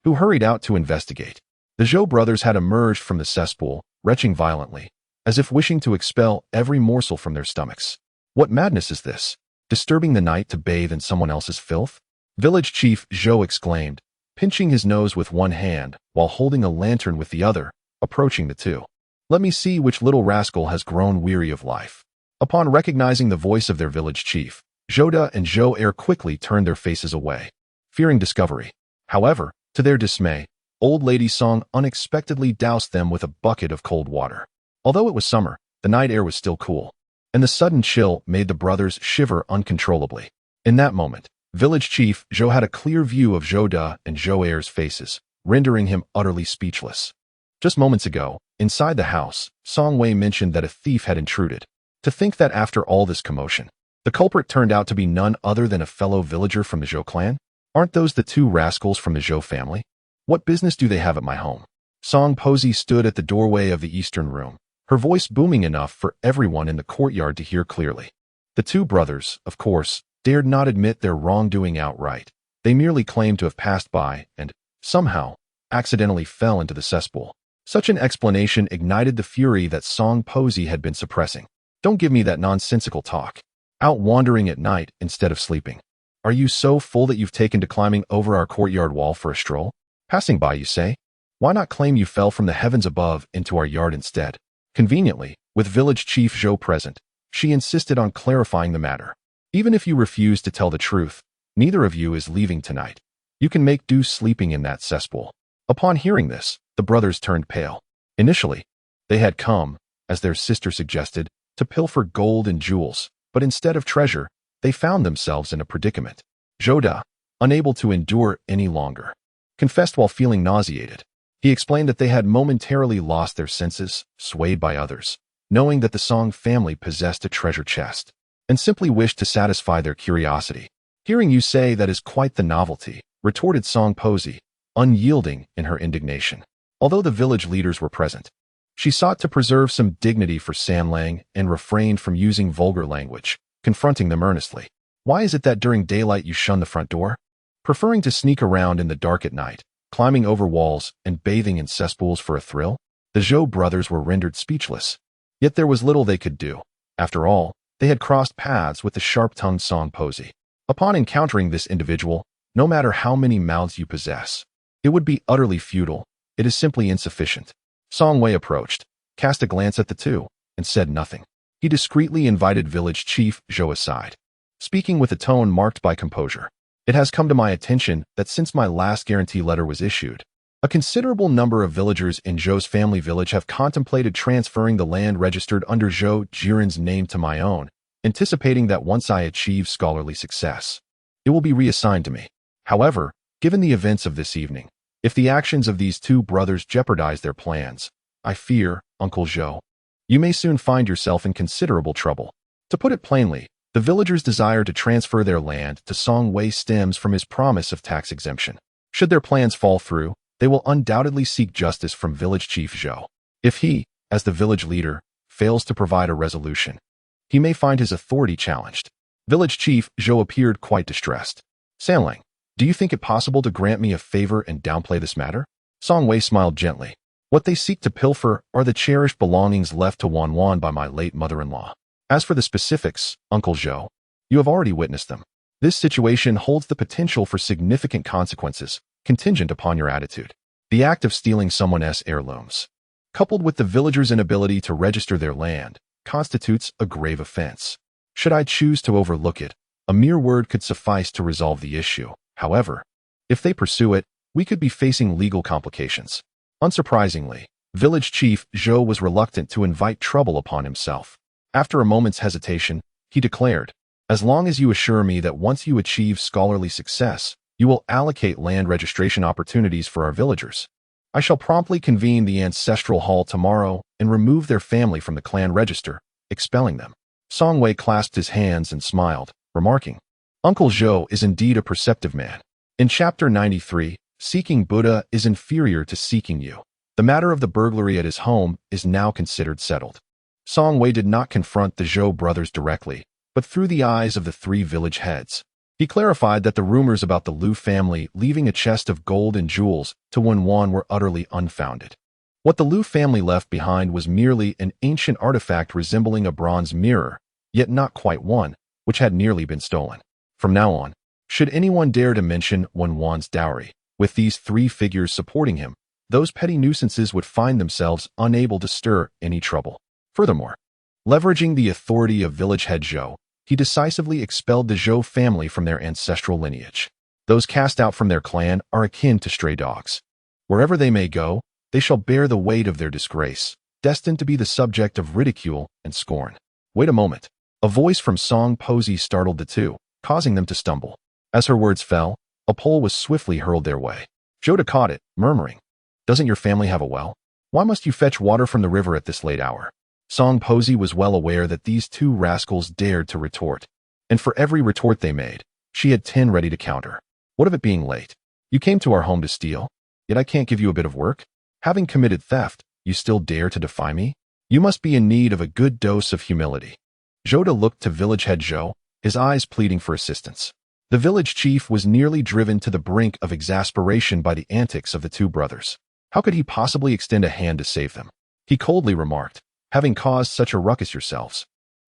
who hurried out to investigate. The Zhou brothers had emerged from the cesspool, retching violently, as if wishing to expel every morsel from their stomachs. "What madness is this? Disturbing the night to bathe in someone else's filth?" Village Chief Zhou exclaimed, pinching his nose with one hand while holding a lantern with the other, approaching the two. "Let me see which little rascal has grown weary of life." Upon recognizing the voice of their village chief, Zhou and Zhou quickly turned their faces away, fearing discovery. However, to their dismay, Old Lady Song unexpectedly doused them with a bucket of cold water. Although it was summer, the night air was still cool, and the sudden chill made the brothers shiver uncontrollably. In that moment, Village Chief Zhou had a clear view of Zhou and Zhou's faces, rendering him utterly speechless. Just moments ago, inside the house, Song Wei mentioned that a thief had intruded. To think that after all this commotion, the culprit turned out to be none other than a fellow villager from the Zhou clan? Aren't those the two rascals from the Zhou family? What business do they have at my home? Song Posey stood at the doorway of the eastern room, her voice booming enough for everyone in the courtyard to hear clearly. The two brothers, of course, dared not admit their wrongdoing outright. They merely claimed to have passed by and, somehow, accidentally fell into the cesspool. Such an explanation ignited the fury that Song Posey had been suppressing. "Don't give me that nonsensical talk. Out wandering at night instead of sleeping. Are you so full that you've taken to climbing over our courtyard wall for a stroll? Passing by, you say? Why not claim you fell from the heavens above into our yard instead?" Conveniently, with Village Chief Zhou present, she insisted on clarifying the matter. "Even if you refuse to tell the truth, neither of you is leaving tonight. You can make do sleeping in that cesspool." Upon hearing this, the brothers turned pale. Initially, they had come, as their sister suggested, to pilfer gold and jewels, but instead of treasure, they found themselves in a predicament. Zhou, unable to endure any longer, confessed while feeling nauseated. He explained that they had momentarily lost their senses, swayed by others, knowing that the Song family possessed a treasure chest, and simply wished to satisfy their curiosity. "Hearing you say that is quite the novelty," retorted Song Posey, unyielding in her indignation. Although the village leaders were present, she sought to preserve some dignity for Sanlang and refrained from using vulgar language, confronting them earnestly. "Why is it that during daylight you shun the front door? Preferring to sneak around in the dark at night, climbing over walls and bathing in cesspools for a thrill?" The Zhou brothers were rendered speechless. Yet there was little they could do. After all, they had crossed paths with the sharp-tongued Song Posey. Upon encountering this individual, no matter how many mouths you possess, it would be utterly futile. It is simply insufficient. Song Wei approached, cast a glance at the two, and said nothing. He discreetly invited Village Chief Zhou aside, speaking with a tone marked by composure. "It has come to my attention that since my last guarantee letter was issued, A considerable number of villagers in Zhou's family village have contemplated transferring the land registered under Zhou Jiren's name to my own, anticipating that once I achieve scholarly success, it will be reassigned to me. However, given the events of this evening, if the actions of these two brothers jeopardize their plans, I fear, Uncle Zhou, you may soon find yourself in considerable trouble. To put it plainly, the villagers' desire to transfer their land to Song Wei stems from his promise of tax exemption. Should their plans fall through, they will undoubtedly seek justice from village chief Zhou. If he, as the village leader, fails to provide a resolution, he may find his authority challenged. Village chief Zhou appeared quite distressed. Sanling, do you think it possible to grant me a favor and downplay this matter? Song Wei smiled gently. What they seek to pilfer are the cherished belongings left to Wan Wan by my late mother-in-law. As for the specifics, Uncle Zhou, you have already witnessed them. This situation holds the potential for significant consequences, contingent upon your attitude. The act of stealing someone's heirlooms, coupled with the villagers' inability to register their land, constitutes a grave offense. Should I choose to overlook it, a mere word could suffice to resolve the issue. However, if they pursue it, we could be facing legal complications. Unsurprisingly, village chief Zhou was reluctant to invite trouble upon himself. After a moment's hesitation, he declared, as long as you assure me that once you achieve scholarly success, you will allocate land registration opportunities for our villagers, I shall promptly convene the ancestral hall tomorrow and remove their family from the clan register, expelling them. Song Wei clasped his hands and smiled, remarking, Uncle Zhou is indeed a perceptive man. In Chapter 93, seeking Buddha is inferior to seeking you. The matter of the burglary at his home is now considered settled. Song Wei did not confront the Zhou brothers directly, but through the eyes of the three village heads. He clarified that the rumors about the Liu family leaving a chest of gold and jewels to Wan Wan were utterly unfounded. What the Liu family left behind was merely an ancient artifact resembling a bronze mirror, yet not quite one, which had nearly been stolen. From now on, should anyone dare to mention Wan Wan's dowry, with these three figures supporting him, those petty nuisances would find themselves unable to stir any trouble. Furthermore, leveraging the authority of village head Zhou, he decisively expelled the Zhou family from their ancestral lineage. Those cast out from their clan are akin to stray dogs. Wherever they may go, they shall bear the weight of their disgrace, destined to be the subject of ridicule and scorn. Wait a moment. A voice from Song Posey startled the two, causing them to stumble. As her words fell, a pole was swiftly hurled their way. Zhou caught it, murmuring, Doesn't your family have a well? Why must you fetch water from the river at this late hour? Song Posey was well aware that these two rascals dared to retort, and for every retort they made, she had 10 ready to counter. What of it being late? You came to our home to steal, yet I can't give you a bit of work? Having committed theft, you still dare to defy me? You must be in need of a good dose of humility. Zhou looked to village head Zhou, his eyes pleading for assistance. The village chief was nearly driven to the brink of exasperation by the antics of the two brothers. How could he possibly extend a hand to save them? He coldly remarked, having caused such a ruckus yourselves,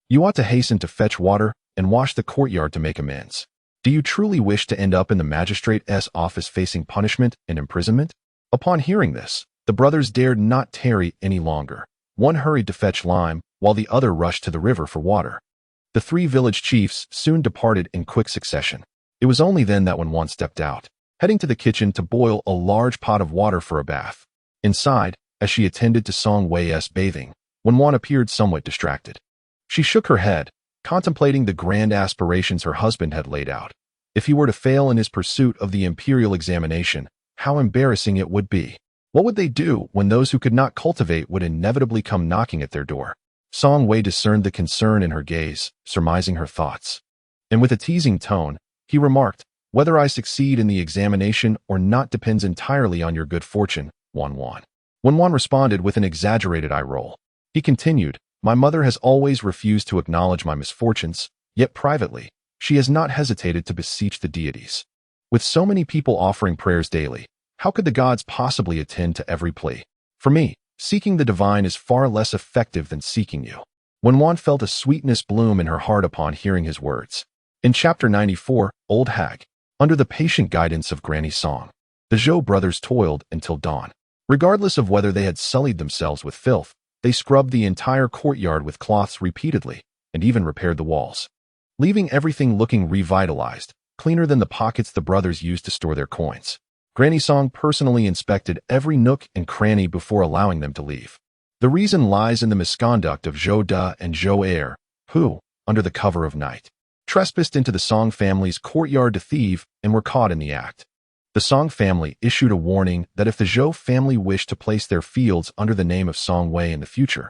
you ought to hasten to fetch water and wash the courtyard to make amends. Do you truly wish to end up in the magistrate's office facing punishment and imprisonment? Upon hearing this, the brothers dared not tarry any longer. One hurried to fetch lime, while the other rushed to the river for water. The three village chiefs soon departed in quick succession. It was only then that Wan Wan stepped out, heading to the kitchen to boil a large pot of water for a bath. Inside, as she attended to Song Wei's bathing, Wan Wan appeared somewhat distracted. She shook her head, contemplating the grand aspirations her husband had laid out. If he were to fail in his pursuit of the imperial examination, how embarrassing it would be. What would they do when those who could not cultivate would inevitably come knocking at their door? Song Wei discerned the concern in her gaze, surmising her thoughts. And with a teasing tone, he remarked, Whether I succeed in the examination or not depends entirely on your good fortune, Wan Wan. Wan Wan responded with an exaggerated eye roll. He continued, My mother has always refused to acknowledge my misfortunes, yet privately, she has not hesitated to beseech the deities. With so many people offering prayers daily, how could the gods possibly attend to every plea? For me, seeking the divine is far less effective than seeking you. Wan Wan felt a sweetness bloom in her heart upon hearing his words. In Chapter 94, Old Hag, under the patient guidance of Granny Song, the Zhou brothers toiled until dawn. Regardless of whether they had sullied themselves with filth, they scrubbed the entire courtyard with cloths repeatedly, and even repaired the walls, leaving everything looking revitalized, cleaner than the pockets the brothers used to store their coins. Granny Song personally inspected every nook and cranny before allowing them to leave. The reason lies in the misconduct of Zhou Da and Zhou Er, who, under the cover of night, trespassed into the Song family's courtyard to thieve and were caught in the act. The Song family issued a warning that if the Zhou family wished to place their fields under the name of Songwei in the future,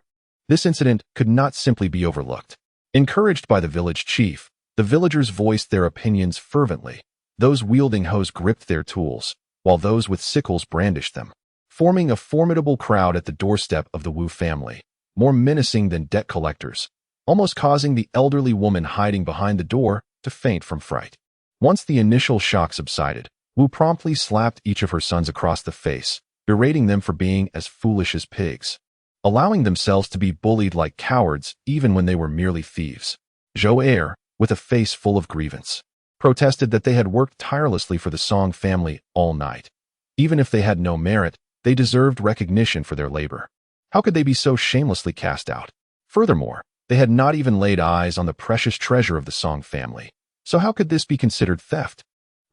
this incident could not simply be overlooked. Encouraged by the village chief, the villagers voiced their opinions fervently. Those wielding hoes gripped their tools, while those with sickles brandished them, forming a formidable crowd at the doorstep of the Wu family, more menacing than debt collectors, almost causing the elderly woman hiding behind the door to faint from fright. Once the initial shock subsided, Wu promptly slapped each of her sons across the face, berating them for being as foolish as pigs, allowing themselves to be bullied like cowards even when they were merely thieves. Zhou Er, with a face full of grievance, protested that they had worked tirelessly for the Song family all night. Even if they had no merit, they deserved recognition for their labor. How could they be so shamelessly cast out? Furthermore, they had not even laid eyes on the precious treasure of the Song family. So how could this be considered theft?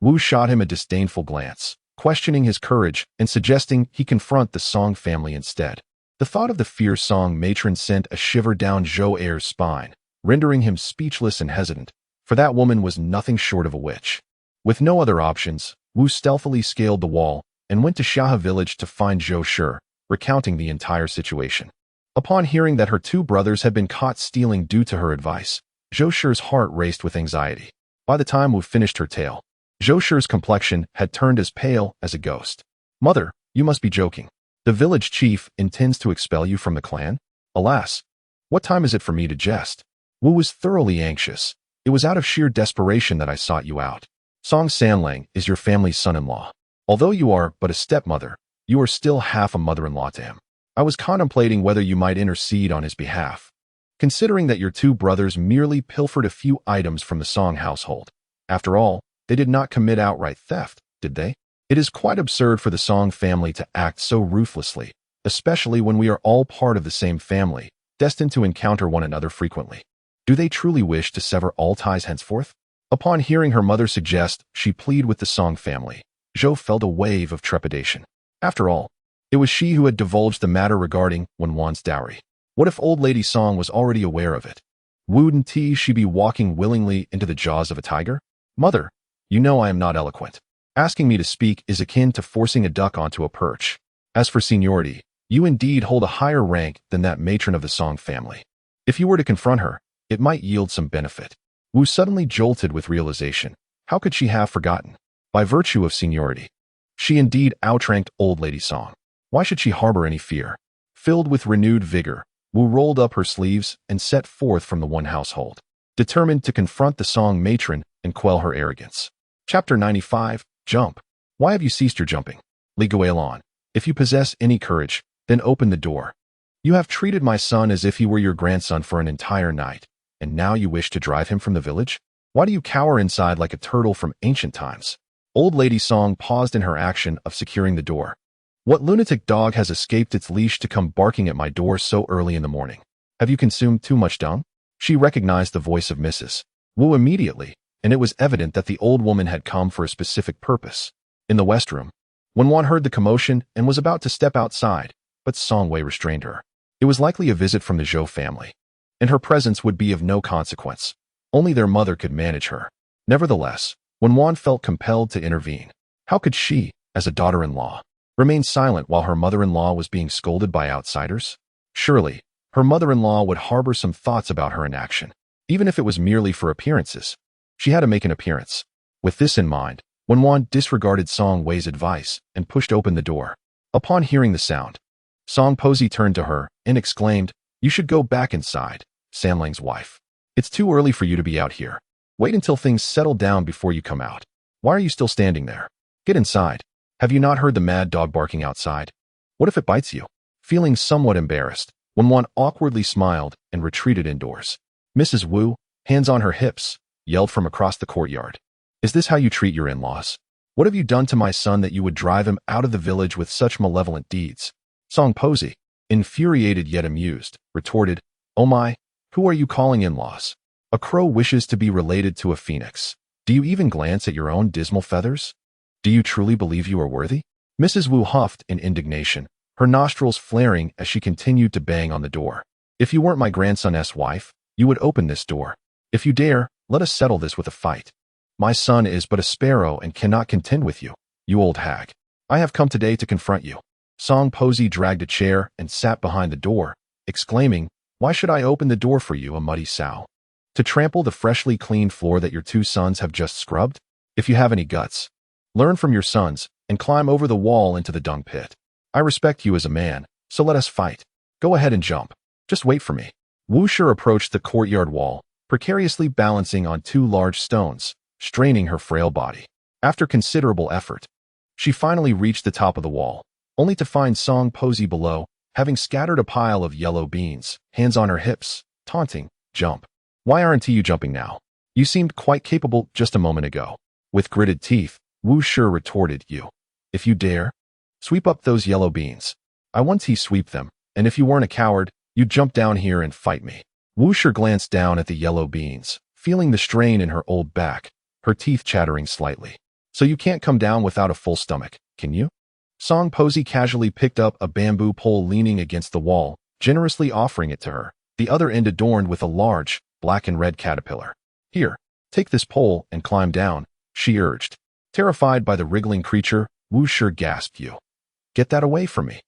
Wu shot him a disdainful glance, questioning his courage and suggesting he confront the Song family instead. The thought of the fierce Song matron sent a shiver down Zhou Er's spine, rendering him speechless and hesitant, for that woman was nothing short of a witch. With no other options, Wu stealthily scaled the wall and went to Shanghe Village to find Zhou Shi, recounting the entire situation. Upon hearing that her two brothers had been caught stealing due to her advice, Zhou Shi's heart raced with anxiety. By the time Wu finished her tale, Zhou Shi's complexion had turned as pale as a ghost. "Mother, you must be joking. The village chief intends to expel you from the clan? Alas, what time is it for me to jest?" Wu was thoroughly anxious. "It was out of sheer desperation that I sought you out. Song Sanlang is your family's son-in-law. Although you are but a stepmother, you are still half a mother-in-law to him. I was contemplating whether you might intercede on his behalf. Considering that your two brothers merely pilfered a few items from the Song household. After all, they did not commit outright theft, did they? It is quite absurd for the Song family to act so ruthlessly, especially when we are all part of the same family, destined to encounter one another frequently. Do they truly wish to sever all ties henceforth?" Upon hearing her mother suggest she plead with the Song family, Zhou felt a wave of trepidation. After all, it was she who had divulged the matter regarding Wenwan's dowry. What if old lady Song was already aware of it? Wouldn't she be walking willingly into the jaws of a tiger? "Mother, you know I am not eloquent. Asking me to speak is akin to forcing a duck onto a perch. As for seniority, you indeed hold a higher rank than that matron of the Song family. If you were to confront her, it might yield some benefit." Wu suddenly jolted with realization. How could she have forgotten? By virtue of seniority, she indeed outranked old lady Song. Why should she harbor any fear? Filled with renewed vigor, Wu rolled up her sleeves and set forth from the one household, determined to confront the Song matron and quell her arrogance. Chapter 95, Jump. Why have you ceased your jumping? Li Guilon, if you possess any courage, then open the door. You have treated my son as if he were your grandson for an entire night, and now you wish to drive him from the village? Why do you cower inside like a turtle from ancient times? Old lady Song paused in her action of securing the door. What lunatic dog has escaped its leash to come barking at my door so early in the morning? Have you consumed too much dung? She recognized the voice of Mrs. Wu immediately, and it was evident that the old woman had come for a specific purpose. In the west room, Wenwan heard the commotion and was about to step outside, but Songwei restrained her. It was likely a visit from the Zhou family, and her presence would be of no consequence. Only their mother could manage her. Nevertheless, Wenwan felt compelled to intervene. How could she, as a daughter-in-law, remain silent while her mother-in-law was being scolded by outsiders? Surely, her mother-in-law would harbor some thoughts about her inaction, even if it was merely for appearances. She had to make an appearance. With this in mind, Wenwan disregarded Song Wei's advice and pushed open the door. Upon hearing the sound, Song Posey turned to her and exclaimed, "You should go back inside, Sanlang's wife. It's too early for you to be out here. Wait until things settle down before you come out. Why are you still standing there? Get inside. Have you not heard the mad dog barking outside? What if it bites you?" Feeling somewhat embarrassed, Wenwan awkwardly smiled and retreated indoors. Mrs. Wu, hands on her hips, yelled from across the courtyard. "Is this how you treat your in-laws? What have you done to my son that you would drive him out of the village with such malevolent deeds?" Song Posey, infuriated yet amused, retorted, "Oh my, who are you calling in-laws? A crow wishes to be related to a phoenix. Do you even glance at your own dismal feathers? Do you truly believe you are worthy? Mrs. Wu huffed in indignation, her nostrils flaring as she continued to bang on the door. If you weren't my grandson's wife, you would open this door. If you dare, let us settle this with a fight. My son is but a sparrow and cannot contend with you, you old hag. I have come today to confront you. Song Posey dragged a chair and sat behind the door, exclaiming, Why should I open the door for you, a muddy sow? To trample the freshly cleaned floor that your two sons have just scrubbed? If you have any guts, learn from your sons and climb over the wall into the dung pit. I respect you as a man, so let us fight. Go ahead and jump. Just wait for me. Wu Shi approached the courtyard wall, precariously balancing on two large stones, straining her frail body. After considerable effort, she finally reached the top of the wall, only to find Song Posey below, having scattered a pile of yellow beans, hands on her hips, taunting, Jump. Why aren't you jumping now? You seemed quite capable just a moment ago. With gritted teeth, Wu Shi retorted, If you dare, sweep up those yellow beans. I want to sweep them, and if you weren't a coward, you'd jump down here and fight me. Wu Shi glanced down at the yellow beans, feeling the strain in her old back, her teeth chattering slightly. So you can't come down without a full stomach, can you? Song Posey casually picked up a bamboo pole leaning against the wall, generously offering it to her, the other end adorned with a large, black and red caterpillar. Here, take this pole and climb down, she urged. Terrified by the wriggling creature, Wu Shi gasped, Get that away from me.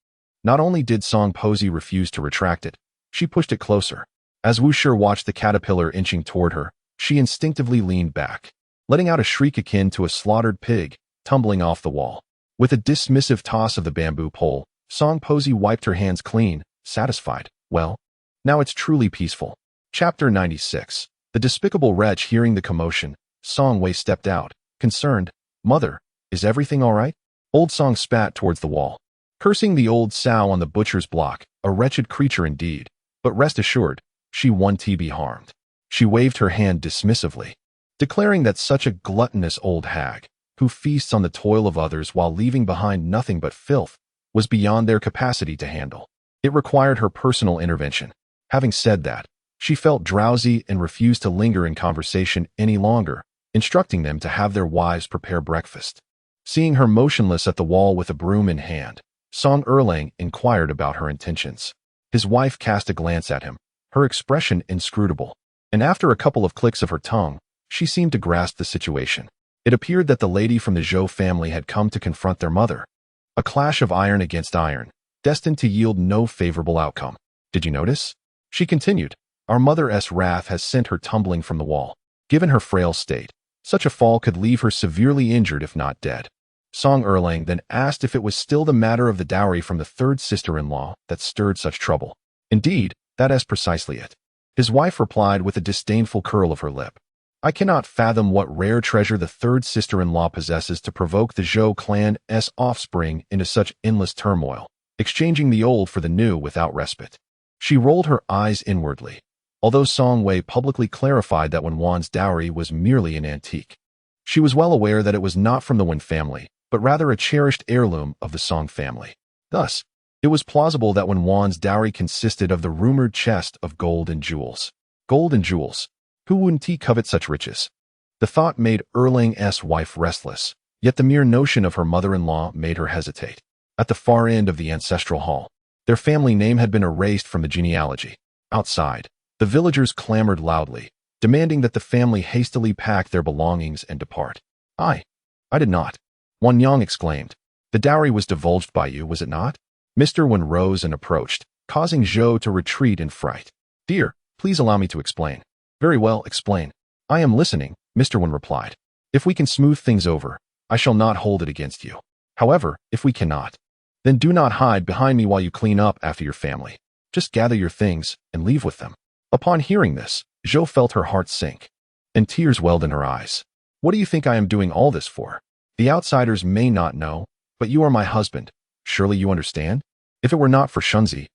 Not only did Song Posey refuse to retract it, she pushed it closer. As Wu Shi watched the caterpillar inching toward her, she instinctively leaned back, letting out a shriek akin to a slaughtered pig, tumbling off the wall. With a dismissive toss of the bamboo pole, Song Posey wiped her hands clean, satisfied. Well, now it's truly peaceful. Chapter 96. The despicable wretch hearing the commotion, Song Wei stepped out, concerned. Mother, is everything all right? Old Song spat towards the wall, cursing the old sow on the butcher's block, a wretched creature indeed. But rest assured, she won't be harmed. She waved her hand dismissively, declaring that such a gluttonous old hag, who feasts on the toil of others while leaving behind nothing but filth, was beyond their capacity to handle. It required her personal intervention. Having said that, she felt drowsy and refused to linger in conversation any longer, instructing them to have their wives prepare breakfast. Seeing her motionless at the wall with a broom in hand, Song Erlang inquired about her intentions. His wife cast a glance at him, her expression inscrutable, and after a couple of clicks of her tongue, she seemed to grasp the situation. It appeared that the lady from the Zhou family had come to confront their mother. A clash of iron against iron, destined to yield no favorable outcome. Did you notice? She continued. Our mother's wrath has sent her tumbling from the wall. Given her frail state, such a fall could leave her severely injured if not dead. Song Erlang then asked if it was still the matter of the dowry from the third sister-in-law that stirred such trouble. Indeed, that is precisely it. His wife replied with a disdainful curl of her lip. I cannot fathom what rare treasure the third sister-in-law possesses to provoke the Zhou clan's offspring into such endless turmoil, exchanging the old for the new without respite. She rolled her eyes inwardly, although Song Wei publicly clarified that Wen Wan's dowry was merely an antique. She was well aware that it was not from the Wen family, but rather a cherished heirloom of the Song family. Thus, it was plausible that Wen Wan's dowry consisted of the rumored chest of gold and jewels. Gold and jewels. Who wouldn't covet such riches? The thought made Erlang's wife restless, yet the mere notion of her mother-in-law made her hesitate. At the far end of the ancestral hall, their family name had been erased from the genealogy. Outside, the villagers clamored loudly, demanding that the family hastily pack their belongings and depart. I did not. Wan Yang exclaimed. The dowry was divulged by you, was it not? Mr. Wen rose and approached, causing Zhou to retreat in fright. Dear, please allow me to explain. Very well, explain. I am listening, Mr. Wen replied. If we can smooth things over, I shall not hold it against you. However, if we cannot, then do not hide behind me while you clean up after your family. Just gather your things and leave with them. Upon hearing this, Zhou felt her heart sink, and tears welled in her eyes. What do you think I am doing all this for? The outsiders may not know, but you are my husband. Surely you understand? If it were not for Shunzi,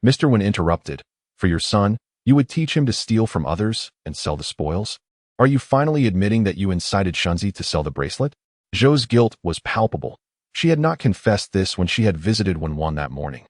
Mr. Wen interrupted, for your son, you would teach him to steal from others and sell the spoils? Are you finally admitting that you incited Shunzi to sell the bracelet? Zhou's guilt was palpable. She had not confessed this when she had visited Wen Wan that morning,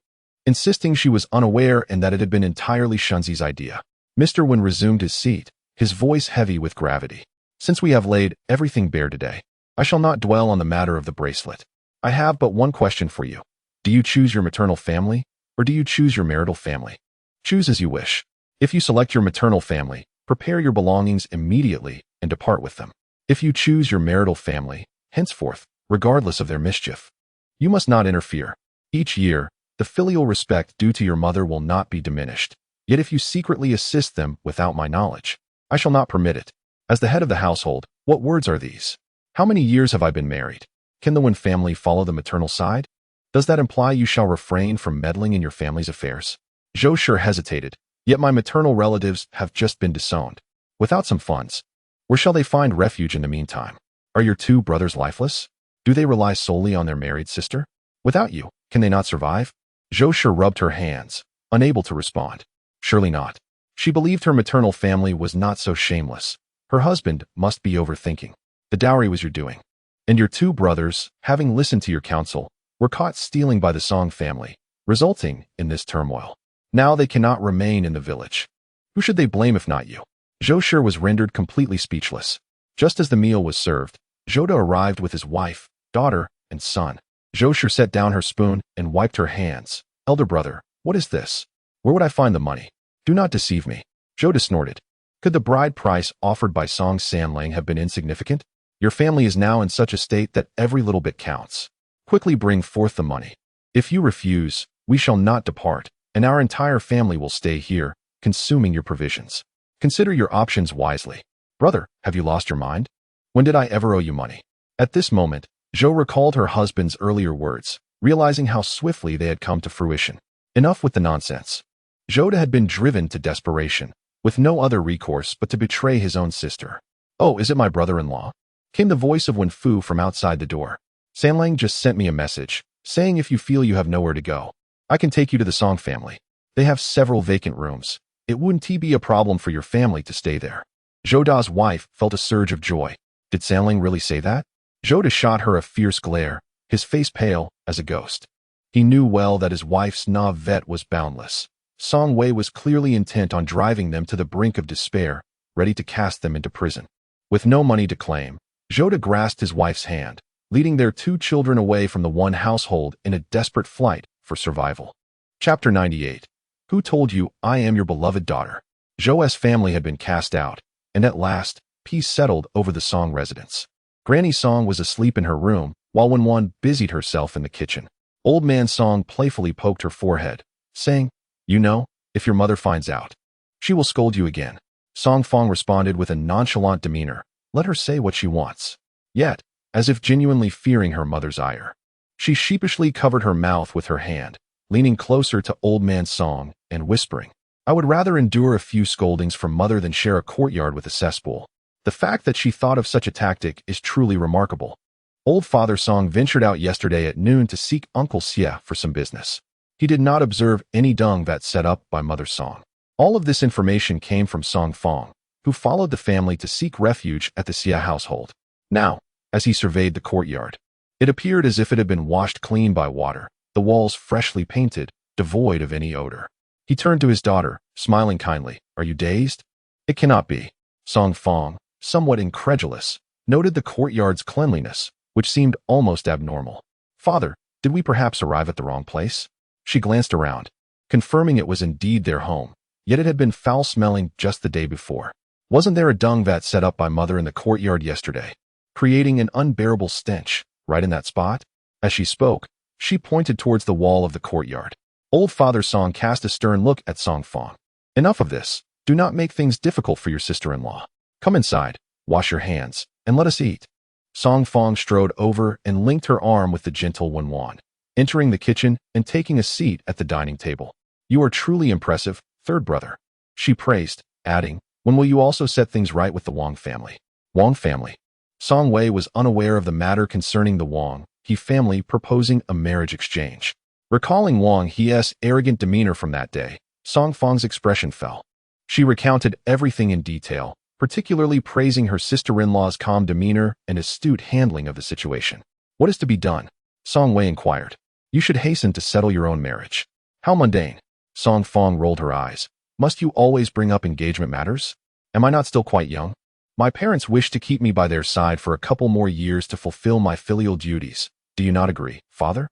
insisting she was unaware and that it had been entirely Shunzi's idea. Mr. Wen resumed his seat, his voice heavy with gravity. Since we have laid everything bare today, I shall not dwell on the matter of the bracelet. I have but one question for you. Do you choose your maternal family, or do you choose your marital family? Choose as you wish. If you select your maternal family, prepare your belongings immediately and depart with them. If you choose your marital family, henceforth, regardless of their mischief, you must not interfere. Each year, the filial respect due to your mother will not be diminished. Yet if you secretly assist them without my knowledge, I shall not permit it. As the head of the household, what words are these? How many years have I been married? Can the Wen family follow the maternal side? Does that imply you shall refrain from meddling in your family's affairs? Zhou Shi hesitated. Yet my maternal relatives have just been disowned. Without some funds, where shall they find refuge in the meantime? Are your two brothers lifeless? Do they rely solely on their married sister? Without you, can they not survive? Zhou Shi rubbed her hands, unable to respond. Surely not. She believed her maternal family was not so shameless. Her husband must be overthinking. The dowry was your doing. And your two brothers, having listened to your counsel, were caught stealing by the Song family, resulting in this turmoil. Now they cannot remain in the village. Who should they blame if not you? Zhou Shi was rendered completely speechless. Just as the meal was served, Zhou De arrived with his wife, daughter, and son. Zhou Shi set down her spoon and wiped her hands. Elder brother, what is this? Where would I find the money? Do not deceive me. Zhou De snorted. Could the bride price offered by Song Sanlang have been insignificant? Your family is now in such a state that every little bit counts. Quickly bring forth the money. If you refuse, we shall not depart, and our entire family will stay here, consuming your provisions. Consider your options wisely. Brother, have you lost your mind? When did I ever owe you money? At this moment, Zhou recalled her husband's earlier words, realizing how swiftly they had come to fruition. Enough with the nonsense. Zhou De had been driven to desperation, with no other recourse but to betray his own sister. Oh, is it my brother-in-law? Came the voice of Wen Fu from outside the door. Sanlang just sent me a message, saying if you feel you have nowhere to go, I can take you to the Song family. They have several vacant rooms. It wouldn't be a problem for your family to stay there. Zhou Da's wife felt a surge of joy. Did Sanlang really say that? Zhou De shot her a fierce glare, his face pale as a ghost. He knew well that his wife's vet was boundless. Song Wei was clearly intent on driving them to the brink of despair, ready to cast them into prison. With no money to claim, Zhou De grasped his wife's hand, leading their two children away from the one household in a desperate flight for survival. Chapter 98. Who told you I am your beloved daughter? Zhou's family had been cast out, and at last, peace settled over the Song residence. Granny Song was asleep in her room, while Wen busied herself in the kitchen. Old Man Song playfully poked her forehead, saying, You know, if your mother finds out, she will scold you again. Song Fong responded with a nonchalant demeanor. Let her say what she wants. Yet, as if genuinely fearing her mother's ire, she sheepishly covered her mouth with her hand, leaning closer to Old Man Song and whispering, I would rather endure a few scoldings from mother than share a courtyard with a cesspool. The fact that she thought of such a tactic is truly remarkable. Old Father Song ventured out yesterday at noon to seek Uncle Xie for some business. He did not observe any dung vat set up by Mother Song. All of this information came from Song Fong, who followed the family to seek refuge at the Xie household. Now, as he surveyed the courtyard, it appeared as if it had been washed clean by water, the walls freshly painted, devoid of any odor. He turned to his daughter, smiling kindly. Are you dazed? It cannot be. Song Fong, somewhat incredulous, noted the courtyard's cleanliness, which seemed almost abnormal. Father, did we perhaps arrive at the wrong place? She glanced around, confirming it was indeed their home, yet it had been foul-smelling just the day before. Wasn't there a dung vat set up by Mother in the courtyard yesterday, creating an unbearable stench right in that spot? As she spoke, she pointed towards the wall of the courtyard. Old Father Song cast a stern look at Song Fong. Enough of this. Do not make things difficult for your sister-in-law. Come inside, wash your hands, and let us eat. Song Fong strode over and linked her arm with the gentle Wen, entering the kitchen and taking a seat at the dining table. You are truly impressive, third brother. She praised, adding, when will you also set things right with the Wang family? Wang family. Song Wei was unaware of the matter concerning the Wang He family proposing a marriage exchange. Recalling Wang He's arrogant demeanor from that day, Song Fong's expression fell. She recounted everything in detail, particularly praising her sister-in-law's calm demeanor and astute handling of the situation. What is to be done? Song Wei inquired. You should hasten to settle your own marriage. How mundane. Song Fong rolled her eyes. Must you always bring up engagement matters? Am I not still quite young? My parents wish to keep me by their side for a couple more years to fulfill my filial duties. Do you not agree, father?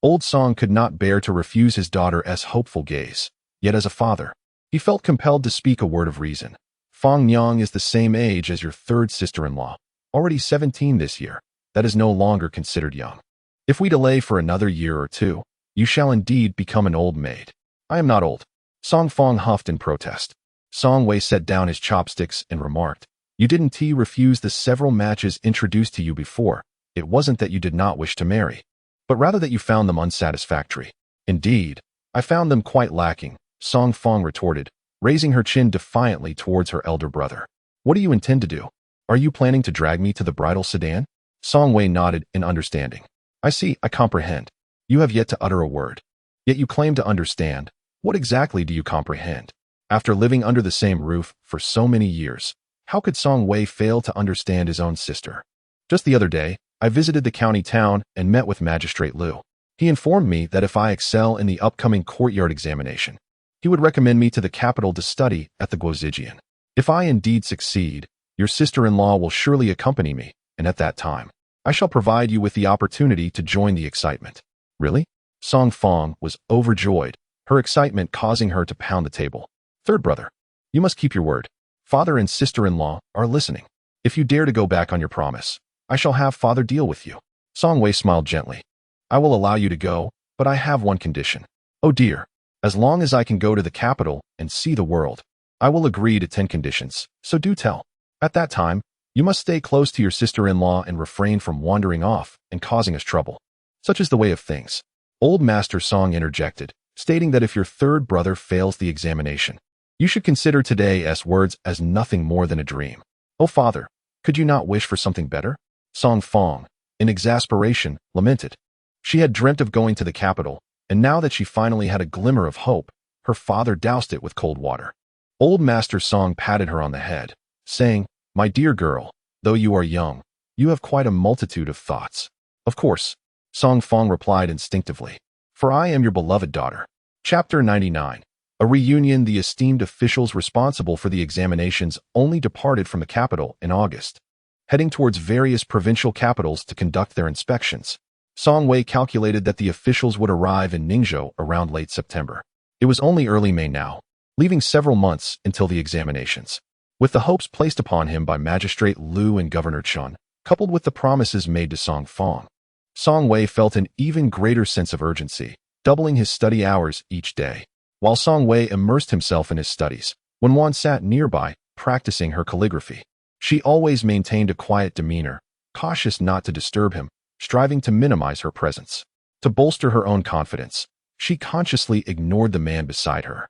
Old Song could not bear to refuse his daughter's hopeful gaze. Yet as a father, he felt compelled to speak a word of reason. Fong Nyang is the same age as your third sister-in-law, already 17 this year. That is no longer considered young. If we delay for another year or two, you shall indeed become an old maid. I am not old. Song Fong huffed in protest. Song Wei set down his chopsticks and remarked, you didn't refuse the several matches introduced to you before. It wasn't that you did not wish to marry, but rather that you found them unsatisfactory. Indeed, I found them quite lacking, Song Fong retorted, raising her chin defiantly towards her elder brother. What do you intend to do? Are you planning to drag me to the bridal sedan? Song Wei nodded in understanding. I see, I comprehend. You have yet to utter a word. Yet you claim to understand. What exactly do you comprehend? After living under the same roof for so many years, how could Song Wei fail to understand his own sister? Just the other day, I visited the county town and met with Magistrate Liu. He informed me that if I excel in the upcoming courtyard examination, he would recommend me to the capital to study at the Guozijian. If I indeed succeed, your sister-in-law will surely accompany me, and at that time, I shall provide you with the opportunity to join the excitement. Really? Song Fong was overjoyed, her excitement causing her to pound the table. Third brother, you must keep your word. Father and sister-in-law are listening. If you dare to go back on your promise, I shall have father deal with you. Song Wei smiled gently. I will allow you to go, but I have one condition. Oh dear, as long as I can go to the capital and see the world, I will agree to 10 conditions, so do tell. At that time, you must stay close to your sister-in-law and refrain from wandering off and causing us trouble. Such is the way of things. Old Master Song interjected, stating that if your third brother fails the examination, you should consider today's words as nothing more than a dream. Oh father, could you not wish for something better? Song Fong, in exasperation, lamented. She had dreamt of going to the capital, and now that she finally had a glimmer of hope, her father doused it with cold water. Old Master Song patted her on the head, saying, my dear girl, though you are young, you have quite a multitude of thoughts. Of course, Song Fong replied instinctively, for I am your beloved daughter. Chapter 99. A reunion. The esteemed officials responsible for the examinations only departed from the capital in August, heading towards various provincial capitals to conduct their inspections. Song Wei calculated that the officials would arrive in Ningzhou around late September. It was only early May now, leaving several months until the examinations. With the hopes placed upon him by Magistrate Liu and Governor Chun, coupled with the promises made to Song Fong, Song Wei felt an even greater sense of urgency, doubling his study hours each day. While Song Wei immersed himself in his studies, Wenwan sat nearby, practicing her calligraphy. She always maintained a quiet demeanor, cautious not to disturb him, striving to minimize her presence. To bolster her own confidence, she consciously ignored the man beside her,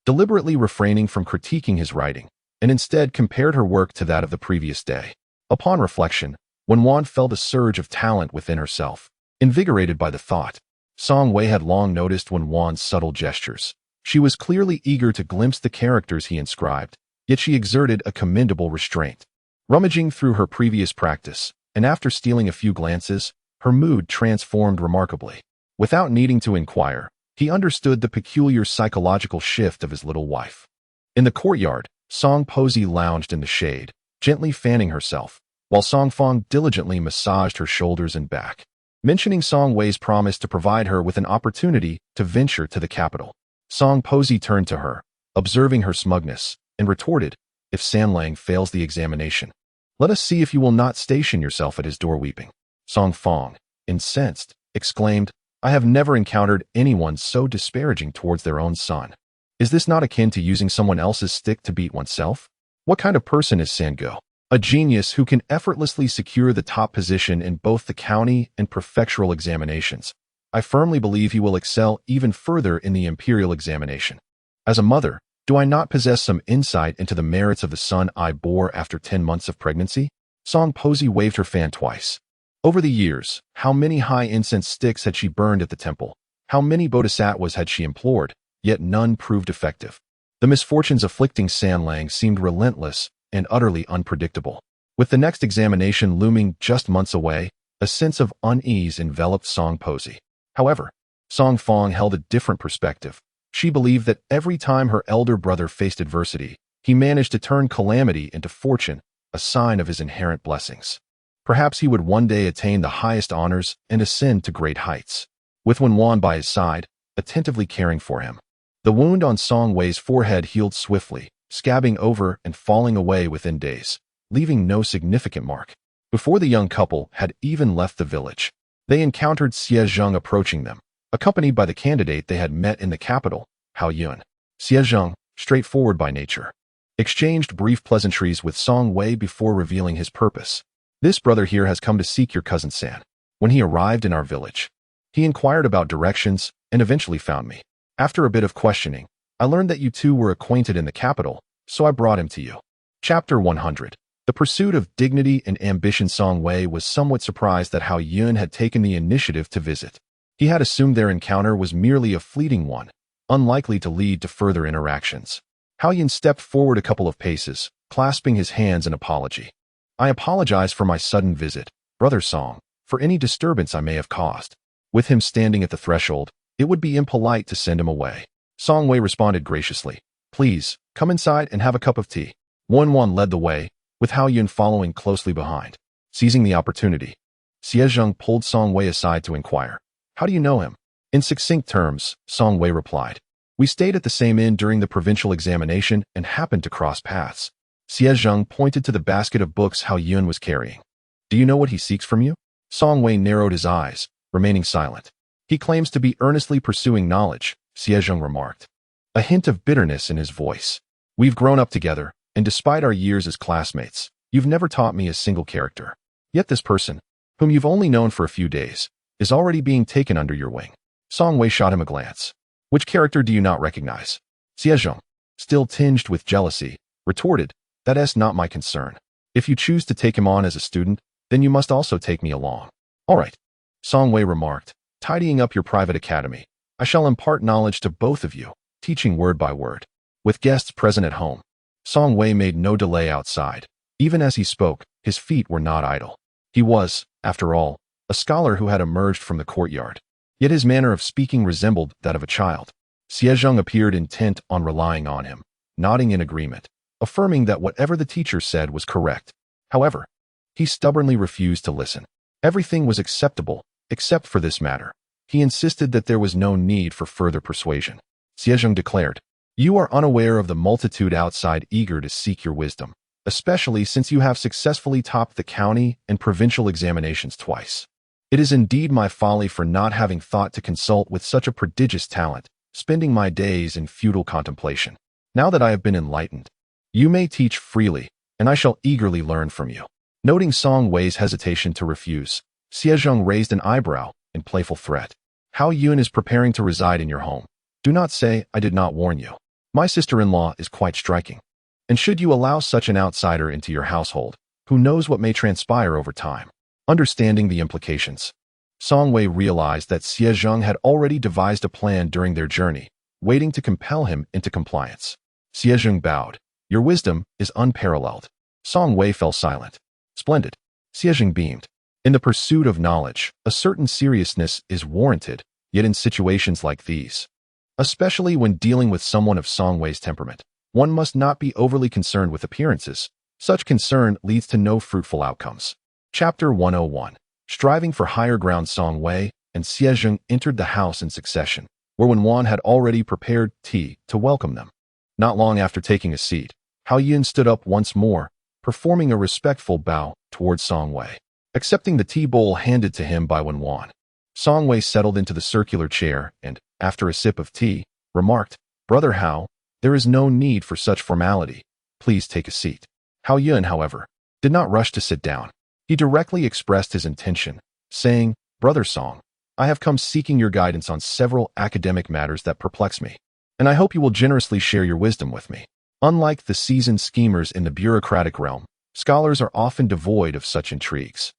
deliberately refraining from critiquing his writing, and instead compared her work to that of the previous day. Upon reflection, Wenwan felt a surge of talent within herself. Invigorated by the thought, Song Wei had long noticed Wenwan's subtle gestures. She was clearly eager to glimpse the characters he inscribed, yet she exerted a commendable restraint. Rummaging through her previous practice, and after stealing a few glances, her mood transformed remarkably. Without needing to inquire, he understood the peculiar psychological shift of his little wife. In the courtyard, Song Posey lounged in the shade, gently fanning herself, while Song Fong diligently massaged her shoulders and back. Mentioning Song Wei's promise to provide her with an opportunity to venture to the capital, Song Posey turned to her, observing her smugness, and retorted, if Sanlang fails the examination, let us see if you will not station yourself at his door weeping. Song Fong, incensed, exclaimed, I have never encountered anyone so disparaging towards their own son. Is this not akin to using someone else's stick to beat oneself? What kind of person is Sango? A genius who can effortlessly secure the top position in both the county and prefectural examinations. I firmly believe he will excel even further in the imperial examination. As a mother, do I not possess some insight into the merits of the son I bore after 10 months of pregnancy? Song Posey waved her fan twice. Over the years, how many high incense sticks had she burned at the temple? How many bodhisattvas had she implored? Yet none proved effective. The misfortunes afflicting Sanlang seemed relentless and utterly unpredictable. With the next examination looming just months away, a sense of unease enveloped Song Posey. However, Song Fong held a different perspective. She believed that every time her elder brother faced adversity, he managed to turn calamity into fortune, a sign of his inherent blessings. Perhaps he would one day attain the highest honors and ascend to great heights. With Wenwan by his side, attentively caring for him. The wound on Song Wei's forehead healed swiftly, scabbing over and falling away within days, leaving no significant mark. Before the young couple had even left the village, they encountered Xie Zheng approaching them, accompanied by the candidate they had met in the capital, Hao Yun. Xie Zheng, straightforward by nature, exchanged brief pleasantries with Song Wei before revealing his purpose. This brother here has come to seek your cousin San. When he arrived in our village, he inquired about directions and eventually found me. After a bit of questioning, I learned that you two were acquainted in the capital, so I brought him to you. Chapter 100. The pursuit of dignity and ambition. Song Wei was somewhat surprised that Hao Yun had taken the initiative to visit. He had assumed their encounter was merely a fleeting one, unlikely to lead to further interactions. Hao Yun stepped forward a couple of paces, clasping his hands in apology. I apologize for my sudden visit, Brother Song, for any disturbance I may have caused. With him standing at the threshold, it would be impolite to send him away. Song Wei responded graciously. Please, come inside and have a cup of tea. Wenwan led the way, with Hao Yun following closely behind. Seizing the opportunity, Xie Zheng pulled Song Wei aside to inquire. How do you know him? In succinct terms, Song Wei replied. We stayed at the same inn during the provincial examination and happened to cross paths. Xie Zheng pointed to the basket of books Hao Yun was carrying. Do you know what he seeks from you? Song Wei narrowed his eyes, remaining silent. He claims to be earnestly pursuing knowledge, Xie Zheng remarked. A hint of bitterness in his voice. We've grown up together, and despite our years as classmates, you've never taught me a single character. Yet this person, whom you've only known for a few days, is already being taken under your wing. Song Wei shot him a glance. Which character do you not recognize? Xie Zheng, still tinged with jealousy, retorted, That's not my concern. If you choose to take him on as a student, then you must also take me along. All right, Song Wei remarked, tidying up your private academy. I shall impart knowledge to both of you, teaching word by word. With guests present at home, Song Wei made no delay outside. Even as he spoke, his feet were not idle. He was, after all, a scholar who had emerged from the courtyard. Yet his manner of speaking resembled that of a child. Xie Zheng appeared intent on relying on him, nodding in agreement, affirming that whatever the teacher said was correct. However, he stubbornly refused to listen. Everything was acceptable, except for this matter. He insisted that there was no need for further persuasion. Xie Zheng declared, You are unaware of the multitude outside eager to seek your wisdom, especially since you have successfully topped the county and provincial examinations twice. It is indeed my folly for not having thought to consult with such a prodigious talent, spending my days in futile contemplation. Now that I have been enlightened, you may teach freely, and I shall eagerly learn from you. Noting Song Wei's hesitation to refuse, Xie Zheng raised an eyebrow in playful threat. Hao Yun is preparing to reside in your home. Do not say I did not warn you. My sister-in-law is quite striking. And should you allow such an outsider into your household, who knows what may transpire over time? Understanding the implications, Song Wei realized that Xie Zheng had already devised a plan during their journey, waiting to compel him into compliance. Xie Zheng bowed. Your wisdom is unparalleled. Song Wei fell silent. Splendid. Xie Zheng beamed. In the pursuit of knowledge, a certain seriousness is warranted, yet in situations like these, especially when dealing with someone of Song Wei's temperament, one must not be overly concerned with appearances. Such concern leads to no fruitful outcomes. Chapter 101. Striving for higher ground. Song Wei and Xie Zheng entered the house in succession, where Wenwan had already prepared tea to welcome them. Not long after taking a seat, Hao Yun stood up once more, performing a respectful bow towards Song Wei. Accepting the tea bowl handed to him by Wenwan, Song Wei settled into the circular chair and, after a sip of tea, remarked, Brother Hao, there is no need for such formality. Please take a seat. Hao Yun, however, did not rush to sit down. He directly expressed his intention, saying, Brother Song, I have come seeking your guidance on several academic matters that perplex me, and I hope you will generously share your wisdom with me. Unlike the seasoned schemers in the bureaucratic realm, scholars are often devoid of such intrigues.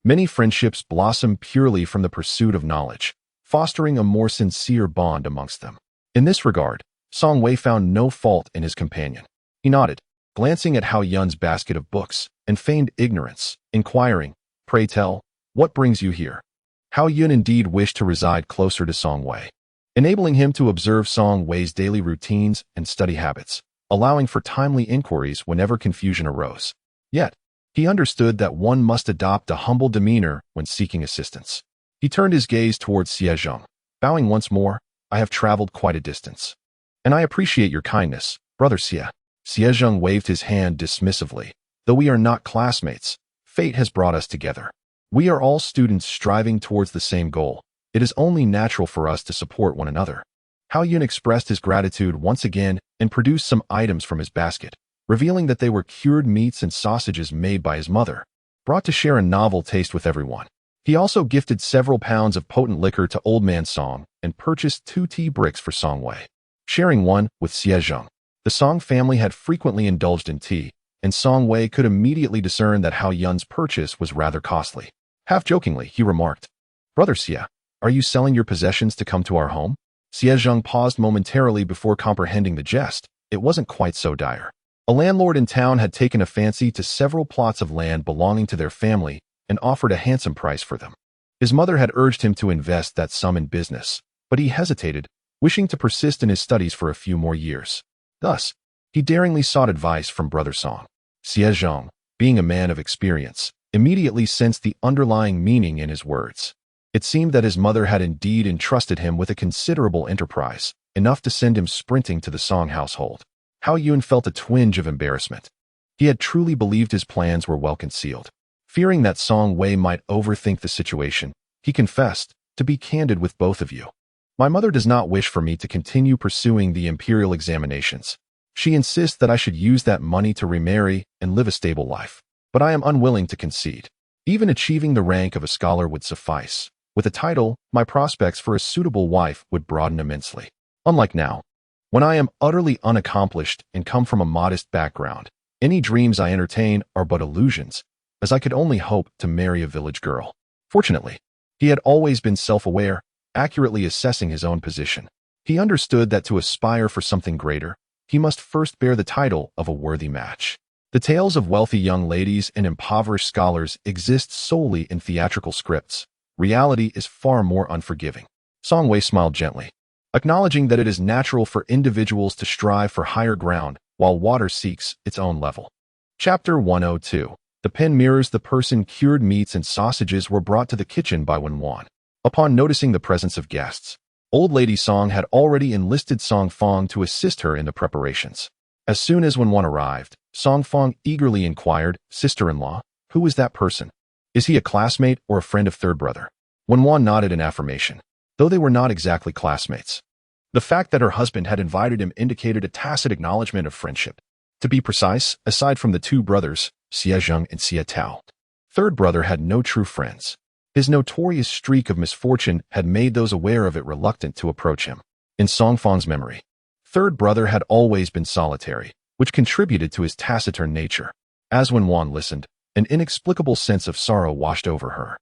Many friendships blossom purely from the pursuit of knowledge, fostering a more sincere bond amongst them. In this regard, Song Wei found no fault in his companion. He nodded, glancing at Hao Yun's basket of books, and feigned ignorance, inquiring, Pray tell, what brings you here? Hao Yun indeed wished to reside closer to Song Wei, enabling him to observe Song Wei's daily routines and study habits, allowing for timely inquiries whenever confusion arose. Yet, He understood that one must adopt a humble demeanor when seeking assistance. He turned his gaze towards Xiezheng, bowing once more. I have traveled quite a distance. And I appreciate your kindness, Brother Xie. Xiezheng waved his hand dismissively. Though we are not classmates, fate has brought us together. We are all students striving towards the same goal. It is only natural for us to support one another. Hao Yun expressed his gratitude once again and produced some items from his basket, revealing that they were cured meats and sausages made by his mother, brought to share a novel taste with everyone. He also gifted several pounds of potent liquor to Old Man Song and purchased 2 tea bricks for Song Wei, sharing one with Xiezheng. The Song family had frequently indulged in tea, and Song Wei could immediately discern that Hao Yun's purchase was rather costly. Half-jokingly, he remarked, Brother Xie, are you selling your possessions to come to our home? Xiezheng paused momentarily before comprehending the jest. It wasn't quite so dire. A landlord in town had taken a fancy to several plots of land belonging to their family and offered a handsome price for them. His mother had urged him to invest that sum in business, but he hesitated, wishing to persist in his studies for a few more years. Thus, he daringly sought advice from Brother Song. Xiezheng, being a man of experience, immediately sensed the underlying meaning in his words. It seemed that his mother had indeed entrusted him with a considerable enterprise, enough to send him sprinting to the Song household. Hao Yun felt a twinge of embarrassment. He had truly believed his plans were well concealed. Fearing that Song Wei might overthink the situation, he confessed, to be candid with both of you. My mother does not wish for me to continue pursuing the imperial examinations. She insists that I should use that money to remarry and live a stable life. But I am unwilling to concede. Even achieving the rank of a scholar would suffice. With a title, my prospects for a suitable wife would broaden immensely. Unlike now, when I am utterly unaccomplished and come from a modest background, any dreams I entertain are but illusions, as I could only hope to marry a village girl. Fortunately, he had always been self-aware, accurately assessing his own position. He understood that to aspire for something greater, he must first bear the title of a worthy match. The tales of wealthy young ladies and impoverished scholars exist solely in theatrical scripts. Reality is far more unforgiving. Song Wei smiled gently, acknowledging that it is natural for individuals to strive for higher ground while water seeks its own level. Chapter 102. The pen mirrors the person. Cured meats and sausages were brought to the kitchen by Wenwan. Upon noticing the presence of guests, Old Lady Song had already enlisted Song Fong to assist her in the preparations. As soon as Wenwan arrived, Song Fong eagerly inquired, Sister-in-law, who is that person? Is he a classmate or a friend of third brother? Wenwan nodded in affirmation, though they were not exactly classmates. The fact that her husband had invited him indicated a tacit acknowledgement of friendship. To be precise, aside from the 2 brothers, Xiezheng and Xie Tao, third brother had no true friends. His notorious streak of misfortune had made those aware of it reluctant to approach him. In Song Fong's memory, third brother had always been solitary, which contributed to his taciturn nature. As Wenwan listened, an inexplicable sense of sorrow washed over her.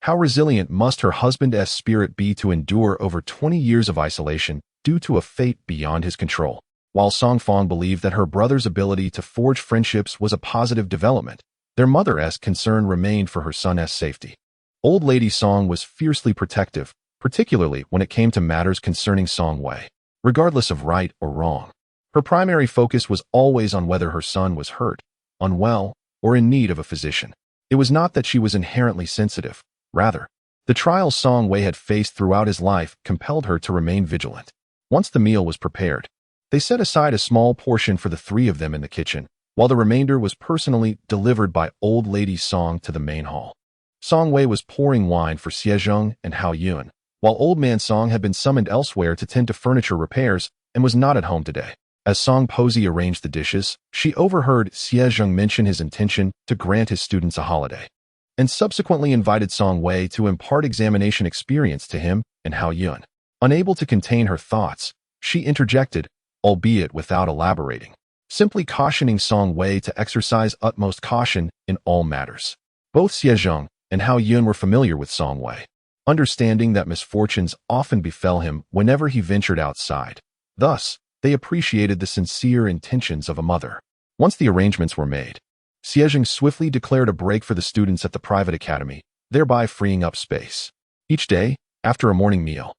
How resilient must her husband's spirit be to endure over 20 years of isolation due to a fate beyond his control? While Song Fong believed that her brother's ability to forge friendships was a positive development, their mother's concern remained for her son's safety. Old Lady Song was fiercely protective, particularly when it came to matters concerning Song Wei. Regardless of right or wrong, her primary focus was always on whether her son was hurt, unwell, or in need of a physician. It was not that she was inherently sensitive. Rather, the trials Song Wei had faced throughout his life compelled her to remain vigilant. Once the meal was prepared, they set aside a small portion for the 3 of them in the kitchen, while the remainder was personally delivered by Old Lady Song to the main hall. Song Wei was pouring wine for Xiezheng and Hao Yun, while Old Man Song had been summoned elsewhere to tend to furniture repairs and was not at home today. As Song Posey arranged the dishes, she overheard Xiezheng mention his intention to grant his students a holiday, and subsequently invited Song Wei to impart examination experience to him and Hao Yun. Unable to contain her thoughts, she interjected, albeit without elaborating, simply cautioning Song Wei to exercise utmost caution in all matters. Both Xiezheng and Hao Yun were familiar with Song Wei, understanding that misfortunes often befell him whenever he ventured outside. Thus, they appreciated the sincere intentions of a mother. Once the arrangements were made, Xiezheng swiftly declared a break for the students at the private academy, thereby freeing up space. Each day, after a morning meal,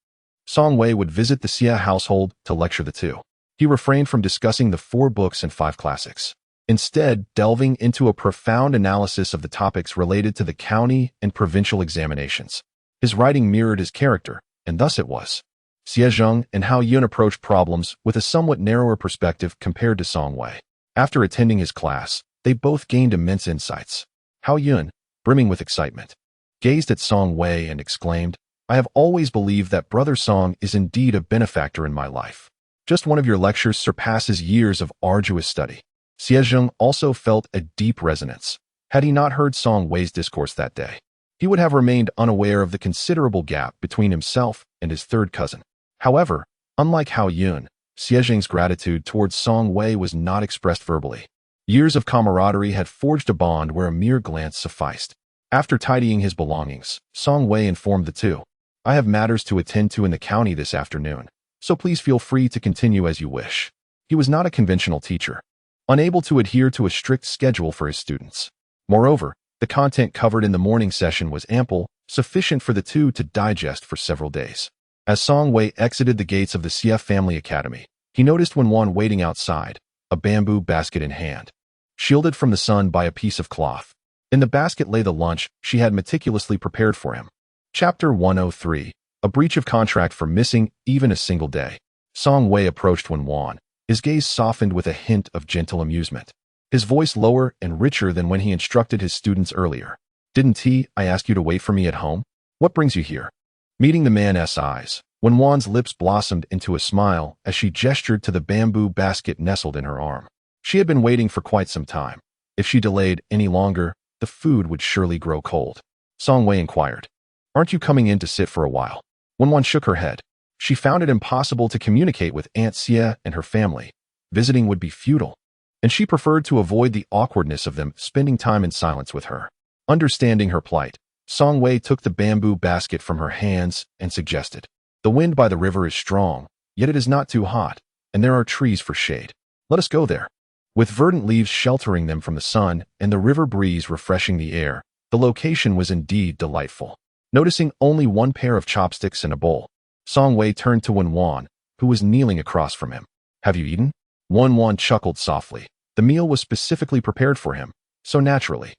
Song Wei would visit the Xie household to lecture the 2. He refrained from discussing the 4 books and 5 classics. instead delving into a profound analysis of the topics related to the county and provincial examinations. His writing mirrored his character, and thus it was. Xiezheng and Hao Yun approached problems with a somewhat narrower perspective compared to Song Wei. After attending his class, they both gained immense insights. Hao Yun, brimming with excitement, gazed at Song Wei and exclaimed, "I have always believed that Brother Song is indeed a benefactor in my life. Just one of your lectures surpasses years of arduous study." Xiezheng also felt a deep resonance. Had he not heard Song Wei's discourse that day, he would have remained unaware of the considerable gap between himself and his third cousin. However, unlike Hao Yun, Xiezheng's gratitude towards Song Wei was not expressed verbally. Years of camaraderie had forged a bond where a mere glance sufficed. After tidying his belongings, Song Wei informed the two, "I have matters to attend to in the county this afternoon, so please feel free to continue as you wish." He was not a conventional teacher, unable to adhere to a strict schedule for his students. Moreover, the content covered in the morning session was ample, sufficient for the two to digest for several days. As Song Wei exited the gates of the CF Family Academy, he noticed Wenwan waiting outside, a bamboo basket in hand, shielded from the sun by a piece of cloth. In the basket lay the lunch she had meticulously prepared for him. Chapter 103, A Breach of Contract for Missing Even a Single Day. Song Wei approached Wenwan, his gaze softened with a hint of gentle amusement, his voice lower and richer than when he instructed his students earlier. "Didn't I ask you to wait for me at home? What brings you here?" Meeting the man's eyes, Wenwan's lips blossomed into a smile as she gestured to the bamboo basket nestled in her arm. She had been waiting for quite some time. If she delayed any longer, the food would surely grow cold. Song Wei inquired, "Aren't you coming in to sit for a while?" Wenwan shook her head. She found it impossible to communicate with Aunt Xie and her family. Visiting would be futile, and she preferred to avoid the awkwardness of them spending time in silence with her. Understanding her plight, Song Wei took the bamboo basket from her hands and suggested, "The wind by the river is strong, yet it is not too hot, and there are trees for shade. Let us go there." With verdant leaves sheltering them from the sun and the river breeze refreshing the air, the location was indeed delightful. Noticing only one pair of chopsticks and a bowl, Song Wei turned to Wenwan, who was kneeling across from him. "Have you eaten?" Wenwan chuckled softly. The meal was specifically prepared for him, so naturally,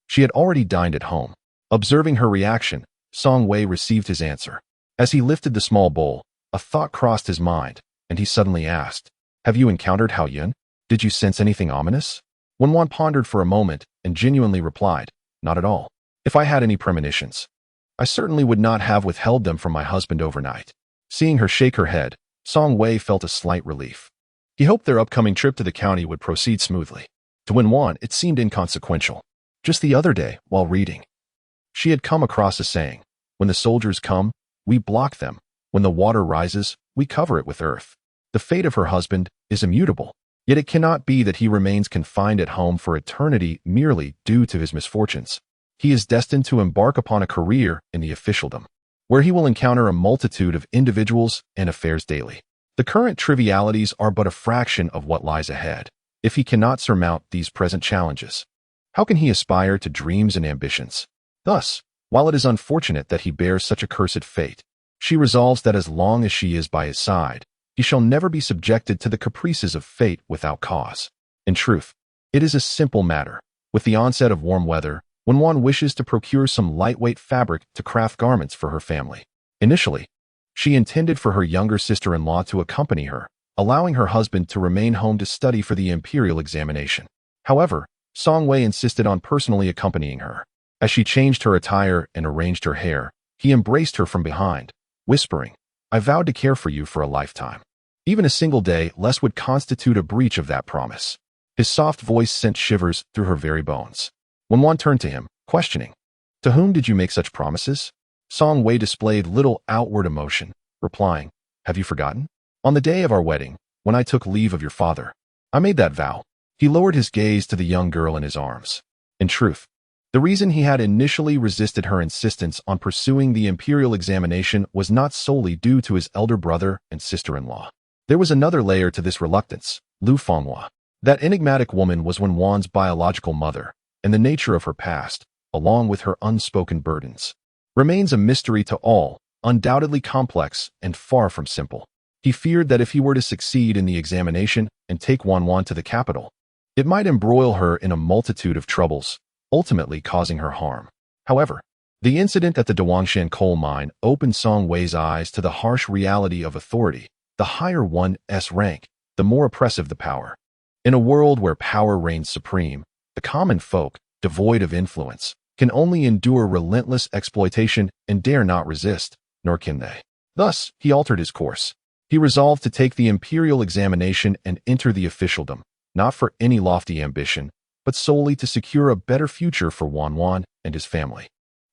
she had already dined at home. Observing her reaction, Song Wei received his answer. As he lifted the small bowl, a thought crossed his mind, and he suddenly asked, "Have you encountered Hao Yun? Did you sense anything ominous?" Wenwan pondered for a moment and genuinely replied, "Not at all. If I had any premonitions, I certainly would not have withheld them from my husband overnight." Seeing her shake her head, Song Wei felt a slight relief. He hoped their upcoming trip to the county would proceed smoothly. To Wenwan, it seemed inconsequential. Just the other day, while reading, she had come across a saying, "When the soldiers come, we block them. When the water rises, we cover it with earth." The fate of her husband is immutable, yet it cannot be that he remains confined at home for eternity merely due to his misfortunes. He is destined to embark upon a career in the officialdom, where he will encounter a multitude of individuals and affairs daily. The current trivialities are but a fraction of what lies ahead. If he cannot surmount these present challenges, how can he aspire to dreams and ambitions? Thus, while it is unfortunate that he bears such a cursed fate, she resolves that as long as she is by his side, he shall never be subjected to the caprices of fate without cause. In truth, it is a simple matter. With the onset of warm weather, when one wishes to procure some lightweight fabric to craft garments for her family. Initially, she intended for her younger sister-in-law to accompany her, allowing her husband to remain home to study for the imperial examination. However, Song Wei insisted on personally accompanying her. As she changed her attire and arranged her hair, he embraced her from behind, whispering, "I vowed to care for you for a lifetime. Even a single day less would constitute a breach of that promise." His soft voice sent shivers through her very bones. When one turned to him, questioning, "To whom did you make such promises?" Song Wei displayed little outward emotion, replying, "Have you forgotten? On the day of our wedding, when I took leave of your father, I made that vow." He lowered his gaze to the young girl in his arms. In truth, the reason he had initially resisted her insistence on pursuing the imperial examination was not solely due to his elder brother and sister-in-law. There was another layer to this reluctance. Lu Fenghua. That enigmatic woman was Wenwan's biological mother, and the nature of her past, along with her unspoken burdens, remains a mystery to all, undoubtedly complex and far from simple. He feared that if he were to succeed in the examination and take Wenwan to the capital, It might embroil her in a multitude of troubles, ultimately causing her harm. However, the incident at the Dawangshan coal mine opened Song Wei's eyes to the harsh reality of authority. The higher one's rank, the more oppressive the power. In a world where power reigns supreme, the common folk, devoid of influence, can only endure relentless exploitation and dare not resist, nor can they. Thus, he altered his course. He resolved to take the imperial examination and enter the officialdom, not for any lofty ambition, but solely to secure a better future for Wanwan and his family.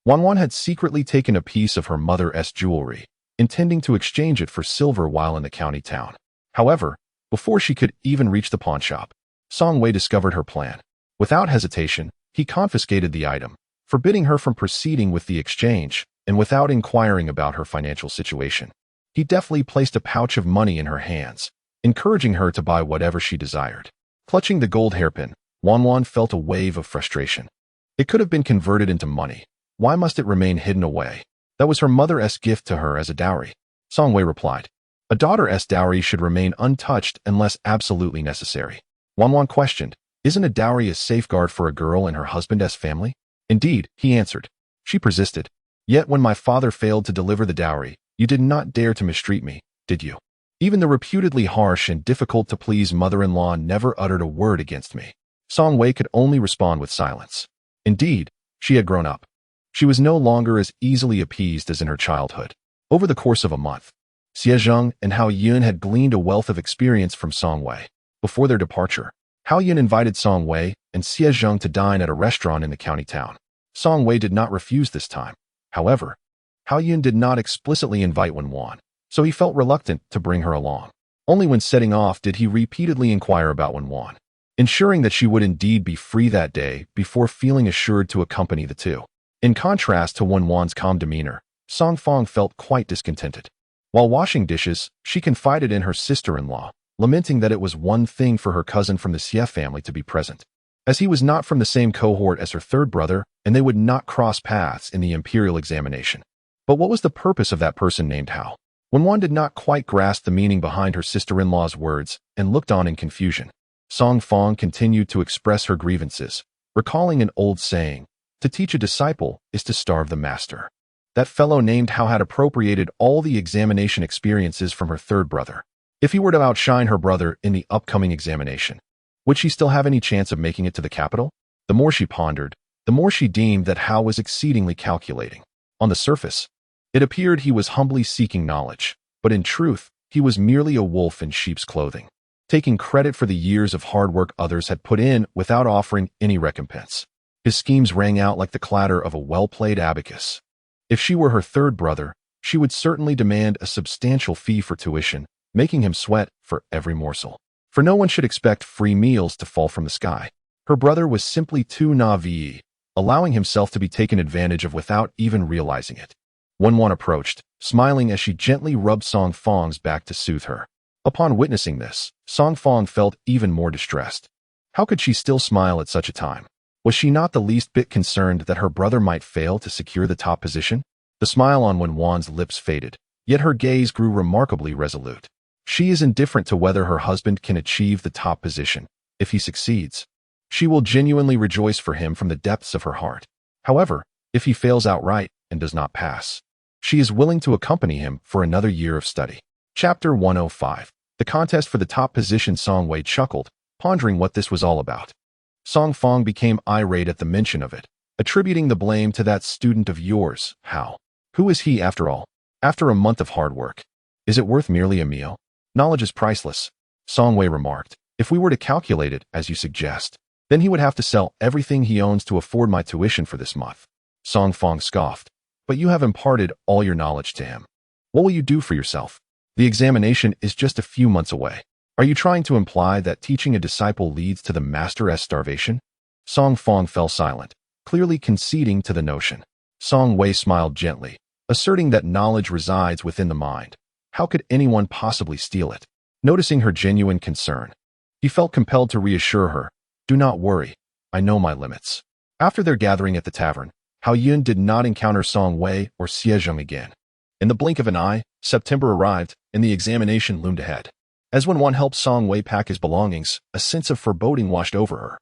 Wanwan had secretly taken a piece of her mother's jewelry, intending to exchange it for silver while in the county town. However, before she could even reach the pawnshop, Song Wei discovered her plan. Without hesitation, he confiscated the item, forbidding her from proceeding with the exchange, and without inquiring about her financial situation. He deftly placed a pouch of money in her hands, encouraging her to buy whatever she desired. Clutching the gold hairpin, Wanwan felt a wave of frustration. It could have been converted into money. Why must it remain hidden away? That was her mother's gift to her as a dowry. Song Wei replied. A daughter's dowry should remain untouched unless absolutely necessary. Wanwan questioned, isn't a dowry a safeguard for a girl and her husband's family? Indeed, he answered. She persisted. Yet when my father failed to deliver the dowry, you did not dare to mistreat me, did you? Even the reputedly harsh and difficult-to-please mother-in-law never uttered a word against me. Song Wei could only respond with silence. Indeed, she had grown up. She was no longer as easily appeased as in her childhood. Over the course of a month, Xie Zheng and Hao Yun had gleaned a wealth of experience from Song Wei. Before their departure, Hao Yun invited Song Wei and Xie Zheng to dine at a restaurant in the county town. Song Wei did not refuse this time. However, Hao Yun did not explicitly invite Wanwan, so he felt reluctant to bring her along. Only when setting off did he repeatedly inquire about Wanwan, ensuring that she would indeed be free that day before feeling assured to accompany the two. In contrast to Wanwan's calm demeanor, Song Fong felt quite discontented. While washing dishes, she confided in her sister-in-law, lamenting that it was one thing for her cousin from the Xie family to be present, as he was not from the same cohort as her third brother, and they would not cross paths in the imperial examination. But what was the purpose of that person named Hao? Wanwan did not quite grasp the meaning behind her sister-in-law's words and looked on in confusion. Song Fong continued to express her grievances, recalling an old saying, to teach a disciple is to starve the master. That fellow named Hao had appropriated all the examination experiences from her third brother. If he were to outshine her brother in the upcoming examination, would she still have any chance of making it to the capital? The more she pondered, the more she deemed that Hao was exceedingly calculating. On the surface, it appeared he was humbly seeking knowledge, but in truth, he was merely a wolf in sheep's clothing, taking credit for the years of hard work others had put in without offering any recompense. His schemes rang out like the clatter of a well-played abacus. If she were her third brother, she would certainly demand a substantial fee for tuition, making him sweat for every morsel. For no one should expect free meals to fall from the sky. Her brother was simply too naive, allowing himself to be taken advantage of without even realizing it. Wanwan approached, smiling as she gently rubbed Song Fong's back to soothe her. Upon witnessing this, Song Fong felt even more distressed. How could she still smile at such a time? Was she not the least bit concerned that her brother might fail to secure the top position? The smile on Wanwan's lips faded, yet her gaze grew remarkably resolute. She is indifferent to whether her husband can achieve the top position. If he succeeds, she will genuinely rejoice for him from the depths of her heart. However, if he fails outright and does not pass, she is willing to accompany him for another year of study. Chapter 105. The contest for the top position. Song Wei chuckled, pondering what this was all about. Song Fong became irate at the mention of it, attributing the blame to that student of yours, Hao. Who is he after all? After a month of hard work, is it worth merely a meal? Knowledge is priceless, Song Wei remarked. If we were to calculate it as you suggest, then he would have to sell everything he owns to afford my tuition for this month. Song Fong scoffed. But you have imparted all your knowledge to him. What will you do for yourself? The examination is just a few months away. Are you trying to imply that teaching a disciple leads to the master's starvation? Song Fong fell silent, clearly conceding to the notion. Song Wei smiled gently, asserting that knowledge resides within the mind. How could anyone possibly steal it? Noticing her genuine concern, he felt compelled to reassure her. Do not worry, I know my limits. After their gathering at the tavern, Hao Yun did not encounter Song Wei or Xie Zheng again. In the blink of an eye, September arrived, and the examination loomed ahead. As when one helped Song Wei pack his belongings, a sense of foreboding washed over her.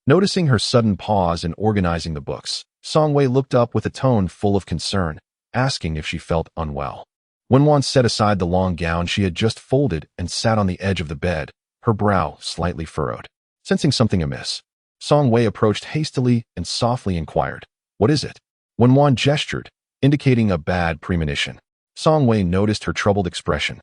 Noticing her sudden pause in organizing the books, Song Wei looked up with a tone full of concern, asking if she felt unwell. When Wan set aside the long gown she had just folded and sat on the edge of the bed, her brow slightly furrowed. Sensing something amiss, Song Wei approached hastily and softly inquired, "What is it?" When Wan gestured, indicating a bad premonition, Song Wei noticed her troubled expression,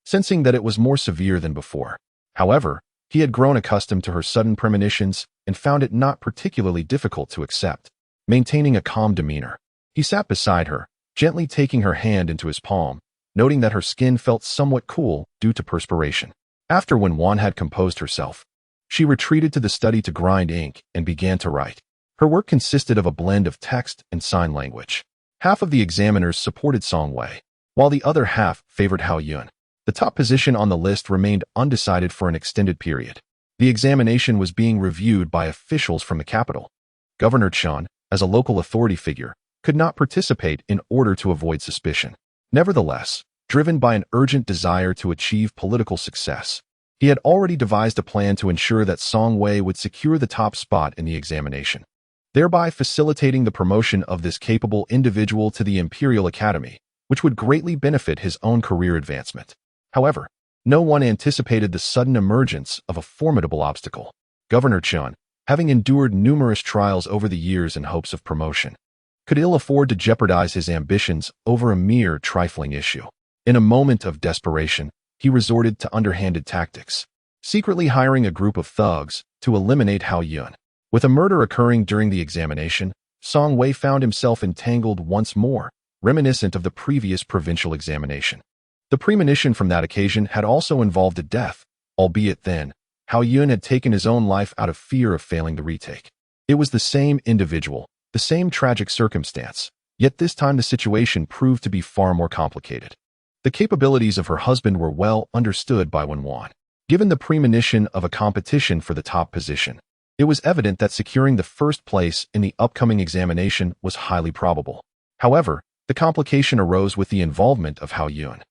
sensing that it was more severe than before. However, he had grown accustomed to her sudden premonitions and found it not particularly difficult to accept. Maintaining a calm demeanor, he sat beside her, gently taking her hand into his palm, noting that her skin felt somewhat cool due to perspiration. After when Wan had composed herself, she retreated to the study to grind ink and began to write. Her work consisted of a blend of text and sign language. Half of the examiners supported Song Wei, while the other half favored Hao Yun. The top position on the list remained undecided for an extended period. The examination was being reviewed by officials from the capital. Governor Chen, as a local authority figure, could not participate in order to avoid suspicion. Nevertheless, driven by an urgent desire to achieve political success, he had already devised a plan to ensure that Song Wei would secure the top spot in the examination, thereby facilitating the promotion of this capable individual to the Imperial Academy, which would greatly benefit his own career advancement. However, no one anticipated the sudden emergence of a formidable obstacle. Governor Chen, having endured numerous trials over the years in hopes of promotion, could ill afford to jeopardize his ambitions over a mere trifling issue. In a moment of desperation, he resorted to underhanded tactics, secretly hiring a group of thugs to eliminate Hao Yun. With a murder occurring during the examination, Song Wei found himself entangled once more, reminiscent of the previous provincial examination. The premonition from that occasion had also involved a death, albeit then, Hao Yun had taken his own life out of fear of failing the retake. It was the same individual, the same tragic circumstance, yet this time the situation proved to be far more complicated. The capabilities of her husband were well understood by Wen Wan. Given the premonition of a competition for the top position, it was evident that securing the first place in the upcoming examination was highly probable. However, the complication arose with the involvement of Hao Yun.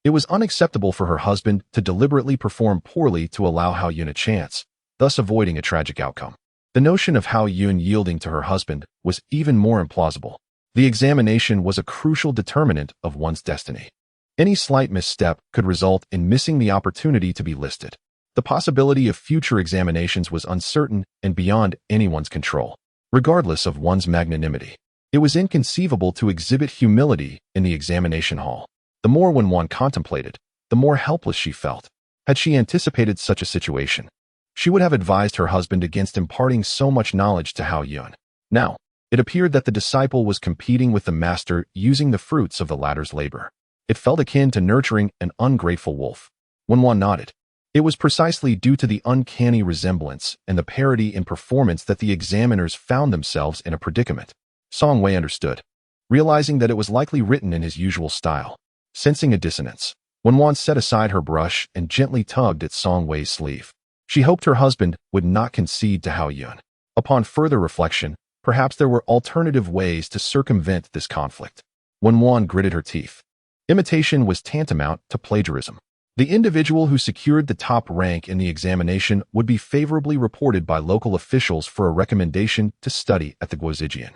It was unacceptable for her husband to deliberately perform poorly to allow Hao Yun a chance, thus avoiding a tragic outcome. The notion of Hao Yun yielding to her husband was even more implausible. The examination was a crucial determinant of one's destiny. Any slight misstep could result in missing the opportunity to be listed. The possibility of future examinations was uncertain and beyond anyone's control. Regardless of one's magnanimity, it was inconceivable to exhibit humility in the examination hall. The more Wen Wan contemplated, the more helpless she felt. Had she anticipated such a situation, she would have advised her husband against imparting so much knowledge to Hao Yun. Now, it appeared that the disciple was competing with the master using the fruits of the latter's labor. It felt akin to nurturing an ungrateful wolf. Wen Wan nodded. It was precisely due to the uncanny resemblance and the parity in performance that the examiners found themselves in a predicament. Song Wei understood, realizing that it was likely written in his usual style. Sensing a dissonance, Wen Wan set aside her brush and gently tugged at Song Wei's sleeve. She hoped her husband would not concede to Hao Yun. Upon further reflection, perhaps there were alternative ways to circumvent this conflict. Wen Wan gritted her teeth. Imitation was tantamount to plagiarism. The individual who secured the top rank in the examination would be favorably reported by local officials for a recommendation to study at the Guozijian,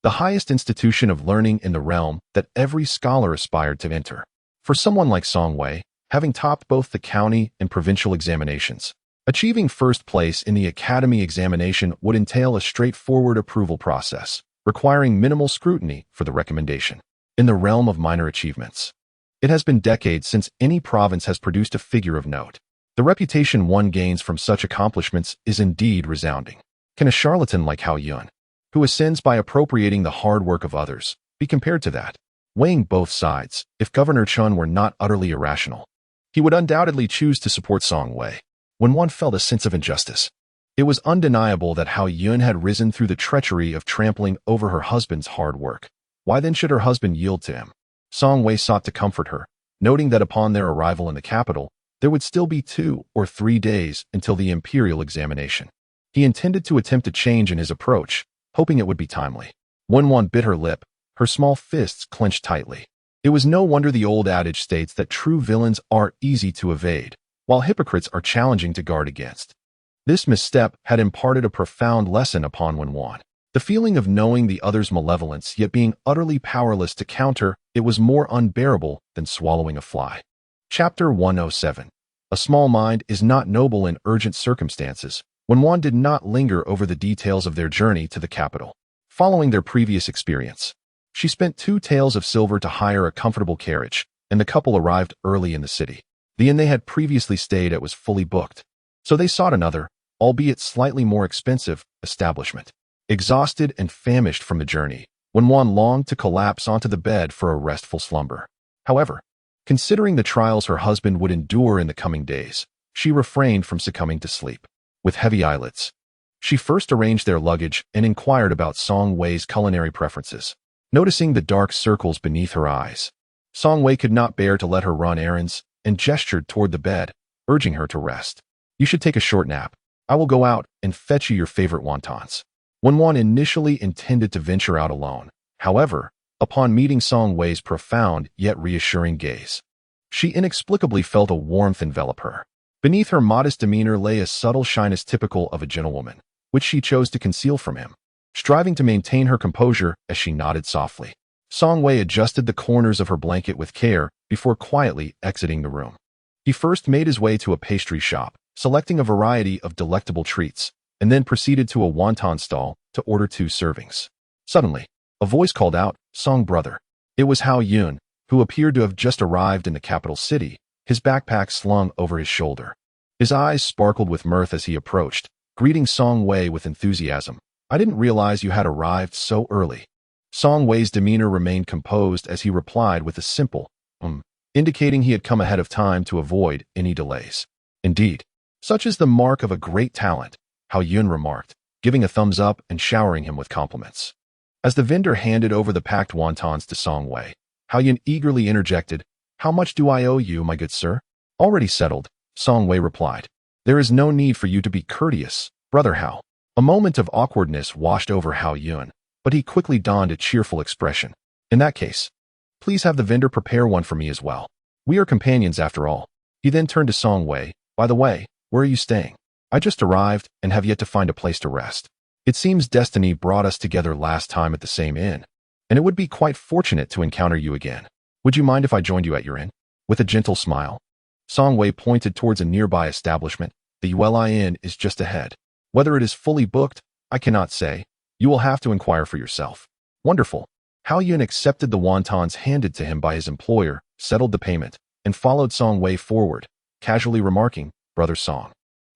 the highest institution of learning in the realm that every scholar aspired to enter. For someone like Song Wei, having topped both the county and provincial examinations, achieving first place in the academy examination would entail a straightforward approval process, requiring minimal scrutiny for the recommendation. In the realm of minor achievements, it has been decades since any province has produced a figure of note. The reputation one gains from such accomplishments is indeed resounding. Can a charlatan like Hao Yun, who ascends by appropriating the hard work of others, be compared to that? Weighing both sides, if Governor Chen were not utterly irrational, he would undoubtedly choose to support Song Wei. When one felt a sense of injustice, it was undeniable that Hao Yun had risen through the treachery of trampling over her husband's hard work. Why then should her husband yield to him? Song Wei sought to comfort her, noting that upon their arrival in the capital, there would still be 2 or 3 days until the imperial examination. He intended to attempt a change in his approach, hoping it would be timely. Wen Wan bit her lip, her small fists clenched tightly. It was no wonder the old adage states that true villains are easy to evade. while hypocrites are challenging to guard against. This misstep had imparted a profound lesson upon Wenwan. The feeling of knowing the other's malevolence yet being utterly powerless to counter it was more unbearable than swallowing a fly. Chapter 107. A small mind is not noble in urgent circumstances. Wenwan did not linger over the details of their journey to the capital. Following their previous experience, she spent 2 taels of silver to hire a comfortable carriage, and the couple arrived early in the city. The inn they had previously stayed at was fully booked, so they sought another, albeit slightly more expensive, establishment. Exhausted and famished from the journey, Wenwan longed to collapse onto the bed for a restful slumber. However, considering the trials her husband would endure in the coming days, she refrained from succumbing to sleep. With heavy eyelids, she first arranged their luggage and inquired about Song Wei's culinary preferences. Noticing the dark circles beneath her eyes, Song Wei could not bear to let her run errands and gestured toward the bed, urging her to rest. You should take a short nap. I will go out and fetch you your favorite wontons. Wenwan initially intended to venture out alone. However, upon meeting Song Wei's profound yet reassuring gaze, she inexplicably felt a warmth envelop her. Beneath her modest demeanor lay a subtle shyness typical of a gentlewoman, which she chose to conceal from him. Striving to maintain her composure as she nodded softly, Song Wei adjusted the corners of her blanket with care before quietly exiting the room. He first made his way to a pastry shop, selecting a variety of delectable treats, and then proceeded to a wonton stall to order 2 servings. Suddenly, a voice called out, "Song brother." It was Hao Yun, who appeared to have just arrived in the capital city, his backpack slung over his shoulder. His eyes sparkled with mirth as he approached, greeting Song Wei with enthusiasm. "I didn't realize you had arrived so early." Song Wei's demeanor remained composed as he replied with a simple, indicating he had come ahead of time to avoid any delays. "Indeed, such is the mark of a great talent," Hao Yun remarked, giving a thumbs up and showering him with compliments. As the vendor handed over the packed wontons to Song Wei, Hao Yun eagerly interjected, "How much do I owe you, my good sir?" "Already settled," Song Wei replied. "There is no need for you to be courteous, brother Hao." A moment of awkwardness washed over Hao Yun, but he quickly donned a cheerful expression. "In that case, please have the vendor prepare one for me as well. We are companions after all." He then turned to Song Wei. "By the way, where are you staying? I just arrived and have yet to find a place to rest. It seems destiny brought us together last time at the same inn, and it would be quite fortunate to encounter you again. Would you mind if I joined you at your inn?" With a gentle smile, Song Wei pointed towards a nearby establishment. "The Yulai Inn is just ahead. Whether it is fully booked, I cannot say. You will have to inquire for yourself." "Wonderful." Hao Yun accepted the wontons handed to him by his employer, settled the payment, and followed Song Wei forward, casually remarking, "Brother Song."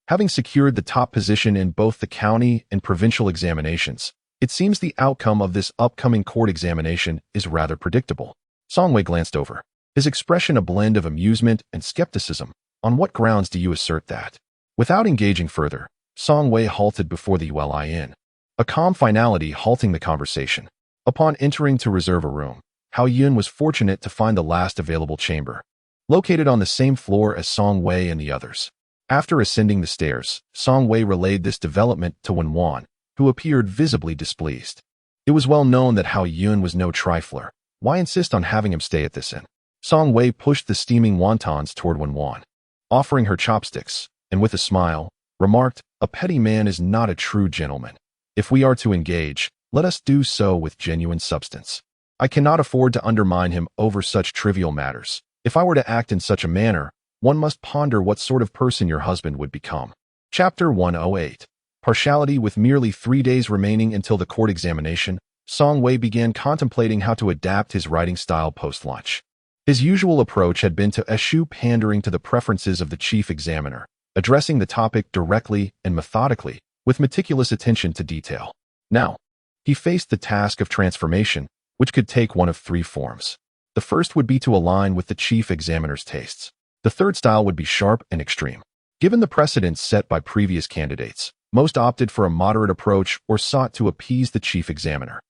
Having secured the top position in both the county and provincial examinations, it seems the outcome of this upcoming court examination is rather predictable. Song Wei glanced over, his expression a blend of amusement and skepticism. "On what grounds do you assert that?" Without engaging further, Song Wei halted before the Yulai Inn, a calm finality halting the conversation. Upon entering to reserve a room, Hao Yun was fortunate to find the last available chamber, located on the same floor as Song Wei and the others. After ascending the stairs, Song Wei relayed this development to Wenwan, who appeared visibly displeased. It was well known that Hao Yun was no trifler. Why insist on having him stay at this inn? Song Wei pushed the steaming wontons toward Wenwan, offering her chopsticks, and with a smile, remarked, "A petty man is not a true gentleman. If we are to engage, let us do so with genuine substance. I cannot afford to undermine him over such trivial matters. If I were to act in such a manner, one must ponder what sort of person your husband would become." Chapter 108. Partiality. With merely 3 days remaining until the court examination, Song Wei began contemplating how to adapt his writing style post-lunch. His usual approach had been to eschew pandering to the preferences of the chief examiner, addressing the topic directly and methodically, with meticulous attention to detail. Now, he faced the task of transformation, which could take one of 3 forms. The first would be to align with the chief examiner's tastes. The third style would be sharp and extreme. Given the precedents set by previous candidates, most opted for a moderate approach or sought to appease the chief examiner,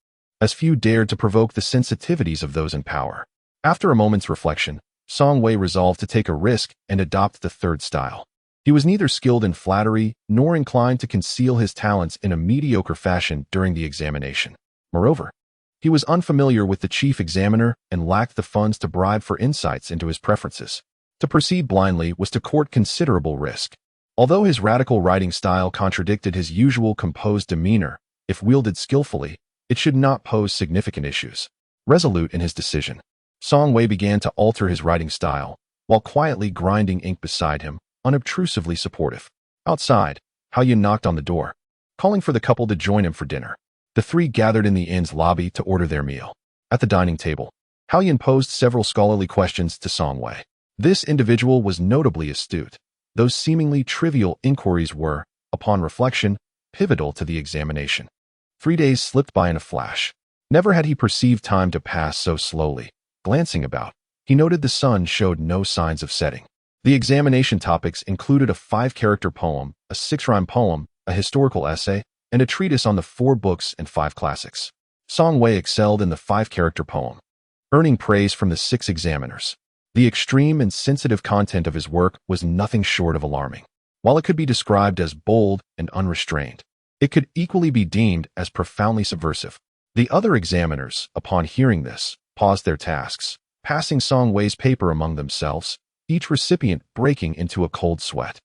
as few dared to provoke the sensitivities of those in power. After a moment's reflection, Song Wei resolved to take a risk and adopt the third style. He was neither skilled in flattery nor inclined to conceal his talents in a mediocre fashion during the examination. Moreover, he was unfamiliar with the chief examiner and lacked the funds to bribe for insights into his preferences. To proceed blindly was to court considerable risk. Although his radical writing style contradicted his usual composed demeanor, if wielded skillfully, it should not pose significant issues. Resolute in his decision, Song Wei began to alter his writing style, while quietly grinding ink beside him, unobtrusively supportive. Outside, Hao Yun knocked on the door, calling for the couple to join him for dinner. The three gathered in the inn's lobby to order their meal. At the dining table, Hao Yun posed several scholarly questions to Song Wei. This individual was notably astute. Those seemingly trivial inquiries were, upon reflection, pivotal to the examination. 3 days slipped by in a flash. Never had he perceived time to pass so slowly. Glancing about, he noted the sun showed no signs of setting. The examination topics included a 5-character poem, a 6-rhyme poem, a historical essay, and a treatise on the 4 books and 5 classics. Song Wei excelled in the 5-character poem, earning praise from the 6 examiners. The extreme and sensitive content of his work was nothing short of alarming. While it could be described as bold and unrestrained, it could equally be deemed as profoundly subversive. The other examiners, upon hearing this, paused their tasks, passing Song Wei's paper among themselves, each recipient breaking into a cold sweat.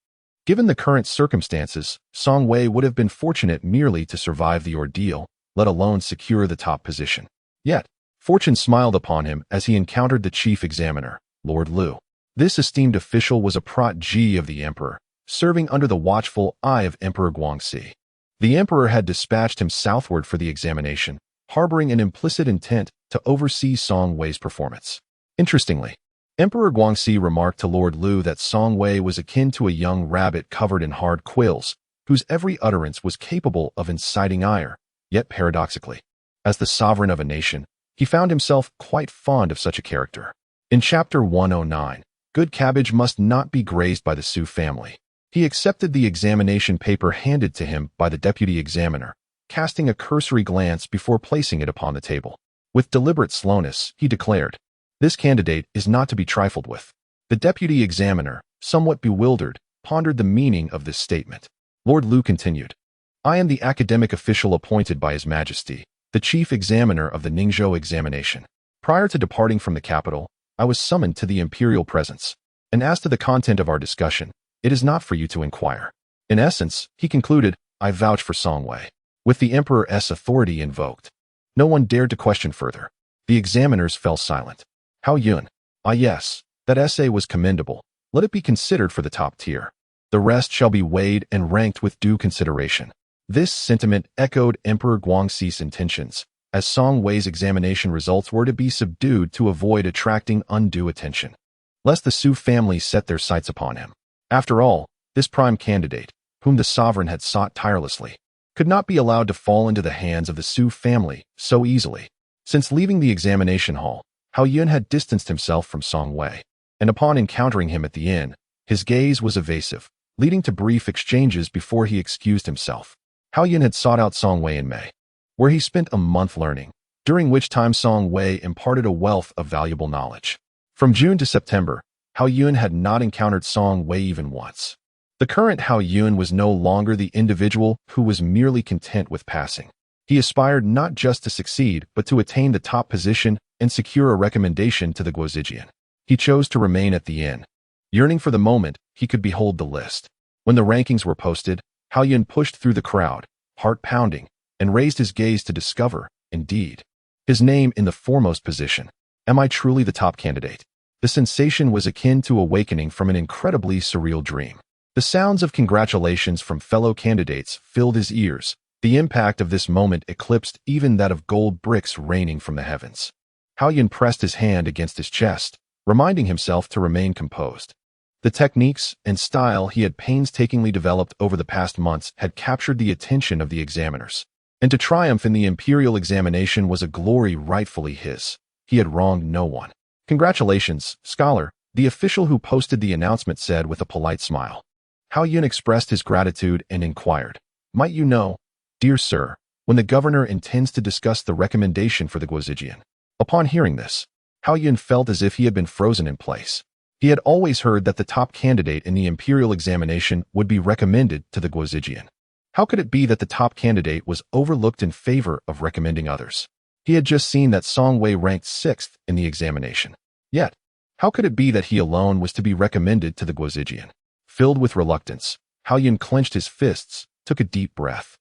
Given the current circumstances, Song Wei would have been fortunate merely to survive the ordeal, let alone secure the top position. Yet, fortune smiled upon him as he encountered the chief examiner, Lord Liu. This esteemed official was a protégé of the emperor, serving under the watchful eye of Emperor Guangxi. The emperor had dispatched him southward for the examination, harboring an implicit intent to oversee Song Wei's performance. Interestingly, Emperor Guangxi remarked to Lord Liu that Song Wei was akin to a young rabbit covered in hard quills, whose every utterance was capable of inciting ire, yet paradoxically, as the sovereign of a nation, he found himself quite fond of such a character. In Chapter 109, good cabbage must not be grazed by the Su family. He accepted the examination paper handed to him by the deputy examiner, casting a cursory glance before placing it upon the table. With deliberate slowness, he declared, "This candidate is not to be trifled with." The deputy examiner, somewhat bewildered, pondered the meaning of this statement. Lord Liu continued, "I am the academic official appointed by His Majesty, the chief examiner of the Ningzhou examination. Prior to departing from the capital, I was summoned to the imperial presence, and as to the content of our discussion, it is not for you to inquire. In essence," he concluded, "I vouch for Song Wei." With the emperor's authority invoked, no one dared to question further. The examiners fell silent. Hao Yun, "Ah yes, that essay was commendable. Let it be considered for the top tier. The rest shall be weighed and ranked with due consideration." This sentiment echoed Emperor Guangxi's intentions, as Song Wei's examination results were to be subdued to avoid attracting undue attention, lest the Su family set their sights upon him. After all, this prime candidate, whom the sovereign had sought tirelessly, could not be allowed to fall into the hands of the Su family so easily. Since leaving the examination hall, Hao Yun had distanced himself from Song Wei, and upon encountering him at the inn, his gaze was evasive, leading to brief exchanges before he excused himself. Hao Yun had sought out Song Wei in May, where he spent a month learning, during which time Song Wei imparted a wealth of valuable knowledge. From June to September, Hao Yun had not encountered Song Wei even once. The current Hao Yun was no longer the individual who was merely content with passing. He aspired not just to succeed, but to attain the top position and secure a recommendation to the Guozijian. He chose to remain at the inn. Yearning for the moment, he could behold the list. When the rankings were posted, Hao Yun pushed through the crowd, heart pounding, and raised his gaze to discover, indeed, his name in the foremost position. Am I truly the top candidate? The sensation was akin to awakening from an incredibly surreal dream. The sounds of congratulations from fellow candidates filled his ears. The impact of this moment eclipsed even that of gold bricks raining from the heavens. Hao Yun pressed his hand against his chest, reminding himself to remain composed. The techniques and style he had painstakingly developed over the past months had captured the attention of the examiners, and to triumph in the imperial examination was a glory rightfully his. He had wronged no one. "Congratulations, scholar," the official who posted the announcement said with a polite smile. Hao Yun expressed his gratitude and inquired, "Might you know, dear sir, when the governor intends to discuss the recommendation for the Guozijian?" Upon hearing this, Hao Yun felt as if he had been frozen in place. He had always heard that the top candidate in the imperial examination would be recommended to the Guozijian. How could it be that the top candidate was overlooked in favor of recommending others? He had just seen that Song Wei ranked 6th in the examination. Yet, How could it be that he alone was to be recommended to the Guozijian? Filled with reluctance, Hao Yun clenched his fists, took a deep breath,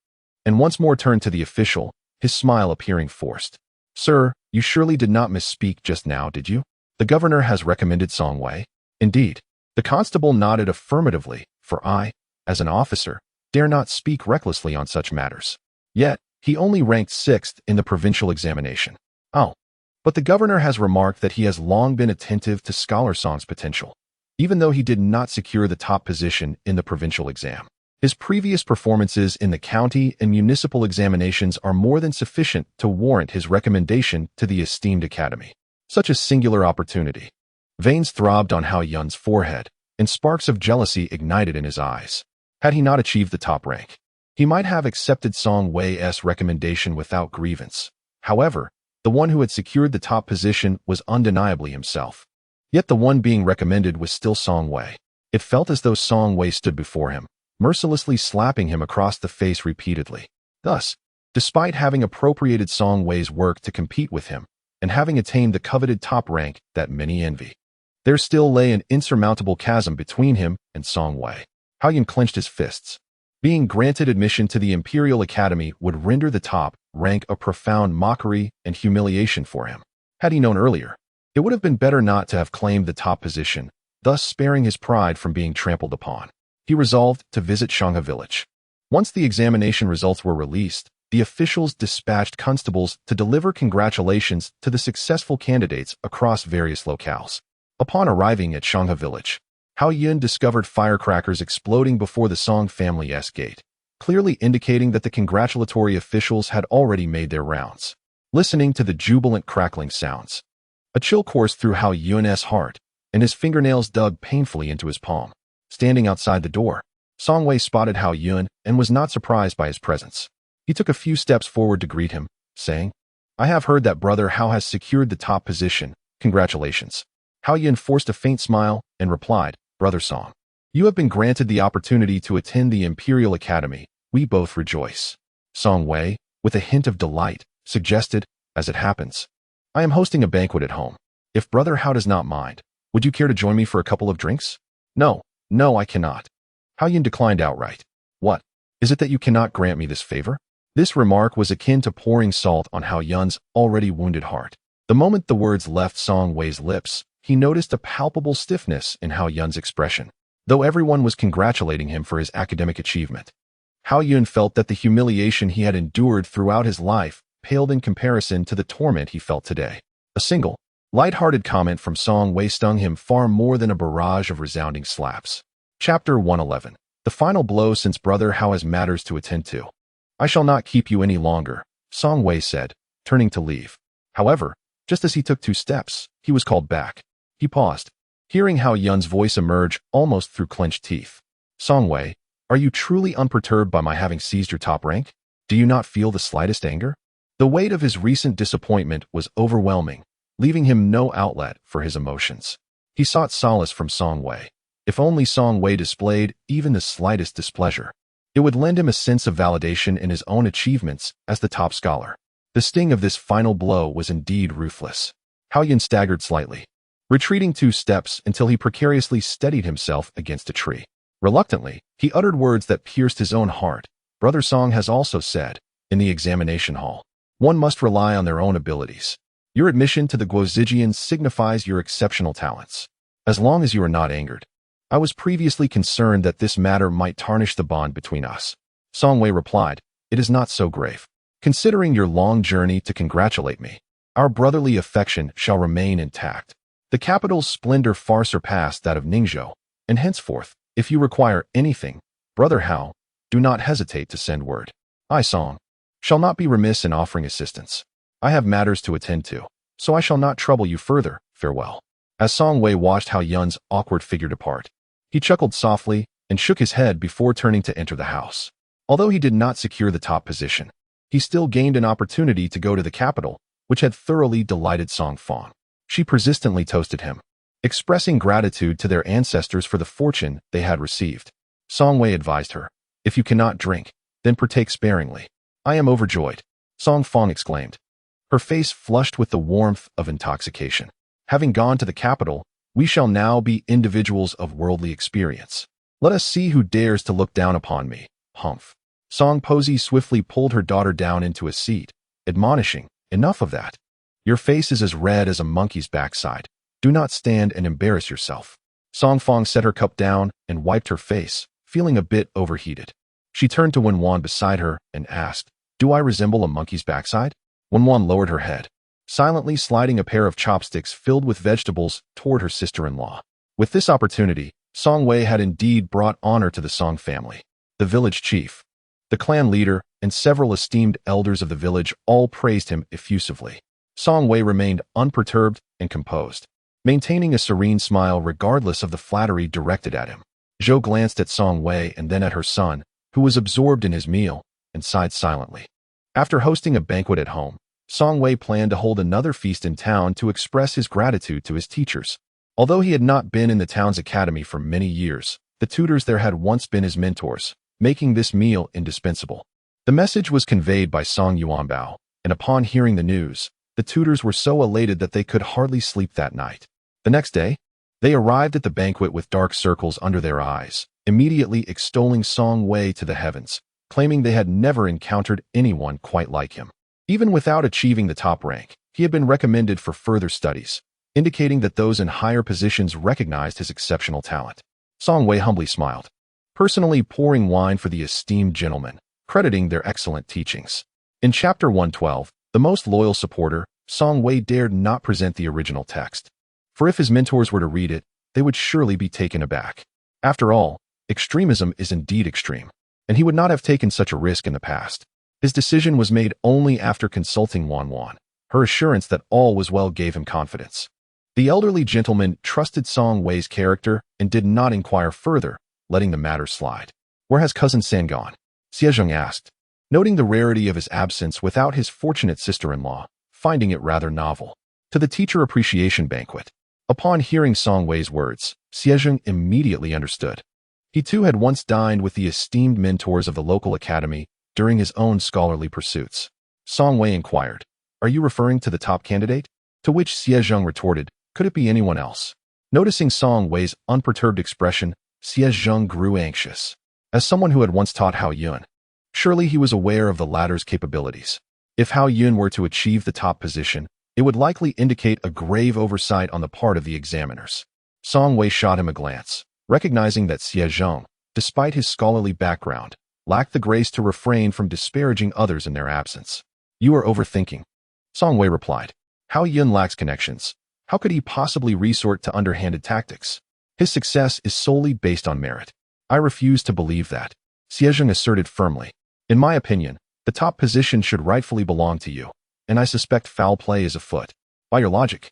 and once more turned to the official, his smile appearing forced. Sir, you surely did not misspeak just now, did you? The governor has recommended Song Wei. Indeed. The constable nodded affirmatively, for I, as an officer, dare not speak recklessly on such matters. Yet, he only ranked 6th in the provincial examination. Oh. But the governor has remarked that he has long been attentive to Scholar Song's potential, even though he did not secure the top position in the provincial exam. His previous performances in the county and municipal examinations are more than sufficient to warrant his recommendation to the esteemed academy. Such a singular opportunity. Veins throbbed on Hao Yun's forehead, and sparks of jealousy ignited in his eyes. Had he not achieved the top rank, he might have accepted Song Wei's recommendation without grievance. However, the one who had secured the top position was undeniably himself. Yet the one being recommended was still Song Wei. It felt as though Song Wei stood before him, mercilessly slapping him across the face repeatedly. Thus, despite having appropriated Song Wei's work to compete with him, and having attained the coveted top rank that many envy, there still lay an insurmountable chasm between him and Song Wei. Hao Yun clenched his fists. Being granted admission to the Imperial Academy would render the top rank a profound mockery and humiliation for him. Had he known earlier, it would have been better not to have claimed the top position, thus sparing his pride from being trampled upon. He resolved to visit Shanghe Village. Once the examination results were released, the officials dispatched constables to deliver congratulations to the successful candidates across various locales. Upon arriving at Shanghe Village, Hao Yun discovered firecrackers exploding before the Song family's gate, clearly indicating that the congratulatory officials had already made their rounds. Listening to the jubilant crackling sounds, a chill coursed through Hao Yun's heart, and his fingernails dug painfully into his palm. Standing outside the door, Song Wei spotted Hao Yun and was not surprised by his presence. He took a few steps forward to greet him, saying, I have heard that brother Hao has secured the top position. Congratulations. Hao Yun forced a faint smile and replied, Brother Song, you have been granted the opportunity to attend the Imperial Academy. We both rejoice. Song Wei, with a hint of delight, suggested, as it happens, I am hosting a banquet at home. If Brother Hao does not mind, would you care to join me for a couple of drinks? No, I cannot. Hao Yun declined outright. What? Is it that you cannot grant me this favor? This remark was akin to pouring salt on Hao Yun's already wounded heart. The moment the words left Song Wei's lips, he noticed a palpable stiffness in Hao Yun's expression. Though everyone was congratulating him for his academic achievement, Hao Yun felt that the humiliation he had endured throughout his life paled in comparison to the torment he felt today. A single, light-hearted comment from Song Wei stung him far more than a barrage of resounding slaps. Chapter 111. The final blow since Brother Hao has matters to attend to. I shall not keep you any longer, Song Wei said, turning to leave. However, just as he took 2 steps, he was called back. He paused, hearing Hao Yun's voice emerge almost through clenched teeth. Song Wei, are you truly unperturbed by my having seized your top rank? Do you not feel the slightest anger? The weight of his recent disappointment was overwhelming, leaving him no outlet for his emotions. He sought solace from Song Wei. If only Song Wei displayed even the slightest displeasure, it would lend him a sense of validation in his own achievements as the top scholar. The sting of this final blow was indeed ruthless. Hao Yun staggered slightly, retreating 2 steps until he precariously steadied himself against a tree. Reluctantly, he uttered words that pierced his own heart. Brother Song has also said, in the examination hall, one must rely on their own abilities. Your admission to the Guozijian signifies your exceptional talents. As long as you are not angered. I was previously concerned that this matter might tarnish the bond between us. Song Wei replied, it is not so grave. Considering your long journey to congratulate me, our brotherly affection shall remain intact. The capital's splendor far surpassed that of Ningzhou, and henceforth, if you require anything, Brother Hao, do not hesitate to send word. I, Song, shall not be remiss in offering assistance. I have matters to attend to, so I shall not trouble you further. Farewell. As Song Wei watched Hao Yun's awkward figure depart, he chuckled softly and shook his head before turning to enter the house. Although he did not secure the top position, he still gained an opportunity to go to the capital, which had thoroughly delighted Song Fong. She persistently toasted him, expressing gratitude to their ancestors for the fortune they had received. Song Wei advised her, if you cannot drink, then partake sparingly. I am overjoyed, Song Fong exclaimed, her face flushed with the warmth of intoxication. Having gone to the capital, We shall now be individuals of worldly experience. Let us see who dares to look down upon me. Humph. Song Posey swiftly pulled her daughter down into a seat, admonishing, enough of that. Your face is as red as a monkey's backside. Do not stand and embarrass yourself. Song Fong set her cup down and wiped her face, feeling a bit overheated. She turned to Wenwan beside her and asked, Do I resemble a monkey's backside? Wenwan lowered her head, silently sliding a pair of chopsticks filled with vegetables toward her sister-in-law. With this opportunity, Song Wei had indeed brought honor to the Song family. The village chief, the clan leader, and several esteemed elders of the village all praised him effusively. Song Wei remained unperturbed and composed, maintaining a serene smile regardless of the flattery directed at him. Zhou glanced at Song Wei and then at her son, who was absorbed in his meal, and sighed silently. After hosting a banquet at home, Song Wei planned to hold another feast in town to express his gratitude to his teachers. Although he had not been in the town's academy for many years, the tutors there had once been his mentors, making this meal indispensable. The message was conveyed by Song Yuanbao, and upon hearing the news, the tutors were so elated that they could hardly sleep that night. The next day, they arrived at the banquet with dark circles under their eyes, immediately extolling Song Wei to the heavens, claiming they had never encountered anyone quite like him. Even without achieving the top rank, he had been recommended for further studies, indicating that those in higher positions recognized his exceptional talent. Song Wei humbly smiled, personally pouring wine for the esteemed gentlemen, crediting their excellent teachings. In Chapter 112, the most loyal supporter, Song Wei dared not present the original text, for if his mentors were to read it, they would surely be taken aback. After all, extremism is indeed extreme, and he would not have taken such a risk in the past. His decision was made only after consulting Wanwan. Her assurance that all was well gave him confidence. The elderly gentleman trusted Song Wei's character and did not inquire further, letting the matter slide. Where has cousin San gone? Xiezheng asked, noting the rarity of his absence without his fortunate sister-in-law, finding it rather novel. To the teacher appreciation banquet. Upon hearing Song Wei's words, Xiezheng immediately understood. He too had once dined with the esteemed mentors of the local academy during his own scholarly pursuits. Song Wei inquired, Are you referring to the top candidate? To which Xiezheng retorted, Could it be anyone else? Noticing Song Wei's unperturbed expression, Xiezheng grew anxious. As someone who had once taught Hao Yun, surely he was aware of the latter's capabilities. If Hao Yun were to achieve the top position, it would likely indicate a grave oversight on the part of the examiners. Song Wei shot him a glance, recognizing that Xiezheng, despite his scholarly background, lacked the grace to refrain from disparaging others in their absence. You are overthinking. Song Wei replied. Hao Yun lacks connections. How could he possibly resort to underhanded tactics? His success is solely based on merit. I refuse to believe that. Xiezheng asserted firmly. In my opinion, the top position should rightfully belong to you, and I suspect foul play is afoot. By your logic,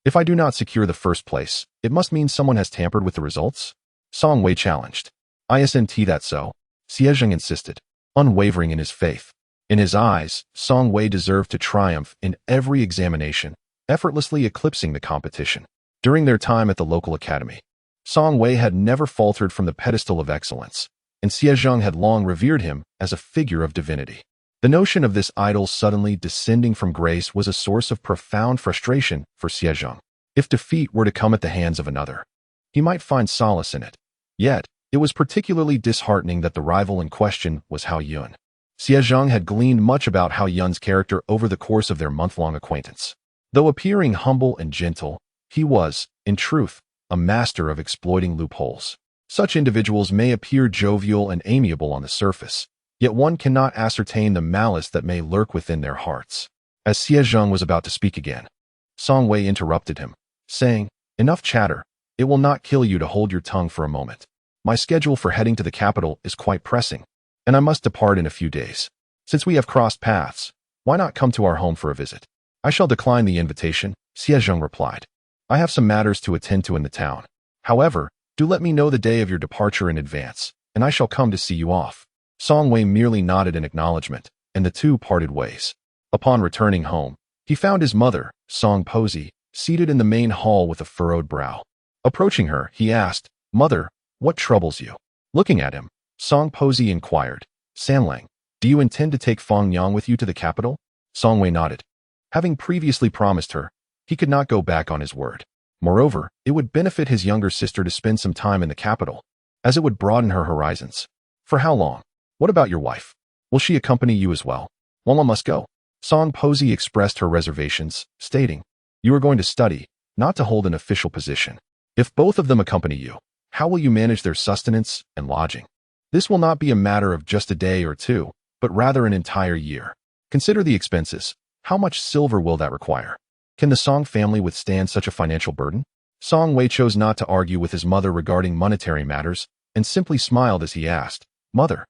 if I do not secure the first place, it must mean someone has tampered with the results? Song Wei challenged. Isn't that so? Xiezheng insisted, unwavering in his faith. In his eyes, Song Wei deserved to triumph in every examination, effortlessly eclipsing the competition. During their time at the local academy, Song Wei had never faltered from the pedestal of excellence, and Xiezheng had long revered him as a figure of divinity. The notion of this idol suddenly descending from grace was a source of profound frustration for Xiezheng. If defeat were to come at the hands of another, he might find solace in it. Yet, it was particularly disheartening that the rival in question was Hao Yun. Xiezheng had gleaned much about Hao Yun's character over the course of their month-long acquaintance. Though appearing humble and gentle, he was, in truth, a master of exploiting loopholes. Such individuals may appear jovial and amiable on the surface, yet one cannot ascertain the malice that may lurk within their hearts. As Xiezheng was about to speak again, Song Wei interrupted him, saying, Enough chatter. It will not kill you to hold your tongue for a moment. My schedule for heading to the capital is quite pressing, and I must depart in a few days. Since we have crossed paths, why not come to our home for a visit? I shall decline the invitation, Xiezheng replied. I have some matters to attend to in the town. However, do let me know the day of your departure in advance, and I shall come to see you off. Song Wei merely nodded in acknowledgement, and the two parted ways. Upon returning home, he found his mother, Song Posey, seated in the main hall with a furrowed brow. Approaching her, he asked, Mother, what troubles you? Looking at him, Song Posey inquired, Sanlang, do you intend to take Fong Yang with you to the capital? Song Wei nodded. Having previously promised her, he could not go back on his word. Moreover, it would benefit his younger sister to spend some time in the capital, as it would broaden her horizons. For how long? What about your wife? Will she accompany you as well? One must go. Song Posey expressed her reservations, stating, "You are going to study, not to hold an official position. If both of them accompany you, how will you manage their sustenance and lodging? This will not be a matter of just a day or two, but rather an entire year. Consider the expenses. How much silver will that require? Can the Song family withstand such a financial burden?" Song Wei chose not to argue with his mother regarding monetary matters and simply smiled as he asked, "Mother,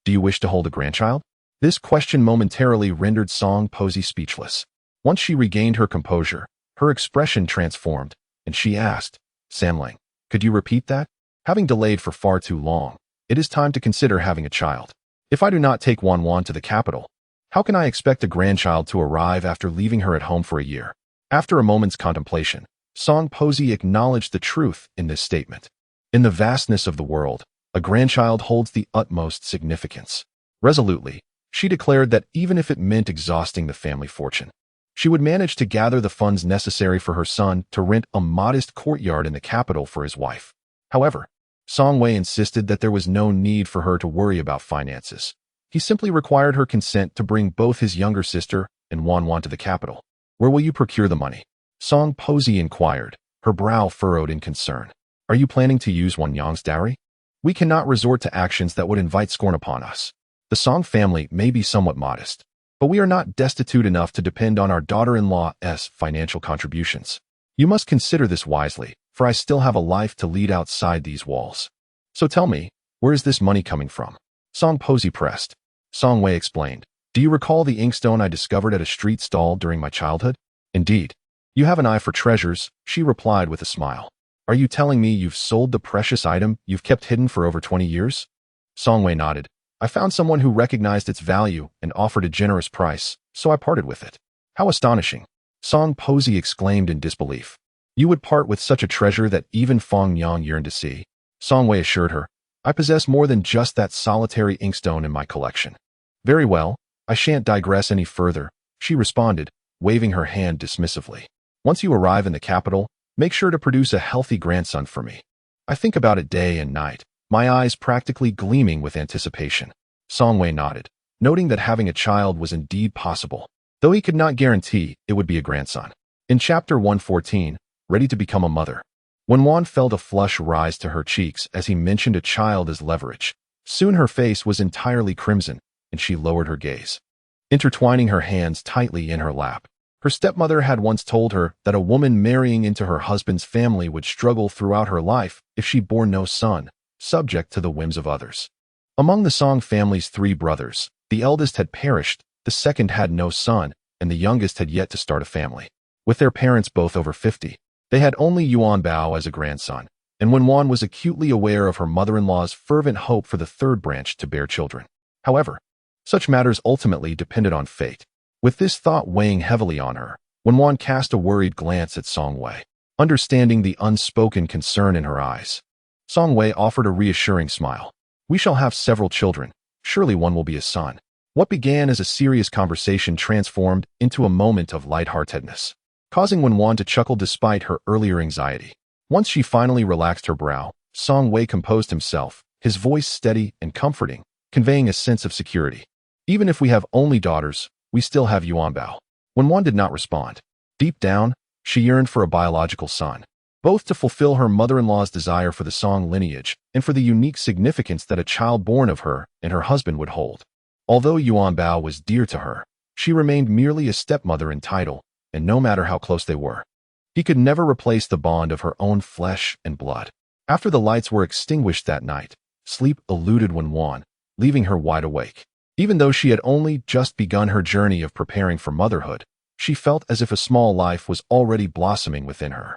do you wish to hold a grandchild?" This question momentarily rendered Song Posey speechless. Once she regained her composure, her expression transformed, and she asked, "Samling, could you repeat that? Having delayed for far too long, it is time to consider having a child. If I do not take Wan to the capital, how can I expect a grandchild to arrive after leaving her at home for a year?" After a moment's contemplation, Song Posey acknowledged the truth in this statement. In the vastness of the world, a grandchild holds the utmost significance. Resolutely, she declared that even if it meant exhausting the family fortune, she would manage to gather the funds necessary for her son to rent a modest courtyard in the capital for his wife. However, Song Wei insisted that there was no need for her to worry about finances. He simply required her consent to bring both his younger sister and Wan to the capital. "Where will you procure the money?" Song Posey inquired, her brow furrowed in concern. "Are you planning to use Wan Yang's dowry? We cannot resort to actions that would invite scorn upon us. The Song family may be somewhat modest, but we are not destitute enough to depend on our daughter-in-law's financial contributions. You must consider this wisely, for I still have a life to lead outside these walls. So tell me, where is this money coming from?" Song Posey pressed. Song Wei explained, "Do you recall the inkstone I discovered at a street stall during my childhood?" "Indeed. You have an eye for treasures," she replied with a smile. "Are you telling me you've sold the precious item you've kept hidden for over 20 years? Song Wei nodded. "I found someone who recognized its value and offered a generous price, so I parted with it." "How astonishing!" Song Posey exclaimed in disbelief. "You would part with such a treasure that even Fong Yang yearned to see?" Song Wei assured her, "I possess more than just that solitary inkstone in my collection." "Very well, I shan't digress any further," she responded, waving her hand dismissively. "Once you arrive in the capital, make sure to produce a healthy grandson for me. I think about it day and night, my eyes practically gleaming with anticipation." Song Wei nodded, noting that having a child was indeed possible, though he could not guarantee it would be a grandson. In Chapter 114, Ready to Become a Mother, when Wan felt a flush rise to her cheeks as he mentioned a child as leverage, soon her face was entirely crimson, and she lowered her gaze, intertwining her hands tightly in her lap. Her stepmother had once told her that a woman marrying into her husband's family would struggle throughout her life if she bore no son, subject to the whims of others. Among the Song family's 3 brothers, the eldest had perished, the second had no son, and the youngest had yet to start a family. With their parents both over 50, they had only Yuan Bao as a grandson, and when Wan was acutely aware of her mother-in-law's fervent hope for the third branch to bear children. However, such matters ultimately depended on fate. With this thought weighing heavily on her, when Wan cast a worried glance at Song Wei, understanding the unspoken concern in her eyes, Song Wei offered a reassuring smile. "We shall have several children. Surely one will be a son." What began as a serious conversation transformed into a moment of lightheartedness, causing Wan to chuckle despite her earlier anxiety. Once she finally relaxed her brow, Song Wei composed himself, his voice steady and comforting, conveying a sense of security. "Even if we have only daughters, we still have Yuan Bao." When Wan did not respond, deep down, she yearned for a biological son, both to fulfill her mother-in-law's desire for the Song lineage and for the unique significance that a child born of her and her husband would hold. Although Yuan Bao was dear to her, she remained merely a stepmother in title, and no matter how close they were, he could never replace the bond of her own flesh and blood. After the lights were extinguished that night, sleep eluded Wan, leaving her wide awake. Even though she had only just begun her journey of preparing for motherhood, she felt as if a small life was already blossoming within her.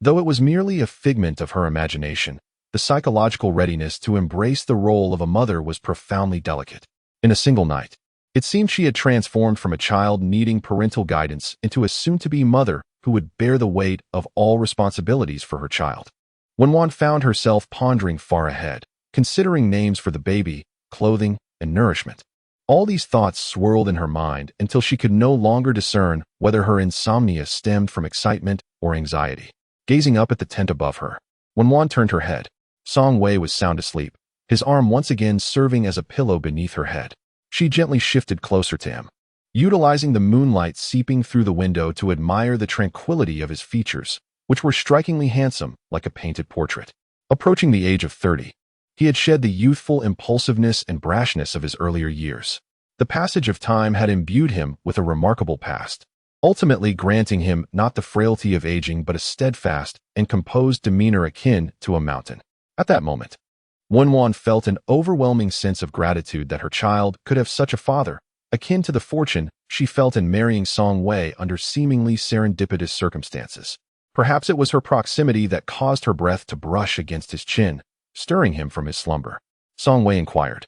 Though it was merely a figment of her imagination, the psychological readiness to embrace the role of a mother was profoundly delicate. In a single night, it seemed she had transformed from a child needing parental guidance into a soon-to-be mother who would bear the weight of all responsibilities for her child. When Wan found herself pondering far ahead, considering names for the baby, clothing, and nourishment, all these thoughts swirled in her mind until she could no longer discern whether her insomnia stemmed from excitement or anxiety. gazing up at the tent above her. When Wan turned her head, Song Wei was sound asleep, his arm once again serving as a pillow beneath her head. She gently shifted closer to him, utilizing the moonlight seeping through the window to admire the tranquility of his features, which were strikingly handsome, like a painted portrait. Approaching the age of 30, he had shed the youthful impulsiveness and brashness of his earlier years. The passage of time had imbued him with a remarkable past, ultimately granting him not the frailty of aging but a steadfast and composed demeanor akin to a mountain. At that moment, Wan felt an overwhelming sense of gratitude that her child could have such a father, akin to the fortune she felt in marrying Song Wei under seemingly serendipitous circumstances. Perhaps it was her proximity that caused her breath to brush against his chin, stirring him from his slumber. Song Wei inquired,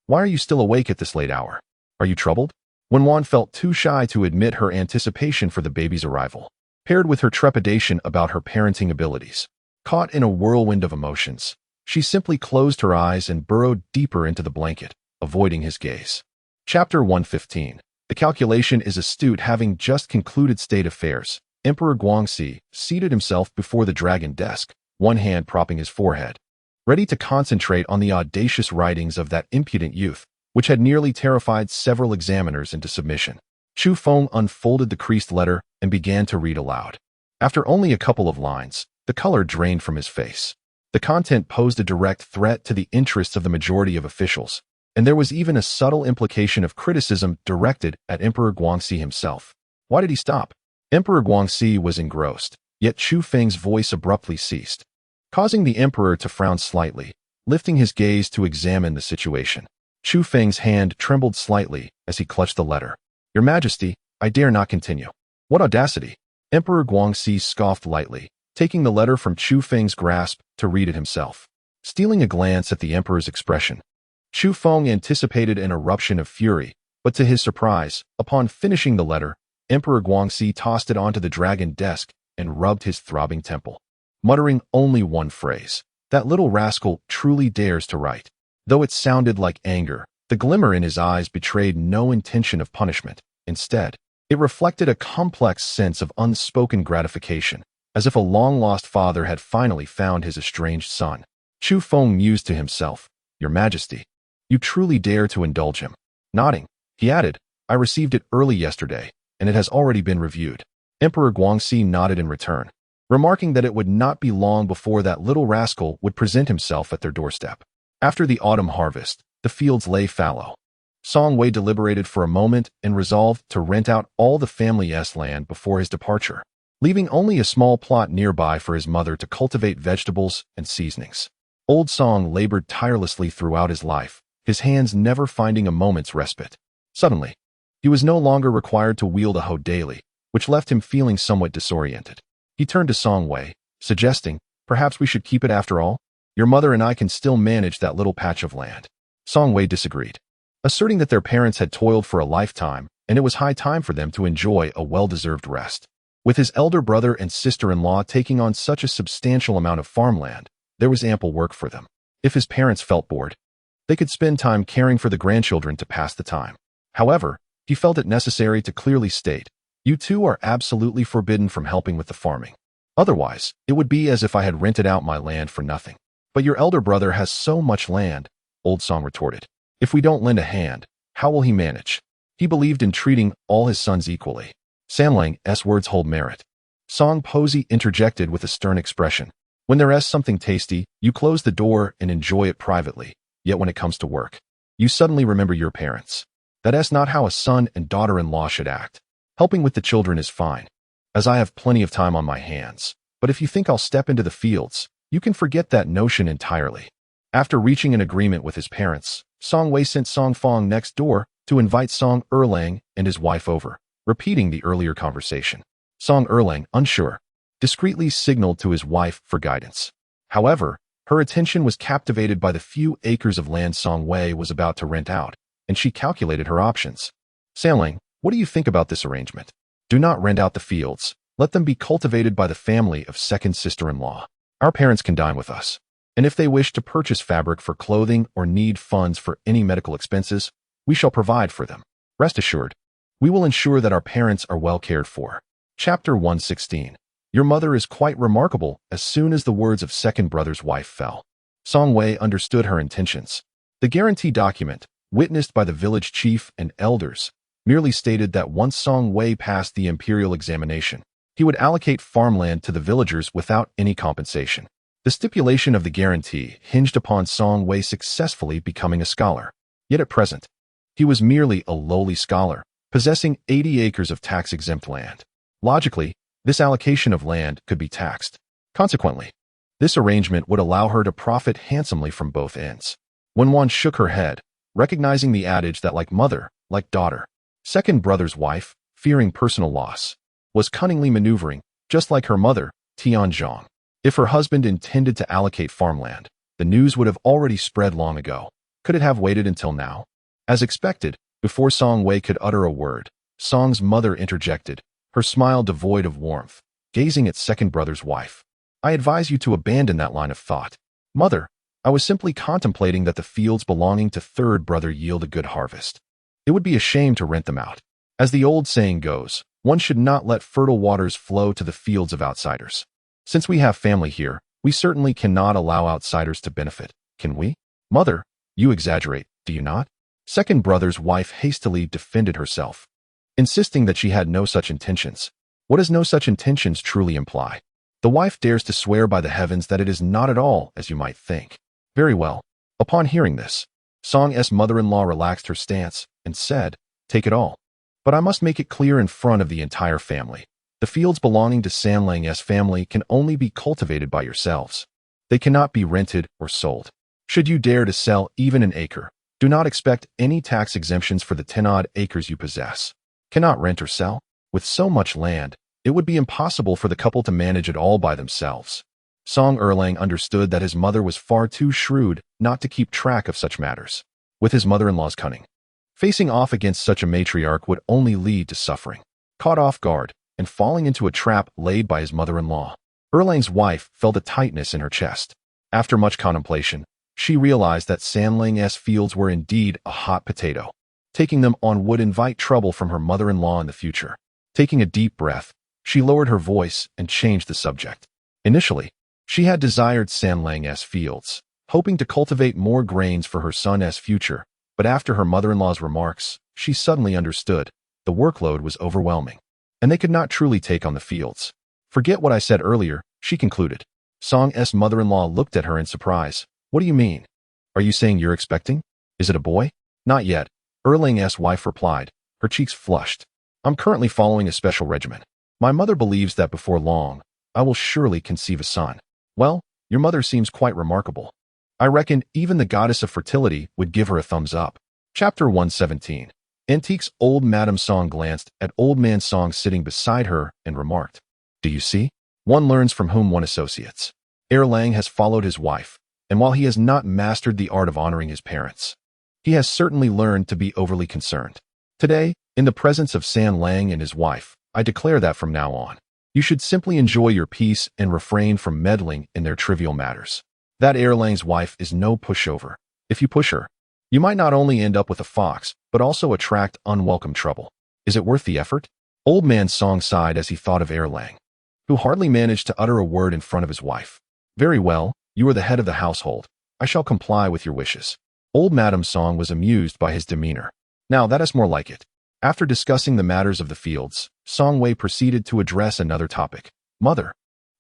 "Why are you still awake at this late hour? Are you troubled?" Wan felt too shy to admit her anticipation for the baby's arrival, paired with her trepidation about her parenting abilities. Caught in a whirlwind of emotions, she simply closed her eyes and burrowed deeper into the blanket, avoiding his gaze. Chapter 115. The calculation is astute. Having just concluded state affairs, Emperor Guangxi seated himself before the dragon desk, one hand propping his forehead, ready to concentrate on the audacious writings of that impudent youth, which had nearly terrified several examiners into submission. Chu Feng unfolded the creased letter and began to read aloud. After only a couple of lines, the color drained from his face. The content posed a direct threat to the interests of the majority of officials, and there was even a subtle implication of criticism directed at Emperor Guangxi himself. Why did he stop? Emperor Guangxi was engrossed, yet Chu Feng's voice abruptly ceased, causing the emperor to frown slightly, lifting his gaze to examine the situation. Chu Feng's hand trembled slightly as he clutched the letter. "Your Majesty, I dare not continue." "What audacity!" Emperor Guangxi scoffed lightly, taking the letter from Chu Feng's grasp to read it himself. Stealing a glance at the emperor's expression, Chu Feng anticipated an eruption of fury, but to his surprise, upon finishing the letter, Emperor Guangxi tossed it onto the dragon desk and rubbed his throbbing temple, muttering only one phrase, "That little rascal truly dares to write." Though it sounded like anger, the glimmer in his eyes betrayed no intention of punishment. Instead, it reflected a complex sense of unspoken gratification, as if a long-lost father had finally found his estranged son. Chu Feng mused to himself, "Your Majesty, you truly dare to indulge him." Nodding, he added, "I received it early yesterday, and it has already been reviewed." Emperor Guangxi nodded in return, remarking that it would not be long before that little rascal would present himself at their doorstep. After the autumn harvest, the fields lay fallow. Song Wei deliberated for a moment and resolved to rent out all the family's land before his departure, leaving only a small plot nearby for his mother to cultivate vegetables and seasonings. Old Song labored tirelessly throughout his life, his hands never finding a moment's respite. Suddenly, he was no longer required to wield a hoe daily, which left him feeling somewhat disoriented. He turned to Song Wei, suggesting, "Perhaps we should keep it after all? Your mother and I can still manage that little patch of land." Song Wei disagreed, asserting that their parents had toiled for a lifetime, and it was high time for them to enjoy a well-deserved rest. With his elder brother and sister-in-law taking on such a substantial amount of farmland, there was ample work for them. If his parents felt bored, they could spend time caring for the grandchildren to pass the time. However, he felt it necessary to clearly state, "You two are absolutely forbidden from helping with the farming. Otherwise, it would be as if I had rented out my land for nothing." "But your elder brother has so much land," Old Song retorted. "If we don't lend a hand, how will he manage?" He believed in treating all his sons equally. Samlang's words hold merit. Song Posey interjected with a stern expression. "When there's something tasty, you close the door and enjoy it privately. Yet when it comes to work, you suddenly remember your parents. That's not how a son and daughter-in-law should act. Helping with the children is fine, as I have plenty of time on my hands. But if you think I'll step into the fields, you can forget that notion entirely." After reaching an agreement with his parents, Song Wei sent Song Fong next door to invite Song Erlang and his wife over, repeating the earlier conversation. Song Erlang, unsure, discreetly signaled to his wife for guidance. However, her attention was captivated by the few acres of land Song Wei was about to rent out, and she calculated her options. "Samling, what do you think about this arrangement? Do not rent out the fields. Let them be cultivated by the family of second sister-in-law. Our parents can dine with us, and if they wish to purchase fabric for clothing or need funds for any medical expenses, we shall provide for them. Rest assured, we will ensure that our parents are well cared for." Chapter 116. Your mother is quite remarkable. As soon as the words of second brother's wife fell, Song Wei understood her intentions. The guarantee document, witnessed by the village chief and elders, merely stated that once Song Wei passed the imperial examination, he would allocate farmland to the villagers without any compensation. The stipulation of the guarantee hinged upon Song Wei successfully becoming a scholar. Yet at present, he was merely a lowly scholar, possessing 80 acres of tax-exempt land. Logically, this allocation of land could be taxed. Consequently, this arrangement would allow her to profit handsomely from both ends. Wen Wan shook her head, recognizing the adage that like mother, like daughter. Second brother's wife, fearing personal loss, was cunningly maneuvering, just like her mother, Tianzhong. If her husband intended to allocate farmland, the news would have already spread long ago. Could it have waited until now? As expected, before Song Wei could utter a word, Song's mother interjected, her smile devoid of warmth, gazing at second brother's wife. I advise you to abandon that line of thought. Mother, I was simply contemplating that the fields belonging to third brother yield a good harvest. It would be a shame to rent them out. As the old saying goes, one should not let fertile waters flow to the fields of outsiders. Since we have family here, we certainly cannot allow outsiders to benefit, can we? Mother, you exaggerate, do you not? Second brother's wife hastily defended herself, insisting that she had no such intentions. What does no such intentions truly imply? The wife dares to swear by the heavens that it is not at all as you might think. Very well. Upon hearing this, Song's mother-in-law relaxed her stance and said, take it all. But I must make it clear in front of the entire family. The fields belonging to Sanlang's family can only be cultivated by yourselves. They cannot be rented or sold. Should you dare to sell even an acre, do not expect any tax exemptions for the 10-odd acres you possess. Cannot rent or sell? With so much land, it would be impossible for the couple to manage it all by themselves. Song Erlang understood that his mother was far too shrewd not to keep track of such matters. With his mother-in-law's cunning, facing off against such a matriarch would only lead to suffering. Caught off guard and falling into a trap laid by his mother-in-law, Erlang's wife felt a tightness in her chest. After much contemplation, she realized that Sanlang's fields were indeed a hot potato. Taking them on would invite trouble from her mother-in-law in the future. Taking a deep breath, she lowered her voice and changed the subject. Initially, she had desired Sanlang's fields, hoping to cultivate more grains for her son's future, but after her mother-in-law's remarks, she suddenly understood. The workload was overwhelming, and they could not truly take on the fields. Forget what I said earlier, she concluded. Song's mother-in-law looked at her in surprise. What do you mean? Are you saying you're expecting? Is it a boy? Not yet, Erlang's wife replied, her cheeks flushed. I'm currently following a special regimen. My mother believes that before long, I will surely conceive a son. Well, your mother seems quite remarkable. I reckon even the goddess of fertility would give her a thumbs up. Chapter 117. Antique's old Madame Song glanced at old man Song sitting beside her and remarked, do you see? One learns from whom one associates. Erlang has followed his wife, and while he has not mastered the art of honoring his parents, he has certainly learned to be overly concerned. Today, in the presence of San Lang and his wife, I declare that from now on, you should simply enjoy your peace and refrain from meddling in their trivial matters. That Erlang's wife is no pushover. If you push her, you might not only end up with a fox, but also attract unwelcome trouble. Is it worth the effort? Old man Song sighed as he thought of Erlang, who hardly managed to utter a word in front of his wife. Very well, you are the head of the household. I shall comply with your wishes. Old Madame Song was amused by his demeanor. Now that is more like it. After discussing the matters of the fields, Song Wei proceeded to address another topic. Mother,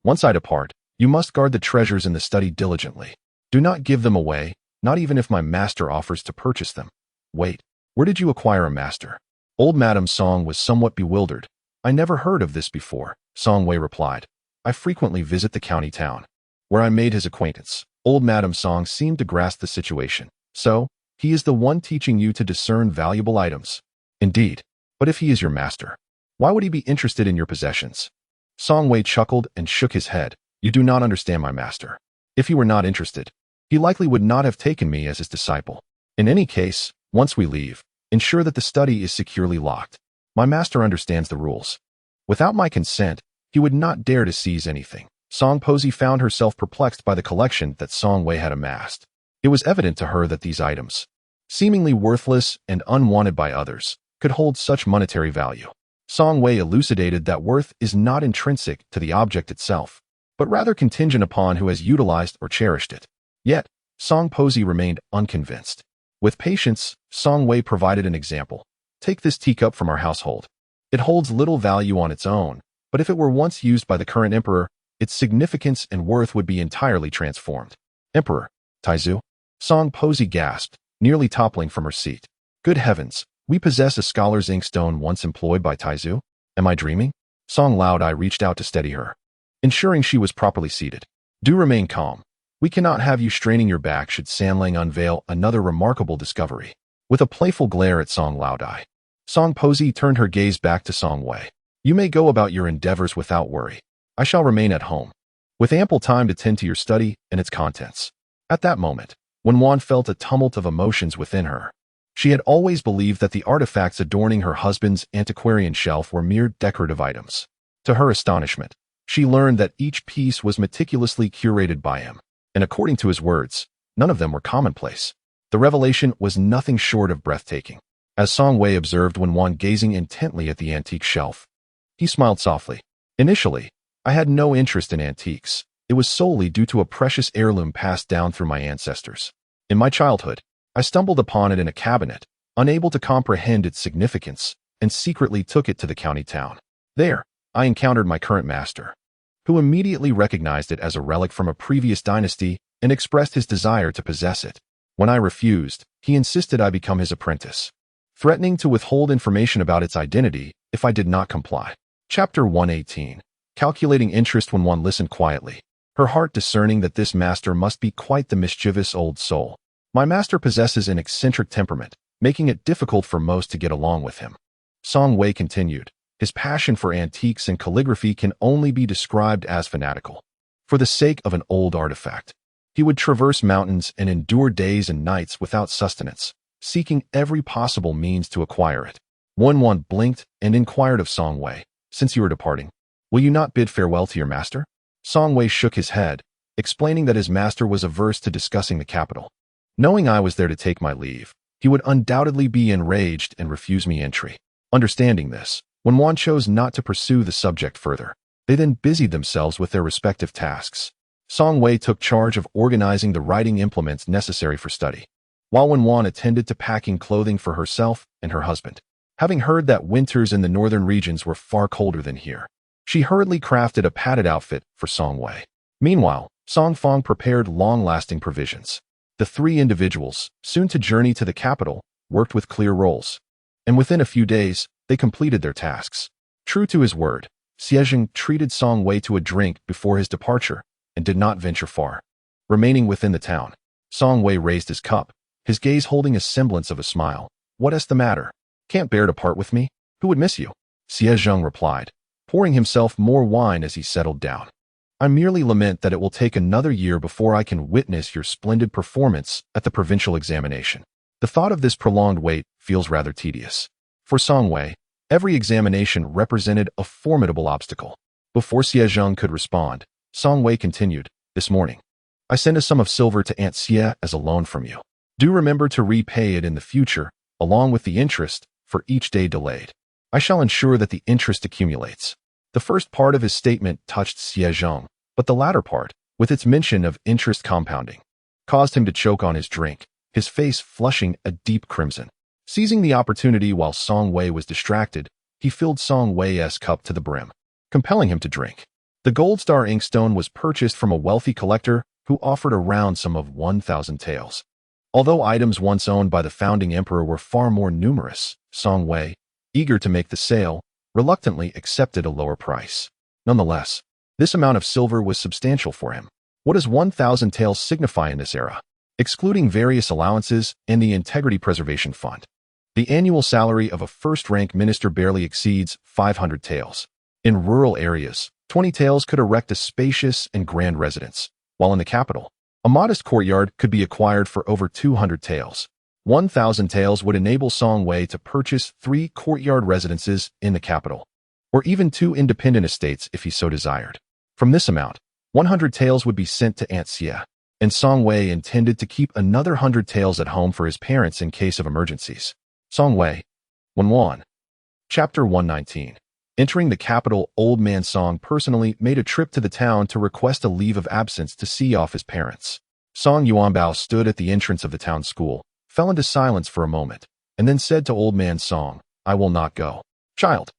once I depart, you must guard the treasures in the study diligently. Do not give them away, not even if my master offers to purchase them. Wait, where did you acquire a master? Old Madame Song was somewhat bewildered. I never heard of this before, Song Wei replied. I frequently visit the county town, where I made his acquaintance. Old Madame Song seemed to grasp the situation. So, he is the one teaching you to discern valuable items. Indeed, but if he is your master, why would he be interested in your possessions? Song Wei chuckled and shook his head. You do not understand my master. If he were not interested, he likely would not have taken me as his disciple. In any case, once we leave, ensure that the study is securely locked. My master understands the rules. Without my consent, he would not dare to seize anything. Song Posey found herself perplexed by the collection that Song Wei had amassed. It was evident to her that these items, seemingly worthless and unwanted by others, could hold such monetary value. Song Wei elucidated that worth is not intrinsic to the object itself, but rather contingent upon who has utilized or cherished it. Yet, Song Posey remained unconvinced. With patience, Song Wei provided an example. Take this teacup from our household. It holds little value on its own, but if it were once used by the current emperor, its significance and worth would be entirely transformed. Emperor, Taizu? Song Posey gasped, nearly toppling from her seat. Good heavens, we possess a scholar's inkstone once employed by Taizu? Am I dreaming? Song Laodai reached out to steady her, ensuring she was properly seated. Do remain calm. We cannot have you straining your back should Sanlang unveil another remarkable discovery. With a playful glare at Song Laodai, Song Posey turned her gaze back to Song Wei. You may go about your endeavors without worry. I shall remain at home, with ample time to tend to your study and its contents. At that moment, Wan felt a tumult of emotions within her. She had always believed that the artifacts adorning her husband's antiquarian shelf were mere decorative items. To her astonishment, she learned that each piece was meticulously curated by him, and according to his words, none of them were commonplace. The revelation was nothing short of breathtaking. As Song Wei observed Wan gazing intently at the antique shelf, he smiled softly. Initially, I had no interest in antiques. It was solely due to a precious heirloom passed down through my ancestors. In my childhood, I stumbled upon it in a cabinet, unable to comprehend its significance, and secretly took it to the county town. There, I encountered my current master, who immediately recognized it as a relic from a previous dynasty and expressed his desire to possess it. When I refused, he insisted I become his apprentice, threatening to withhold information about its identity if I did not comply. Chapter 118. Calculating interest. When Wan listened quietly, her heart discerning that this master must be quite the mischievous old soul. My master possesses an eccentric temperament, making it difficult for most to get along with him. Song Wei continued. His passion for antiques and calligraphy can only be described as fanatical. For the sake of an old artifact, he would traverse mountains and endure days and nights without sustenance, seeking every possible means to acquire it. Wan blinked and inquired of Song Wei, since you are departing, will you not bid farewell to your master? Song Wei shook his head, explaining that his master was averse to discussing the capital. Knowing I was there to take my leave, he would undoubtedly be enraged and refuse me entry. Understanding this, Wan chose not to pursue the subject further. They then busied themselves with their respective tasks. Song Wei took charge of organizing the writing implements necessary for study, while Wan attended to packing clothing for herself and her husband. Having heard that winters in the northern regions were far colder than here, she hurriedly crafted a padded outfit for Song Wei. Meanwhile, Song Fong prepared long-lasting provisions. The three individuals, soon to journey to the capital, worked with clear roles, and within a few days, they completed their tasks. True to his word, Xiezheng treated Song Wei to a drink before his departure and did not venture far. Remaining within the town, Song Wei raised his cup, his gaze holding a semblance of a smile. What is the matter? Can't bear to part with me? Who would miss you? Xiezheng replied, pouring himself more wine as he settled down. I merely lament that it will take another year before I can witness your splendid performance at the provincial examination. The thought of this prolonged wait feels rather tedious. For Song Wei, every examination represented a formidable obstacle. Before Xiezheng could respond, Song Wei continued, this morning, I send a sum of silver to Aunt Xie as a loan from you. Do remember to repay it in the future, along with the interest, for each day delayed. I shall ensure that the interest accumulates. The first part of his statement touched Xiezheng, but the latter part, with its mention of interest compounding, caused him to choke on his drink, his face flushing a deep crimson. Seizing the opportunity while Song Wei was distracted, he filled Song Wei's cup to the brim, compelling him to drink. The Gold Star inkstone was purchased from a wealthy collector who offered a round sum of 1,000 taels. Although items once owned by the founding emperor were far more numerous, Song Wei, eager to make the sale, reluctantly accepted a lower price. Nonetheless, this amount of silver was substantial for him. What does 1,000 taels signify in this era? Excluding various allowances and the Integrity Preservation Fund, the annual salary of a first-rank minister barely exceeds 500 taels. In rural areas, 20 taels could erect a spacious and grand residence, while in the capital, a modest courtyard could be acquired for over 200 taels. 1,000 taels would enable Song Wei to purchase 3 courtyard residences in the capital, or even 2 independent estates if he so desired. From this amount, 100 taels would be sent to Aunt Xie, and Song Wei intended to keep another 100 taels at home for his parents in case of emergencies. Song Wei, Wan. Chapter 119. Entering the capital, Old Man Song personally made a trip to the town to request a leave of absence to see off his parents. Song Yuanbao stood at the entrance of the town school, fell into silence for a moment, and then said to Old Man Song, "I will not go." "Child,"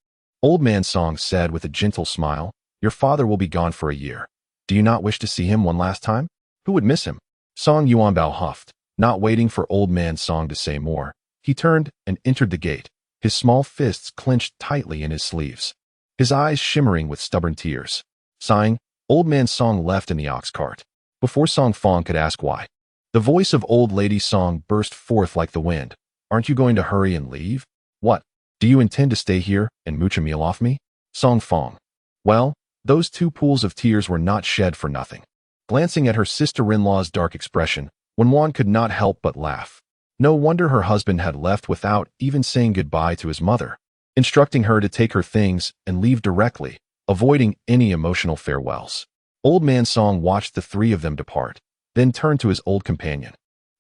Old Man Song said with a gentle smile, "your father will be gone for a year. Do you not wish to see him one last time? Who would miss him?" Song Yuanbao huffed, not waiting for Old Man Song to say more. He turned and entered the gate, his small fists clenched tightly in his sleeves, his eyes shimmering with stubborn tears. Sighing, Old Man Song left in the ox cart. Before Song Fong could ask why, the voice of Old Lady Song burst forth like the wind. "Aren't you going to hurry and leave? What? Do you intend to stay here and mooch a meal off me?" Song Fong. Well, those two pools of tears were not shed for nothing. Glancing at her sister-in-law's dark expression, Wenwan could not help but laugh. No wonder her husband had left without even saying goodbye to his mother, instructing her to take her things and leave directly, avoiding any emotional farewells. Old Man Song watched the three of them depart, then turned to his old companion.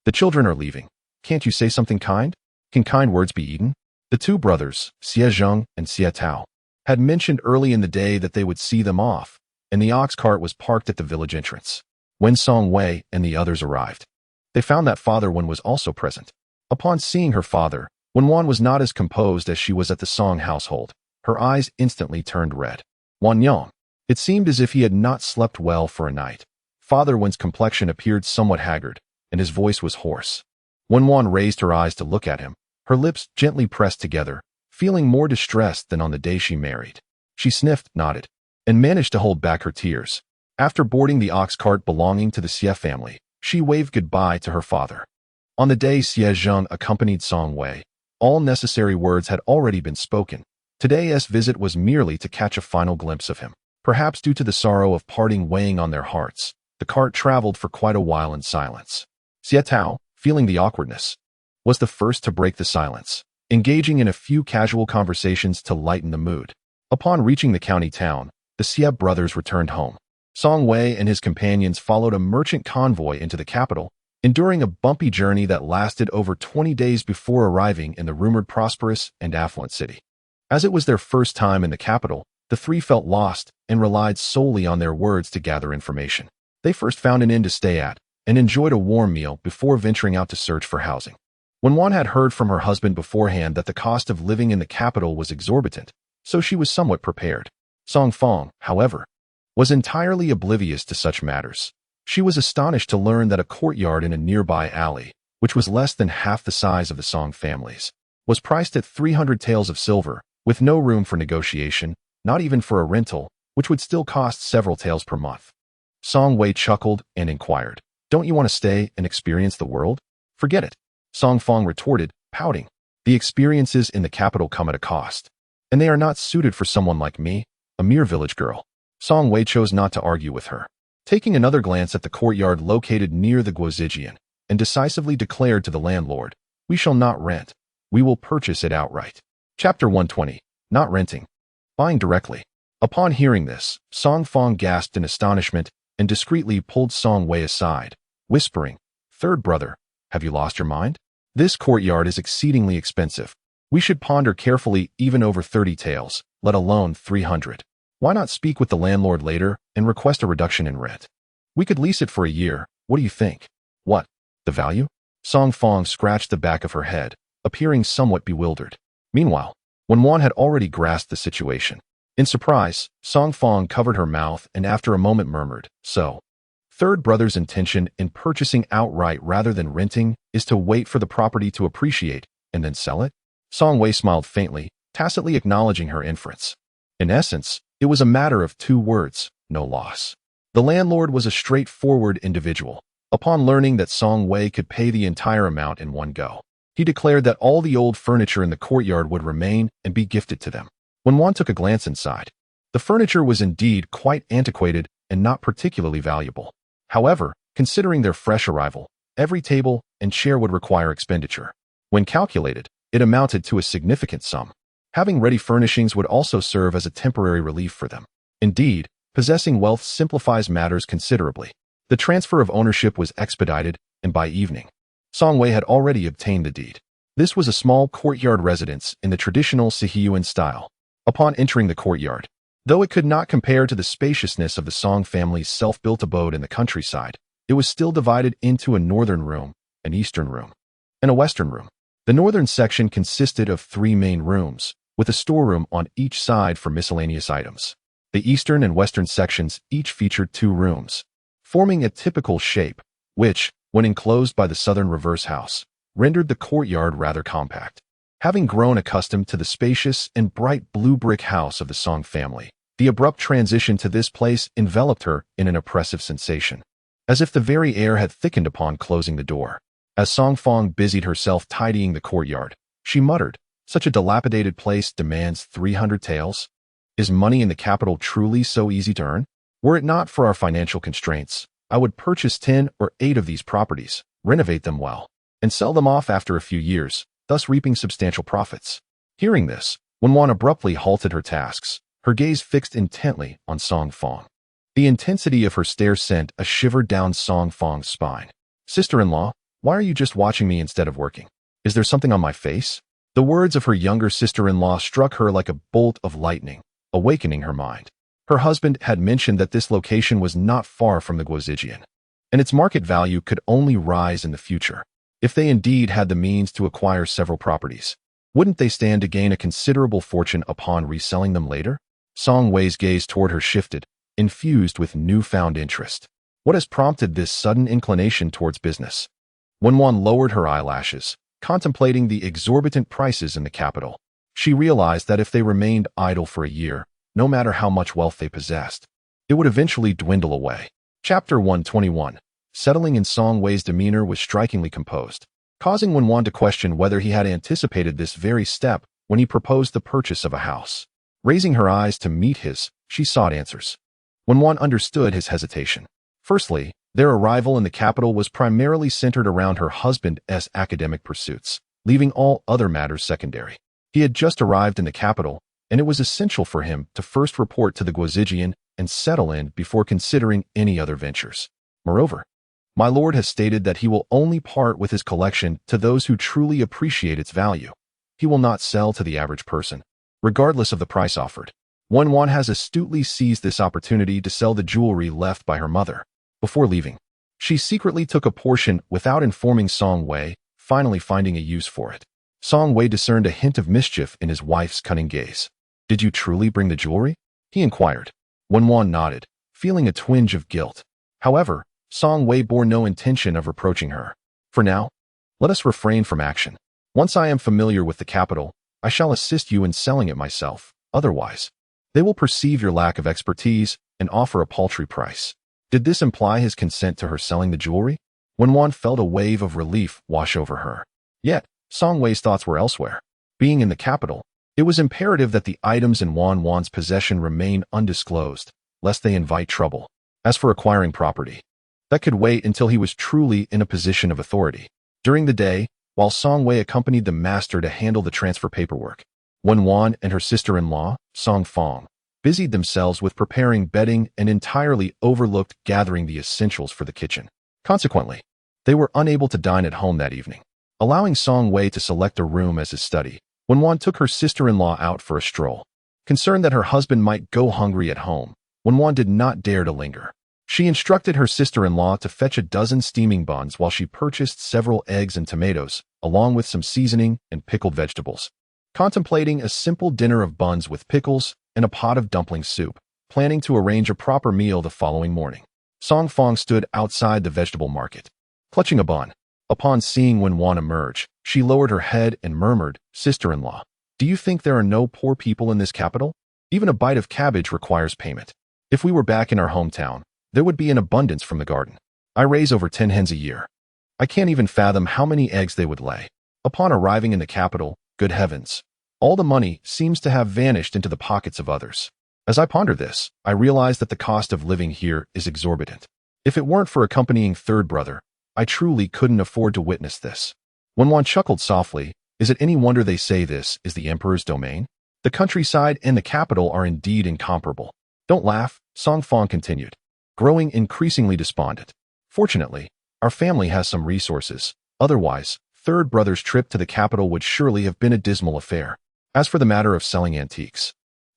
"The children are leaving. Can't you say something kind? Can kind words be eaten?" The two brothers, Xie Zheng and Xie Tao, had mentioned early in the day that they would see them off, and the ox cart was parked at the village entrance. When Song Wei and the others arrived, they found that Father Wen was also present. Upon seeing her father, Wenwan was not as composed as she was at the Song household. Her eyes instantly turned red. Wan Yang. It seemed as if he had not slept well for a night. Father Wen's complexion appeared somewhat haggard, and his voice was hoarse. Wenwan raised her eyes to look at him, her lips gently pressed together, feeling more distressed than on the day she married. She sniffed, nodded, and managed to hold back her tears. After boarding the ox cart belonging to the Xie family, she waved goodbye to her father. On the day Xie Zheng accompanied Song Wei, all necessary words had already been spoken. Today's visit was merely to catch a final glimpse of him. Perhaps due to the sorrow of parting weighing on their hearts, the cart traveled for quite a while in silence. Xie Tao, feeling the awkwardness, was the first to break the silence, engaging in a few casual conversations to lighten the mood. Upon reaching the county town, the Xie brothers returned home. Song Wei and his companions followed a merchant convoy into the capital, enduring a bumpy journey that lasted over 20 days before arriving in the rumored prosperous and affluent city. As it was their first time in the capital, the three felt lost and relied solely on their words to gather information. They first found an inn to stay at and enjoyed a warm meal before venturing out to search for housing. When one had heard from her husband beforehand that the cost of living in the capital was exorbitant, so she was somewhat prepared. Song Fong, however, was entirely oblivious to such matters. She was astonished to learn that a courtyard in a nearby alley, which was less than half the size of the Song family's, was priced at 300 taels of silver, with no room for negotiation, not even for a rental, which would still cost several taels per month. Song Wei chuckled and inquired, "Don't you want to stay and experience the world?" "Forget it," Song Fong retorted, pouting. "The experiences in the capital come at a cost, and they are not suited for someone like me, a mere village girl." Song Wei chose not to argue with her, taking another glance at the courtyard located near the Guozijian, and decisively declared to the landlord, "We shall not rent. We will purchase it outright." Chapter 120. Not renting. Buying directly. Upon hearing this, Song Fong gasped in astonishment and discreetly pulled Song Wei aside, whispering, "Third brother, have you lost your mind? This courtyard is exceedingly expensive. We should ponder carefully even over 30 taels, let alone 300. Why not speak with the landlord later and request a reduction in rent? We could lease it for a year. What do you think?" "What? The value?" Song Fong scratched the back of her head, appearing somewhat bewildered. Meanwhile, Wenwan had already grasped the situation. In surprise, Song Fong covered her mouth and after a moment murmured, "So, third brother's intention in purchasing outright rather than renting is to wait for the property to appreciate and then sell it?" Song Wei smiled faintly, tacitly acknowledging her inference. In essence, it was a matter of two words, no loss. The landlord was a straightforward individual. Upon learning that Song Wei could pay the entire amount in one go, he declared that all the old furniture in the courtyard would remain and be gifted to them. When one took a glance inside, the furniture was indeed quite antiquated and not particularly valuable. However, considering their fresh arrival, every table and chair would require expenditure. When calculated, it amounted to a significant sum. Having ready furnishings would also serve as a temporary relief for them. Indeed, possessing wealth simplifies matters considerably. The transfer of ownership was expedited, and by evening, Song Wei had already obtained the deed. This was a small courtyard residence in the traditional Sihiyuan style. Upon entering the courtyard, though it could not compare to the spaciousness of the Song family's self-built abode in the countryside, it was still divided into a northern room, an eastern room, and a western room. The northern section consisted of 3 main rooms, with a storeroom on each side for miscellaneous items. The eastern and western sections each featured 2 rooms, forming a typical shape, which, when enclosed by the southern reverse house, rendered the courtyard rather compact. Having grown accustomed to the spacious and bright blue brick house of the Song family, the abrupt transition to this place enveloped her in an oppressive sensation, as if the very air had thickened upon closing the door. As Song Fong busied herself tidying the courtyard, she muttered, "Such a dilapidated place demands 300 taels? Is money in the capital truly so easy to earn? Were it not for our financial constraints, I would purchase 10 or 8 of these properties, renovate them well, and sell them off after a few years, thus reaping substantial profits." Hearing this, Wenwan abruptly halted her tasks, her gaze fixed intently on Song Fong. The intensity of her stare sent a shiver down Song Fong's spine. "Sister-in-law, why are you just watching me instead of working? Is there something on my face?" The words of her younger sister-in-law struck her like a bolt of lightning, awakening her mind. Her husband had mentioned that this location was not far from the Guozijian, and its market value could only rise in the future. If they indeed had the means to acquire several properties, wouldn't they stand to gain a considerable fortune upon reselling them later? Song Wei's gaze toward her shifted, infused with newfound interest. What has prompted this sudden inclination towards business? Wenwan lowered her eyelashes, contemplating the exorbitant prices in the capital. She realized that if they remained idle for a year, no matter how much wealth they possessed, it would eventually dwindle away. Chapter 121. Settling in Song Wei's demeanor was strikingly composed, causing Wenwan to question whether he had anticipated this very step when he proposed the purchase of a house. Raising her eyes to meet his, she sought answers. Wenwan understood his hesitation. Firstly, their arrival in the capital was primarily centered around her husband's academic pursuits, leaving all other matters secondary. He had just arrived in the capital, and it was essential for him to first report to the Guozijian and settle in before considering any other ventures. Moreover, my lord has stated that he will only part with his collection to those who truly appreciate its value. He will not sell to the average person, regardless of the price offered. Wenwan has astutely seized this opportunity to sell the jewelry left by her mother. Before leaving, she secretly took a portion without informing Song Wei, finally finding a use for it. Song Wei discerned a hint of mischief in his wife's cunning gaze. "Did you truly bring the jewelry?" he inquired. Wenwan nodded, feeling a twinge of guilt. However, Song Wei bore no intention of reproaching her. "For now, let us refrain from action. Once I am familiar with the capital, I shall assist you in selling it myself. Otherwise, they will perceive your lack of expertise and offer a paltry price." Did this imply his consent to her selling the jewelry? Wenwan felt a wave of relief wash over her. Yet, Song Wei's thoughts were elsewhere. Being in the capital, it was imperative that the items in Wan's possession remain undisclosed, lest they invite trouble. As for acquiring property, that could wait until he was truly in a position of authority. During the day, while Song Wei accompanied the master to handle the transfer paperwork, Wenwan and her sister-in-law, Song Fong, busied themselves with preparing bedding and entirely overlooked gathering the essentials for the kitchen. Consequently, they were unable to dine at home that evening. Allowing Song Wei to select a room as his study, Wenwan took her sister-in-law out for a stroll. Concerned that her husband might go hungry at home, Wenwan did not dare to linger. She instructed her sister-in-law to fetch a dozen steaming buns while she purchased several eggs and tomatoes, along with some seasoning and pickled vegetables. Contemplating a simple dinner of buns with pickles and a pot of dumpling soup, planning to arrange a proper meal the following morning, Song Fong stood outside the vegetable market, clutching a bun. Upon seeing Wenwan emerge, she lowered her head and murmured, "Sister-in-law, do you think there are no poor people in this capital? Even a bite of cabbage requires payment. If we were back in our hometown, there would be an abundance from the garden. I raise over 10 hens a year. I can't even fathom how many eggs they would lay." Upon arriving in the capital, good heavens, all the money seems to have vanished into the pockets of others. As I ponder this, I realize that the cost of living here is exorbitant. If it weren't for accompanying third brother, I truly couldn't afford to witness this. Wenwan chuckled softly. Is it any wonder they say this is the emperor's domain? The countryside and the capital are indeed incomparable. Don't laugh, Song Fong continued, growing increasingly despondent. Fortunately, our family has some resources. Otherwise, third brother's trip to the capital would surely have been a dismal affair. As for the matter of selling antiques,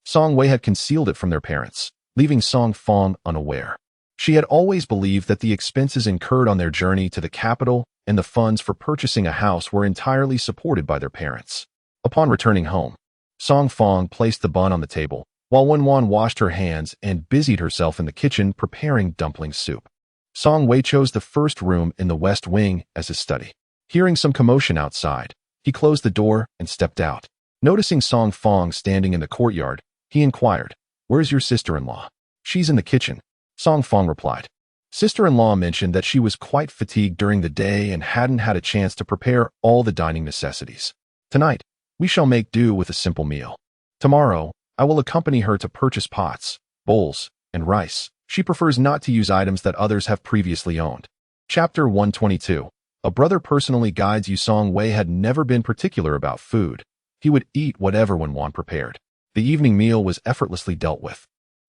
Song Wei had concealed it from their parents, leaving Song Fong unaware. She had always believed that the expenses incurred on their journey to the capital and the funds for purchasing a house were entirely supported by their parents. Upon returning home, Song Fong placed the bun on the table, while Wenwan washed her hands and busied herself in the kitchen preparing dumpling soup. Song Wei chose the first room in the west wing as his study. Hearing some commotion outside, he closed the door and stepped out. Noticing Song Fong standing in the courtyard, he inquired, "Where's your sister-in-law?" "She's in the kitchen," Song Fong replied. Sister-in-law mentioned that she was quite fatigued during the day and hadn't had a chance to prepare all the dining necessities. "Tonight, we shall make do with a simple meal. Tomorrow, I will accompany her to purchase pots, bowls, and rice. She prefers not to use items that others have previously owned." Chapter 122. A brother personally guides you. Song Wei had never been particular about food. He would eat whatever Wenwan prepared. The evening meal was effortlessly dealt with.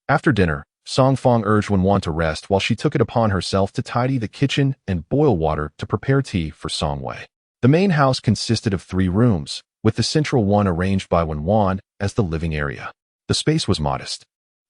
After dinner, Song Fong urged Wenwan to rest while she took it upon herself to tidy the kitchen and boil water to prepare tea for Song Wei. The main house consisted of 3 rooms, with the central one arranged by Wenwan as the living area. The space was modest,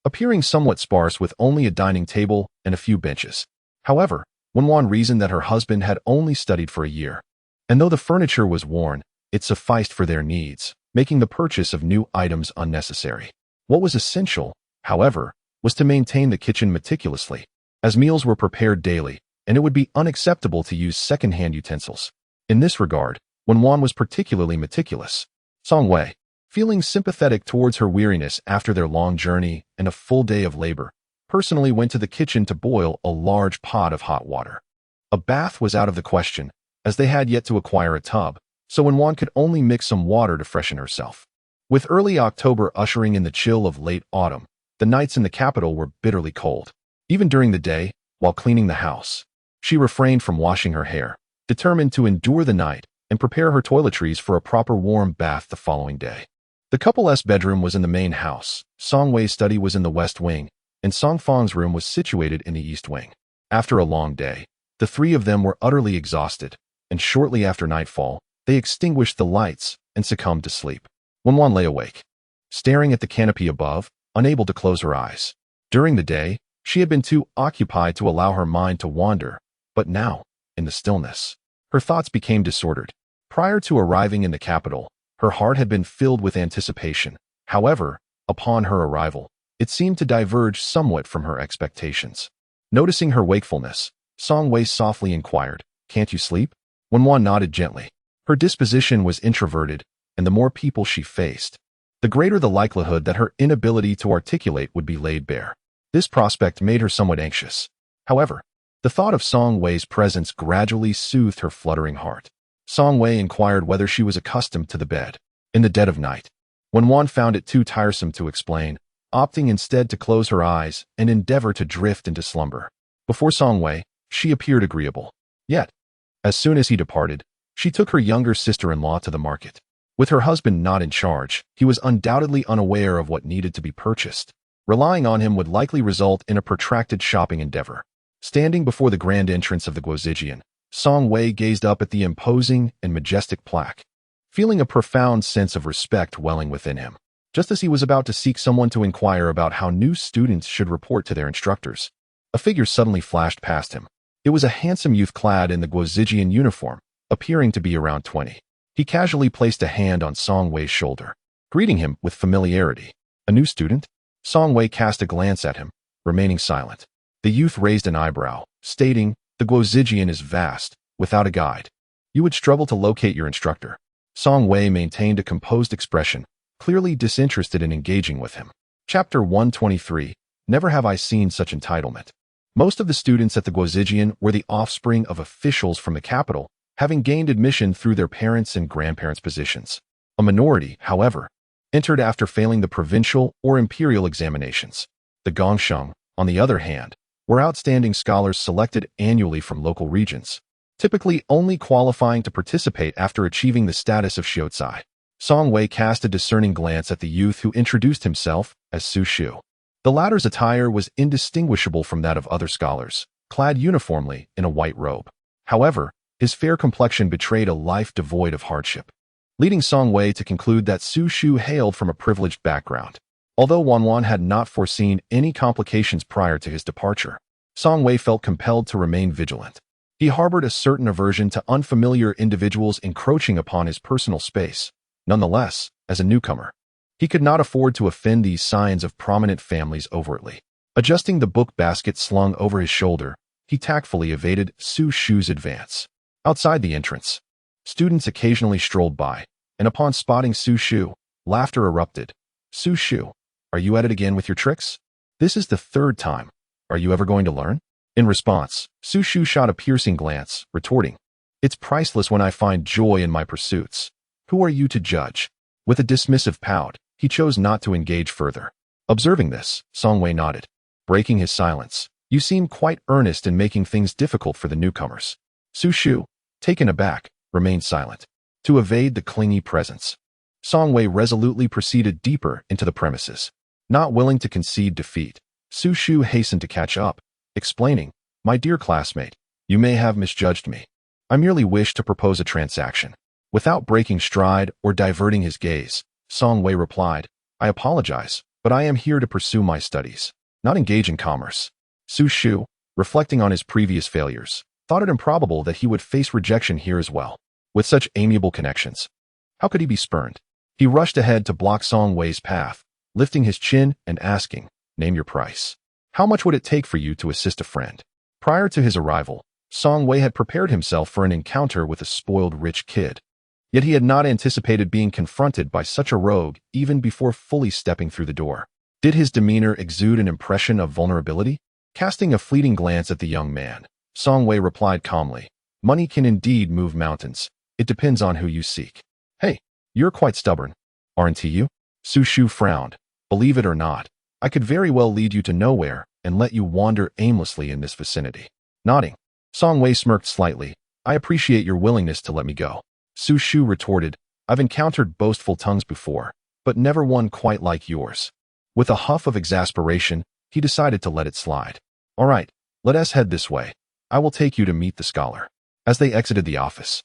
appearing somewhat sparse with only a dining table and a few benches. However, Wenwan reasoned that her husband had only studied for a year, and though the furniture was worn, it sufficed for their needs, making the purchase of new items unnecessary. What was essential, however, was to maintain the kitchen meticulously, as meals were prepared daily, and it would be unacceptable to use second-hand utensils. In this regard, Wenwan was particularly meticulous. Song Wei, feeling sympathetic towards her weariness after their long journey and a full day of labor, personally went to the kitchen to boil a large pot of hot water. A bath was out of the question, as they had yet to acquire a tub, so Wenwan could only mix some water to freshen herself. With early October ushering in the chill of late autumn, the nights in the capital were bitterly cold. Even during the day, while cleaning the house, she refrained from washing her hair, determined to endure the night and prepare her toiletries for a proper warm bath the following day. The couple's bedroom was in the main house, Song Wei's study was in the west wing, and Song Fong's room was situated in the east wing. After a long day, the 3 of them were utterly exhausted, and shortly after nightfall, they extinguished the lights and succumbed to sleep. Wenwan lay awake, staring at the canopy above, unable to close her eyes. During the day, she had been too occupied to allow her mind to wander, but now, in the stillness, her thoughts became disordered. Prior to arriving in the capital, her heart had been filled with anticipation. However, upon her arrival, it seemed to diverge somewhat from her expectations. Noticing her wakefulness, Song Wei softly inquired, "Can't you sleep?" Wenwan nodded gently. Her disposition was introverted, and the more people she faced, the greater the likelihood that her inability to articulate would be laid bare. This prospect made her somewhat anxious. However, the thought of Song Wei's presence gradually soothed her fluttering heart. Song Wei inquired whether she was accustomed to the bed in the dead of night. Wenwan found it too tiresome to explain, opting instead to close her eyes and endeavor to drift into slumber. Before Song Wei, she appeared agreeable. Yet, as soon as he departed, she took her younger sister-in-law to the market. With her husband not in charge, he was undoubtedly unaware of what needed to be purchased. Relying on him would likely result in a protracted shopping endeavor. Standing before the grand entrance of the Guozijian, Song Wei gazed up at the imposing and majestic plaque, feeling a profound sense of respect welling within him. Just as he was about to seek someone to inquire about how new students should report to their instructors, a figure suddenly flashed past him. It was a handsome youth clad in the Guozijian uniform, appearing to be around 20. He casually placed a hand on Song Wei's shoulder, greeting him with familiarity. "A new student?" Song Wei cast a glance at him, remaining silent. The youth raised an eyebrow, stating, "The Guozijian is vast, without a guide. You would struggle to locate your instructor." Song Wei maintained a composed expression, clearly disinterested in engaging with him. Chapter 123. Never have I seen such entitlement. Most of the students at the Guozijian were the offspring of officials from the capital, having gained admission through their parents' and grandparents' positions. A minority, however, entered after failing the provincial or imperial examinations. The Gongsheng, on the other hand, were outstanding scholars selected annually from local regions, typically only qualifying to participate after achieving the status of Xiuzai. Song Wei cast a discerning glance at the youth who introduced himself as Su Shu. The latter's attire was indistinguishable from that of other scholars, clad uniformly in a white robe. However, his fair complexion betrayed a life devoid of hardship, leading Song Wei to conclude that Su Shu hailed from a privileged background. Although Wanwan had not foreseen any complications prior to his departure, Song Wei felt compelled to remain vigilant. He harbored a certain aversion to unfamiliar individuals encroaching upon his personal space. Nonetheless, as a newcomer, he could not afford to offend these scions of prominent families overtly. Adjusting the book basket slung over his shoulder, he tactfully evaded Su Shu's advance. Outside the entrance, students occasionally strolled by, and upon spotting Su Shu, laughter erupted. "Su Shu, are you at it again with your tricks? This is the third time. Are you ever going to learn?" In response, Su Shu shot a piercing glance, retorting, "It's priceless when I find joy in my pursuits. Who are you to judge?" With a dismissive pout, he chose not to engage further. Observing this, Song Wei nodded, breaking his silence. "You seem quite earnest in making things difficult for the newcomers." Su Shu, taken aback, remained silent. To evade the clingy presence, Song Wei resolutely proceeded deeper into the premises. Not willing to concede defeat, Su Shu hastened to catch up, explaining, "My dear classmate, you may have misjudged me. I merely wish to propose a transaction." Without breaking stride or diverting his gaze, Song Wei replied, "I apologize, but I am here to pursue my studies, not engage in commerce." Su Shu, reflecting on his previous failures, thought it improbable that he would face rejection here as well. With such amiable connections, how could he be spurned? He rushed ahead to block Song Wei's path, lifting his chin and asking, "Name your price. How much would it take for you to assist a friend?" Prior to his arrival, Song Wei had prepared himself for an encounter with a spoiled rich kid. Yet he had not anticipated being confronted by such a rogue even before fully stepping through the door. Did his demeanor exude an impression of vulnerability? Casting a fleeting glance at the young man, Song Wei replied calmly, "Money can indeed move mountains. It depends on who you seek." "Hey, you're quite stubborn, aren't you?" Su Shu frowned. "Believe it or not, I could very well lead you to nowhere and let you wander aimlessly in this vicinity." Nodding, Song Wei smirked slightly. "I appreciate your willingness to let me go." Su Shu retorted, "I've encountered boastful tongues before, but never one quite like yours." With a huff of exasperation, he decided to let it slide. "All right, let us head this way. I will take you to meet the scholar." As they exited the office,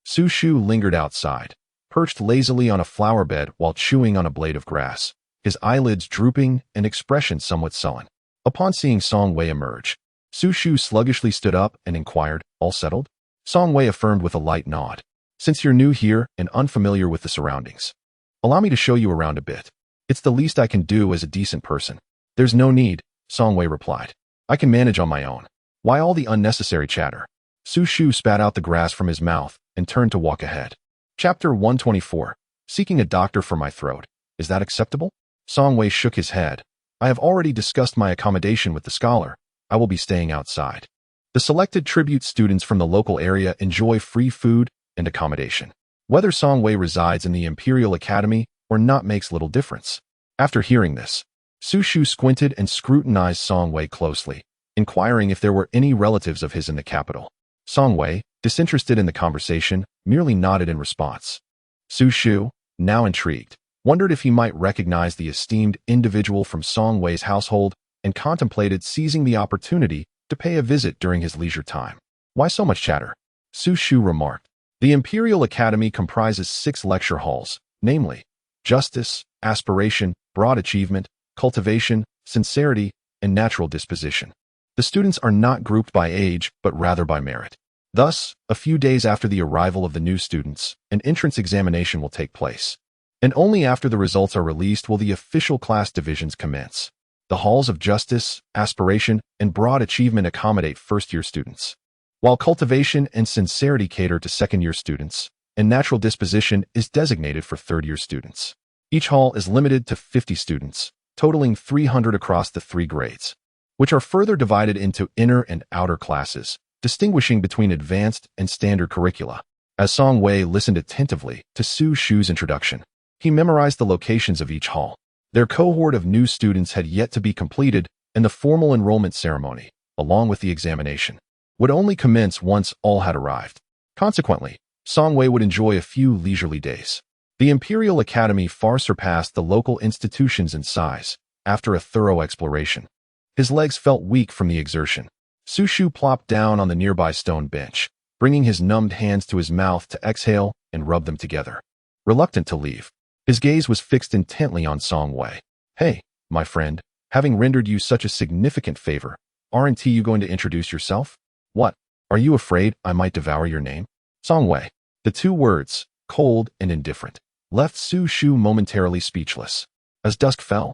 Su Shu lingered outside, perched lazily on a flower bed while chewing on a blade of grass, his eyelids drooping and expression somewhat sullen. Upon seeing Song Wei emerge, Su Shu sluggishly stood up and inquired, "All settled?" Song Wei affirmed with a light nod. "Since you're new here and unfamiliar with the surroundings, allow me to show you around a bit. It's the least I can do as a decent person." "There's no need," Song Wei replied. "I can manage on my own. Why all the unnecessary chatter?" Su Shu spat out the grass from his mouth and turned to walk ahead. Chapter 124. Seeking a doctor for my throat. Is that acceptable? Song Wei shook his head. "I have already discussed my accommodation with the scholar. I will be staying outside." The selected tribute students from the local area enjoy free food and accommodation. Whether Song Wei resides in the Imperial Academy or not makes little difference. After hearing this, Su Shu squinted and scrutinized Song Wei closely, inquiring if there were any relatives of his in the capital. Song Wei, disinterested in the conversation, merely nodded in response. Su Shu, now intrigued, wondered if he might recognize the esteemed individual from Song Wei's household and contemplated seizing the opportunity to pay a visit during his leisure time. "Why so much chatter?" Su Shu remarked. The Imperial Academy comprises 6 lecture halls, namely, justice, aspiration, broad achievement, cultivation, sincerity, and natural disposition. The students are not grouped by age, but rather by merit. Thus, a few days after the arrival of the new students, an entrance examination will take place. And only after the results are released will the official class divisions commence. The halls of justice, aspiration, and broad achievement accommodate first-year students, while cultivation and sincerity cater to second-year students, and natural disposition is designated for third-year students. Each hall is limited to 50 students, totaling 300 across the 3 grades, which are further divided into inner and outer classes, distinguishing between advanced and standard curricula. As Song Wei listened attentively to Su Shu's introduction, he memorized the locations of each hall. Their cohort of new students had yet to be completed, and the formal enrollment ceremony, along with the examination, would only commence once all had arrived. Consequently, Song Wei would enjoy a few leisurely days. The Imperial Academy far surpassed the local institutions in size. After a thorough exploration, his legs felt weak from the exertion. Su Shu plopped down on the nearby stone bench, bringing his numbed hands to his mouth to exhale and rub them together. Reluctant to leave, his gaze was fixed intently on Song Wei. Hey, my friend, having rendered you such a significant favor, aren't you going to introduce yourself? What? Are you afraid I might devour your name? Songwei. The two words, cold and indifferent, left Su Shu momentarily speechless. As dusk fell,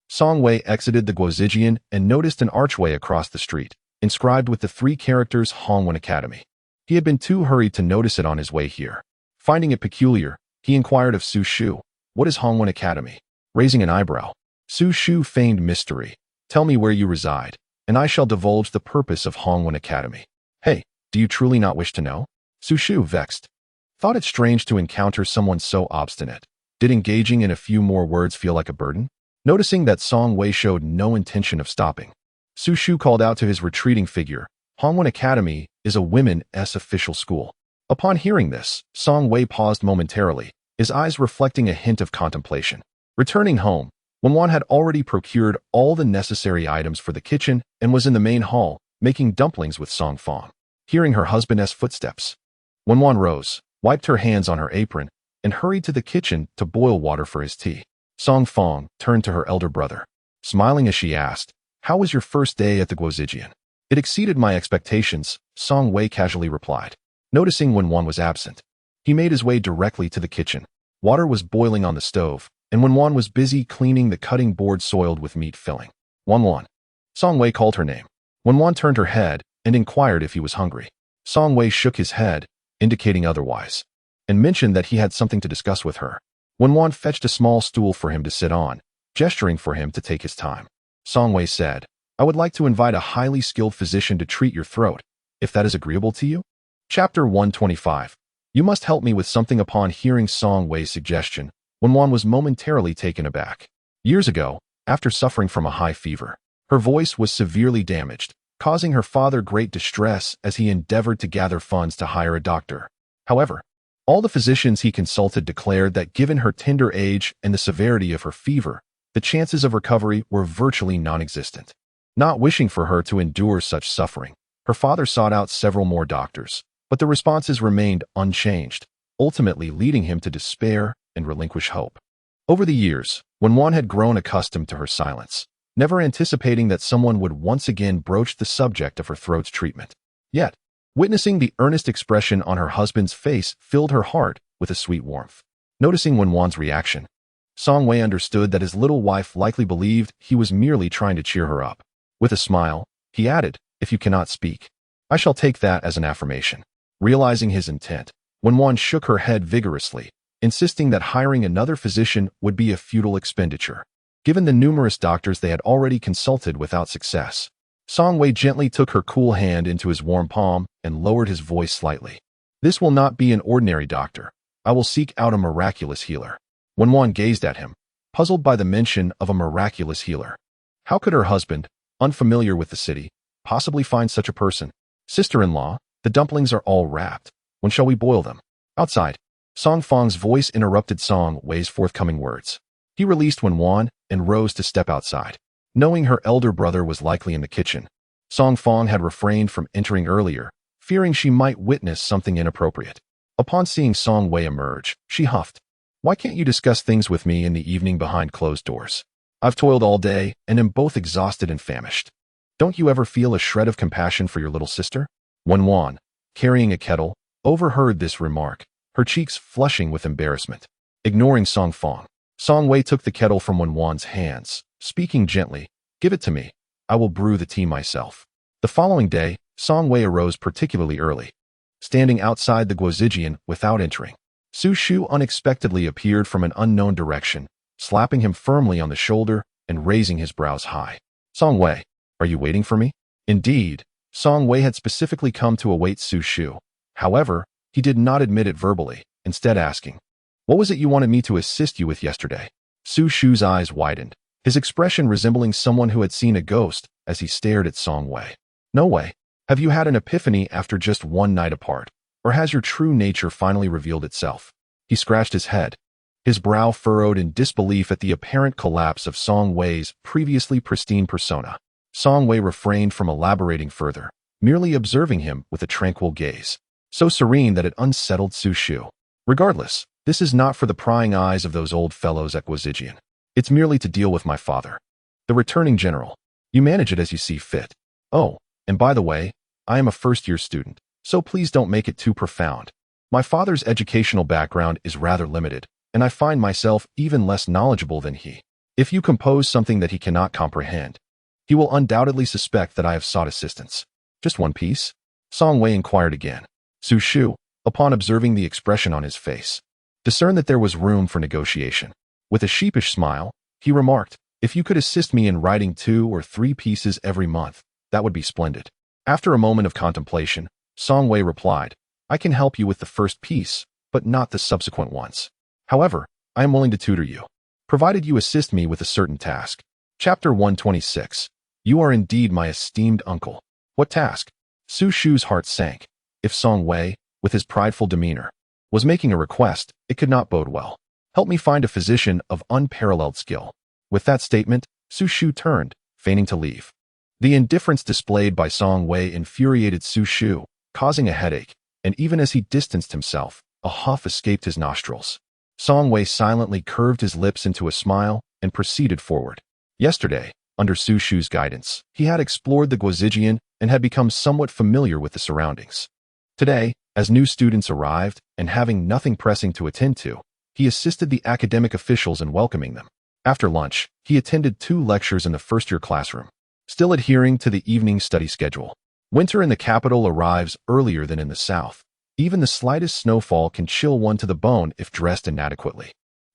Songwei exited the Guozijian and noticed an archway across the street, inscribed with the three characters Hongwen Academy. He had been too hurried to notice it on his way here. Finding it peculiar, he inquired of Su Shu, "What is Hongwen Academy?" Raising an eyebrow, Su Shu feigned mystery. "Tell me where you reside, and I shall divulge the purpose of Hongwen Academy." "Hey, do you truly not wish to know?" Su Shu, vexed, thought it strange to encounter someone so obstinate. Did engaging in a few more words feel like a burden? Noticing that Song Wei showed no intention of stopping, Su Shu called out to his retreating figure, "Hongwen Academy is a women's official school." Upon hearing this, Song Wei paused momentarily, his eyes reflecting a hint of contemplation. Returning home, Wenwan had already procured all the necessary items for the kitchen and was in the main hall, making dumplings with Song Fong. Hearing her husband's footsteps, Wenwan rose, wiped her hands on her apron, and hurried to the kitchen to boil water for his tea. Song Fong turned to her elder brother, smiling as she asked, "How was your first day at the Guozijian?" "It exceeded my expectations," Song Wei casually replied. Noticing Wenwan was absent, he made his way directly to the kitchen. Water was boiling on the stove, and Wenwan was busy cleaning the cutting board soiled with meat filling. "Wenwan." Song Wei called her name. Wenwan turned her head and inquired if he was hungry. Song Wei shook his head, indicating otherwise, and mentioned that he had something to discuss with her. Wenwan fetched a small stool for him to sit on, gesturing for him to take his time. Song Wei said, "I would like to invite a highly skilled physician to treat your throat, if that is agreeable to you." Chapter 125. You must help me with something. Upon hearing Song Wei's suggestion, Wenwan was momentarily taken aback. Years ago, after suffering from a high fever, her voice was severely damaged, causing her father great distress as he endeavored to gather funds to hire a doctor. However, all the physicians he consulted declared that given her tender age and the severity of her fever, the chances of recovery were virtually non-existent. Not wishing for her to endure such suffering, her father sought out several more doctors, but the responses remained unchanged, ultimately leading him to despair and relinquish hope. Over the years, Wenwan had grown accustomed to her silence, never anticipating that someone would once again broach the subject of her throat's treatment. Yet, witnessing the earnest expression on her husband's face filled her heart with a sweet warmth. Noticing Wenwan's reaction, Song Wei understood that his little wife likely believed he was merely trying to cheer her up. With a smile, he added, "If you cannot speak, I shall take that as an affirmation." Realizing his intent, Wenwan shook her head vigorously, insisting that hiring another physician would be a futile expenditure, given the numerous doctors they had already consulted without success. Song Wei gently took her cool hand into his warm palm and lowered his voice slightly. "This will not be an ordinary doctor. I will seek out a miraculous healer." Wenwan gazed at him, puzzled by the mention of a miraculous healer. How could her husband, unfamiliar with the city, possibly find such a person? "Sister-in-law, the dumplings are all wrapped. When shall we boil them?" Outside, Song Fong's voice interrupted Song Wei's forthcoming words. He released Wenwan and rose to step outside. Knowing her elder brother was likely in the kitchen, Song Fong had refrained from entering earlier, fearing she might witness something inappropriate. Upon seeing Song Wei emerge, she huffed, "Why can't you discuss things with me in the evening behind closed doors? I've toiled all day and am both exhausted and famished. Don't you ever feel a shred of compassion for your little sister?" Wenwan, carrying a kettle, overheard this remark, her cheeks flushing with embarrassment. Ignoring Song Fong, Song Wei took the kettle from Wenwan's hands, speaking gently, "Give it to me. I will brew the tea myself." The following day, Song Wei arose particularly early. Standing outside the Guozijian without entering, Su Shu unexpectedly appeared from an unknown direction, slapping him firmly on the shoulder and raising his brows high. "Song Wei, are you waiting for me?" Indeed, Song Wei had specifically come to await Su Shu. However, he did not admit it verbally, instead asking, "What was it you wanted me to assist you with yesterday?" Su Shu's eyes widened, his expression resembling someone who had seen a ghost as he stared at Song Wei. "No way. Have you had an epiphany after just one night apart, or has your true nature finally revealed itself?" He scratched his head, his brow furrowed in disbelief at the apparent collapse of Song Wei's previously pristine persona. Song Wei refrained from elaborating further, merely observing him with a tranquil gaze, so serene that it unsettled Su Shu. Regardless, this is not for the prying eyes of those old fellows at Guozijian. It's merely to deal with my father, the returning general. You manage it as you see fit. Oh, and by the way, I am a first-year student, so please don't make it too profound. My father's educational background is rather limited, and I find myself even less knowledgeable than he. If you compose something that he cannot comprehend, he will undoubtedly suspect that I have sought assistance. Just one piece? Song Wei inquired again. Su Shu, upon observing the expression on his face, discerned that there was room for negotiation. With a sheepish smile, he remarked, if you could assist me in writing 2 or 3 pieces every month, that would be splendid. After a moment of contemplation, Song Wei replied, I can help you with the first piece, but not the subsequent ones. However, I am willing to tutor you, provided you assist me with a certain task. Chapter 126. You are indeed my esteemed uncle. What task? Su Shu's heart sank. If Song Wei, with his prideful demeanor, was making a request, it could not bode well. Help me find a physician of unparalleled skill. With that statement, Su Shu turned, feigning to leave. The indifference displayed by Song Wei infuriated Su Shu, causing a headache, and even as he distanced himself, a huff escaped his nostrils. Song Wei silently curved his lips into a smile and proceeded forward. Yesterday, under Su Shu's guidance, he had explored the Guozijian and had become somewhat familiar with the surroundings. Today, as new students arrived and having nothing pressing to attend to, he assisted the academic officials in welcoming them. After lunch, he attended 2 lectures in the first-year classroom, still adhering to the evening study schedule. Winter in the capital arrives earlier than in the south. Even the slightest snowfall can chill one to the bone if dressed inadequately.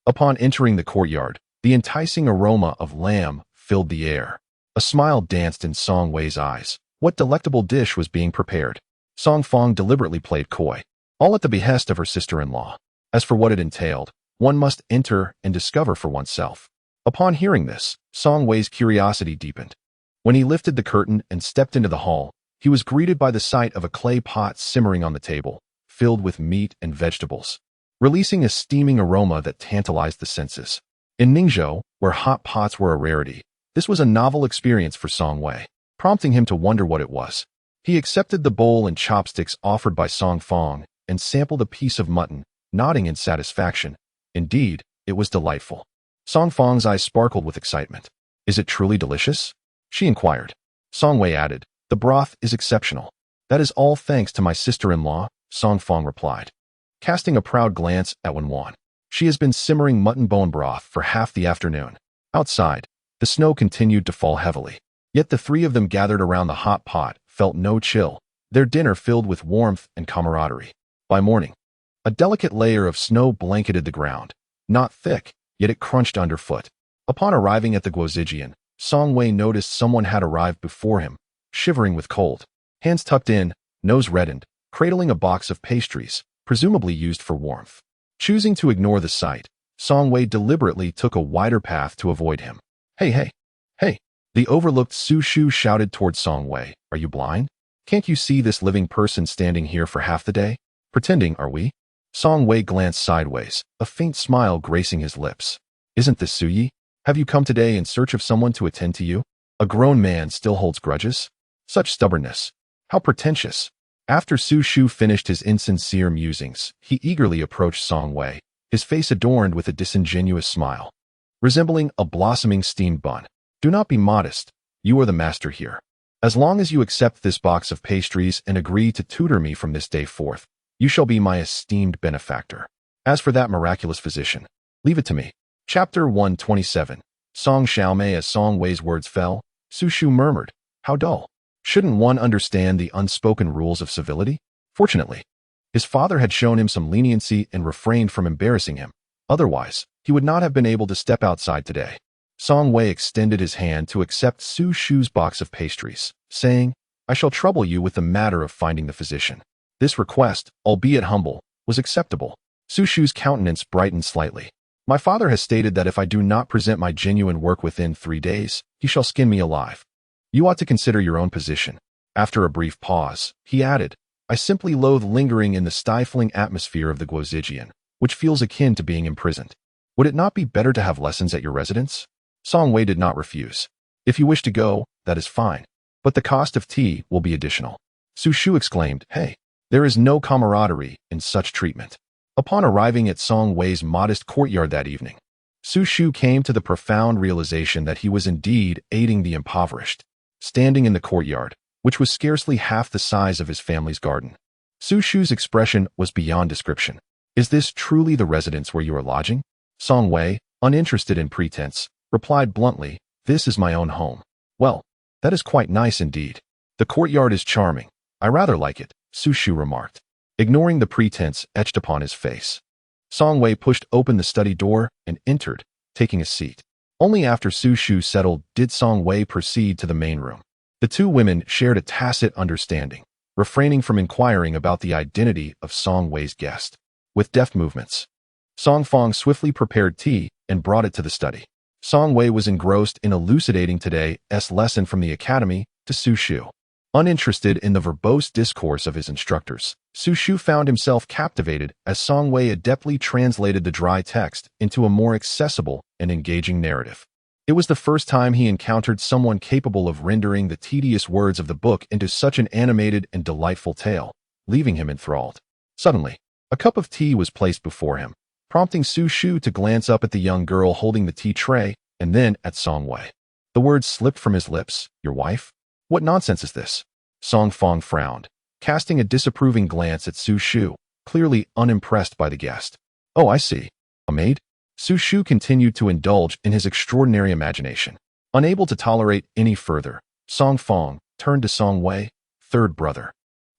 Upon entering the courtyard, the enticing aroma of lamb filled the air. A smile danced in Song Wei's eyes. What delectable dish was being prepared? Song Fong deliberately played coy, all at the behest of her sister-in-law. As for what it entailed, one must enter and discover for oneself. Upon hearing this, Song Wei's curiosity deepened. When he lifted the curtain and stepped into the hall, he was greeted by the sight of a clay pot simmering on the table, filled with meat and vegetables, releasing a steaming aroma that tantalized the senses. In Ningzhou, where hot pots were a rarity, this was a novel experience for Song Wei, prompting him to wonder what it was. He accepted the bowl and chopsticks offered by Song Fong and sampled a piece of mutton, nodding in satisfaction. Indeed, it was delightful. Song Fong's eyes sparkled with excitement. Is it truly delicious? She inquired. Song Wei added, the broth is exceptional. That is all thanks to my sister-in-law, Song Fong replied, casting a proud glance at Wen Wan. She has been simmering mutton bone broth for half the afternoon. Outside, the snow continued to fall heavily. Yet the 3 of them gathered around the hot pot felt no chill, their dinner filled with warmth and camaraderie. By morning, a delicate layer of snow blanketed the ground. Not thick, yet it crunched underfoot. Upon arriving at the Guozijian, Song Wei noticed someone had arrived before him, shivering with cold, hands tucked in, nose reddened, cradling a box of pastries, presumably used for warmth. Choosing to ignore the sight, Song Wei deliberately took a wider path to avoid him. Hey! The overlooked Su Shu shouted toward Song Wei, are you blind? Can't you see this living person standing here for half the day? Pretending, are we? Song Wei glanced sideways, a faint smile gracing his lips. Isn't this Su Yi? Have you come today in search of someone to attend to you? A grown man still holds grudges? Such stubbornness. How pretentious. After Su Shu finished his insincere musings, he eagerly approached Song Wei, his face adorned with a disingenuous smile, resembling a blossoming steamed bun. Do not be modest. You are the master here. As long as you accept this box of pastries and agree to tutor me from this day forth, you shall be my esteemed benefactor. As for that miraculous physician, leave it to me. Chapter 127. Song Xiaomei. As Song Wei's words fell, Su Shu murmured, how dull. Shouldn't one understand the unspoken rules of civility? Fortunately, his father had shown him some leniency and refrained from embarrassing him. Otherwise, he would not have been able to step outside today. Song Wei extended his hand to accept Su Shu's box of pastries, saying, I shall trouble you with the matter of finding the physician. This request, albeit humble, was acceptable. Su Shu's countenance brightened slightly. My father has stated that if I do not present my genuine work within 3 days, he shall skin me alive. You ought to consider your own position. After a brief pause, he added, I simply loathe lingering in the stifling atmosphere of the Guozijian, which feels akin to being imprisoned. Would it not be better to have lessons at your residence? Song Wei did not refuse. If you wish to go, that is fine, but the cost of tea will be additional. Su Shu exclaimed, hey, there is no camaraderie in such treatment. Upon arriving at Song Wei's modest courtyard that evening, Su Shu came to the profound realization that he was indeed aiding the impoverished. Standing in the courtyard, which was scarcely half the size of his family's garden, Su Shu's expression was beyond description. "Is this truly the residence where you are lodging?" Song Wei, uninterested in pretense, replied bluntly, "This is my own home." "Well, that is quite nice indeed. The courtyard is charming. I rather like it," Su Shu remarked, ignoring the pretense etched upon his face. Song Wei pushed open the study door and entered, taking a seat. Only after Su Shu settled did Song Wei proceed to the main room. The two women shared a tacit understanding, refraining from inquiring about the identity of Song Wei's guest. With deft movements, Song Fong swiftly prepared tea and brought it to the study. Song Wei was engrossed in elucidating today's lesson from the academy to Su Shu. Uninterested in the verbose discourse of his instructors, Su Shu found himself captivated as Song Wei adeptly translated the dry text into a more accessible and engaging narrative. It was the first time he encountered someone capable of rendering the tedious words of the book into such an animated and delightful tale, leaving him enthralled. Suddenly, a cup of tea was placed before him, prompting Su Shu to glance up at the young girl holding the tea tray and then at Song Wei. The words slipped from his lips. "Your wife? What nonsense is this?" Song Fong frowned, casting a disapproving glance at Su Shu, clearly unimpressed by the guest. "Oh, I see. A maid?" Su Shu continued to indulge in his extraordinary imagination. Unable to tolerate any further, Song Fong turned to Song Wei, "Third brother.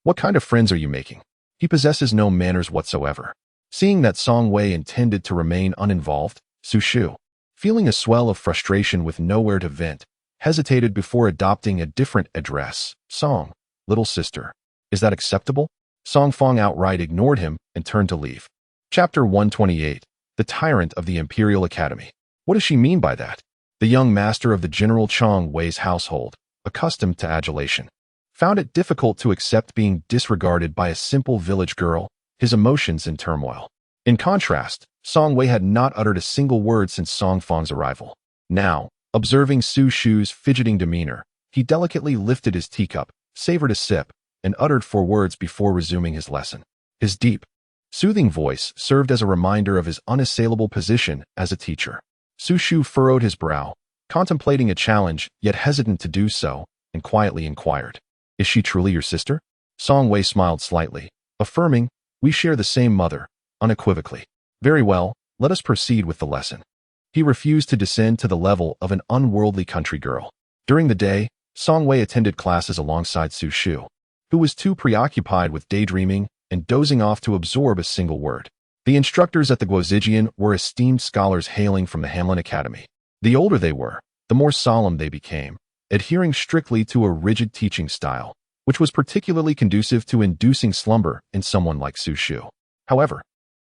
What kind of friends are you making? He possesses no manners whatsoever." Seeing that Song Wei intended to remain uninvolved, Su Shu, feeling a swell of frustration with nowhere to vent, hesitated before adopting a different address. "Song, little sister. Is that acceptable?" Song Fong outright ignored him and turned to leave. Chapter 128. The Tyrant of the Imperial Academy. What does she mean by that? The young master of the General Chong Wei's household, accustomed to adulation, found it difficult to accept being disregarded by a simple village girl, his emotions in turmoil. In contrast, Song Wei had not uttered a single word since Song Fong's arrival. Now, observing Su Shu's fidgeting demeanor, he delicately lifted his teacup, savored a sip, and uttered 4 words before resuming his lesson. His deep, soothing voice served as a reminder of his unassailable position as a teacher. Su Shu furrowed his brow, contemplating a challenge, yet hesitant to do so, and quietly inquired, "Is she truly your sister?" Song Wei smiled slightly, affirming, "We share the same mother," unequivocally. "Very well, let us proceed with the lesson." He refused to descend to the level of an unworldly country girl. During the day, Song Wei attended classes alongside Su Shu, who was too preoccupied with daydreaming and dozing off to absorb a single word. The instructors at the Guozijian were esteemed scholars hailing from the Hanlin Academy. The older they were, the more solemn they became, adhering strictly to a rigid teaching style, which was particularly conducive to inducing slumber in someone like Su Shu. However,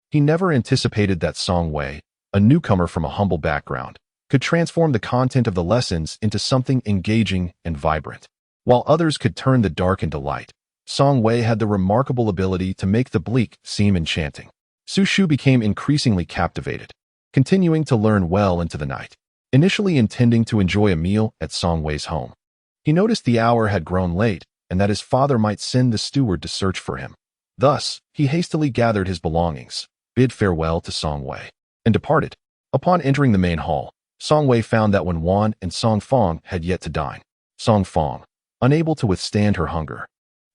he never anticipated that Song Wei, a newcomer from a humble background, could transform the content of the lessons into something engaging and vibrant. While others could turn the dark into light, Song Wei had the remarkable ability to make the bleak seem enchanting. Su Shu became increasingly captivated, continuing to learn well into the night. Initially intending to enjoy a meal at Song Wei's home, he noticed the hour had grown late and that his father might send the steward to search for him. Thus, he hastily gathered his belongings, bid farewell to Song Wei, and departed. Upon entering the main hall, Song Wei found that Wen Wan and Song Fong had yet to dine. Song Fong, unable to withstand her hunger,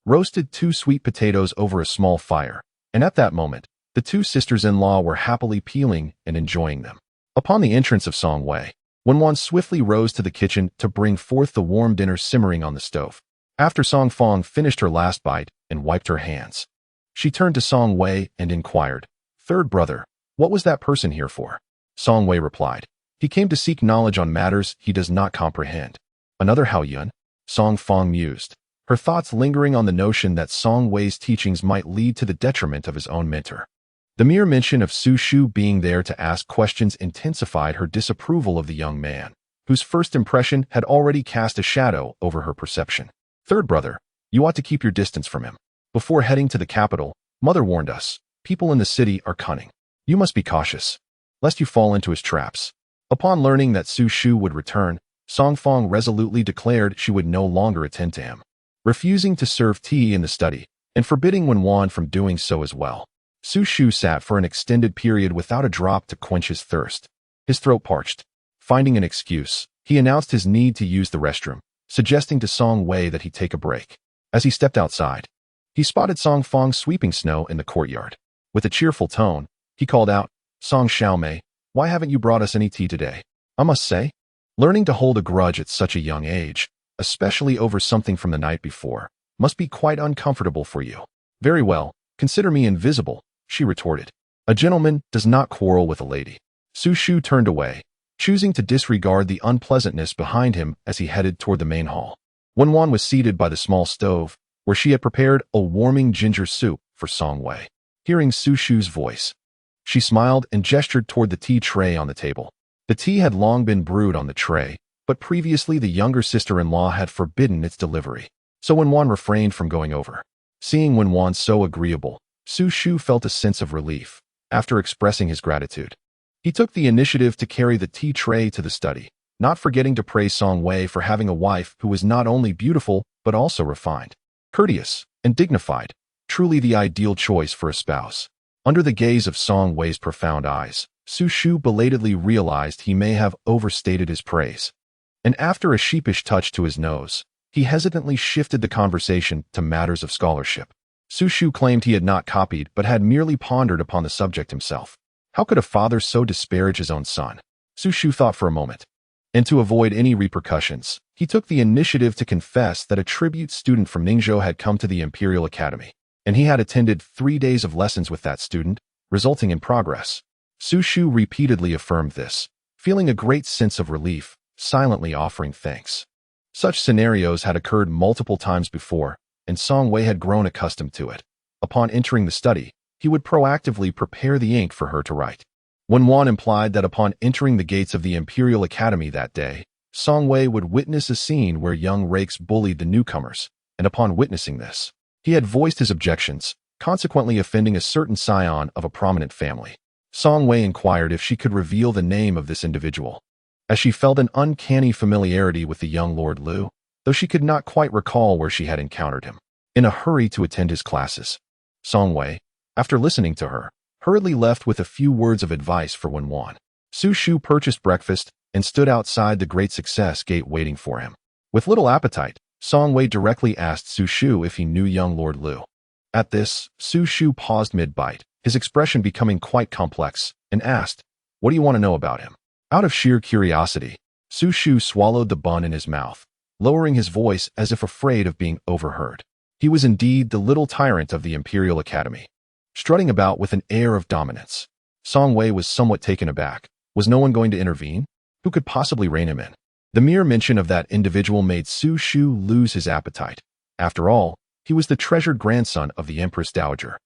roasted 2 sweet potatoes over a small fire, and at that moment, the 2 sisters-in-law were happily peeling and enjoying them. Upon the entrance of Song Wei, Wen Wan swiftly rose to the kitchen to bring forth the warm dinner simmering on the stove. After Song Fong finished her last bite and wiped her hands, she turned to Song Wei and inquired, "Third brother, what was that person here for?" Song Wei replied, "He came to seek knowledge on matters he does not comprehend." "Another Hao Yun?" Song Fong mused, her thoughts lingering on the notion that Song Wei's teachings might lead to the detriment of his own mentor. The mere mention of Su Shu being there to ask questions intensified her disapproval of the young man, whose first impression had already cast a shadow over her perception. "Third brother, you ought to keep your distance from him. Before heading to the capital, Mother warned us, people in the city are cunning. You must be cautious, lest you fall into his traps." Upon learning that Su Shu would return, Song Fong resolutely declared she would no longer attend to him, refusing to serve tea in the study, and forbidding Wen Wan from doing so as well. Su Shu sat for an extended period without a drop to quench his thirst. His throat parched. Finding an excuse, he announced his need to use the restroom, suggesting to Song Wei that he take a break. As he stepped outside, he spotted Song Fong sweeping snow in the courtyard. With a cheerful tone, he called out, "Song Xiaomei, why haven't you brought us any tea today? I must say, learning to hold a grudge at such a young age, especially over something from the night before, must be quite uncomfortable for you." "Very well, consider me invisible," she retorted. "A gentleman does not quarrel with a lady." Su Shu turned away, choosing to disregard the unpleasantness behind him as he headed toward the main hall. Wenwan was seated by the small stove, where she had prepared a warming ginger soup for Song Wei. Hearing Su Shu's voice, she smiled and gestured toward the tea tray on the table. The tea had long been brewed on the tray, but previously the younger sister-in-law had forbidden its delivery, so Wenwan refrained from going over. Seeing Wenwan so agreeable, Su Shu felt a sense of relief. After expressing his gratitude, he took the initiative to carry the tea tray to the study, not forgetting to praise Song Wei for having a wife who was not only beautiful but also refined, courteous, and dignified, truly the ideal choice for a spouse. Under the gaze of Song Wei's profound eyes, Su Shu belatedly realized he may have overstated his praise, and after a sheepish touch to his nose, he hesitantly shifted the conversation to matters of scholarship. Su Shu claimed he had not copied but had merely pondered upon the subject himself. How could a father so disparage his own son? Su Shu thought for a moment, and to avoid any repercussions, he took the initiative to confess that a tribute student from Ningzhou had come to the Imperial Academy, and he had attended 3 days of lessons with that student, resulting in progress. Su Shu repeatedly affirmed this, feeling a great sense of relief, silently offering thanks. Such scenarios had occurred multiple times before, and Song Wei had grown accustomed to it. Upon entering the study, he would proactively prepare the ink for her to write. Wenwan implied that upon entering the gates of the Imperial Academy that day, Song Wei would witness a scene where young rakes bullied the newcomers, and upon witnessing this, he had voiced his objections, consequently offending a certain scion of a prominent family. Song Wei inquired if she could reveal the name of this individual, as she felt an uncanny familiarity with the young Lord Liu, though she could not quite recall where she had encountered him. In a hurry to attend his classes, Song Wei, after listening to her, hurriedly left with a few words of advice for Wenwan. Su Shu purchased breakfast and stood outside the Great Success Gate waiting for him. With little appetite, Song Wei directly asked Su Shu if he knew young Lord Liu. At this, Su Shu paused mid-bite, his expression becoming quite complex, and asked, "What do you want to know about him?" Out of sheer curiosity, Su Shu swallowed the bun in his mouth, lowering his voice as if afraid of being overheard. He was indeed the little tyrant of the Imperial Academy, strutting about with an air of dominance. Song Wei was somewhat taken aback. Was no one going to intervene? Who could possibly rein him in? The mere mention of that individual made Su Shu lose his appetite. After all, he was the treasured grandson of the Empress Dowager,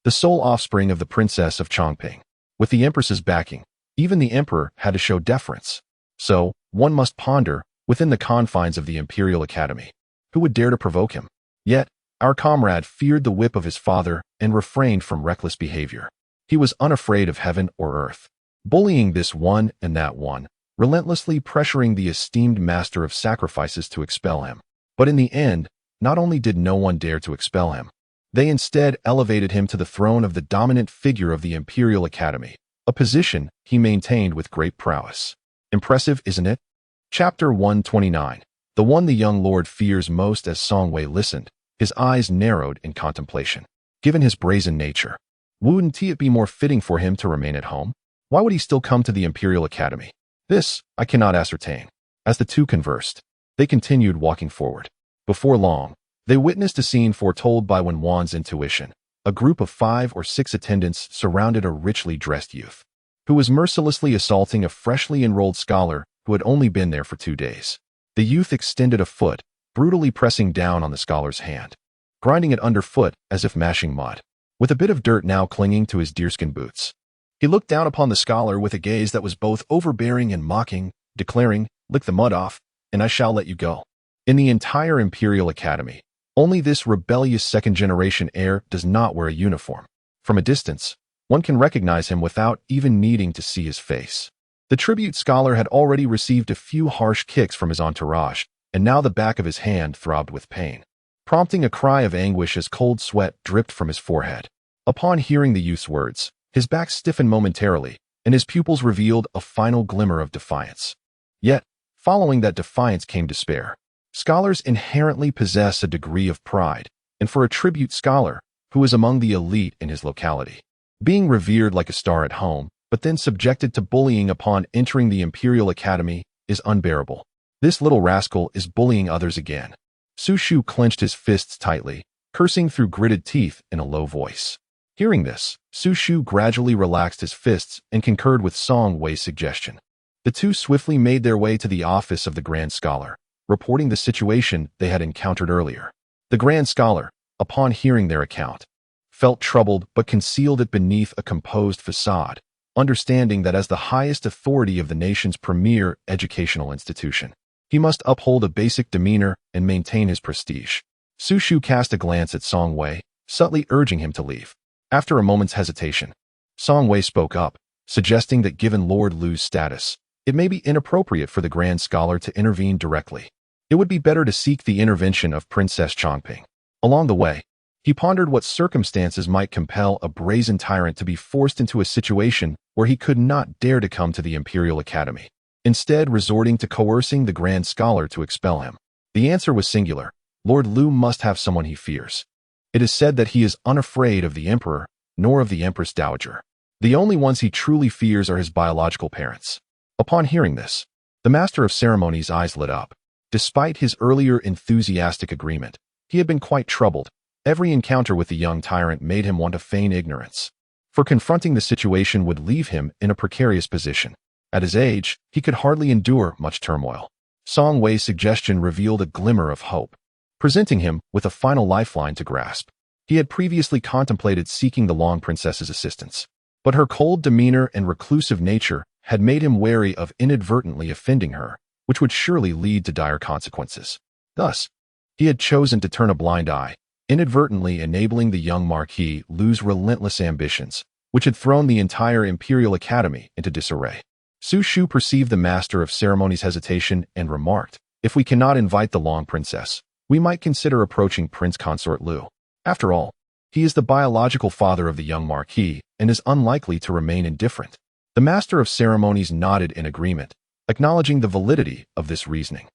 the sole offspring of the Princess of Chongping. With the Empress's backing, even the Emperor had to show deference. So, one must ponder, within the confines of the Imperial Academy, who would dare to provoke him? Yet, our comrade feared the whip of his father and refrained from reckless behavior. He was unafraid of heaven or earth, bullying this one and that one, relentlessly pressuring the esteemed master of sacrifices to expel him. But in the end, not only did no one dare to expel him, they instead elevated him to the throne of the dominant figure of the Imperial Academy, a position he maintained with great prowess. Impressive, isn't it? Chapter 129. The one the young lord fears most. As Song Wei listened, his eyes narrowed in contemplation. Given his brazen nature, wouldn't it be more fitting for him to remain at home? Why would he still come to the Imperial Academy? This, I cannot ascertain. As the two conversed, they continued walking forward. Before long, they witnessed a scene foretold by Wenwan's intuition. A group of 5 or 6 attendants surrounded a richly dressed youth, who was mercilessly assaulting a freshly enrolled scholar who had only been there for 2 days. The youth extended a foot, brutally pressing down on the scholar's hand, grinding it underfoot as if mashing mud, with a bit of dirt now clinging to his deerskin boots. He looked down upon the scholar with a gaze that was both overbearing and mocking, declaring, "Lick the mud off, and I shall let you go." In the entire Imperial Academy, only this rebellious second-generation heir does not wear a uniform. From a distance, one can recognize him without even needing to see his face. The tribute scholar had already received a few harsh kicks from his entourage, and now the back of his hand throbbed with pain, prompting a cry of anguish as cold sweat dripped from his forehead. Upon hearing the youth's words, his back stiffened momentarily, and his pupils revealed a final glimmer of defiance. Yet, following that defiance came despair. Scholars inherently possess a degree of pride, and for a tribute scholar, who is among the elite in his locality, being revered like a star at home, but then subjected to bullying upon entering the Imperial Academy, is unbearable. This little rascal is bullying others again. Su Shu clenched his fists tightly, cursing through gritted teeth in a low voice. Hearing this, Su Shu gradually relaxed his fists and concurred with Song Wei's suggestion. The two swiftly made their way to the office of the Grand Scholar, reporting the situation they had encountered earlier. The Grand Scholar, upon hearing their account, felt troubled but concealed it beneath a composed facade, understanding that as the highest authority of the nation's premier educational institution, he must uphold a basic demeanor and maintain his prestige. Su Shu cast a glance at Song Wei, subtly urging him to leave. After a moment's hesitation, Song Wei spoke up, suggesting that given Lord Lu's status, it may be inappropriate for the Grand Scholar to intervene directly. It would be better to seek the intervention of Princess Chongping. Along the way, he pondered what circumstances might compel a brazen tyrant to be forced into a situation where he could not dare to come to the Imperial Academy, instead resorting to coercing the Grand Scholar to expel him. The answer was singular. Lord Lu must have someone he fears. It is said that he is unafraid of the Emperor, nor of the Empress Dowager. The only ones he truly fears are his biological parents. Upon hearing this, the Master of Ceremonies' eyes lit up. Despite his earlier enthusiastic agreement, he had been quite troubled. Every encounter with the young tyrant made him want to feign ignorance, for confronting the situation would leave him in a precarious position. At his age, he could hardly endure much turmoil. Song Wei's suggestion revealed a glimmer of hope, presenting him with a final lifeline to grasp. He had previously contemplated seeking the Long Princess's assistance, but her cold demeanor and reclusive nature had made him wary of inadvertently offending her, which would surely lead to dire consequences. Thus, he had chosen to turn a blind eye, inadvertently enabling the young Marquis Lu's relentless ambitions, which had thrown the entire Imperial Academy into disarray. Su Shu perceived the Master of Ceremonies' hesitation and remarked, "If we cannot invite the Long Princess, we might consider approaching Prince Consort Lu. After all, he is the biological father of the young Marquis and is unlikely to remain indifferent." The Master of Ceremonies nodded in agreement, acknowledging the validity of this reasoning.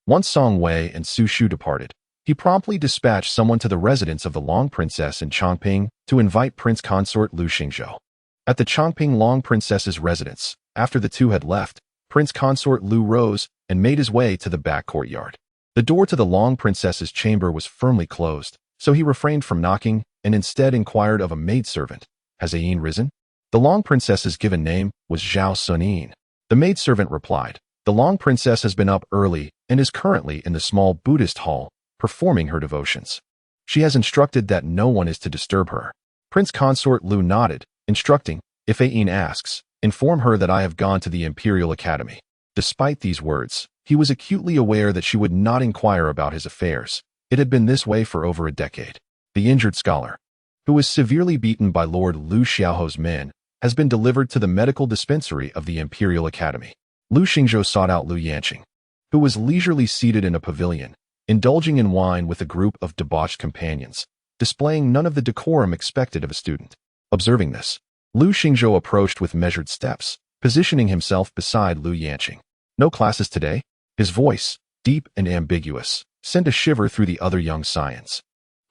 Once Song Wei and Su Shu departed, he promptly dispatched someone to the residence of the Long Princess in Chongping to invite Prince Consort Lu Xingzhou. At the Chongping Long Princess's residence, after the two had left, Prince Consort Lu rose and made his way to the back courtyard. The door to the Long Princess's chamber was firmly closed, so he refrained from knocking and instead inquired of a maidservant, "Has Ayin risen?" The Long Princess's given name was Zhao Sunin. The maidservant replied, "The Long Princess has been up early and is currently in the small Buddhist hall, performing her devotions. She has instructed that no one is to disturb her." Prince Consort Lu nodded, instructing, "If Ayin asks, inform her that I have gone to the Imperial Academy." Despite these words, he was acutely aware that she would not inquire about his affairs. It had been this way for over a decade. The injured scholar, who was severely beaten by Lord Lu Xiaoho's men, has been delivered to the medical dispensary of the Imperial Academy. Lu Xingzhou sought out Lu Yanqing, who was leisurely seated in a pavilion, indulging in wine with a group of debauched companions, displaying none of the decorum expected of a student. Observing this, Lu Xingzhou approached with measured steps, positioning himself beside Lu Yanqing. "No classes today?" His voice, deep and ambiguous, sent a shiver through the other young scions,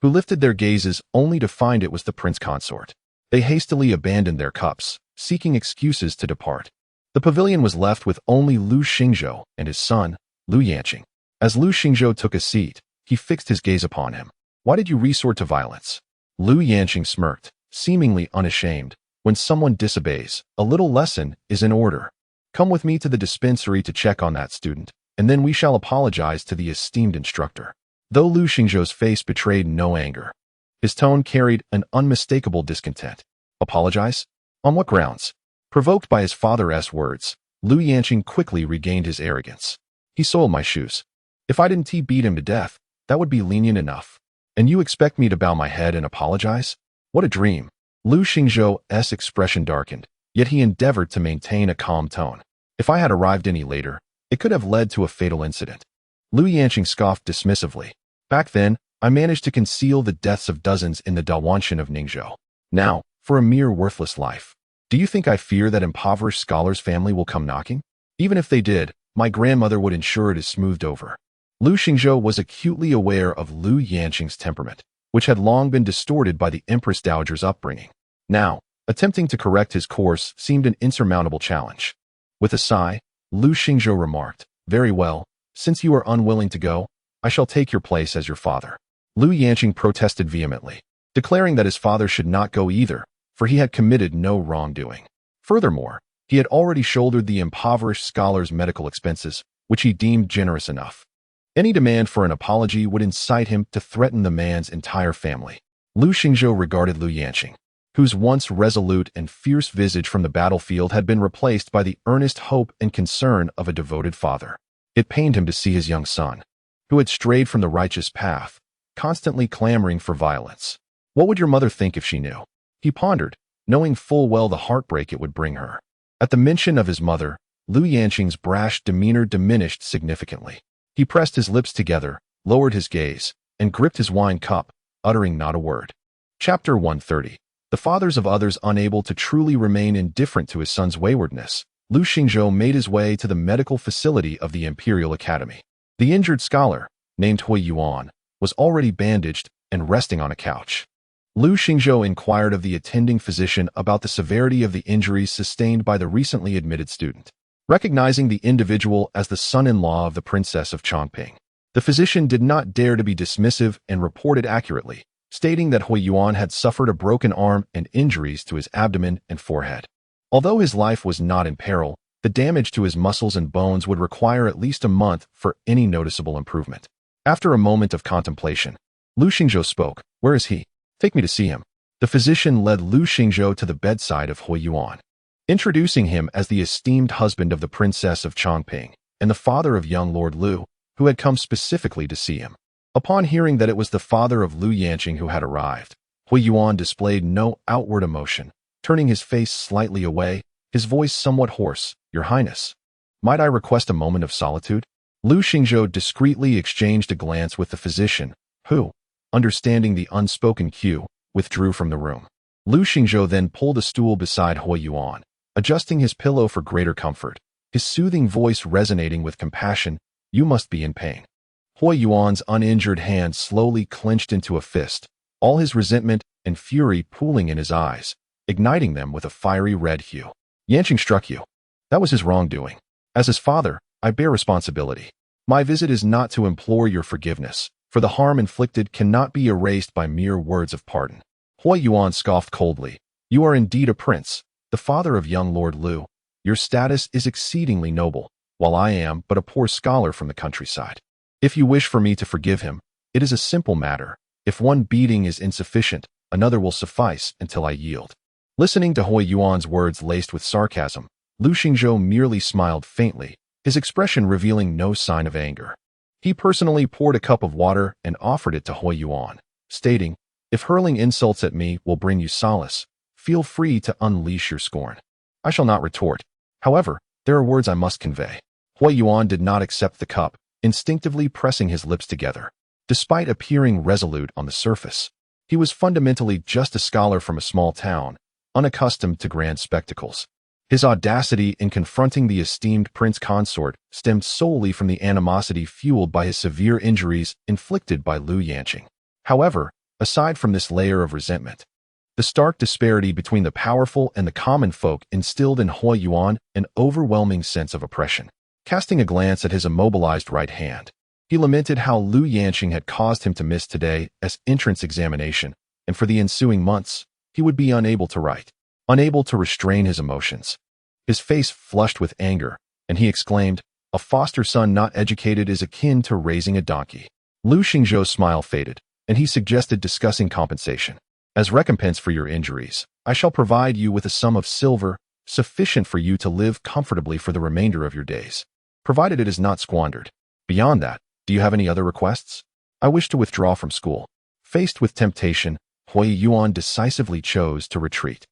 who lifted their gazes only to find it was the prince consort. They hastily abandoned their cups, seeking excuses to depart. The pavilion was left with only Lu Xingzhou and his son, Lu Yanqing. As Lu Xingzhou took a seat, he fixed his gaze upon him. "Why did you resort to violence?" Lu Yanqing smirked, seemingly unashamed. "When someone disobeys, a little lesson is in order. Come with me to the dispensary to check on that student, and then we shall apologize to the esteemed instructor." Though Lu Xingzhou's face betrayed no anger, his tone carried an unmistakable discontent. "Apologize? On what grounds?" Provoked by his father's words, Lu Yanqing quickly regained his arrogance. "He soiled my shoes. If I didn't beat him to death, that would be lenient enough. And you expect me to bow my head and apologize? What a dream." Lu Xingzhou's expression darkened, yet he endeavored to maintain a calm tone. "If I had arrived any later, it could have led to a fatal incident." Lu Yanqing scoffed dismissively. "Back then, I managed to conceal the deaths of dozens in the Dawanshan of Ningzhou. Now, for a mere worthless life. Do you think I fear that impoverished scholar's family will come knocking? Even if they did, my grandmother would ensure it is smoothed over. Lu Xingzhou was acutely aware of Lu Yanqing's temperament, which had long been distorted by the Empress Dowager's upbringing. Now, attempting to correct his course seemed an insurmountable challenge. With a sigh, Lu Xingzhou remarked, "Very well, since you are unwilling to go, I shall take your place as your father." Lu Yanqing protested vehemently, declaring that his father should not go either, for he had committed no wrongdoing. Furthermore, he had already shouldered the impoverished scholar's medical expenses, which he deemed generous enough. Any demand for an apology would incite him to threaten the man's entire family. Lu Xingzhou regarded Lu Yanqing, whose once resolute and fierce visage from the battlefield had been replaced by the earnest hope and concern of a devoted father. It pained him to see his young son, who had strayed from the righteous path, constantly clamoring for violence. What would your mother think if she knew? He pondered, knowing full well the heartbreak it would bring her. At the mention of his mother, Lu Yanqing's brash demeanor diminished significantly. He pressed his lips together, lowered his gaze, and gripped his wine cup, uttering not a word. Chapter 130. The fathers of others unable to truly remain indifferent to his son's waywardness, Lu Xingzhou made his way to the medical facility of the Imperial Academy. The injured scholar, named Hui Yuan, was already bandaged and resting on a couch. Lu Xingzhou inquired of the attending physician about the severity of the injuries sustained by the recently admitted student. Recognizing the individual as the son-in-law of the Princess of Chongping, the physician did not dare to be dismissive and reported accurately, stating that Hui Yuan had suffered a broken arm and injuries to his abdomen and forehead. Although his life was not in peril, the damage to his muscles and bones would require at least a month for any noticeable improvement. After a moment of contemplation, Lu Xingzhou spoke. "Where is he? Take me to see him." The physician led Lu Xingzhou to the bedside of Hui Yuan, introducing him as the esteemed husband of the Princess of Chongping and the father of young Lord Lu, who had come specifically to see him. Upon hearing that it was the father of Lu Yanqing who had arrived, Hui Yuan displayed no outward emotion, turning his face slightly away, his voice somewhat hoarse. "Your Highness, might I request a moment of solitude?" Lu Xingzhou discreetly exchanged a glance with the physician, who, understanding the unspoken cue, withdrew from the room. Lu Xingzhou then pulled a stool beside Hui Yuan, adjusting his pillow for greater comfort, his soothing voice resonating with compassion. "You must be in pain." Hui Yuan's uninjured hand slowly clenched into a fist, all his resentment and fury pooling in his eyes, igniting them with a fiery red hue. "Yanqing struck you. That was his wrongdoing. As his father, I bear responsibility. My visit is not to implore your forgiveness, for the harm inflicted cannot be erased by mere words of pardon." Hui Yuan scoffed coldly. "You are indeed a prince, the father of young Lord Lu. Your status is exceedingly noble, while I am but a poor scholar from the countryside. If you wish for me to forgive him, it is a simple matter. If one beating is insufficient, another will suffice until I yield." Listening to Hui Yuan's words laced with sarcasm, Lu Xingzhou merely smiled faintly, his expression revealing no sign of anger. He personally poured a cup of water and offered it to Hui Yuan, stating, "If hurling insults at me will bring you solace, feel free to unleash your scorn. I shall not retort. However, there are words I must convey." Hui Yuan did not accept the cup, instinctively pressing his lips together. Despite appearing resolute on the surface, he was fundamentally just a scholar from a small town, unaccustomed to grand spectacles. His audacity in confronting the esteemed prince consort stemmed solely from the animosity fueled by his severe injuries inflicted by Lu Yanqing. However, aside from this layer of resentment, the stark disparity between the powerful and the common folk instilled in Hui Yuan an overwhelming sense of oppression. Casting a glance at his immobilized right hand, he lamented how Lu Yanqing had caused him to miss today's entrance examination, and for the ensuing months, he would be unable to write, unable to restrain his emotions. His face flushed with anger, and he exclaimed, "A foster son not educated is akin to raising a donkey." Lu Xingzhou's smile faded, and he suggested discussing compensation. "As recompense for your injuries, I shall provide you with a sum of silver sufficient for you to live comfortably for the remainder of your days, provided it is not squandered. Beyond that, do you have any other requests?" "I wish to withdraw from school." Faced with temptation, Hui Yuan decisively chose to retreat.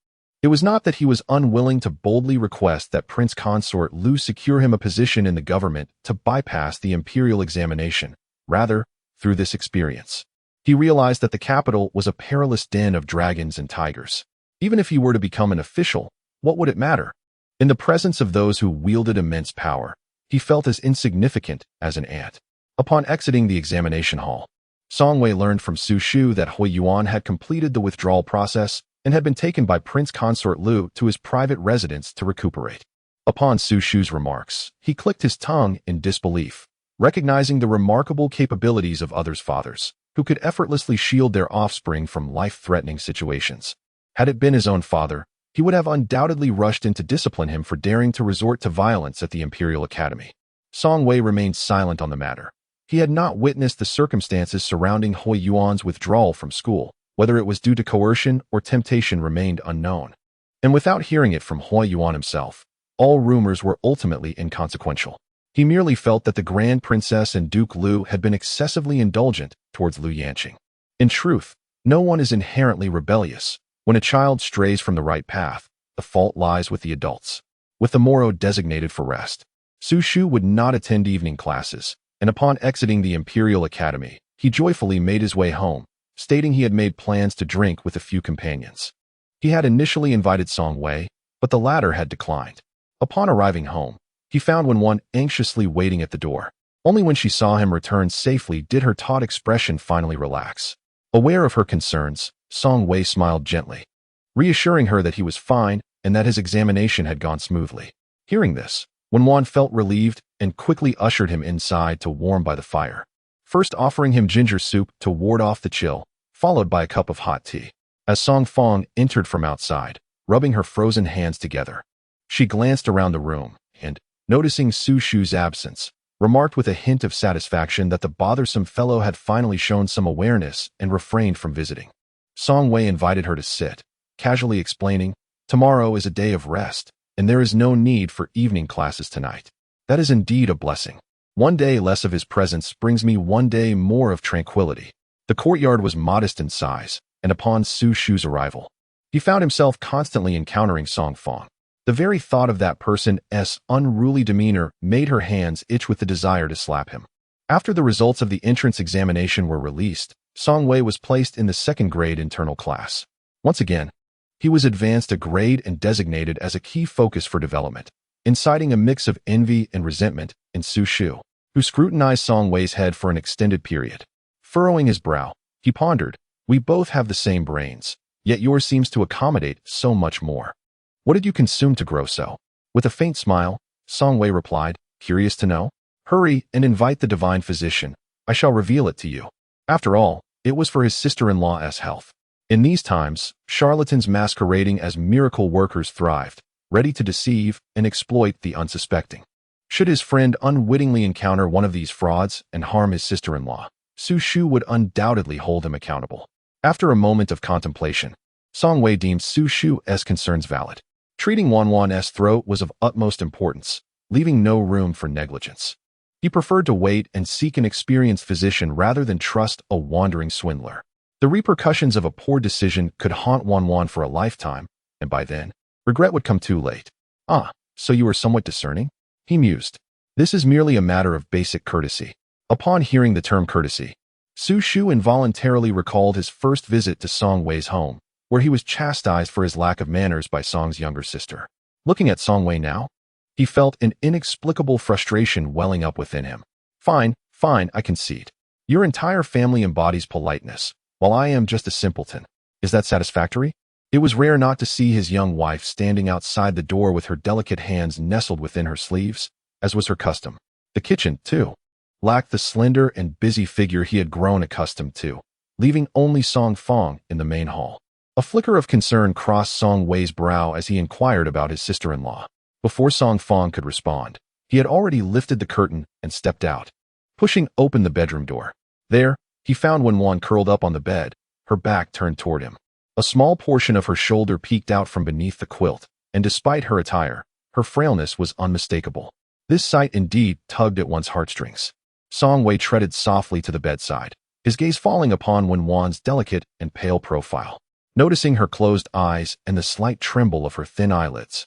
It was not that he was unwilling to boldly request that Prince Consort Lu secure him a position in the government to bypass the imperial examination. Rather, through this experience, he realized that the capital was a perilous den of dragons and tigers. Even if he were to become an official, What would it matter? In the presence of those who wielded immense power, he felt as insignificant as an ant. Upon exiting the examination hall, Song Wei learned from Su Shu that Hui Yuan had completed the withdrawal process and had been taken by Prince Consort Lu to his private residence to recuperate. Upon Su Shu's remarks, he clicked his tongue in disbelief, recognizing the remarkable capabilities of others' fathers, who could effortlessly shield their offspring from life-threatening situations. Had it been his own father, he would have undoubtedly rushed in to discipline him for daring to resort to violence at the Imperial Academy. Song Wei remained silent on the matter. He had not witnessed the circumstances surrounding Hui Yuan's withdrawal from school. Whether it was due to coercion or temptation remained unknown. And without hearing it from Hui Yuan himself, all rumors were ultimately inconsequential. He merely felt that the Grand Princess and Duke Lu had been excessively indulgent towards Lu Yanqing. In truth, no one is inherently rebellious. When a child strays from the right path, the fault lies with the adults. With the Moro designated for rest, Su Shu would not attend evening classes, and upon exiting the Imperial Academy, he joyfully made his way home, stating he had made plans to drink with a few companions. He had initially invited Song Wei, but the latter had declined. Upon arriving home, he found Wen anxiously waiting at the door. Only when she saw him return safely did her taut expression finally relax. Aware of her concerns, Song Wei smiled gently, reassuring her that he was fine and that his examination had gone smoothly. Hearing this, Wen felt relieved and quickly ushered him inside to warm by the fire, first offering him ginger soup to ward off the chill, followed by a cup of hot tea. As Song Fong entered from outside, rubbing her frozen hands together, she glanced around the room and, noticing Su Shu's absence, remarked with a hint of satisfaction that the bothersome fellow had finally shown some awareness and refrained from visiting. Song Wei invited her to sit, casually explaining, "Tomorrow is a day of rest, and there is no need for evening classes tonight. That is indeed a blessing. One day less of his presence brings me one day more of tranquility." The courtyard was modest in size, and upon Su Shu's arrival, he found himself constantly encountering Song Fong. The very thought of that person's unruly demeanor made her hands itch with the desire to slap him. After the results of the entrance examination were released, Song Wei was placed in the second-grade internal class. Once again, he was advanced a grade and designated as a key focus for development, inciting a mix of envy and resentment in Su Shu, who scrutinized Song Wei's head for an extended period. Furrowing his brow, he pondered, "We both have the same brains, yet yours seems to accommodate so much more. What did you consume to grow so?" With a faint smile, Song Wei replied, "Curious to know? Hurry and invite the divine physician. I shall reveal it to you." After all, it was for his sister-in-law's health. In these times, charlatans masquerading as miracle workers thrived, ready to deceive and exploit the unsuspecting. Should his friend unwittingly encounter one of these frauds and harm his sister-in-law, Su Shu would undoubtedly hold him accountable. After a moment of contemplation, Song Wei deemed Su Shu's concerns valid. Treating Wan's throat was of utmost importance, leaving no room for negligence. He preferred to wait and seek an experienced physician rather than trust a wandering swindler. The repercussions of a poor decision could haunt Wan for a lifetime, and by then, regret would come too late. "Ah, so you are somewhat discerning?" he mused. "This is merely a matter of basic courtesy." Upon hearing the term courtesy, Su Shu involuntarily recalled his first visit to Song Wei's home, where he was chastised for his lack of manners by Song's younger sister. Looking at Song Wei now, he felt an inexplicable frustration welling up within him. Fine, I concede. Your entire family embodies politeness, while I am just a simpleton. Is that satisfactory?" It was rare not to see his young wife standing outside the door with her delicate hands nestled within her sleeves, as was her custom. The kitchen, too, lacked the slender and busy figure he had grown accustomed to, leaving only Song Fong in the main hall. A flicker of concern crossed Song Wei's brow as he inquired about his sister-in-law. Before Song Fong could respond, he had already lifted the curtain and stepped out, pushing open the bedroom door. There, he found Wan curled up on the bed, her back turned toward him. A small portion of her shoulder peeked out from beneath the quilt, and despite her attire, her frailness was unmistakable. This sight indeed tugged at one's heartstrings. Song Wei treaded softly to the bedside, his gaze falling upon Wan's delicate and pale profile. Noticing her closed eyes and the slight tremble of her thin eyelids,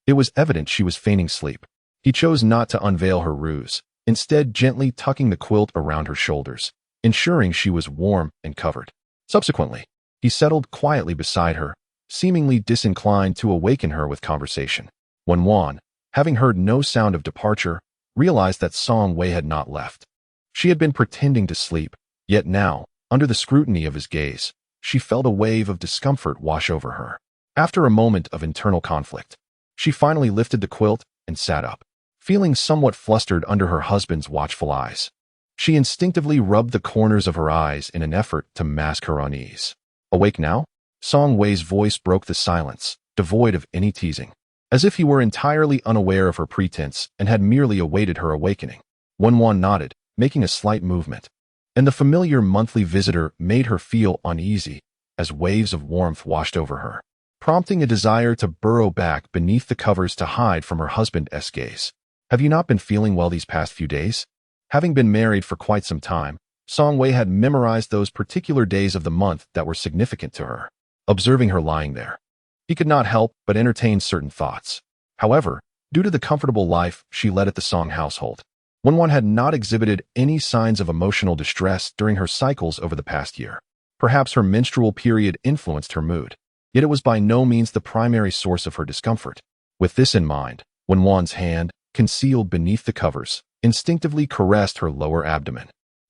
it was evident she was feigning sleep. He chose not to unveil her ruse, instead gently tucking the quilt around her shoulders, ensuring she was warm and covered. Subsequently, he settled quietly beside her, seemingly disinclined to awaken her with conversation. Wan, having heard no sound of departure, realized that Song Wei had not left. She had been pretending to sleep, yet now, under the scrutiny of his gaze, she felt a wave of discomfort wash over her. After a moment of internal conflict, she finally lifted the quilt and sat up, feeling somewhat flustered under her husband's watchful eyes. She instinctively rubbed the corners of her eyes in an effort to mask her unease. Awake now? Song Wei's voice broke the silence, devoid of any teasing, as if he were entirely unaware of her pretense and had merely awaited her awakening. Wan nodded, making a slight movement, and the familiar monthly visitor made her feel uneasy as waves of warmth washed over her, prompting a desire to burrow back beneath the covers to hide from her husband's gaze. Have you not been feeling well these past few days? Having been married for quite some time, Song Wei had memorized those particular days of the month that were significant to her. Observing her lying there, he could not help but entertain certain thoughts. However, due to the comfortable life she led at the Song household, Wan had not exhibited any signs of emotional distress during her cycles over the past year. Perhaps her menstrual period influenced her mood, yet it was by no means the primary source of her discomfort. With this in mind, Wan's hand, concealed beneath the covers, instinctively caressed her lower abdomen,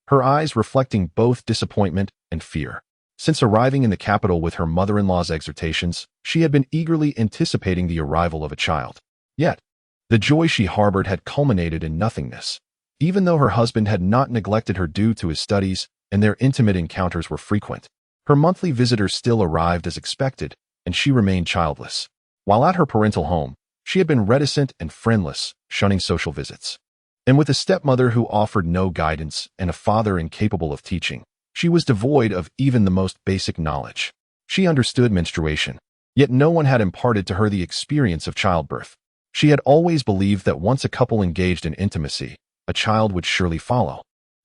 her eyes reflecting both disappointment and fear. Since arriving in the capital with her mother-in-law's exhortations, she had been eagerly anticipating the arrival of a child. Yet, the joy she harbored had culminated in nothingness. Even though her husband had not neglected her due to his studies and their intimate encounters were frequent, her monthly visitors still arrived as expected, and she remained childless. While at her parental home, she had been reticent and friendless, shunning social visits. And with a stepmother who offered no guidance and a father incapable of teaching, she was devoid of even the most basic knowledge. She understood menstruation, yet no one had imparted to her the experience of childbirth. She had always believed that once a couple engaged in intimacy, a child would surely follow.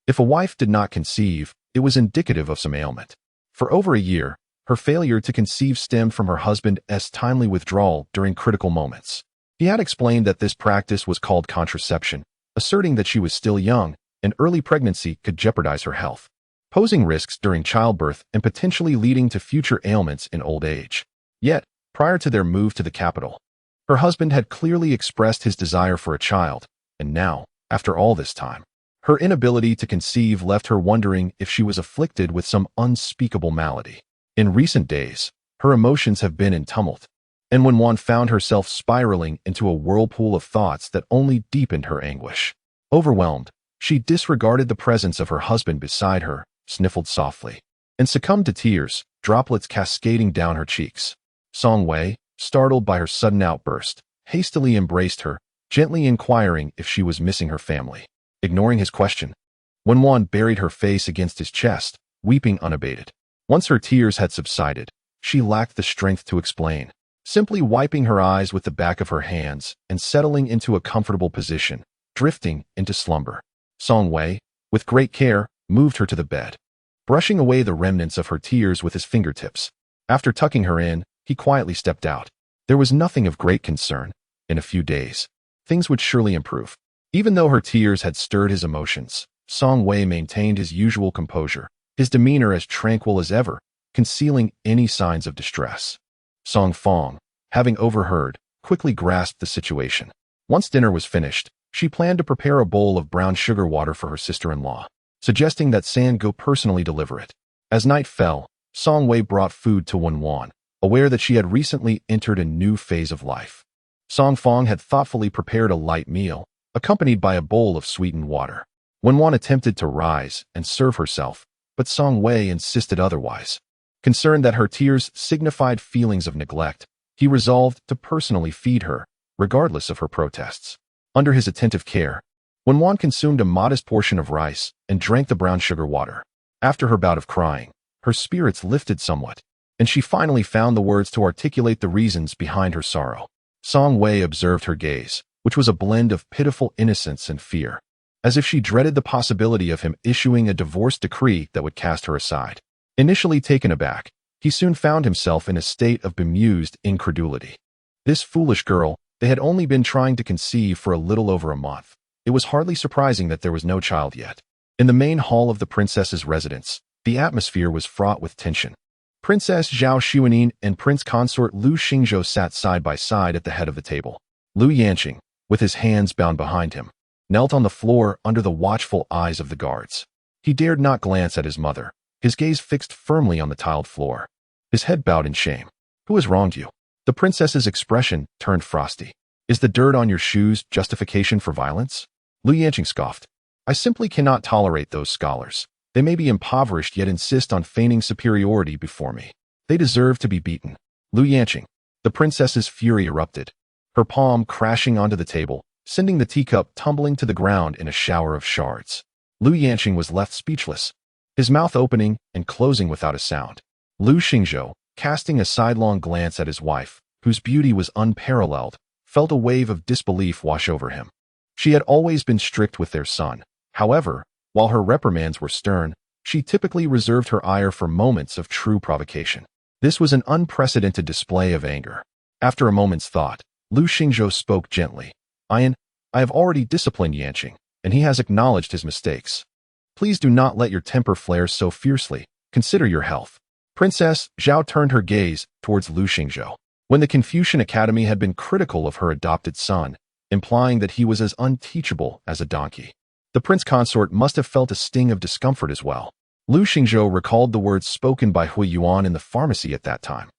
If a wife did not conceive, it was indicative of some ailment. For over a year, her failure to conceive stemmed from her husband's timely withdrawal during critical moments. He had explained that this practice was called contraception, asserting that she was still young and early pregnancy could jeopardize her health, posing risks during childbirth and potentially leading to future ailments in old age. Yet, prior to their move to the capital, her husband had clearly expressed his desire for a child, and now, after all this time, her inability to conceive left her wondering if she was afflicted with some unspeakable malady. In recent days, her emotions have been in tumult, and when Wan found herself spiraling into a whirlpool of thoughts that only deepened her anguish. Overwhelmed, she disregarded the presence of her husband beside her, sniffled softly, and succumbed to tears, droplets cascading down her cheeks. Song Wei, startled by her sudden outburst, hastily embraced her, gently inquiring if she was missing her family. Ignoring his question, Wan buried her face against his chest, weeping unabated. Once her tears had subsided, she lacked the strength to explain, simply wiping her eyes with the back of her hands and settling into a comfortable position, drifting into slumber. Song Wei, with great care, moved her to the bed, brushing away the remnants of her tears with his fingertips. After tucking her in, he quietly stepped out. There was nothing of great concern. In a few days, things would surely improve. Even though her tears had stirred his emotions, Song Wei maintained his usual composure, his demeanor as tranquil as ever, concealing any signs of distress. Song Fong, having overheard, quickly grasped the situation. Once dinner was finished, she planned to prepare a bowl of brown sugar water for her sister-in-law, suggesting that San go personally deliver it. As night fell, Song Wei brought food to Wan, aware that she had recently entered a new phase of life. Song Fong had thoughtfully prepared a light meal, accompanied by a bowl of sweetened water. Wan attempted to rise and serve herself, but Song Wei insisted otherwise. Concerned that her tears signified feelings of neglect, he resolved to personally feed her, regardless of her protests. Under his attentive care, Wan consumed a modest portion of rice and drank the brown sugar water. After her bout of crying, her spirits lifted somewhat, and she finally found the words to articulate the reasons behind her sorrow. Song Wei observed her gaze, which was a blend of pitiful innocence and fear, as if she dreaded the possibility of him issuing a divorce decree that would cast her aside. Initially taken aback, he soon found himself in a state of bemused incredulity. This foolish girl, they had only been trying to conceive for a little over a month. It was hardly surprising that there was no child yet. In the main hall of the princess's residence, the atmosphere was fraught with tension. Princess Zhao Xuanin and Prince Consort Lu Xingzhou sat side by side at the head of the table. Lu Yanqing, with his hands bound behind him, knelt on the floor under the watchful eyes of the guards. He dared not glance at his mother, his gaze fixed firmly on the tiled floor. His head bowed in shame. Who has wronged you? The princess's expression turned frosty. Is the dirt on your shoes justification for violence? Lu Yanqing scoffed. I simply cannot tolerate those scholars. They may be impoverished yet insist on feigning superiority before me. They deserve to be beaten. Lu Yanqing. The princess's fury erupted, her palm crashing onto the table, sending the teacup tumbling to the ground in a shower of shards. Lu Yanqing was left speechless, his mouth opening and closing without a sound. Lu Xingzhou, casting a sidelong glance at his wife, whose beauty was unparalleled, felt a wave of disbelief wash over him. She had always been strict with their son. However, while her reprimands were stern, she typically reserved her ire for moments of true provocation. This was an unprecedented display of anger. After a moment's thought, Lu Xingzhou spoke gently. I have already disciplined Yanqing, and he has acknowledged his mistakes. Please do not let your temper flare so fiercely. Consider your health. Princess Zhao turned her gaze towards Lu Xingzhou. When the Confucian Academy had been critical of her adopted son, implying that he was as unteachable as a donkey, the prince consort must have felt a sting of discomfort as well. Lu Xingzhou recalled the words spoken by Hui Yuan in the pharmacy at that time.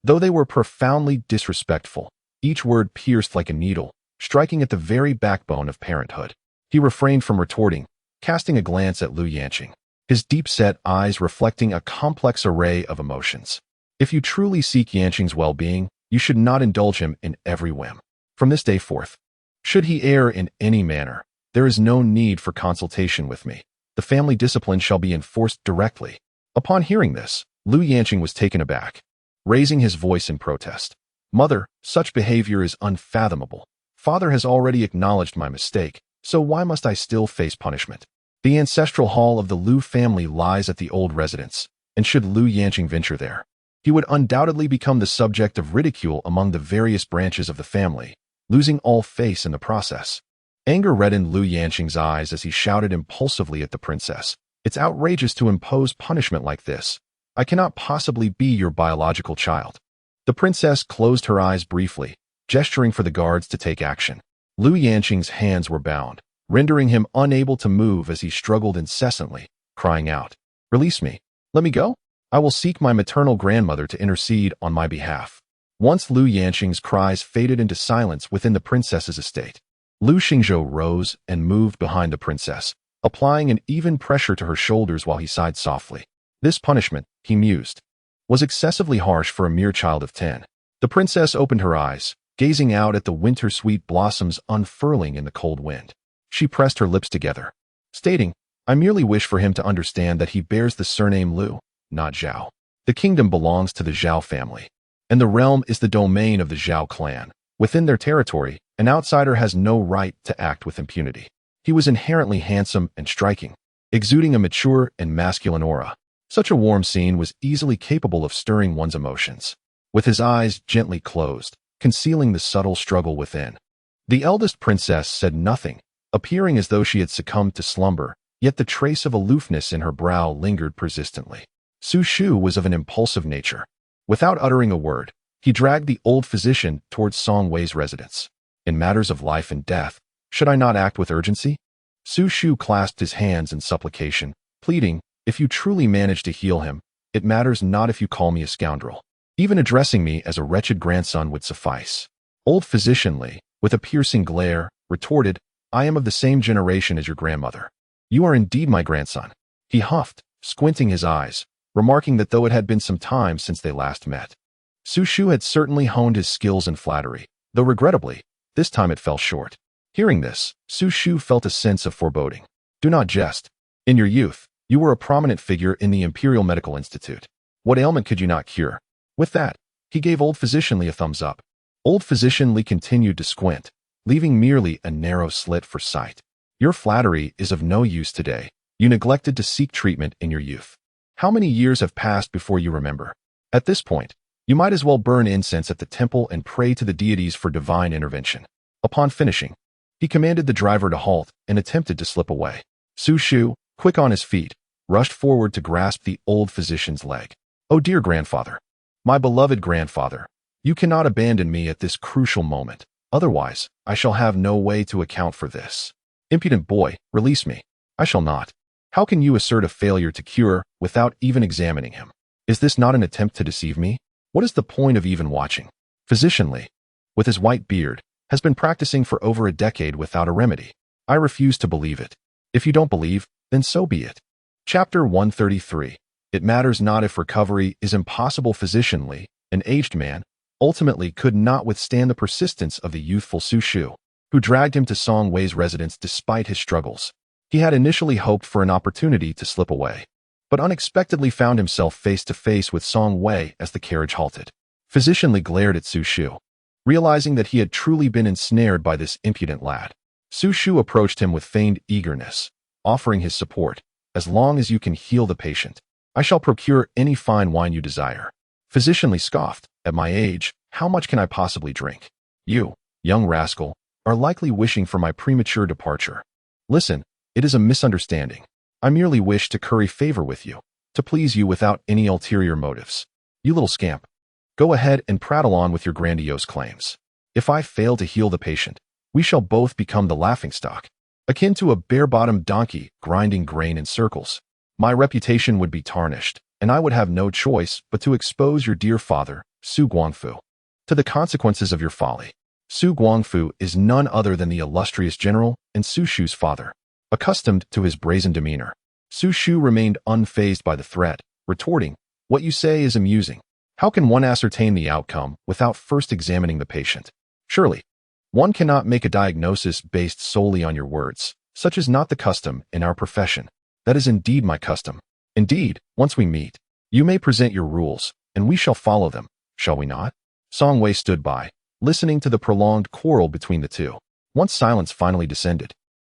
Though they were profoundly disrespectful, each word pierced like a needle, striking at the very backbone of parenthood. He refrained from retorting, casting a glance at Lu Yanqing, his deep-set eyes reflecting a complex array of emotions. If you truly seek Yanqing's well-being, you should not indulge him in every whim. From this day forth, should he err in any manner, there is no need for consultation with me. The family discipline shall be enforced directly. Upon hearing this, Lu Yanqing was taken aback, raising his voice in protest. Mother, such behavior is unfathomable. Father has already acknowledged my mistake, so why must I still face punishment? The ancestral hall of the Lu family lies at the old residence, and should Lu Yanqing venture there, he would undoubtedly become the subject of ridicule among the various branches of the family, losing all face in the process. Anger reddened Lu Yanqing's eyes as he shouted impulsively at the princess. It's outrageous to impose punishment like this. I cannot possibly be your biological child. The princess closed her eyes briefly, gesturing for the guards to take action. Lu Yanqing's hands were bound, rendering him unable to move as he struggled incessantly, crying out, "Release me! Let me go! I will seek my maternal grandmother to intercede on my behalf." Once Lu Yanqing's cries faded into silence within the princess's estate, Lu Xingzhou rose and moved behind the princess, applying an even pressure to her shoulders while he sighed softly. This punishment, he mused, was excessively harsh for a mere child of 10. The princess opened her eyes, gazing out at the winter-sweet blossoms unfurling in the cold wind. She pressed her lips together, stating, I merely wish for him to understand that he bears the surname Lu, not Zhao. The kingdom belongs to the Zhao family, and the realm is the domain of the Zhao clan. Within their territory, an outsider has no right to act with impunity. He was inherently handsome and striking, exuding a mature and masculine aura. Such a warm scene was easily capable of stirring one's emotions. With his eyes gently closed, concealing the subtle struggle within, the eldest princess said nothing, appearing as though she had succumbed to slumber, yet the trace of aloofness in her brow lingered persistently. Su Shu was of an impulsive nature. Without uttering a word, he dragged the old physician towards Song Wei's residence. In matters of life and death, should I not act with urgency? Su Shu clasped his hands in supplication, pleading, if you truly manage to heal him, it matters not if you call me a scoundrel. Even addressing me as a wretched grandson would suffice. Old physician Li, with a piercing glare, retorted, I am of the same generation as your grandmother. You are indeed my grandson. He huffed, squinting his eyes, remarking that though it had been some time since they last met, Su Shu had certainly honed his skills in flattery, though regrettably, this time it fell short. Hearing this, Su Shu felt a sense of foreboding. Do not jest. In your youth, you were a prominent figure in the Imperial Medical Institute. What ailment could you not cure? With that, he gave old physician Li a thumbs up. Old physician Li continued to squint, leaving merely a narrow slit for sight. Your flattery is of no use today. You neglected to seek treatment in your youth. How many years have passed before you remember? At this point, you might as well burn incense at the temple and pray to the deities for divine intervention. Upon finishing, he commanded the driver to halt and attempted to slip away. Su Shu, quick on his feet, rushed forward to grasp the old physician's leg. Oh dear grandfather. My beloved grandfather. You cannot abandon me at this crucial moment. Otherwise, I shall have no way to account for this. Impudent boy, release me. I shall not. How can you assert a failure to cure without even examining him? Is this not an attempt to deceive me? What is the point of even watching? Physician Lee, with his white beard, has been practicing for over a decade without a remedy. I refuse to believe it. If you don't believe, then so be it. Chapter 133. It matters not if recovery is impossible. Physician Lee, an aged man, ultimately could not withstand the persistence of the youthful Su Shu, who dragged him to Song Wei's residence despite his struggles. He had initially hoped for an opportunity to slip away, but unexpectedly found himself face to face with Song Wei as the carriage halted. Physician Lee glared at Su Shu, realizing that he had truly been ensnared by this impudent lad. Su Shu approached him with feigned eagerness, offering his support. As long as you can heal the patient, I shall procure any fine wine you desire. Physician Lee scoffed. At my age, how much can I possibly drink? You, young rascal, are likely wishing for my premature departure. Listen, it is a misunderstanding. I merely wish to curry favor with you, to please you without any ulterior motives. You little scamp. Go ahead and prattle on with your grandiose claims. If I fail to heal the patient, we shall both become the laughingstock, akin to a bare-bottomed donkey grinding grain in circles. My reputation would be tarnished, and I would have no choice but to expose your dear father, Su Guangfu, to the consequences of your folly. Su Guangfu is none other than the illustrious general and Su Shu's father. Accustomed to his brazen demeanor, Su Shu remained unfazed by the threat, retorting, "What you say is amusing. How can one ascertain the outcome without first examining the patient? Surely, one cannot make a diagnosis based solely on your words. Such is not the custom in our profession. That is indeed my custom. Indeed, once we meet, you may present your rules, and we shall follow them, shall we not?" Song Wei stood by, listening to the prolonged quarrel between the two. Once silence finally descended,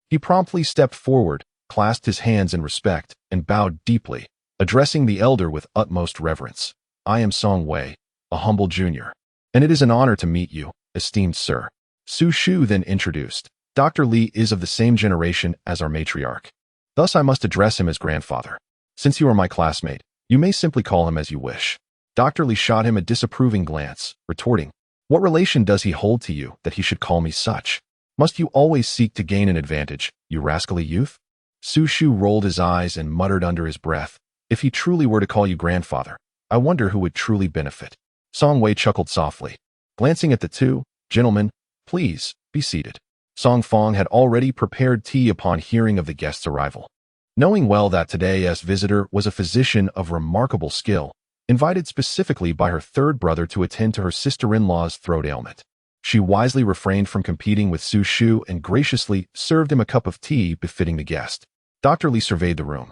he promptly stepped forward, clasped his hands in respect, and bowed deeply, addressing the elder with utmost reverence. "I am Song Wei, a humble junior, and it is an honor to meet you, esteemed sir." Su Shu then introduced. "Dr. Lee is of the same generation as our matriarch. Thus I must address him as grandfather. Since you are my classmate, you may simply call him as you wish." Dr. Lee shot him a disapproving glance, retorting, "What relation does he hold to you that he should call me such? Must you always seek to gain an advantage, you rascally youth?" Su Shu rolled his eyes and muttered under his breath, "If he truly were to call you grandfather, I wonder who would truly benefit." Song Wei chuckled softly, glancing at the two. "Gentlemen, please, be seated." Song Fong had already prepared tea upon hearing of the guest's arrival. Knowing well that today's visitor was a physician of remarkable skill, invited specifically by her third brother to attend to her sister-in-law's throat ailment, she wisely refrained from competing with Su Shu and graciously served him a cup of tea befitting the guest. Dr. Lee surveyed the room,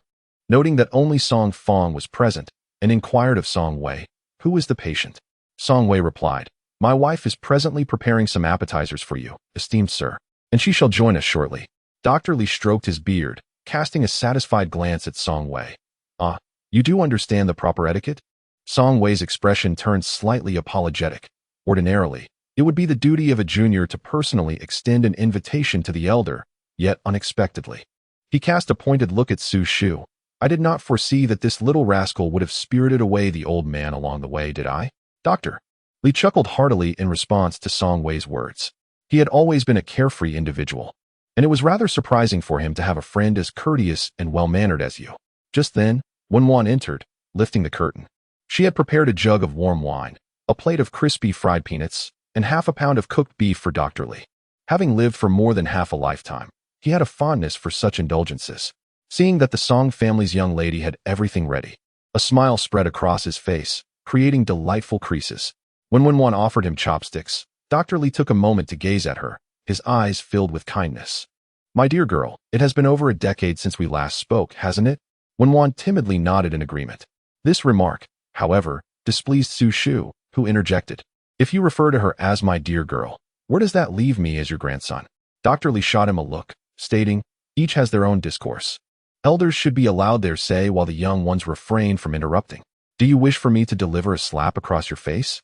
noting that only Song Fong was present, and inquired of Song Wei, "Who is the patient?" Song Wei replied, "My wife is presently preparing some appetizers for you, esteemed sir, and she shall join us shortly." Dr. Lee stroked his beard, casting a satisfied glance at Song Wei. "Ah, you do understand the proper etiquette?" Song Wei's expression turned slightly apologetic. Ordinarily, it would be the duty of a junior to personally extend an invitation to the elder, yet unexpectedly, he cast a pointed look at Su Shu. "I did not foresee that this little rascal would have spirited away the old man along the way, did I?" Dr. Lee chuckled heartily in response to Song Wei's words. He had always been a carefree individual, and it was rather surprising for him to have a friend as courteous and well-mannered as you. Just then, Wenwan entered, lifting the curtain. She had prepared a jug of warm wine, a plate of crispy fried peanuts, and half a pound of cooked beef for Dr. Lee. Having lived for more than half a lifetime, he had a fondness for such indulgences. Seeing that the Song family's young lady had everything ready, a smile spread across his face, creating delightful creases. When Wenwan offered him chopsticks, Dr. Lee took a moment to gaze at her, his eyes filled with kindness. "My dear girl, it has been over a decade since we last spoke, hasn't it?" Wenwan timidly nodded in agreement. This remark, however, displeased Su Shu, who interjected, "If you refer to her as my dear girl, where does that leave me as your grandson?" Dr. Lee shot him a look, stating, "Each has their own discourse. Elders should be allowed their say while the young ones refrain from interrupting. Do you wish for me to deliver a slap across your face?"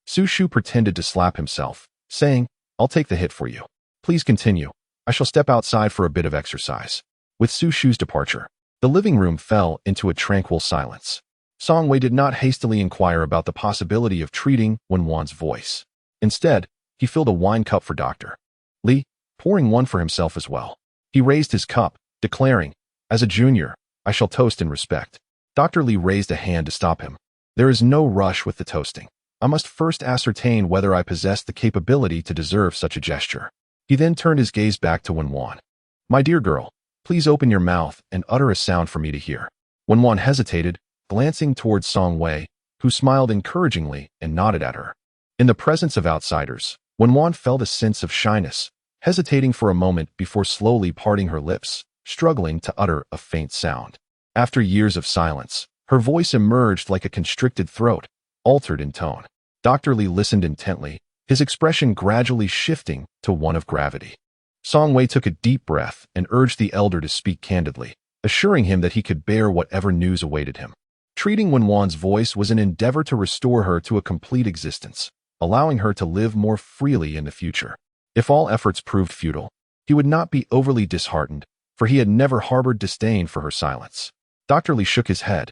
Su Shu pretended to slap himself, saying, "I'll take the hit for you. Please continue. I shall step outside for a bit of exercise." With Su Shu's departure, the living room fell into a tranquil silence. Song Wei did not hastily inquire about the possibility of treating Wenwan's voice. Instead, he filled a wine cup for Dr. Li, pouring one for himself as well. He raised his cup, declaring, "As a junior, I shall toast in respect." Dr. Li raised a hand to stop him. "There is no rush with the toasting. I must first ascertain whether I possess the capability to deserve such a gesture." He then turned his gaze back to Wenwan. "My dear girl, please open your mouth and utter a sound for me to hear." Wenwan hesitated, glancing towards Song Wei, who smiled encouragingly and nodded at her. In the presence of outsiders, Wenwan felt a sense of shyness, hesitating for a moment before slowly parting her lips, struggling to utter a faint sound. After years of silence, her voice emerged like a constricted throat, altered in tone. Dr. Li listened intently, his expression gradually shifting to one of gravity. Song Wei took a deep breath and urged the elder to speak candidly, assuring him that he could bear whatever news awaited him. Treating Wenwan's voice was an endeavor to restore her to a complete existence, allowing her to live more freely in the future. If all efforts proved futile, he would not be overly disheartened, for he had never harbored disdain for her silence. Dr. Li shook his head,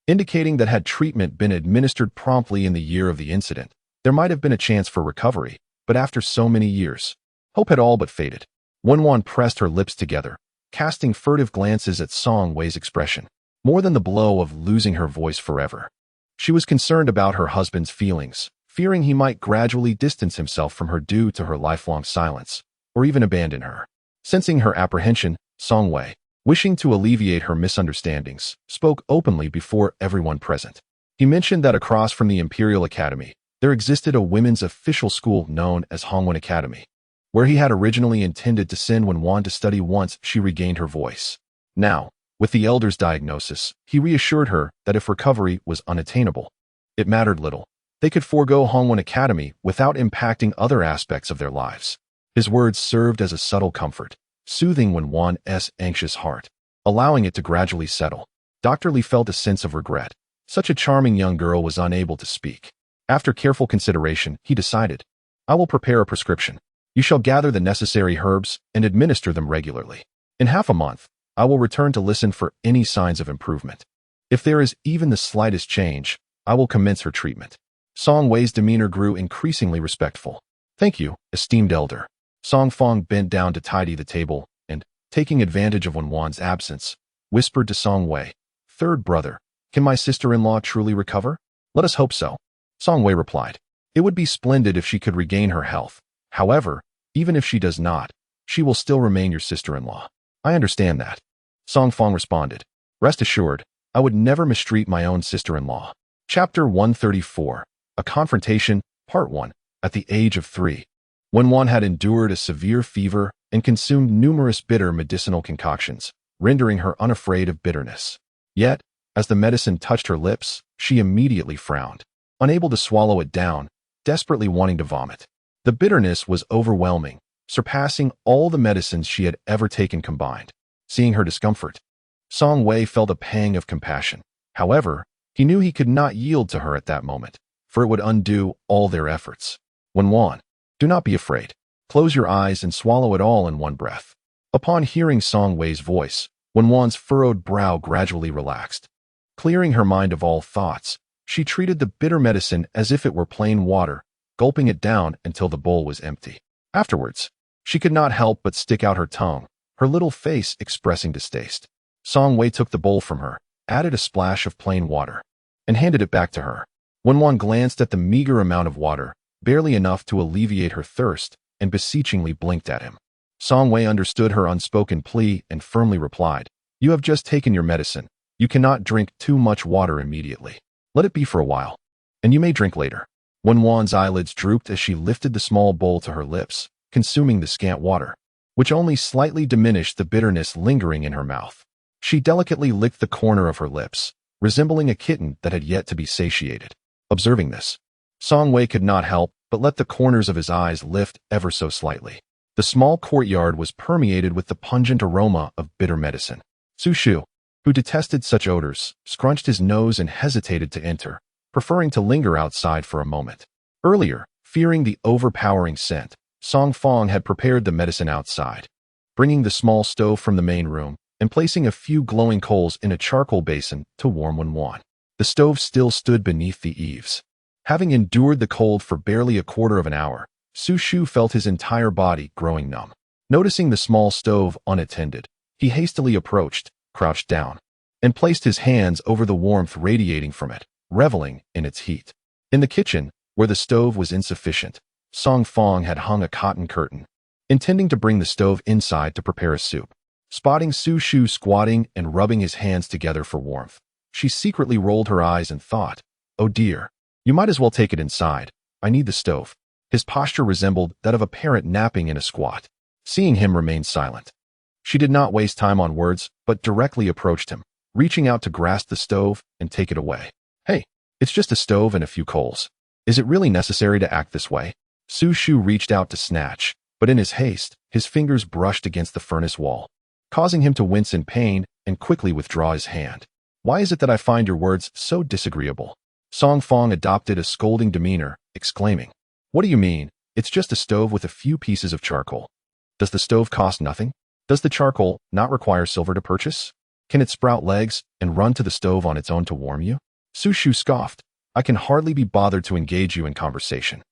indicating that had treatment been administered promptly in the year of the incident, there might have been a chance for recovery, but after so many years, hope had all but faded. Wenwan pressed her lips together, casting furtive glances at Song Wei's expression. More than the blow of losing her voice forever, she was concerned about her husband's feelings, fearing he might gradually distance himself from her due to her lifelong silence, or even abandon her. Sensing her apprehension, Song Wei, wishing to alleviate her misunderstandings, spoke openly before everyone present. He mentioned that across from the Imperial Academy, there existed a women's official school known as Hongwen Academy, where he had originally intended to send Wenwan to study once she regained her voice. Now, with the elder's diagnosis, he reassured her that if recovery was unattainable, it mattered little. They could forego Hongwen Academy without impacting other aspects of their lives. His words served as a subtle comfort, soothing Wenwan's anxious heart, allowing it to gradually settle. Dr. Li felt a sense of regret. Such a charming young girl was unable to speak. After careful consideration, he decided, "I will prepare a prescription. You shall gather the necessary herbs and administer them regularly. In half a month, I will return to listen for any signs of improvement. If there is even the slightest change, I will commence her treatment." Song Wei's demeanor grew increasingly respectful. "Thank you, esteemed elder." Song Fong bent down to tidy the table and, taking advantage of Wenwan's absence, whispered to Song Wei, "Third brother, can my sister-in-law truly recover?" "Let us hope so," Song Wei replied. "It would be splendid if she could regain her health. However, even if she does not, she will still remain your sister-in-law." "I understand that," Song Fong responded. "Rest assured, I would never mistreat my own sister-in-law." Chapter 134, A Confrontation, Part 1. At the age of 3, Wenwan had endured a severe fever and consumed numerous bitter medicinal concoctions, rendering her unafraid of bitterness. Yet, as the medicine touched her lips, she immediately frowned, unable to swallow it down, desperately wanting to vomit. The bitterness was overwhelming, surpassing all the medicines she had ever taken combined. Seeing her discomfort, Song Wei felt a pang of compassion. However, he knew he could not yield to her at that moment, for it would undo all their efforts. "Wenwan, do not be afraid. Close your eyes and swallow it all in one breath." Upon hearing Song Wei's voice, Wenwan's furrowed brow gradually relaxed. Clearing her mind of all thoughts, she treated the bitter medicine as if it were plain water, gulping it down until the bowl was empty. Afterwards, she could not help but stick out her tongue, her little face expressing distaste. Song Wei took the bowl from her, added a splash of plain water, and handed it back to her. Wenwan glanced at the meager amount of water, barely enough to alleviate her thirst, and beseechingly blinked at him. Song Wei understood her unspoken plea and firmly replied, "You have just taken your medicine. You cannot drink too much water immediately. Let it be for a while, and you may drink later." Wenwan's eyelids drooped as she lifted the small bowl to her lips, consuming the scant water, which only slightly diminished the bitterness lingering in her mouth. She delicately licked the corner of her lips, resembling a kitten that had yet to be satiated. Observing this, Song Wei could not help but let the corners of his eyes lift ever so slightly. The small courtyard was permeated with the pungent aroma of bitter medicine. Su Shu, who detested such odors, scrunched his nose and hesitated to enter, preferring to linger outside for a moment. Earlier, fearing the overpowering scent, Song Fong had prepared the medicine outside, bringing the small stove from the main room and placing a few glowing coals in a charcoal basin to warm Wenwan. The stove still stood beneath the eaves. Having endured the cold for barely a quarter of an hour, Su Shu felt his entire body growing numb. Noticing the small stove unattended, he hastily approached, crouched down, and placed his hands over the warmth radiating from it, reveling in its heat. In the kitchen, where the stove was insufficient, Song Fong had hung a cotton curtain, intending to bring the stove inside to prepare a soup. Spotting Su Shu squatting and rubbing his hands together for warmth, she secretly rolled her eyes and thought, "Oh dear, you might as well take it inside. I need the stove." His posture resembled that of a parent napping in a squat. Seeing him remain silent, she did not waste time on words, but directly approached him, reaching out to grasp the stove and take it away. "Hey, it's just a stove and a few coals. Is it really necessary to act this way?" Su Shu reached out to snatch, but in his haste, his fingers brushed against the furnace wall, causing him to wince in pain and quickly withdraw his hand. "Why is it that I find your words so disagreeable?" Song Fong adopted a scolding demeanor, exclaiming, "What do you mean? It's just a stove with a few pieces of charcoal. Does the stove cost nothing? Does the charcoal not require silver to purchase? Can it sprout legs and run to the stove on its own to warm you?" Su Shu scoffed, "I can hardly be bothered to engage you in conversation.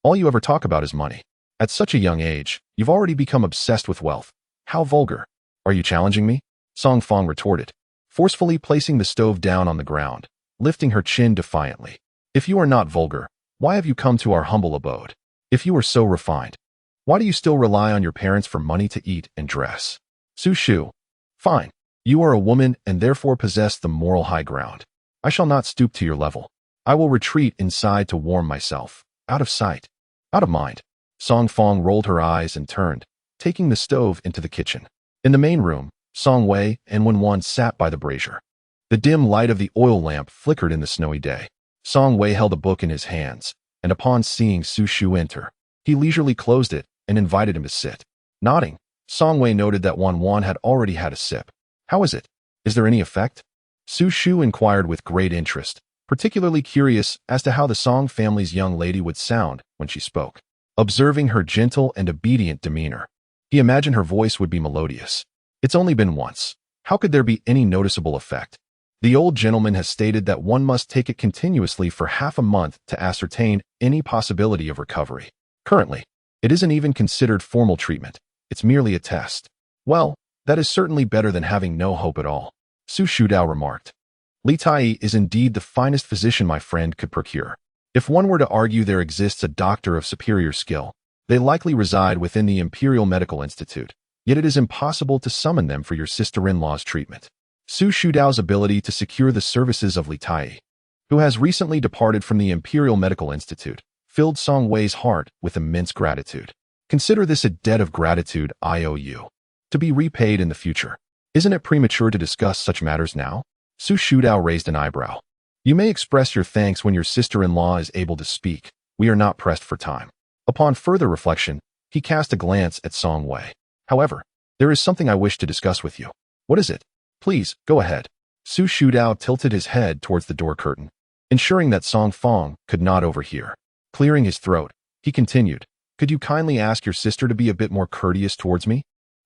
All you ever talk about is money. At such a young age, you've already become obsessed with wealth. How vulgar. Are you challenging me?" Song Fong retorted, forcefully placing the stove down on the ground, lifting her chin defiantly. "If you are not vulgar, why have you come to our humble abode? If you are so refined, why do you still rely on your parents for money to eat and dress?" Su Shu, "Fine. You are a woman and therefore possess the moral high ground. I shall not stoop to your level. I will retreat inside to warm myself. Out of sight, out of mind." Song Fong rolled her eyes and turned, taking the stove into the kitchen. In the main room, Song Wei and Wenwan sat by the brazier. The dim light of the oil lamp flickered in the snowy day. Song Wei held a book in his hands, and upon seeing Su Shu enter, he leisurely closed it and invited him to sit. Nodding, Song Wei noted that Wenwan had already had a sip. "How is it? Is there any effect?" Su Shu inquired with great interest, particularly curious as to how the Song family's young lady would sound when she spoke. Observing her gentle and obedient demeanor, he imagined her voice would be melodious. "It's only been once. How could there be any noticeable effect? The old gentleman has stated that one must take it continuously for half a month to ascertain any possibility of recovery. Currently, it isn't even considered formal treatment. It's merely a test." "Well, that is certainly better than having no hope at all," Su Shudao remarked. "Li Tai is indeed the finest physician my friend could procure. If one were to argue there exists a doctor of superior skill, they likely reside within the Imperial Medical Institute, yet it is impossible to summon them for your sister-in-law's treatment." Su Shudao's ability to secure the services of Li Tai, who has recently departed from the Imperial Medical Institute, filled Song Wei's heart with immense gratitude. "Consider this a debt of gratitude I owe you, to be repaid in the future. Isn't it premature to discuss such matters now?" Su Shudao raised an eyebrow. "You may express your thanks when your sister-in-law is able to speak. We are not pressed for time." Upon further reflection, he cast a glance at Song Wei. "However, there is something I wish to discuss with you." "What is it?" "Please, go ahead." Su Shudao tilted his head towards the door curtain, ensuring that Song Fong could not overhear. Clearing his throat, he continued, "Could you kindly ask your sister to be a bit more courteous towards me?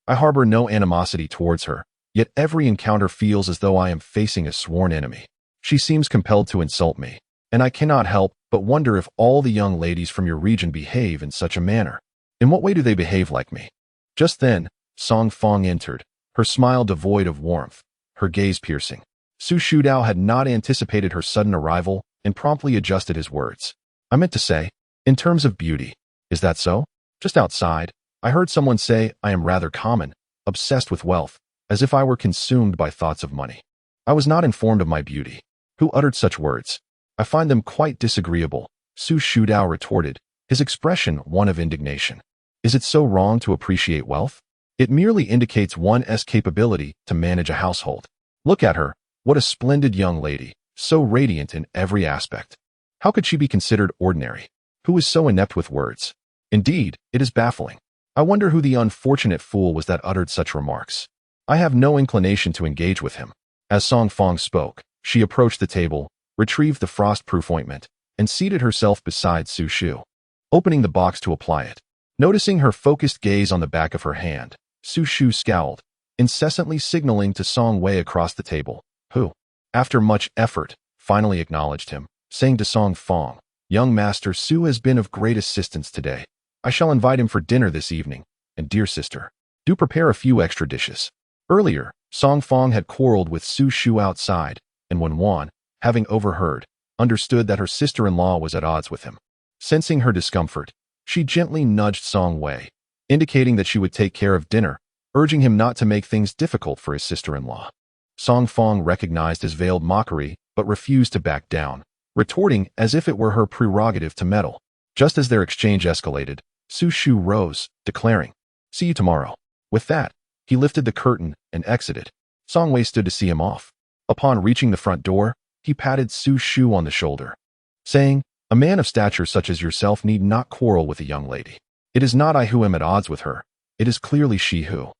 I harbor no animosity towards her, yet every encounter feels as though I am facing a sworn enemy. She seems compelled to insult me, and I cannot help but wonder if all the young ladies from your region behave in such a manner. In what way do they behave like me?" Just then, Song Fong entered, her smile devoid of warmth, her gaze piercing. Su Shudao had not anticipated her sudden arrival and promptly adjusted his words. "I meant to say, in terms of beauty. Is that so? Just outside, I heard someone say I am rather common, obsessed with wealth, as if I were consumed by thoughts of money. I was not informed of my beauty. Who uttered such words? I find them quite disagreeable," Su Shudao retorted, his expression one of indignation. "Is it so wrong to appreciate wealth? It merely indicates one's capability to manage a household. Look at her, what a splendid young lady, so radiant in every aspect. How could she be considered ordinary? Who is so inept with words? Indeed, it is baffling. I wonder who the unfortunate fool was that uttered such remarks. I have no inclination to engage with him." As Song Fong spoke, she approached the table, retrieved the frost-proof ointment, and seated herself beside Su Shu, opening the box to apply it. Noticing her focused gaze on the back of her hand, Su Shu scowled, incessantly signaling to Song Wei across the table, who, after much effort, finally acknowledged him, saying to Song Fong, "Young Master Su has been of great assistance today. I shall invite him for dinner this evening, and dear sister, do prepare a few extra dishes." Earlier, Song Fong had quarreled with Su Shu outside, and when Wan, having overheard, understood that her sister-in-law was at odds with him. Sensing her discomfort, she gently nudged Song Wei, indicating that she would take care of dinner, urging him not to make things difficult for his sister-in-law. Song Fong recognized his veiled mockery, but refused to back down, retorting as if it were her prerogative to meddle. Just as their exchange escalated, Su Shu rose, declaring, "See you tomorrow." With that, he lifted the curtain and exited. Song Wei stood to see him off. Upon reaching the front door, he patted Su Shu on the shoulder, saying, "A man of stature such as yourself need not quarrel with a young lady. It is not I who am at odds with her. It is clearly she who."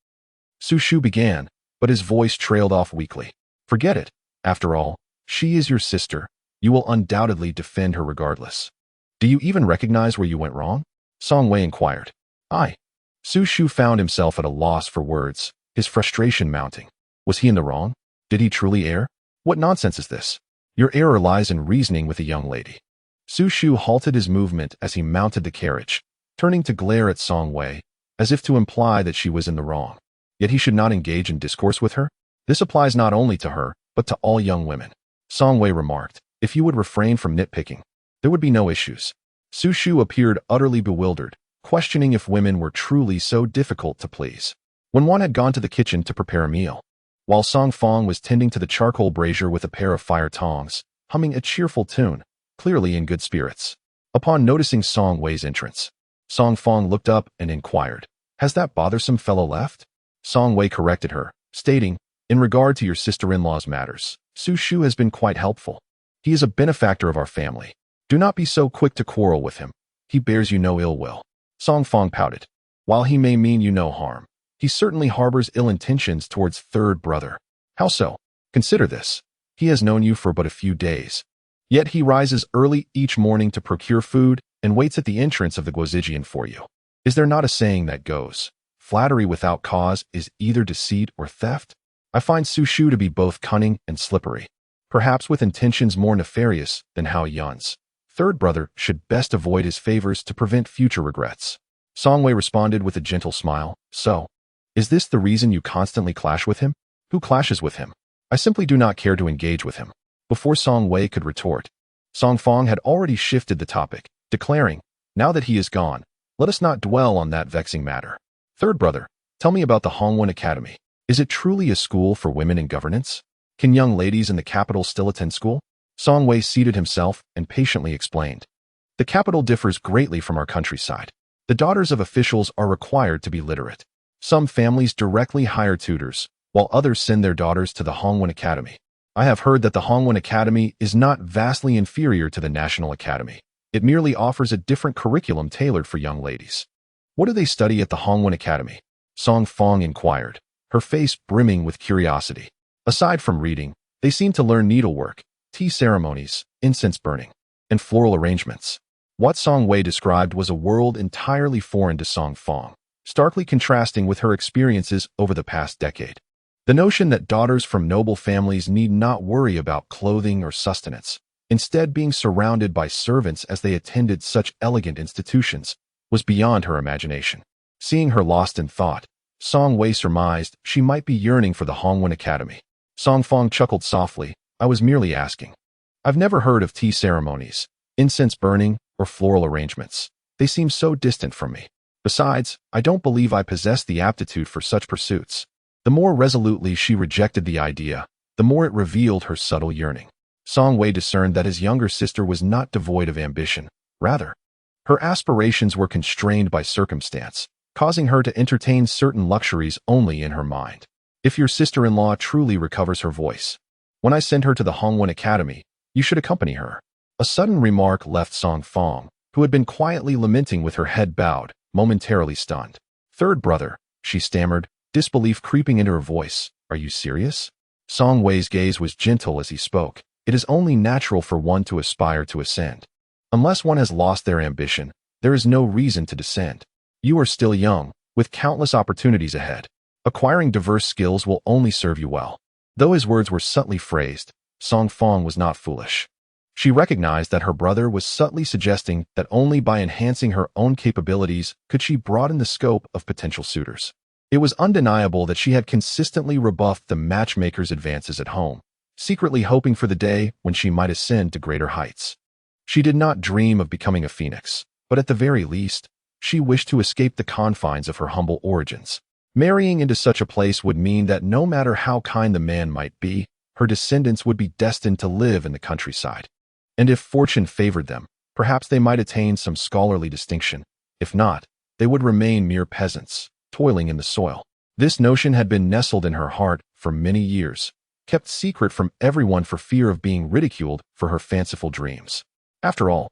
Su Shu began, but his voice trailed off weakly. "Forget it. After all, she is your sister. You will undoubtedly defend her regardless. Do you even recognize where you went wrong?" Song Wei inquired. "I." Su Shu found himself at a loss for words, his frustration mounting. Was he in the wrong? Did he truly err? What nonsense is this? Your error lies in reasoning with a young lady. Su Shu halted his movement as he mounted the carriage, turning to glare at Song Wei, as if to imply that she was in the wrong. Yet he should not engage in discourse with her? This applies not only to her, but to all young women. Song Wei remarked, "If you would refrain from nitpicking, there would be no issues." Su Shu appeared utterly bewildered, questioning if women were truly so difficult to please. When one had gone to the kitchen to prepare a meal, while Song Fong was tending to the charcoal brazier with a pair of fire tongs, humming a cheerful tune, clearly in good spirits. Upon noticing Song Wei's entrance, Song Fong looked up and inquired, "Has that bothersome fellow left?" Song Wei corrected her, stating, "In regard to your sister-in-law's matters, Su Shu has been quite helpful. He is a benefactor of our family. Do not be so quick to quarrel with him. He bears you no ill will." Song Fong pouted. "While he may mean you no harm, he certainly harbors ill intentions towards third brother." "How so?" "Consider this. He has known you for but a few days. Yet he rises early each morning to procure food and waits at the entrance of the Guozijian for you. Is there not a saying that goes, 'Flattery without cause is either deceit or theft'? I find Su Shu to be both cunning and slippery, perhaps with intentions more nefarious than Hao Yun's. Third brother should best avoid his favors to prevent future regrets." Song Wei responded with a gentle smile, "So, is this the reason you constantly clash with him?" "Who clashes with him? I simply do not care to engage with him." Before Song Wei could retort, Song Fong had already shifted the topic, declaring, "Now that he is gone, let us not dwell on that vexing matter. Third brother, tell me about the Hongwen Academy. Is it truly a school for women in governance? Can young ladies in the capital still attend school?" Song Wei seated himself and patiently explained. "The capital differs greatly from our countryside. The daughters of officials are required to be literate. Some families directly hire tutors, while others send their daughters to the Hongwen Academy. I have heard that the Hongwen Academy is not vastly inferior to the National Academy. It merely offers a different curriculum tailored for young ladies." "What do they study at the Hongwen Academy?" Song Fong inquired, her face brimming with curiosity. "Aside from reading, they seem to learn needlework, tea ceremonies, incense burning, and floral arrangements." What Song Wei described was a world entirely foreign to Song Fong, starkly contrasting with her experiences over the past decade. The notion that daughters from noble families need not worry about clothing or sustenance, instead being surrounded by servants as they attended such elegant institutions, was beyond her imagination. Seeing her lost in thought, Song Wei surmised she might be yearning for the Hongwen Academy. Song Fong chuckled softly, "I was merely asking. I've never heard of tea ceremonies, incense burning, or floral arrangements. They seem so distant from me. Besides, I don't believe I possess the aptitude for such pursuits." The more resolutely she rejected the idea, the more it revealed her subtle yearning. Song Wei discerned that his younger sister was not devoid of ambition. Rather, her aspirations were constrained by circumstance, causing her to entertain certain luxuries only in her mind. "If your sister-in-law truly recovers her voice, when I send her to the Hongwen Academy, you should accompany her." A sudden remark left Song Fong, who had been quietly lamenting with her head bowed, momentarily stunned. "Third brother," she stammered, disbelief creeping into her voice, "are you serious?" Song Wei's gaze was gentle as he spoke. "It is only natural for one to aspire to ascend. Unless one has lost their ambition, there is no reason to descend. You are still young, with countless opportunities ahead. Acquiring diverse skills will only serve you well." Though his words were subtly phrased, Song Fong was not foolish. She recognized that her brother was subtly suggesting that only by enhancing her own capabilities could she broaden the scope of potential suitors. It was undeniable that she had consistently rebuffed the matchmaker's advances at home, secretly hoping for the day when she might ascend to greater heights. She did not dream of becoming a phoenix, but at the very least, she wished to escape the confines of her humble origins. Marrying into such a place would mean that no matter how kind the man might be, her descendants would be destined to live in the countryside. And if fortune favored them, perhaps they might attain some scholarly distinction. If not, they would remain mere peasants, toiling in the soil. This notion had been nestled in her heart for many years, kept secret from everyone for fear of being ridiculed for her fanciful dreams. After all,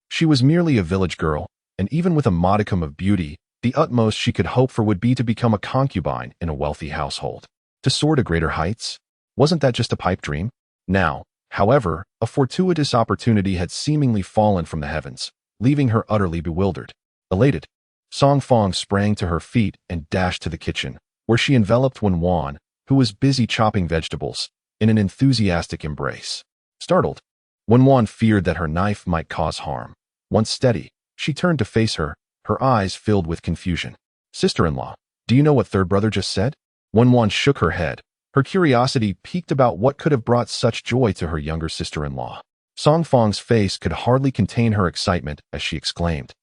she was merely a village girl, and even with a modicum of beauty, the utmost she could hope for would be to become a concubine in a wealthy household. To soar to greater heights? Wasn't that just a pipe dream? Now, however, a fortuitous opportunity had seemingly fallen from the heavens, leaving her utterly bewildered. Elated, Song Fong sprang to her feet and dashed to the kitchen, where she enveloped Wan, who was busy chopping vegetables, in an enthusiastic embrace. Startled, Wan feared that her knife might cause harm. Once steady, she turned to face her, her eyes filled with confusion. "Sister-in-law, do you know what third brother just said?" Wan shook her head, her curiosity piqued about what could have brought such joy to her younger sister-in-law. Song Fong's face could hardly contain her excitement as she exclaimed,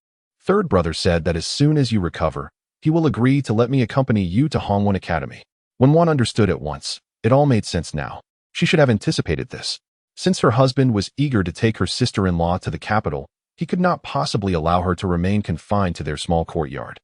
"Third brother said that as soon as you recover, he will agree to let me accompany you to Hongwon Academy." Wan understood at once. It all made sense now. She should have anticipated this. Since her husband was eager to take her sister-in-law to the capital, he could not possibly allow her to remain confined to their small courtyard,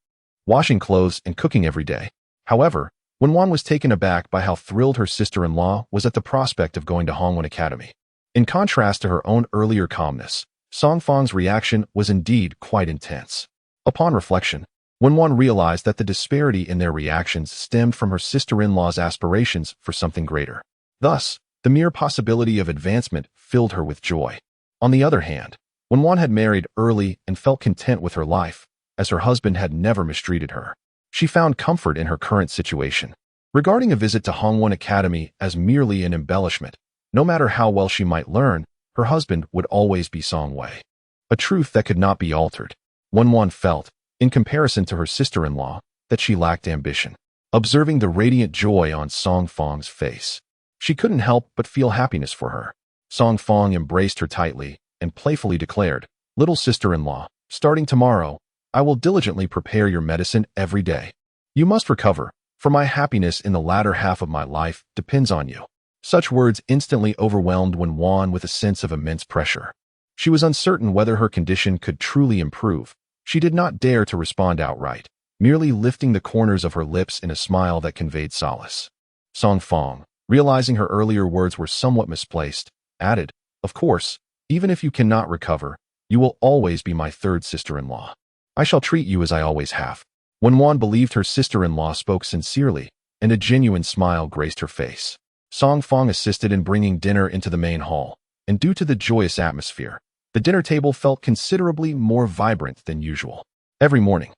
washing clothes and cooking every day. However, Wan was taken aback by how thrilled her sister-in-law was at the prospect of going to Hongwon Academy. In contrast to her own earlier calmness, Song Fong's reaction was indeed quite intense. Upon reflection, Wan realized that the disparity in their reactions stemmed from her sister-in-law's aspirations for something greater. Thus, the mere possibility of advancement filled her with joy. On the other hand, Wan had married early and felt content with her life, as her husband had never mistreated her. She found comfort in her current situation, regarding a visit to Hongwon Academy as merely an embellishment. No matter how well she might learn, her husband would always be Song Wei, a truth that could not be altered. Wan felt, in comparison to her sister-in-law, that she lacked ambition. Observing the radiant joy on Song Fong's face, she couldn't help but feel happiness for her. Song Fong embraced her tightly and playfully declared, "Little sister-in-law, starting tomorrow, I will diligently prepare your medicine every day. You must recover, for my happiness in the latter half of my life depends on you." Such words instantly overwhelmed Wan with a sense of immense pressure. She was uncertain whether her condition could truly improve. She did not dare to respond outright, merely lifting the corners of her lips in a smile that conveyed solace. Song Fong, realizing her earlier words were somewhat misplaced, added, "Of course, even if you cannot recover, you will always be my third sister-in-law. I shall treat you as I always have." Wan believed her sister-in-law spoke sincerely, and a genuine smile graced her face. Song Fong assisted in bringing dinner into the main hall, and due to the joyous atmosphere, the dinner table felt considerably more vibrant than usual. Every morning,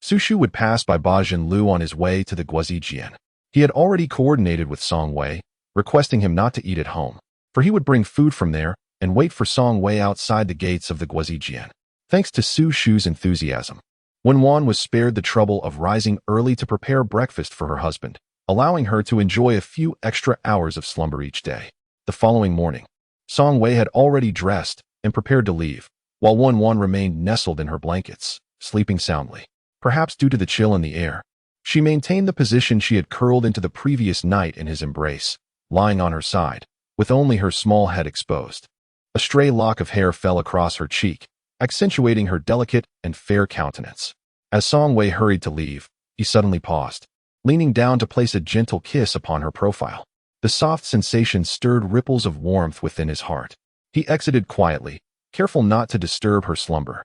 Su Shu would pass by Ba Jinlu on his way to the Guazijian. He had already coordinated with Song Wei, requesting him not to eat at home, for he would bring food from there and wait for Song Wei outside the gates of the Guazijian. Thanks to Su Shu's enthusiasm, Wan was spared the trouble of rising early to prepare breakfast for her husband, allowing her to enjoy a few extra hours of slumber each day. The following morning, Song Wei had already dressed and prepared to leave, while Wan remained nestled in her blankets, sleeping soundly. Perhaps due to the chill in the air, she maintained the position she had curled into the previous night in his embrace, lying on her side, with only her small head exposed. A stray lock of hair fell across her cheek, accentuating her delicate and fair countenance. As Song Wei hurried to leave, he suddenly paused, leaning down to place a gentle kiss upon her profile. The soft sensation stirred ripples of warmth within his heart. He exited quietly, careful not to disturb her slumber.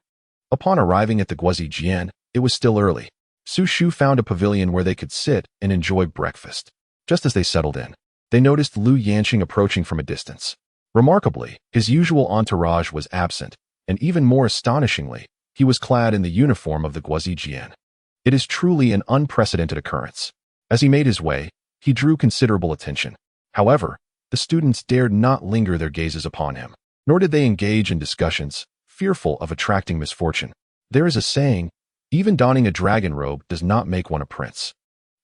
Upon arriving at the Guazijian, it was still early. Su Shu found a pavilion where they could sit and enjoy breakfast. Just as they settled in, they noticed Lu Yanqing approaching from a distance. Remarkably, his usual entourage was absent, and even more astonishingly, he was clad in the uniform of the Guazijian. It is truly an unprecedented occurrence. As he made his way, he drew considerable attention. However, the students dared not linger their gazes upon him, nor did they engage in discussions, fearful of attracting misfortune. There is a saying, even donning a dragon robe does not make one a prince.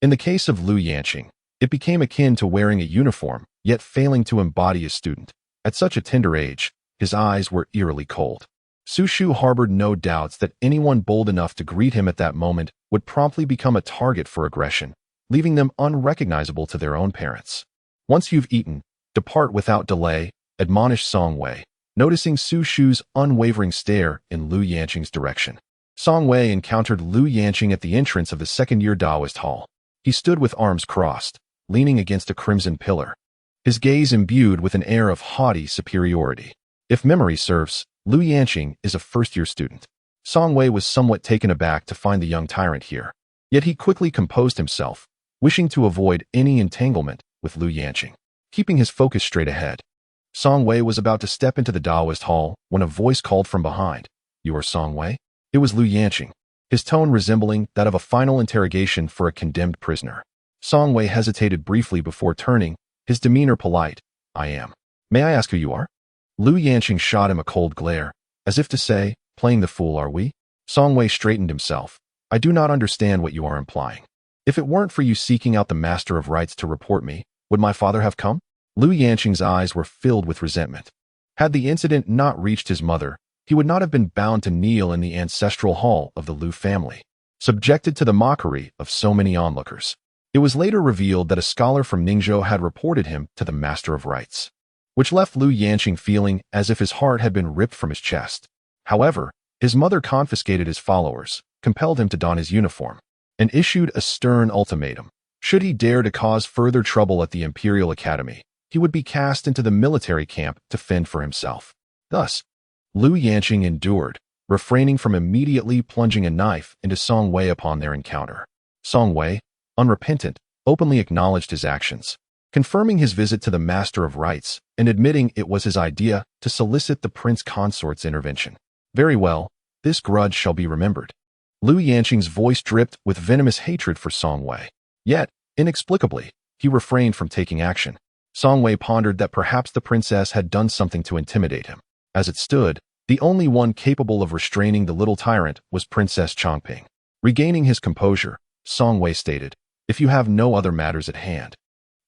In the case of Lu Yanqing, it became akin to wearing a uniform, yet failing to embody a student. At such a tender age, his eyes were eerily cold. Su Shu harbored no doubts that anyone bold enough to greet him at that moment would promptly become a target for aggression, leaving them unrecognizable to their own parents. Once you've eaten, depart without delay, admonished Song Wei, noticing Su Shu's unwavering stare in Lu Yanqing's direction. Song Wei encountered Lu Yanqing at the entrance of the second-year Taoist hall. He stood with arms crossed, leaning against a crimson pillar, his gaze imbued with an air of haughty superiority. If memory serves, Lu Yanqing is a first-year student. Song Wei was somewhat taken aback to find the young tyrant here, yet he quickly composed himself, wishing to avoid any entanglement with Lu Yanqing. Keeping his focus straight ahead, Song Wei was about to step into the Taoist hall when a voice called from behind, "You are Song Wei?" It was Lu Yanqing, his tone resembling that of a final interrogation for a condemned prisoner. Song Wei hesitated briefly before turning, his demeanor polite. "I am. May I ask who you are?" Lu Yanqing shot him a cold glare, as if to say, "Playing the fool, are we?" Song Wei straightened himself. "I do not understand what you are implying. If it weren't for you seeking out the Master of Rites to report me, would my father have come?" Lu Yanqing's eyes were filled with resentment. Had the incident not reached his mother, he would not have been bound to kneel in the ancestral hall of the Lu family, subjected to the mockery of so many onlookers. It was later revealed that a scholar from Ningzhou had reported him to the Master of Rites, which left Lu Yanqing feeling as if his heart had been ripped from his chest. However, his mother confiscated his followers, compelled him to don his uniform, and issued a stern ultimatum. Should he dare to cause further trouble at the Imperial Academy, he would be cast into the military camp to fend for himself. Thus, Lu Yanqing endured, refraining from immediately plunging a knife into Song Wei upon their encounter. Song Wei, unrepentant, openly acknowledged his actions, confirming his visit to the Master of Rites and admitting it was his idea to solicit the prince consort's intervention. "Very well, this grudge shall be remembered." Lu Yanqing's voice dripped with venomous hatred for Song Wei. Yet, inexplicably, he refrained from taking action. Song Wei pondered that perhaps the princess had done something to intimidate him. As it stood, the only one capable of restraining the little tyrant was Princess Chongping. Regaining his composure, Song Wei stated, "If you have no other matters at hand,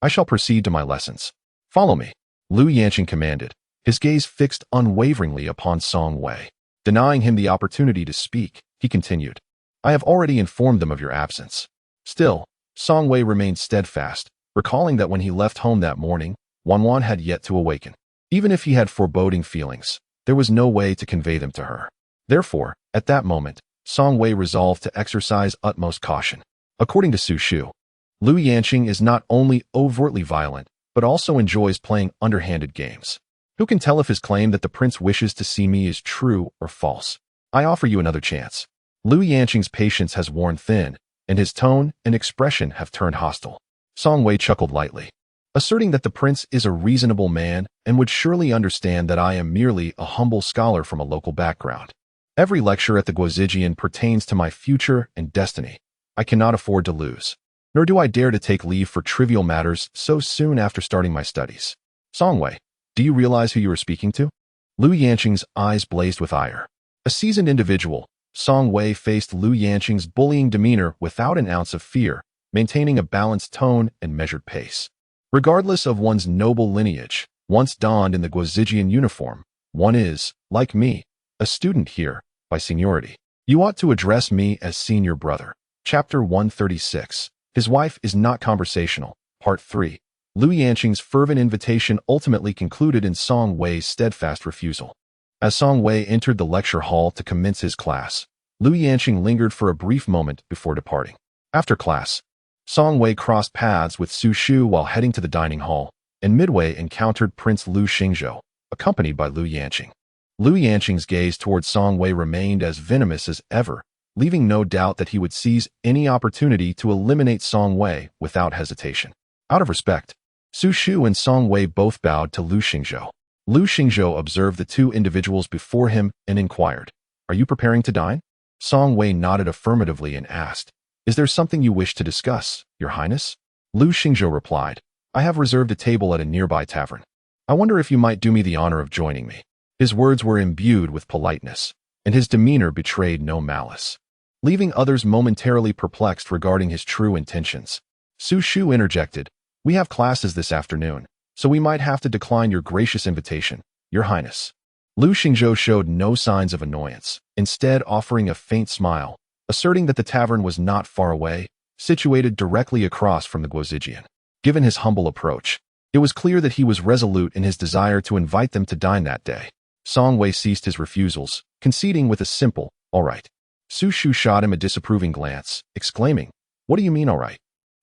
I shall proceed to my lessons. Follow me." Lu Yanqing commanded, his gaze fixed unwaveringly upon Song Wei. Denying him the opportunity to speak, he continued, "I have already informed them of your absence." Still, Song Wei remained steadfast, recalling that when he left home that morning, Wanwan had yet to awaken. Even if he had foreboding feelings, there was no way to convey them to her. Therefore, at that moment, Song Wei resolved to exercise utmost caution. According to Su Shu, Lu Yanqing is not only overtly violent, but also enjoys playing underhanded games. Who can tell if his claim that the prince wishes to see me is true or false? I offer you another chance. Lu Yanqing's patience has worn thin, and his tone and expression have turned hostile. Song Wei chuckled lightly, asserting that the prince is a reasonable man and would surely understand that I am merely a humble scholar from a local background. Every lecture at the Guozijian pertains to my future and destiny. I cannot afford to lose, nor do I dare to take leave for trivial matters so soon after starting my studies. Song Wei, do you realize who you are speaking to? Lu Yanqing's eyes blazed with ire. A seasoned individual, Song Wei faced Lu Yanqing's bullying demeanor without an ounce of fear, maintaining a balanced tone and measured pace. Regardless of one's noble lineage, once donned in the Guozijian uniform, one is, like me, a student here, by seniority. You ought to address me as senior brother. Chapter 136. His wife is not conversational. Part 3. Lu Yanqing's fervent invitation ultimately concluded in Song Wei's steadfast refusal. As Song Wei entered the lecture hall to commence his class, Lu Yanqing lingered for a brief moment before departing. After class, Song Wei crossed paths with Su Shu while heading to the dining hall, and midway encountered Prince Lu Xingzhou, accompanied by Lu Yanqing. Lu Yanqing's gaze towards Song Wei remained as venomous as ever, leaving no doubt that he would seize any opportunity to eliminate Song Wei without hesitation. Out of respect, Su Shu and Song Wei both bowed to Lu Xingzhou. Lu Xingzhou observed the two individuals before him and inquired, "Are you preparing to dine?" Song Wei nodded affirmatively and asked, "Is there something you wish to discuss, Your Highness?" Lu Xingzhou replied, I have reserved a table at a nearby tavern. I wonder if you might do me the honor of joining me." His words were imbued with politeness, and his demeanor betrayed no malice. Leaving others momentarily perplexed regarding his true intentions, Su Shu interjected, "We have classes this afternoon, so we might have to decline your gracious invitation, Your Highness." Lu Xingzhou showed no signs of annoyance, instead offering a faint smile, asserting that the tavern was not far away, situated directly across from the Guozijian. Given his humble approach, it was clear that he was resolute in his desire to invite them to dine that day. Song Wei ceased his refusals, conceding with a simple, "All right." Su Shu shot him a disapproving glance, exclaiming, "What do you mean, all right?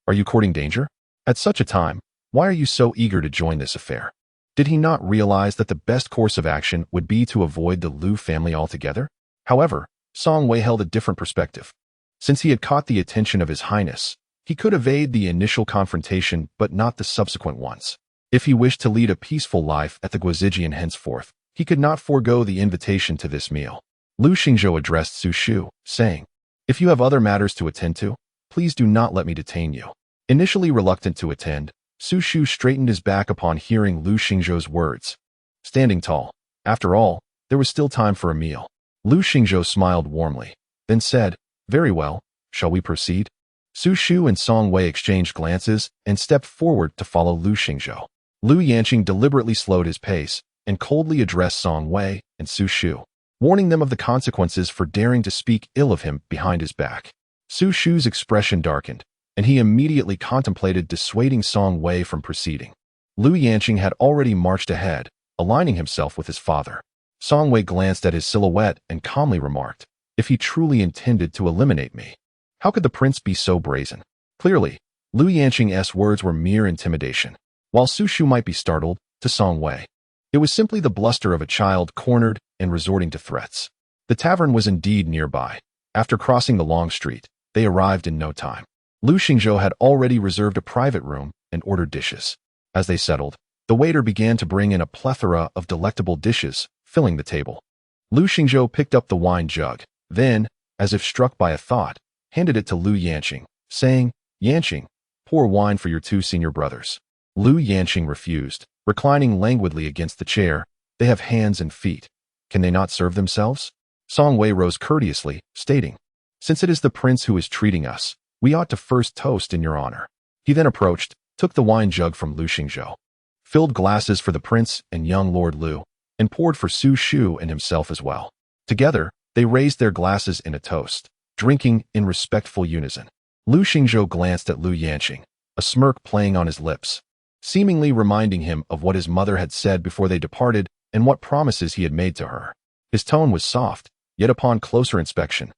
Are you courting danger? At such a time, why are you so eager to join this affair?" Did he not realize that the best course of action would be to avoid the Lu family altogether? However, Song Wei held a different perspective. Since he had caught the attention of His Highness, he could evade the initial confrontation but not the subsequent ones. If he wished to lead a peaceful life at the Guozijian henceforth, he could not forego the invitation to this meal. Lu Xingzhou addressed Su Shu, saying, "If you have other matters to attend to, please do not let me detain you." Initially reluctant to attend, Su Shu straightened his back upon hearing Lu Xingzhou's words. Standing tall, after all, there was still time for a meal. Lu Xingzhou smiled warmly, then said, "Very well, shall we proceed?" Su Shu and Song Wei exchanged glances and stepped forward to follow Lu Xingzhou. Lu Yanqing deliberately slowed his pace and coldly addressed Song Wei and Su Shu, warning them of the consequences for daring to speak ill of him behind his back. Su Shu's expression darkened, and he immediately contemplated dissuading Song Wei from proceeding. Lu Yanqing had already marched ahead, aligning himself with his father. Song Wei glanced at his silhouette and calmly remarked, "If he truly intended to eliminate me, how could the prince be so brazen?" Clearly, Lu Yanqing's words were mere intimidation, while Su Shu might be startled, to Song Wei, it was simply the bluster of a child cornered and resorting to threats. The tavern was indeed nearby. After crossing the long street, they arrived in no time. Lu Xingzhou had already reserved a private room and ordered dishes. As they settled, the waiter began to bring in a plethora of delectable dishes, filling the table. Lu Xingzhou picked up the wine jug, then, as if struck by a thought, handed it to Lu Yanqing, saying, "Yanqing, pour wine for your two senior brothers." Lu Yanqing refused, reclining languidly against the chair. "They have hands and feet. Can they not serve themselves?" Song Wei rose courteously, stating, "Since it is the prince who is treating us, we ought to first toast in your honor." He then approached, took the wine jug from Lu Xingzhou, filled glasses for the prince and young Lord Lu, and poured for Su Shu and himself as well. Together, they raised their glasses in a toast, drinking in respectful unison. Lu Xingzhou glanced at Lu Yanqing, a smirk playing on his lips, seemingly reminding him of what his mother had said before they departed and what promises he had made to her. His tone was soft, yet upon closer inspection,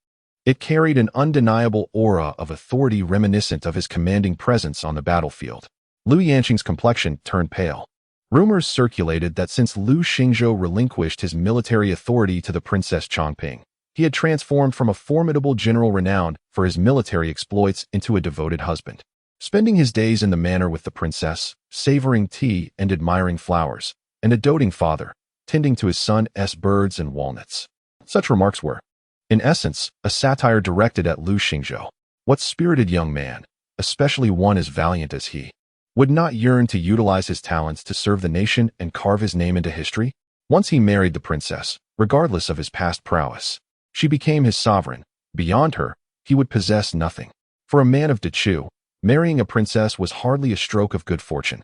it carried an undeniable aura of authority reminiscent of his commanding presence on the battlefield. Lu Yanqing's complexion turned pale. Rumors circulated that since Lu Xingzhou relinquished his military authority to the Princess Chongping, he had transformed from a formidable general renowned for his military exploits into a devoted husband. Spending his days in the manor with the princess, savoring tea and admiring flowers, and a doting father, tending to his son's birds and walnuts. Such remarks were, in essence, a satire directed at Lu Xingzhou. What spirited young man, especially one as valiant as he, would not yearn to utilize his talents to serve the nation and carve his name into history? Once he married the princess, regardless of his past prowess, she became his sovereign. Beyond her, he would possess nothing. For a man of Dechu, marrying a princess was hardly a stroke of good fortune,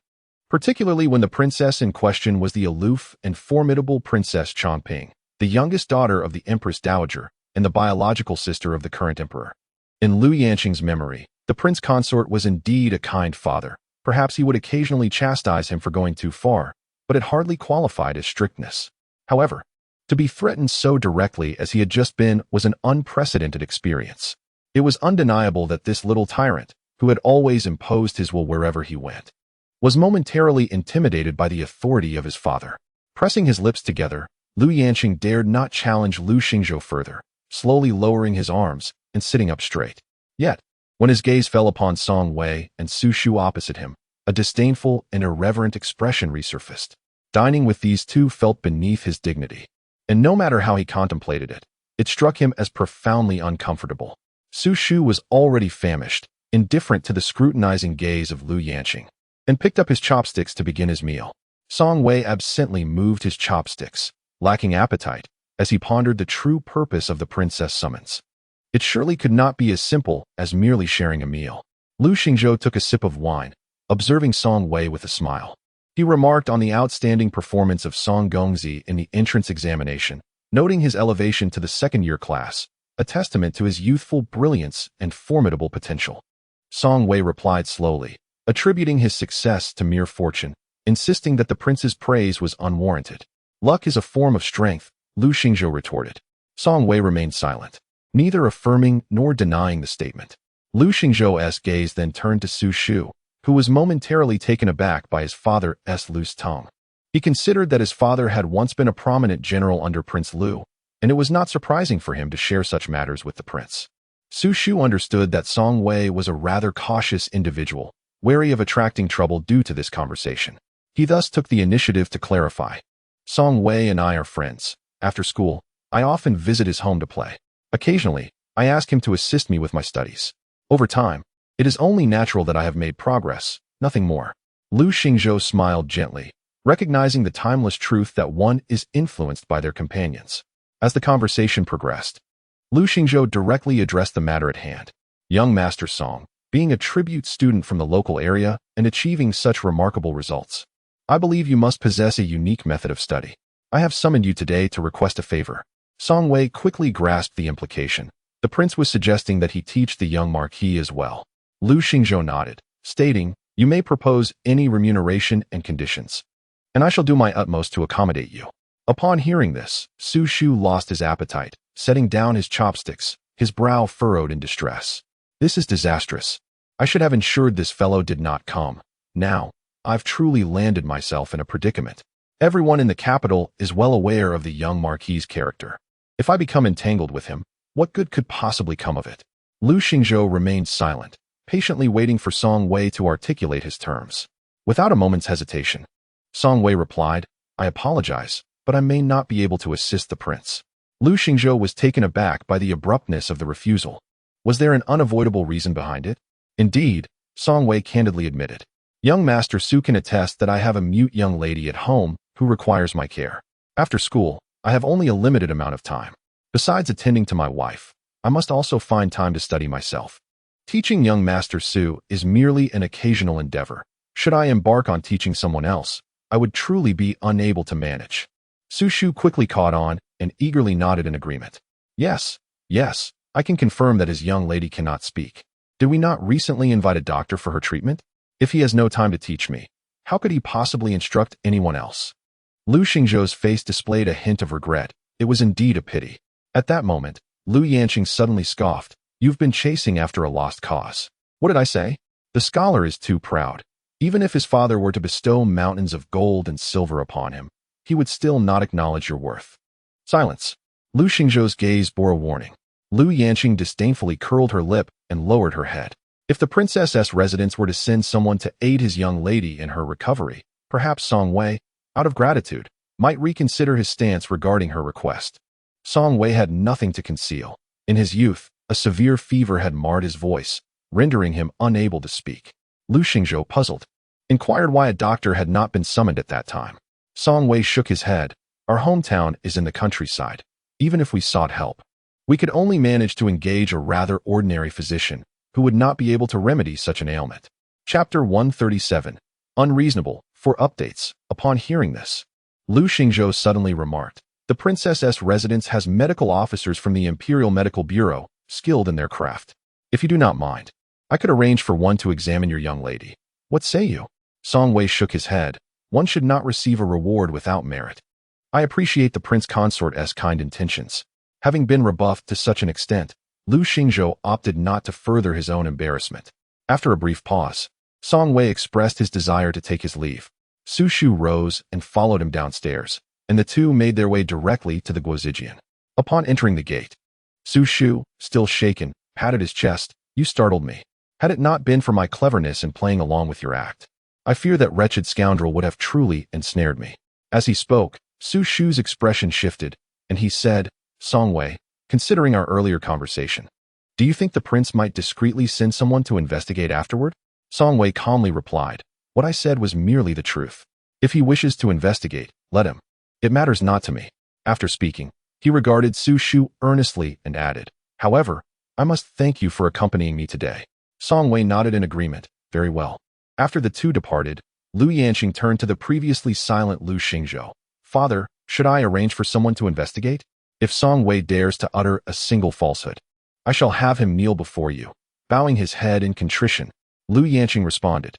particularly when the princess in question was the aloof and formidable Princess Chongping, the youngest daughter of the Empress Dowager and the biological sister of the current emperor. In Lu Yanqing's memory, the prince consort was indeed a kind father. Perhaps he would occasionally chastise him for going too far, but it hardly qualified as strictness. However, to be threatened so directly as he had just been was an unprecedented experience. It was undeniable that this little tyrant, who had always imposed his will wherever he went, was momentarily intimidated by the authority of his father. Pressing his lips together, Lu Yanqing dared not challenge Lu Xingzhou further, slowly lowering his arms and sitting up straight. Yet, when his gaze fell upon Song Wei and Su Shu opposite him, a disdainful and irreverent expression resurfaced. Dining with these two felt beneath his dignity, and no matter how he contemplated it, it struck him as profoundly uncomfortable. Su Shu was already famished, indifferent to the scrutinizing gaze of Lu Yanqing. and picked up his chopsticks to begin his meal. Song Wei absently moved his chopsticks, lacking appetite, as he pondered the true purpose of the princess' summons. It surely could not be as simple as merely sharing a meal. Lu Xingzhou took a sip of wine, observing Song Wei with a smile. He remarked on the outstanding performance of Song Gongzi in the entrance examination, noting his elevation to the second-year class, a testament to his youthful brilliance and formidable potential. Song Wei replied slowly, attributing his success to mere fortune, insisting that the prince's praise was unwarranted. Luck is a form of strength, Lu Xingzhou retorted. Song Wei remained silent, neither affirming nor denying the statement. Lu Xingzhou's gaze then turned to Su Shu, who was momentarily taken aback by his father's loose tongue. He considered that his father had once been a prominent general under Prince Lu, and it was not surprising for him to share such matters with the prince. Su Shu understood that Song Wei was a rather cautious individual, wary of attracting trouble due to this conversation. He thus took the initiative to clarify. Song Wei and I are friends. After school, I often visit his home to play. Occasionally, I ask him to assist me with my studies. Over time, it is only natural that I have made progress, nothing more. Lu Xingzhou smiled gently, recognizing the timeless truth that one is influenced by their companions. As the conversation progressed, Lu Xingzhou directly addressed the matter at hand. Young Master Song, being a tribute student from the local area and achieving such remarkable results, I believe you must possess a unique method of study. I have summoned you today to request a favor. Song Wei quickly grasped the implication. The prince was suggesting that he teach the young marquis as well. Lu Xingzhou nodded, stating, you may propose any remuneration and conditions, and I shall do my utmost to accommodate you. Upon hearing this, Su Shu lost his appetite, setting down his chopsticks, his brow furrowed in distress. This is disastrous. I should have ensured this fellow did not come. Now, I've truly landed myself in a predicament. Everyone in the capital is well aware of the young marquis's character. If I become entangled with him, what good could possibly come of it? Lu Xingzhou remained silent, patiently waiting for Song Wei to articulate his terms. Without a moment's hesitation, Song Wei replied, I apologize, but I may not be able to assist the prince. Lu Xingzhou was taken aback by the abruptness of the refusal. Was there an unavoidable reason behind it? Indeed, Song Wei candidly admitted. Young Master Su can attest that I have a mute young lady at home who requires my care. After school, I have only a limited amount of time. Besides attending to my wife, I must also find time to study myself. Teaching young Master Su is merely an occasional endeavor. Should I embark on teaching someone else, I would truly be unable to manage. Su Shu quickly caught on and eagerly nodded in agreement. Yes, I can confirm that his young lady cannot speak. Did we not recently invite a doctor for her treatment? If he has no time to teach me, how could he possibly instruct anyone else? Lu Xingzhou's face displayed a hint of regret. It was indeed a pity. At that moment, Lu Yanqing suddenly scoffed. You've been chasing after a lost cause. What did I say? The scholar is too proud. Even if his father were to bestow mountains of gold and silver upon him, he would still not acknowledge your worth. Silence. Lu Xingzhou's gaze bore a warning. Lu Yanqing disdainfully curled her lip and lowered her head. If the princess's residence were to send someone to aid his young lady in her recovery, perhaps Song Wei, out of gratitude, might reconsider his stance regarding her request. Song Wei had nothing to conceal. In his youth, a severe fever had marred his voice, rendering him unable to speak. Lu Xingzhou, puzzled, inquired why a doctor had not been summoned at that time. Song Wei shook his head. Our hometown is in the countryside. Even if we sought help, we could only manage to engage a rather ordinary physician who would not be able to remedy such an ailment. Chapter 137. Unreasonable. For updates. Upon hearing this, Lu Xingzhou suddenly remarked, the princess's residence has medical officers from the Imperial Medical Bureau, skilled in their craft. If you do not mind, I could arrange for one to examine your young lady. What say you? Song Wei shook his head. One should not receive a reward without merit. I appreciate the prince consort's kind intentions. Having been rebuffed to such an extent, Lu Xingzhou opted not to further his own embarrassment. After a brief pause, Song Wei expressed his desire to take his leave. Su Shu rose and followed him downstairs, and the two made their way directly to the Guozijian. Upon entering the gate, Su Shu, still shaken, patted his chest. You startled me. Had it not been for my cleverness in playing along with your act, I fear that wretched scoundrel would have truly ensnared me. As he spoke, Su Shu's expression shifted, and he said, Song Wei, considering our earlier conversation, do you think the prince might discreetly send someone to investigate afterward? Song Wei calmly replied, What I said was merely the truth. If he wishes to investigate, let him. It matters not to me. After speaking, he regarded Su Shu earnestly and added, however, I must thank you for accompanying me today. Song Wei nodded in agreement. Very well. After the two departed, Lu Yanqing turned to the previously silent Lu Xingzhou. Father, should I arrange for someone to investigate? If Song Wei dares to utter a single falsehood, I shall have him kneel before you. Bowing his head in contrition, Lu Yanqing responded,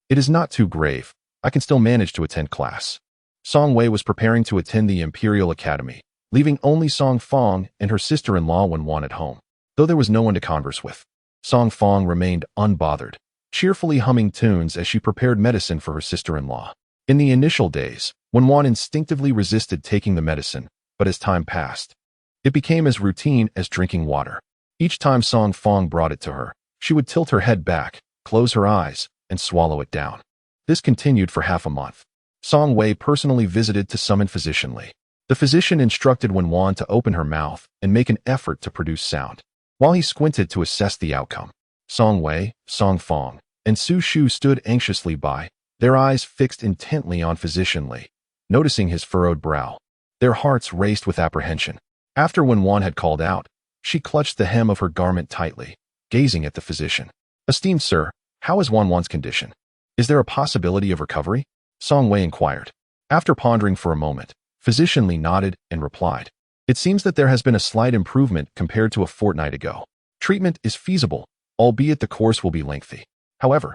it is not too grave. I can still manage to attend class. Song Wei was preparing to attend the Imperial Academy, leaving only Song Fong and her sister-in-law Wan at home. Though there was no one to converse with, Song Fong remained unbothered, cheerfully humming tunes as she prepared medicine for her sister-in-law. In the initial days, Wan instinctively resisted taking the medicine, but as time passed, it became as routine as drinking water. Each time Song Fong brought it to her, she would tilt her head back, close her eyes, and swallow it down. This continued for half a month. Song Wei personally visited to summon Physician Li. The physician instructed Wan to open her mouth and make an effort to produce sound. While he squinted to assess the outcome, Song Wei, Song Fong, and Su Shu stood anxiously by, their eyes fixed intently on Physician Li. Noticing his furrowed brow, their hearts raced with apprehension. After Wan had called out, she clutched the hem of her garment tightly, gazing at the physician. Esteemed sir, how is Wan's condition? Is there a possibility of recovery? Song Wei inquired. After pondering for a moment, Physician Li nodded and replied, it seems that there has been a slight improvement compared to a fortnight ago. Treatment is feasible, albeit the course will be lengthy. However,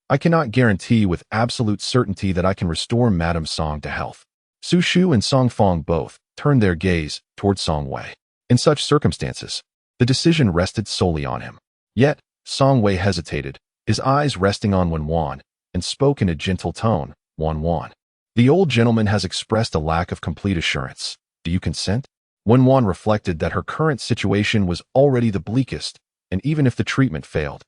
I cannot guarantee with absolute certainty that I can restore Madame Song to health. Su Shu and Song Fong both turned their gaze toward Song Wei. In such circumstances, the decision rested solely on him. Yet, Song Wei hesitated, his eyes resting on Wan, and spoke in a gentle tone, Wan. The old gentleman has expressed a lack of complete assurance. Do you consent? Wan reflected that her current situation was already the bleakest, and even if the treatment failed,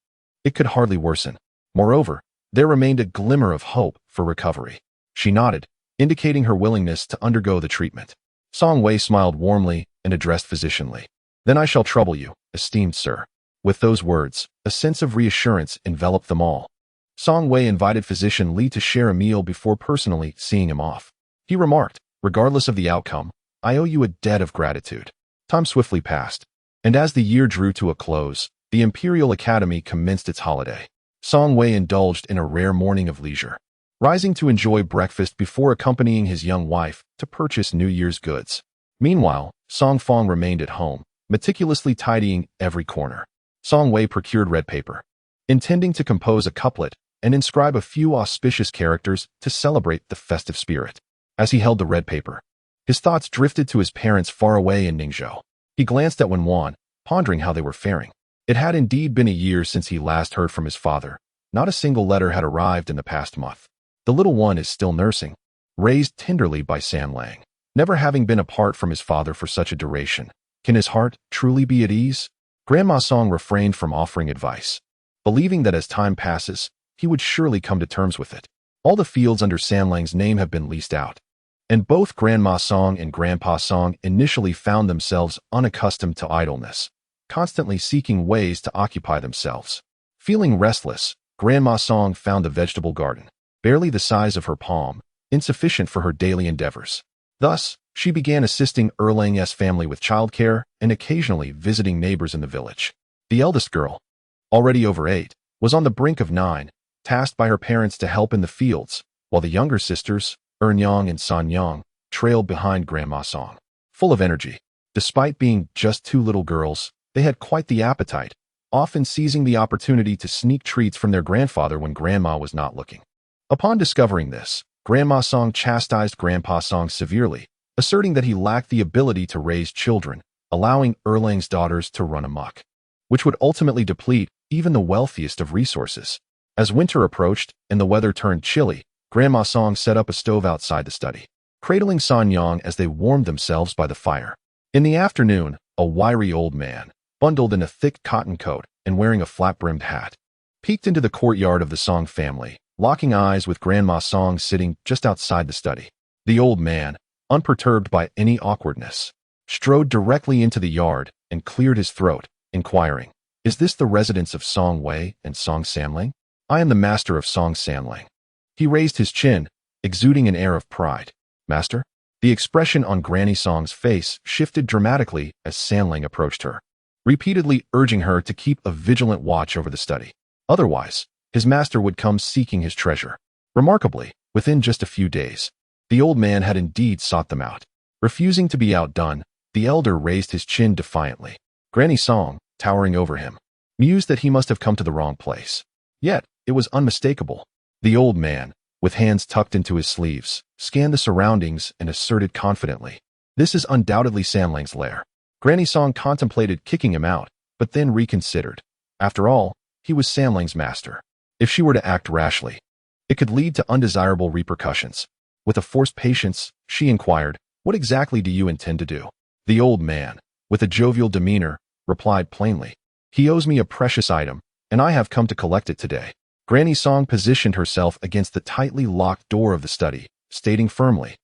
it could hardly worsen. Moreover, there remained a glimmer of hope for recovery. She nodded, indicating her willingness to undergo the treatment. Song Wei smiled warmly and addressed Physician Li. Then I shall trouble you, esteemed sir. With those words, a sense of reassurance enveloped them all. Song Wei invited Physician Li to share a meal before personally seeing him off. He remarked, regardless of the outcome, I owe you a debt of gratitude. Time swiftly passed, and as the year drew to a close, the Imperial Academy commenced its holiday. Song Wei indulged in a rare morning of leisure, rising to enjoy breakfast before accompanying his young wife to purchase New Year's goods. Meanwhile, Song Fong remained at home, meticulously tidying every corner. Song Wei procured red paper, intending to compose a couplet and inscribe a few auspicious characters to celebrate the festive spirit. As he held the red paper, his thoughts drifted to his parents far away in Ningzhou. He glanced at Wan, pondering how they were faring. It had indeed been a year since he last heard from his father. Not a single letter had arrived in the past month. The little one is still nursing, raised tenderly by Sam Lang. Never having been apart from his father for such a duration, can his heart truly be at ease? Grandma Song refrained from offering advice, believing that as time passes, he would surely come to terms with it. All the fields under Sam Lang's name have been leased out, and both Grandma Song and Grandpa Song initially found themselves unaccustomed to idleness, constantly seeking ways to occupy themselves. Feeling restless, Grandma Song found a vegetable garden, barely the size of her palm, insufficient for her daily endeavors. Thus, she began assisting Erlang's family with childcare and occasionally visiting neighbors in the village. The eldest girl, already over 8, was on the brink of 9, tasked by her parents to help in the fields, while the younger sisters, Ernyang and Sanyang, trailed behind Grandma Song. Full of energy, despite being just 2 little girls, they had quite the appetite, often seizing the opportunity to sneak treats from their grandfather when Grandma was not looking. Upon discovering this, Grandma Song chastised Grandpa Song severely, asserting that he lacked the ability to raise children, allowing Erlang's daughters to run amok, which would ultimately deplete even the wealthiest of resources. As winter approached and the weather turned chilly, Grandma Song set up a stove outside the study, cradling Sanyang as they warmed themselves by the fire. In the afternoon, a wiry old man, bundled in a thick cotton coat and wearing a flat-brimmed hat, peeked into the courtyard of the Song family, locking eyes with Grandma Song sitting just outside the study. The old man, unperturbed by any awkwardness, strode directly into the yard and cleared his throat, inquiring, "Is this the residence of Song Wei and Song Samling? I am the master of Song Samling." He raised his chin, exuding an air of pride. Master? The expression on Granny Song's face shifted dramatically as Sanlang approached her, repeatedly urging her to keep a vigilant watch over the study. Otherwise, his master would come seeking his treasure. Remarkably, within just a few days, the old man had indeed sought them out. Refusing to be outdone, the elder raised his chin defiantly. Granny Song, towering over him, mused that he must have come to the wrong place. Yet, it was unmistakable. The old man, with hands tucked into his sleeves, scanned the surroundings and asserted confidently, "This is undoubtedly Sanlang's lair." Granny Song contemplated kicking him out, but then reconsidered. After all, he was Sanlang's master. If she were to act rashly, it could lead to undesirable repercussions. With a forced patience, she inquired, "What exactly do you intend to do?" The old man, with a jovial demeanor, replied plainly, "He owes me a precious item, and I have come to collect it today." Granny Song positioned herself against the tightly locked door of the study, stating firmly,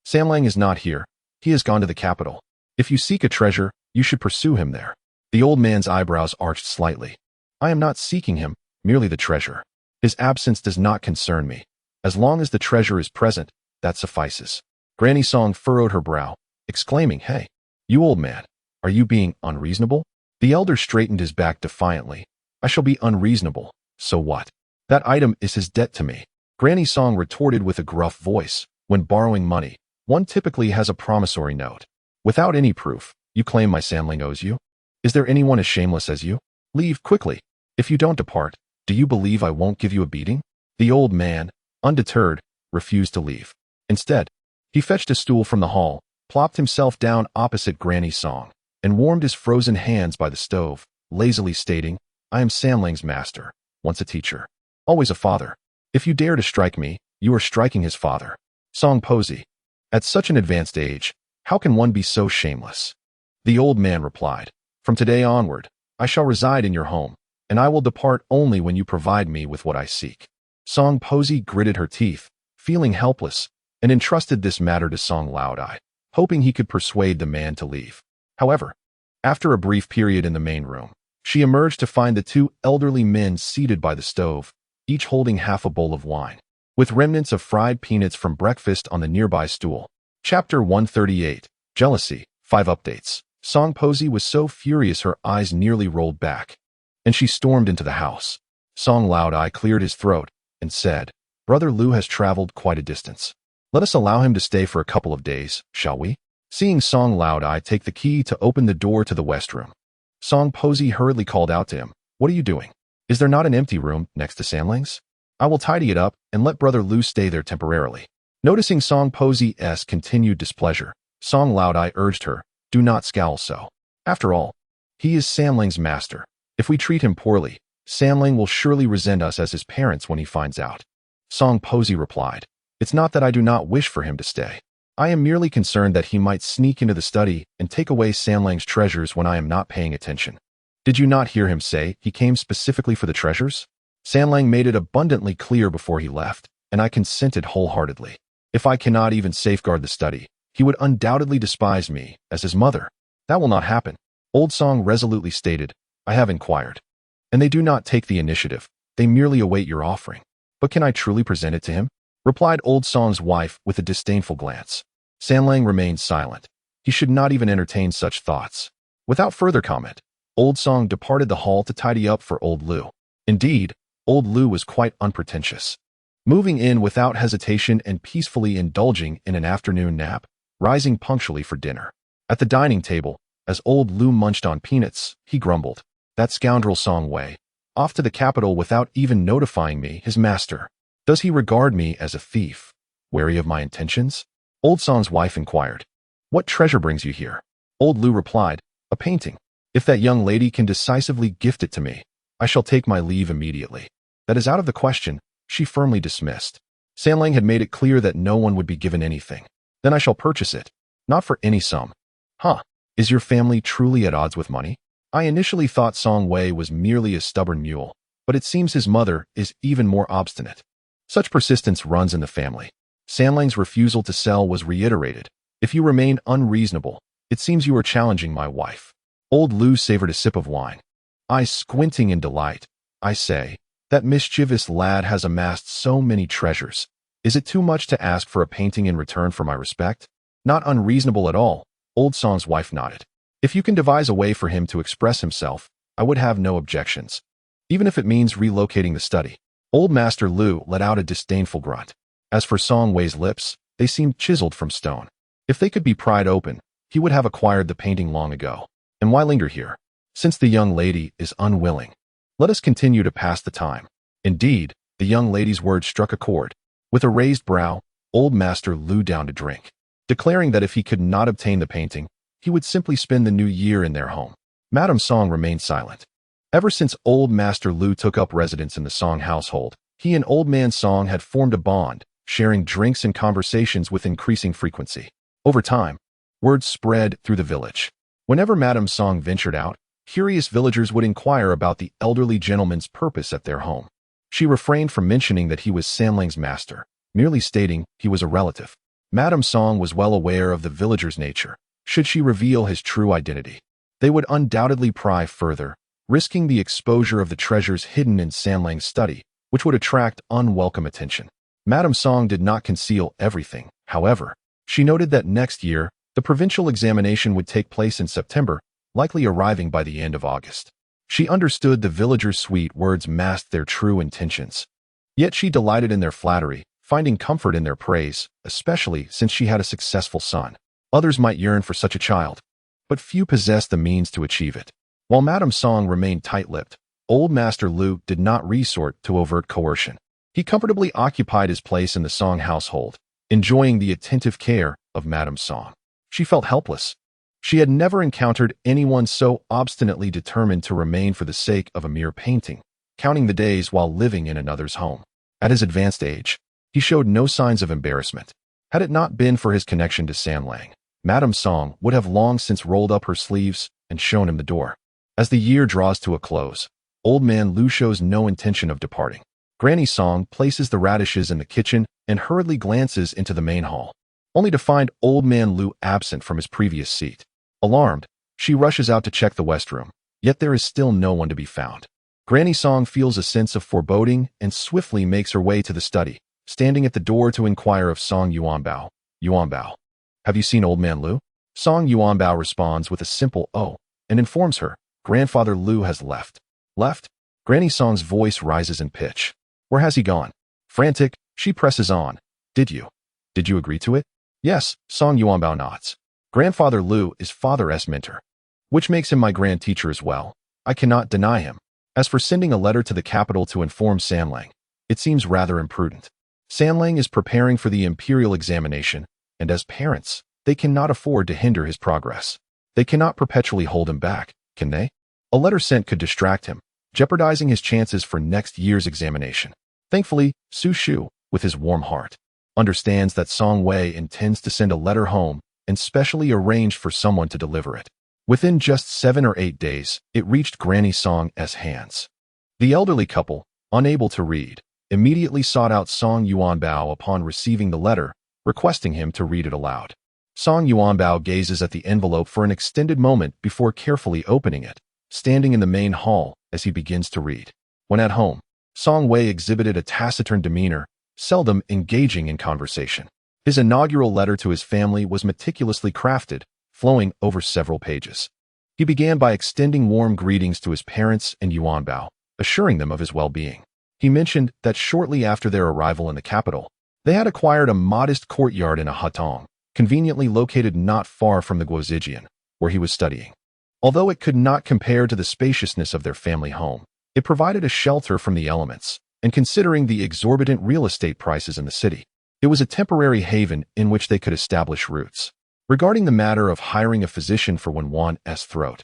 "Sanlang is not here. He has gone to the capital. If you seek a treasure, you should pursue him there." The old man's eyebrows arched slightly. "I am not seeking him, merely the treasure. His absence does not concern me. As long as the treasure is present, that suffices." Granny Song furrowed her brow, exclaiming, "Hey, you old man, are you being unreasonable?" The elder straightened his back defiantly. "I shall be unreasonable, so what? That item is his debt to me." Granny Song retorted with a gruff voice, "When borrowing money, one typically has a promissory note. Without any proof, you claim my Sanlang owes you? Is there anyone as shameless as you? Leave quickly. If you don't depart, do you believe I won't give you a beating?" The old man, undeterred, refused to leave. Instead, he fetched a stool from the hall, plopped himself down opposite Granny Song, and warmed his frozen hands by the stove, lazily stating, "I am Sanlang's master, once a teacher, always a father. If you dare to strike me, you are striking his father. Song Posey. At such an advanced age, how can one be so shameless?" The old man replied, "From today onward, I shall reside in your home, and I will depart only when you provide me with what I seek." Song Posey gritted her teeth, feeling helpless, and entrusted this matter to Song Laodai, hoping he could persuade the man to leave. However, after a brief period in the main room, she emerged to find the two elderly men seated by the stove, each holding half a bowl of wine, with remnants of fried peanuts from breakfast on the nearby stool. Chapter 138, Jealousy, 5 updates. Song Posey was so furious her eyes nearly rolled back, and she stormed into the house. Song Laodai cleared his throat and said, "Brother Liu has traveled quite a distance. Let us allow him to stay for a couple of days, shall we?" Seeing Song Laodai take the key to open the door to the west room, Song Posey hurriedly called out to him, "What are you doing? Is there not an empty room next to Sanlang's? I will tidy it up and let Brother Liu stay there temporarily." Noticing Song Posey's continued displeasure, Song Laodai urged her, "Do not scowl so. After all, he is Sanlang's master. If we treat him poorly, Sanlang will surely resent us as his parents when he finds out." Song Posey replied, "It's not that I do not wish for him to stay. I am merely concerned that he might sneak into the study and take away Sanlang's treasures when I am not paying attention. Did you not hear him say he came specifically for the treasures? Sanlang made it abundantly clear before he left, and I consented wholeheartedly. If I cannot even safeguard the study, he would undoubtedly despise me as his mother. That will not happen." Old Song resolutely stated, "I have inquired, and they do not take the initiative. They merely await your offering." "But can I truly present it to him?" replied Old Song's wife with a disdainful glance. Sanlang remained silent. He should not even entertain such thoughts. Without further comment, Old Song departed the hall to tidy up for Old Liu. Indeed, Old Liu was quite unpretentious, moving in without hesitation and peacefully indulging in an afternoon nap, rising punctually for dinner. At the dining table, as Old Liu munched on peanuts, he grumbled, "That scoundrel Song Wei, off to the capital without even notifying me, his master. Does he regard me as a thief, wary of my intentions?" Old Song's wife inquired, "What treasure brings you here?" Old Liu replied, "A painting. If that young lady can decisively gift it to me, I shall take my leave immediately. That is out of the question," she firmly dismissed. Sanlang had made it clear that no one would be given anything. "Then I shall purchase it. Not for any sum." "Huh, is your family truly at odds with money? I initially thought Song Wei was merely a stubborn mule, but it seems his mother is even more obstinate. Such persistence runs in the family." Sanlang's refusal to sell was reiterated. "If you remain unreasonable, it seems you are challenging my wife." Old Liu savored a sip of wine. Eyes squinting in delight, "I say, That mischievous lad has amassed so many treasures. Is it too much to ask for a painting in return for my respect? Not unreasonable at all, Old Song's wife nodded. If you can devise a way for him to express himself, I would have no objections. Even if it means relocating the study. Old Master Lu let out a disdainful grunt. As for Song Wei's lips, they seemed chiseled from stone. If they could be pried open, he would have acquired the painting long ago. And why linger here? Since the young lady is unwilling, let us continue to pass the time. Indeed, the young lady's words struck a chord. With a raised brow, Old Master Lu downed a drink, declaring that if he could not obtain the painting, he would simply spend the new year in their home. Madame Song remained silent. Ever since Old Master Lu took up residence in the Song household, he and Old Man Song had formed a bond, sharing drinks and conversations with increasing frequency. Over time, word spread through the village. Whenever Madame Song ventured out, curious villagers would inquire about the elderly gentleman's purpose at their home. She refrained from mentioning that he was Sanlang's master, merely stating he was a relative. Madame Song was well aware of the villagers' nature. Should she reveal his true identity, they would undoubtedly pry further, risking the exposure of the treasures hidden in Sanlang's study, which would attract unwelcome attention. Madame Song did not conceal everything, however. She noted that next year, the provincial examination would take place in September, likely arriving by the end of August. She understood the villagers' sweet words masked their true intentions. Yet she delighted in their flattery, finding comfort in their praise, especially since she had a successful son. Others might yearn for such a child, but few possessed the means to achieve it. While Madame Song remained tight-lipped, Old Master Lu did not resort to overt coercion. He comfortably occupied his place in the Song household, enjoying the attentive care of Madame Song. She felt helpless. She had never encountered anyone so obstinately determined to remain for the sake of a mere painting, counting the days while living in another's home. At his advanced age, he showed no signs of embarrassment. Had it not been for his connection to Sanlang, Madame Song would have long since rolled up her sleeves and shown him the door. As the year draws to a close, Old Man Lu shows no intention of departing. Granny Song places the radishes in the kitchen and hurriedly glances into the main hall, only to find Old Man Lu absent from his previous seat. Alarmed, she rushes out to check the West Room, yet there is still no one to be found. Granny Song feels a sense of foreboding and swiftly makes her way to the study, standing at the door to inquire of Song Yuanbao. Yuanbao, have you seen Old Man Lu? Song Yuanbao responds with a simple "oh" and informs her, Grandfather Lu has left. Left? Granny Song's voice rises in pitch. Where has he gone? Frantic, she presses on. Did you agree to it? Yes, Song Yuanbao nods. Grandfather Lu is Father's mentor, which makes him my grand teacher as well. I cannot deny him. As for sending a letter to the capital to inform Sanlang, it seems rather imprudent. Sanlang is preparing for the imperial examination, and as parents, they cannot afford to hinder his progress. They cannot perpetually hold him back, can they? A letter sent could distract him, jeopardizing his chances for next year's examination. Thankfully, Su Shu, with his warm heart, understands that Song Wei intends to send a letter home and specially arranged for someone to deliver it. Within just 7 or 8 days, it reached Granny Song's hands. The elderly couple, unable to read, immediately sought out Song Yuanbao upon receiving the letter, requesting him to read it aloud. Song Yuanbao gazes at the envelope for an extended moment before carefully opening it, standing in the main hall as he begins to read. When at home, Song Wei exhibited a taciturn demeanor, seldom engaging in conversation. His inaugural letter to his family was meticulously crafted, flowing over several pages. He began by extending warm greetings to his parents and Yuanbao, assuring them of his well-being. He mentioned that shortly after their arrival in the capital, they had acquired a modest courtyard in a hutong, conveniently located not far from the Guozijian, where he was studying. Although it could not compare to the spaciousness of their family home, it provided a shelter from the elements, and considering the exorbitant real estate prices in the city, it was a temporary haven in which they could establish roots. Regarding the matter of hiring a physician for Wenwan's throat,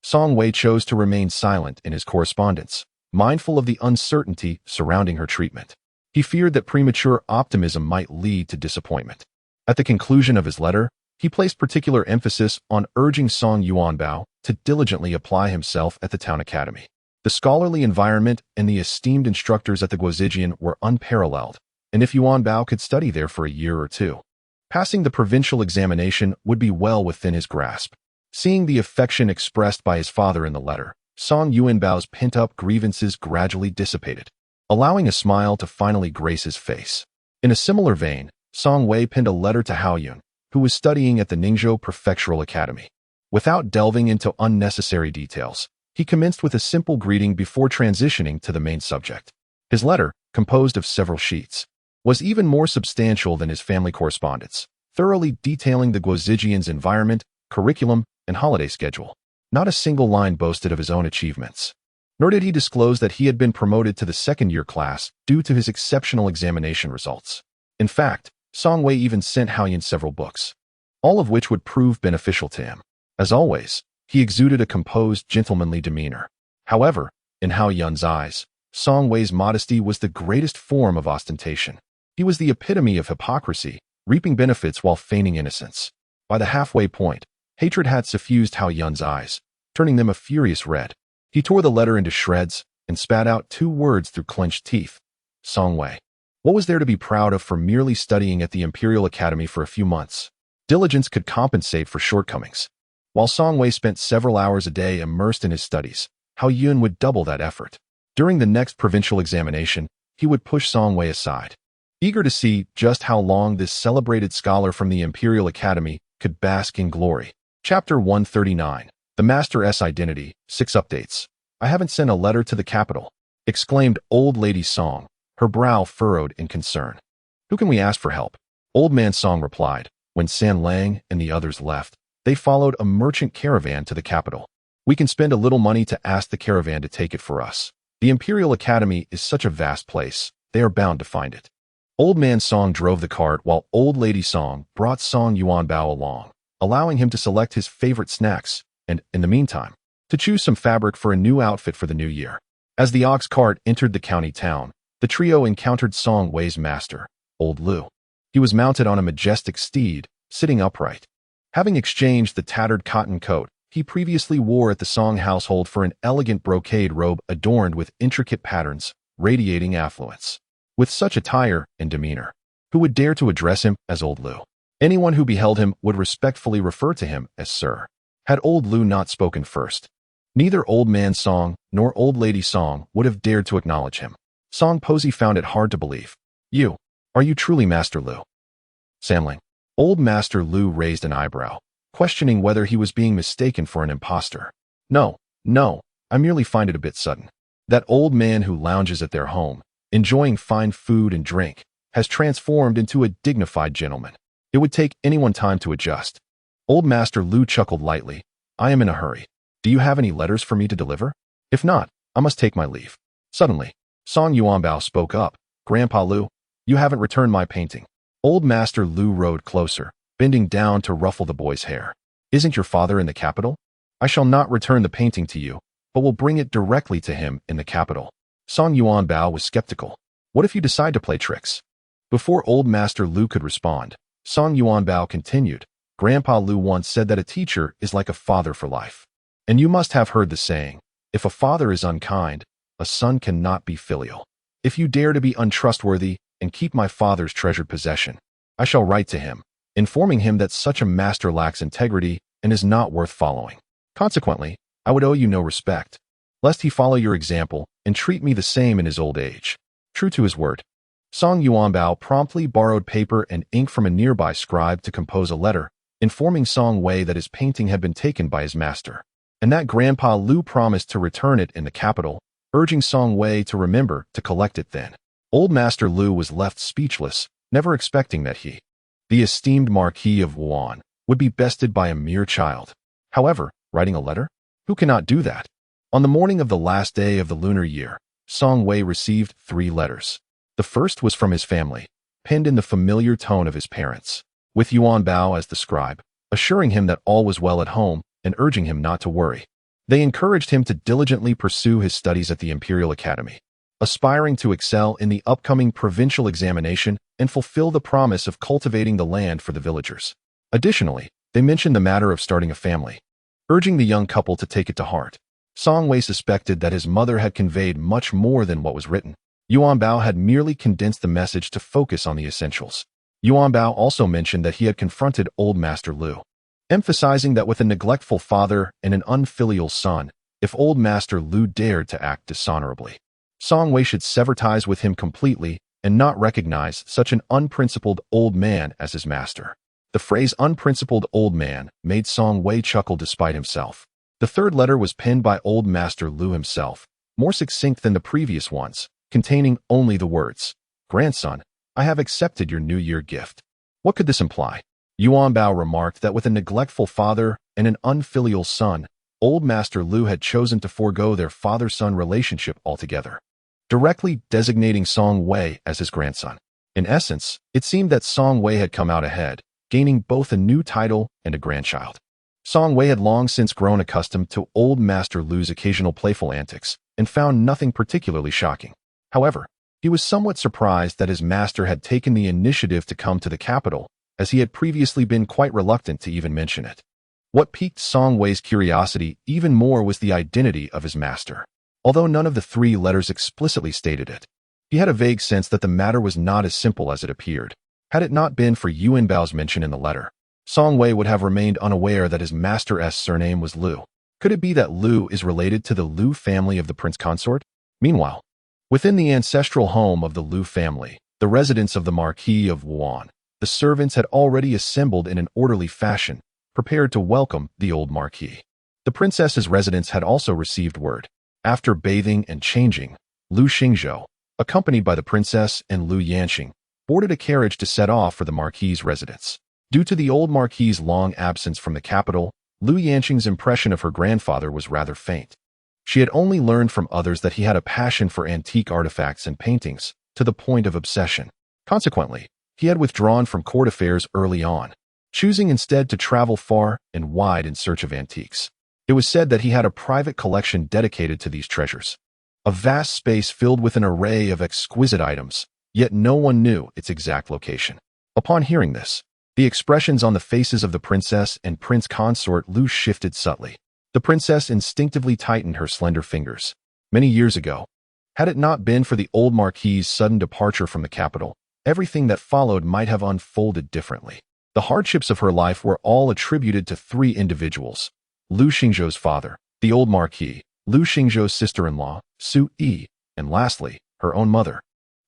Song Wei chose to remain silent in his correspondence, mindful of the uncertainty surrounding her treatment. He feared that premature optimism might lead to disappointment. At the conclusion of his letter, he placed particular emphasis on urging Song Yuanbao to diligently apply himself at the town academy. The scholarly environment and the esteemed instructors at the Guozijian were unparalleled, and if Yuanbao could study there for a year or two, passing the provincial examination would be well within his grasp. Seeing the affection expressed by his father in the letter, Song Yuanbao's pent-up grievances gradually dissipated. allowing a smile to finally grace his face. In a similar vein, Song Wei penned a letter to Hao Yun, who was studying at the Ningzhou Prefectural Academy. Without delving into unnecessary details, he commenced with a simple greeting before transitioning to the main subject. His letter, composed of several sheets, was even more substantial than his family correspondence, thoroughly detailing the Guozijian's environment, curriculum, and holiday schedule. Not a single line boasted of his own achievements. Nor did he disclose that he had been promoted to the second-year class due to his exceptional examination results. In fact, Song Wei even sent Hao Yun several books, all of which would prove beneficial to him. As always, he exuded a composed, gentlemanly demeanor. However, in Hao Yun's eyes, Song Wei's modesty was the greatest form of ostentation. He was the epitome of hypocrisy, reaping benefits while feigning innocence. By the halfway point, hatred had suffused Hao Yun's eyes, turning them a furious red. He tore the letter into shreds and spat out 2 words through clenched teeth. Song Wei. What was there to be proud of for merely studying at the Imperial Academy for a few months? Diligence could compensate for shortcomings. While Song Wei spent several hours a day immersed in his studies, Hao Yun would double that effort. During the next provincial examination, he would push Song Wei aside, eager to see just how long this celebrated scholar from the Imperial Academy could bask in glory. Chapter 139. The Master's Identity, 6 Updates. I haven't sent a letter to the capital, exclaimed Old Lady Song, her brow furrowed in concern. Who can we ask for help? Old Man Song replied. When San Lang and the others left, they followed a merchant caravan to the capital. We can spend a little money to ask the caravan to take it for us. The Imperial Academy is such a vast place, they are bound to find it. Old Man Song drove the cart while Old Lady Song brought Song Yuanbao along, allowing him to select his favorite snacks and, in the meantime, to choose some fabric for a new outfit for the new year. As the ox cart entered the county town, the trio encountered Song Wei's master, Old Lu. He was mounted on a majestic steed, sitting upright. Having exchanged the tattered cotton coat he previously wore at the Song household for an elegant brocade robe adorned with intricate patterns, radiating affluence. With such attire and demeanor, who would dare to address him as Old Lu? Anyone who beheld him would respectfully refer to him as Sir. Had Old Lu not spoken first, neither Old Man Song nor Old Lady Song would have dared to acknowledge him. Song Posey found it hard to believe. Are you truly Master Lu? Samling. Old Master Lu raised an eyebrow, questioning whether he was being mistaken for an impostor. No, I merely find it a bit sudden. That old man who lounges at their home, enjoying fine food and drink, has transformed into a dignified gentleman. It would take anyone time to adjust. Old Master Lu chuckled lightly. I am in a hurry. Do you have any letters for me to deliver? If not, I must take my leave. Suddenly, Song Yuanbao spoke up. Grandpa Lu, you haven't returned my painting. Old Master Lu rode closer, bending down to ruffle the boy's hair. Isn't your father in the capital? I shall not return the painting to you, but will bring it directly to him in the capital. Song Yuanbao was skeptical. What if you decide to play tricks? Before Old Master Lu could respond, Song Yuanbao continued. Grandpa Lu once said that a teacher is like a father for life. And you must have heard the saying, if a father is unkind, a son cannot be filial. If you dare to be untrustworthy and keep my father's treasured possession, I shall write to him, informing him that such a master lacks integrity and is not worth following. Consequently, I would owe you no respect, lest he follow your example and treat me the same in his old age. True to his word, Song Yuanbao promptly borrowed paper and ink from a nearby scribe to compose a letter, informing Song Wei that his painting had been taken by his master, and that Grandpa Lu promised to return it in the capital, urging Song Wei to remember to collect it then. Old Master Lu was left speechless, never expecting that he, the esteemed Marquis of Wuan, would be bested by a mere child. However, writing a letter? Who cannot do that? On the morning of the last day of the lunar year, Song Wei received 3 letters. The first was from his family, penned in the familiar tone of his parents, with Yuanbao as the scribe, assuring him that all was well at home and urging him not to worry. They encouraged him to diligently pursue his studies at the Imperial Academy, aspiring to excel in the upcoming provincial examination and fulfill the promise of cultivating the land for the villagers. Additionally, they mentioned the matter of starting a family, urging the young couple to take it to heart. Song Wei suspected that his mother had conveyed much more than what was written. Yuanbao had merely condensed the message to focus on the essentials. Yuanbao also mentioned that he had confronted Old Master Lu, emphasizing that with a neglectful father and an unfilial son, if Old Master Lu dared to act dishonorably, Song Wei should sever ties with him completely and not recognize such an unprincipled old man as his master. The phrase unprincipled old man made Song Wei chuckle despite himself. The third letter was penned by Old Master Lu himself, more succinct than the previous ones, containing only the words, "Grandson, I have accepted your New Year gift." What could this imply? Yuan Bao remarked that with a neglectful father and an unfilial son, Old Master Lu had chosen to forego their father-son relationship altogether, directly designating Song Wei as his grandson. In essence, it seemed that Song Wei had come out ahead, gaining both a new title and a grandchild. Song Wei had long since grown accustomed to Old Master Lu's occasional playful antics and found nothing particularly shocking. However, he was somewhat surprised that his master had taken the initiative to come to the capital, as he had previously been quite reluctant to even mention it. What piqued Song Wei's curiosity even more was the identity of his master. Although none of the three letters explicitly stated it, he had a vague sense that the matter was not as simple as it appeared. Had it not been for Yuan Bao's mention in the letter, Song Wei would have remained unaware that his master's surname was Lu. Could it be that Lu is related to the Lu family of the prince consort? Meanwhile, within the ancestral home of the Lu family, the residence of the Marquis of Wuan, the servants had already assembled in an orderly fashion, prepared to welcome the old Marquis. The princess's residence had also received word. After bathing and changing, Lu Xingzhou, accompanied by the princess and Lu Yanqing, boarded a carriage to set off for the Marquis's residence. Due to the old Marquis's long absence from the capital, Lu Yanqing's impression of her grandfather was rather faint. She had only learned from others that he had a passion for antique artifacts and paintings, to the point of obsession. Consequently, he had withdrawn from court affairs early on, choosing instead to travel far and wide in search of antiques. It was said that he had a private collection dedicated to these treasures, a vast space filled with an array of exquisite items, yet no one knew its exact location. Upon hearing this, the expressions on the faces of the princess and prince consort Lu shifted subtly. The princess instinctively tightened her slender fingers. Many years ago, had it not been for the old Marquis's sudden departure from the capital, everything that followed might have unfolded differently. The hardships of her life were all attributed to three individuals: Lu Xingzhou's father, the old Marquis, Lu Xingzhou's sister-in-law, Su Yi, and lastly, her own mother,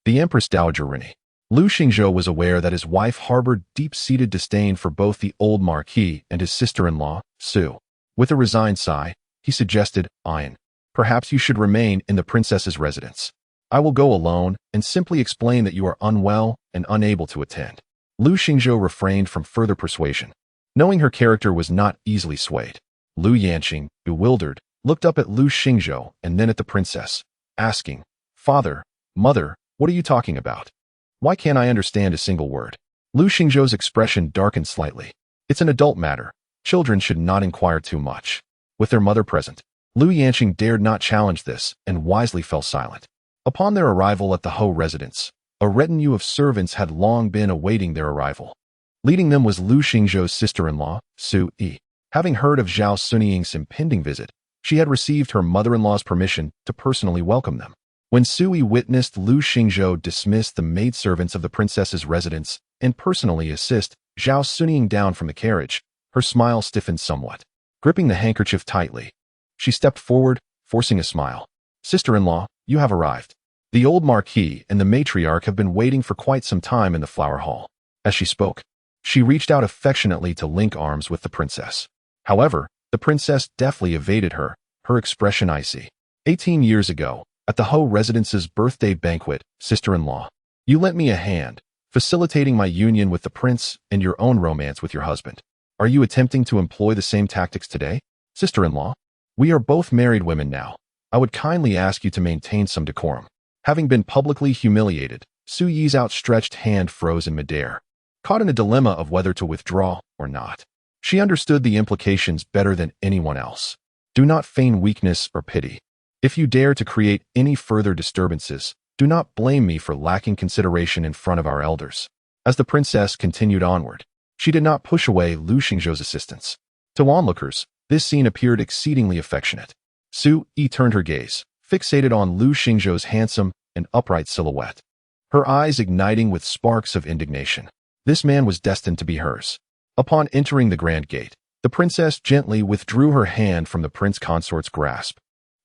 the Empress Dowager Rini. Lu Xingzhou was aware that his wife harbored deep-seated disdain for both the old Marquis and his sister-in-law, Su. With a resigned sigh, he suggested, "Ian, perhaps you should remain in the princess's residence. I will go alone and simply explain that you are unwell and unable to attend." Lu Xingzhou refrained from further persuasion, knowing her character was not easily swayed. Lu Yanqing, bewildered, looked up at Lu Xingzhou and then at the princess, asking, "Father, mother, what are you talking about? Why can't I understand a single word?" Lu Xingzhou's expression darkened slightly. "It's an adult matter. Children should not inquire too much." With their mother present, Lu Yanqing dared not challenge this and wisely fell silent. Upon their arrival at the Ho residence, a retinue of servants had long been awaiting their arrival. Leading them was Lu Xingzhou's sister-in-law, Su Yi. Having heard of Zhao Sunying's impending visit, she had received her mother-in-law's permission to personally welcome them. When Su Yi witnessed Lu Xingzhou dismiss the maidservants of the princess's residence and personally assist Zhao Sunying down from the carriage, her smile stiffened somewhat. Gripping the handkerchief tightly, she stepped forward, forcing a smile. "Sister-in-law, you have arrived. The old Marquis and the matriarch have been waiting for quite some time in the flower hall." As she spoke, she reached out affectionately to link arms with the princess. However, the princess deftly evaded her, her expression icy. 18 years ago, at the Ho residence's birthday banquet, sister-in-law, you lent me a hand, facilitating my union with the prince and your own romance with your husband. Are you attempting to employ the same tactics today? Sister-in-law, we are both married women now. I would kindly ask you to maintain some decorum. Having been publicly humiliated, Su Yi's outstretched hand froze in midair, caught in a dilemma of whether to withdraw or not. She understood the implications better than anyone else. Do not feign weakness or pity. If you dare to create any further disturbances, do not blame me for lacking consideration in front of our elders. As the princess continued onward, she did not push away Lu Xingzhou's assistance. To onlookers, this scene appeared exceedingly affectionate. Su Yi turned her gaze, fixated on Lu Xingzhou's handsome and upright silhouette, her eyes igniting with sparks of indignation. This man was destined to be hers. Upon entering the grand gate, the princess gently withdrew her hand from the prince consort's grasp.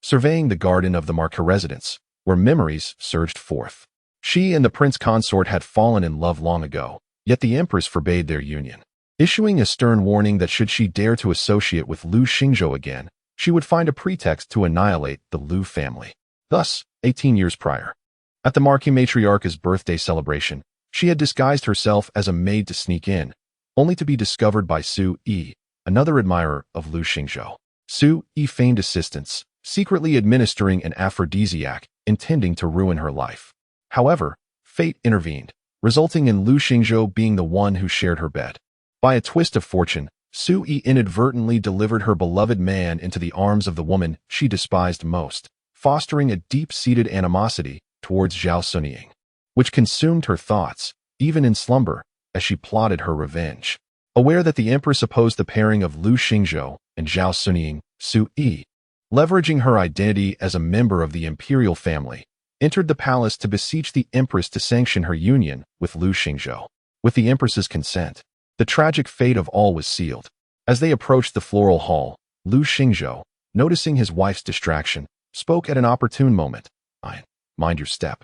Surveying the garden of the Marquis residence, where memories surged forth. She and the prince consort had fallen in love long ago, yet the empress forbade their union, issuing a stern warning that should she dare to associate with Lu Xingzhou again, she would find a pretext to annihilate the Lu family. Thus, 18 years prior, at the Marquis matriarch's birthday celebration, she had disguised herself as a maid to sneak in, only to be discovered by Su Yi, another admirer of Lu Xingzhou. Su Yi feigned assistance, secretly administering an aphrodisiac, intending to ruin her life. However, fate intervened, resulting in Lu Xingzhou being the one who shared her bed. By a twist of fortune, Su Yi inadvertently delivered her beloved man into the arms of the woman she despised most, fostering a deep-seated animosity towards Zhao Sunying, which consumed her thoughts, even in slumber, as she plotted her revenge. Aware that the empress opposed the pairing of Lu Xingzhou and Zhao Sunying, Su Yi, leveraging her identity as a member of the imperial family, entered the palace to beseech the empress to sanction her union with Lu Xingzhou. With the empress's consent, the tragic fate of all was sealed. As they approached the floral hall, Lu Xingzhou, noticing his wife's distraction, spoke at an opportune moment. Mind your step.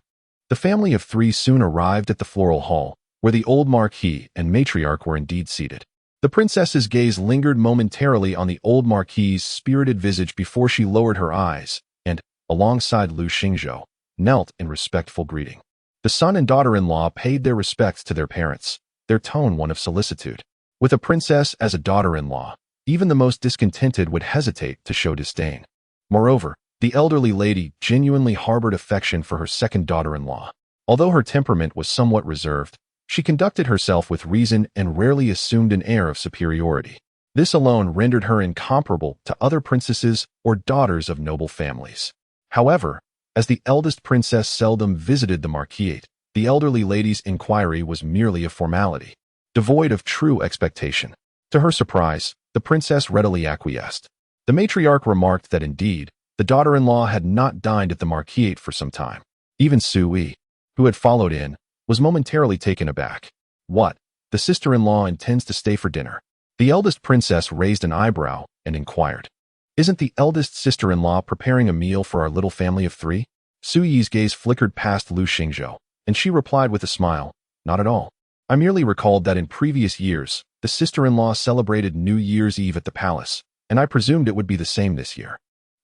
The family of three soon arrived at the floral hall, where the old marquis and matriarch were indeed seated. The princess's gaze lingered momentarily on the old marquis's spirited visage before she lowered her eyes and, alongside Lu Xingzhou, knelt in respectful greeting. The son and daughter-in-law paid their respects to their parents, their tone one of solicitude. With a princess as a daughter-in-law, even the most discontented would hesitate to show disdain. Moreover, the elderly lady genuinely harbored affection for her second daughter-in-law. Although her temperament was somewhat reserved, she conducted herself with reason and rarely assumed an air of superiority. This alone rendered her incomparable to other princesses or daughters of noble families. However, as the eldest princess seldom visited the marquisate, the elderly lady's inquiry was merely a formality, devoid of true expectation. To her surprise, the princess readily acquiesced. The matriarch remarked that indeed, the daughter-in-law had not dined at the marquisate for some time. Even Su Yi, who had followed in, was momentarily taken aback. What? The sister-in-law intends to stay for dinner? The eldest princess raised an eyebrow and inquired. Isn't the eldest sister-in-law preparing a meal for our little family of three? Su Yi's gaze flickered past Lu Xingzhou, and she replied with a smile, not at all. I merely recalled that in previous years, the sister-in-law celebrated New Year's Eve at the palace, and I presumed it would be the same this year.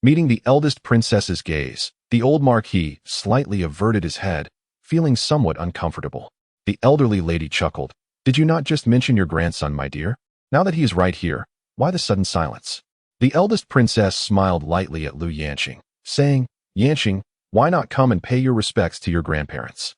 Meeting the eldest princess's gaze, the old marquis slightly averted his head, feeling somewhat uncomfortable. The elderly lady chuckled. Did you not just mention your grandson, my dear? Now that he is right here, why the sudden silence? The eldest princess smiled lightly at Lu Yanqing, saying, Yanqing, why not come and pay your respects to your grandparents?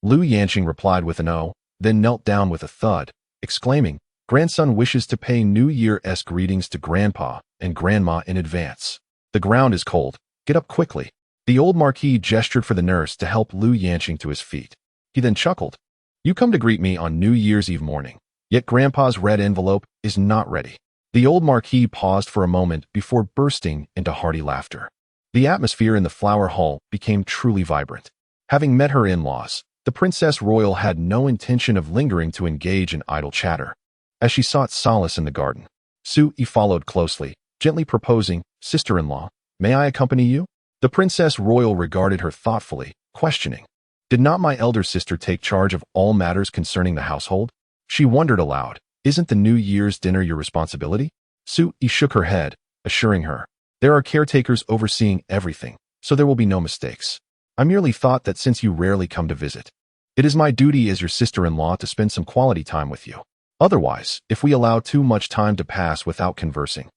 Lu Yanqing replied with an "oh," then knelt down with a thud, exclaiming, Grandson wishes to pay New Year's greetings to Grandpa and Grandma in advance. The ground is cold. Get up quickly. The old marquis gestured for the nurse to help Lu Yanqing to his feet. He then chuckled. You come to greet me on New Year's Eve morning, yet Grandpa's red envelope is not ready. The old marquis paused for a moment before bursting into hearty laughter. The atmosphere in the flower hall became truly vibrant. Having met her in-laws, the Princess Royal had no intention of lingering to engage in idle chatter. As she sought solace in the garden, Su Yi followed closely, gently proposing, Sister-in-law, may I accompany you? The Princess Royal regarded her thoughtfully, questioning, Did not my elder sister take charge of all matters concerning the household? She wondered aloud, Isn't the New Year's dinner your responsibility? Su Yi shook her head, assuring her, There are caretakers overseeing everything, so there will be no mistakes. I merely thought that since you rarely come to visit, it is my duty as your sister-in-law to spend some quality time with you. Otherwise, if we allow too much time to pass without conversing,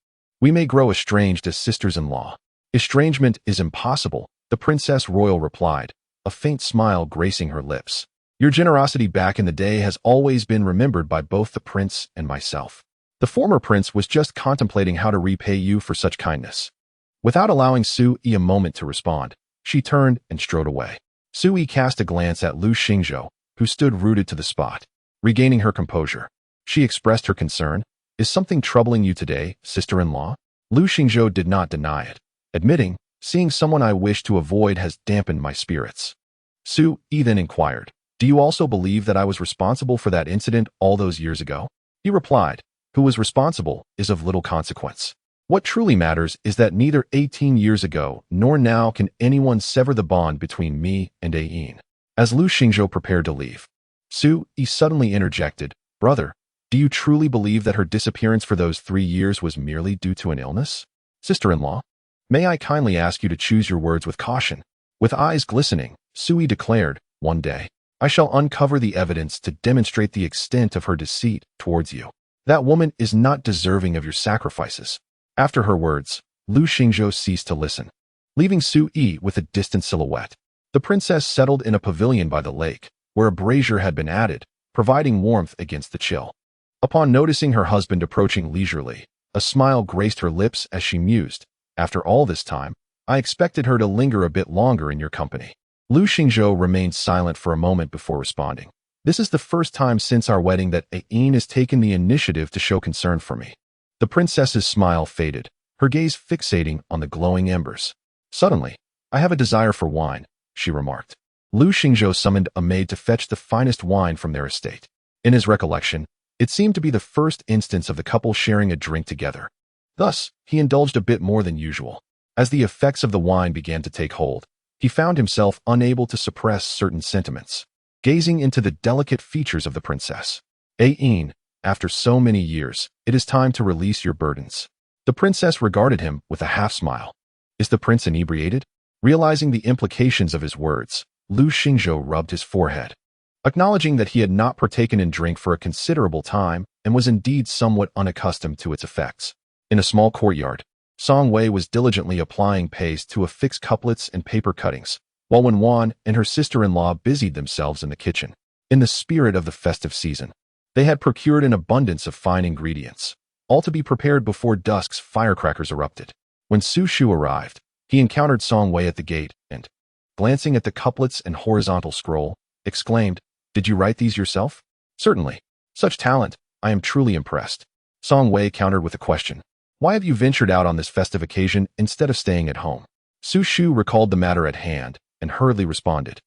we may grow estranged as sisters-in-law. Estrangement is impossible, the Princess Royal replied, a faint smile gracing her lips. Your generosity back in the day has always been remembered by both the prince and myself. The former prince was just contemplating how to repay you for such kindness. Without allowing Su Yi a moment to respond, she turned and strode away. Su Yi cast a glance at Lu Xingzhou, who stood rooted to the spot. Regaining her composure, she expressed her concern. Is something troubling you today, sister-in-law? Lu Xingzhou did not deny it, admitting, seeing someone I wish to avoid has dampened my spirits. Su Yi then inquired, Do you also believe that I was responsible for that incident all those years ago? He replied, Who was responsible is of little consequence. What truly matters is that neither 18 years ago nor now can anyone sever the bond between me and Ayin. As Lu Xingzhou prepared to leave, Su Yi suddenly interjected, "Brother, do you truly believe that her disappearance for those 3 years was merely due to an illness? Sister-in-law, may I kindly ask you to choose your words with caution?" With eyes glistening, Su Yi declared, "One day, I shall uncover the evidence to demonstrate the extent of her deceit towards you. That woman is not deserving of your sacrifices." After her words, Lu Xingzhou ceased to listen, leaving Su Yi with a distant silhouette. The princess settled in a pavilion by the lake, where a brazier had been added, providing warmth against the chill. Upon noticing her husband approaching leisurely, a smile graced her lips as she mused, "After all this time, I expected her to linger a bit longer in your company." Lu Xingzhou remained silent for a moment before responding. "This is the first time since our wedding that Ayin has taken the initiative to show concern for me." The princess's smile faded, her gaze fixating on the glowing embers. "Suddenly, I have a desire for wine," she remarked. Lu Xingzhou summoned a maid to fetch the finest wine from their estate. In his recollection, it seemed to be the first instance of the couple sharing a drink together. Thus, he indulged a bit more than usual. As the effects of the wine began to take hold, he found himself unable to suppress certain sentiments. Gazing into the delicate features of the princess, "Ayin, after so many years, it is time to release your burdens." The princess regarded him with a half-smile. "Is the prince inebriated?" Realizing the implications of his words, Lu Xingzhou rubbed his forehead, acknowledging that he had not partaken in drink for a considerable time and was indeed somewhat unaccustomed to its effects. In a small courtyard, Song Wei was diligently applying paste to affix couplets and paper cuttings, while Wenwan and her sister-in-law busied themselves in the kitchen. In the spirit of the festive season, they had procured an abundance of fine ingredients, all to be prepared before dusk's firecrackers erupted. When Su Shu arrived, he encountered Song Wei at the gate and, glancing at the couplets and horizontal scroll, exclaimed, "Did you write these yourself?" "Certainly. Such talent, I am truly impressed." Song Wei countered with a question. "Why have you ventured out on this festive occasion instead of staying at home?" Su Shu recalled the matter at hand and hurriedly responded,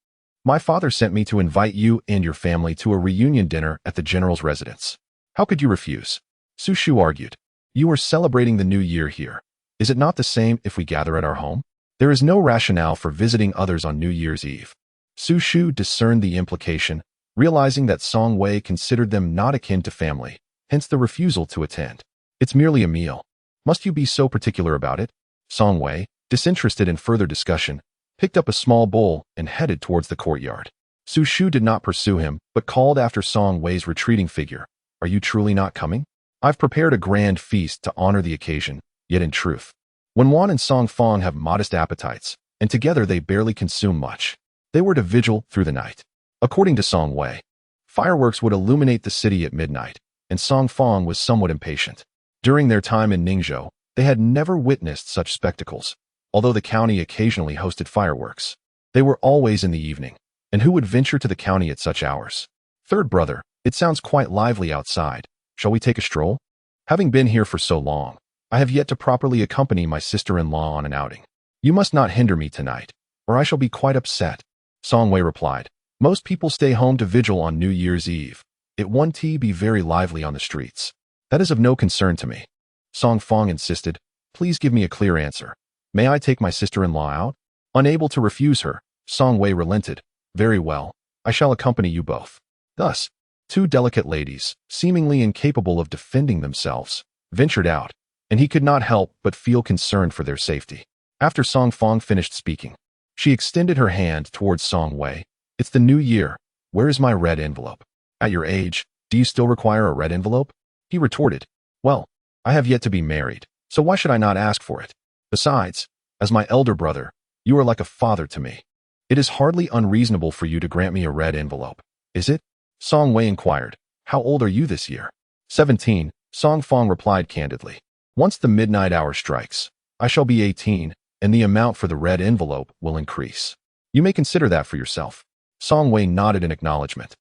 "My father sent me to invite you and your family to a reunion dinner at the general's residence. How could you refuse?" Su Shu argued, "You are celebrating the new year here. Is it not the same if we gather at our home? There is no rationale for visiting others on New Year's Eve." Su Shu discerned the implication, realizing that Song Wei considered them not akin to family, hence the refusal to attend. "It's merely a meal. Must you be so particular about it?" Song Wei, disinterested in further discussion, picked up a small bowl and headed towards the courtyard. Su Shu did not pursue him, but called after Song Wei's retreating figure, "Are you truly not coming? I've prepared a grand feast to honor the occasion, yet in truth, Wenwan and Song Fong have modest appetites, and together they barely consume much." They were to vigil through the night. According to Song Wei, fireworks would illuminate the city at midnight, and Song Fong was somewhat impatient. During their time in Ningzhou, they had never witnessed such spectacles, although the county occasionally hosted fireworks. They were always in the evening, and who would venture to the county at such hours? "Third brother, it sounds quite lively outside. Shall we take a stroll? Having been here for so long, I have yet to properly accompany my sister-in-law on an outing. You must not hinder me tonight, or I shall be quite upset." Song Wei replied, "Most people stay home to vigil on New Year's Eve. It won't be very lively on the streets. That is of no concern to me." Song Fong insisted, "Please give me a clear answer. May I take my sister-in-law out?" Unable to refuse her, Song Wei relented, "Very well, I shall accompany you both." Thus, two delicate ladies, seemingly incapable of defending themselves, ventured out, and he could not help but feel concerned for their safety. After Song Fong finished speaking, she extended her hand towards Song Wei. "It's the new year. Where is my red envelope?" "At your age, do you still require a red envelope?" He retorted, "Well, I have yet to be married, so why should I not ask for it? Besides, as my elder brother, you are like a father to me. It is hardly unreasonable for you to grant me a red envelope, is it?" Song Wei inquired, "How old are you this year?" 17, Song Fong replied candidly. "Once the midnight hour strikes, I shall be 18, and the amount for the red envelope will increase. You may consider that for yourself." Song Wei nodded in acknowledgement.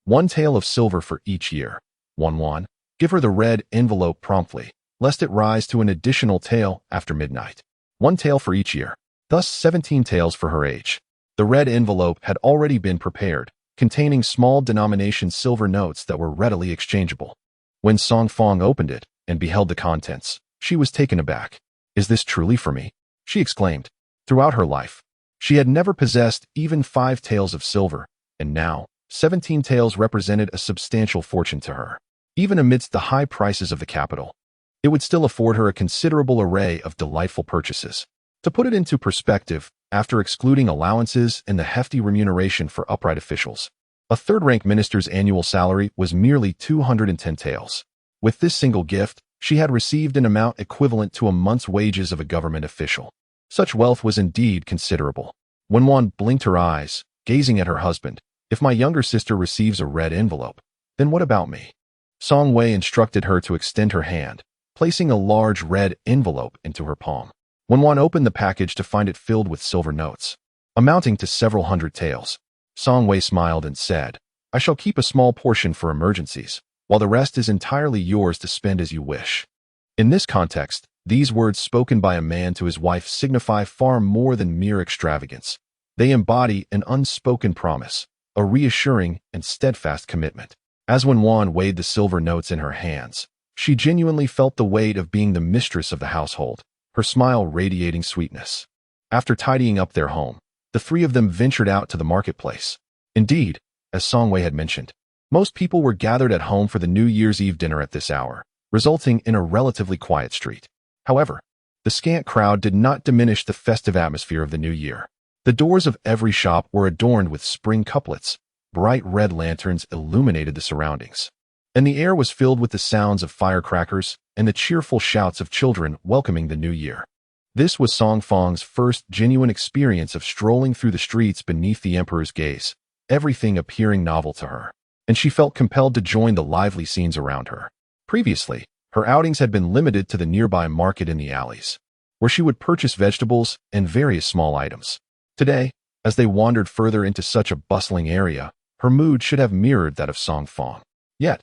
"1 tael of silver for each year. Wenwan, give her the red envelope promptly, lest it rise to an additional tael after midnight. 1 tael for each year. Thus 17 taels for her age." The red envelope had already been prepared, containing small denomination silver notes that were readily exchangeable. When Song Fong opened it and beheld the contents, She was taken aback. "Is this truly for me?" she exclaimed. Throughout her life, she had never possessed even 5 taels of silver, and now 17 taels represented a substantial fortune to her. Even amidst the high prices of the capital, it would still afford her a considerable array of delightful purchases. To put it into perspective, after excluding allowances and the hefty remuneration for upright officials, a third-rank minister's annual salary was merely 210 taels. With this single gift, she had received an amount equivalent to a month's wages of a government official. Such wealth was indeed considerable. When one blinked her eyes, gazing at her husband, "If my younger sister receives a red envelope, then what about me?" Song Wei instructed her to extend her hand, placing a large red envelope into her palm. When one opened the package to find it filled with silver notes, amounting to several hundred taels, Song Wei smiled and said, "I shall keep a small portion for emergencies, while the rest is entirely yours to spend as you wish." In this context, these words spoken by a man to his wife signify far more than mere extravagance. They embody an unspoken promise, a reassuring and steadfast commitment. As when Wan weighed the silver notes in her hands, she genuinely felt the weight of being the mistress of the household, her smile radiating sweetness. After tidying up their home, the three of them ventured out to the marketplace. Indeed, as Song Wei had mentioned, most people were gathered at home for the New Year's Eve dinner at this hour, resulting in a relatively quiet street. However, the scant crowd did not diminish the festive atmosphere of the new year. The doors of every shop were adorned with spring couplets, bright red lanterns illuminated the surroundings, and the air was filled with the sounds of firecrackers and the cheerful shouts of children welcoming the new year. This was Song Fang's first genuine experience of strolling through the streets beneath the emperor's gaze, everything appearing novel to her, and she felt compelled to join the lively scenes around her. Previously, her outings had been limited to the nearby market in the alleys, where she would purchase vegetables and various small items. Today, as they wandered further into such a bustling area, her mood should have mirrored that of Song Fang. Yet,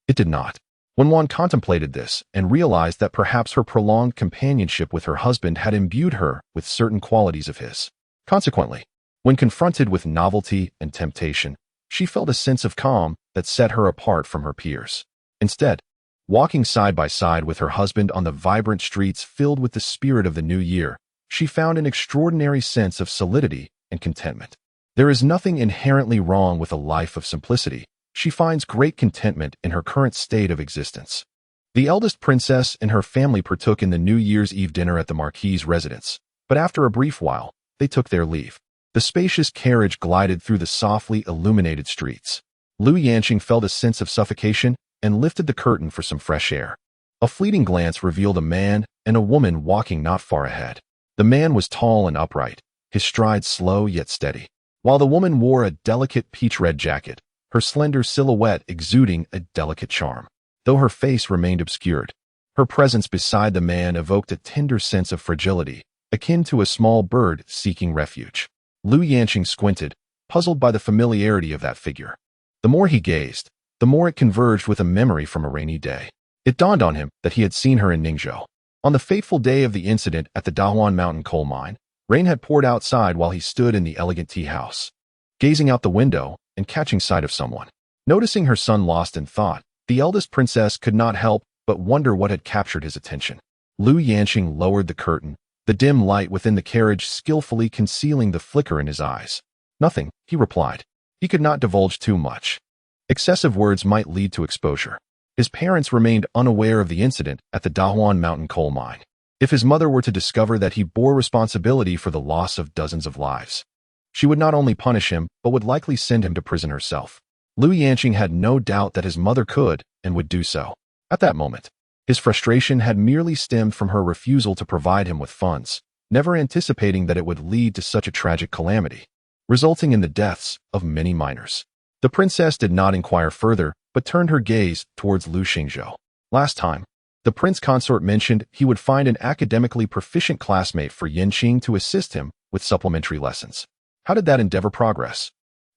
it did not. When one contemplated this and realized that perhaps her prolonged companionship with her husband had imbued her with certain qualities of his. Consequently, when confronted with novelty and temptation, she felt a sense of calm that set her apart from her peers. Instead, walking side by side with her husband on the vibrant streets filled with the spirit of the new year, she found an extraordinary sense of solidity and contentment. There is nothing inherently wrong with a life of simplicity. She finds great contentment in her current state of existence. The eldest princess and her family partook in the New Year's Eve dinner at the Marquis's residence, but after a brief while, they took their leave. The spacious carriage glided through the softly illuminated streets. Liu Yanqing felt a sense of suffocation and lifted the curtain for some fresh air. A fleeting glance revealed a man and a woman walking not far ahead. The man was tall and upright, his stride slow yet steady, while the woman wore a delicate peach-red jacket, her slender silhouette exuding a delicate charm. Though her face remained obscured, her presence beside the man evoked a tender sense of fragility, akin to a small bird seeking refuge. Liu Yanqing squinted, puzzled by the familiarity of that figure. The more he gazed, the more it converged with a memory from a rainy day. It dawned on him that he had seen her in Ningzhou. On the fateful day of the incident at the Dahuan Mountain coal mine, rain had poured outside while he stood in the elegant tea house, gazing out the window and catching sight of someone. Noticing her son lost in thought, the eldest princess could not help but wonder what had captured his attention. Liu Yanqing lowered the curtain, the dim light within the carriage skillfully concealing the flicker in his eyes. "Nothing," he replied. He could not divulge too much. Excessive words might lead to exposure. His parents remained unaware of the incident at the Dahuan Mountain coal mine. If his mother were to discover that he bore responsibility for the loss of dozens of lives, she would not only punish him, but would likely send him to prison herself. Liu Yanqing had no doubt that his mother could and would do so. At that moment, his frustration had merely stemmed from her refusal to provide him with funds, never anticipating that it would lead to such a tragic calamity, resulting in the deaths of many miners. The princess did not inquire further, but turned her gaze towards Liu Xingzhou. Last time, the prince consort mentioned he would find an academically proficient classmate for Yanqing to assist him with supplementary lessons. How did that endeavor progress?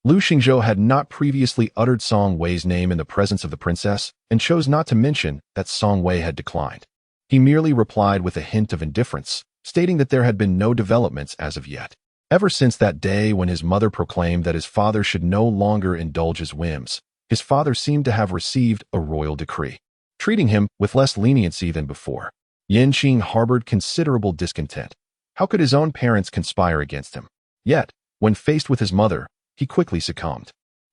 Liu Xingzhou had not previously uttered Song Wei's name in the presence of the princess and chose not to mention that Song Wei had declined. He merely replied with a hint of indifference, stating that there had been no developments as of yet. Ever since that day when his mother proclaimed that his father should no longer indulge his whims, his father seemed to have received a royal decree, treating him with less leniency than before. Yanqing harbored considerable discontent. How could his own parents conspire against him? Yet, when faced with his mother, he quickly succumbed.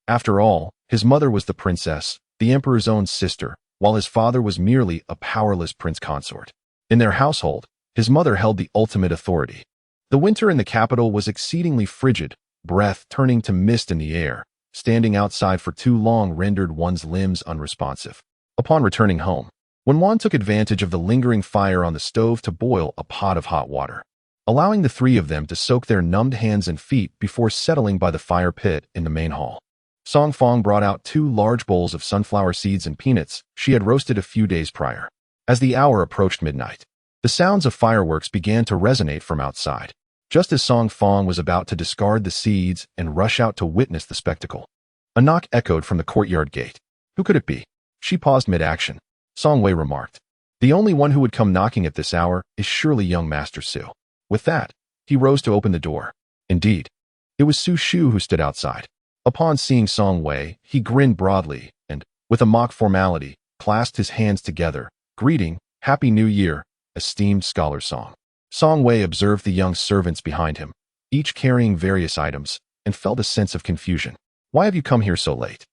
After all, his mother was the princess, the emperor's own sister, while his father was merely a powerless prince consort. In their household, his mother held the ultimate authority. The winter in the capital was exceedingly frigid, breath turning to mist in the air. Standing outside for too long rendered one's limbs unresponsive. Upon returning home, Wenwan took advantage of the lingering fire on the stove to boil a pot of hot water, allowing the three of them to soak their numbed hands and feet before settling by the fire pit in the main hall. Song Fong brought out 2 large bowls of sunflower seeds and peanuts she had roasted a few days prior. As the hour approached midnight, the sounds of fireworks began to resonate from outside. Just as Song Fong was about to discard the seeds and rush out to witness the spectacle, a knock echoed from the courtyard gate. Who could it be? She paused mid-action. Song Wei remarked, "The only one who would come knocking at this hour is surely young Master Su." With that, he rose to open the door. Indeed, it was Su Shu who stood outside. Upon seeing Song Wei, he grinned broadly and, with a mock formality, clasped his hands together. "Greeting, Happy New Year, esteemed scholar Song." Song Wei observed the young servants behind him, each carrying various items, and felt a sense of confusion. "Why have you come here so late?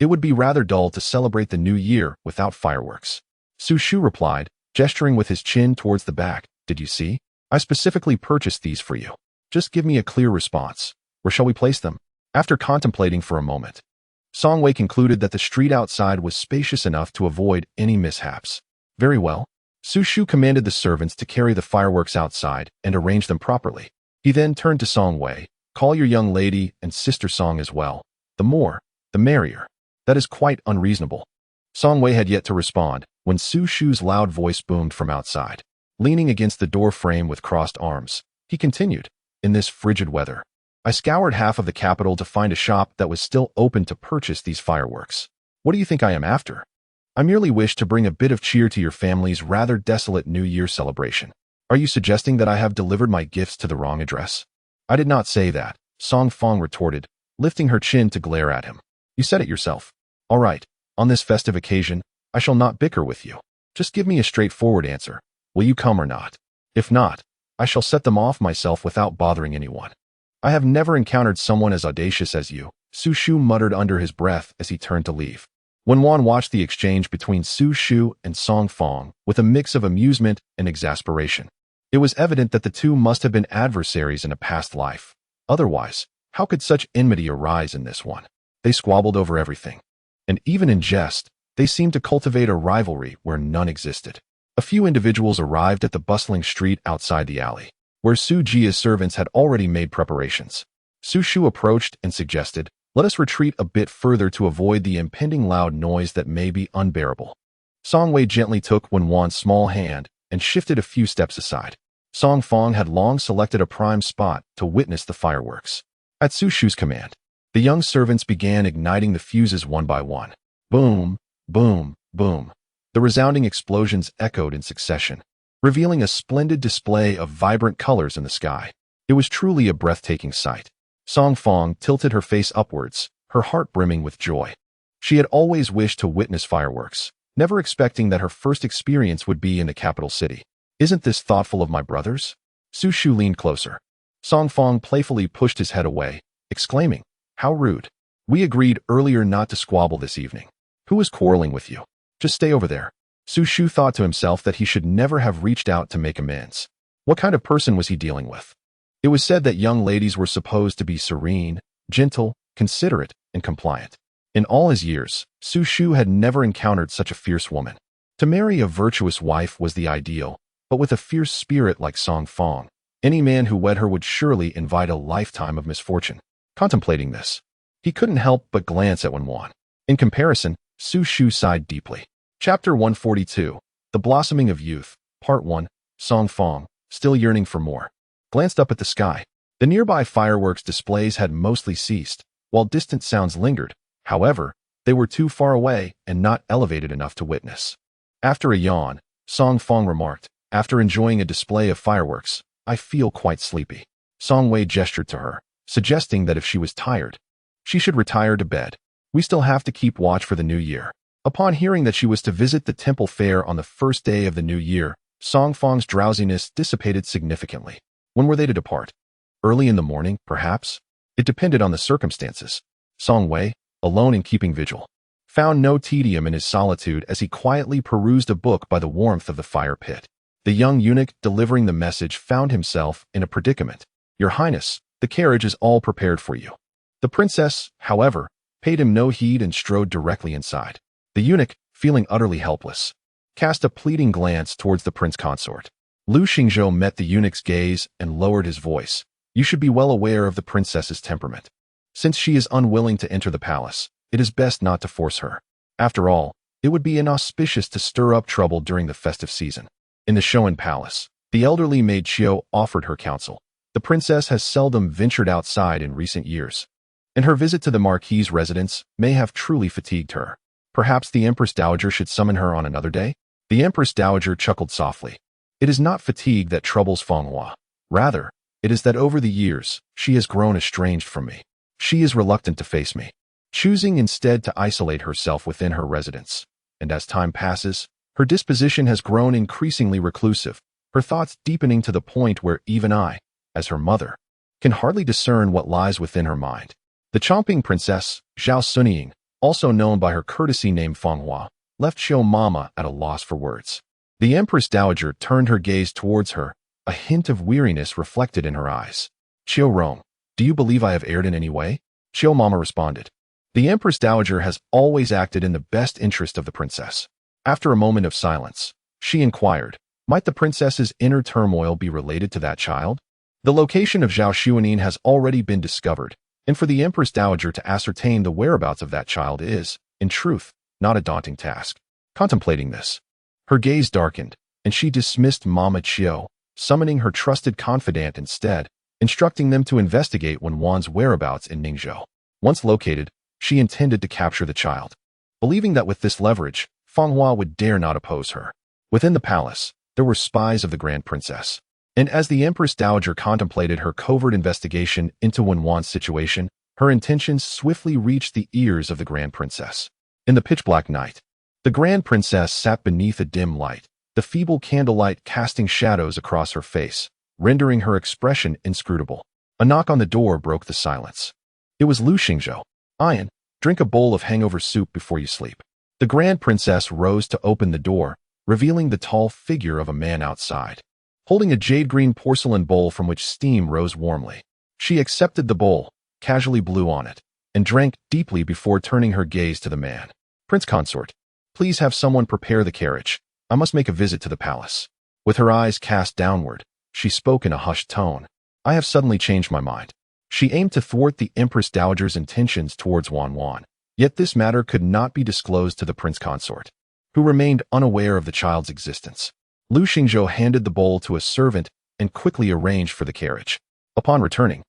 It would be rather dull to celebrate the new year without fireworks." Su Shu replied, gesturing with his chin towards the back. "Did you see? I specifically purchased these for you. Just give me a clear response. Where shall we place them?" After contemplating for a moment, Song Wei concluded that the street outside was spacious enough to avoid any mishaps. "Very well." Su Shu commanded the servants to carry the fireworks outside and arrange them properly. He then turned to Song Wei. "Call your young lady and sister Song as well. The more, the merrier." "That is quite unreasonable." Song Wei had yet to respond when Su Shu's loud voice boomed from outside. Leaning against the door frame with crossed arms, he continued, "In this frigid weather, I scoured half of the capital to find a shop that was still open to purchase these fireworks. What do you think I am after? I merely wish to bring a bit of cheer to your family's rather desolate New Year celebration. Are you suggesting that I have delivered my gifts to the wrong address?" "I did not say that," Song Fong retorted, lifting her chin to glare at him. "You said it yourself. All right, on this festive occasion, I shall not bicker with you. Just give me a straightforward answer. Will you come or not? If not, I shall set them off myself without bothering anyone." "I have never encountered someone as audacious as you," Su Shu muttered under his breath as he turned to leave. Wenwan watched the exchange between Su Shu and Song Fong with a mix of amusement and exasperation. It was evident that the two must have been adversaries in a past life. Otherwise, how could such enmity arise in this one? They squabbled over everything. And even in jest, they seemed to cultivate a rivalry where none existed. A few individuals arrived at the bustling street outside the alley, where Su Jia's servants had already made preparations. Su Shu approached and suggested, "Let us retreat a bit further to avoid the impending loud noise that may be unbearable." Song Wei gently took Wenwan's small hand and shifted a few steps aside. Song Fong had long selected a prime spot to witness the fireworks. At Su Shu's command, the young servants began igniting the fuses one by one. Boom, boom, boom. The resounding explosions echoed in succession, revealing a splendid display of vibrant colors in the sky. It was truly a breathtaking sight. Song Fong tilted her face upwards, her heart brimming with joy. She had always wished to witness fireworks, never expecting that her first experience would be in the capital city. "Isn't this thoughtful of my brothers?" Su Shu leaned closer. Song Fong playfully pushed his head away, exclaiming, "How rude. We agreed earlier not to squabble this evening. Who is quarreling with you? Just stay over there." Su Shu thought to himself that he should never have reached out to make amends. What kind of person was he dealing with? It was said that young ladies were supposed to be serene, gentle, considerate, and compliant. In all his years, Su Shu had never encountered such a fierce woman. To marry a virtuous wife was the ideal, but with a fierce spirit like Song Fong, any man who wed her would surely invite a lifetime of misfortune. Contemplating this, he couldn't help but glance at Wenwan. In comparison, Su Shu sighed deeply. Chapter 142, The Blossoming of Youth, Part 1, Song Fong, still yearning for more, glanced up at the sky. The nearby fireworks displays had mostly ceased, while distant sounds lingered. However, they were too far away and not elevated enough to witness. After a yawn, Song Fong remarked, "After enjoying a display of fireworks, I feel quite sleepy." Song Wei gestured to her, suggesting that if she was tired, she should retire to bed. "We still have to keep watch for the new year." Upon hearing that she was to visit the temple fair on the first day of the new year, Song Fang's drowsiness dissipated significantly. When were they to depart? Early in the morning, perhaps? It depended on the circumstances. Song Wei, alone and keeping vigil, found no tedium in his solitude as he quietly perused a book by the warmth of the fire pit. The young eunuch delivering the message found himself in a predicament. Your Highness, the carriage is all prepared for you. The princess, however, paid him no heed and strode directly inside. The eunuch, feeling utterly helpless, cast a pleading glance towards the prince consort. Lu Xingzhou met the eunuch's gaze and lowered his voice. You should be well aware of the princess's temperament. Since she is unwilling to enter the palace, it is best not to force her. After all, it would be inauspicious to stir up trouble during the festive season. In the Shoan Palace, the elderly maid Qiu offered her counsel. The princess has seldom ventured outside in recent years, and her visit to the marquis's residence may have truly fatigued her. Perhaps the Empress Dowager should summon her on another day? The Empress Dowager chuckled softly. It is not fatigue that troubles Feng Hua. Rather, it is that over the years, she has grown estranged from me. She is reluctant to face me, choosing instead to isolate herself within her residence. And as time passes, her disposition has grown increasingly reclusive, her thoughts deepening to the point where even I, as her mother, can hardly discern what lies within her mind. The Chomping Princess, Zhao Sunying, also known by her courtesy name Feng Hua, left Qiu Mama at a loss for words. The Empress Dowager turned her gaze towards her, a hint of weariness reflected in her eyes. Qiu Rong, do you believe I have erred in any way? Qiu Mama responded. The Empress Dowager has always acted in the best interest of the princess. After a moment of silence, she inquired, might the princess's inner turmoil be related to that child? The location of Zhao Xuanin has already been discovered, and for the Empress Dowager to ascertain the whereabouts of that child is, in truth, not a daunting task. Contemplating this, her gaze darkened, and she dismissed Mama Qiu, summoning her trusted confidant instead, instructing them to investigate Wen Wan's whereabouts in Ningzhou. Once located, she intended to capture the child, believing that with this leverage, Feng Hua would dare not oppose her. Within the palace, there were spies of the Grand Princess, and as the Empress Dowager contemplated her covert investigation into Wen Wan's situation, her intentions swiftly reached the ears of the Grand Princess. In the pitch-black night, the Grand Princess sat beneath a dim light, the feeble candlelight casting shadows across her face, rendering her expression inscrutable. A knock on the door broke the silence. It was Lu Xingzhou. Ian, drink a bowl of hangover soup before you sleep. The Grand Princess rose to open the door, revealing the tall figure of a man outside, holding a jade-green porcelain bowl from which steam rose warmly. She accepted the bowl, casually blew on it, and drank deeply before turning her gaze to the man. Prince Consort, please have someone prepare the carriage. I must make a visit to the palace. With her eyes cast downward, she spoke in a hushed tone. I have suddenly changed my mind. She aimed to thwart the Empress Dowager's intentions towards Wan, yet this matter could not be disclosed to the Prince Consort, who remained unaware of the child's existence. Lu Xingzhou handed the bowl to a servant and quickly arranged for the carriage. Upon returning,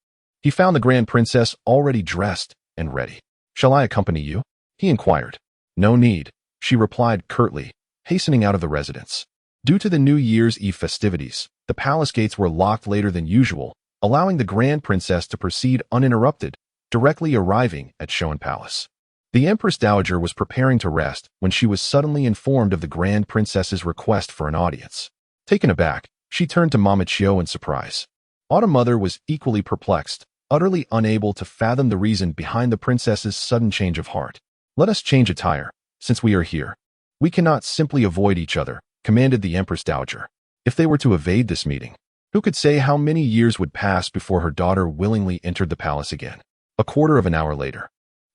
he found the Grand Princess already dressed and ready. Shall I accompany you? He inquired. No need, she replied curtly, hastening out of the residence. Due to the New Year's Eve festivities, the palace gates were locked later than usual, allowing the Grand Princess to proceed uninterrupted, directly arriving at Shoan Palace. The Empress Dowager was preparing to rest when she was suddenly informed of the Grand Princess's request for an audience. Taken aback, she turned to Mama Qiu in surprise. Autumn Mother was equally perplexed, utterly unable to fathom the reason behind the princess's sudden change of heart. Let us change attire, since we are here. We cannot simply avoid each other, commanded the Empress Dowager. If they were to evade this meeting, who could say how many years would pass before her daughter willingly entered the palace again? A quarter of an hour later,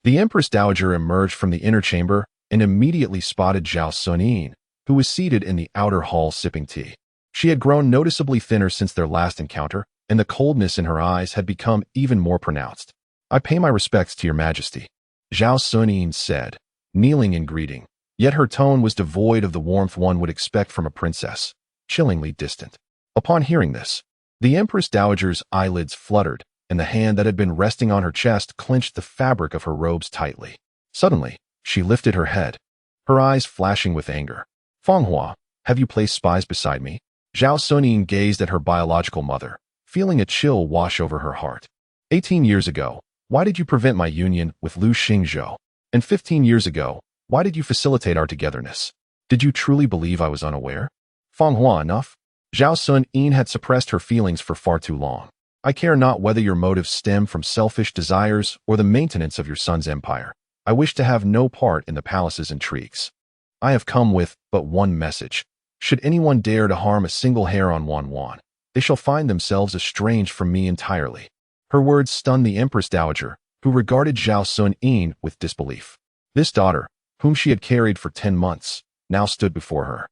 the Empress Dowager emerged from the inner chamber and immediately spotted Zhao Sunying, who was seated in the outer hall sipping tea. She had grown noticeably thinner since their last encounter, and the coldness in her eyes had become even more pronounced. I pay my respects to your majesty, Zhao Sunying said, kneeling in greeting, yet her tone was devoid of the warmth one would expect from a princess, chillingly distant. Upon hearing this, the Empress Dowager's eyelids fluttered, and the hand that had been resting on her chest clenched the fabric of her robes tightly. Suddenly, she lifted her head, her eyes flashing with anger. Feng Hua, have you placed spies beside me? Zhao Sunying gazed at her biological mother, feeling a chill wash over her heart. 18 years ago, why did you prevent my union with Lu Xingzhou? And 15 years ago, why did you facilitate our togetherness? Did you truly believe I was unaware? Feng Hua, enough. Zhao Sun Yin had suppressed her feelings for far too long. I care not whether your motives stem from selfish desires or the maintenance of your son's empire. I wish to have no part in the palace's intrigues. I have come with but one message. Should anyone dare to harm a single hair on Wanwan, they shall find themselves estranged from me entirely. Her words stunned the Empress Dowager, who regarded Zhao Sun Yin with disbelief. This daughter, whom she had carried for 10 months, now stood before her.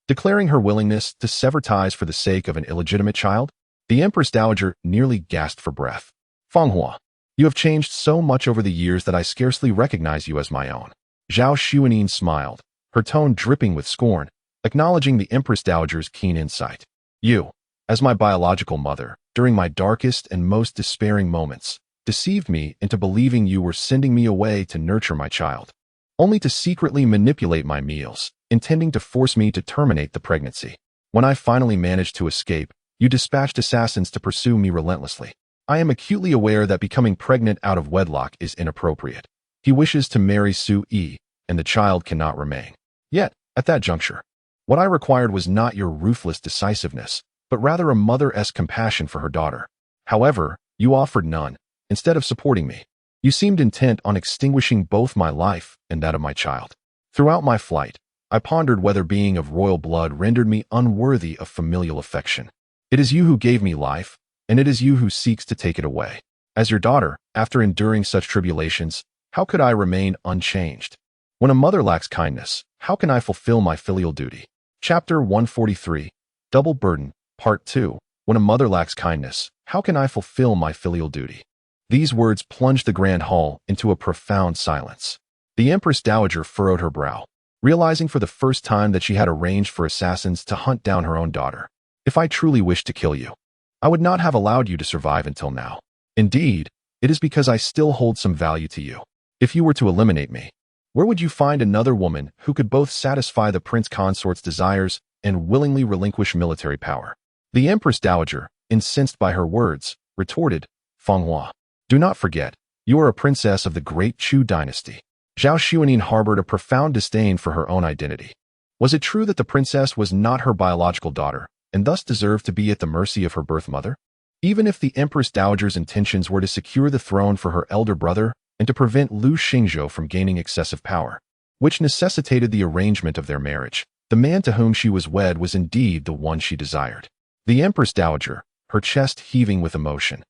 Declaring her willingness to sever ties for the sake of an illegitimate child, the Empress Dowager nearly gasped for breath. Feng Hua, you have changed so much over the years that I scarcely recognize you as my own. Zhao Xuanyin smiled, her tone dripping with scorn, acknowledging the Empress Dowager's keen insight. You, as my biological mother, during my darkest and most despairing moments, deceived me into believing you were sending me away to nurture my child, only to secretly manipulate my meals, intending to force me to terminate the pregnancy. When I finally managed to escape, you dispatched assassins to pursue me relentlessly. I am acutely aware that becoming pregnant out of wedlock is inappropriate. He wishes to marry Su Yi, and the child cannot remain. Yet, at that juncture, what I required was not your ruthless decisiveness, but rather a mother-esque compassion for her daughter. However, you offered none. Instead of supporting me, you seemed intent on extinguishing both my life and that of my child. Throughout my flight, I pondered whether being of royal blood rendered me unworthy of familial affection. It is you who gave me life, and it is you who seeks to take it away. As your daughter, after enduring such tribulations, how could I remain unchanged? When a mother lacks kindness, how can I fulfill my filial duty? Chapter 143, Double Burden, Part 2. When a mother lacks kindness, how can I fulfill my filial duty? These words plunged the grand hall into a profound silence. The Empress Dowager furrowed her brow, realizing for the first time that she had arranged for assassins to hunt down her own daughter. If I truly wished to kill you, I would not have allowed you to survive until now. Indeed, it is because I still hold some value to you. If you were to eliminate me, where would you find another woman who could both satisfy the prince consort's desires and willingly relinquish military power? The Empress Dowager, incensed by her words, retorted, Feng Hua, do not forget, you are a princess of the great Chu dynasty. Zhao Xuanyin harbored a profound disdain for her own identity. Was it true that the princess was not her biological daughter, and thus deserved to be at the mercy of her birth mother? Even if the Empress Dowager's intentions were to secure the throne for her elder brother and to prevent Lu Xingzhou from gaining excessive power, which necessitated the arrangement of their marriage, the man to whom she was wed was indeed the one she desired. The Empress Dowager, her chest heaving with emotion,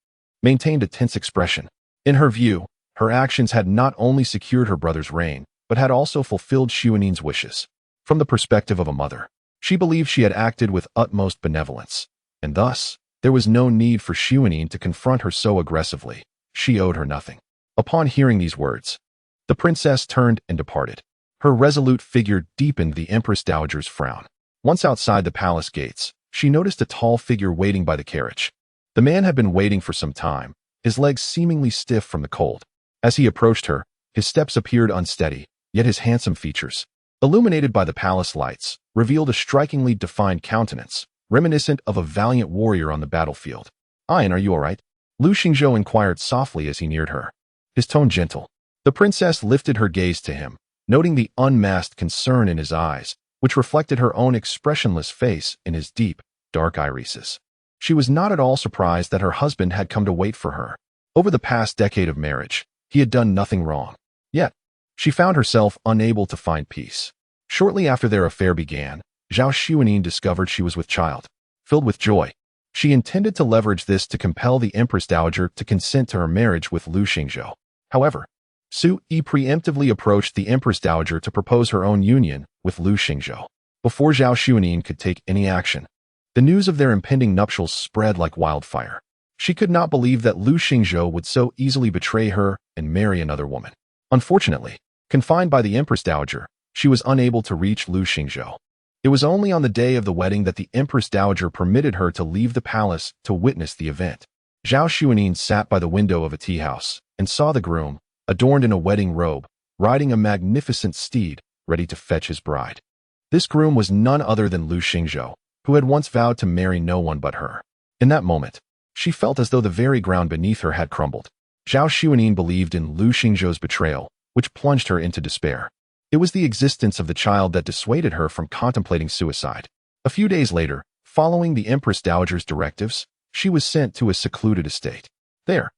maintained a tense expression. In her view, her actions had not only secured her brother's reign, but had also fulfilled Xuanyin's wishes. From the perspective of a mother, she believed she had acted with utmost benevolence, and thus, there was no need for Xuanyin to confront her so aggressively. She owed her nothing. Upon hearing these words, the princess turned and departed. Her resolute figure deepened the Empress Dowager's frown. Once outside the palace gates, she noticed a tall figure waiting by the carriage. The man had been waiting for some time, his legs seemingly stiff from the cold. As he approached her, his steps appeared unsteady, yet his handsome features, illuminated by the palace lights, revealed a strikingly defined countenance, reminiscent of a valiant warrior on the battlefield. Ayan, are you all right? Lu Xingzhou inquired softly as he neared her, his tone gentle. The princess lifted her gaze to him, noting the unmasked concern in his eyes, which reflected her own expressionless face in his deep, dark irises. She was not at all surprised that her husband had come to wait for her. Over the past decade of marriage, he had done nothing wrong. Yet, she found herself unable to find peace. Shortly after their affair began, Zhao Xuanyin discovered she was with child. Filled with joy, she intended to leverage this to compel the Empress Dowager to consent to her marriage with Lu Xingzhou. However, Su Yi preemptively approached the Empress Dowager to propose her own union with Lu Xingzhou. Before Zhao Xuanyin could take any action, the news of their impending nuptials spread like wildfire. She could not believe that Lu Xingzhou would so easily betray her and marry another woman. Unfortunately, confined by the Empress Dowager, she was unable to reach Lu Xingzhou. It was only on the day of the wedding that the Empress Dowager permitted her to leave the palace to witness the event. Zhao Xuanyin sat by the window of a tea house and saw the groom, adorned in a wedding robe, riding a magnificent steed, ready to fetch his bride. This groom was none other than Lu Xingzhou, who had once vowed to marry no one but her. In that moment, she felt as though the very ground beneath her had crumbled. Zhao Xuanyin believed in Lu Xingzhou's betrayal, which plunged her into despair. It was the existence of the child that dissuaded her from contemplating suicide. A few days later, following the Empress Dowager's directives, she was sent to a secluded estate. There,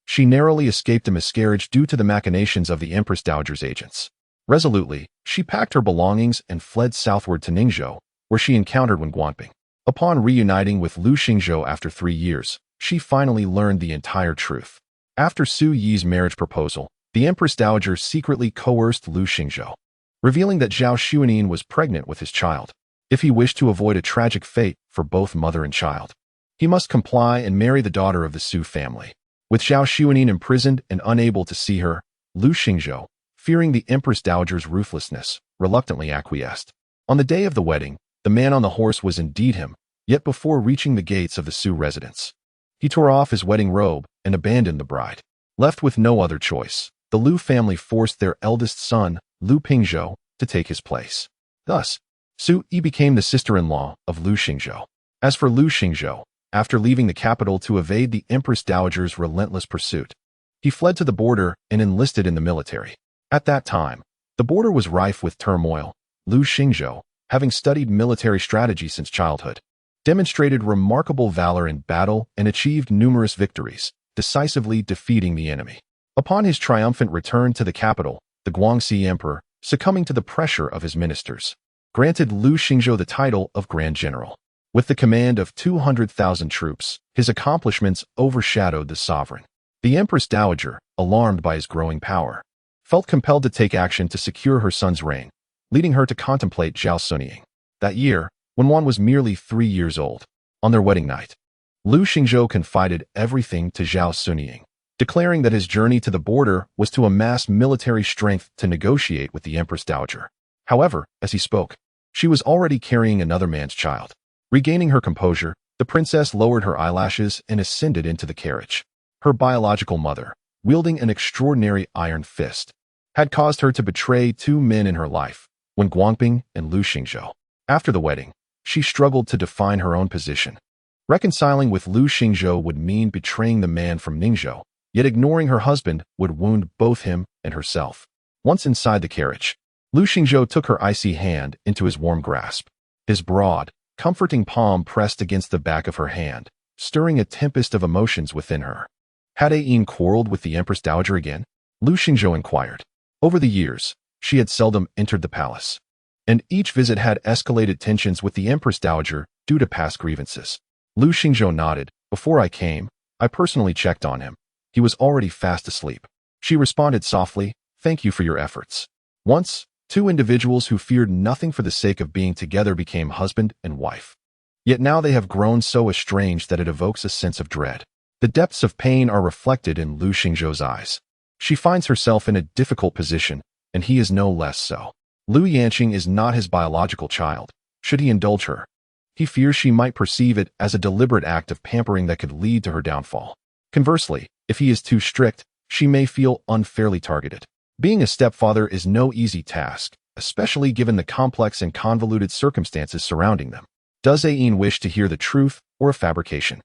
she narrowly escaped a miscarriage due to the machinations of the Empress Dowager's agents. Resolutely, she packed her belongings and fled southward to Ningzhou, where she encountered Wen Guanping. Upon reuniting with Lu Xingzhou after 3 years, she finally learned the entire truth. After Su Yi's marriage proposal, the Empress Dowager secretly coerced Lu Xingzhou, revealing that Zhao Xuanyin was pregnant with his child. If he wished to avoid a tragic fate for both mother and child, he must comply and marry the daughter of the Su family. With Zhao Xuanyin imprisoned and unable to see her, Lu Xingzhou, fearing the Empress Dowager's ruthlessness, reluctantly acquiesced. On the day of the wedding, the man on the horse was indeed him, yet before reaching the gates of the Su residence, he tore off his wedding robe and abandoned the bride. Left with no other choice, the Lu family forced their eldest son, Lu Pingzhou, to take his place. Thus, Su Yi became the sister-in-law of Lu Xingzhou. As for Lu Xingzhou, after leaving the capital to evade the Empress Dowager's relentless pursuit, he fled to the border and enlisted in the military. At that time, the border was rife with turmoil. Lu Xingzhou, having studied military strategy since childhood, demonstrated remarkable valor in battle and achieved numerous victories, decisively defeating the enemy. Upon his triumphant return to the capital, the Guangxi Emperor, succumbing to the pressure of his ministers, granted Lu Xingzhou the title of Grand General. With the command of 200,000 troops, his accomplishments overshadowed the sovereign. The Empress Dowager, alarmed by his growing power, felt compelled to take action to secure her son's reign, leading her to contemplate Zhao Xuanyin. That year, when Wan was merely 3 years old, on their wedding night, Lu Xingzhou confided everything to Zhao Xuanyin, declaring that his journey to the border was to amass military strength to negotiate with the Empress Dowager. However, as he spoke, she was already carrying another man's child. Regaining her composure, the princess lowered her eyelashes and ascended into the carriage. Her biological mother, wielding an extraordinary iron fist, had caused her to betray 2 men in her life, Wen Guanping and Lu Xingzhou. After the wedding, she struggled to define her own position. Reconciling with Lu Xingzhou would mean betraying the man from Ningzhou, yet ignoring her husband would wound both him and herself. Once inside the carriage, Lu Xingzhou took her icy hand into his warm grasp. His broad, comforting palm pressed against the back of her hand, stirring a tempest of emotions within her. Had Ayin quarreled with the Empress Dowager again? Lu Xingzhou inquired. Over the years, she had seldom entered the palace, and each visit had escalated tensions with the Empress Dowager due to past grievances. Lu Xingzhou nodded. Before I came, I personally checked on him. He was already fast asleep. She responded softly, "Thank you for your efforts." Once, 2 individuals who feared nothing for the sake of being together became husband and wife. Yet now they have grown so estranged that it evokes a sense of dread. The depths of pain are reflected in Lu Xingzhou's eyes. She finds herself in a difficult position, and he is no less so. Lu Yanqing is not his biological child. Should he indulge her, he fears she might perceive it as a deliberate act of pampering that could lead to her downfall. Conversely, if he is too strict, she may feel unfairly targeted. Being a stepfather is no easy task, especially given the complex and convoluted circumstances surrounding them. Does Ayin wish to hear the truth or a fabrication?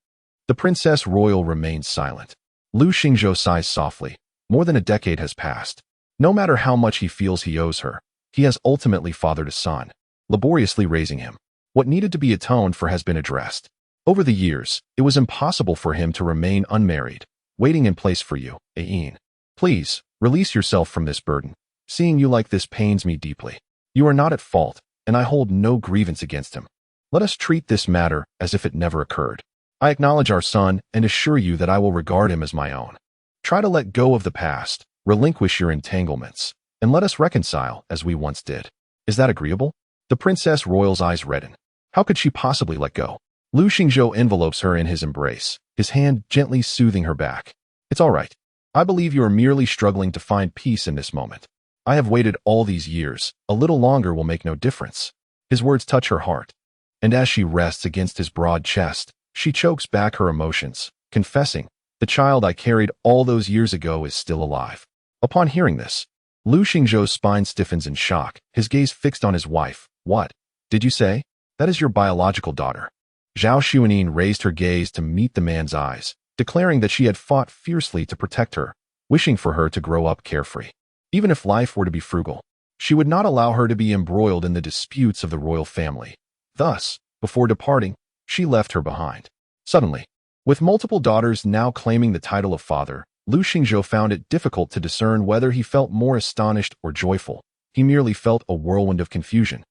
The Princess Royal remains silent. Lu Xingzhou sighs softly. More than a decade has passed. No matter how much he feels he owes her, he has ultimately fathered a son, laboriously raising him. What needed to be atoned for has been addressed. Over the years, it was impossible for him to remain unmarried, waiting in place for you, Ayin. Please, release yourself from this burden. Seeing you like this pains me deeply. You are not at fault, and I hold no grievance against him. Let us treat this matter as if it never occurred. I acknowledge our son and assure you that I will regard him as my own. Try to let go of the past, relinquish your entanglements, and let us reconcile as we once did. Is that agreeable? The Princess Royal's eyes redden. How could she possibly let go? Lu Xingzhou envelopes her in his embrace, his hand gently soothing her back. It's all right. I believe you are merely struggling to find peace in this moment. I have waited all these years. A little longer will make no difference. His words touch her heart, and as she rests against his broad chest, she chokes back her emotions, confessing, "The child I carried all those years ago is still alive." Upon hearing this, Lu Xingzhou's spine stiffens in shock, his gaze fixed on his wife. "What did you say? That is your biological daughter." Zhao Xuanyin raised her gaze to meet the man's eyes, declaring that she had fought fiercely to protect her, wishing for her to grow up carefree. Even if life were to be frugal, she would not allow her to be embroiled in the disputes of the royal family. Thus, Before departing, she left her behind. Suddenly, with multiple daughters now claiming the title of father, Lu Xingzhou found it difficult to discern whether he felt more astonished or joyful. He merely felt a whirlwind of confusion.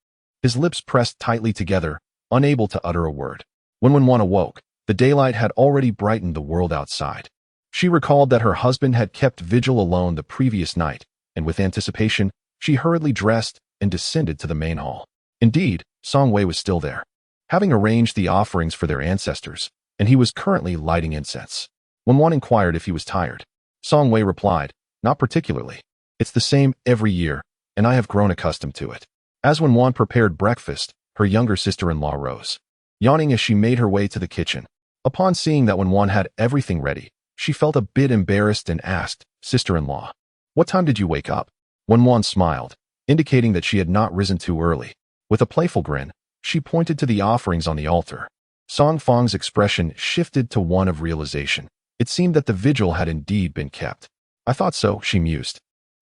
His lips pressed tightly together, unable to utter a word. When Wenwan awoke, the daylight had already brightened the world outside. She recalled that her husband had kept vigil alone the previous night, and with anticipation, she hurriedly dressed and descended to the main hall. Indeed, Song Wei was still there, having arranged the offerings for their ancestors, and he was currently lighting incense. When one inquired if he was tired, Song Wei replied, "Not particularly. It's the same every year, and I have grown accustomed to it." As when Wan prepared breakfast, her younger sister-in-law rose, yawning as she made her way to the kitchen. Upon seeing that when Wan had everything ready, she felt a bit embarrassed and asked, "Sister-in-law, what time did you wake up?" When Wan smiled, indicating that she had not risen too early. With a playful grin, she pointed to the offerings on the altar. Song Fong's expression shifted to one of realization. It seemed that the vigil had indeed been kept. "I thought so," she mused.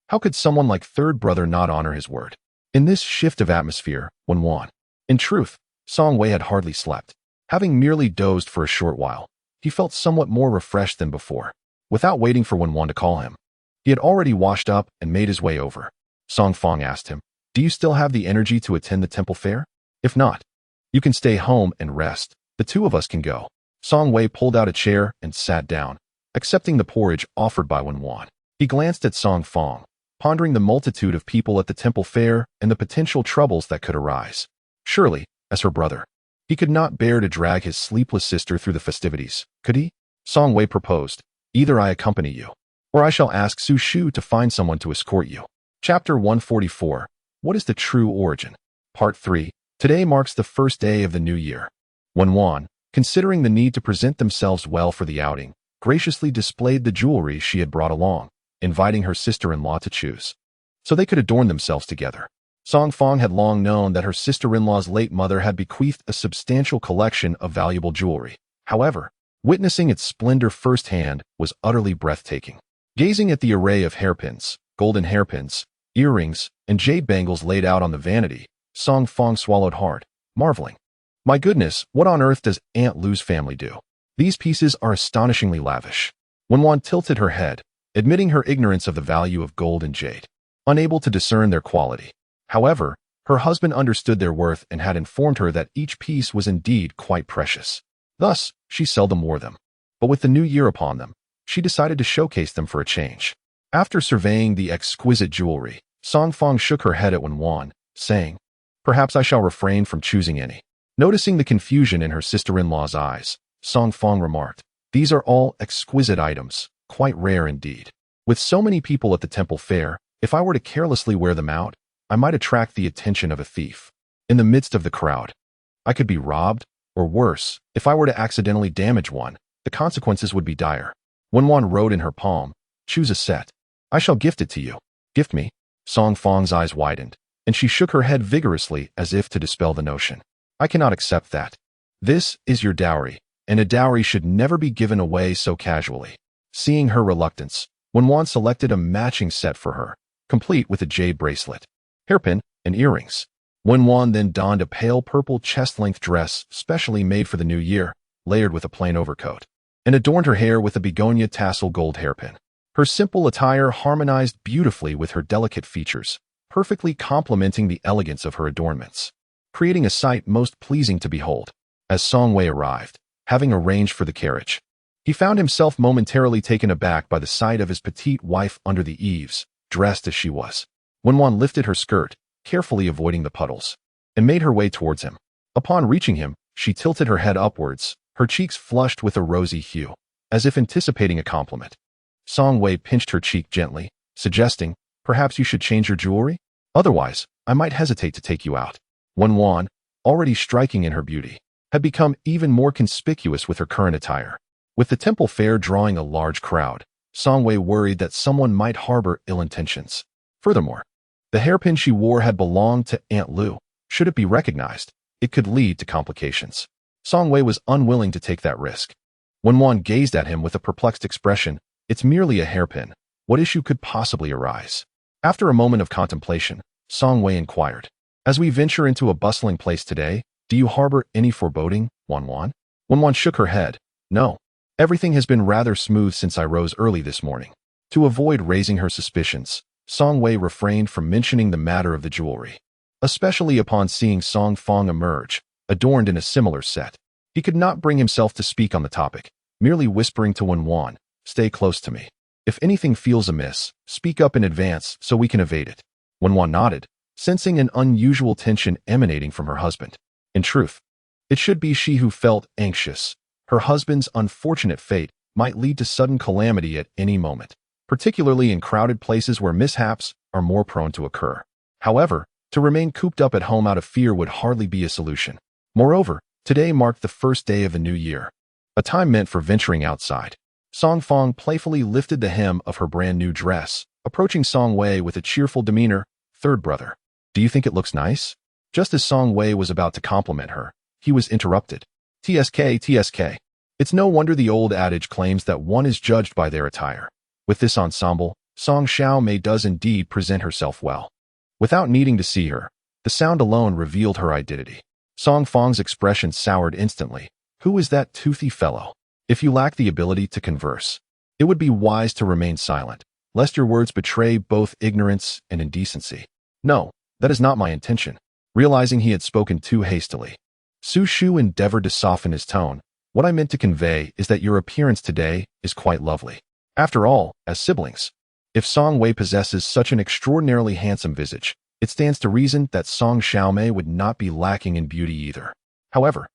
How could someone like third brother not honor his word? In this shift of atmosphere, when Wan. In truth, Song Wei had hardly slept. Having merely dozed for a short while, he felt somewhat more refreshed than before. Without waiting for Wan to call him, he had already washed up and made his way over. Song Fong asked him, "Do you still have the energy to attend the temple fair? If not, you can stay home and rest. The two of us can go." Song Wei pulled out a chair and sat down, accepting the porridge offered by Wan. He glanced at Song Fong, pondering the multitude of people at the temple fair and the potential troubles that could arise. Surely, as her brother, he could not bear to drag his sleepless sister through the festivities, could he? Song Wei proposed, "Either I accompany you, or I shall ask Su Shu to find someone to escort you." Chapter 144. What is the true origin? Part 3. Today marks the first day of the new year. When Wan, considering the need to present themselves well for the outing, graciously displayed the jewelry she had brought along, inviting her sister-in-law to choose, so they could adorn themselves together. Song Fong had long known that her sister-in-law's late mother had bequeathed a substantial collection of valuable jewelry. However, witnessing its splendor firsthand was utterly breathtaking. Gazing at the array of hairpins, golden hairpins, earrings, and jade bangles laid out on the vanity, Song Fong swallowed hard, marveling. "My goodness, what on earth does Aunt Lu's family do? These pieces are astonishingly lavish." When Wan tilted her head, admitting her ignorance of the value of gold and jade, unable to discern their quality. However, her husband understood their worth and had informed her that each piece was indeed quite precious. Thus, she seldom wore them. But with the new year upon them, she decided to showcase them for a change. After surveying the exquisite jewelry, Song Fong shook her head at Wan, saying, "Perhaps I shall refrain from choosing any." Noticing the confusion in her sister-in-law's eyes, Song Fong remarked, "These are all exquisite items, quite rare indeed. With so many people at the temple fair, if I were to carelessly wear them out, I might attract the attention of a thief. In the midst of the crowd, I could be robbed, or worse, if I were to accidentally damage one, the consequences would be dire." When Wan wrote in her palm, "Choose a set. I shall gift it to you." "Gift me?" Song Fong's eyes widened, and she shook her head vigorously as if to dispel the notion. "I cannot accept that. This is your dowry, and a dowry should never be given away so casually." Seeing her reluctance, Wan selected a matching set for her, complete with a jade bracelet, hairpin, and earrings. Wan then donned a pale purple chest-length dress specially made for the new year, layered with a plain overcoat, and adorned her hair with a begonia tassel gold hairpin. Her simple attire harmonized beautifully with her delicate features, perfectly complementing the elegance of her adornments, creating a sight most pleasing to behold. As Song Wei arrived, having arranged for the carriage, he found himself momentarily taken aback by the sight of his petite wife under the eaves, dressed as she was. When Wan lifted her skirt, carefully avoiding the puddles, and made her way towards him. Upon reaching him, she tilted her head upwards, her cheeks flushed with a rosy hue, as if anticipating a compliment. Song Wei pinched her cheek gently, suggesting, "Perhaps you should change your jewelry? Otherwise, I might hesitate to take you out." When Wan, already striking in her beauty, had become even more conspicuous with her current attire. With the temple fair drawing a large crowd, Song Wei worried that someone might harbor ill intentions. Furthermore, the hairpin she wore had belonged to Aunt Lu. Should it be recognized, it could lead to complications. Song Wei was unwilling to take that risk. When Wan gazed at him with a perplexed expression, "It's merely a hairpin. What issue could possibly arise?" After a moment of contemplation, Song Wei inquired, "As we venture into a bustling place today, Do you harbor any foreboding, Wanwan? Wanwan shook her head. No. Everything has been rather smooth since I rose early this morning. To avoid raising her suspicions, Song Wei refrained from mentioning the matter of the jewelry, especially upon seeing Song Fong emerge, adorned in a similar set. He could not bring himself to speak on the topic, merely whispering to Wanwan, "Stay close to me. If anything feels amiss, speak up in advance so we can evade it." Wanwan nodded, sensing an unusual tension emanating from her husband. In truth, it should be she who felt anxious. Her husband's unfortunate fate might lead to sudden calamity at any moment, particularly in crowded places where mishaps are more prone to occur. However, to remain cooped up at home out of fear would hardly be a solution. Moreover, today marked the first day of the new year, a time meant for venturing outside. Song Fong playfully lifted the hem of her brand new dress, approaching Song Wei with a cheerful demeanor. "Third brother, do you think it looks nice?" Just as Song Wei was about to compliment her, he was interrupted. TSK. It's no wonder the old adage claims that one is judged by their attire. With this ensemble, Song Xiaomei does indeed present herself well. Without needing to see her, the sound alone revealed her identity. Song Fong's expression soured instantly. Who is that toothy fellow? If you lack the ability to converse, it would be wise to remain silent, lest your words betray both ignorance and indecency. No, that is not my intention. Realizing he had spoken too hastily, Su Shu endeavored to soften his tone. What I meant to convey is that your appearance today is quite lovely. After all, as siblings, if Song Wei possesses such an extraordinarily handsome visage, it stands to reason that Song Xiaomei would not be lacking in beauty either. However,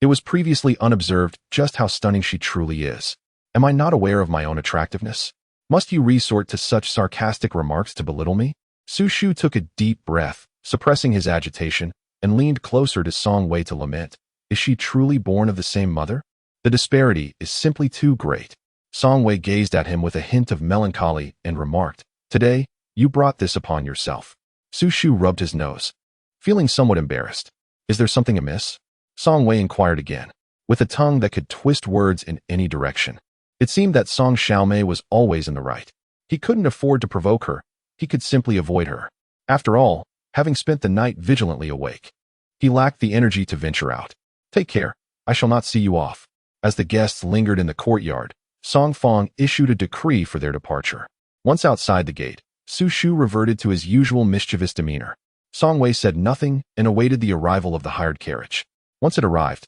it was previously unobserved just how stunning she truly is. Am I not aware of my own attractiveness? Must you resort to such sarcastic remarks to belittle me? Su Shu took a deep breath, suppressing his agitation, and leaned closer to Song Wei to lament. Is she truly born of the same mother? The disparity is simply too great. Song Wei gazed at him with a hint of melancholy and remarked, "Today, you brought this upon yourself." Su Shu rubbed his nose, feeling somewhat embarrassed. "Is there something amiss?" Song Wei inquired again, with a tongue that could twist words in any direction. It seemed that Song Xiaomei was always in the right. He couldn't afford to provoke her. He could simply avoid her. After all, having spent the night vigilantly awake, he lacked the energy to venture out. "Take care. I shall not see you off." As the guests lingered in the courtyard, Song Fong issued a decree for their departure. Once outside the gate, Su Shu reverted to his usual mischievous demeanor. Song Wei said nothing and awaited the arrival of the hired carriage. Once it arrived,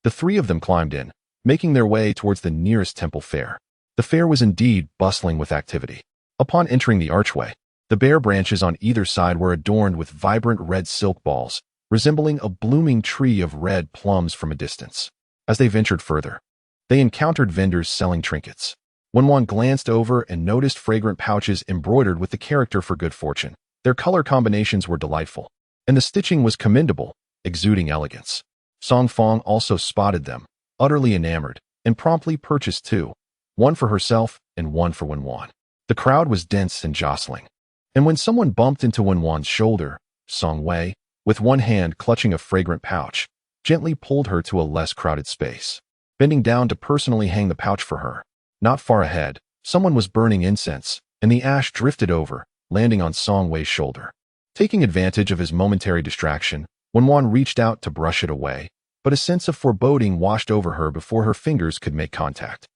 the three of them climbed in, making their way towards the nearest temple fair. The fair was indeed bustling with activity. Upon entering the archway, the bare branches on either side were adorned with vibrant red silk balls, resembling a blooming tree of red plums from a distance. As they ventured further, they encountered vendors selling trinkets. When one glanced over and noticed fragrant pouches embroidered with the character for good fortune, their color combinations were delightful, and the stitching was commendable, exuding elegance. Song Fong also spotted them, utterly enamored, and promptly purchased two, one for herself and one for Wenwan. The crowd was dense and jostling, and when someone bumped into Wenwan's shoulder, Song Wei, with one hand clutching a fragrant pouch, gently pulled her to a less crowded space, bending down to personally hang the pouch for her. Not far ahead, someone was burning incense, and the ash drifted over, landing on Song Wei's shoulder. Taking advantage of his momentary distraction, Wenwan reached out to brush it away, but a sense of foreboding washed over her before her fingers could make contact.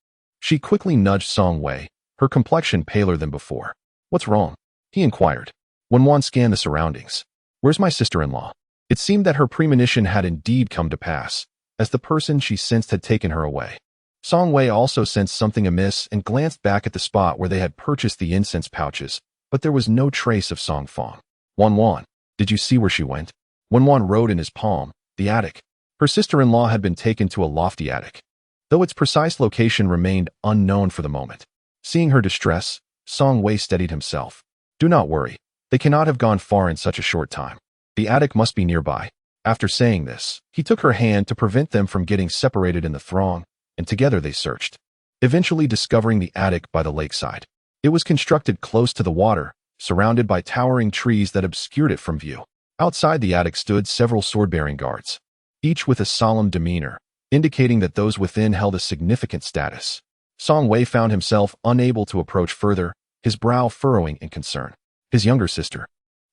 She quickly nudged Song Wei, her complexion paler than before. "What's wrong?" he inquired. Wenwan scanned the surroundings. "Where's my sister-in-law?" It seemed that her premonition had indeed come to pass, as the person she sensed had taken her away. Song Wei also sensed something amiss and glanced back at the spot where they had purchased the incense pouches, but there was no trace of Song Fong. "Wanwan, did you see where she went?" Wenwan wrote in his palm, "The attic." Her sister-in-law had been taken to a lofty attic, though its precise location remained unknown for the moment. Seeing her distress, Song Wei steadied himself. "Do not worry. They cannot have gone far in such a short time. The attic must be nearby." After saying this, he took her hand to prevent them from getting separated in the throng, and together they searched, eventually discovering the attic by the lakeside. It was constructed close to the water, surrounded by towering trees that obscured it from view. Outside the attic stood several sword-bearing guards, each with a solemn demeanor, indicating that those within held a significant status. Song Wei found himself unable to approach further, his brow furrowing in concern. His younger sister,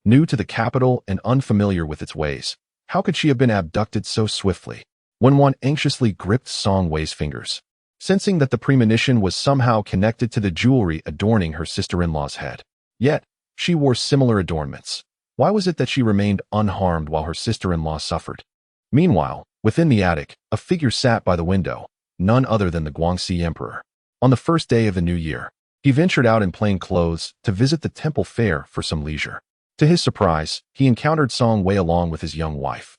new to the capital and unfamiliar with its ways, How could she have been abducted so swiftly? Wenwan anxiously gripped Song Wei's fingers, sensing that the premonition was somehow connected to the jewelry adorning her sister-in-law's head. Yet, she wore similar adornments. Why was it that she remained unharmed while her sister-in-law suffered? Meanwhile, within the attic, a figure sat by the window, none other than the Guangxi Emperor. On the first day of the new year, he ventured out in plain clothes to visit the temple fair for some leisure. To his surprise, he encountered Song Wei along with his young wife,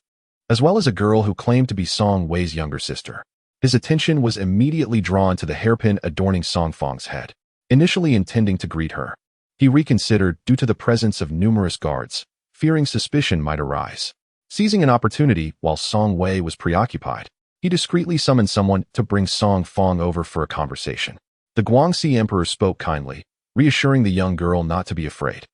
as well as a girl who claimed to be Song Wei's younger sister. His attention was immediately drawn to the hairpin adorning Song Fang's head. Initially intending to greet her, he reconsidered due to the presence of numerous guards, fearing suspicion might arise. Seizing an opportunity while Song Wei was preoccupied, he discreetly summoned someone to bring Song Fang over for a conversation. The Guangxi Emperor spoke kindly, reassuring the young girl not to be afraid,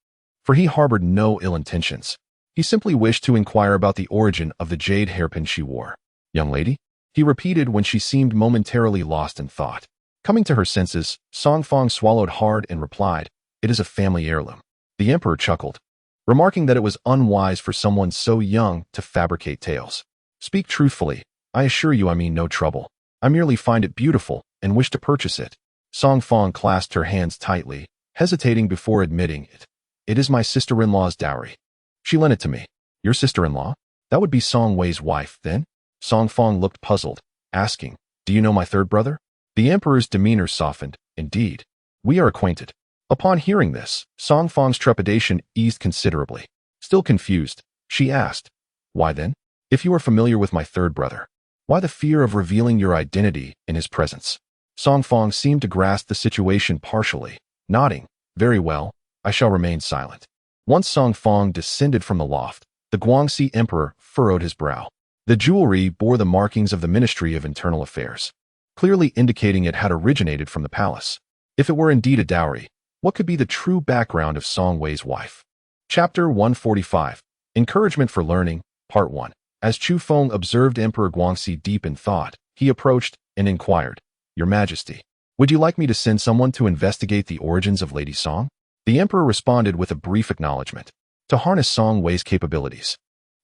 for he harbored no ill intentions. He simply wished to inquire about the origin of the jade hairpin she wore. "Young lady?" he repeated when she seemed momentarily lost in thought. Coming to her senses, Song Fang swallowed hard and replied, "It is a family heirloom." The emperor chuckled, remarking that it was unwise for someone so young to fabricate tales. "Speak truthfully. I assure you I mean no trouble. I merely find it beautiful and wish to purchase it." Song Fang clasped her hands tightly, hesitating before admitting it. "It is my sister-in-law's dowry. She lent it to me." "Your sister-in-law? That would be Song Wei's wife, then?" Song Fang looked puzzled, asking, "Do you know my third brother?" The emperor's demeanor softened. "Indeed. We are acquainted." Upon hearing this, Song Fang's trepidation eased considerably. Still confused, she asked, "Why then? If you are familiar with my third brother, why the fear of revealing your identity in his presence?" Song Fang seemed to grasp the situation partially, nodding, "Very well, I shall remain silent." Once Song Fang descended from the loft, the Guangxi Emperor furrowed his brow. The jewelry bore the markings of the Ministry of Internal Affairs, clearly indicating it had originated from the palace. If it were indeed a dowry, what could be the true background of Song Wei's wife? Chapter 145, Encouragement for Learning, Part 1. As Chu Feng observed Emperor Guangxi deep in thought, he approached and inquired, "Your Majesty, would you like me to send someone to investigate the origins of Lady Song?" The emperor responded with a brief acknowledgement. To harness Song Wei's capabilities,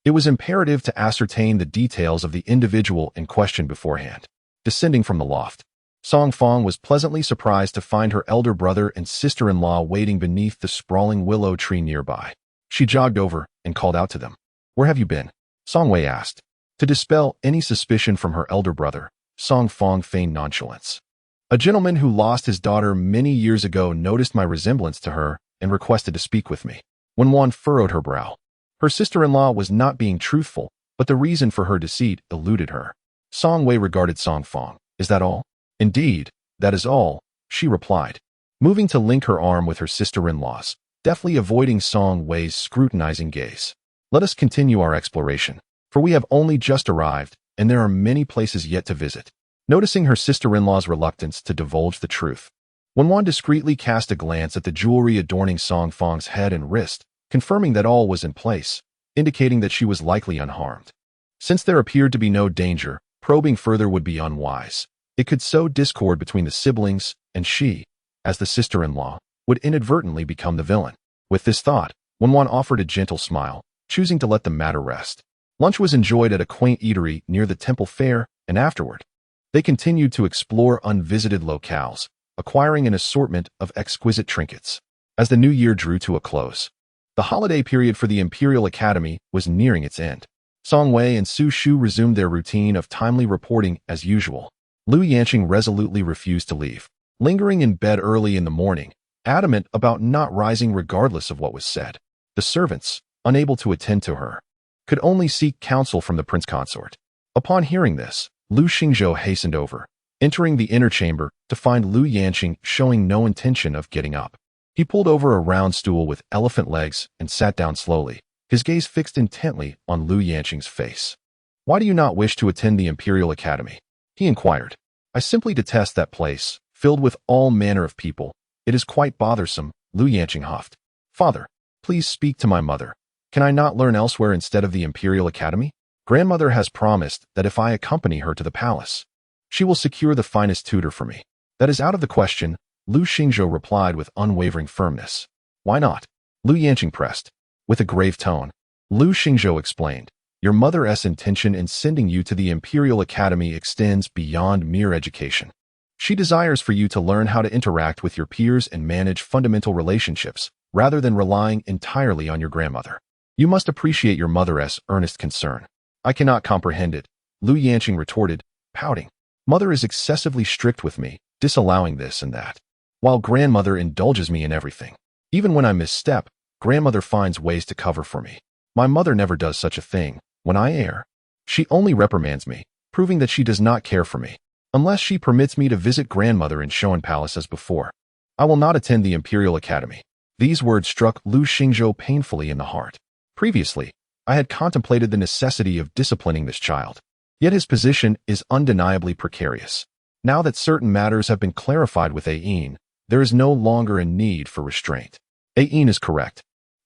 it was imperative to ascertain the details of the individual in question beforehand. Descending from the loft, Song Fang was pleasantly surprised to find her elder brother and sister-in-law waiting beneath the sprawling willow tree nearby. She jogged over and called out to them. "Where have you been?" Song Wei asked. To dispel any suspicion from her elder brother, Song Fang feigned nonchalance. "A gentleman who lost his daughter many years ago noticed my resemblance to her and requested to speak with me." Wenwan furrowed her brow. Her sister-in-law was not being truthful, but the reason for her deceit eluded her. Song Wei regarded Song Fang. "Is that all?" "Indeed, that is all," she replied, moving to link her arm with her sister-in-law's, deftly avoiding Song Wei's scrutinizing gaze. "Let us continue our exploration, for we have only just arrived, and there are many places yet to visit." Noticing her sister-in-law's reluctance to divulge the truth, Wenwan discreetly cast a glance at the jewelry adorning Song Fang's head and wrist, confirming that all was in place, indicating that she was likely unharmed. Since there appeared to be no danger, probing further would be unwise. It could sow discord between the siblings, and she, as the sister-in-law, would inadvertently become the villain. With this thought, Wenwan offered a gentle smile, choosing to let the matter rest. Lunch was enjoyed at a quaint eatery near the temple fair, and afterward, they continued to explore unvisited locales, acquiring an assortment of exquisite trinkets. As the new year drew to a close, the holiday period for the Imperial Academy was nearing its end. Song Wei and Su Shu resumed their routine of timely reporting as usual. Lu Yanqing resolutely refused to leave, lingering in bed early in the morning, adamant about not rising regardless of what was said. The servants, unable to attend to her, could only seek counsel from the prince consort. Upon hearing this, Lu Xingzhou hastened over, entering the inner chamber to find Lu Yanqing showing no intention of getting up. He pulled over a round stool with elephant legs and sat down slowly, his gaze fixed intently on Lu Yanqing's face. "Why do you not wish to attend the Imperial Academy?" he inquired. "I simply detest that place, filled with all manner of people. It is quite bothersome," Lu Yanqing huffed. "Father, please speak to my mother. Can I not learn elsewhere instead of the Imperial Academy? Grandmother has promised that if I accompany her to the palace, she will secure the finest tutor for me." "That is out of the question," Lu Xingzhou replied with unwavering firmness. "Why not?" Lu Yanqing pressed. With a grave tone, Lu Xingzhou explained. Your mother's intention in sending you to the Imperial Academy extends beyond mere education. She desires for you to learn how to interact with your peers and manage fundamental relationships, rather than relying entirely on your grandmother. You must appreciate your mother's earnest concern. I cannot comprehend it, Lu Yanqing retorted, pouting. Mother is excessively strict with me, disallowing this and that, while grandmother indulges me in everything. Even when I misstep, grandmother finds ways to cover for me. My mother never does such a thing. When I err, she only reprimands me, proving that she does not care for me. Unless she permits me to visit grandmother in Shanghe Palace as before, I will not attend the Imperial Academy. These words struck Lu Xingzhou painfully in the heart. Previously, I had contemplated the necessity of disciplining this child. Yet his position is undeniably precarious. Now that certain matters have been clarified with Ayin, there is no longer a need for restraint. Ayin is correct.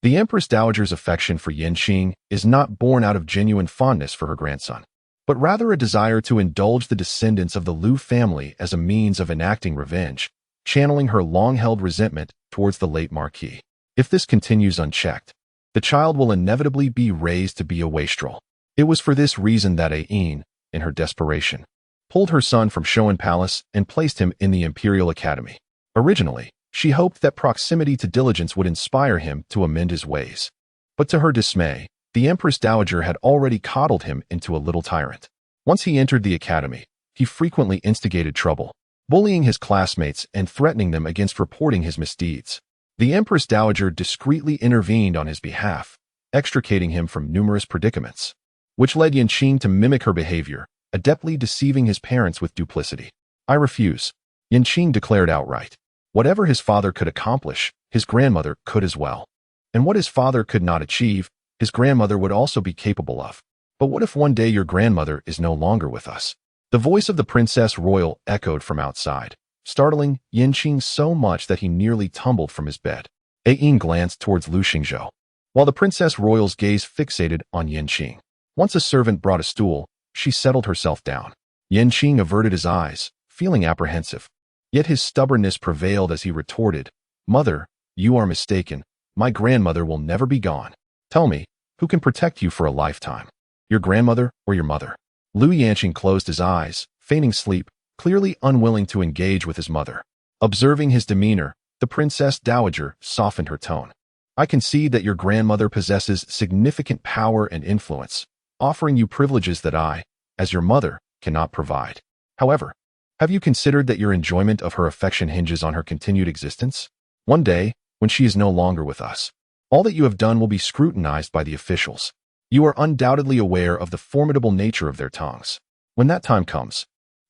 The Empress Dowager's affection for Yanqing is not born out of genuine fondness for her grandson, but rather a desire to indulge the descendants of the Lu family as a means of enacting revenge, channeling her long-held resentment towards the late Marquis. If this continues unchecked, the child will inevitably be raised to be a wastrel. It was for this reason that Ayin, in her desperation, pulled her son from Shanghe Palace and placed him in the Imperial Academy. Originally, she hoped that proximity to diligence would inspire him to amend his ways. But to her dismay, the Empress Dowager had already coddled him into a little tyrant. Once he entered the academy, he frequently instigated trouble, bullying his classmates and threatening them against reporting his misdeeds. The Empress Dowager discreetly intervened on his behalf, extricating him from numerous predicaments, which led Yanqing to mimic her behavior, adeptly deceiving his parents with duplicity. I refuse, Yanqing declared outright. Whatever his father could accomplish, his grandmother could as well. And what his father could not achieve, his grandmother would also be capable of. But what if one day your grandmother is no longer with us? The voice of the Princess Royal echoed from outside, startling Yanqing so much that he nearly tumbled from his bed. Ayin glanced towards Lu Xingzhou, while the Princess Royal's gaze fixated on Yanqing. Once a servant brought a stool, she settled herself down. Yanqing averted his eyes, feeling apprehensive. Yet his stubbornness prevailed as he retorted, Mother, you are mistaken. My grandmother will never be gone. Tell me, who can protect you for a lifetime? Your grandmother or your mother? Lu Yanqing closed his eyes, feigning sleep, clearly unwilling to engage with his mother. Observing his demeanor, the Princess Dowager softened her tone. I concede that your grandmother possesses significant power and influence, offering you privileges that I, as your mother, cannot provide. However, have you considered that your enjoyment of her affection hinges on her continued existence? One day, when she is no longer with us, all that you have done will be scrutinized by the officials. You are undoubtedly aware of the formidable nature of their tongues. When that time comes,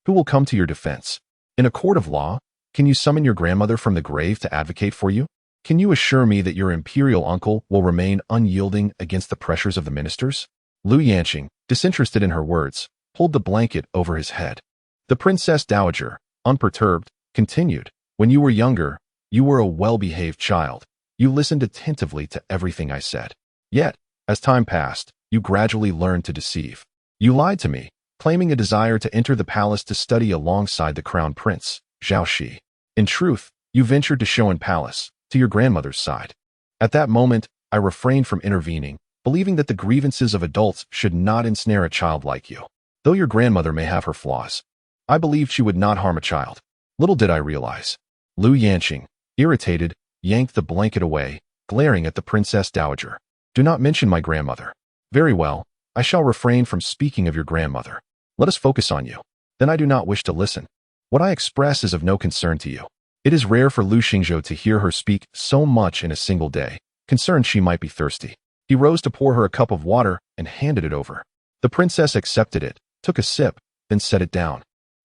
who will come to your defense? In a court of law, can you summon your grandmother from the grave to advocate for you? Can you assure me that your imperial uncle will remain unyielding against the pressures of the ministers? Lu Yanqing, disinterested in her words, pulled the blanket over his head. The Princess Dowager, unperturbed, continued, When you were younger, you were a well-behaved child. You listened attentively to everything I said. Yet, as time passed, you gradually learned to deceive. You lied to me, claiming a desire to enter the palace to study alongside the crown prince, Zhao Shi. In truth, you ventured to Shanghe Palace, to your grandmother's side. At that moment, I refrained from intervening, believing that the grievances of adults should not ensnare a child like you. Though your grandmother may have her flaws, I believed she would not harm a child. Little did I realize. Lu Yanqing, irritated, yanked the blanket away, glaring at the Princess Dowager. Do not mention my grandmother. Very well, I shall refrain from speaking of your grandmother. Let us focus on you. Then I do not wish to listen. What I express is of no concern to you. It is rare for Lu Xingzhou to hear her speak so much in a single day, concerned she might be thirsty. He rose to pour her a cup of water and handed it over. The princess accepted it, took a sip, then set it down,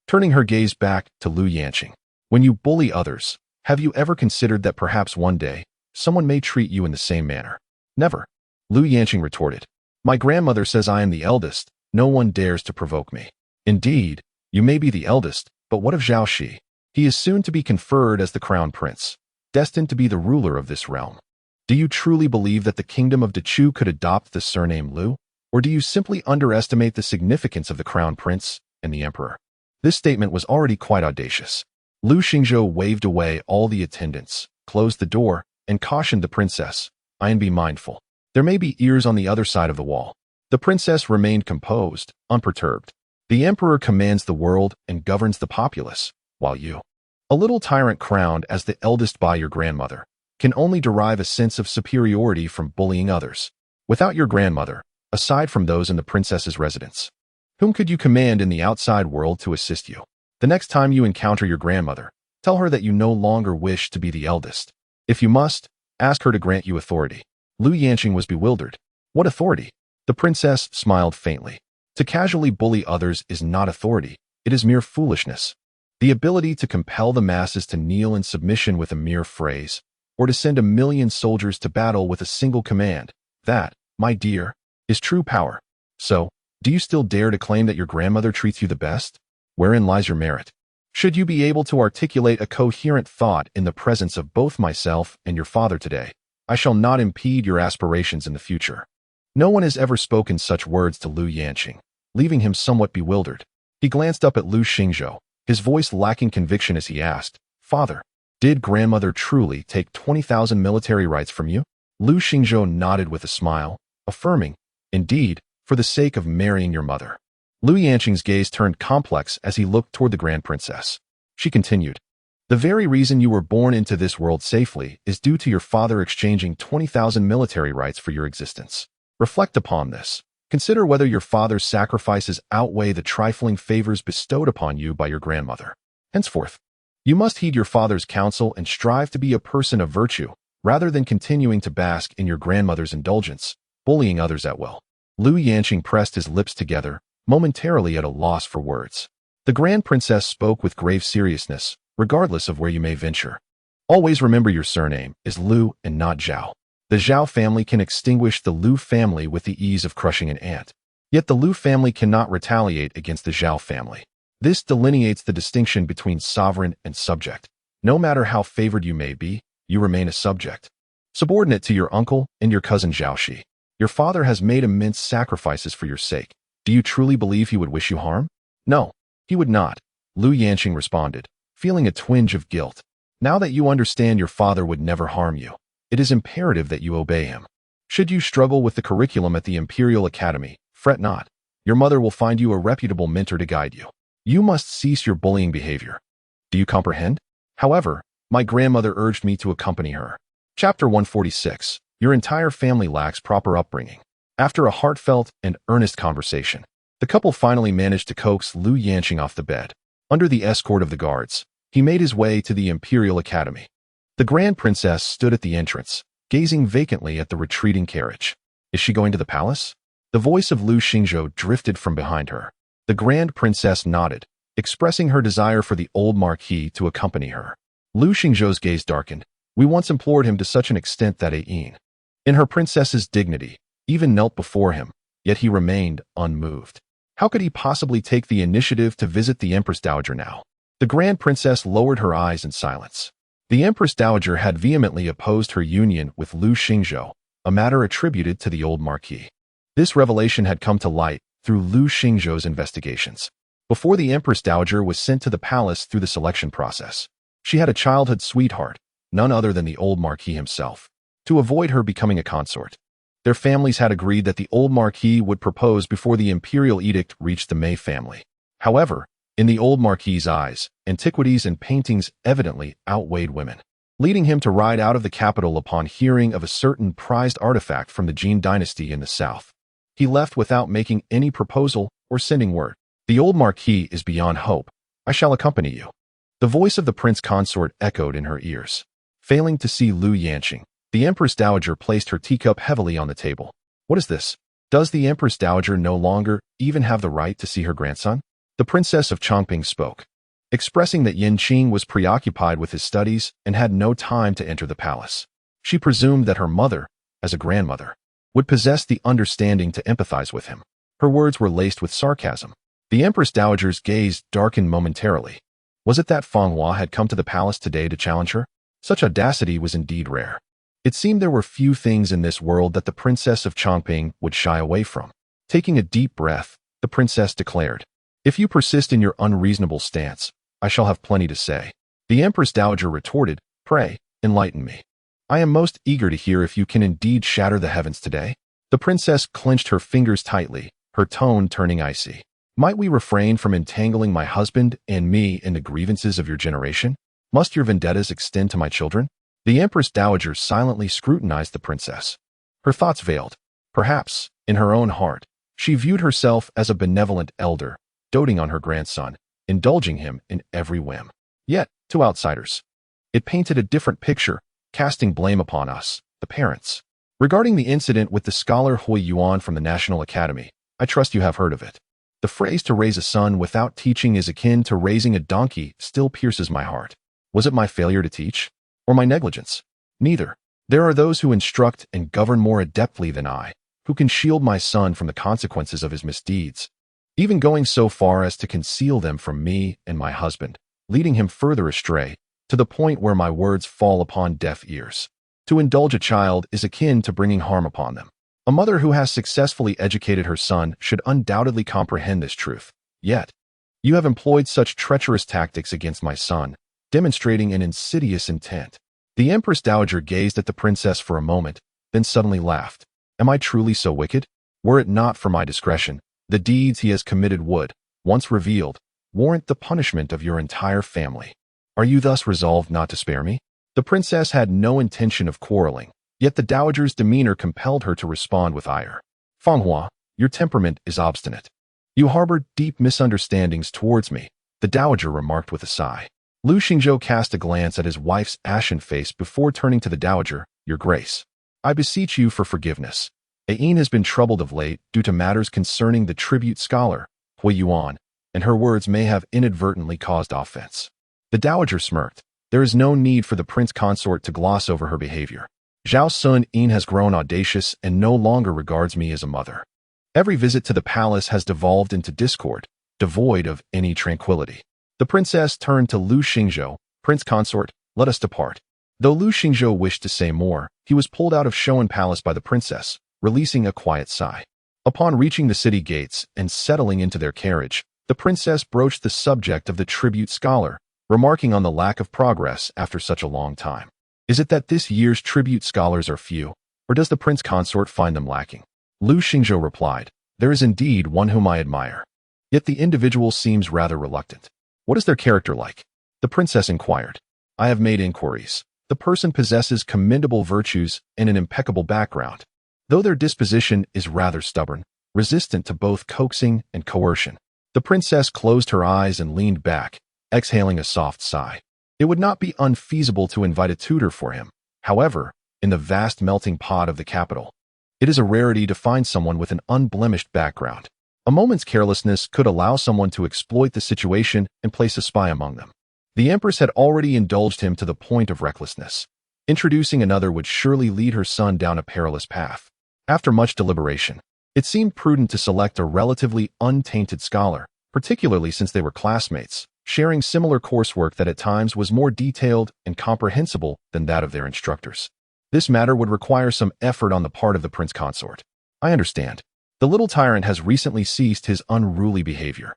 turning her gaze back to Lu Yanqing. When you bully others, have you ever considered that perhaps one day, someone may treat you in the same manner? Never. Lu Yanqing retorted. My grandmother says I am the eldest. No one dares to provoke me. Indeed, you may be the eldest, but what of Zhao Shi? He is soon to be conferred as the crown prince, destined to be the ruler of this realm. Do you truly believe that the kingdom of Dechu could adopt the surname Lu? Or do you simply underestimate the significance of the crown prince and the emperor? This statement was already quite audacious. Lu Xingzhou waved away all the attendants, closed the door, and cautioned the princess, be mindful. There may be ears on the other side of the wall. The princess remained composed, unperturbed. The emperor commands the world and governs the populace, while you, a little tyrant crowned as the eldest by your grandmother, can only derive a sense of superiority from bullying others. Without your grandmother, aside from those in the princess's residence, whom could you command in the outside world to assist you? The next time you encounter your grandmother, tell her that you no longer wish to be the eldest. If you must, ask her to grant you authority. Lu Yanqing was bewildered. What authority? The princess smiled faintly. To casually bully others is not authority, it is mere foolishness. The ability to compel the masses to kneel in submission with a mere phrase, or to send 1,000,000 soldiers to battle with a single command, that, my dear, is true power. So, do you still dare to claim that your grandmother treats you the best? Wherein lies your merit? Should you be able to articulate a coherent thought in the presence of both myself and your father today, I shall not impede your aspirations in the future. No one has ever spoken such words to Lu Yanqing, leaving him somewhat bewildered. He glanced up at Lu Xingzhou, his voice lacking conviction as he asked, Father, did grandmother truly take 20,000 military rights from you? Lu Xingzhou nodded with a smile, affirming, Indeed, for the sake of marrying your mother. Lu Yanqing's gaze turned complex as he looked toward the Grand Princess. She continued, The very reason you were born into this world safely is due to your father exchanging 20,000 military rights for your existence. Reflect upon this. Consider whether your father's sacrifices outweigh the trifling favors bestowed upon you by your grandmother. Henceforth, you must heed your father's counsel and strive to be a person of virtue, rather than continuing to bask in your grandmother's indulgence, bullying others at will. Lu Yanqing pressed his lips together, momentarily at a loss for words. The Grand Princess spoke with grave seriousness, regardless of where you may venture. Always remember your surname is Lu and not Zhao. The Zhao family can extinguish the Lu family with the ease of crushing an ant. Yet the Lu family cannot retaliate against the Zhao family. This delineates the distinction between sovereign and subject. No matter how favored you may be, you remain a subject, subordinate to your uncle and your cousin Zhaoxi. Your father has made immense sacrifices for your sake. Do you truly believe he would wish you harm? No, he would not, Lu Yanqing responded, feeling a twinge of guilt. Now that you understand your father would never harm you, it is imperative that you obey him. Should you struggle with the curriculum at the Imperial Academy, fret not. Your mother will find you a reputable mentor to guide you. You must cease your bullying behavior. Do you comprehend? However, my grandmother urged me to accompany her. Chapter 146. Your entire family lacks proper upbringing. After a heartfelt and earnest conversation, the couple finally managed to coax Lu Yanqing off the bed. Under the escort of the guards, he made his way to the Imperial Academy. The Grand Princess stood at the entrance, gazing vacantly at the retreating carriage. Is she going to the palace? The voice of Lu Xingzhou drifted from behind her. The Grand Princess nodded, expressing her desire for the old marquis to accompany her. Lu Xingzhou's gaze darkened. We once implored him to such an extent that Ain, in her princess's dignity, even knelt before him, yet he remained unmoved. How could he possibly take the initiative to visit the Empress Dowager now? The Grand Princess lowered her eyes in silence. The Empress Dowager had vehemently opposed her union with Lu Xingzhou, a matter attributed to the old marquis. This revelation had come to light through Lu Xingzhou's investigations. Before the Empress Dowager was sent to the palace through the selection process, she had a childhood sweetheart, none other than the old marquis himself, to avoid her becoming a consort. Their families had agreed that the old marquis would propose before the imperial edict reached the Mei family. However, in the old marquis's eyes, antiquities and paintings evidently outweighed women, leading him to ride out of the capital upon hearing of a certain prized artifact from the Jin dynasty in the south. He left without making any proposal or sending word. The old marquis is beyond hope. I shall accompany you. The voice of the prince consort echoed in her ears. Failing to see Lu Yanqing, the Empress Dowager placed her teacup heavily on the table. What is this? Does the Empress Dowager no longer even have the right to see her grandson? The Princess of Chongping spoke, expressing that Yin Qing was preoccupied with his studies and had no time to enter the palace. She presumed that her mother, as a grandmother, would possess the understanding to empathize with him. Her words were laced with sarcasm. The Empress Dowager's gaze darkened momentarily. Was it that Feng Hua had come to the palace today to challenge her? Such audacity was indeed rare. It seemed there were few things in this world that the Princess of Chongping would shy away from. Taking a deep breath, the princess declared, If you persist in your unreasonable stance, I shall have plenty to say. The Empress Dowager retorted, Pray, enlighten me. I am most eager to hear if you can indeed shatter the heavens today. The princess clenched her fingers tightly, her tone turning icy. Might we refrain from entangling my husband and me in the grievances of your generation? Must your vendettas extend to my children? The Empress Dowager silently scrutinized the princess. Her thoughts veiled. Perhaps, in her own heart, she viewed herself as a benevolent elder, doting on her grandson, indulging him in every whim. Yet, to outsiders, it painted a different picture, casting blame upon us, the parents. Regarding the incident with the scholar Hui Yuan from the National Academy, I trust you have heard of it. The phrase to raise a son without teaching is akin to raising a donkey still pierces my heart. Was it my failure to teach? Or my negligence? Neither. There are those who instruct and govern more adeptly than I, who can shield my son from the consequences of his misdeeds, even going so far as to conceal them from me and my husband, leading him further astray, to the point where my words fall upon deaf ears. To indulge a child is akin to bringing harm upon them. A mother who has successfully educated her son should undoubtedly comprehend this truth. Yet, you have employed such treacherous tactics against my son, demonstrating an insidious intent. The Empress Dowager gazed at the princess for a moment, then suddenly laughed. Am I truly so wicked? Were it not for my discretion, the deeds he has committed would, once revealed, warrant the punishment of your entire family. Are you thus resolved not to spare me? The princess had no intention of quarreling, yet the dowager's demeanor compelled her to respond with ire. Fanghua, your temperament is obstinate. You harbor deep misunderstandings towards me, the dowager remarked with a sigh. Lu Xingzhou cast a glance at his wife's ashen face before turning to the dowager. Your grace, I beseech you for forgiveness. Aine has been troubled of late due to matters concerning the tribute scholar, Hui Yuan, and her words may have inadvertently caused offense. The dowager smirked. There is no need for the prince consort to gloss over her behavior. Zhao Sun Yin has grown audacious and no longer regards me as a mother. Every visit to the palace has devolved into discord, devoid of any tranquility. The princess turned to Lu Xingzhou. Prince consort, let us depart. Though Lu Xingzhou wished to say more, he was pulled out of Shoan Palace by the princess, releasing a quiet sigh. Upon reaching the city gates and settling into their carriage, the princess broached the subject of the tribute scholar, remarking on the lack of progress after such a long time. Is it that this year's tribute scholars are few, or does the prince consort find them lacking? Lu Xingzhou replied, there is indeed one whom I admire. Yet the individual seems rather reluctant. What is their character like? The princess inquired. I have made inquiries. The person possesses commendable virtues and an impeccable background, though their disposition is rather stubborn, resistant to both coaxing and coercion. The princess closed her eyes and leaned back, exhaling a soft sigh. It would not be unfeasible to invite a tutor for him. However, in the vast melting pot of the capital, it is a rarity to find someone with an unblemished background. A moment's carelessness could allow someone to exploit the situation and place a spy among them. The empress had already indulged him to the point of recklessness. Introducing another would surely lead her son down a perilous path. After much deliberation, it seemed prudent to select a relatively untainted scholar, particularly since they were classmates, sharing similar coursework that at times was more detailed and comprehensible than that of their instructors. This matter would require some effort on the part of the prince consort. I understand. The little tyrant has recently ceased his unruly behavior.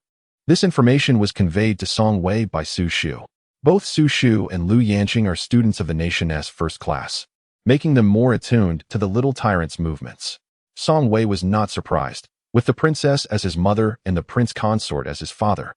This information was conveyed to Song Wei by Su Shu. Both Su Shu and Lu Yanqing are students of the nation's first class, making them more attuned to the little tyrant's movements. Song Wei was not surprised, with the princess as his mother and the prince consort as his father.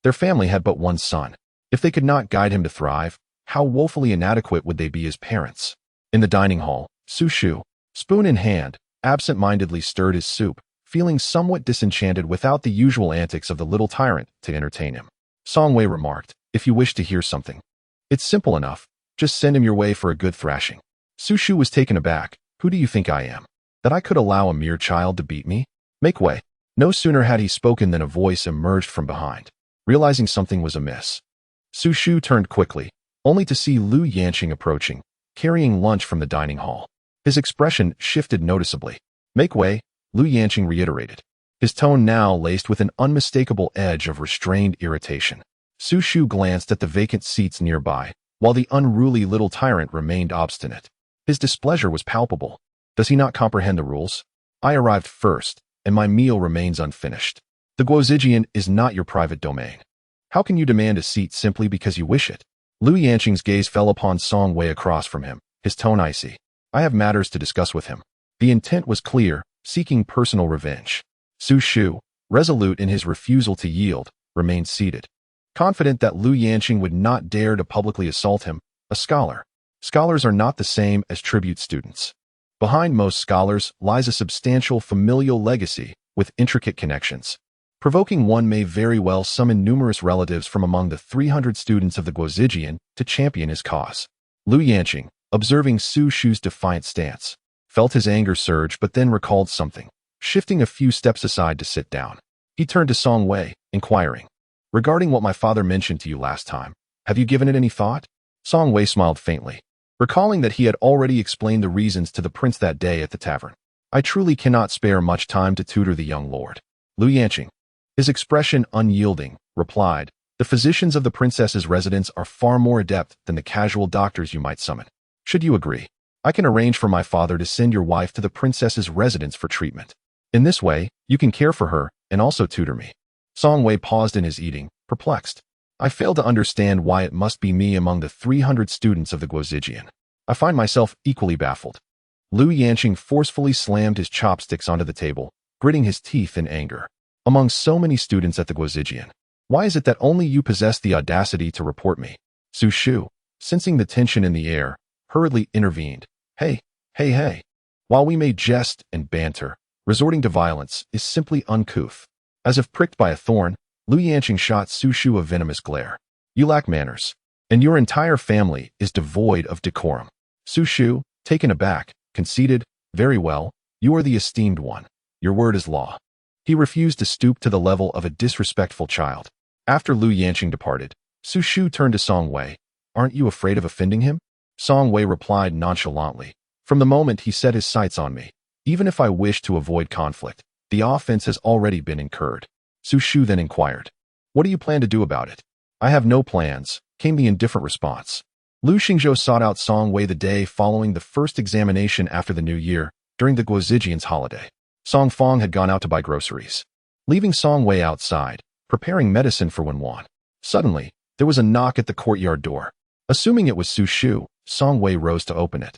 Their family had but one son. If they could not guide him to thrive, how woefully inadequate would they be as parents? In the dining hall, Su Shu, spoon in hand, absent-mindedly stirred his soup, feeling somewhat disenchanted without the usual antics of the little tyrant to entertain him. Song Wei remarked, if you wish to hear something, it's simple enough. Just send him your way for a good thrashing. Su Shu was taken aback. Who do you think I am? That I could allow a mere child to beat me? Make way. No sooner had he spoken than a voice emerged from behind. Realizing something was amiss, Su Shu turned quickly, only to see Lu Yanqing approaching, carrying lunch from the dining hall. His expression shifted noticeably. Make way, Lu Yanqing reiterated, his tone now laced with an unmistakable edge of restrained irritation. Su Shu glanced at the vacant seats nearby, while the unruly little tyrant remained obstinate. His displeasure was palpable. Does he not comprehend the rules? I arrived first, and my meal remains unfinished. The Guozijian is not your private domain. How can you demand a seat simply because you wish it? Lu Yanqing's gaze fell upon Song Wei across from him, his tone icy. I have matters to discuss with him. The intent was clear, seeking personal revenge. Su Shu, resolute in his refusal to yield, remained seated, confident that Lu Yanqing would not dare to publicly assault him, a scholar. Scholars are not the same as tribute students. Behind most scholars lies a substantial familial legacy with intricate connections. Provoking one may very well summon numerous relatives from among the 300 students of the Guozijian to champion his cause. Lu Yanqing, observing Su Shu's defiant stance, felt his anger surge but then recalled something, shifting a few steps aside to sit down. He turned to Song Wei, inquiring, "Regarding what my father mentioned to you last time, have you given it any thought?" Song Wei smiled faintly, recalling that he had already explained the reasons to the prince that day at the tavern. "I truly cannot spare much time to tutor the young lord." Lu Yanqing, his expression unyielding, replied, "The physicians of the princess's residence are far more adept than the casual doctors you might summon. Should you agree, I can arrange for my father to send your wife to the princess's residence for treatment. In this way, you can care for her and also tutor me." Song Wei paused in his eating, perplexed. "I fail to understand why it must be me among the 300 students of the Guozijian. I find myself equally baffled." Lu Yanqing forcefully slammed his chopsticks onto the table, gritting his teeth in anger. "Among so many students at the Guozijian, why is it that only you possess the audacity to report me?" Su Shu, sensing the tension in the air, hurriedly intervened. Hey. While we may jest and banter, resorting to violence is simply uncouth." As if pricked by a thorn, Lu Yanqing shot Su Shu a venomous glare. "You lack manners, and your entire family is devoid of decorum." Su Shu, taken aback, conceded, "Very well, you are the esteemed one. Your word is law." He refused to stoop to the level of a disrespectful child. After Lu Yanqing departed, Su Shu turned to Song Wei. "Aren't you afraid of offending him?" Song Wei replied nonchalantly, "From the moment he set his sights on me, even if I wish to avoid conflict, the offense has already been incurred." Su Shu then inquired, "What do you plan to do about it?" "I have no plans," came the indifferent response. Lu Xingzhou sought out Song Wei the day following the first examination after the new year, during the Guozijian's holiday. Song Fong had gone out to buy groceries, leaving Song Wei outside, preparing medicine for when Wan. Suddenly, there was a knock at the courtyard door. Assuming it was Su Shu, Song Wei rose to open it,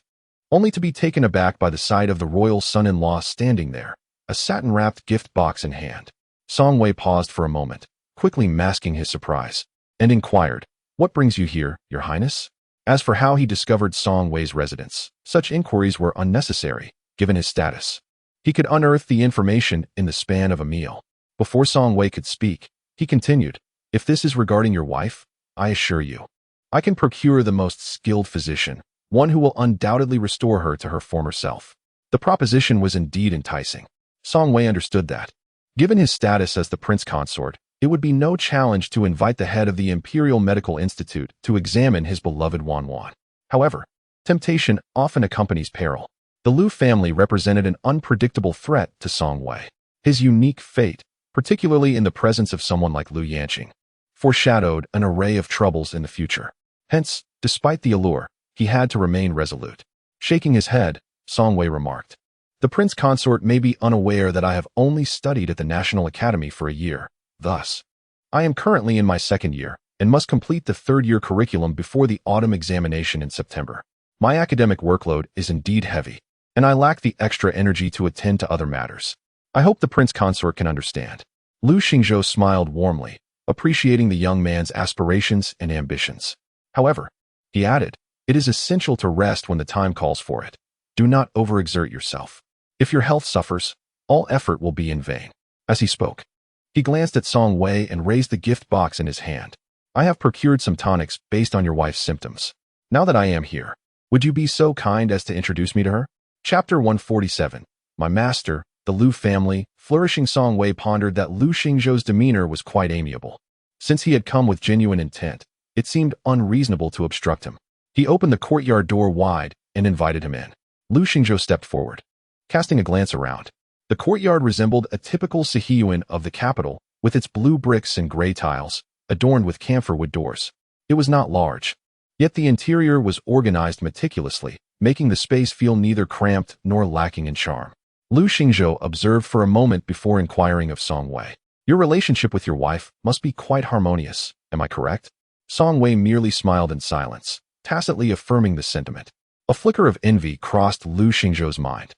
only to be taken aback by the sight of the royal son-in-law standing there, a satin-wrapped gift box in hand. Song Wei paused for a moment, quickly masking his surprise, and inquired, "What brings you here, Your Highness?" As for how he discovered Song Wei's residence, such inquiries were unnecessary, given his status. He could unearth the information in the span of a meal. Before Song Wei could speak, he continued, "If this is regarding your wife, I assure you, I can procure the most skilled physician, one who will undoubtedly restore her to her former self." The proposition was indeed enticing. Song Wei understood that, given his status as the prince consort, it would be no challenge to invite the head of the Imperial Medical Institute to examine his beloved Wan Wan. However, temptation often accompanies peril. The Lu family represented an unpredictable threat to Song Wei. His unique fate, particularly in the presence of someone like Lu Yanqing, foreshadowed an array of troubles in the future. Hence, despite the allure, he had to remain resolute. Shaking his head, Song Wei remarked, "The prince consort may be unaware that I have only studied at the National Academy for a year. Thus, I am currently in my second year and must complete the third-year curriculum before the autumn examination in September. My academic workload is indeed heavy, and I lack the extra energy to attend to other matters. I hope the prince consort can understand." Lu Xingzhou smiled warmly, appreciating the young man's aspirations and ambitions. However, he added, "It is essential to rest when the time calls for it. Do not overexert yourself. If your health suffers, all effort will be in vain." As he spoke, he glanced at Song Wei and raised the gift box in his hand. "I have procured some tonics based on your wife's symptoms. Now that I am here, would you be so kind as to introduce me to her?" Chapter 147. My master, the Lu family. Flourishing Song Wei pondered that Lu Xingzhou's demeanor was quite amiable. Since he had come with genuine intent, it seemed unreasonable to obstruct him. He opened the courtyard door wide and invited him in. Lu Xingzhou stepped forward, casting a glance around. The courtyard resembled a typical Sihiyuan of the capital, with its blue bricks and gray tiles, adorned with camphor wood doors. It was not large, yet the interior was organized meticulously, making the space feel neither cramped nor lacking in charm. Lu Xingzhou observed for a moment before inquiring of Song Wei, "Your relationship with your wife must be quite harmonious, am I correct?" Song Wei merely smiled in silence, tacitly affirming the sentiment. A flicker of envy crossed Lu Xingzhou's mind.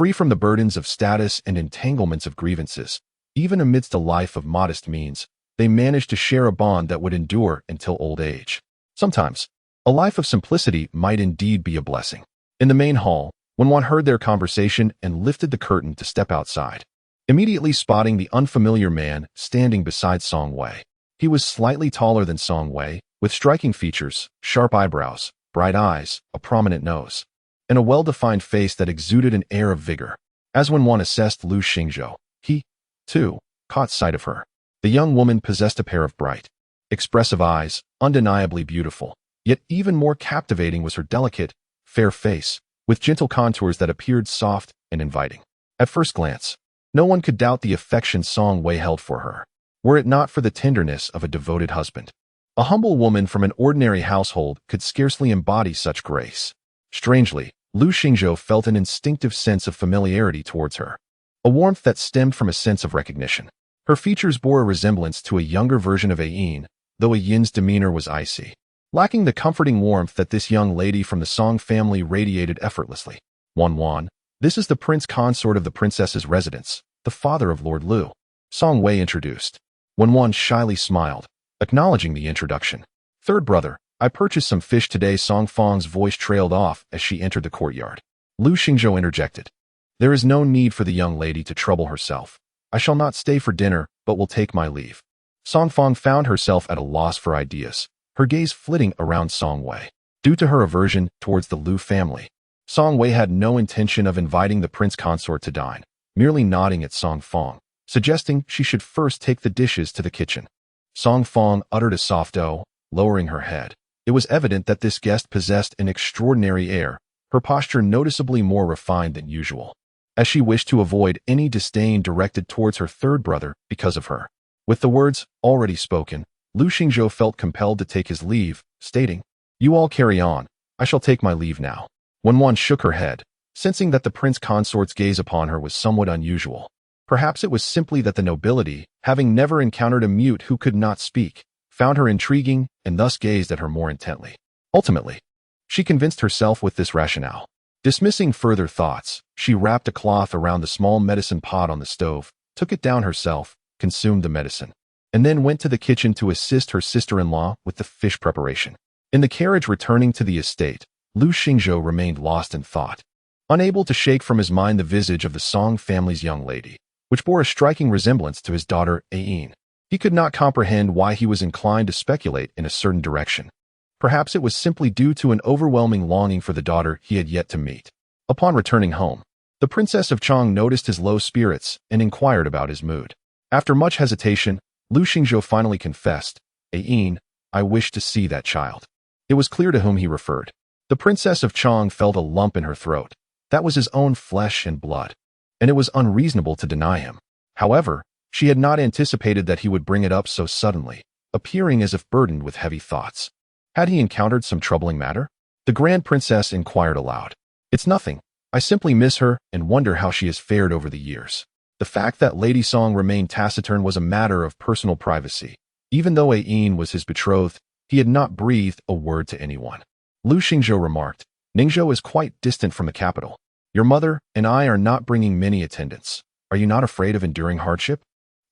free from the burdens of status and entanglements of grievances. Even amidst a life of modest means, they managed to share a bond that would endure until old age. Sometimes, a life of simplicity might indeed be a blessing. In the main hall, Wenwan heard their conversation and lifted the curtain to step outside, immediately spotting the unfamiliar man standing beside Song Wei. He was slightly taller than Song Wei, with striking features, sharp eyebrows, bright eyes, a prominent nose, and a well-defined face that exuded an air of vigor. As Wenwan assessed Lu Xingzhou, he, too, caught sight of her. The young woman possessed a pair of bright, expressive eyes, undeniably beautiful, yet even more captivating was her delicate, fair face, with gentle contours that appeared soft and inviting. At first glance, no one could doubt the affection Song Wei held for her, were it not for the tenderness of a devoted husband. A humble woman from an ordinary household could scarcely embody such grace. Strangely, Lu Xingzhou felt an instinctive sense of familiarity towards her, a warmth that stemmed from a sense of recognition. Her features bore a resemblance to a younger version of Yin, though Yin's demeanor was icy, lacking the comforting warmth that this young lady from the Song family radiated effortlessly. Wenwan, this is the prince consort of the princess's residence, the father of Lord Lu. Song Wei introduced. Wenwan shyly smiled, acknowledging the introduction. Third brother, I purchased some fish today. Song Fang's voice trailed off as she entered the courtyard. Lu Xingzhou interjected. There is no need for the young lady to trouble herself. I shall not stay for dinner, but will take my leave. Song Fang found herself at a loss for ideas, her gaze flitting around Song Wei. Due to her aversion towards the Lu family, Song Wei had no intention of inviting the prince consort to dine, merely nodding at Song Fang, suggesting she should first take the dishes to the kitchen. Song Fang uttered a soft "oh," lowering her head. It was evident that this guest possessed an extraordinary air, her posture noticeably more refined than usual, as she wished to avoid any disdain directed towards her third brother because of her. With the words already spoken, Lu Xingzhou felt compelled to take his leave, stating, You all carry on, I shall take my leave now. Wenwan shook her head, sensing that the prince consort's gaze upon her was somewhat unusual. Perhaps it was simply that the nobility, having never encountered a mute who could not speak, found her intriguing and thus gazed at her more intently. Ultimately, she convinced herself with this rationale. Dismissing further thoughts, she wrapped a cloth around the small medicine pot on the stove, took it down herself, consumed the medicine, and then went to the kitchen to assist her sister-in-law with the fish preparation. In the carriage returning to the estate, Lu Xingzhou remained lost in thought, unable to shake from his mind the visage of the Song family's young lady, which bore a striking resemblance to his daughter Yin. He could not comprehend why he was inclined to speculate in a certain direction. Perhaps it was simply due to an overwhelming longing for the daughter he had yet to meet. Upon returning home, the Princess of Chang noticed his low spirits and inquired about his mood. After much hesitation, Lu Xingzhou finally confessed, Yin, I wish to see that child. It was clear to whom he referred. The Princess of Chang felt a lump in her throat. That was his own flesh and blood, and it was unreasonable to deny him. However, she had not anticipated that he would bring it up so suddenly, appearing as if burdened with heavy thoughts. Had he encountered some troubling matter? The Grand Princess inquired aloud. It's nothing. I simply miss her and wonder how she has fared over the years. The fact that Lady Song remained taciturn was a matter of personal privacy. Even though Yin was his betrothed, he had not breathed a word to anyone. Lu Xingzhou remarked, Ningzhou is quite distant from the capital. Your mother and I are not bringing many attendants. Are you not afraid of enduring hardship?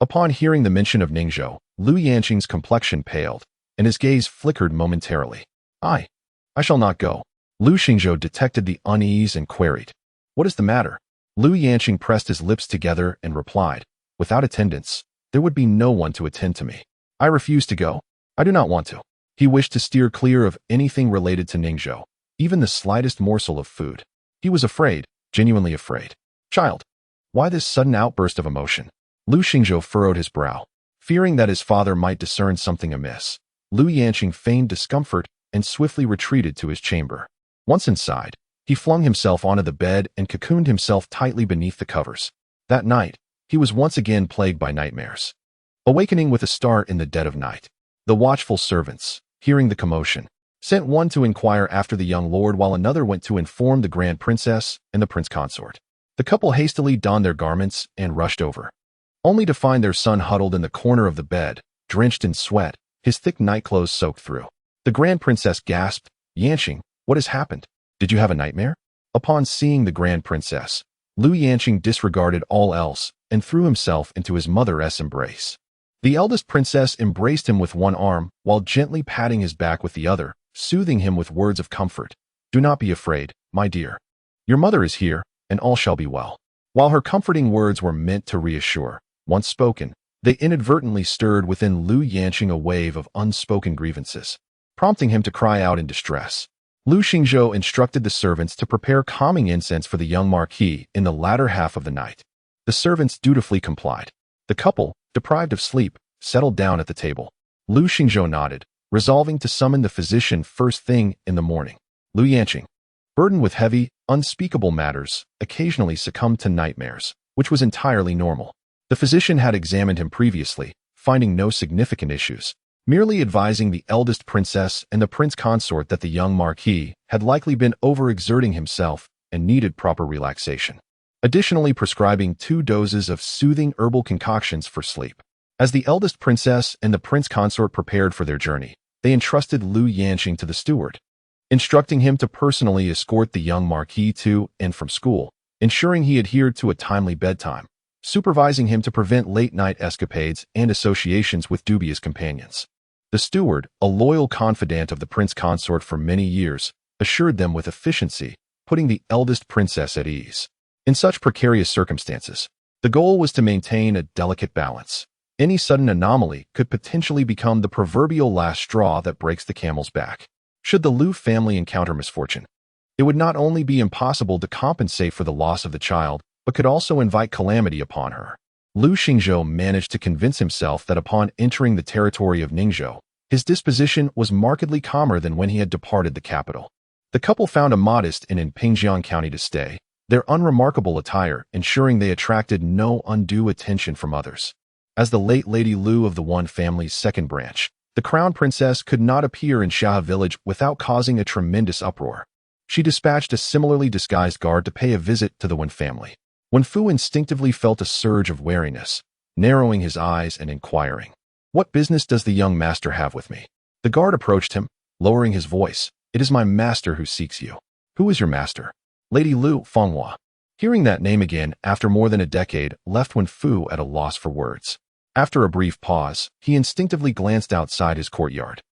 Upon hearing the mention of Ningzhou, Lu Yanqing's complexion paled, and his gaze flickered momentarily. I shall not go. Lu Xingzhou detected the unease and queried, What is the matter? Lu Yanqing pressed his lips together and replied, Without attendance, there would be no one to attend to me. I refuse to go. I do not want to. He wished to steer clear of anything related to Ningzhou, even the slightest morsel of food. He was afraid, genuinely afraid. Child, why this sudden outburst of emotion? Lu Xingzhou furrowed his brow, fearing that his father might discern something amiss. Lu Yanqing feigned discomfort and swiftly retreated to his chamber. Once inside, he flung himself onto the bed and cocooned himself tightly beneath the covers. That night, he was once again plagued by nightmares. Awakening with a start in the dead of night, the watchful servants, hearing the commotion, sent one to inquire after the young lord while another went to inform the Grand Princess and the Prince Consort. The couple hastily donned their garments and rushed over, only to find their son huddled in the corner of the bed, drenched in sweat, his thick nightclothes soaked through. The Grand Princess gasped, Yanqing, what has happened? Did you have a nightmare? Upon seeing the Grand Princess, Lu Yanqing disregarded all else and threw himself into his mother's embrace. The eldest princess embraced him with one arm while gently patting his back with the other, soothing him with words of comfort. "Do not be afraid, my dear. Your mother is here, and all shall be well." While her comforting words were meant to reassure, once spoken, they inadvertently stirred within Lu Yanqing a wave of unspoken grievances, prompting him to cry out in distress. Lu Xingzhou instructed the servants to prepare calming incense for the young marquis in the latter half of the night. The servants dutifully complied. The couple, deprived of sleep, settled down at the table. Lu Xingzhou nodded, resolving to summon the physician first thing in the morning. Lu Yanqing, burdened with heavy, unspeakable matters, occasionally succumbed to nightmares, which was entirely normal. The physician had examined him previously, finding no significant issues, merely advising the eldest princess and the prince consort that the young marquis had likely been overexerting himself and needed proper relaxation. Additionally, prescribing 2 doses of soothing herbal concoctions for sleep. As the eldest princess and the prince consort prepared for their journey, they entrusted Lu Yanqing to the steward, instructing him to personally escort the young marquis to and from school, ensuring he adhered to a timely bedtime, supervising him to prevent late-night escapades and associations with dubious companions. The steward, a loyal confidant of the prince consort for many years, assured them with efficiency, putting the eldest princess at ease. In such precarious circumstances, the goal was to maintain a delicate balance. Any sudden anomaly could potentially become the proverbial last straw that breaks the camel's back. Should the Lu family encounter misfortune, it would not only be impossible to compensate for the loss of the child, but could also invite calamity upon her. Lu Xingzhou managed to convince himself that upon entering the territory of Ningzhou, his disposition was markedly calmer than when he had departed the capital. The couple found a modest inn in Pingjiang County to stay, their unremarkable attire ensuring they attracted no undue attention from others. As the late Lady Lu of the One family's second branch, the crown princess could not appear in Shanghe Village without causing a tremendous uproar. She dispatched a similarly disguised guard to pay a visit to the Wen family. Wen Fu instinctively felt a surge of wariness, narrowing his eyes and inquiring, "What business does the young master have with me?" The guard approached him, lowering his voice. "It is my master who seeks you." "Who is your master?" "Lady Lu Fenghua." Hearing that name again after more than a decade left Wen Fu at a loss for words. After a brief pause, he instinctively glanced outside his courtyard,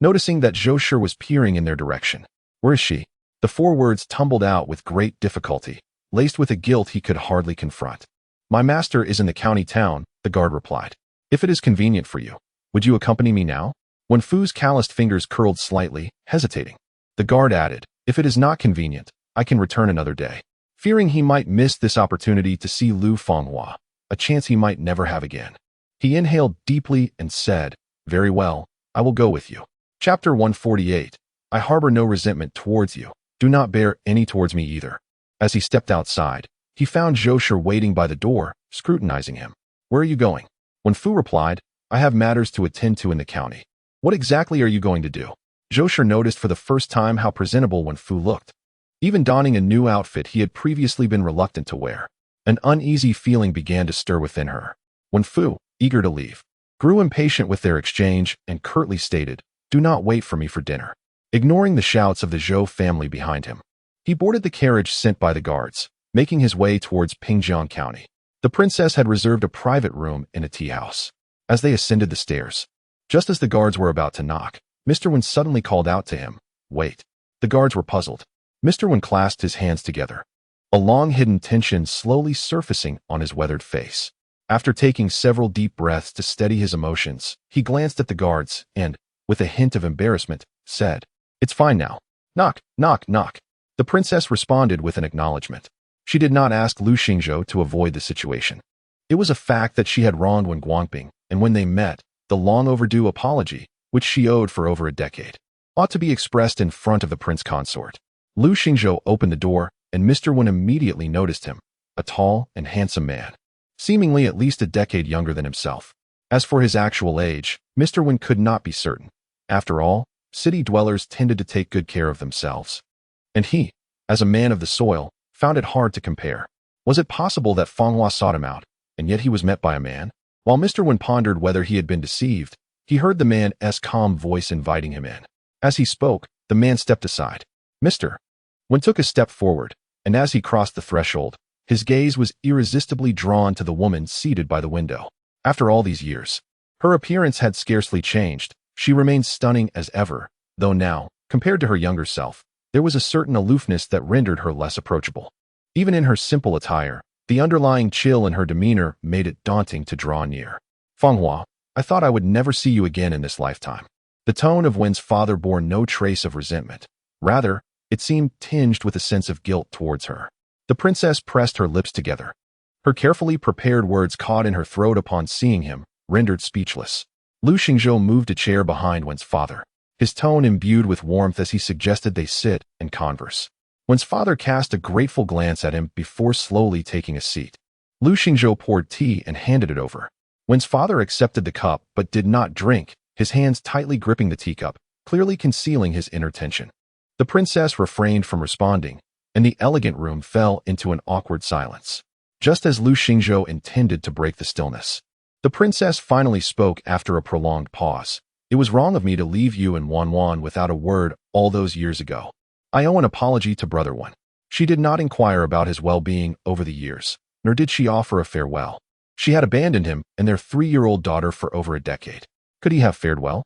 noticing that Zhou Shi was peering in their direction. "Where is she?" The 4 words tumbled out with great difficulty, laced with a guilt he could hardly confront. "My master is in the county town," the guard replied. "If it is convenient for you, would you accompany me now?" Wen Fu's calloused fingers curled slightly, hesitating. The guard added, "If it is not convenient, I can return another day." Fearing he might miss this opportunity to see Lu Fenghua, a chance he might never have again, he inhaled deeply and said, "Very well, I will go with you." Chapter 148. I harbor no resentment towards you. Do not bear any towards me either. As he stepped outside, he found Zhou Shi waiting by the door, scrutinizing him. "Where are you going?" Wen Fu replied, "I have matters to attend to in the county." "What exactly are you going to do?" Zhou Shi noticed for the first time how presentable Wen Fu looked, even donning a new outfit he had previously been reluctant to wear. An uneasy feeling began to stir within her. Wen Fu, eager to leave, grew impatient with their exchange and curtly stated, "Do not wait for me for dinner." Ignoring the shouts of the Zhou family behind him, he boarded the carriage sent by the guards, making his way towards Pingjiang County. The princess had reserved a private room in a tea house. As they ascended the stairs, just as the guards were about to knock, Mr. Wen suddenly called out to him, "Wait." The guards were puzzled. Mr. Wen clasped his hands together, a long-hidden tension slowly surfacing on his weathered face. After taking several deep breaths to steady his emotions, he glanced at the guards and, with a hint of embarrassment, said, "It's fine now. Knock, knock, knock." The princess responded with an acknowledgement. She did not ask Lu Xingzhou to avoid the situation. It was a fact that she had wronged Wen Guangping, and when they met, the long-overdue apology, which she owed for over a decade, ought to be expressed in front of the prince consort. Lu Xingzhou opened the door, and Mr. Wen immediately noticed him, a tall and handsome man, seemingly at least a decade younger than himself. As for his actual age, Mr. Wen could not be certain. After all, city dwellers tended to take good care of themselves. And he, as a man of the soil, found it hard to compare. Was it possible that Fenghua sought him out, and yet he was met by a man? While Mr. Wen pondered whether he had been deceived, he heard the man's calm voice inviting him in. As he spoke, the man stepped aside. "Mr. Wen took a step forward, and as he crossed the threshold, His gaze was irresistibly drawn to the woman seated by the window. After all these years, her appearance had scarcely changed. She remained stunning as ever, though now, compared to her younger self, there was a certain aloofness that rendered her less approachable. Even in her simple attire, the underlying chill in her demeanor made it daunting to draw near. "Fanghua, I thought I would never see you again in this lifetime." The tone of Wen's father bore no trace of resentment. Rather, it seemed tinged with a sense of guilt towards her. The princess pressed her lips together. Her carefully prepared words caught in her throat upon seeing him, rendered speechless. Lu Xingzhou moved a chair behind Wen's father, his tone imbued with warmth as he suggested they sit and converse. Wen's father cast a grateful glance at him before slowly taking a seat. Lu Xingzhou poured tea and handed it over. Wen's father accepted the cup but did not drink, his hands tightly gripping the teacup, clearly concealing his inner tension. The princess refrained from responding, and the elegant room fell into an awkward silence. Just as Lu Xingzhou intended to break the stillness, the princess finally spoke after a prolonged pause. "It was wrong of me to leave you and Wanwan without a word all those years ago. I owe an apology to Brother One." She did not inquire about his well-being over the years, nor did she offer a farewell. She had abandoned him and their 3-year-old daughter for over a decade. Could he have fared well?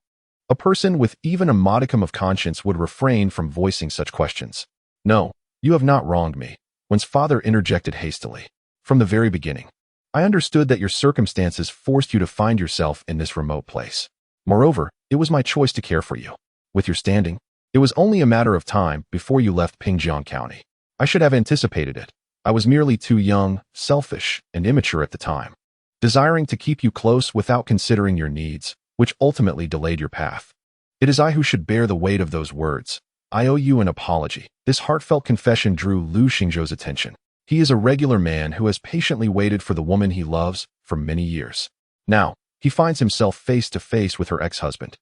A person with even a modicum of conscience would refrain from voicing such questions. "No, you have not wronged me," Wen's father interjected hastily. "From the very beginning, I understood that your circumstances forced you to find yourself in this remote place. Moreover, it was my choice to care for you. With your standing, it was only a matter of time before you left Pingjiang County. I should have anticipated it. I was merely too young, selfish, and immature at the time, desiring to keep you close without considering your needs, which ultimately delayed your path. It is I who should bear the weight of those words. I owe you an apology." This heartfelt confession drew Lu Xingzhou's attention. He is a regular man who has patiently waited for the woman he loves for many years. Now, he finds himself face to face with her ex-husband,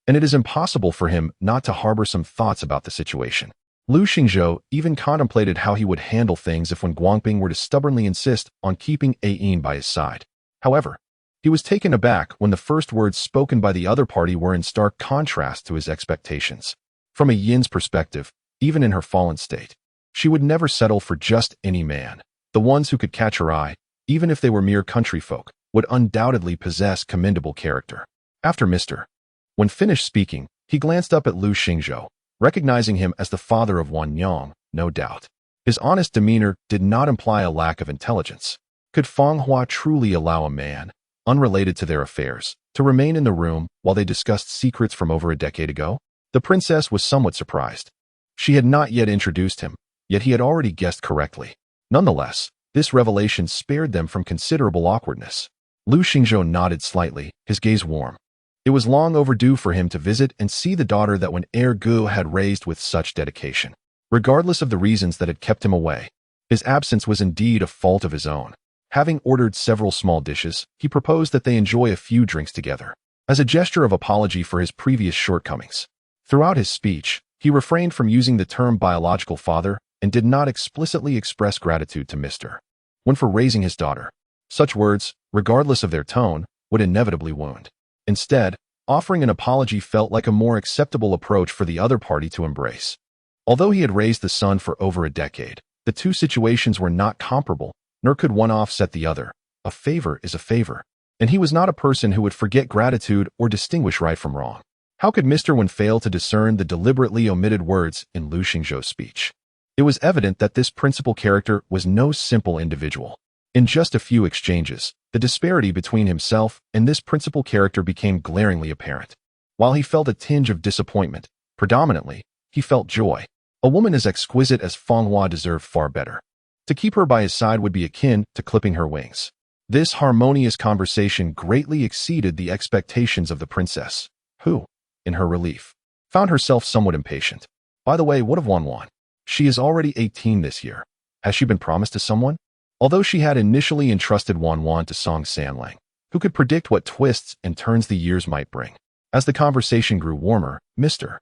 and it is impossible for him not to harbor some thoughts about the situation. Lu Xingzhou even contemplated how he would handle things if Wen Guangping were to stubbornly insist on keeping Yin by his side. However, he was taken aback when the first words spoken by the other party were in stark contrast to his expectations. From a Yin's perspective, even in her fallen state, she would never settle for just any man. The ones who could catch her eye, even if they were mere country folk, would undoubtedly possess commendable character. After Mr. When finished speaking, he glanced up at Lu Xingzhou, recognizing him as the father of Wan Yang, no doubt. His honest demeanor did not imply a lack of intelligence. Could Fanghua truly allow a man, unrelated to their affairs, to remain in the room while they discussed secrets from over a decade ago? The princess was somewhat surprised. She had not yet introduced him, yet he had already guessed correctly. Nonetheless, this revelation spared them from considerable awkwardness. Lu Xingzhou nodded slightly, his gaze warm. It was long overdue for him to visit and see the daughter that Wen Gu had raised with such dedication. Regardless of the reasons that had kept him away, his absence was indeed a fault of his own. Having ordered several small dishes, he proposed that they enjoy a few drinks together, as a gesture of apology for his previous shortcomings. Throughout his speech, he refrained from using the term biological father and did not explicitly express gratitude to Mr. Wen for raising his daughter. Such words, regardless of their tone, would inevitably wound. Instead, offering an apology felt like a more acceptable approach for the other party to embrace. Although he had raised the son for over a decade, the two situations were not comparable, nor could one offset the other. A favor is a favor, and he was not a person who would forget gratitude or distinguish right from wrong. How could Mr. Wen fail to discern the deliberately omitted words in Lu Xingzhou's speech? It was evident that this principal character was no simple individual. In just a few exchanges, the disparity between himself and this principal character became glaringly apparent. While he felt a tinge of disappointment, predominantly, he felt joy. A woman as exquisite as Fanghua deserved far better. To keep her by his side would be akin to clipping her wings. This harmonious conversation greatly exceeded the expectations of the princess, who, in her relief, found herself somewhat impatient. By the way, what of Wanwan? She is already 18 this year. Has she been promised to someone? Although she had initially entrusted Wanwan to Song Sanlang, who could predict what twists and turns the years might bring. As the conversation grew warmer, Mr.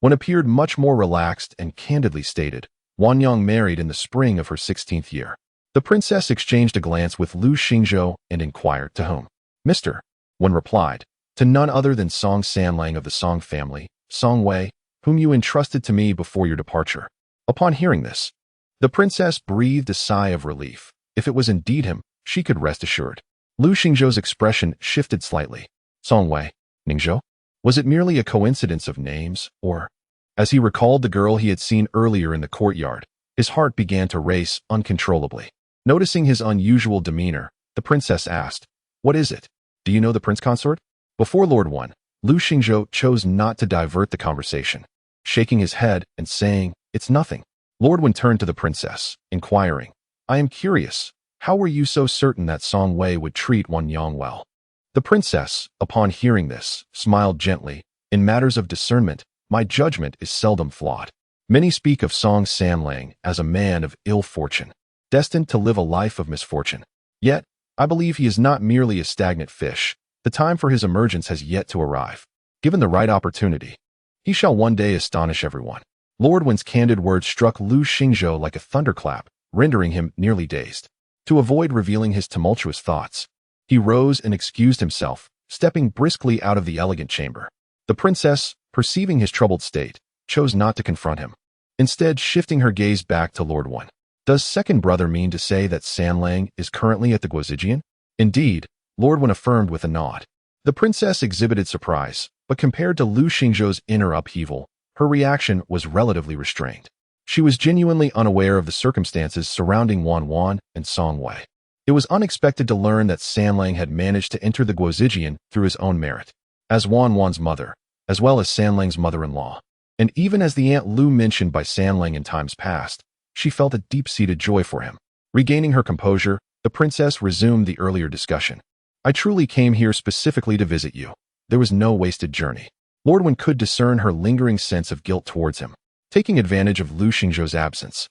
Wen appeared much more relaxed and candidly stated, Wanyang married in the spring of her 16th year. The princess exchanged a glance with Lu Xingzhou and inquired to whom. Mr. Wen replied, to none other than Song Sanlang of the Song family, Song Wei, whom you entrusted to me before your departure. Upon hearing this, the princess breathed a sigh of relief. If it was indeed him, she could rest assured. Lu Xingzhou's expression shifted slightly. Songwei, Ningzhou? Was it merely a coincidence of names, or? As he recalled the girl he had seen earlier in the courtyard, his heart began to race uncontrollably. Noticing his unusual demeanor, the princess asked, "What is it? Do you know the prince consort?" Before Lord Wan, Lu Xingzhou chose not to divert the conversation, shaking his head and saying, "It's nothing." Lord Wan turned to the princess, inquiring, "I am curious, how were you so certain that Song Wei would treat Wan Yang well?" The princess, upon hearing this, smiled gently. "In matters of discernment, my judgment is seldom flawed. Many speak of Song Sanlang as a man of ill fortune, destined to live a life of misfortune. Yet, I believe he is not merely a stagnant fish. The time for his emergence has yet to arrive. Given the right opportunity, he shall one day astonish everyone." Lord Wen's candid words struck Lu Xingzhou like a thunderclap, rendering him nearly dazed. To avoid revealing his tumultuous thoughts, he rose and excused himself, stepping briskly out of the elegant chamber. The princess, perceiving his troubled state, chose not to confront him, instead shifting her gaze back to Lord Wan. "Does second brother mean to say that Sanlang is currently at the Guozijian?" "Indeed," Lord Wan affirmed with a nod. The princess exhibited surprise, but compared to Lu Xingzhou's inner upheaval, her reaction was relatively restrained. She was genuinely unaware of the circumstances surrounding Wan Wan and Song Wei. It was unexpected to learn that Sanlang had managed to enter the Guozijian through his own merit, as Wan Wan's mother, as well as Sanlang's mother-in-law. And even as the Aunt Lu mentioned by Sanlang in times past, she felt a deep-seated joy for him. Regaining her composure, the princess resumed the earlier discussion. "I truly came here specifically to visit you. There was no wasted journey." Lord Wan could discern her lingering sense of guilt towards him. Taking advantage of Lu Xingzhou's absence,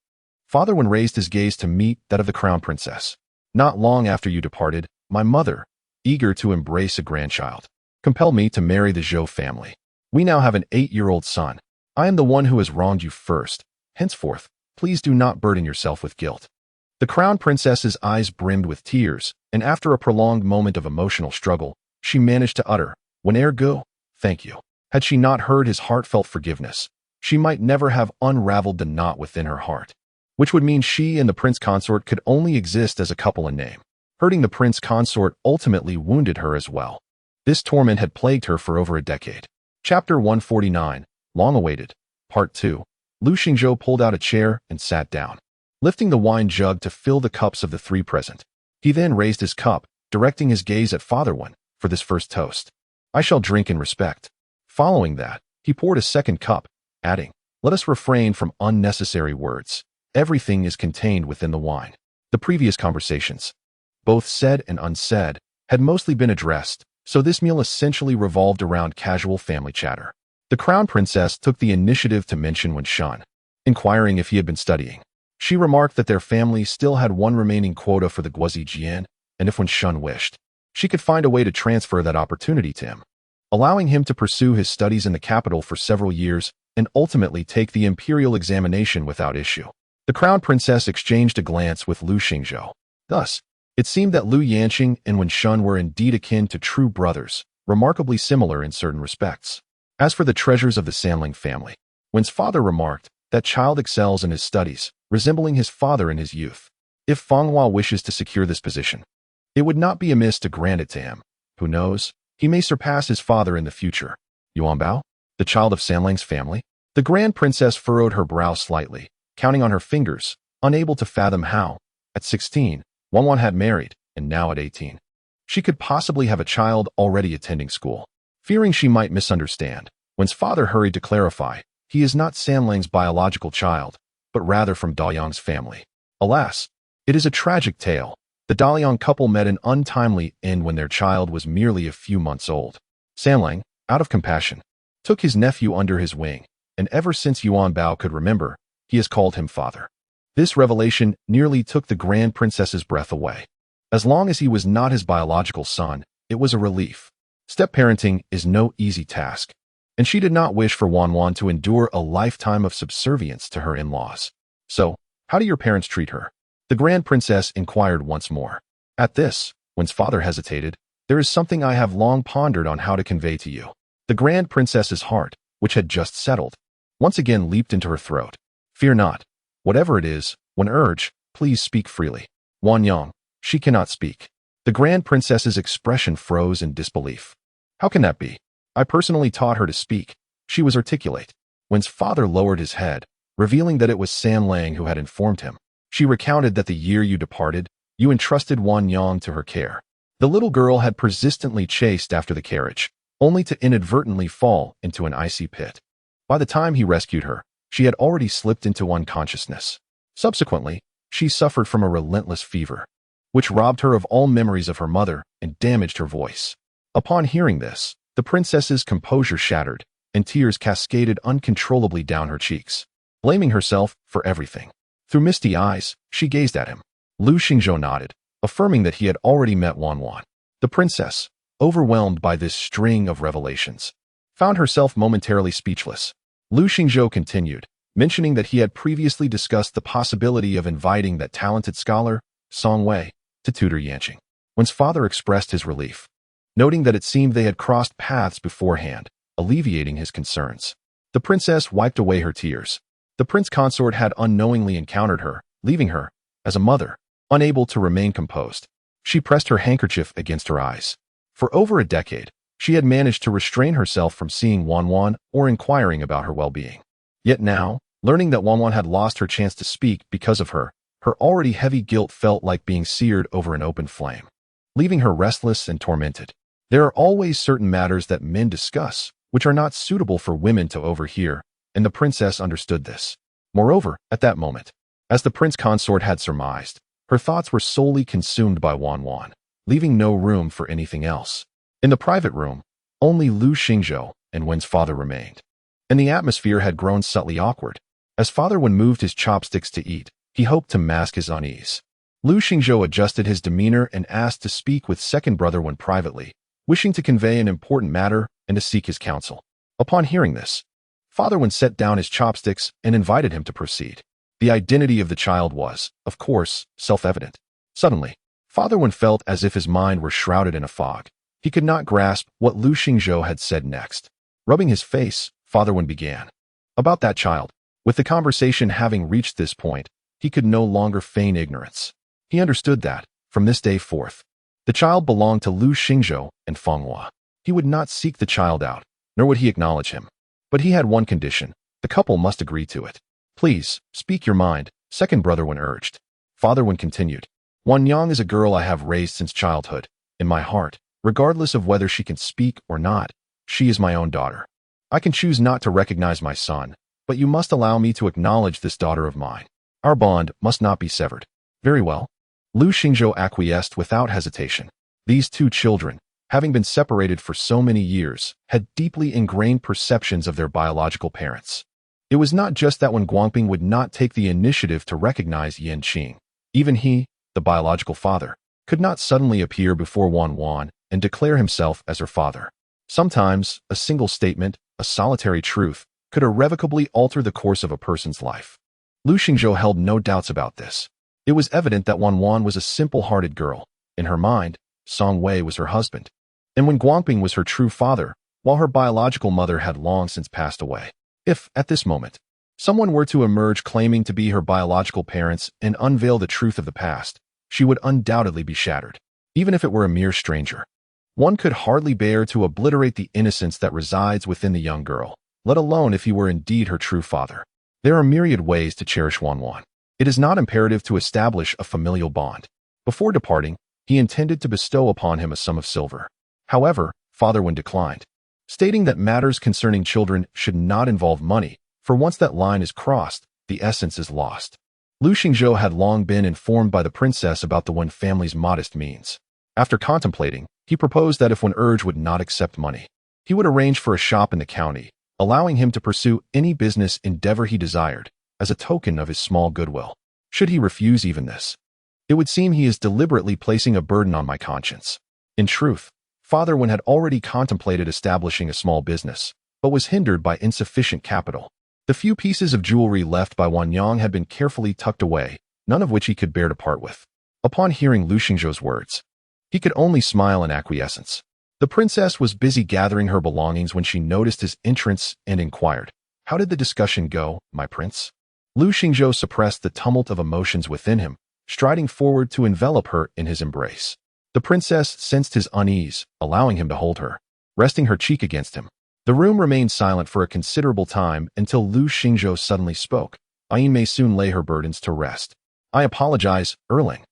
Father Wan raised his gaze to meet that of the crown princess. "Not long after you departed, my mother, eager to embrace a grandchild, compelled me to marry the Zhou family. We now have an 8-year-old son. I am the one who has wronged you first. Henceforth, please do not burden yourself with guilt." The crown princess's eyes brimmed with tears, and after a prolonged moment of emotional struggle, she managed to utter, "When ergo, thank you." Had she not heard his heartfelt forgiveness, she might never have unraveled the knot within her heart, which would mean she and the prince consort could only exist as a couple in name. Hurting the prince consort ultimately wounded her as well. This torment had plagued her for over a decade. Chapter 149, Long Awaited, Part 2. Lu Xingzhou pulled out a chair and sat down, lifting the wine jug to fill the cups of the three present. He then raised his cup, directing his gaze at Father Wan for this first toast. "I shall drink in respect." Following that, he poured a second cup, adding, "Let us refrain from unnecessary words. Everything is contained within the wine." The previous conversations, both said and unsaid, had mostly been addressed, so this meal essentially revolved around casual family chatter. The crown princess took the initiative to mention Wen Shun, inquiring if he had been studying. She remarked that their family still had one remaining quota for the Guozijian, and if Wen Shun wished, she could find a way to transfer that opportunity to him, allowing him to pursue his studies in the capital for several years and ultimately take the imperial examination without issue. The crown princess exchanged a glance with Lu Xingzhou. Thus, it seemed that Lu Yanqing and Wen Shun were indeed akin to true brothers, remarkably similar in certain respects. As for the treasures of the Sanling family, Wen's father remarked, "That child excels in his studies, resembling his father in his youth. If Fanghua wishes to secure this position, it would not be amiss to grant it to him. Who knows, he may surpass his father in the future." Yuanbao, the child of Sanlang's family? The grand princess furrowed her brow slightly, counting on her fingers, unable to fathom how, at 16, Wan Wan had married, and now at 18, she could possibly have a child already attending school. Fearing she might misunderstand, Wen's father hurried to clarify, he is not Sanlang's biological child, but rather from Daliang's family. Alas, it is a tragic tale. The Daliang couple met an untimely end when their child was merely a few months old. Sanlang, out of compassion, took his nephew under his wing, and ever since Yuan Bao could remember, he has called him father. This revelation nearly took the grand princess's breath away. As long as he was not his biological son, it was a relief. Step-parenting is no easy task, and she did not wish for Wan Wan to endure a lifetime of subservience to her in-laws. "So, how do your parents treat her?" the grand princess inquired once more. At this, Wen's father hesitated. "There is something I have long pondered on how to convey to you." The grand princess's heart, which had just settled, once again leaped into her throat. "Fear not. Whatever it is, when urged, please speak freely." Wanyang, she cannot speak. The Grand Princess's expression froze in disbelief. How can that be? I personally taught her to speak. She was articulate. Wen's father lowered his head, revealing that it was Sam Lang who had informed him. She recounted that the year you departed, you entrusted Wanyang to her care. The little girl had persistently chased after the carriage, only to inadvertently fall into an icy pit. By the time he rescued her, she had already slipped into unconsciousness. Subsequently, she suffered from a relentless fever, which robbed her of all memories of her mother and damaged her voice. Upon hearing this, the princess's composure shattered, and tears cascaded uncontrollably down her cheeks, blaming herself for everything. Through misty eyes, she gazed at him. Lu Xingzhou nodded, affirming that he had already met Wanwan. The princess, overwhelmed by this string of revelations, found herself momentarily speechless. Lu Xingzhou continued, mentioning that he had previously discussed the possibility of inviting that talented scholar, Song Wei, to tutor Yanqing. Wen's father expressed his relief, noting that it seemed they had crossed paths beforehand, alleviating his concerns. The princess wiped away her tears. The prince consort had unknowingly encountered her, leaving her, as a mother, unable to remain composed. She pressed her handkerchief against her eyes. For over a decade, she had managed to restrain herself from seeing Wanwan or inquiring about her well-being. Yet now, learning that Wanwan had lost her chance to speak because of her, her already heavy guilt felt like being seared over an open flame, leaving her restless and tormented. There are always certain matters that men discuss, which are not suitable for women to overhear, and the princess understood this. Moreover, at that moment, as the prince consort had surmised, her thoughts were solely consumed by Wanwan, leaving no room for anything else. In the private room, only Lu Xingzhou and Wen's father remained, and the atmosphere had grown subtly awkward. As Father Wen moved his chopsticks to eat, he hoped to mask his unease. Lu Xingzhou adjusted his demeanor and asked to speak with second brother Wen privately, wishing to convey an important matter and to seek his counsel. Upon hearing this, Father Wen set down his chopsticks and invited him to proceed. The identity of the child was, of course, self-evident. Suddenly, Father Wen felt as if his mind were shrouded in a fog. He could not grasp what Lu Xingzhou had said next. Rubbing his face, Father Wen began. About that child. With the conversation having reached this point, he could no longer feign ignorance. He understood that, from this day forth, the child belonged to Lu Xingzhou and Fenghua. He would not seek the child out, nor would he acknowledge him. But he had one condition. The couple must agree to it. Please, speak your mind, second brother Wen urged. Father Wen continued. Wanyang is a girl I have raised since childhood. In my heart, regardless of whether she can speak or not, she is my own daughter. I can choose not to recognize my son, but you must allow me to acknowledge this daughter of mine. Our bond must not be severed. Very well. Lu Xingzhou acquiesced without hesitation. These two children, having been separated for so many years, had deeply ingrained perceptions of their biological parents. It was not just that Wen Guangping would not take the initiative to recognize Yanqing. Even he, the biological father, could not suddenly appear before Wanwan and declare himself as her father. Sometimes, a single statement, a solitary truth, could irrevocably alter the course of a person's life. Lu Xingzhou held no doubts about this. It was evident that Wanwan was a simple-hearted girl. In her mind, Song Wei was her husband, and Wen Guangping was her true father, while her biological mother had long since passed away. If, at this moment, someone were to emerge claiming to be her biological parents and unveil the truth of the past, she would undoubtedly be shattered, even if it were a mere stranger. One could hardly bear to obliterate the innocence that resides within the young girl, let alone if he were indeed her true father. There are myriad ways to cherish Wanwan. It is not imperative to establish a familial bond. Before departing, he intended to bestow upon him a sum of silver. However, Father Wen declined, stating that matters concerning children should not involve money, for once that line is crossed, the essence is lost. Lu Xingzhou had long been informed by the princess about the Wen family's modest means. After contemplating, he proposed that if Wen Urge would not accept money, he would arrange for a shop in the county, allowing him to pursue any business endeavor he desired, as a token of his small goodwill. Should he refuse even this, it would seem he is deliberately placing a burden on my conscience. In truth, Father Wen had already contemplated establishing a small business, but was hindered by insufficient capital. The few pieces of jewelry left by Wanyang had been carefully tucked away, none of which he could bear to part with. Upon hearing Lu Xingzhou's words, he could only smile in acquiescence. The princess was busy gathering her belongings when she noticed his entrance and inquired, "How did the discussion go, my prince?" Lu Xingzhou suppressed the tumult of emotions within him, striding forward to envelop her in his embrace. The princess sensed his unease, allowing him to hold her, resting her cheek against him. The room remained silent for a considerable time until Lu Xingzhou suddenly spoke. "I may soon lay her burdens to rest. I apologize, Erling,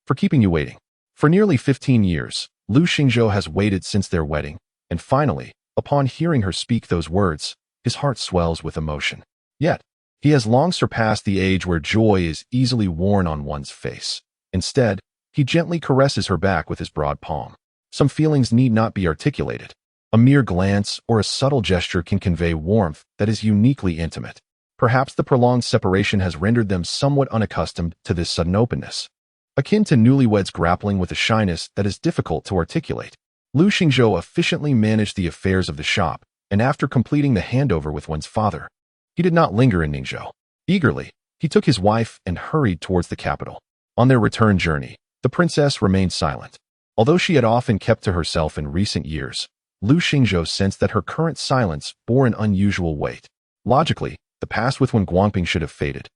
for keeping you waiting." For nearly 15 years, Lu Xingzhou has waited since their wedding, and finally, upon hearing her speak those words, his heart swells with emotion. Yet, he has long surpassed the age where joy is easily worn on one's face. Instead, he gently caresses her back with his broad palm. Some feelings need not be articulated. A mere glance or a subtle gesture can convey warmth that is uniquely intimate. Perhaps the prolonged separation has rendered them somewhat unaccustomed to this sudden openness, akin to newlyweds grappling with a shyness that is difficult to articulate. Lu Xingzhou efficiently managed the affairs of the shop, and after completing the handover with one's father, he did not linger in Ningzhou. Eagerly, he took his wife and hurried towards the capital. On their return journey, the princess remained silent. Although she had often kept to herself in recent years, Lu Xingzhou sensed that her current silence bore an unusual weight. Logically, the past with Wen Guangping should have faded,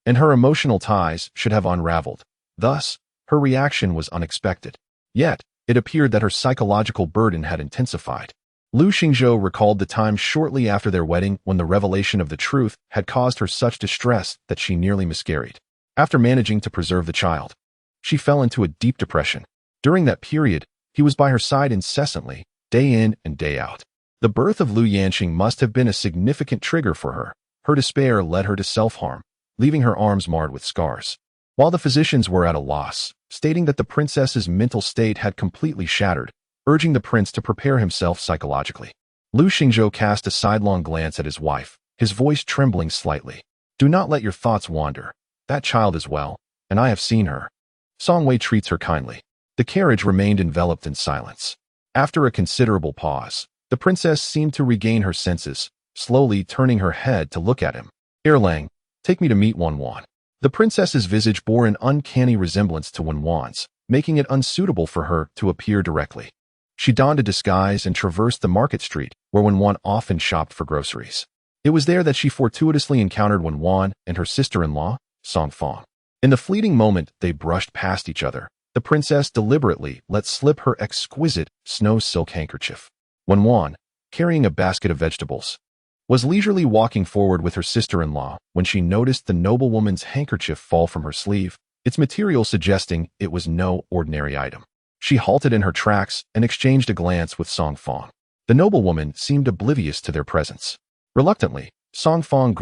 and her emotional ties should have unraveled. Thus, her reaction was unexpected. Yet, it appeared that her psychological burden had intensified. Lu Xingzhou recalled the time shortly after their wedding when the revelation of the truth had caused her such distress that she nearly miscarried. After managing to preserve the child, she fell into a deep depression. During that period, he was by her side incessantly, day in and day out. The birth of Lu Yanqing must have been a significant trigger for her. Her despair led her to self-harm, leaving her arms marred with scars. While the physicians were at a loss, stating that the princess's mental state had completely shattered, urging the prince to prepare himself psychologically. Lu Xingzhou cast a sidelong glance at his wife, his voice trembling slightly. "Do not let your thoughts wander. That child is well, and I have seen her. Song Wei treats her kindly." The carriage remained enveloped in silence. After a considerable pause, the princess seemed to regain her senses, slowly turning her head to look at him. "Erlang, take me to meet Wan." The princess's visage bore an uncanny resemblance to Wan's, making it unsuitable for her to appear directly. She donned a disguise and traversed the market street, where Wan often shopped for groceries. It was there that she fortuitously encountered Wan and her sister-in-law, Song Fong. In the fleeting moment they brushed past each other, the princess deliberately let slip her exquisite snow silk handkerchief. Wan, carrying a basket of vegetables, was leisurely walking forward with her sister-in-law when she noticed the noblewoman's handkerchief fall from her sleeve, its material suggesting it was no ordinary item. She halted in her tracks and exchanged a glance with Song Fong. The noblewoman seemed oblivious to their presence. Reluctantly, Song Fong